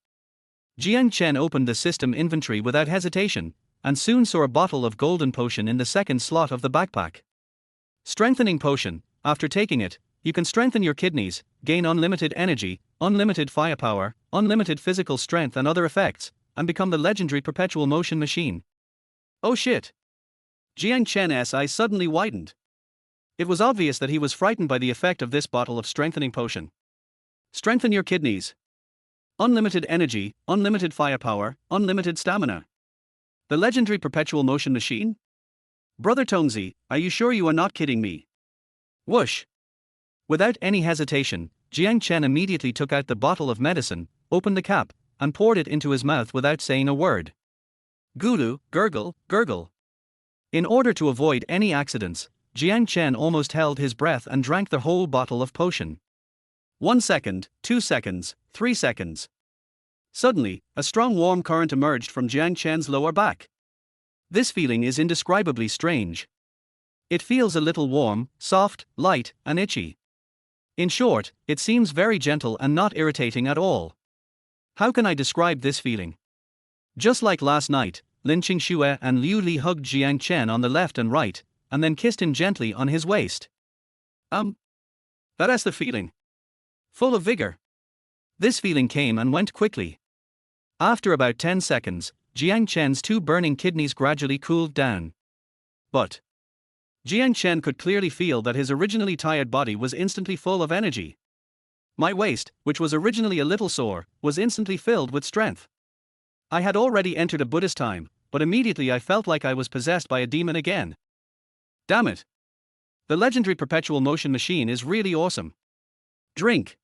Jiang Chen opened the system inventory without hesitation, and soon saw a bottle of golden potion in the second slot of the backpack. Strengthening potion. After taking it, you can strengthen your kidneys, gain unlimited energy, unlimited firepower, unlimited physical strength and other effects, and become the legendary perpetual motion machine. Oh shit! Jiang Chen's eyes suddenly widened. It was obvious that he was frightened by the effect of this bottle of strengthening potion. Strengthen your kidneys. Unlimited energy, unlimited firepower, unlimited stamina. The legendary perpetual motion machine? Brother Tongzi, are you sure you are not kidding me? Whoosh! Without any hesitation, Jiang Chen immediately took out the bottle of medicine, opened the cap, and poured it into his mouth without saying a word. Gulu, gurgle, gurgle. In order to avoid any accidents, Jiang Chen almost held his breath and drank the whole bottle of potion. 1 second, 2 seconds, 3 seconds. Suddenly, a strong warm current emerged from Jiang Chen's lower back. This feeling is indescribably strange. It feels a little warm, soft, light, and itchy. In short, it seems very gentle and not irritating at all. How can I describe this feeling? Just like last night, Lin Qingxue and Liu Li hugged Jiang Chen on the left and right, and then kissed him gently on his waist. That's the feeling. Full of vigor. This feeling came and went quickly. After about 10 seconds, Jiang Chen's 2 burning kidneys gradually cooled down. But Jiang Chen could clearly feel that his originally tired body was instantly full of energy. My waist, which was originally a little sore, was instantly filled with strength. I had already entered a Buddhist time, but immediately I felt like I was possessed by a demon again. Damn it! The legendary perpetual motion machine is really awesome. Drink!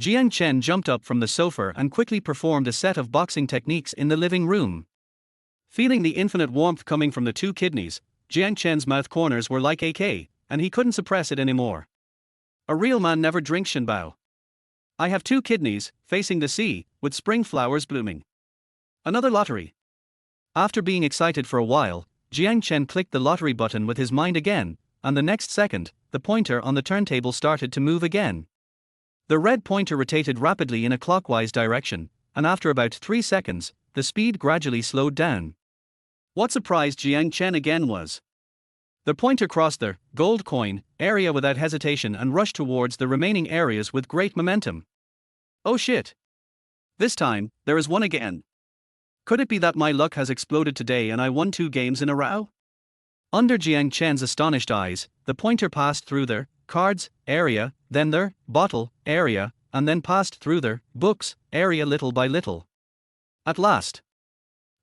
Jiang Chen jumped up from the sofa and quickly performed a set of boxing techniques in the living room. Feeling the infinite warmth coming from the 2 kidneys, Jiang Chen's mouth corners were like AK, and he couldn't suppress it anymore. A real man never drinks Shinbao. I have 2 kidneys, facing the sea, with spring flowers blooming. Another lottery. After being excited for a while, Jiang Chen clicked the lottery button with his mind again, and the next second, the pointer on the turntable started to move again. The red pointer rotated rapidly in a clockwise direction, and after about 3 seconds, the speed gradually slowed down. What surprised Jiang Chen again was the pointer crossed the gold coin area without hesitation and rushed towards the remaining areas with great momentum. Oh shit! This time, there is one again. Could it be that my luck has exploded today and I won 2 games in a row? Under Jiang Chen's astonished eyes, the pointer passed through their cards area, then their bottle area, and then passed through their books area little by little. At last,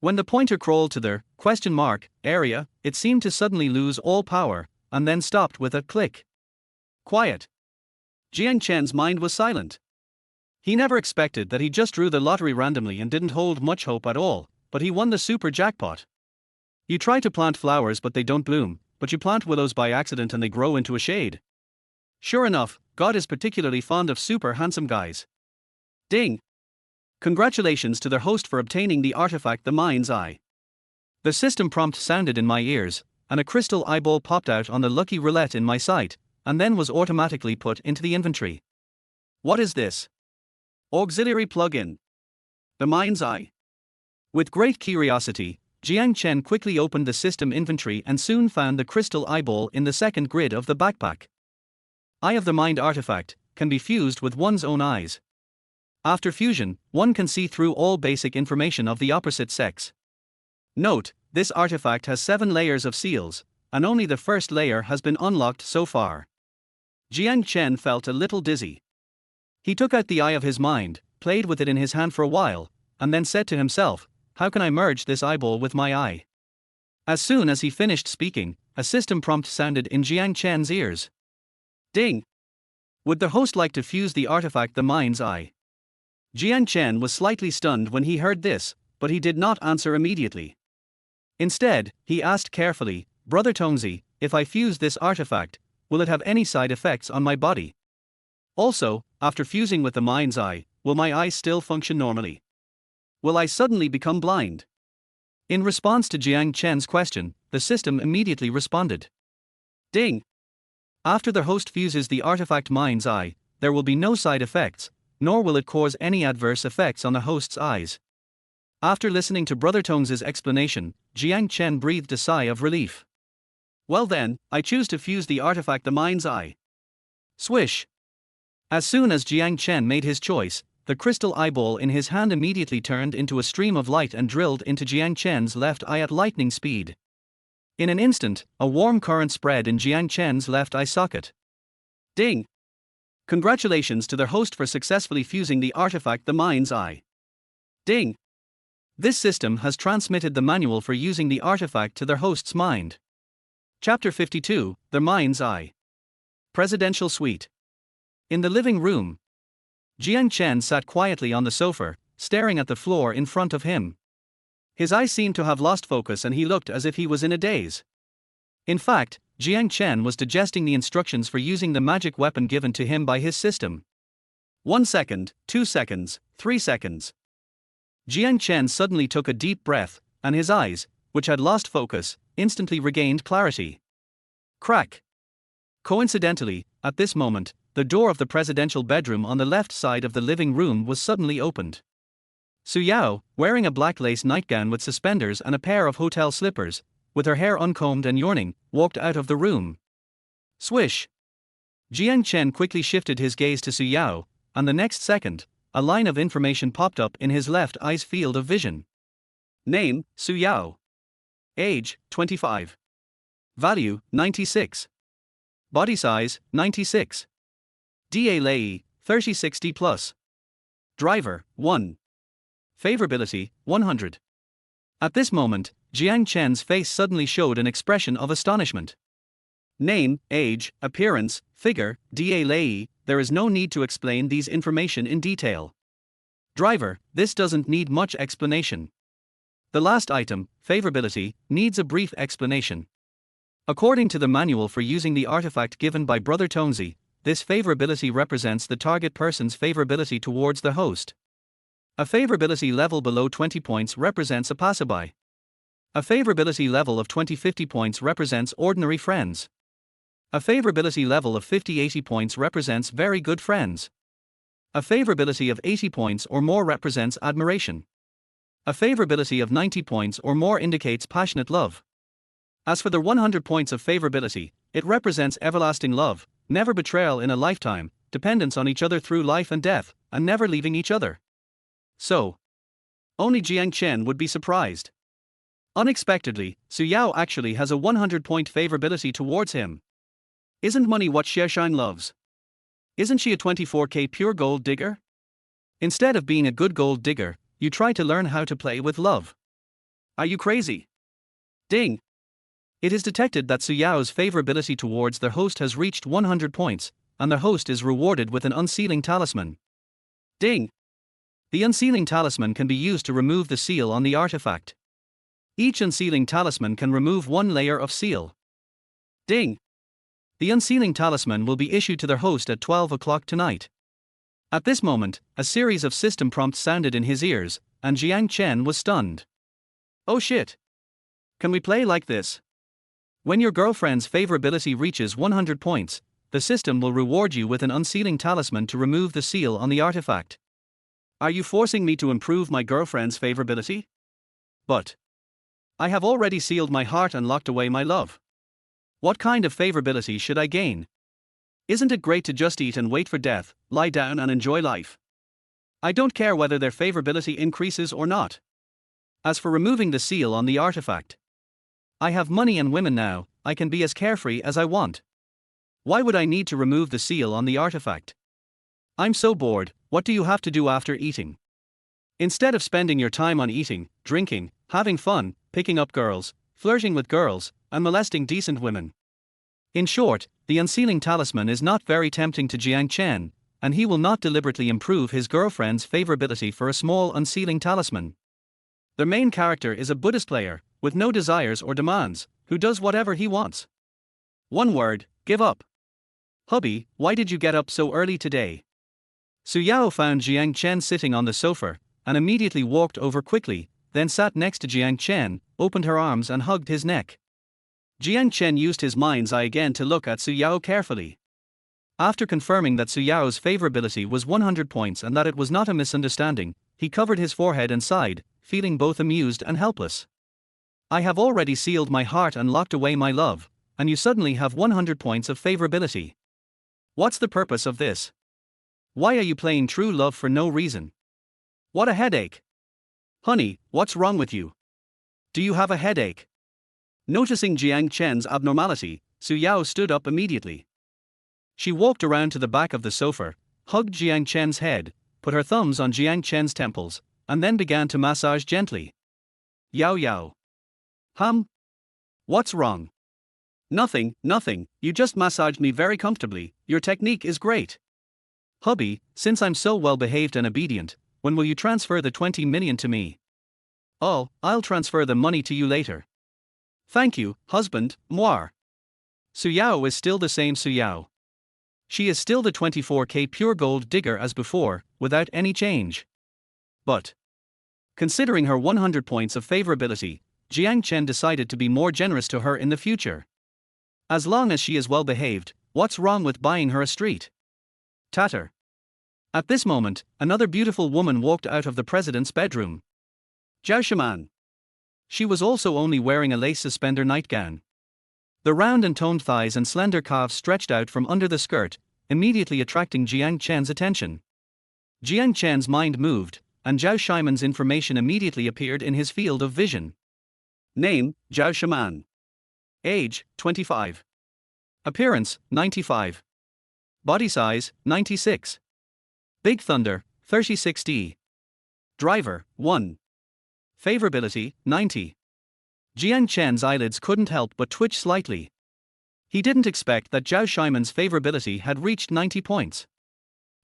when the pointer crawled to their question mark area, it seemed to suddenly lose all power, and then stopped with a click. Quiet. Jiang Chen's mind was silent. He never expected that he just drew the lottery randomly and didn't hold much hope at all, but he won the super jackpot. You try to plant flowers but they don't bloom, but you plant willows by accident and they grow into a shade. Sure enough, God is particularly fond of super handsome guys. Ding! Congratulations to their host for obtaining the artifact the mind's eye. The system prompt sounded in my ears, and a crystal eyeball popped out on the lucky roulette in my sight, and then was automatically put into the inventory. What is this? Auxiliary plug-in. The mind's eye. With great curiosity, Jiang Chen quickly opened the system inventory and soon found the crystal eyeball in the second grid of the backpack. Eye of the Mind artifact can be fused with one's own eyes. After fusion, one can see through all basic information of the opposite sex. Note, this artifact has 7 layers of seals, and only the first layer has been unlocked so far. Jiang Chen felt a little dizzy. He took out the eye of his mind, played with it in his hand for a while, and then said to himself, how can I merge this eyeball with my eye? As soon as he finished speaking, a system prompt sounded in Jiang Chen's ears. Ding! Would the host like to fuse the artifact the mind's eye? Jiang Chen was slightly stunned when he heard this, but he did not answer immediately. Instead, he asked carefully, Brother Tongzi, if I fuse this artifact, will it have any side effects on my body? Also, after fusing with the mind's eye, will my eyes still function normally? Will I suddenly become blind? In response to Jiang Chen's question, the system immediately responded. Ding! After the host fuses the artifact mind's eye, there will be no side effects, nor will it cause any adverse effects on the host's eyes. After listening to Brother Tong's explanation, Jiang Chen breathed a sigh of relief. Well then, I choose to fuse the artifact the mind's eye. Swish! As soon as Jiang Chen made his choice, the crystal eyeball in his hand immediately turned into a stream of light and drilled into Jiang Chen's left eye at lightning speed. In an instant, a warm current spread in Jiang Chen's left eye socket. Ding! Congratulations to their host for successfully fusing the artifact the mind's eye. Ding! This system has transmitted the manual for using the artifact to their host's mind. Chapter 52, The Mind's Eye. Presidential Suite. In the living room, Jiang Chen sat quietly on the sofa, staring at the floor in front of him. His eyes seemed to have lost focus and he looked as if he was in a daze. In fact, Jiang Chen was digesting the instructions for using the magic weapon given to him by his system. 1 second, 2 seconds, 3 seconds. Jiang Chen suddenly took a deep breath, and his eyes, which had lost focus, instantly regained clarity. Crack! Coincidentally, at this moment, the door of the presidential bedroom on the left side of the living room was suddenly opened. Su Yao, wearing a black lace nightgown with suspenders and a pair of hotel slippers, with her hair uncombed and yawning, walked out of the room. Swish! Jiang Chen quickly shifted his gaze to Su Yao, and the next second, a line of information popped up in his left eye's field of vision. Name, Su Yao. Age, 25. Value, 96. Body size, 96. DA Lei, 3060+. Driver, 1. Favorability, 100. At this moment, Jiang Chen's face suddenly showed an expression of astonishment. Name, age, appearance, figure, DA Lei, there is no need to explain these information in detail. Driver, this doesn't need much explanation. The last item, favorability, needs a brief explanation. According to the manual for using the artifact given by Brother Tongzi, this favorability represents the target person's favorability towards the host. A favorability level below 20 points represents a passerby. A favorability level of 20-50 points represents ordinary friends. A favorability level of 50-80 points represents very good friends. A favorability of 80 points or more represents admiration. A favorability of 90 points or more indicates passionate love. As for the 100 points of favorability, it represents everlasting love, never betrayal in a lifetime, dependence on each other through life and death, and never leaving each other. So, only Jiang Chen would be surprised. Unexpectedly, Su Yao actually has a 100-point favorability towards him. Isn't money what Xiaoshine loves? Isn't she a 24K pure gold digger? Instead of being a good gold digger, you try to learn how to play with love. Are you crazy? Ding! It is detected that Su Yao's favorability towards their host has reached 100 points, and their host is rewarded with an unsealing talisman. Ding! The unsealing talisman can be used to remove the seal on the artifact. Each unsealing talisman can remove one layer of seal. Ding! The unsealing talisman will be issued to their host at 12 o'clock tonight. At this moment, a series of system prompts sounded in his ears, and Jiang Chen was stunned. Oh shit! Can we play like this? When your girlfriend's favorability reaches 100 points, the system will reward you with an unsealing talisman to remove the seal on the artifact. Are you forcing me to improve my girlfriend's favorability? But I have already sealed my heart and locked away my love. What kind of favorability should I gain? Isn't it great to just eat and wait for death, lie down and enjoy life? I don't care whether their favorability increases or not. As for removing the seal on the artifact, I have money and women now, I can be as carefree as I want. Why would I need to remove the seal on the artifact? I'm so bored, what do you have to do after eating? Instead of spending your time on eating, drinking, having fun, picking up girls, flirting with girls, and molesting decent women. In short, the unsealing talisman is not very tempting to Jiang Chen, and he will not deliberately improve his girlfriend's favorability for a small unsealing talisman. The main character is a Buddhist player, with no desires or demands, who does whatever he wants. One word, give up. Hubby, why did you get up so early today? Su Yao found Jiang Chen sitting on the sofa, and immediately walked over quickly, then sat next to Jiang Chen, opened her arms and hugged his neck. Jiang Chen used his mind's eye again to look at Su Yao carefully. After confirming that Su Yao's favorability was 100 points and that it was not a misunderstanding, he covered his forehead and sighed, feeling both amused and helpless. I have already sealed my heart and locked away my love, and you suddenly have 100 points of favorability. What's the purpose of this? Why are you playing true love for no reason? What a headache! Honey, what's wrong with you? Do you have a headache? Noticing Jiang Chen's abnormality, Su Yao stood up immediately. She walked around to the back of the sofa, hugged Jiang Chen's head, put her thumbs on Jiang Chen's temples, and then began to massage gently. Yao Yao. What's wrong? Nothing, you just massaged me very comfortably, your technique is great. Hubby, since I'm so well behaved and obedient, when will you transfer the 20 million to me? Oh, I'll transfer the money to you later. Thank you, husband, moi. Su Yao is still the same Su Yao. She is still the 24K pure gold digger as before, without any change. But considering her 100 points of favorability, Jiang Chen decided to be more generous to her in the future. As long as she is well behaved, what's wrong with buying her a street? Tatter. At this moment, another beautiful woman walked out of the president's bedroom. Zhao Shaman. She was also only wearing a lace suspender nightgown. The round and toned thighs and slender calves stretched out from under the skirt, immediately attracting Jiang Chen's attention. Jiang Chen's mind moved, and Zhao Shiman's information immediately appeared in his field of vision. Name, Zhao Shaman. Age, 25. Appearance, 95. Body size, 96. Big Thunder, 36D. Driver, 1. Favorability, 90. Jiang Chen's eyelids couldn't help but twitch slightly. He didn't expect that Zhao Shiman's favorability had reached 90 points.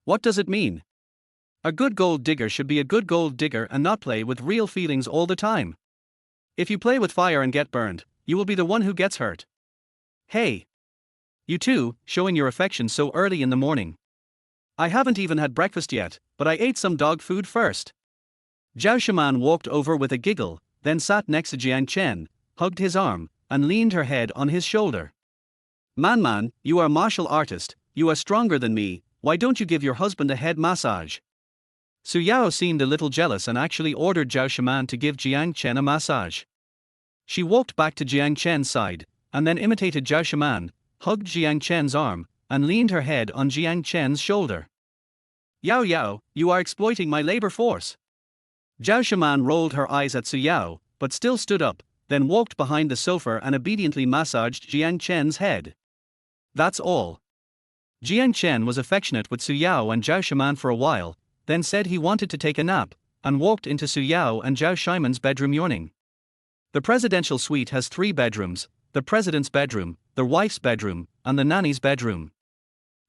What does it mean? A good gold digger should be a good gold digger and not play with real feelings all the time. If you play with fire and get burned, you will be the one who gets hurt. Hey! You too, showing your affection so early in the morning. I haven't even had breakfast yet, but I ate some dog food first. Zhao Shaman walked over with a giggle, then sat next to Jiang Chen, hugged his arm, and leaned her head on his shoulder. Man, you are a martial artist, you are stronger than me, why don't you give your husband a head massage? Su Yao seemed a little jealous and actually ordered Zhao Shaman to give Jiang Chen a massage. She walked back to Jiang Chen's side, and then imitated Zhao Shaman, hugged Jiang Chen's arm, and leaned her head on Jiang Chen's shoulder. Yao, you are exploiting my labor force. Zhao Shaman rolled her eyes at Su Yao, but still stood up, then walked behind the sofa and obediently massaged Jiang Chen's head. That's all. Jiang Chen was affectionate with Su Yao and Zhao Shaman for a while, then said he wanted to take a nap, and walked into Su Yao and Zhao Shiman's bedroom yawning. The presidential suite has 3 bedrooms, the president's bedroom, the wife's bedroom, and the nanny's bedroom.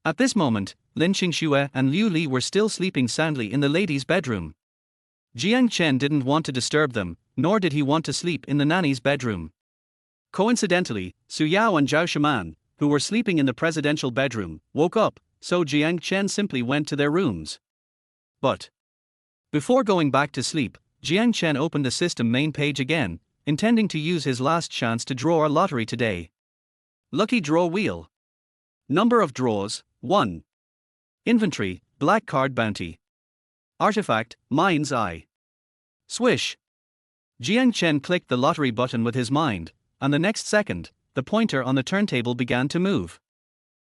At this moment, Lin Qingxue and Liu Li were still sleeping soundly in the ladies' bedroom. Jiang Chen didn't want to disturb them, nor did he want to sleep in the nanny's bedroom. Coincidentally, Su Yao and Zhao Shaman, who were sleeping in the presidential bedroom, woke up, so Jiang Chen simply went to their rooms. But before going back to sleep, Jiang Chen opened the system main page again, intending to use his last chance to draw a lottery today. Lucky draw wheel. Number of draws, 1. Inventory, black card bounty. Artifact, mind's eye. Swish. Jiang Chen clicked the lottery button with his mind, and the next second, the pointer on the turntable began to move.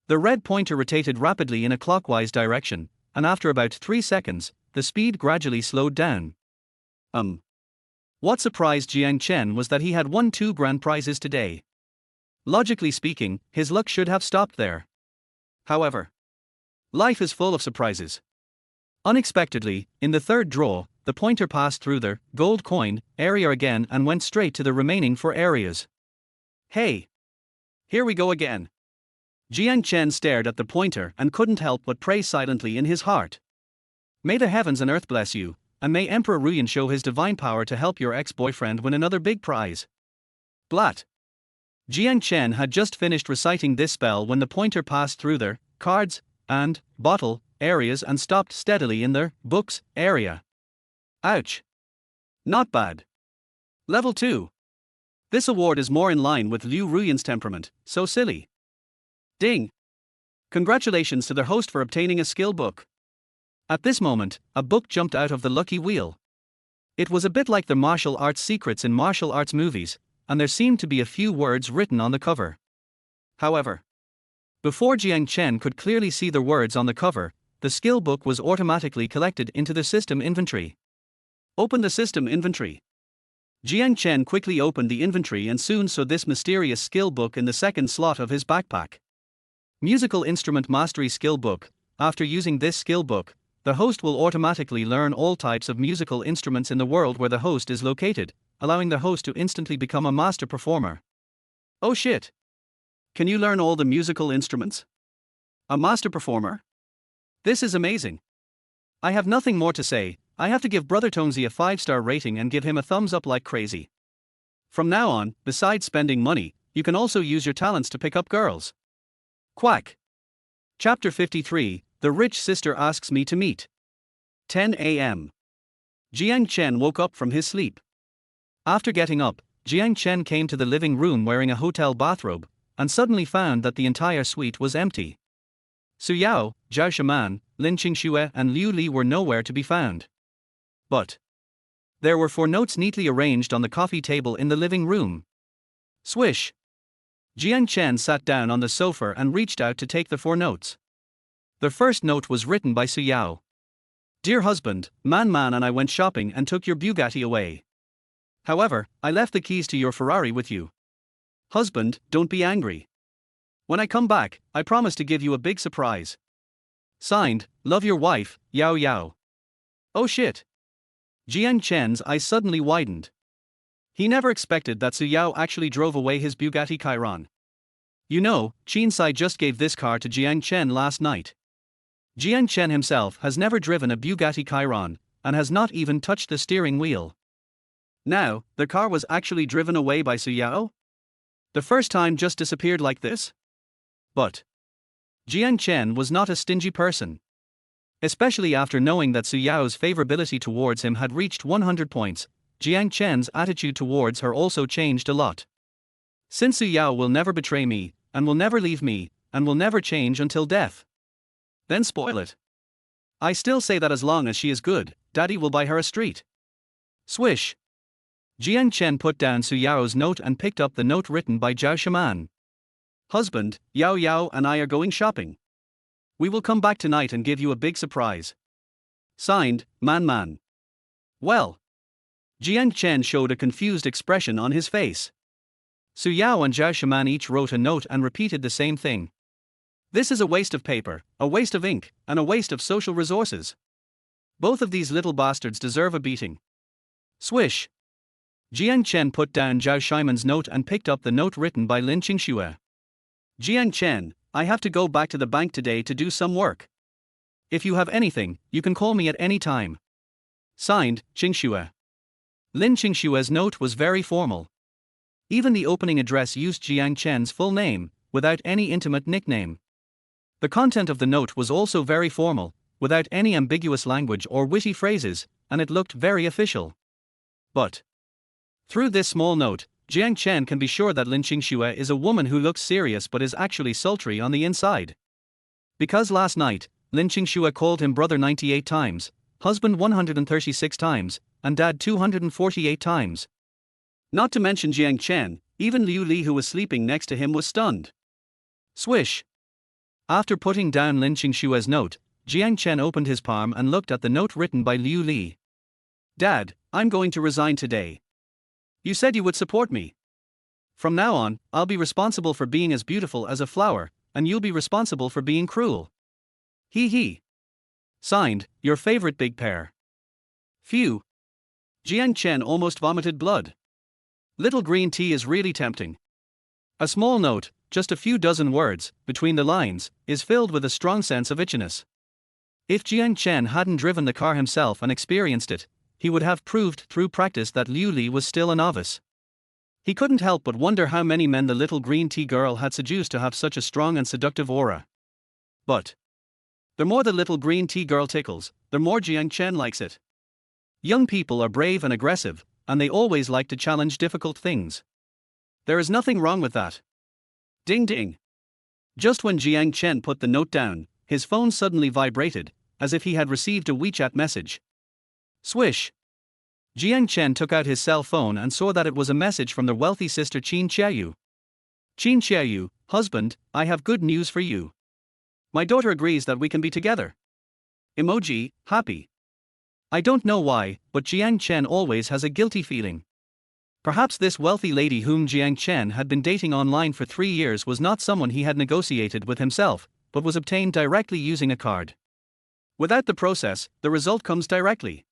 The red pointer rotated rapidly in a clockwise direction, and after about 3 seconds, the speed gradually slowed down. What surprised Jiang Chen was that he had won 2 grand prizes today. Logically speaking, his luck should have stopped there. However, life is full of surprises. Unexpectedly, in the 3rd draw, the pointer passed through the gold coin area again and went straight to the remaining 4 areas. Hey! Here we go again. Jiang Chen stared at the pointer and couldn't help but pray silently in his heart. May the heavens and earth bless you, and may Emperor Ruyan show his divine power to help your ex-boyfriend win another big prize. Blat. Jiang Chen had just finished reciting this spell when the pointer passed through the cards and bottle areas and stopped steadily in the books area. Ouch. Not bad. Level 2. This award is more in line with Liu Ruyan's temperament, so silly. Ding. Congratulations to the host for obtaining a skill book. At this moment, a book jumped out of the lucky wheel. It was a bit like the martial arts secrets in martial arts movies, and there seemed to be a few words written on the cover. However, before Jiang Chen could clearly see the words on the cover, the skill book was automatically collected into the system inventory. Open the system inventory. Jiang Chen quickly opened the inventory and soon saw this mysterious skill book in the 2nd slot of his backpack. Musical Instrument Mastery Skill Book. After using this skill book, the host will automatically learn all types of musical instruments in the world where the host is located, allowing the host to instantly become a master performer. Oh shit! Can you learn all the musical instruments? A master performer? This is amazing. I have nothing more to say. I have to give Brother Tongzi a 5-star rating and give him a thumbs up like crazy. From now on, besides spending money, you can also use your talents to pick up girls. Quack. Chapter 53, The Rich Sister Asks Me to Meet. 10 a.m. Jiang Chen woke up from his sleep. After getting up, Jiang Chen came to the living room wearing a hotel bathrobe, and suddenly found that the entire suite was empty. Su Yao, Zhao Shaman, Lin Qingxue and Liu Li were nowhere to be found. But there were 4 notes neatly arranged on the coffee table in the living room. Swish. Jiang Chen sat down on the sofa and reached out to take the 4 notes. The first note was written by Su Yao. Dear husband, Man and I went shopping and took your Bugatti away. However, I left the keys to your Ferrari with you. Husband, don't be angry. When I come back, I promise to give you a big surprise. Signed, love your wife, Yao Yao. Oh shit. Jiang Chen's eyes suddenly widened. He never expected that Su Yao actually drove away his Bugatti Chiron. You know, Qinsai just gave this car to Jiang Chen last night. Jiang Chen himself has never driven a Bugatti Chiron, and has not even touched the steering wheel. Now, the car was actually driven away by Su Yao? The first time just disappeared like this? But Jiang Chen was not a stingy person. Especially after knowing that Su Yao's favorability towards him had reached 100 points, Jiang Chen's attitude towards her also changed a lot. Since Su Yao will never betray me, and will never leave me, and will never change until death. Then spoil it. I still say that as long as she is good, Daddy will buy her a street. Swish. Jiang Chen put down Su Yao's note and picked up the note written by Zhao Shaman. Husband, Yao Yao and I are going shopping. We will come back tonight and give you a big surprise. Signed, Man Man. Well. Jiang Chen showed a confused expression on his face. Su Yao and Zhao Shaman each wrote a note and repeated the same thing. This is a waste of paper, a waste of ink, and a waste of social resources. Both of these little bastards deserve a beating. Swish. Jiang Chen put down Zhao Shiman's note and picked up the note written by Lin Qingxue. Jiang Chen, I have to go back to the bank today to do some work. If you have anything, you can call me at any time. Signed, Qingxue. Lin Qingxue's note was very formal. Even the opening address used Jiang Chen's full name, without any intimate nickname. The content of the note was also very formal, without any ambiguous language or witty phrases, and it looked very official. But through this small note, Jiang Chen can be sure that Lin Qingxue is a woman who looks serious but is actually sultry on the inside. Because last night, Lin Qingxue called him brother 98 times, husband 136 times, and dad 248 times. Not to mention Jiang Chen, even Liu Li who was sleeping next to him was stunned. Swish. After putting down Lin Qingxue's note, Jiang Chen opened his palm and looked at the note written by Liu Li. Dad, I'm going to resign today. You said you would support me. From now on, I'll be responsible for being as beautiful as a flower, and you'll be responsible for being cruel. Hee hee. Signed, your favorite big pear. Phew. Jiang Chen almost vomited blood. Little green tea is really tempting. A small note, just a few dozen words, between the lines, is filled with a strong sense of itchiness. If Jiang Chen hadn't driven the car himself and experienced it, he would have proved through practice that Liu Li was still a novice. He couldn't help but wonder how many men the little green tea girl had seduced to have such a strong and seductive aura. But the more the little green tea girl tickles, the more Jiang Chen likes it. Young people are brave and aggressive, and they always like to challenge difficult things. There is nothing wrong with that. Ding ding. Just when Jiang Chen put the note down, his phone suddenly vibrated, as if he had received a WeChat message. Swish. Jiang Chen took out his cell phone and saw that it was a message from their wealthy sister Qin Qiaoyu. Qin Qiaoyu, husband, I have good news for you. My daughter agrees that we can be together. Emoji, happy. I don't know why, but Jiang Chen always has a guilty feeling. Perhaps this wealthy lady whom Jiang Chen had been dating online for 3 years was not someone he had negotiated with himself, but was obtained directly using a card. Without the process, the result comes directly.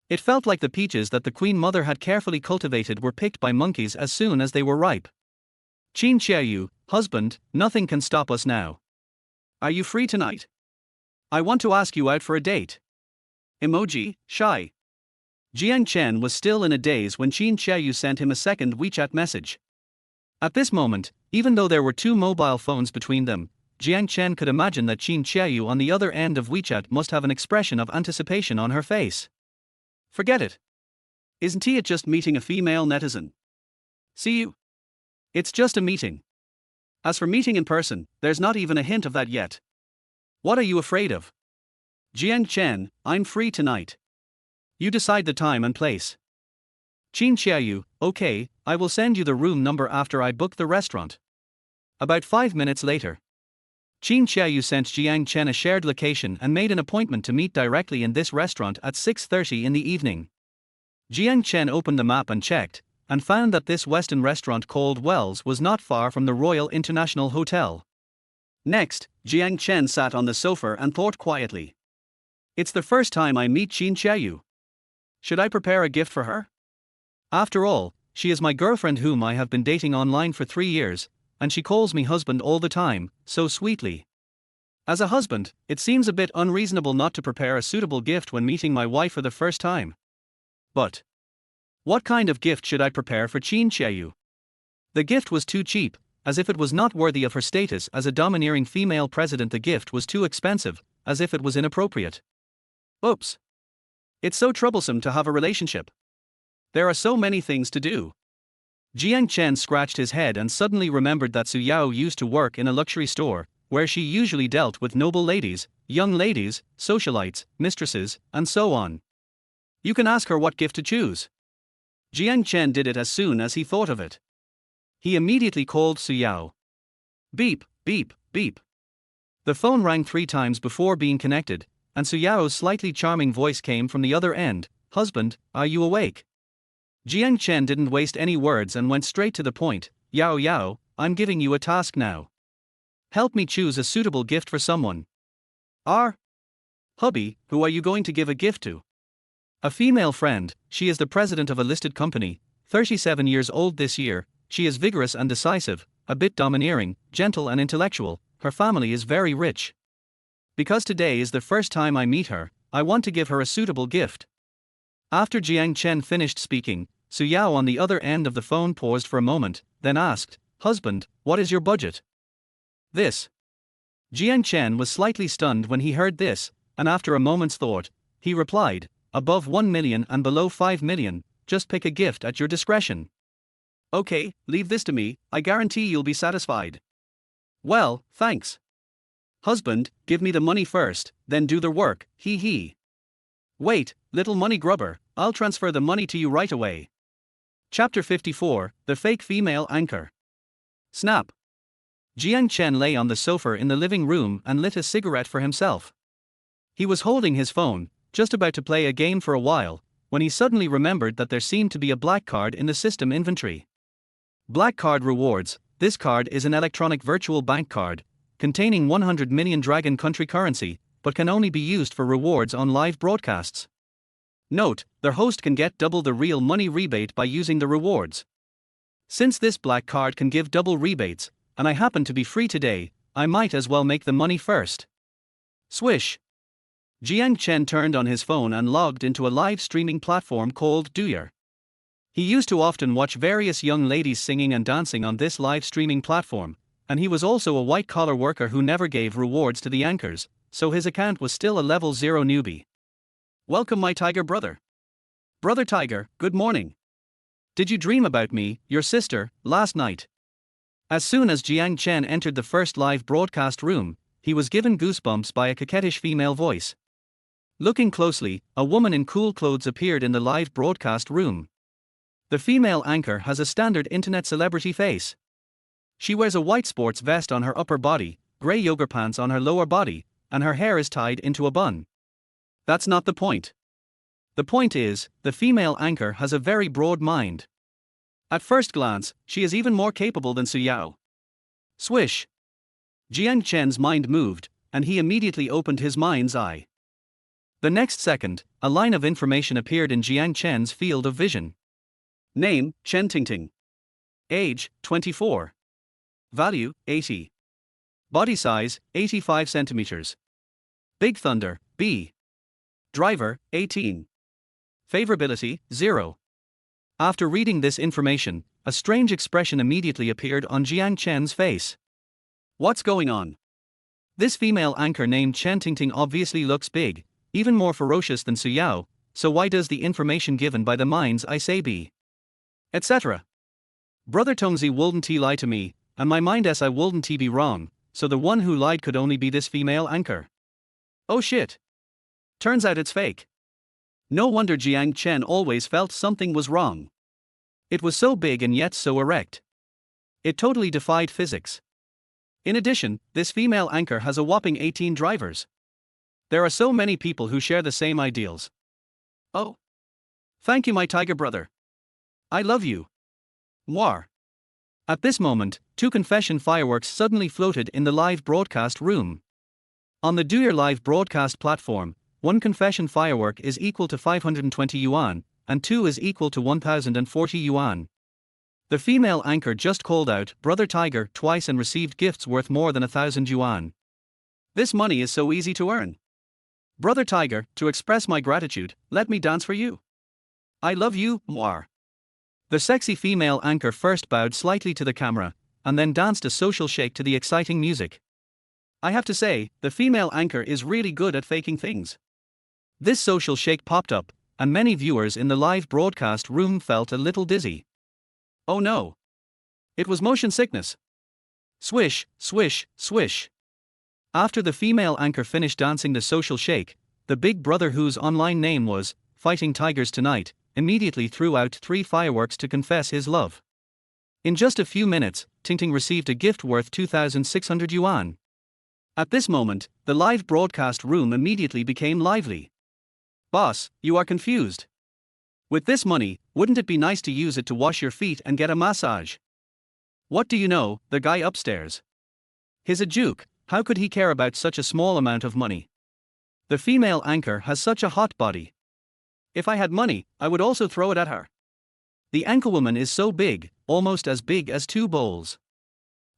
It felt like the peaches that the Queen Mother had carefully cultivated were picked by monkeys as soon as they were ripe. Qin Qiaoyu, husband, nothing can stop us now. Are you free tonight? I want to ask you out for a date. Emoji, shy. Jiang Chen was still in a daze when Qin Qiaoyu sent him a second WeChat message. At this moment, even though there were 2 mobile phones between them, Jiang Chen could imagine that Qin Qiaoyu on the other end of WeChat must have an expression of anticipation on her face. Forget it. Isn't he just meeting a female netizen? See you. It's just a meeting. As for meeting in person, there's not even a hint of that yet. What are you afraid of? Jiang Chen, I'm free tonight. You decide the time and place. Qin Qiaoyu, okay, I will send you the room number after I book the restaurant. About 5 minutes later, Qin Qiaoyu sent Jiang Chen a shared location and made an appointment to meet directly in this restaurant at 6:30 in the evening. Jiang Chen opened the map and checked, and found that this Western restaurant called Wells was not far from the Royal International Hotel. Next, Jiang Chen sat on the sofa and thought quietly. It's the first time I meet Qin Qiaoyu. Should I prepare a gift for her? After all, she is my girlfriend whom I have been dating online for 3 years, and she calls me husband all the time, so sweetly. As a husband, it seems a bit unreasonable not to prepare a suitable gift when meeting my wife for the first time. But what kind of gift should I prepare for Qin Qiaoyu? The gift was too cheap, as if it was not worthy of her status as a domineering female president. The gift was too expensive, as if it was inappropriate. Oops. It's so troublesome to have a relationship. There are so many things to do. Jiang Chen scratched his head and suddenly remembered that Su Yao used to work in a luxury store, where she usually dealt with noble ladies, young ladies, socialites, mistresses, and so on. You can ask her what gift to choose. Jiang Chen did it as soon as he thought of it. He immediately called Su Yao. Beep, beep, beep. The phone rang 3 times before being connected, and Su Yao's slightly charming voice came from the other end. Husband, are you awake? Jiang Chen didn't waste any words and went straight to the point. Yao Yao, I'm giving you a task now. Help me choose a suitable gift for someone. Hubby, who are you going to give a gift to? A female friend. She is the president of a listed company, 37 years old this year. She is vigorous and decisive, a bit domineering, gentle and intellectual. Her family is very rich. Because today is the first time I meet her, I want to give her a suitable gift. After Jiang Chen finished speaking, Su Yao on the other end of the phone paused for a moment, then asked, Husband, what is your budget? This. Jiang Chen was slightly stunned when he heard this, and after a moment's thought, he replied, above 1 million and below 5 million, just pick a gift at your discretion. Okay, leave this to me, I guarantee you'll be satisfied. Well, thanks. Husband, give me the money first, then do the work, hee hee. Wait, little money grubber, I'll transfer the money to you right away. Chapter 54, The Fake Female Anchor. Snap. Jiang Chen lay on the sofa in the living room and lit a cigarette for himself. He was holding his phone, just about to play a game for a while, when he suddenly remembered that there seemed to be a black card in the system inventory. Black Card Rewards. This card is an electronic virtual bank card, containing 100 million Dragon country currency, but can only be used for rewards on live broadcasts. Note, their host can get double the real money rebate by using the rewards. Since this black card can give double rebates, and I happen to be free today, I might as well make the money first. Swish. Jiang Chen turned on his phone and logged into a live streaming platform called Douyer. He used to often watch various young ladies singing and dancing on this live streaming platform, and he was also a white-collar worker who never gave rewards to the anchors, so his account was still a level 0 newbie. Welcome my tiger brother. Brother Tiger, good morning. Did you dream about me, your sister, last night? As soon as Jiang Chen entered the first live broadcast room, he was given goosebumps by a coquettish female voice. Looking closely, a woman in cool clothes appeared in the live broadcast room. The female anchor has a standard internet celebrity face. She wears a white sports vest on her upper body, grey yoga pants on her lower body, and her hair is tied into a bun. That's not the point. The point is, the female anchor has a very broad mind. At first glance, she is even more capable than Su Yao. Swish. Jiang Chen's mind moved, and he immediately opened his mind's eye. The next second, a line of information appeared in Jiang Chen's field of vision. Name, Chen Tingting. Age, 24. Value, 80. Body size, 85 centimeters. Big Thunder, B. Driver, 18. Favorability, 0. After reading this information, a strange expression immediately appeared on Jiang Chen's face. What's going on? This female anchor named Chen Tingting obviously looks big, even more ferocious than Su Yao, so why does the information given by the mind's eye say B? Etc. Brother Tongzi wouldn't he lie to me, and my mind I wouldn't he be wrong, so the one who lied could only be this female anchor. Oh shit. Turns out it's fake. No wonder Jiang Chen always felt something was wrong. It was so big and yet so erect. It totally defied physics. In addition, this female anchor has a whopping 18 drivers. There are so many people who share the same ideals. Oh. Thank you my tiger brother. I love you. Mwah. At this moment, 2 confession fireworks suddenly floated in the live broadcast room. On the Douyer live broadcast platform, 1 confession firework is equal to 520 yuan, and 2 is equal to 1040 yuan. The female anchor just called out Brother Tiger twice and received gifts worth more than 1,000 yuan. This money is so easy to earn. Brother Tiger, to express my gratitude, let me dance for you. I love you, mwah. The sexy female anchor first bowed slightly to the camera, and then danced a social shake to the exciting music. I have to say, the female anchor is really good at faking things. This social shake popped up, and many viewers in the live broadcast room felt a little dizzy. Oh no! It was motion sickness. Swish, swish, swish. After the female anchor finished dancing the social shake, the big brother, whose online name was Fighting Tigers Tonight, immediately threw out 3 fireworks to confess his love. In just a few minutes, Tingting received a gift worth 2,600 yuan. At this moment, the live broadcast room immediately became lively. Boss, you are confused. With this money, wouldn't it be nice to use it to wash your feet and get a massage? What do you know, the guy upstairs? He's a juke, how could he care about such a small amount of money? The female anchor has such a hot body. If I had money, I would also throw it at her. The anchorwoman is so big, almost as big as 2 bowls.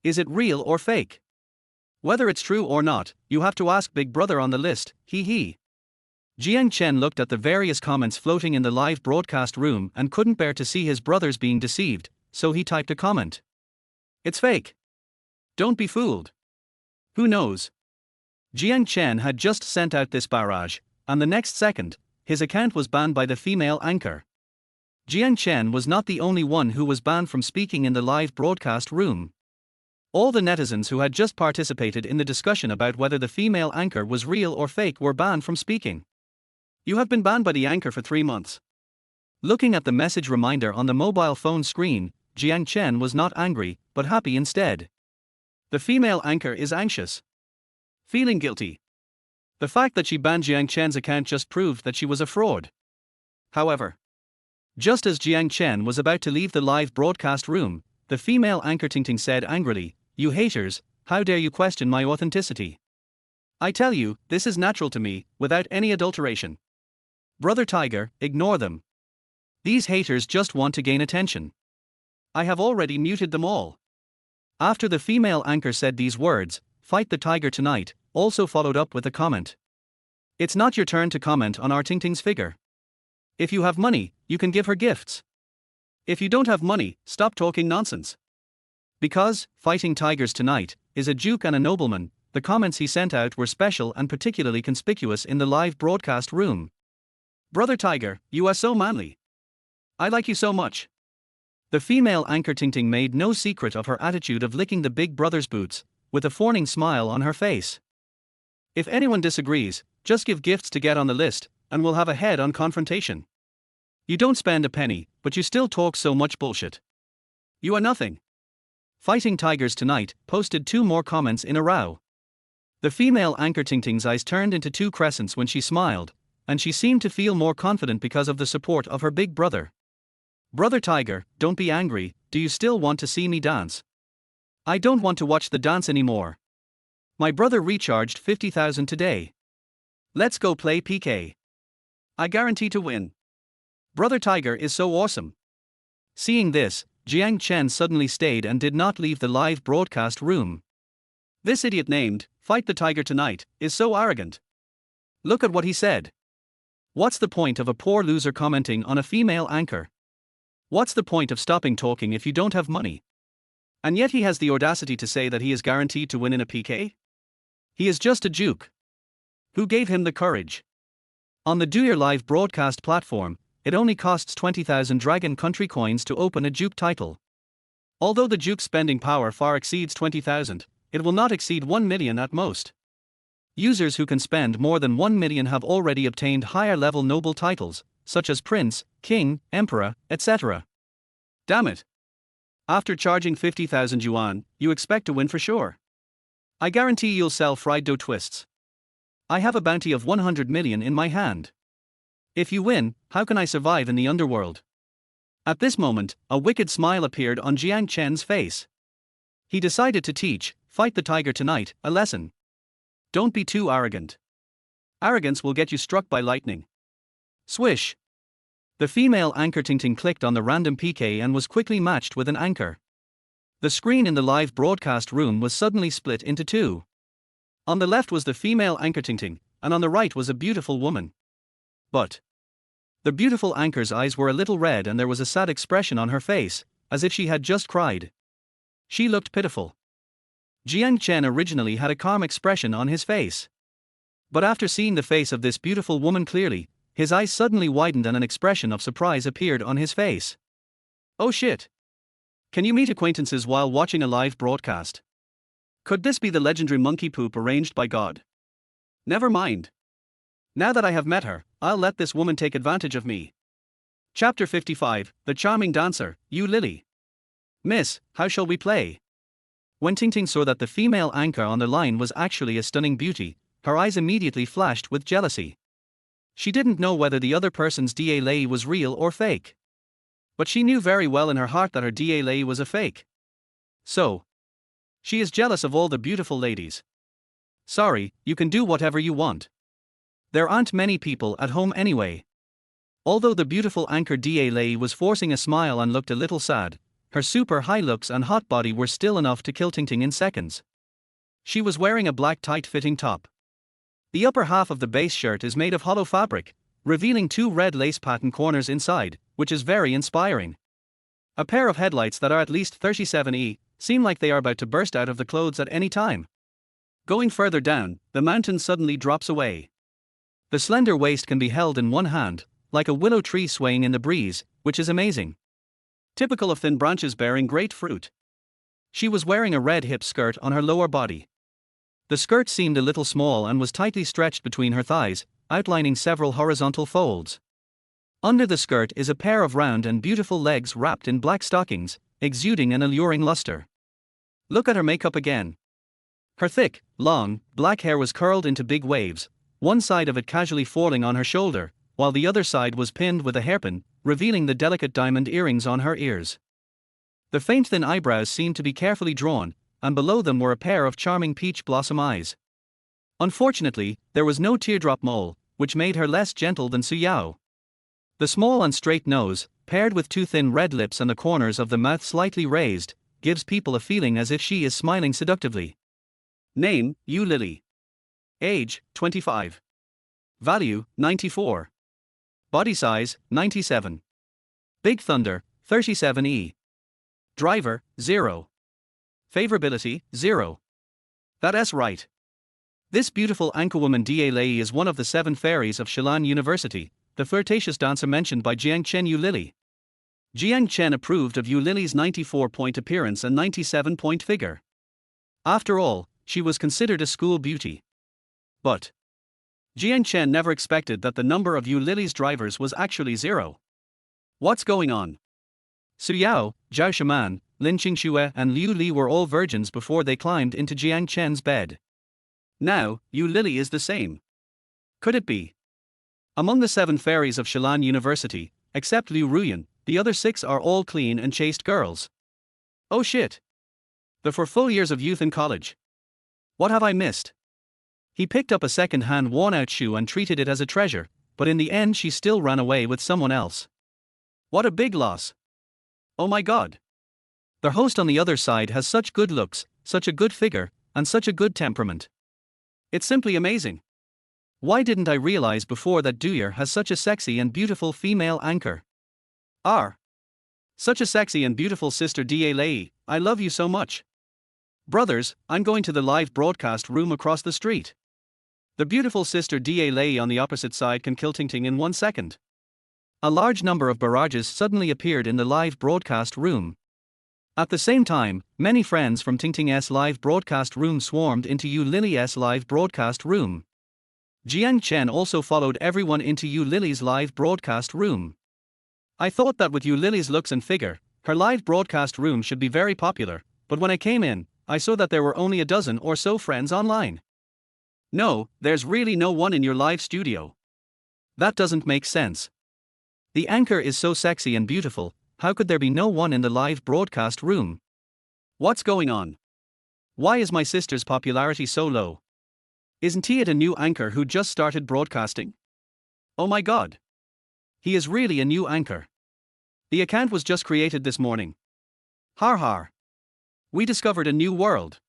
Is it real or fake? Whether it's true or not, you have to ask Big Brother on the list, hee hee. Jiang Chen looked at the various comments floating in the live broadcast room and couldn't bear to see his brothers being deceived, so he typed a comment. It's fake. Don't be fooled. Who knows? Jiang Chen had just sent out this barrage, and the next second, his account was banned by the female anchor. Jiang Chen was not the only one who was banned from speaking in the live broadcast room. All the netizens who had just participated in the discussion about whether the female anchor was real or fake were banned from speaking. You have been banned by the anchor for 3 months. Looking at the message reminder on the mobile phone screen, Jiang Chen was not angry, but happy instead. The female anchor is anxious. Feeling guilty. The fact that she banned Jiang Chen's account just proved that she was a fraud. However, just as Jiang Chen was about to leave the live broadcast room, the female anchor Tingting said angrily, "You haters, how dare you question my authenticity? I tell you, this is natural to me, without any adulteration. Brother Tiger, ignore them. These haters just want to gain attention. I have already muted them all." After the female anchor said these words, Fight the Tiger Tonight also followed up with a comment. It's not your turn to comment on our Tingting's figure. If you have money, you can give her gifts. If you don't have money, stop talking nonsense. Because Fighting Tigers Tonight is a duke and a nobleman, the comments he sent out were special and particularly conspicuous in the live broadcast room. Brother Tiger, you are so manly. I like you so much. The female anchor Tingting made no secret of her attitude of licking the big brother's boots, with a fawning smile on her face. If anyone disagrees, just give gifts to get on the list, and we'll have a head-on confrontation. You don't spend a penny, but you still talk so much bullshit. You are nothing. Fighting Tigers Tonight posted 2 more comments in a row. The female anchor Tingting's eyes turned into 2 crescents when she smiled, and she seemed to feel more confident because of the support of her big brother. Brother Tiger, don't be angry, do you still want to see me dance? I don't want to watch the dance anymore. My brother recharged 50,000 today. Let's go play PK. I guarantee to win. Brother Tiger is so awesome. Seeing this, Jiang Chen suddenly stayed and did not leave the live broadcast room. This idiot named Fight the Tiger Tonight is so arrogant. Look at what he said. What's the point of a poor loser commenting on a female anchor? What's the point of stopping talking if you don't have money? And yet he has the audacity to say that he is guaranteed to win in a PK? He is just a juke. Who gave him the courage? On the Do Your Live broadcast platform, it only costs 20,000 Dragon Country coins to open a juke title. Although the juke's spending power far exceeds 20,000, it will not exceed 1 million at most. Users who can spend more than 1 million have already obtained higher-level noble titles, such as Prince, King, Emperor, etc. Damn it. After charging 50,000 yuan, you expect to win for sure. I guarantee you'll sell fried dough twists. I have a bounty of 100 million in my hand. If you win, how can I survive in the underworld? At this moment, a wicked smile appeared on Jiang Chen's face. He decided to teach Fight the Tiger Tonight a lesson. Don't be too arrogant. Arrogance will get you struck by lightning. Swish. The female anchor Tingting clicked on the random PK and was quickly matched with an anchor. The screen in the live broadcast room was suddenly split into 2. On the left was the female anchor Tingting, and on the right was a beautiful woman. But the beautiful anchor's eyes were a little red and there was a sad expression on her face, as if she had just cried. She looked pitiful. Jiang Chen originally had a calm expression on his face. But after seeing the face of this beautiful woman clearly, his eyes suddenly widened and an expression of surprise appeared on his face. Oh shit! Can you meet acquaintances while watching a live broadcast? Could this be the legendary monkey poop arranged by God? Never mind. Now that I have met her, I'll let this woman take advantage of me. Chapter 55, The Charming Dancer, You Lily. Miss, how shall we play? When Ting saw that the female anchor on the line was actually a stunning beauty, her eyes immediately flashed with jealousy. She didn't know whether the other person's DA was real or fake. But she knew very well in her heart that her DA was a fake. So, she is jealous of all the beautiful ladies. Sorry, you can do whatever you want. There aren't many people at home anyway. Although the beautiful anchor DA was forcing a smile and looked a little sad, her super high looks and hot body were still enough to kill Ting in seconds. She was wearing a black tight-fitting top. The upper half of the base shirt is made of hollow fabric, revealing two red lace pattern corners inside, which is very inspiring. A pair of headlights that are at least 37E seem like they are about to burst out of the clothes at any time. Going further down, the mountain suddenly drops away. The slender waist can be held in one hand, like a willow tree swaying in the breeze, which is amazing. Typical of thin branches bearing great fruit. She was wearing a red hip skirt on her lower body. The skirt seemed a little small and was tightly stretched between her thighs, outlining several horizontal folds. Under the skirt is a pair of round and beautiful legs wrapped in black stockings, exuding an alluring luster. Look at her makeup again. Her thick, long, black hair was curled into big waves, one side of it casually falling on her shoulder, while the other side was pinned with a hairpin, revealing the delicate diamond earrings on her ears. The faint thin eyebrows seemed to be carefully drawn, and below them were a pair of charming peach blossom eyes. Unfortunately, there was no teardrop mole, which made her less gentle than Su Yao. The small and straight nose, paired with two thin red lips and the corners of the mouth slightly raised, gives people a feeling as if she is smiling seductively. Name, You Lily. Age, 25. Value, 94. Body size, 97. Big Thunder, 37E. Driver, 0. Favorability, 0. That's right. This beautiful anchorwoman Da is one of the 7 fairies of Shilan University, the flirtatious dancer mentioned by Jiang Chen Yu Lily. Jiang Chen approved of Yu Lily's 94-point appearance and 97-point figure. After all, she was considered a school beauty. But Jiang Chen never expected that the number of Yu Lily's drivers was actually 0. What's going on? Su Yao, Zhao Shaman, Lin Qingxue and Liu Li were all virgins before they climbed into Jiang Chen's bed. Now, Yu Lily is the same. Could it be? Among the 7 fairies of Shilan University, except Liu Ruyan, the other 6 are all clean and chaste girls. Oh shit. The 4 full years of youth in college. What have I missed? He picked up a second-hand worn-out shoe and treated it as a treasure, but in the end she still ran away with someone else. What a big loss. Oh my god. The host on the other side has such good looks, such a good figure, and such a good temperament. It's simply amazing. Why didn't I realize before that Duyar has such a sexy and beautiful female anchor? Such a sexy and beautiful sister Da Lei, I love you so much. Brothers, I'm going to the live broadcast room across the street. The beautiful sister Da Lei on the opposite side can kill Ting in 1 second. A large number of barrages suddenly appeared in the live broadcast room. At the same time, many friends from Ting's live broadcast room swarmed into Yu Lily's live broadcast room. Jiang Chen also followed everyone into Yu Lily's live broadcast room. I thought that with Yu Lily's looks and figure, her live broadcast room should be very popular, but when I came in, I saw that there were only a dozen or so friends online. No, there's really no one in your live studio. That doesn't make sense. The anchor is so sexy and beautiful, how could there be no one in the live broadcast room? What's going on? Why is my sister's popularity so low? Isn't he a new anchor who just started broadcasting? Oh my god. He is really a new anchor. The account was just created this morning. Har har. We discovered a new world.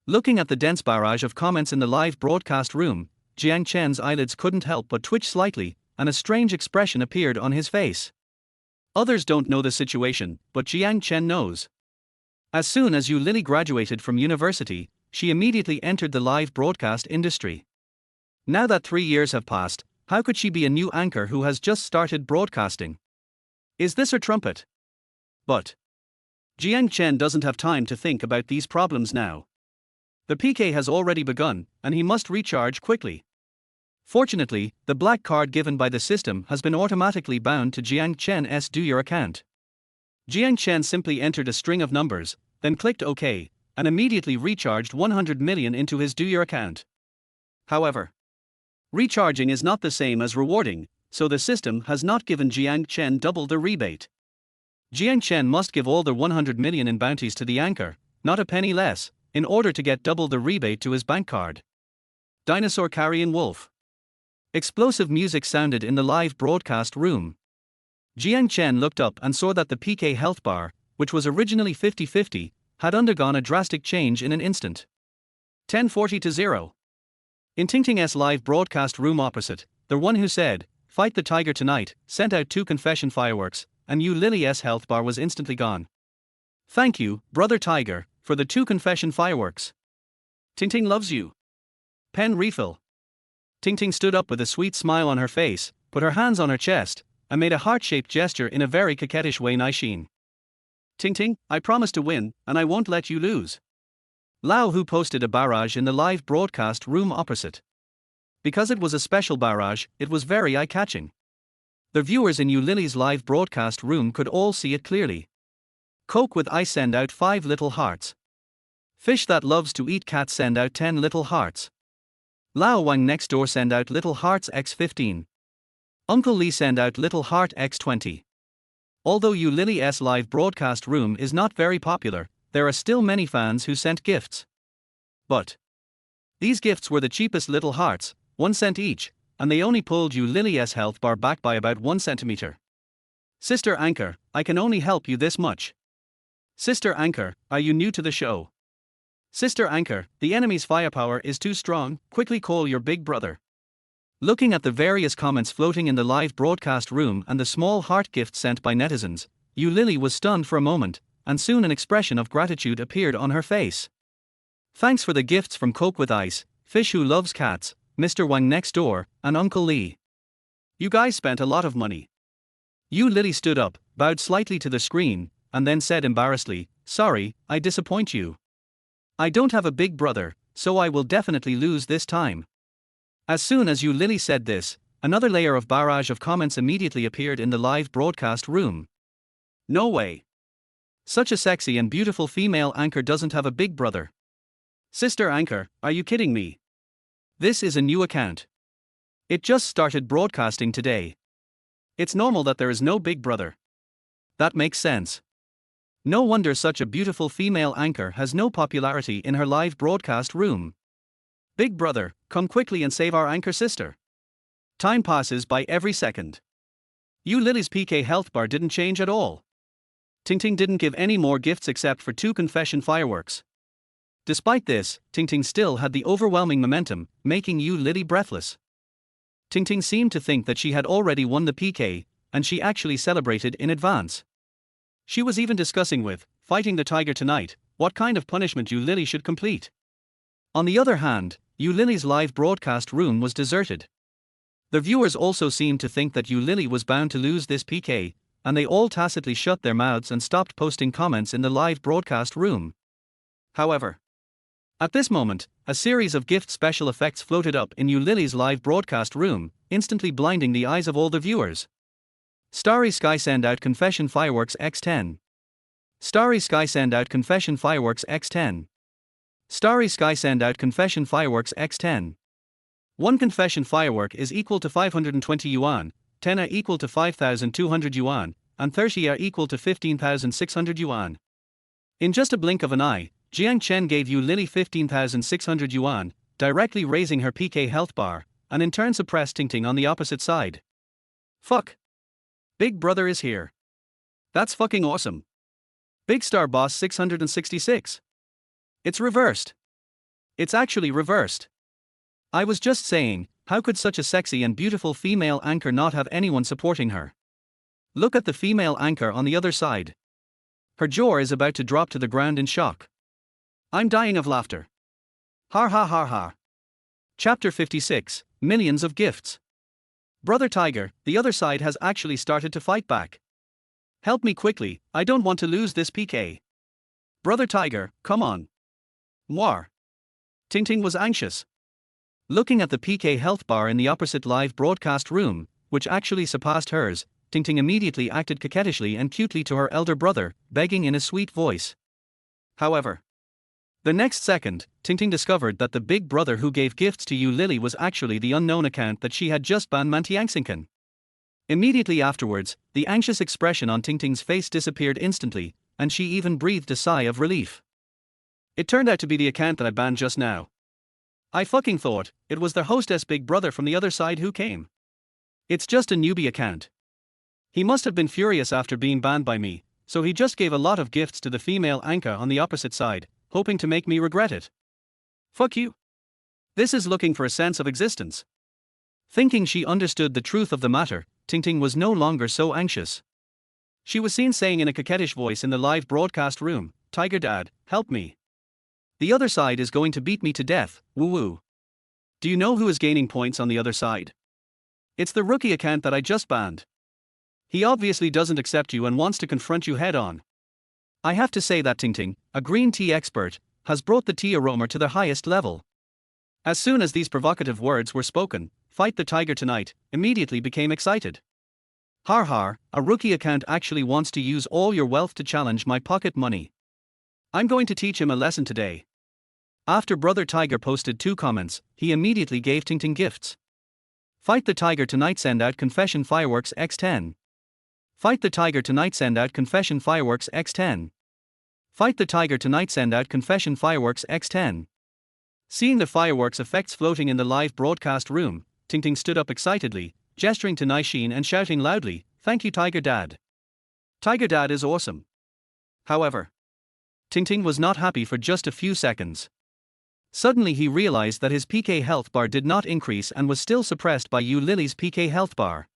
Looking at the dense barrage of comments in the live broadcast room, Jiang Chen's eyelids couldn't help but twitch slightly, and a strange expression appeared on his face. Others don't know the situation, but Jiang Chen knows. As soon as Yu Lily graduated from university, she immediately entered the live broadcast industry. Now that 3 years have passed, how could she be a new anchor who has just started broadcasting? Is this her trumpet? But Jiang Chen doesn't have time to think about these problems now. The PK has already begun, and he must recharge quickly. Fortunately, the black card given by the system has been automatically bound to Jiang Chen's Do Your account. Jiang Chen simply entered a string of numbers, then clicked OK, and immediately recharged 100 million into his Do Your account. However, recharging is not the same as rewarding, so the system has not given Jiang Chen double the rebate. Jiang Chen must give all the 100 million in bounties to the anchor, not a penny less, in order to get double the rebate to his bank card. Dinosaur Carrying Wolf. Explosive music sounded in the live broadcast room. Jiang Chen looked up and saw that the PK health bar, which was originally 50-50, had undergone a drastic change in an instant. 1040 to 0. In Tingting's live broadcast room opposite, the one who said, "Fight the tiger tonight," sent out 2 confession fireworks, and Yu Lily's health bar was instantly gone. "Thank you, brother tiger, for the 2 confession fireworks. Tingting loves you." Pen refill. Tingting stood up with a sweet smile on her face, put her hands on her chest, and made a heart-shaped gesture in a very coquettish way. Naixin. "Tingting, I promise to win, and I won't let you lose." Lao Hu posted a barrage in the live broadcast room opposite. Because it was a special barrage, it was very eye-catching. The viewers in Yu Lily's live broadcast room could all see it clearly. Coke with ice send out 5 little hearts. Fish that loves to eat cats send out 10 little hearts. Lao Wang next door send out little hearts x 15. Uncle Lee send out little heart x 20. Although Yu Lily's live broadcast room is not very popular, there are still many fans who sent gifts. But these gifts were the cheapest little hearts, 1 cent each, and they only pulled Yu Lily's health bar back by about 1 centimeter. "Sister Anchor, I can only help you this much." "Sister Anchor, are you new to the show?" "Sister Anchor, the enemy's firepower is too strong, quickly call your big brother." Looking at the various comments floating in the live broadcast room and the small heart gifts sent by netizens, Yu Lily was stunned for a moment, and soon an expression of gratitude appeared on her face. "Thanks for the gifts from Coke with Ice, Fish Who Loves Cats, Mr. Wang next door, and Uncle Lee. You guys spent a lot of money." Yu Lily stood up, bowed slightly to the screen, and then said embarrassedly, "Sorry, I disappoint you. I don't have a big brother, so I will definitely lose this time." As soon as Yu Lily said this, another layer of barrage of comments immediately appeared in the live broadcast room. "No way. Such a sexy and beautiful female anchor doesn't have a big brother. Sister Anchor, are you kidding me? This is a new account. It just started broadcasting today. It's normal that there is no big brother. That makes sense. No wonder such a beautiful female anchor has no popularity in her live broadcast room. Big brother, come quickly and save our anchor sister." Time passes by every second. Yu Lily's PK health bar didn't change at all. Tingting didn't give any more gifts except for 2 confession fireworks. Despite this, Tingting still had the overwhelming momentum, making Yu Lily breathless. Tingting seemed to think that she had already won the PK, and she actually celebrated in advance. She was even discussing with Fighting the Tiger tonight what kind of punishment Yu Lily should complete. On the other hand, Yu Lily's live broadcast room was deserted. The viewers also seemed to think that Yu Lily was bound to lose this PK, and they all tacitly shut their mouths and stopped posting comments in the live broadcast room. However, at this moment, a series of gift special effects floated up in Yu Lily's live broadcast room, instantly blinding the eyes of all the viewers. Starry Sky send out confession fireworks x10. Starry Sky send out confession fireworks x10. Starry Sky send out confession fireworks x10. 1 confession firework is equal to 520 yuan, 10 are equal to 5,200 yuan, and 30 are equal to 15,600 yuan. In just a blink of an eye, Jiang Chen gave Yu Lily 15,600 yuan, directly raising her PK health bar, and in turn suppressed Tingting on the opposite side. Fuck. Big brother is here. That's fucking awesome. Big Star Boss 666. It's reversed. It's actually reversed. I was just saying, how could such a sexy and beautiful female anchor not have anyone supporting her? Look at the female anchor on the other side. Her jaw is about to drop to the ground in shock. I'm dying of laughter. Har ha har ha. Chapter 56, Millions of Gifts. Brother Tiger, the other side has actually started to fight back. Help me quickly, I don't want to lose this PK. Brother Tiger, come on. Mwar. Ting was anxious. Looking at the PK health bar in the opposite live broadcast room, which actually surpassed hers, Ting immediately acted coquettishly and cutely to her elder brother, begging in a sweet voice. However, the next second, Ting discovered that the big brother who gave gifts to Lily was actually the unknown account that she had just banned Mantiangsinkan. Immediately afterwards, the anxious expression on Ting's face disappeared instantly, and she even breathed a sigh of relief. It turned out to be the account that I banned just now. I fucking thought it was the hostess big brother from the other side who came. It's just a newbie account. He must have been furious after being banned by me, so he just gave a lot of gifts to the female anchor on the opposite side, hoping to make me regret it. Fuck you. This is looking for a sense of existence. Thinking she understood the truth of the matter, Ting was no longer so anxious. She was seen saying in a coquettish voice in the live broadcast room, Tiger Dad, help me. The other side is going to beat me to death, woo woo. Do you know who is gaining points on the other side? It's the rookie account that I just banned. He obviously doesn't accept you and wants to confront you head on. I have to say that Ting, a green tea expert, has brought the tea aroma to the highest level. As soon as these provocative words were spoken, Fight the Tiger Tonight immediately became excited. Har har, a rookie account actually wants to use all your wealth to challenge my pocket money. I'm going to teach him a lesson today. After Brother Tiger posted 2 comments, he immediately gave Ting gifts. Fight the Tiger Tonight, send out confession fireworks x10. Fight the Tiger Tonight, send out confession fireworks x10. Fight the Tiger Tonight, send out confession fireworks x10. Seeing the fireworks effects floating in the live broadcast room, Ting stood up excitedly, gesturing to Naishin and shouting loudly, "Thank you Tiger Dad. Tiger Dad is awesome." However, Ting was not happy for just a few seconds. Suddenly he realized that his PK health bar did not increase and was still suppressed by Lily's PK health bar.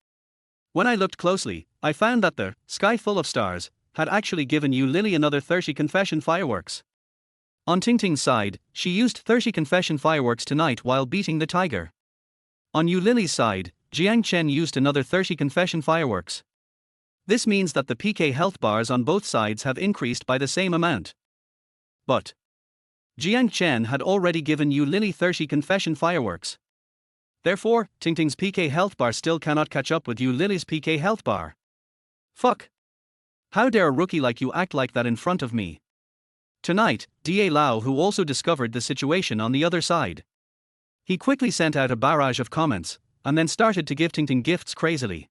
When I looked closely, I found that the sky full of stars had actually given Lily another 30 confession fireworks. On Ting's side, she used 30 confession fireworks tonight while beating the tiger. On Lily's side, Jiang Chen used another 30 confession fireworks. This means that the PK health bars on both sides have increased by the same amount. But Jiang Chen had already given Lily 30 confession fireworks. Therefore, Ting's PK health bar still cannot catch up with Lily's PK health bar. Fuck. How dare a rookie like you act like that in front of me? Tonight, Da Lao, who also discovered the situation on the other side. He quickly sent out a barrage of comments, and then started to give Ting gifts crazily.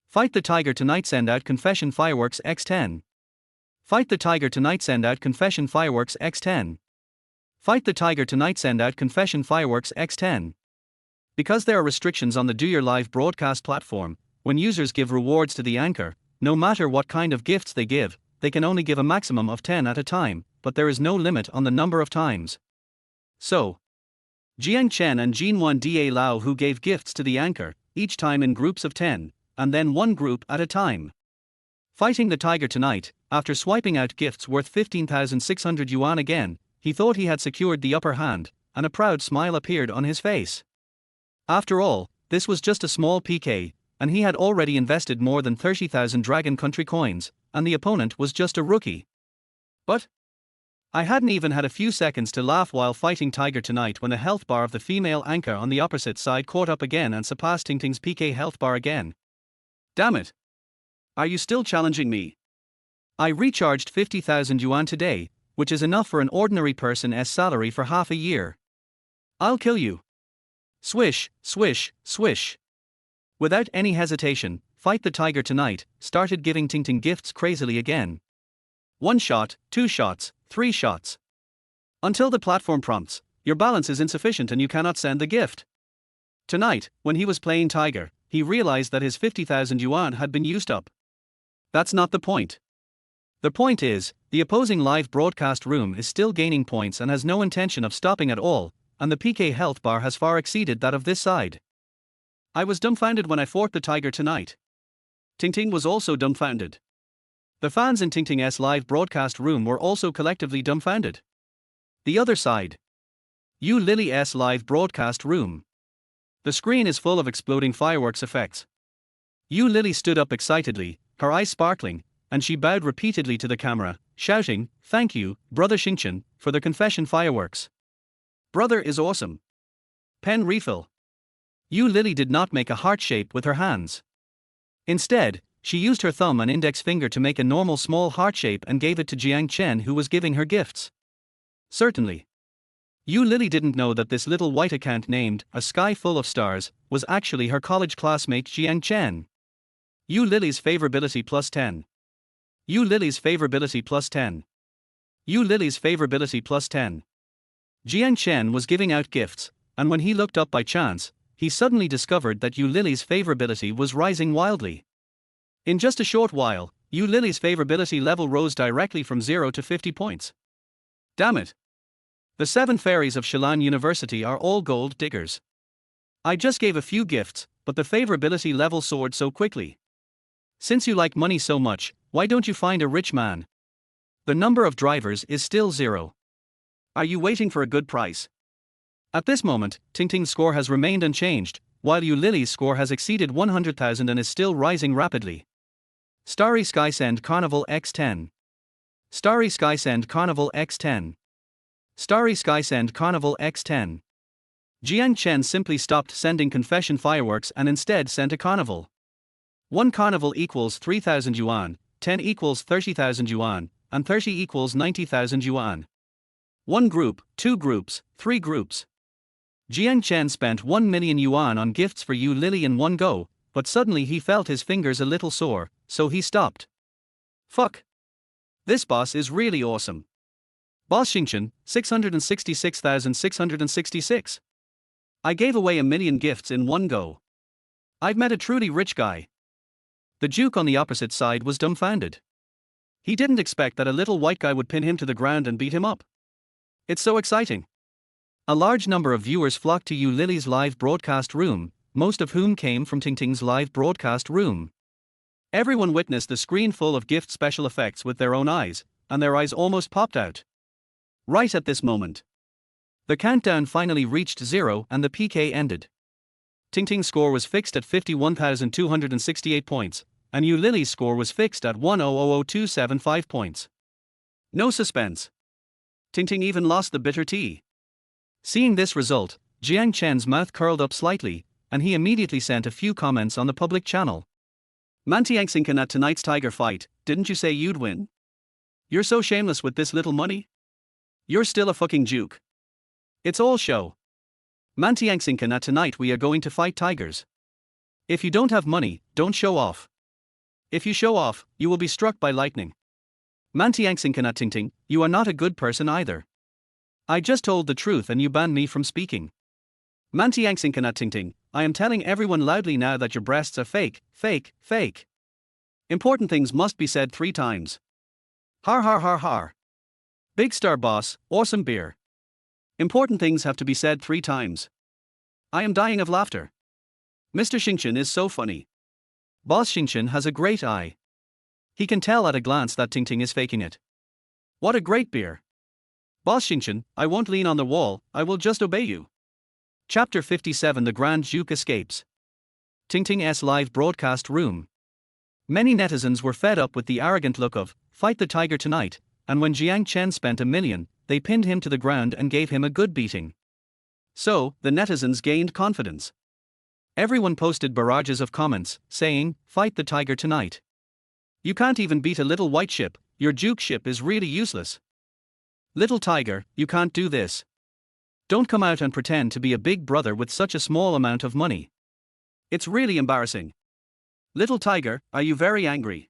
Fight the Tiger Tonight, send out confession fireworks x10. Fight the Tiger Tonight, send out confession fireworks x10. Fight the Tiger Tonight, send out confession fireworks x10. Because there are restrictions on the Do Your Live broadcast platform, when users give rewards to the anchor, no matter what kind of gifts they give, they can only give a maximum of 10 at a time, but there is no limit on the number of times. So, Jiang Chen and Jinwan Da Lao who gave gifts to the anchor, each time in groups of 10, and then one group at a time. Fighting the Tiger Tonight, after swiping out gifts worth 15,600 yuan again, he thought he had secured the upper hand, and a proud smile appeared on his face. After all, this was just a small PK, and he had already invested more than 30,000 Dragon Country coins, and the opponent was just a rookie. But I hadn't even had a few seconds to laugh while fighting Tiger Tonight when the health bar of the female anchor on the opposite side caught up again and surpassed Ting's PK health bar again. Damn it. Are you still challenging me? I recharged 50,000 yuan today, which is enough for an ordinary person's salary for half a year. I'll kill you. Swish, swish, swish. Without any hesitation, Fight the Tiger Tonight started giving Ting gifts crazily again. 1 shot, 2 shots, 3 shots. Until the platform prompts, your balance is insufficient and you cannot send the gift. Tonight, when he was playing Tiger, he realized that his 50,000 yuan had been used up. That's not the point. The point is, the opposing live broadcast room is still gaining points and has no intention of stopping at all, and the PK health bar has far exceeded that of this side. I was dumbfounded when I fought the Tiger Tonight. Ting was also dumbfounded. The fans in Tingting's live broadcast room were also collectively dumbfounded. The other side. Yu Lily's live broadcast room. The screen is full of exploding fireworks effects. Yu Lily stood up excitedly, her eyes sparkling, and she bowed repeatedly to the camera, shouting, "Thank you, Brother Jiang Chen, for the confession fireworks. Brother is awesome." Pen refill. Yu Lily did not make a heart shape with her hands. Instead, she used her thumb and index finger to make a normal small heart shape and gave it to Jiang Chen, who was giving her gifts. Certainly. Yu Lily didn't know that this little white account named A Sky Full of Stars was actually her college classmate Jiang Chen. Yu Lily's favorability plus 10. Yu Lily's favorability plus 10. Yu Lily's favorability plus 10. Jiang Chen was giving out gifts, and when he looked up by chance, he suddenly discovered that Yu Lily's favorability was rising wildly. In just a short while, Yu Lily's favorability level rose directly from 0 to 50 points. Damn it. The 7 fairies of Shilan University are all gold diggers. I just gave a few gifts, but the favorability level soared so quickly. Since you like money so much, why don't you find a rich man? The number of drivers is still 0. Are you waiting for a good price? At this moment, Tingting's score has remained unchanged, while Yu Lily's score has exceeded 100,000 and is still rising rapidly. Starry Sky Send Carnival X10. Starry Sky Send Carnival X10. Starry Sky Send Carnival X10. Jiang Chen simply stopped sending confession fireworks and instead sent a carnival. 1 carnival equals 3,000 yuan, 10 equals 30,000 yuan, and 30 equals 90,000 yuan. 1 group, 2 groups, 3 groups. Jiang Chen spent 1 million yuan on gifts for Yu Lily in one go, but suddenly he felt his fingers a little sore, so he stopped. Fuck. This boss is really awesome. Boss Jiang Chen, 666,666. I gave away 1 million gifts in one go. I've met a truly rich guy. The Duke on the opposite side was dumbfounded. He didn't expect that a little white guy would pin him to the ground and beat him up. It's so exciting. A large number of viewers flocked to Yu Lily's live broadcast room, most of whom came from Tingting's live broadcast room. Everyone witnessed the screen full of gift special effects with their own eyes, and their eyes almost popped out. Right at this moment, the countdown finally reached 0 and the PK ended. Tingting's score was fixed at 51,268 points, and Yu Lily's score was fixed at 1000275 points. No suspense. Tingting even lost the bitter tea. Seeing this result, Jiang Chen's mouth curled up slightly, and he immediately sent a few comments on the public channel. Mantiangsinkan at tonight's tiger fight, didn't you say you'd win? You're so shameless with this little money? You're still a fucking juke. It's all show. Mantiangsinkan at tonight we are going to fight tigers. If you don't have money, don't show off. If you show off, you will be struck by lightning. Mantiangsinkan at Tingting, you are not a good person either. I just told the truth and you banned me from speaking. Mantiangsinkan at Tingting, I am telling everyone loudly now that your breasts are fake, fake, fake. Important things must be said 3 times. Har har har har. Big star boss, awesome beer. Important things have to be said 3 times. I am dying of laughter. Mr. Jiang Chen is so funny. Boss Jiang Chen has a great eye. He can tell at a glance that Tingting is faking it. What a great beer. Boss Jiang Chen, I won't lean on the wall, I will just obey you. Chapter 57 The Grand Duke Escapes. Tingting's live broadcast room. Many netizens were fed up with the arrogant look of, "Fight the tiger tonight," and when Jiang Chen spent 1 million, they pinned him to the ground and gave him a good beating. So, the netizens gained confidence. Everyone posted barrages of comments, saying, "Fight the tiger tonight. You can't even beat a little white ship, your juke ship is really useless. Little tiger, you can't do this. Don't come out and pretend to be a big brother with such a small amount of money. It's really embarrassing. Little tiger, are you very angry?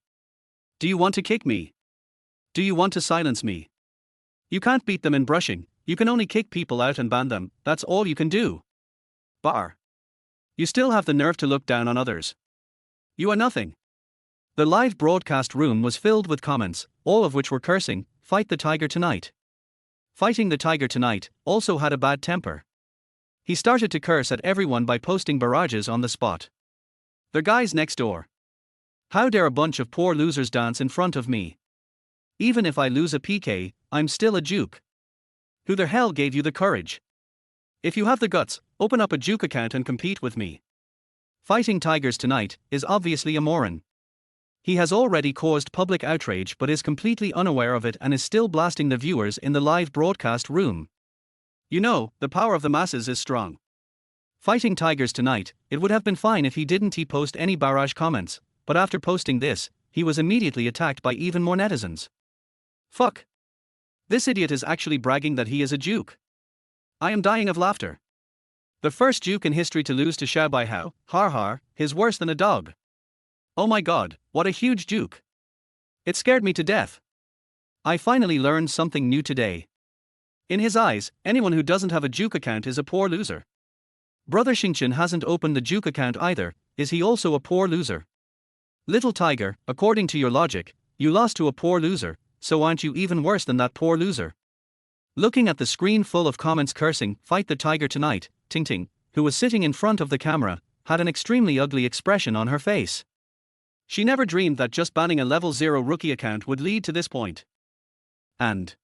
Do you want to kick me? Do you want to silence me? You can't beat them in brushing, you can only kick people out and ban them, that's all you can do. Bar. You still have the nerve to look down on others. You are nothing." The live broadcast room was filled with comments, all of which were cursing, "Fight the tiger tonight." Fighting the tiger tonight also had a bad temper. He started to curse at everyone by posting barrages on the spot. "The guys next door. How dare a bunch of poor losers dance in front of me? Even if I lose a PK, I'm still a juke. Who the hell gave you the courage? If you have the guts, open up a juke account and compete with me. Fighting Tigers Tonight is obviously a moron. He has already caused public outrage but is completely unaware of it and is still blasting the viewers in the live broadcast room. You know, the power of the masses is strong. Fighting Tigers Tonight, it would have been fine if he didn't post any barrage comments, but after posting this, he was immediately attacked by even more netizens. Fuck. This idiot is actually bragging that he is a juke. I am dying of laughter. The first juke in history to lose to Xiao Bai Hao, har har, is worse than a dog. Oh my god, what a huge juke. It scared me to death. I finally learned something new today. In his eyes, anyone who doesn't have a juke account is a poor loser. Brother Jiang Chen hasn't opened the juke account either, is he also a poor loser? Little tiger, according to your logic, you lost to a poor loser, so aren't you even worse than that poor loser? Looking at the screen full of comments cursing, Fight the Tiger Tonight, Ting Ting, who was sitting in front of the camera, had an extremely ugly expression on her face. She never dreamed that just banning a level 0 rookie account would lead to this point. And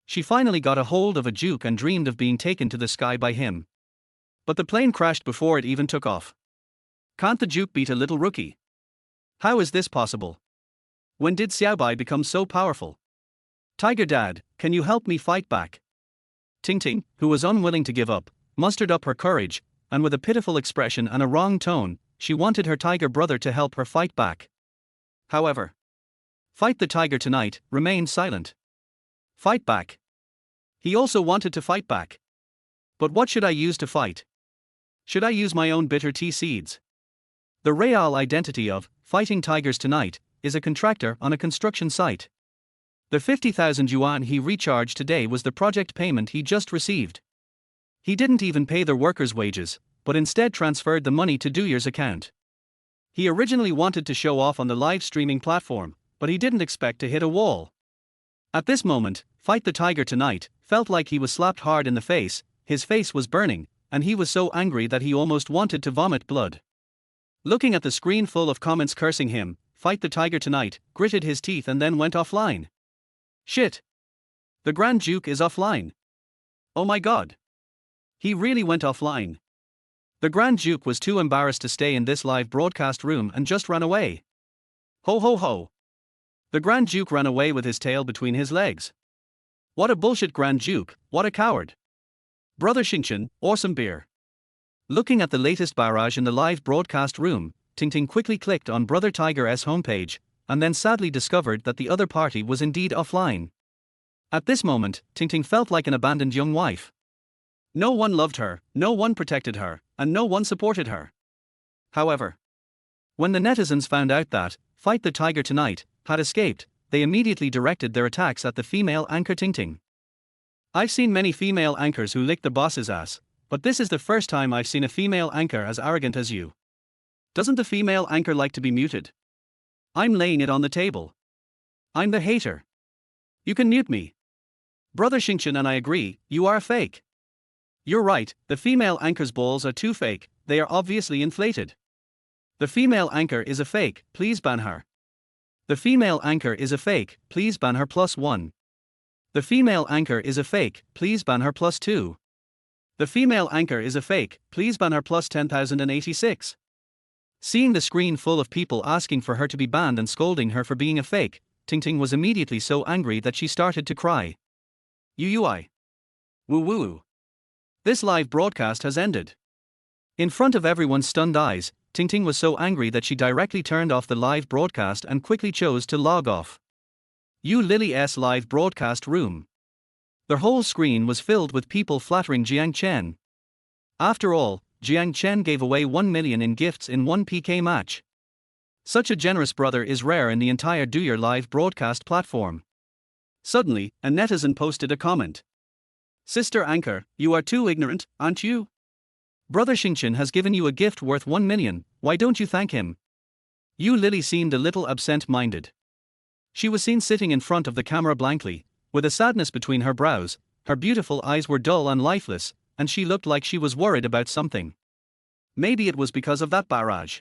she finally got a hold of a juke and dreamed of being taken to the sky by him. But the plane crashed before it even took off. Can't the juke beat a little rookie? How is this possible? When did Xiaobai become so powerful? Tiger Dad, can you help me fight back? Ting Ting, who was unwilling to give up, mustered up her courage, and with a pitiful expression and a wrong tone, she wanted her tiger brother to help her fight back. However, Fight the Tiger Tonight remained silent. Fight back. He also wanted to fight back. But what should I use to fight? Should I use my own bitter tea seeds? The real identity of Fighting Tigers Tonight is a contractor on a construction site. The 50,000 yuan he recharged today was the project payment he just received. He didn't even pay their workers' wages, but instead transferred the money to Duyer's account. He originally wanted to show off on the live streaming platform, but he didn't expect to hit a wall. At this moment, Fight the Tiger Tonight felt like he was slapped hard in the face, his face was burning, and he was so angry that he almost wanted to vomit blood. Looking at the screen full of comments cursing him, Fight the Tiger Tonight gritted his teeth and then went offline. Shit. The Grand Duke is offline. Oh my god. He really went offline. The Grand Duke was too embarrassed to stay in this live broadcast room and just ran away. Ho ho ho. The Grand Duke ran away with his tail between his legs. What a bullshit Grand Duke, what a coward. Brother Jiang Chen, awesome beer. Looking at the latest barrage in the live broadcast room, Ting Ting quickly clicked on Brother Tiger's homepage, and then sadly discovered that the other party was indeed offline. At this moment, Ting Ting felt like an abandoned young wife. No one loved her, no one protected her, and no one supported her. However, when the netizens found out that Fight the Tiger Tonight had escaped, they immediately directed their attacks at the female anchor Ting Ting. I've seen many female anchors who lick the boss's ass, but this is the first time I've seen a female anchor as arrogant as you. Doesn't the female anchor like to be muted? I'm laying it on the table. I'm the hater. You can mute me. Brother Jiang Chen and I agree, you are fake. You're right, the female anchor's balls are too fake, they are obviously inflated. The female anchor is a fake, please ban her. The female anchor is a fake, please ban her +1. The female anchor is a fake, please ban her +2. The female anchor is a fake, please ban her +10,086. Seeing the screen full of people asking for her to be banned and scolding her for being a fake, Ting Ting was immediately so angry that she started to cry. Ui. Woo woo. This live broadcast has ended. In front of everyone's stunned eyes, Ting Ting was so angry that she directly turned off the live broadcast and quickly chose to log off. Lily's live broadcast room. The whole screen was filled with people flattering Jiang Chen. After all, Jiang Chen gave away 1 million in gifts in one PK match. Such a generous brother is rare in the entire Douyer live broadcast platform. Suddenly, a netizen posted a comment. Sister Anchor, you are too ignorant, aren't you? Brother Jiang Chen has given you a gift worth 1 million, why don't you thank him? Lily seemed a little absent-minded. She was seen sitting in front of the camera blankly, with a sadness between her brows, her beautiful eyes were dull and lifeless, and she looked like she was worried about something. Maybe it was because of that barrage.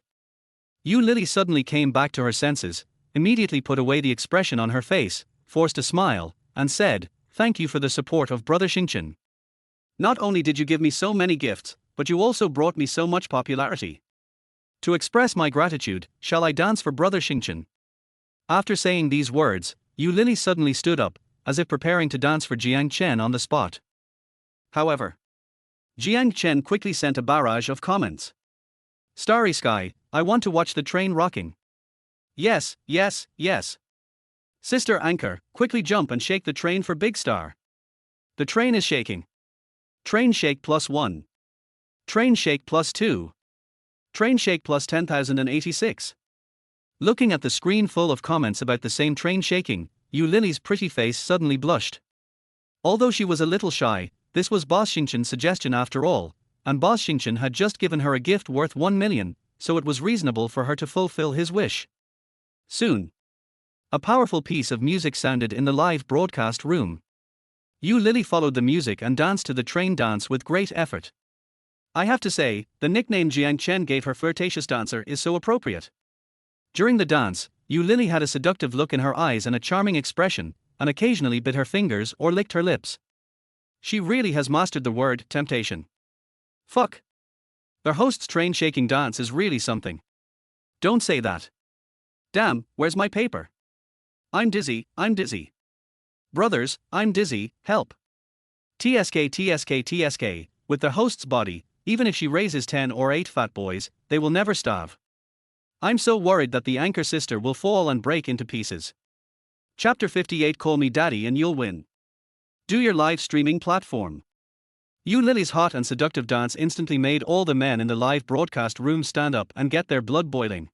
Yu Lily suddenly came back to her senses, immediately put away the expression on her face, forced a smile, and said, "Thank you for the support of Brother Xingchen. Not only did you give me so many gifts, but you also brought me so much popularity. To express my gratitude, shall I dance for Brother Xingchen?" After saying these words, Yu Lily suddenly stood up, as if preparing to dance for Jiang Chen on the spot. However, Jiang Chen quickly sent a barrage of comments. "Starry Sky, I want to watch the train rocking. Yes, yes, yes. Sister Anchor, quickly jump and shake the train for Big Star. The train is shaking. Train shake +1. Train shake +2. Train shake plus 10,086. Looking at the screen full of comments about the same train shaking, Yu Lily's pretty face suddenly blushed. Although she was a little shy, this was Boss Xingchen's suggestion after all, and Boss Xingchen had just given her a gift worth 1 million, so it was reasonable for her to fulfill his wish. Soon, a powerful piece of music sounded in the live broadcast room. Yu Lily followed the music and danced to the train dance with great effort. I have to say, the nickname Jiang Chen gave her flirtatious dancer is so appropriate. During the dance, Yu Lily had a seductive look in her eyes and a charming expression, and occasionally bit her fingers or licked her lips. She really has mastered the word temptation. Fuck. Their host's train-shaking dance is really something. Don't say that. Damn, where's my paper? I'm dizzy, I'm dizzy. Brothers, I'm dizzy, help. TSK TSK TSK, with the host's body, even if she raises 10 or 8 fat boys, they will never starve. I'm so worried that the anchor sister will fall and break into pieces. Chapter 58. Call me daddy and you'll win. Do your live streaming platform. Yu Lily's hot and seductive dance instantly made all the men in the live broadcast room stand up and get their blood boiling.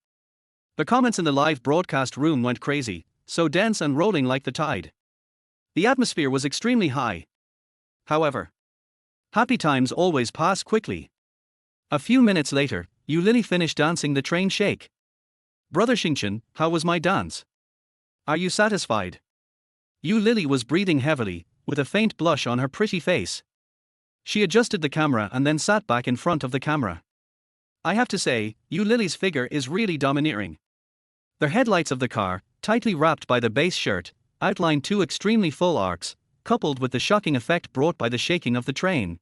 The comments in the live broadcast room went crazy, so dense and rolling like the tide. The atmosphere was extremely high. However, happy times always pass quickly. A few minutes later, Yu Lily finished dancing the train shake. Brother Xingchen, how was my dance? Are you satisfied? Yu Lily was breathing heavily, with a faint blush on her pretty face. She adjusted the camera and then sat back in front of the camera. I have to say, Yu Lily's figure is really domineering. The headlights of the car, tightly wrapped by the base shirt, outlined 2 extremely full arcs, coupled with the shocking effect brought by the shaking of the train.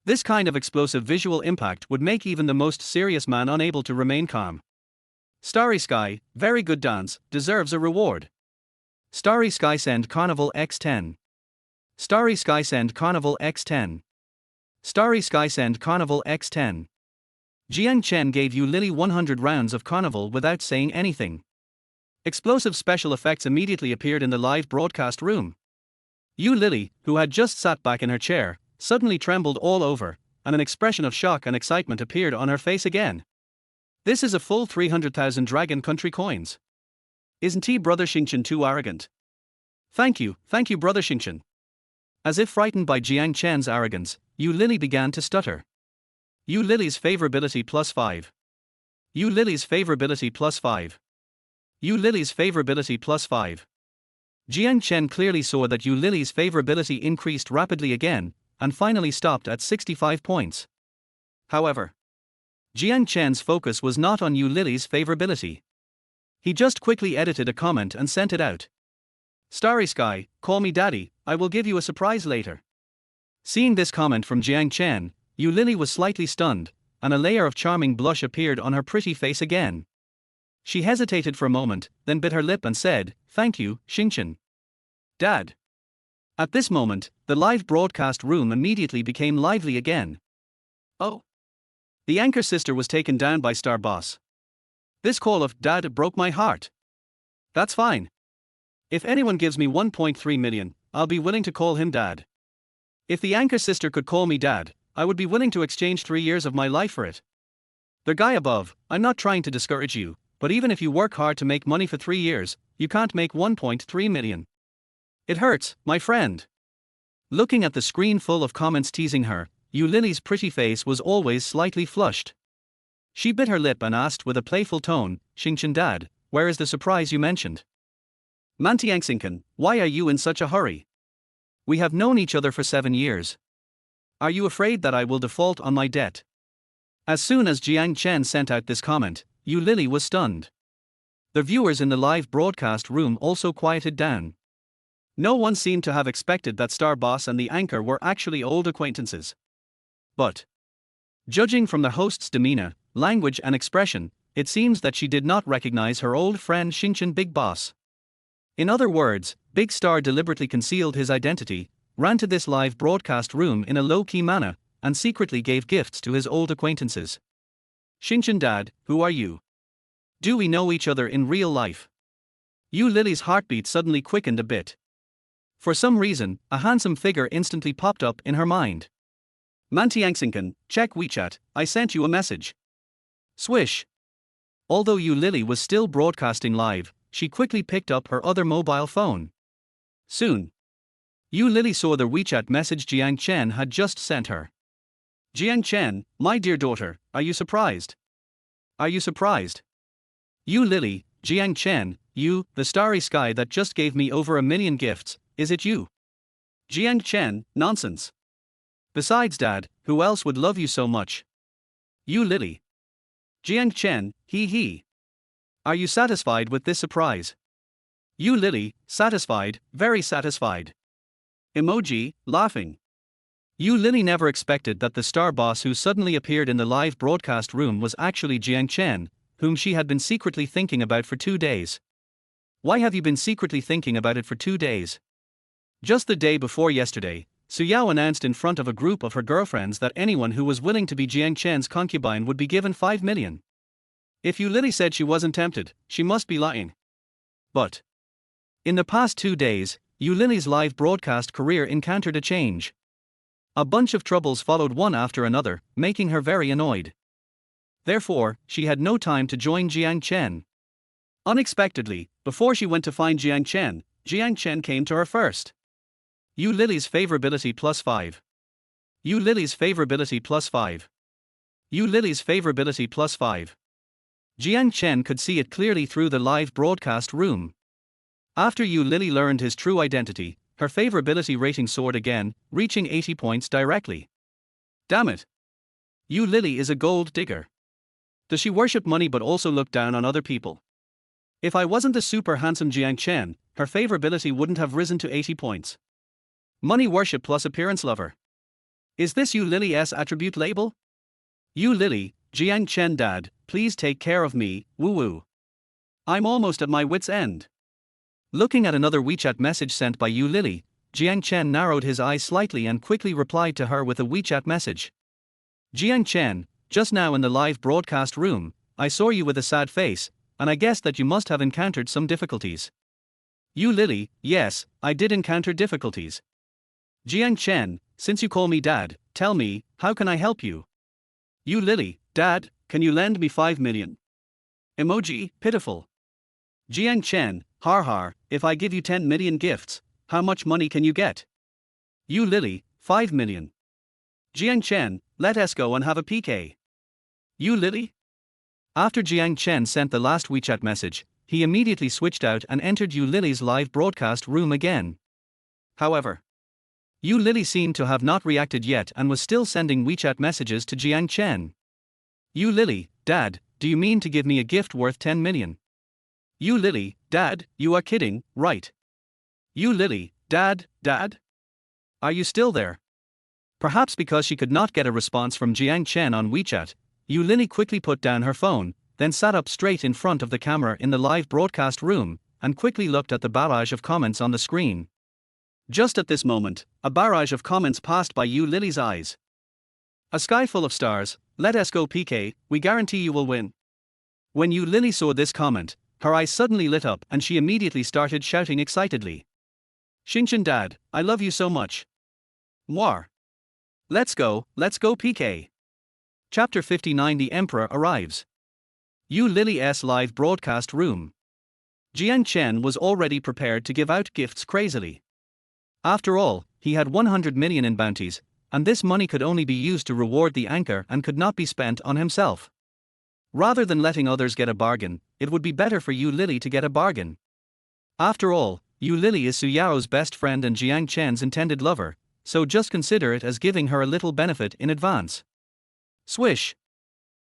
This kind of explosive visual impact would make even the most serious man unable to remain calm. Starry Sky, very good dance, deserves a reward. Starry Sky send Carnival X10. Starry Sky send Carnival X10. Starry Sky send Carnival X10. Jiang Chen gave Yu Lily 100 rounds of Carnival without saying anything. Explosive special effects immediately appeared in the live broadcast room. Yu Lily, who had just sat back in her chair, suddenly trembled all over, and an expression of shock and excitement appeared on her face again. This is a full 300,000 Dragon Country coins. Isn't he Brother Xingchen too arrogant? Thank you, Brother Xingchen. As if frightened by Jiang Chen's arrogance, Yu Lily began to stutter. Yu Lily's favorability +5. Yu Lily's favorability +5. Yu Lily's favorability +5. Jiang Chen clearly saw that Yu Lily's favorability increased rapidly again, and finally stopped at 65 points. However, Jiang Chen's focus was not on Yu Lily's favorability. He just quickly edited a comment and sent it out. Starry Sky, call me daddy, I will give you a surprise later. Seeing this comment from Jiang Chen, Yu Lily was slightly stunned, and a layer of charming blush appeared on her pretty face again. She hesitated for a moment, then bit her lip and said, "Thank you, Xingchen. Dad." At this moment, the live broadcast room immediately became lively again. Oh. The anchor sister was taken down by Star Boss. This call of "Dad" broke my heart. That's fine. If anyone gives me 1.3 million, I'll be willing to call him Dad. If the anchor sister could call me Dad, I would be willing to exchange 3 years of my life for it. The guy above, I'm not trying to discourage you, but even if you work hard to make money for 3 years, you can't make 1.3 million. It hurts, my friend. Looking at the screen full of comments teasing her, Yu Lily's pretty face was always slightly flushed. She bit her lip and asked with a playful tone, "Xingchen Dad, where is the surprise you mentioned? Mantiangxingchen, why are you in such a hurry? We have known each other for 7 years. Are you afraid that I will default on my debt?" As soon as Jiang Chen sent out this comment, Yu Lili was stunned. The viewers in the live broadcast room also quieted down. No one seemed to have expected that star boss and the anchor were actually old acquaintances. But, judging from the host's demeanor, language and expression, it seems that she did not recognize her old friend Jiang Chen, Big Boss. In other words, Big Star deliberately concealed his identity, ran to this live broadcast room in a low-key manner, and secretly gave gifts to his old acquaintances. Jiang Chen, Dad, who are you? Do we know each other in real life? Yu Lili's heartbeat suddenly quickened a bit. For some reason, a handsome figure instantly popped up in her mind. Mantiangsinkan, check WeChat, I sent you a message. Swish. Although Yu Lili was still broadcasting live, she quickly picked up her other mobile phone. Soon, Yu Lili saw the WeChat message Jiang Chen had just sent her. Jiang Chen, my dear daughter, are you surprised? Are you surprised? Yu Lili, Jiang Chen, you, the starry sky that just gave me over 1 million gifts, is it you? Jiang Chen, nonsense. Besides Dad, who else would love you so much? Yu Lili. Jiang Chen, he. Are you satisfied with this surprise? Yu Lili, satisfied, very satisfied. Emoji, laughing. Yu Lili never expected that the star boss who suddenly appeared in the live broadcast room was actually Jiang Chen, whom she had been secretly thinking about for 2 days. Why have you been secretly thinking about it for 2 days? Just the day before yesterday, Su Yao announced in front of a group of her girlfriends that anyone who was willing to be Jiang Chen's concubine would be given 5 million. If Yu Lili said she wasn't tempted, she must be lying. But in the past 2 days, Yu Lili's live broadcast career encountered a change. A bunch of troubles followed one after another, making her very annoyed. Therefore, she had no time to join Jiang Chen. Unexpectedly, before she went to find Jiang Chen came to her first. Yu Lili's favorability +5. Yu Lili's favorability +5. Yu Lili's favorability +5. Jiang Chen could see it clearly through the live broadcast room. After Yu Lili learned his true identity, her favorability rating soared again, reaching 80 points directly. Damn it. Yu Lili is a gold digger. Does she worship money but also look down on other people? If I wasn't the super handsome Jiang Chen, her favorability wouldn't have risen to 80 points. Money worship plus appearance lover. Is this Yu Lili's attribute label? Yu Lili, Jiang Chen Dad, please take care of me, woo woo. I'm almost at my wit's end. Looking at another WeChat message sent by Yu Lili, Jiang Chen narrowed his eyes slightly and quickly replied to her with a WeChat message. Jiang Chen, just now in the live broadcast room, I saw you with a sad face, and I guessed that you must have encountered some difficulties. Yu Lili, yes, I did encounter difficulties. Jiang Chen, since you call me Dad, tell me, how can I help you? Yu Lili, Dad, can you lend me 5 million? Emoji, pitiful. Jiang Chen, har, if I give you 10 million gifts, how much money can you get? Yu Lili, 5 million. Jiang Chen, let us go and have a PK. Yu Lili? After Jiang Chen sent the last WeChat message, he immediately switched out and entered Yu Lili's live broadcast room again. However, Yu Lili seemed to have not reacted yet and was still sending WeChat messages to Jiang Chen. Yu Lili, Dad, do you mean to give me a gift worth 10 million? Yu Lili, Dad, you are kidding, right? Yu Lili, Dad. Are you still there? Perhaps because she could not get a response from Jiang Chen on WeChat, Yu Lili quickly put down her phone, then sat up straight in front of the camera in the live broadcast room, and quickly looked at the barrage of comments on the screen. Just at this moment, a barrage of comments passed by Yu Lili's eyes. A sky full of stars, let us go PK, we guarantee you will win. When Yu Lili saw this comment, her eyes suddenly lit up and she immediately started shouting excitedly. Jiang Chen Dad, I love you so much. Mwah. Let's go PK. Chapter 59 The Emperor arrives. Yu Lili's live broadcast room. Jiang Chen was already prepared to give out gifts crazily. After all, he had 100 million in bounties, and this money could only be used to reward the anchor and could not be spent on himself. Rather than letting others get a bargain, it would be better for Yu Lili to get a bargain. After all, Yu Lili is Su Yao's best friend and Jiang Chen's intended lover, so just consider it as giving her a little benefit in advance. Swish.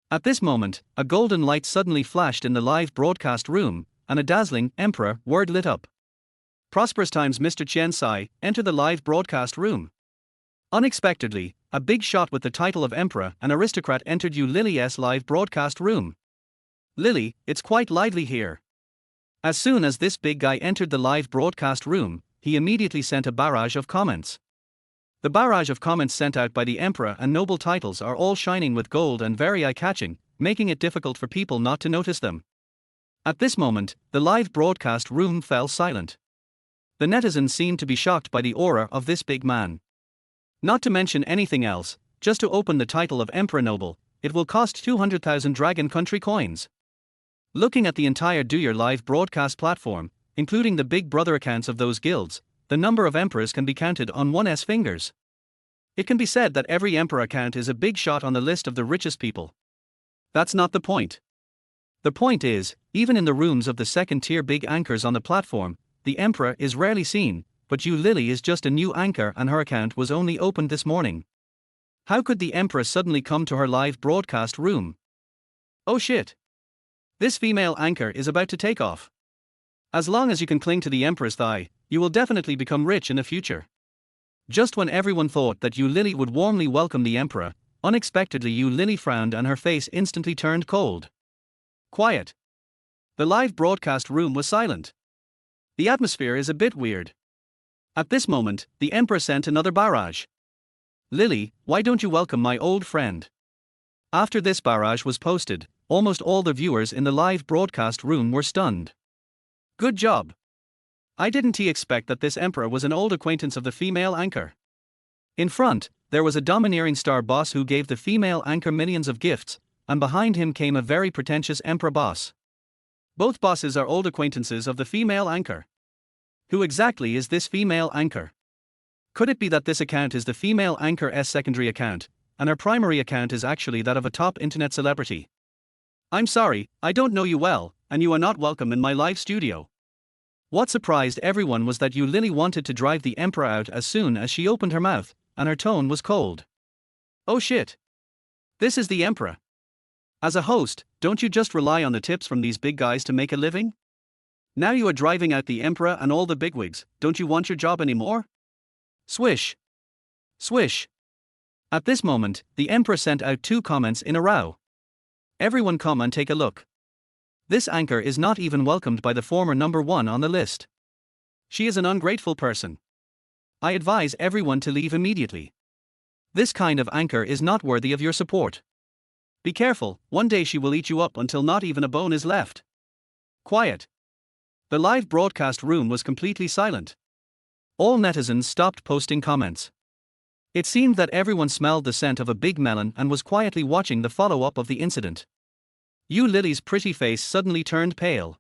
At this moment, a golden light suddenly flashed in the live broadcast room, and a dazzling Emperor word lit up. Prosperous times, Mr. Chen Sai, enter the live broadcast room. Unexpectedly, a big shot with the title of Emperor and Aristocrat entered Yu Lily's live broadcast room. Lily, it's quite lively here. As soon as this big guy entered the live broadcast room, he immediately sent a barrage of comments. The barrage of comments sent out by the Emperor and noble titles are all shining with gold and very eye-catching, making it difficult for people not to notice them. At this moment, the live broadcast room fell silent. The netizens seemed to be shocked by the aura of this big man. Not to mention anything else, just to open the title of Emperor Noble, it will cost 200,000 Dragon Country coins. Looking at the entire Do Your live broadcast platform, including the Big Brother accounts of those guilds, the number of emperors can be counted on one's fingers. It can be said that every emperor account is a big shot on the list of the richest people. That's not the point. The point is, even in the rooms of the second-tier big anchors on the platform, the emperor is rarely seen, but Yu Lily is just a new anchor and her account was only opened this morning. How could the emperor suddenly come to her live broadcast room? Oh shit! This female anchor is about to take off. As long as you can cling to the emperor's thigh, you will definitely become rich in the future. Just when everyone thought that Yu Lily would warmly welcome the emperor, unexpectedly Yu Lily frowned and her face instantly turned cold. Quiet. The live broadcast room was silent. The atmosphere is a bit weird. At this moment, the emperor sent another barrage. Lily, why don't you welcome my old friend? After this barrage was posted, almost all the viewers in the live broadcast room were stunned. Good job. I didn't expect that this emperor was an old acquaintance of the female anchor. In front, there was a domineering star boss who gave the female anchor millions of gifts, and behind him came a very pretentious emperor boss. Both bosses are old acquaintances of the female anchor. Who exactly is this female anchor? Could it be that this account is the female anchor's secondary account, and her primary account is actually that of a top internet celebrity? I'm sorry, I don't know you well, and you are not welcome in my live studio. What surprised everyone was that Yu Lily wanted to drive the emperor out as soon as she opened her mouth, and her tone was cold. Oh shit. This is the emperor. As a host, don't you just rely on the tips from these big guys to make a living? Now you are driving out the emperor and all the bigwigs, don't you want your job anymore? Swish. Swish. At this moment, the emperor sent out 2 comments in a row. Everyone come and take a look. This anchor is not even welcomed by the former number 1 on the list. She is an ungrateful person. I advise everyone to leave immediately. This kind of anchor is not worthy of your support. Be careful, one day she will eat you up until not even a bone is left. Quiet. The live broadcast room was completely silent. All netizens stopped posting comments. It seemed that everyone smelled the scent of a big melon and was quietly watching the follow-up of the incident. Yu Lily's pretty face suddenly turned pale.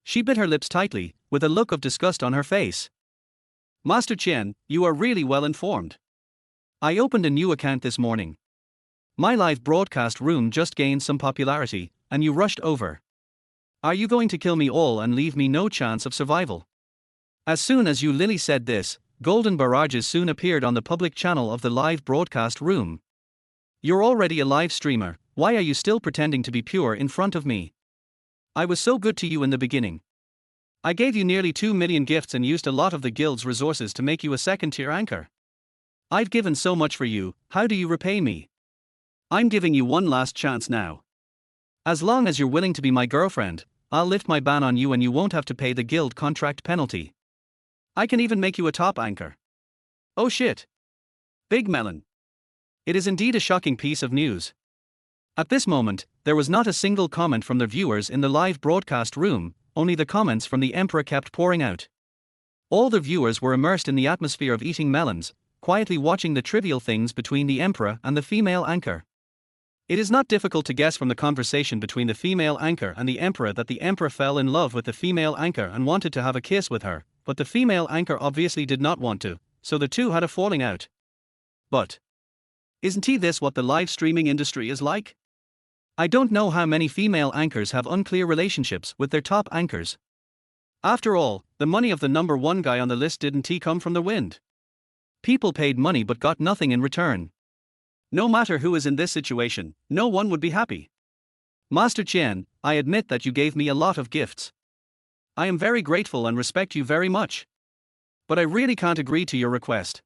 She bit her lips tightly, with a look of disgust on her face. Master Chen, you are really well informed. I opened a new account this morning. My live broadcast room just gained some popularity, and you rushed over. Are you going to kill me all and leave me no chance of survival? As soon as Yu Lily said this, golden barrages soon appeared on the public channel of the live broadcast room. You're already a live streamer, why are you still pretending to be pure in front of me? I was so good to you in the beginning. I gave you nearly 2 million gifts and used a lot of the guild's resources to make you a second-tier anchor. I've given so much for you, how do you repay me? I'm giving you one last chance now. As long as you're willing to be my girlfriend, I'll lift my ban on you and you won't have to pay the guild contract penalty. I can even make you a top anchor. Oh shit. Big melon. It is indeed a shocking piece of news. At this moment, there was not a single comment from the viewers in the live broadcast room, only the comments from the emperor kept pouring out. All the viewers were immersed in the atmosphere of eating melons, quietly watching the trivial things between the emperor and the female anchor. It is not difficult to guess from the conversation between the female anchor and the emperor that the emperor fell in love with the female anchor and wanted to have a kiss with her, but the female anchor obviously did not want to, so the two had a falling out. But isn't this what the live streaming industry is like? I don't know how many female anchors have unclear relationships with their top anchors. After all, the money of the number 1 guy on the list didn't come from the wind. People paid money but got nothing in return. No matter who is in this situation, no one would be happy. Master Chen, I admit that you gave me a lot of gifts. I am very grateful and respect you very much. But I really can't agree to your request.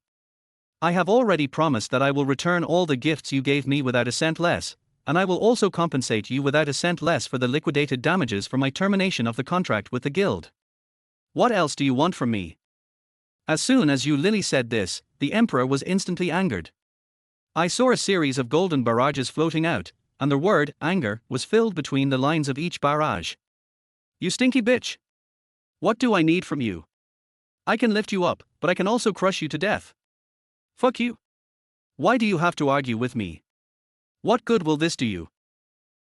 I have already promised that I will return all the gifts you gave me without a cent less, and I will also compensate you without a cent less for the liquidated damages for my termination of the contract with the guild. What else do you want from me? As soon as Yu Lili said this, the emperor was instantly angered. I saw a series of golden barrages floating out, and the word anger was filled between the lines of each barrage. You stinky bitch! What do I need from you? I can lift you up, but I can also crush you to death. Fuck you. Why do you have to argue with me? What good will this do you?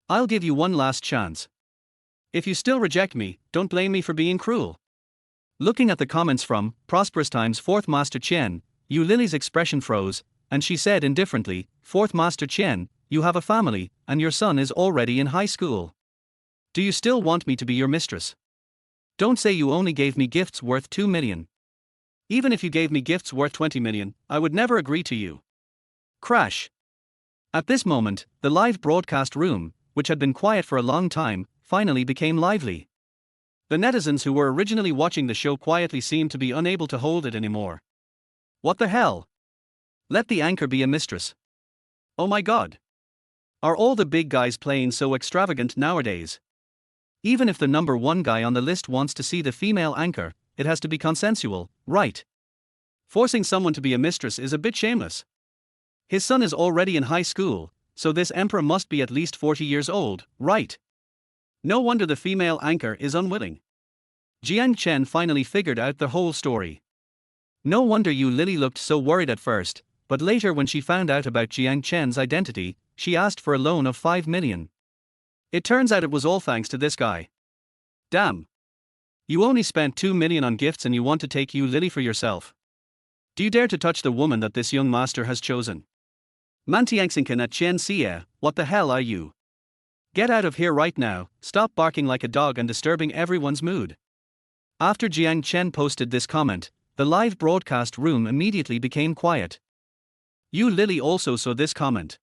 I'll give you one last chance. If you still reject me, don't blame me for being cruel. Looking at the comments from Prosperous Times 4th Master Chen, Yu Lili's expression froze, and she said indifferently, 4th Master Chen, you have a family, and your son is already in high school. Do you still want me to be your mistress? Don't say you only gave me gifts worth 2 million. Even if you gave me gifts worth 20 million, I would never agree to you. Crash. At this moment, the live broadcast room, which had been quiet for a long time, finally became lively. The netizens who were originally watching the show quietly seemed to be unable to hold it anymore. What the hell? Let the anchor be a mistress. Oh my god. Are all the big guys playing so extravagant nowadays? Even if the number one guy on the list wants to see the female anchor, it has to be consensual, right? Forcing someone to be a mistress is a bit shameless. His son is already in high school, so this emperor must be at least 40 years old, right? No wonder the female anchor is unwilling. Jiang Chen finally figured out the whole story. No wonder Yu Lili looked so worried at first, but later when she found out about Jiang Chen's identity, she asked for a loan of 5 million. It turns out it was all thanks to this guy. Damn. You only spent 2 million on gifts and you want to take Yu Lili for yourself. Do you dare to touch the woman that this young master has chosen? Mantiangsinkan at Chen Xie, what the hell are you? Get out of here right now, stop barking like a dog and disturbing everyone's mood. After Jiang Chen posted this comment, the live broadcast room immediately became quiet. Yu Lili also saw this comment.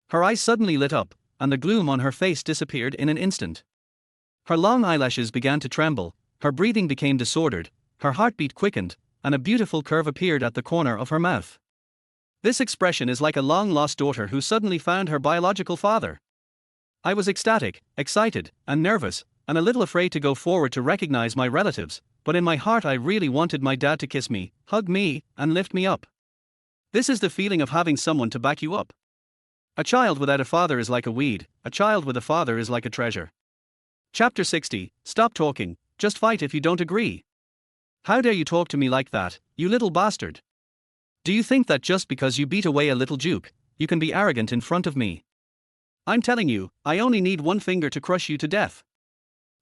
Her eyes suddenly lit up, and the gloom on her face disappeared in an instant. Her long eyelashes began to tremble, her breathing became disordered, her heartbeat quickened, and a beautiful curve appeared at the corner of her mouth. This expression is like a long-lost daughter who suddenly found her biological father. I was ecstatic, excited, and nervous, and a little afraid to go forward to recognize my relatives, but in my heart I really wanted my dad to kiss me, hug me, and lift me up. This is the feeling of having someone to back you up. A child without a father is like a weed, a child with a father is like a treasure. Chapter 60, Stop talking, just fight if you don't agree. How dare you talk to me like that, you little bastard? Do you think that just because you beat away a little juke, you can be arrogant in front of me? I'm telling you, I only need one finger to crush you to death.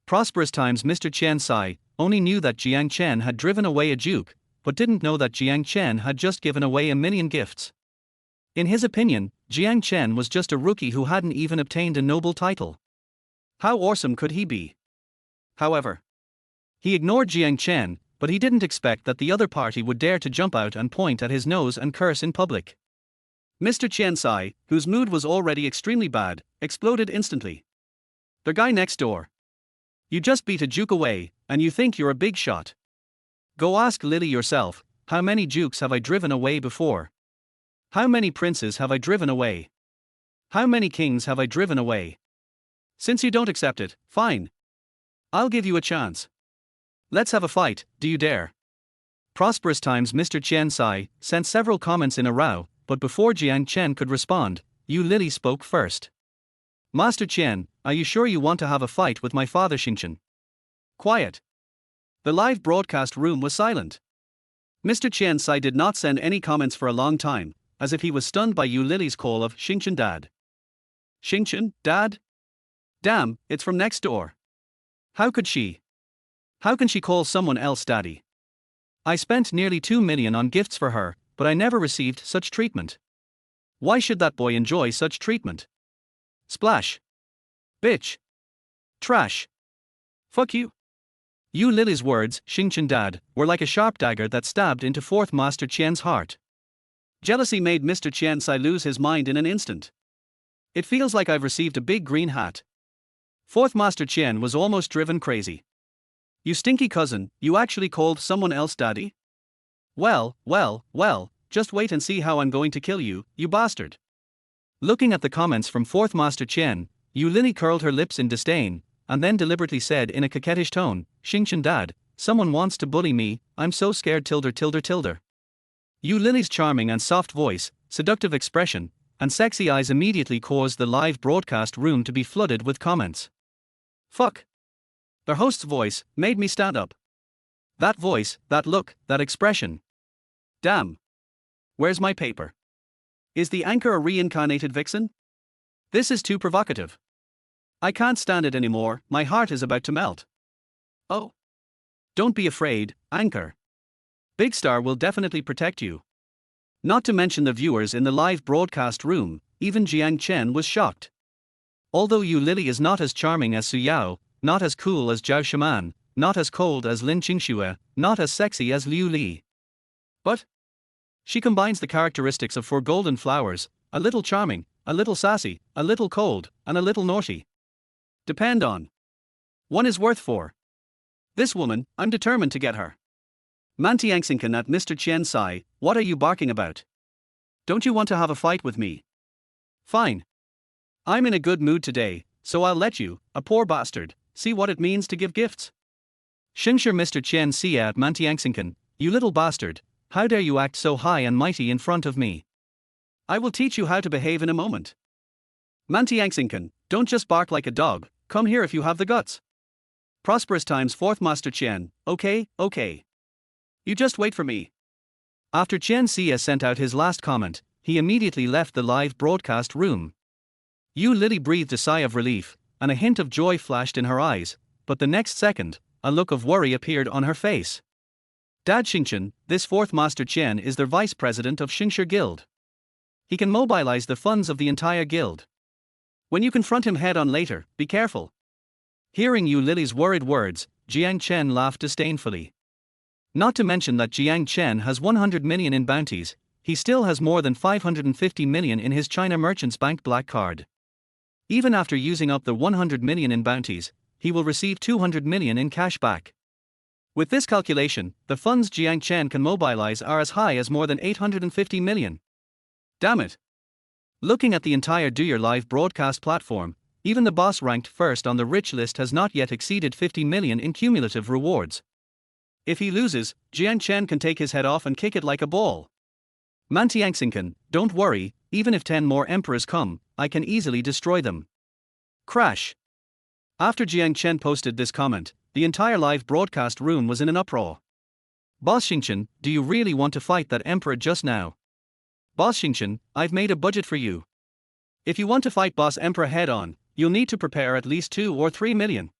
Prosperous Times Mr. Chen Sai only knew that Jiang Chen had driven away a juke, but didn't know that Jiang Chen had just given away 1 million gifts. In his opinion, Jiang Chen was just a rookie who hadn't even obtained a noble title. How awesome could he be? However, he ignored Jiang Chen, but he didn't expect that the other party would dare to jump out and point at his nose and curse in public. Mr. Chen Sai, whose mood was already extremely bad, exploded instantly. The guy next door. You just beat a juke away, and you think you're a big shot. Go ask Lily yourself, how many jukes have I driven away before? How many princes have I driven away? How many kings have I driven away? Since you don't accept it, fine. I'll give you a chance. Let's have a fight, do you dare? Prosperous Times Mr. Chen Sai sent several comments in a row, but before Jiang Chen could respond, Yu Lili spoke first. Master Chen, are you sure you want to have a fight with my father Xingchen? Quiet. The live broadcast room was silent. Mr. Chen Sai did not send any comments for a long time, as if he was stunned by Yu Lili's call of Xingchen Dad. Xingchen, Dad? Damn, it's from next door. How could she? How can she call someone else daddy? I spent nearly 2 million on gifts for her, but I never received such treatment. Why should that boy enjoy such treatment? Splash. Bitch. Trash. Fuck you. Yu Lili's words, Xingchen Dad, were like a sharp dagger that stabbed into 4th Master Qian's heart. Jealousy made Mr. Chen Sai lose his mind in an instant. It feels like I've received a big green hat. Fourth Master Chen was almost driven crazy. You stinky cousin, you actually called someone else daddy? Well, just wait and see how I'm going to kill you, you bastard. Looking at the comments from Fourth Master Chen, Yu Lili curled her lips in disdain, and then deliberately said in a coquettish tone, Xingchen dad, someone wants to bully me, I'm so scared tilde. Yu Lili's charming and soft voice, seductive expression, and sexy eyes immediately caused the live broadcast room to be flooded with comments. Fuck. Their host's voice made me stand up. That voice, that look, that expression. Damn. Where's my paper? Is the anchor a reincarnated vixen? This is too provocative. I can't stand it anymore, my heart is about to melt. Oh. Don't be afraid, anchor. Big Star will definitely protect you. Not to mention the viewers in the live broadcast room, even Jiang Chen was shocked. Although Yu Lili is not as charming as Su Yao, not as cool as Zhao Shaman, not as cold as Lin Qingxue, not as sexy as Liu Li. But she combines the characteristics of four golden flowers, a little charming, a little sassy, a little cold, and a little naughty. Depend on. One is worth four. This woman, I'm determined to get her. Mantiangsinkan at Mr. Chen Sai, what are you barking about? Don't you want to have a fight with me? Fine. I'm in a good mood today, so I'll let you, a poor bastard, see what it means to give gifts. Xingshi Mr. Chen Xia at Mantiangsinkan, you little bastard, how dare you act so high and mighty in front of me? I will teach you how to behave in a moment. Mantiangsinkan, don't just bark like a dog, come here if you have the guts. Prosperous times Fourth Master Chen, okay. You just wait for me. After Chen Xia sent out his last comment, he immediately left the live broadcast room. Yu Lili breathed a sigh of relief, and a hint of joy flashed in her eyes, but the next second, a look of worry appeared on her face. Dad Xingchen, this Fourth Master Chen is the vice president of Xingshi Guild. He can mobilize the funds of the entire guild. When you confront him head on later, be careful. Hearing Yu Lili's worried words, Jiang Chen laughed disdainfully. Not to mention that Jiang Chen has 100 million in bounties, he still has more than 550 million in his China Merchants Bank black card. Even after using up the 100 million in bounties, he will receive 200 million in cash back. With this calculation, the funds Jiang Chen can mobilize are as high as more than 850 million. Damn it. Looking at the entire Do Your Live broadcast platform, even the boss ranked first on the rich list has not yet exceeded 50 million in cumulative rewards. If he loses, Jiang Chen can take his head off and kick it like a ball. Mantiangsinkan, don't worry, even if 10 more emperors come, I can easily destroy them. Crash. After Jiang Chen posted this comment, the entire live broadcast room was in an uproar. Boss Xingchen, do you really want to fight that emperor just now? Boss Xingchen, I've made a budget for you. If you want to fight Boss Emperor head on, you'll need to prepare at least 2 or 3 million.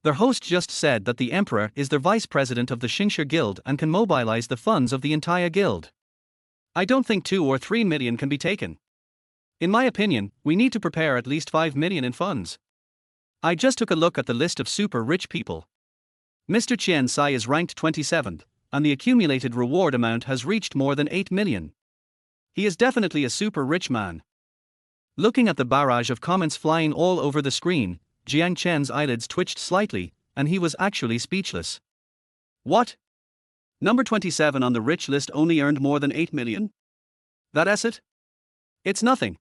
Their host just said that the emperor is the vice president of the Xingshi Guild and can mobilize the funds of the entire guild. I don't think 2 or 3 million can be taken. In my opinion, we need to prepare at least 5 million in funds. I just took a look at the list of super rich people. Mr. Chen Sai is ranked 27th, and the accumulated reward amount has reached more than 8 million. He is definitely a super rich man. Looking at the barrage of comments flying all over the screen, Jiang Chen's eyelids twitched slightly, and he was actually speechless. What? Number 27 on the rich list only earned more than 8 million? That's it? It's nothing.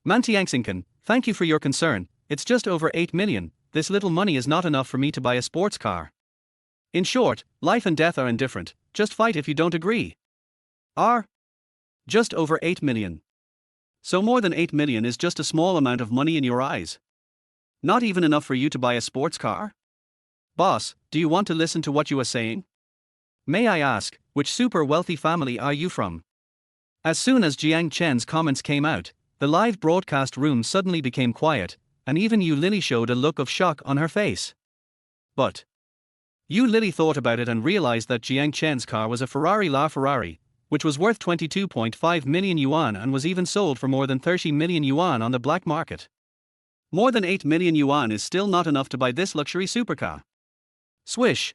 Mantiangsinkan, thank you for your concern, it's just over 8 million, this little money is not enough for me to buy a sports car. In short, life and death are indifferent, just fight if you don't agree. Just over 8 million. So more than 8 million is just a small amount of money in your eyes. Not even enough for you to buy a sports car? Boss, do you want to listen to what you are saying? May I ask, which super wealthy family are you from? As soon as Jiang Chen's comments came out, the live broadcast room suddenly became quiet, and even Yu Lili showed a look of shock on her face. But Yu Lili thought about it and realized that Jiang Chen's car was a Ferrari LaFerrari, which was worth 22.5 million yuan and was even sold for more than 30 million yuan on the black market. More than 8 million yuan is still not enough to buy this luxury supercar. Swish.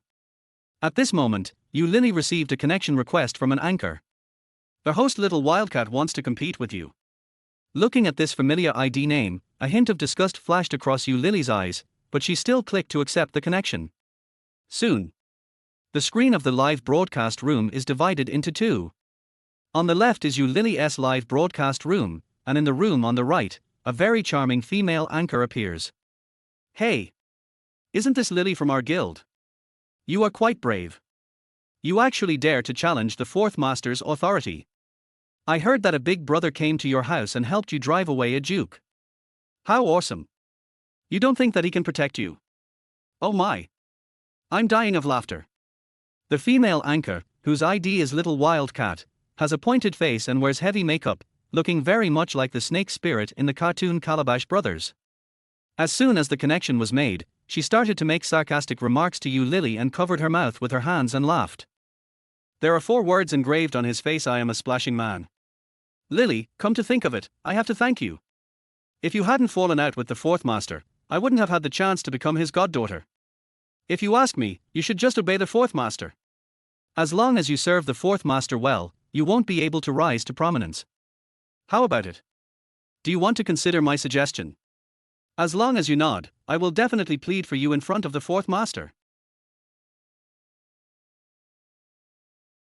At this moment, Yu Lili received a connection request from an anchor. The host little wildcat wants to compete with you. Looking at this familiar ID name, a hint of disgust flashed across Yu Lily's eyes, but she still clicked to accept the connection. Soon, the screen of the live broadcast room is divided into two. On the left is Yu Lily's live broadcast room, and in the room on the right, a very charming female anchor appears. Hey! Isn't this Lily from our guild? You are quite brave. You actually dare to challenge the fourth master's authority. I heard that a big brother came to your house and helped you drive away a duke. How awesome! You don't think that he can protect you? Oh my! I'm dying of laughter. The female anchor, whose ID is Little Wildcat, has a pointed face and wears heavy makeup, looking very much like the snake spirit in the cartoon Calabash Brothers. As soon as the connection was made, she started to make sarcastic remarks to Yu Lily and covered her mouth with her hands and laughed. There are 4 words engraved on his face: I am a splashing man. Lily, come to think of it, I have to thank you. If you hadn't fallen out with the fourth master, I wouldn't have had the chance to become his goddaughter. If you ask me, you should just obey the fourth master. As long as you serve the fourth master well, you won't be able to rise to prominence. How about it? Do you want to consider my suggestion? As long as you nod, I will definitely plead for you in front of the fourth master.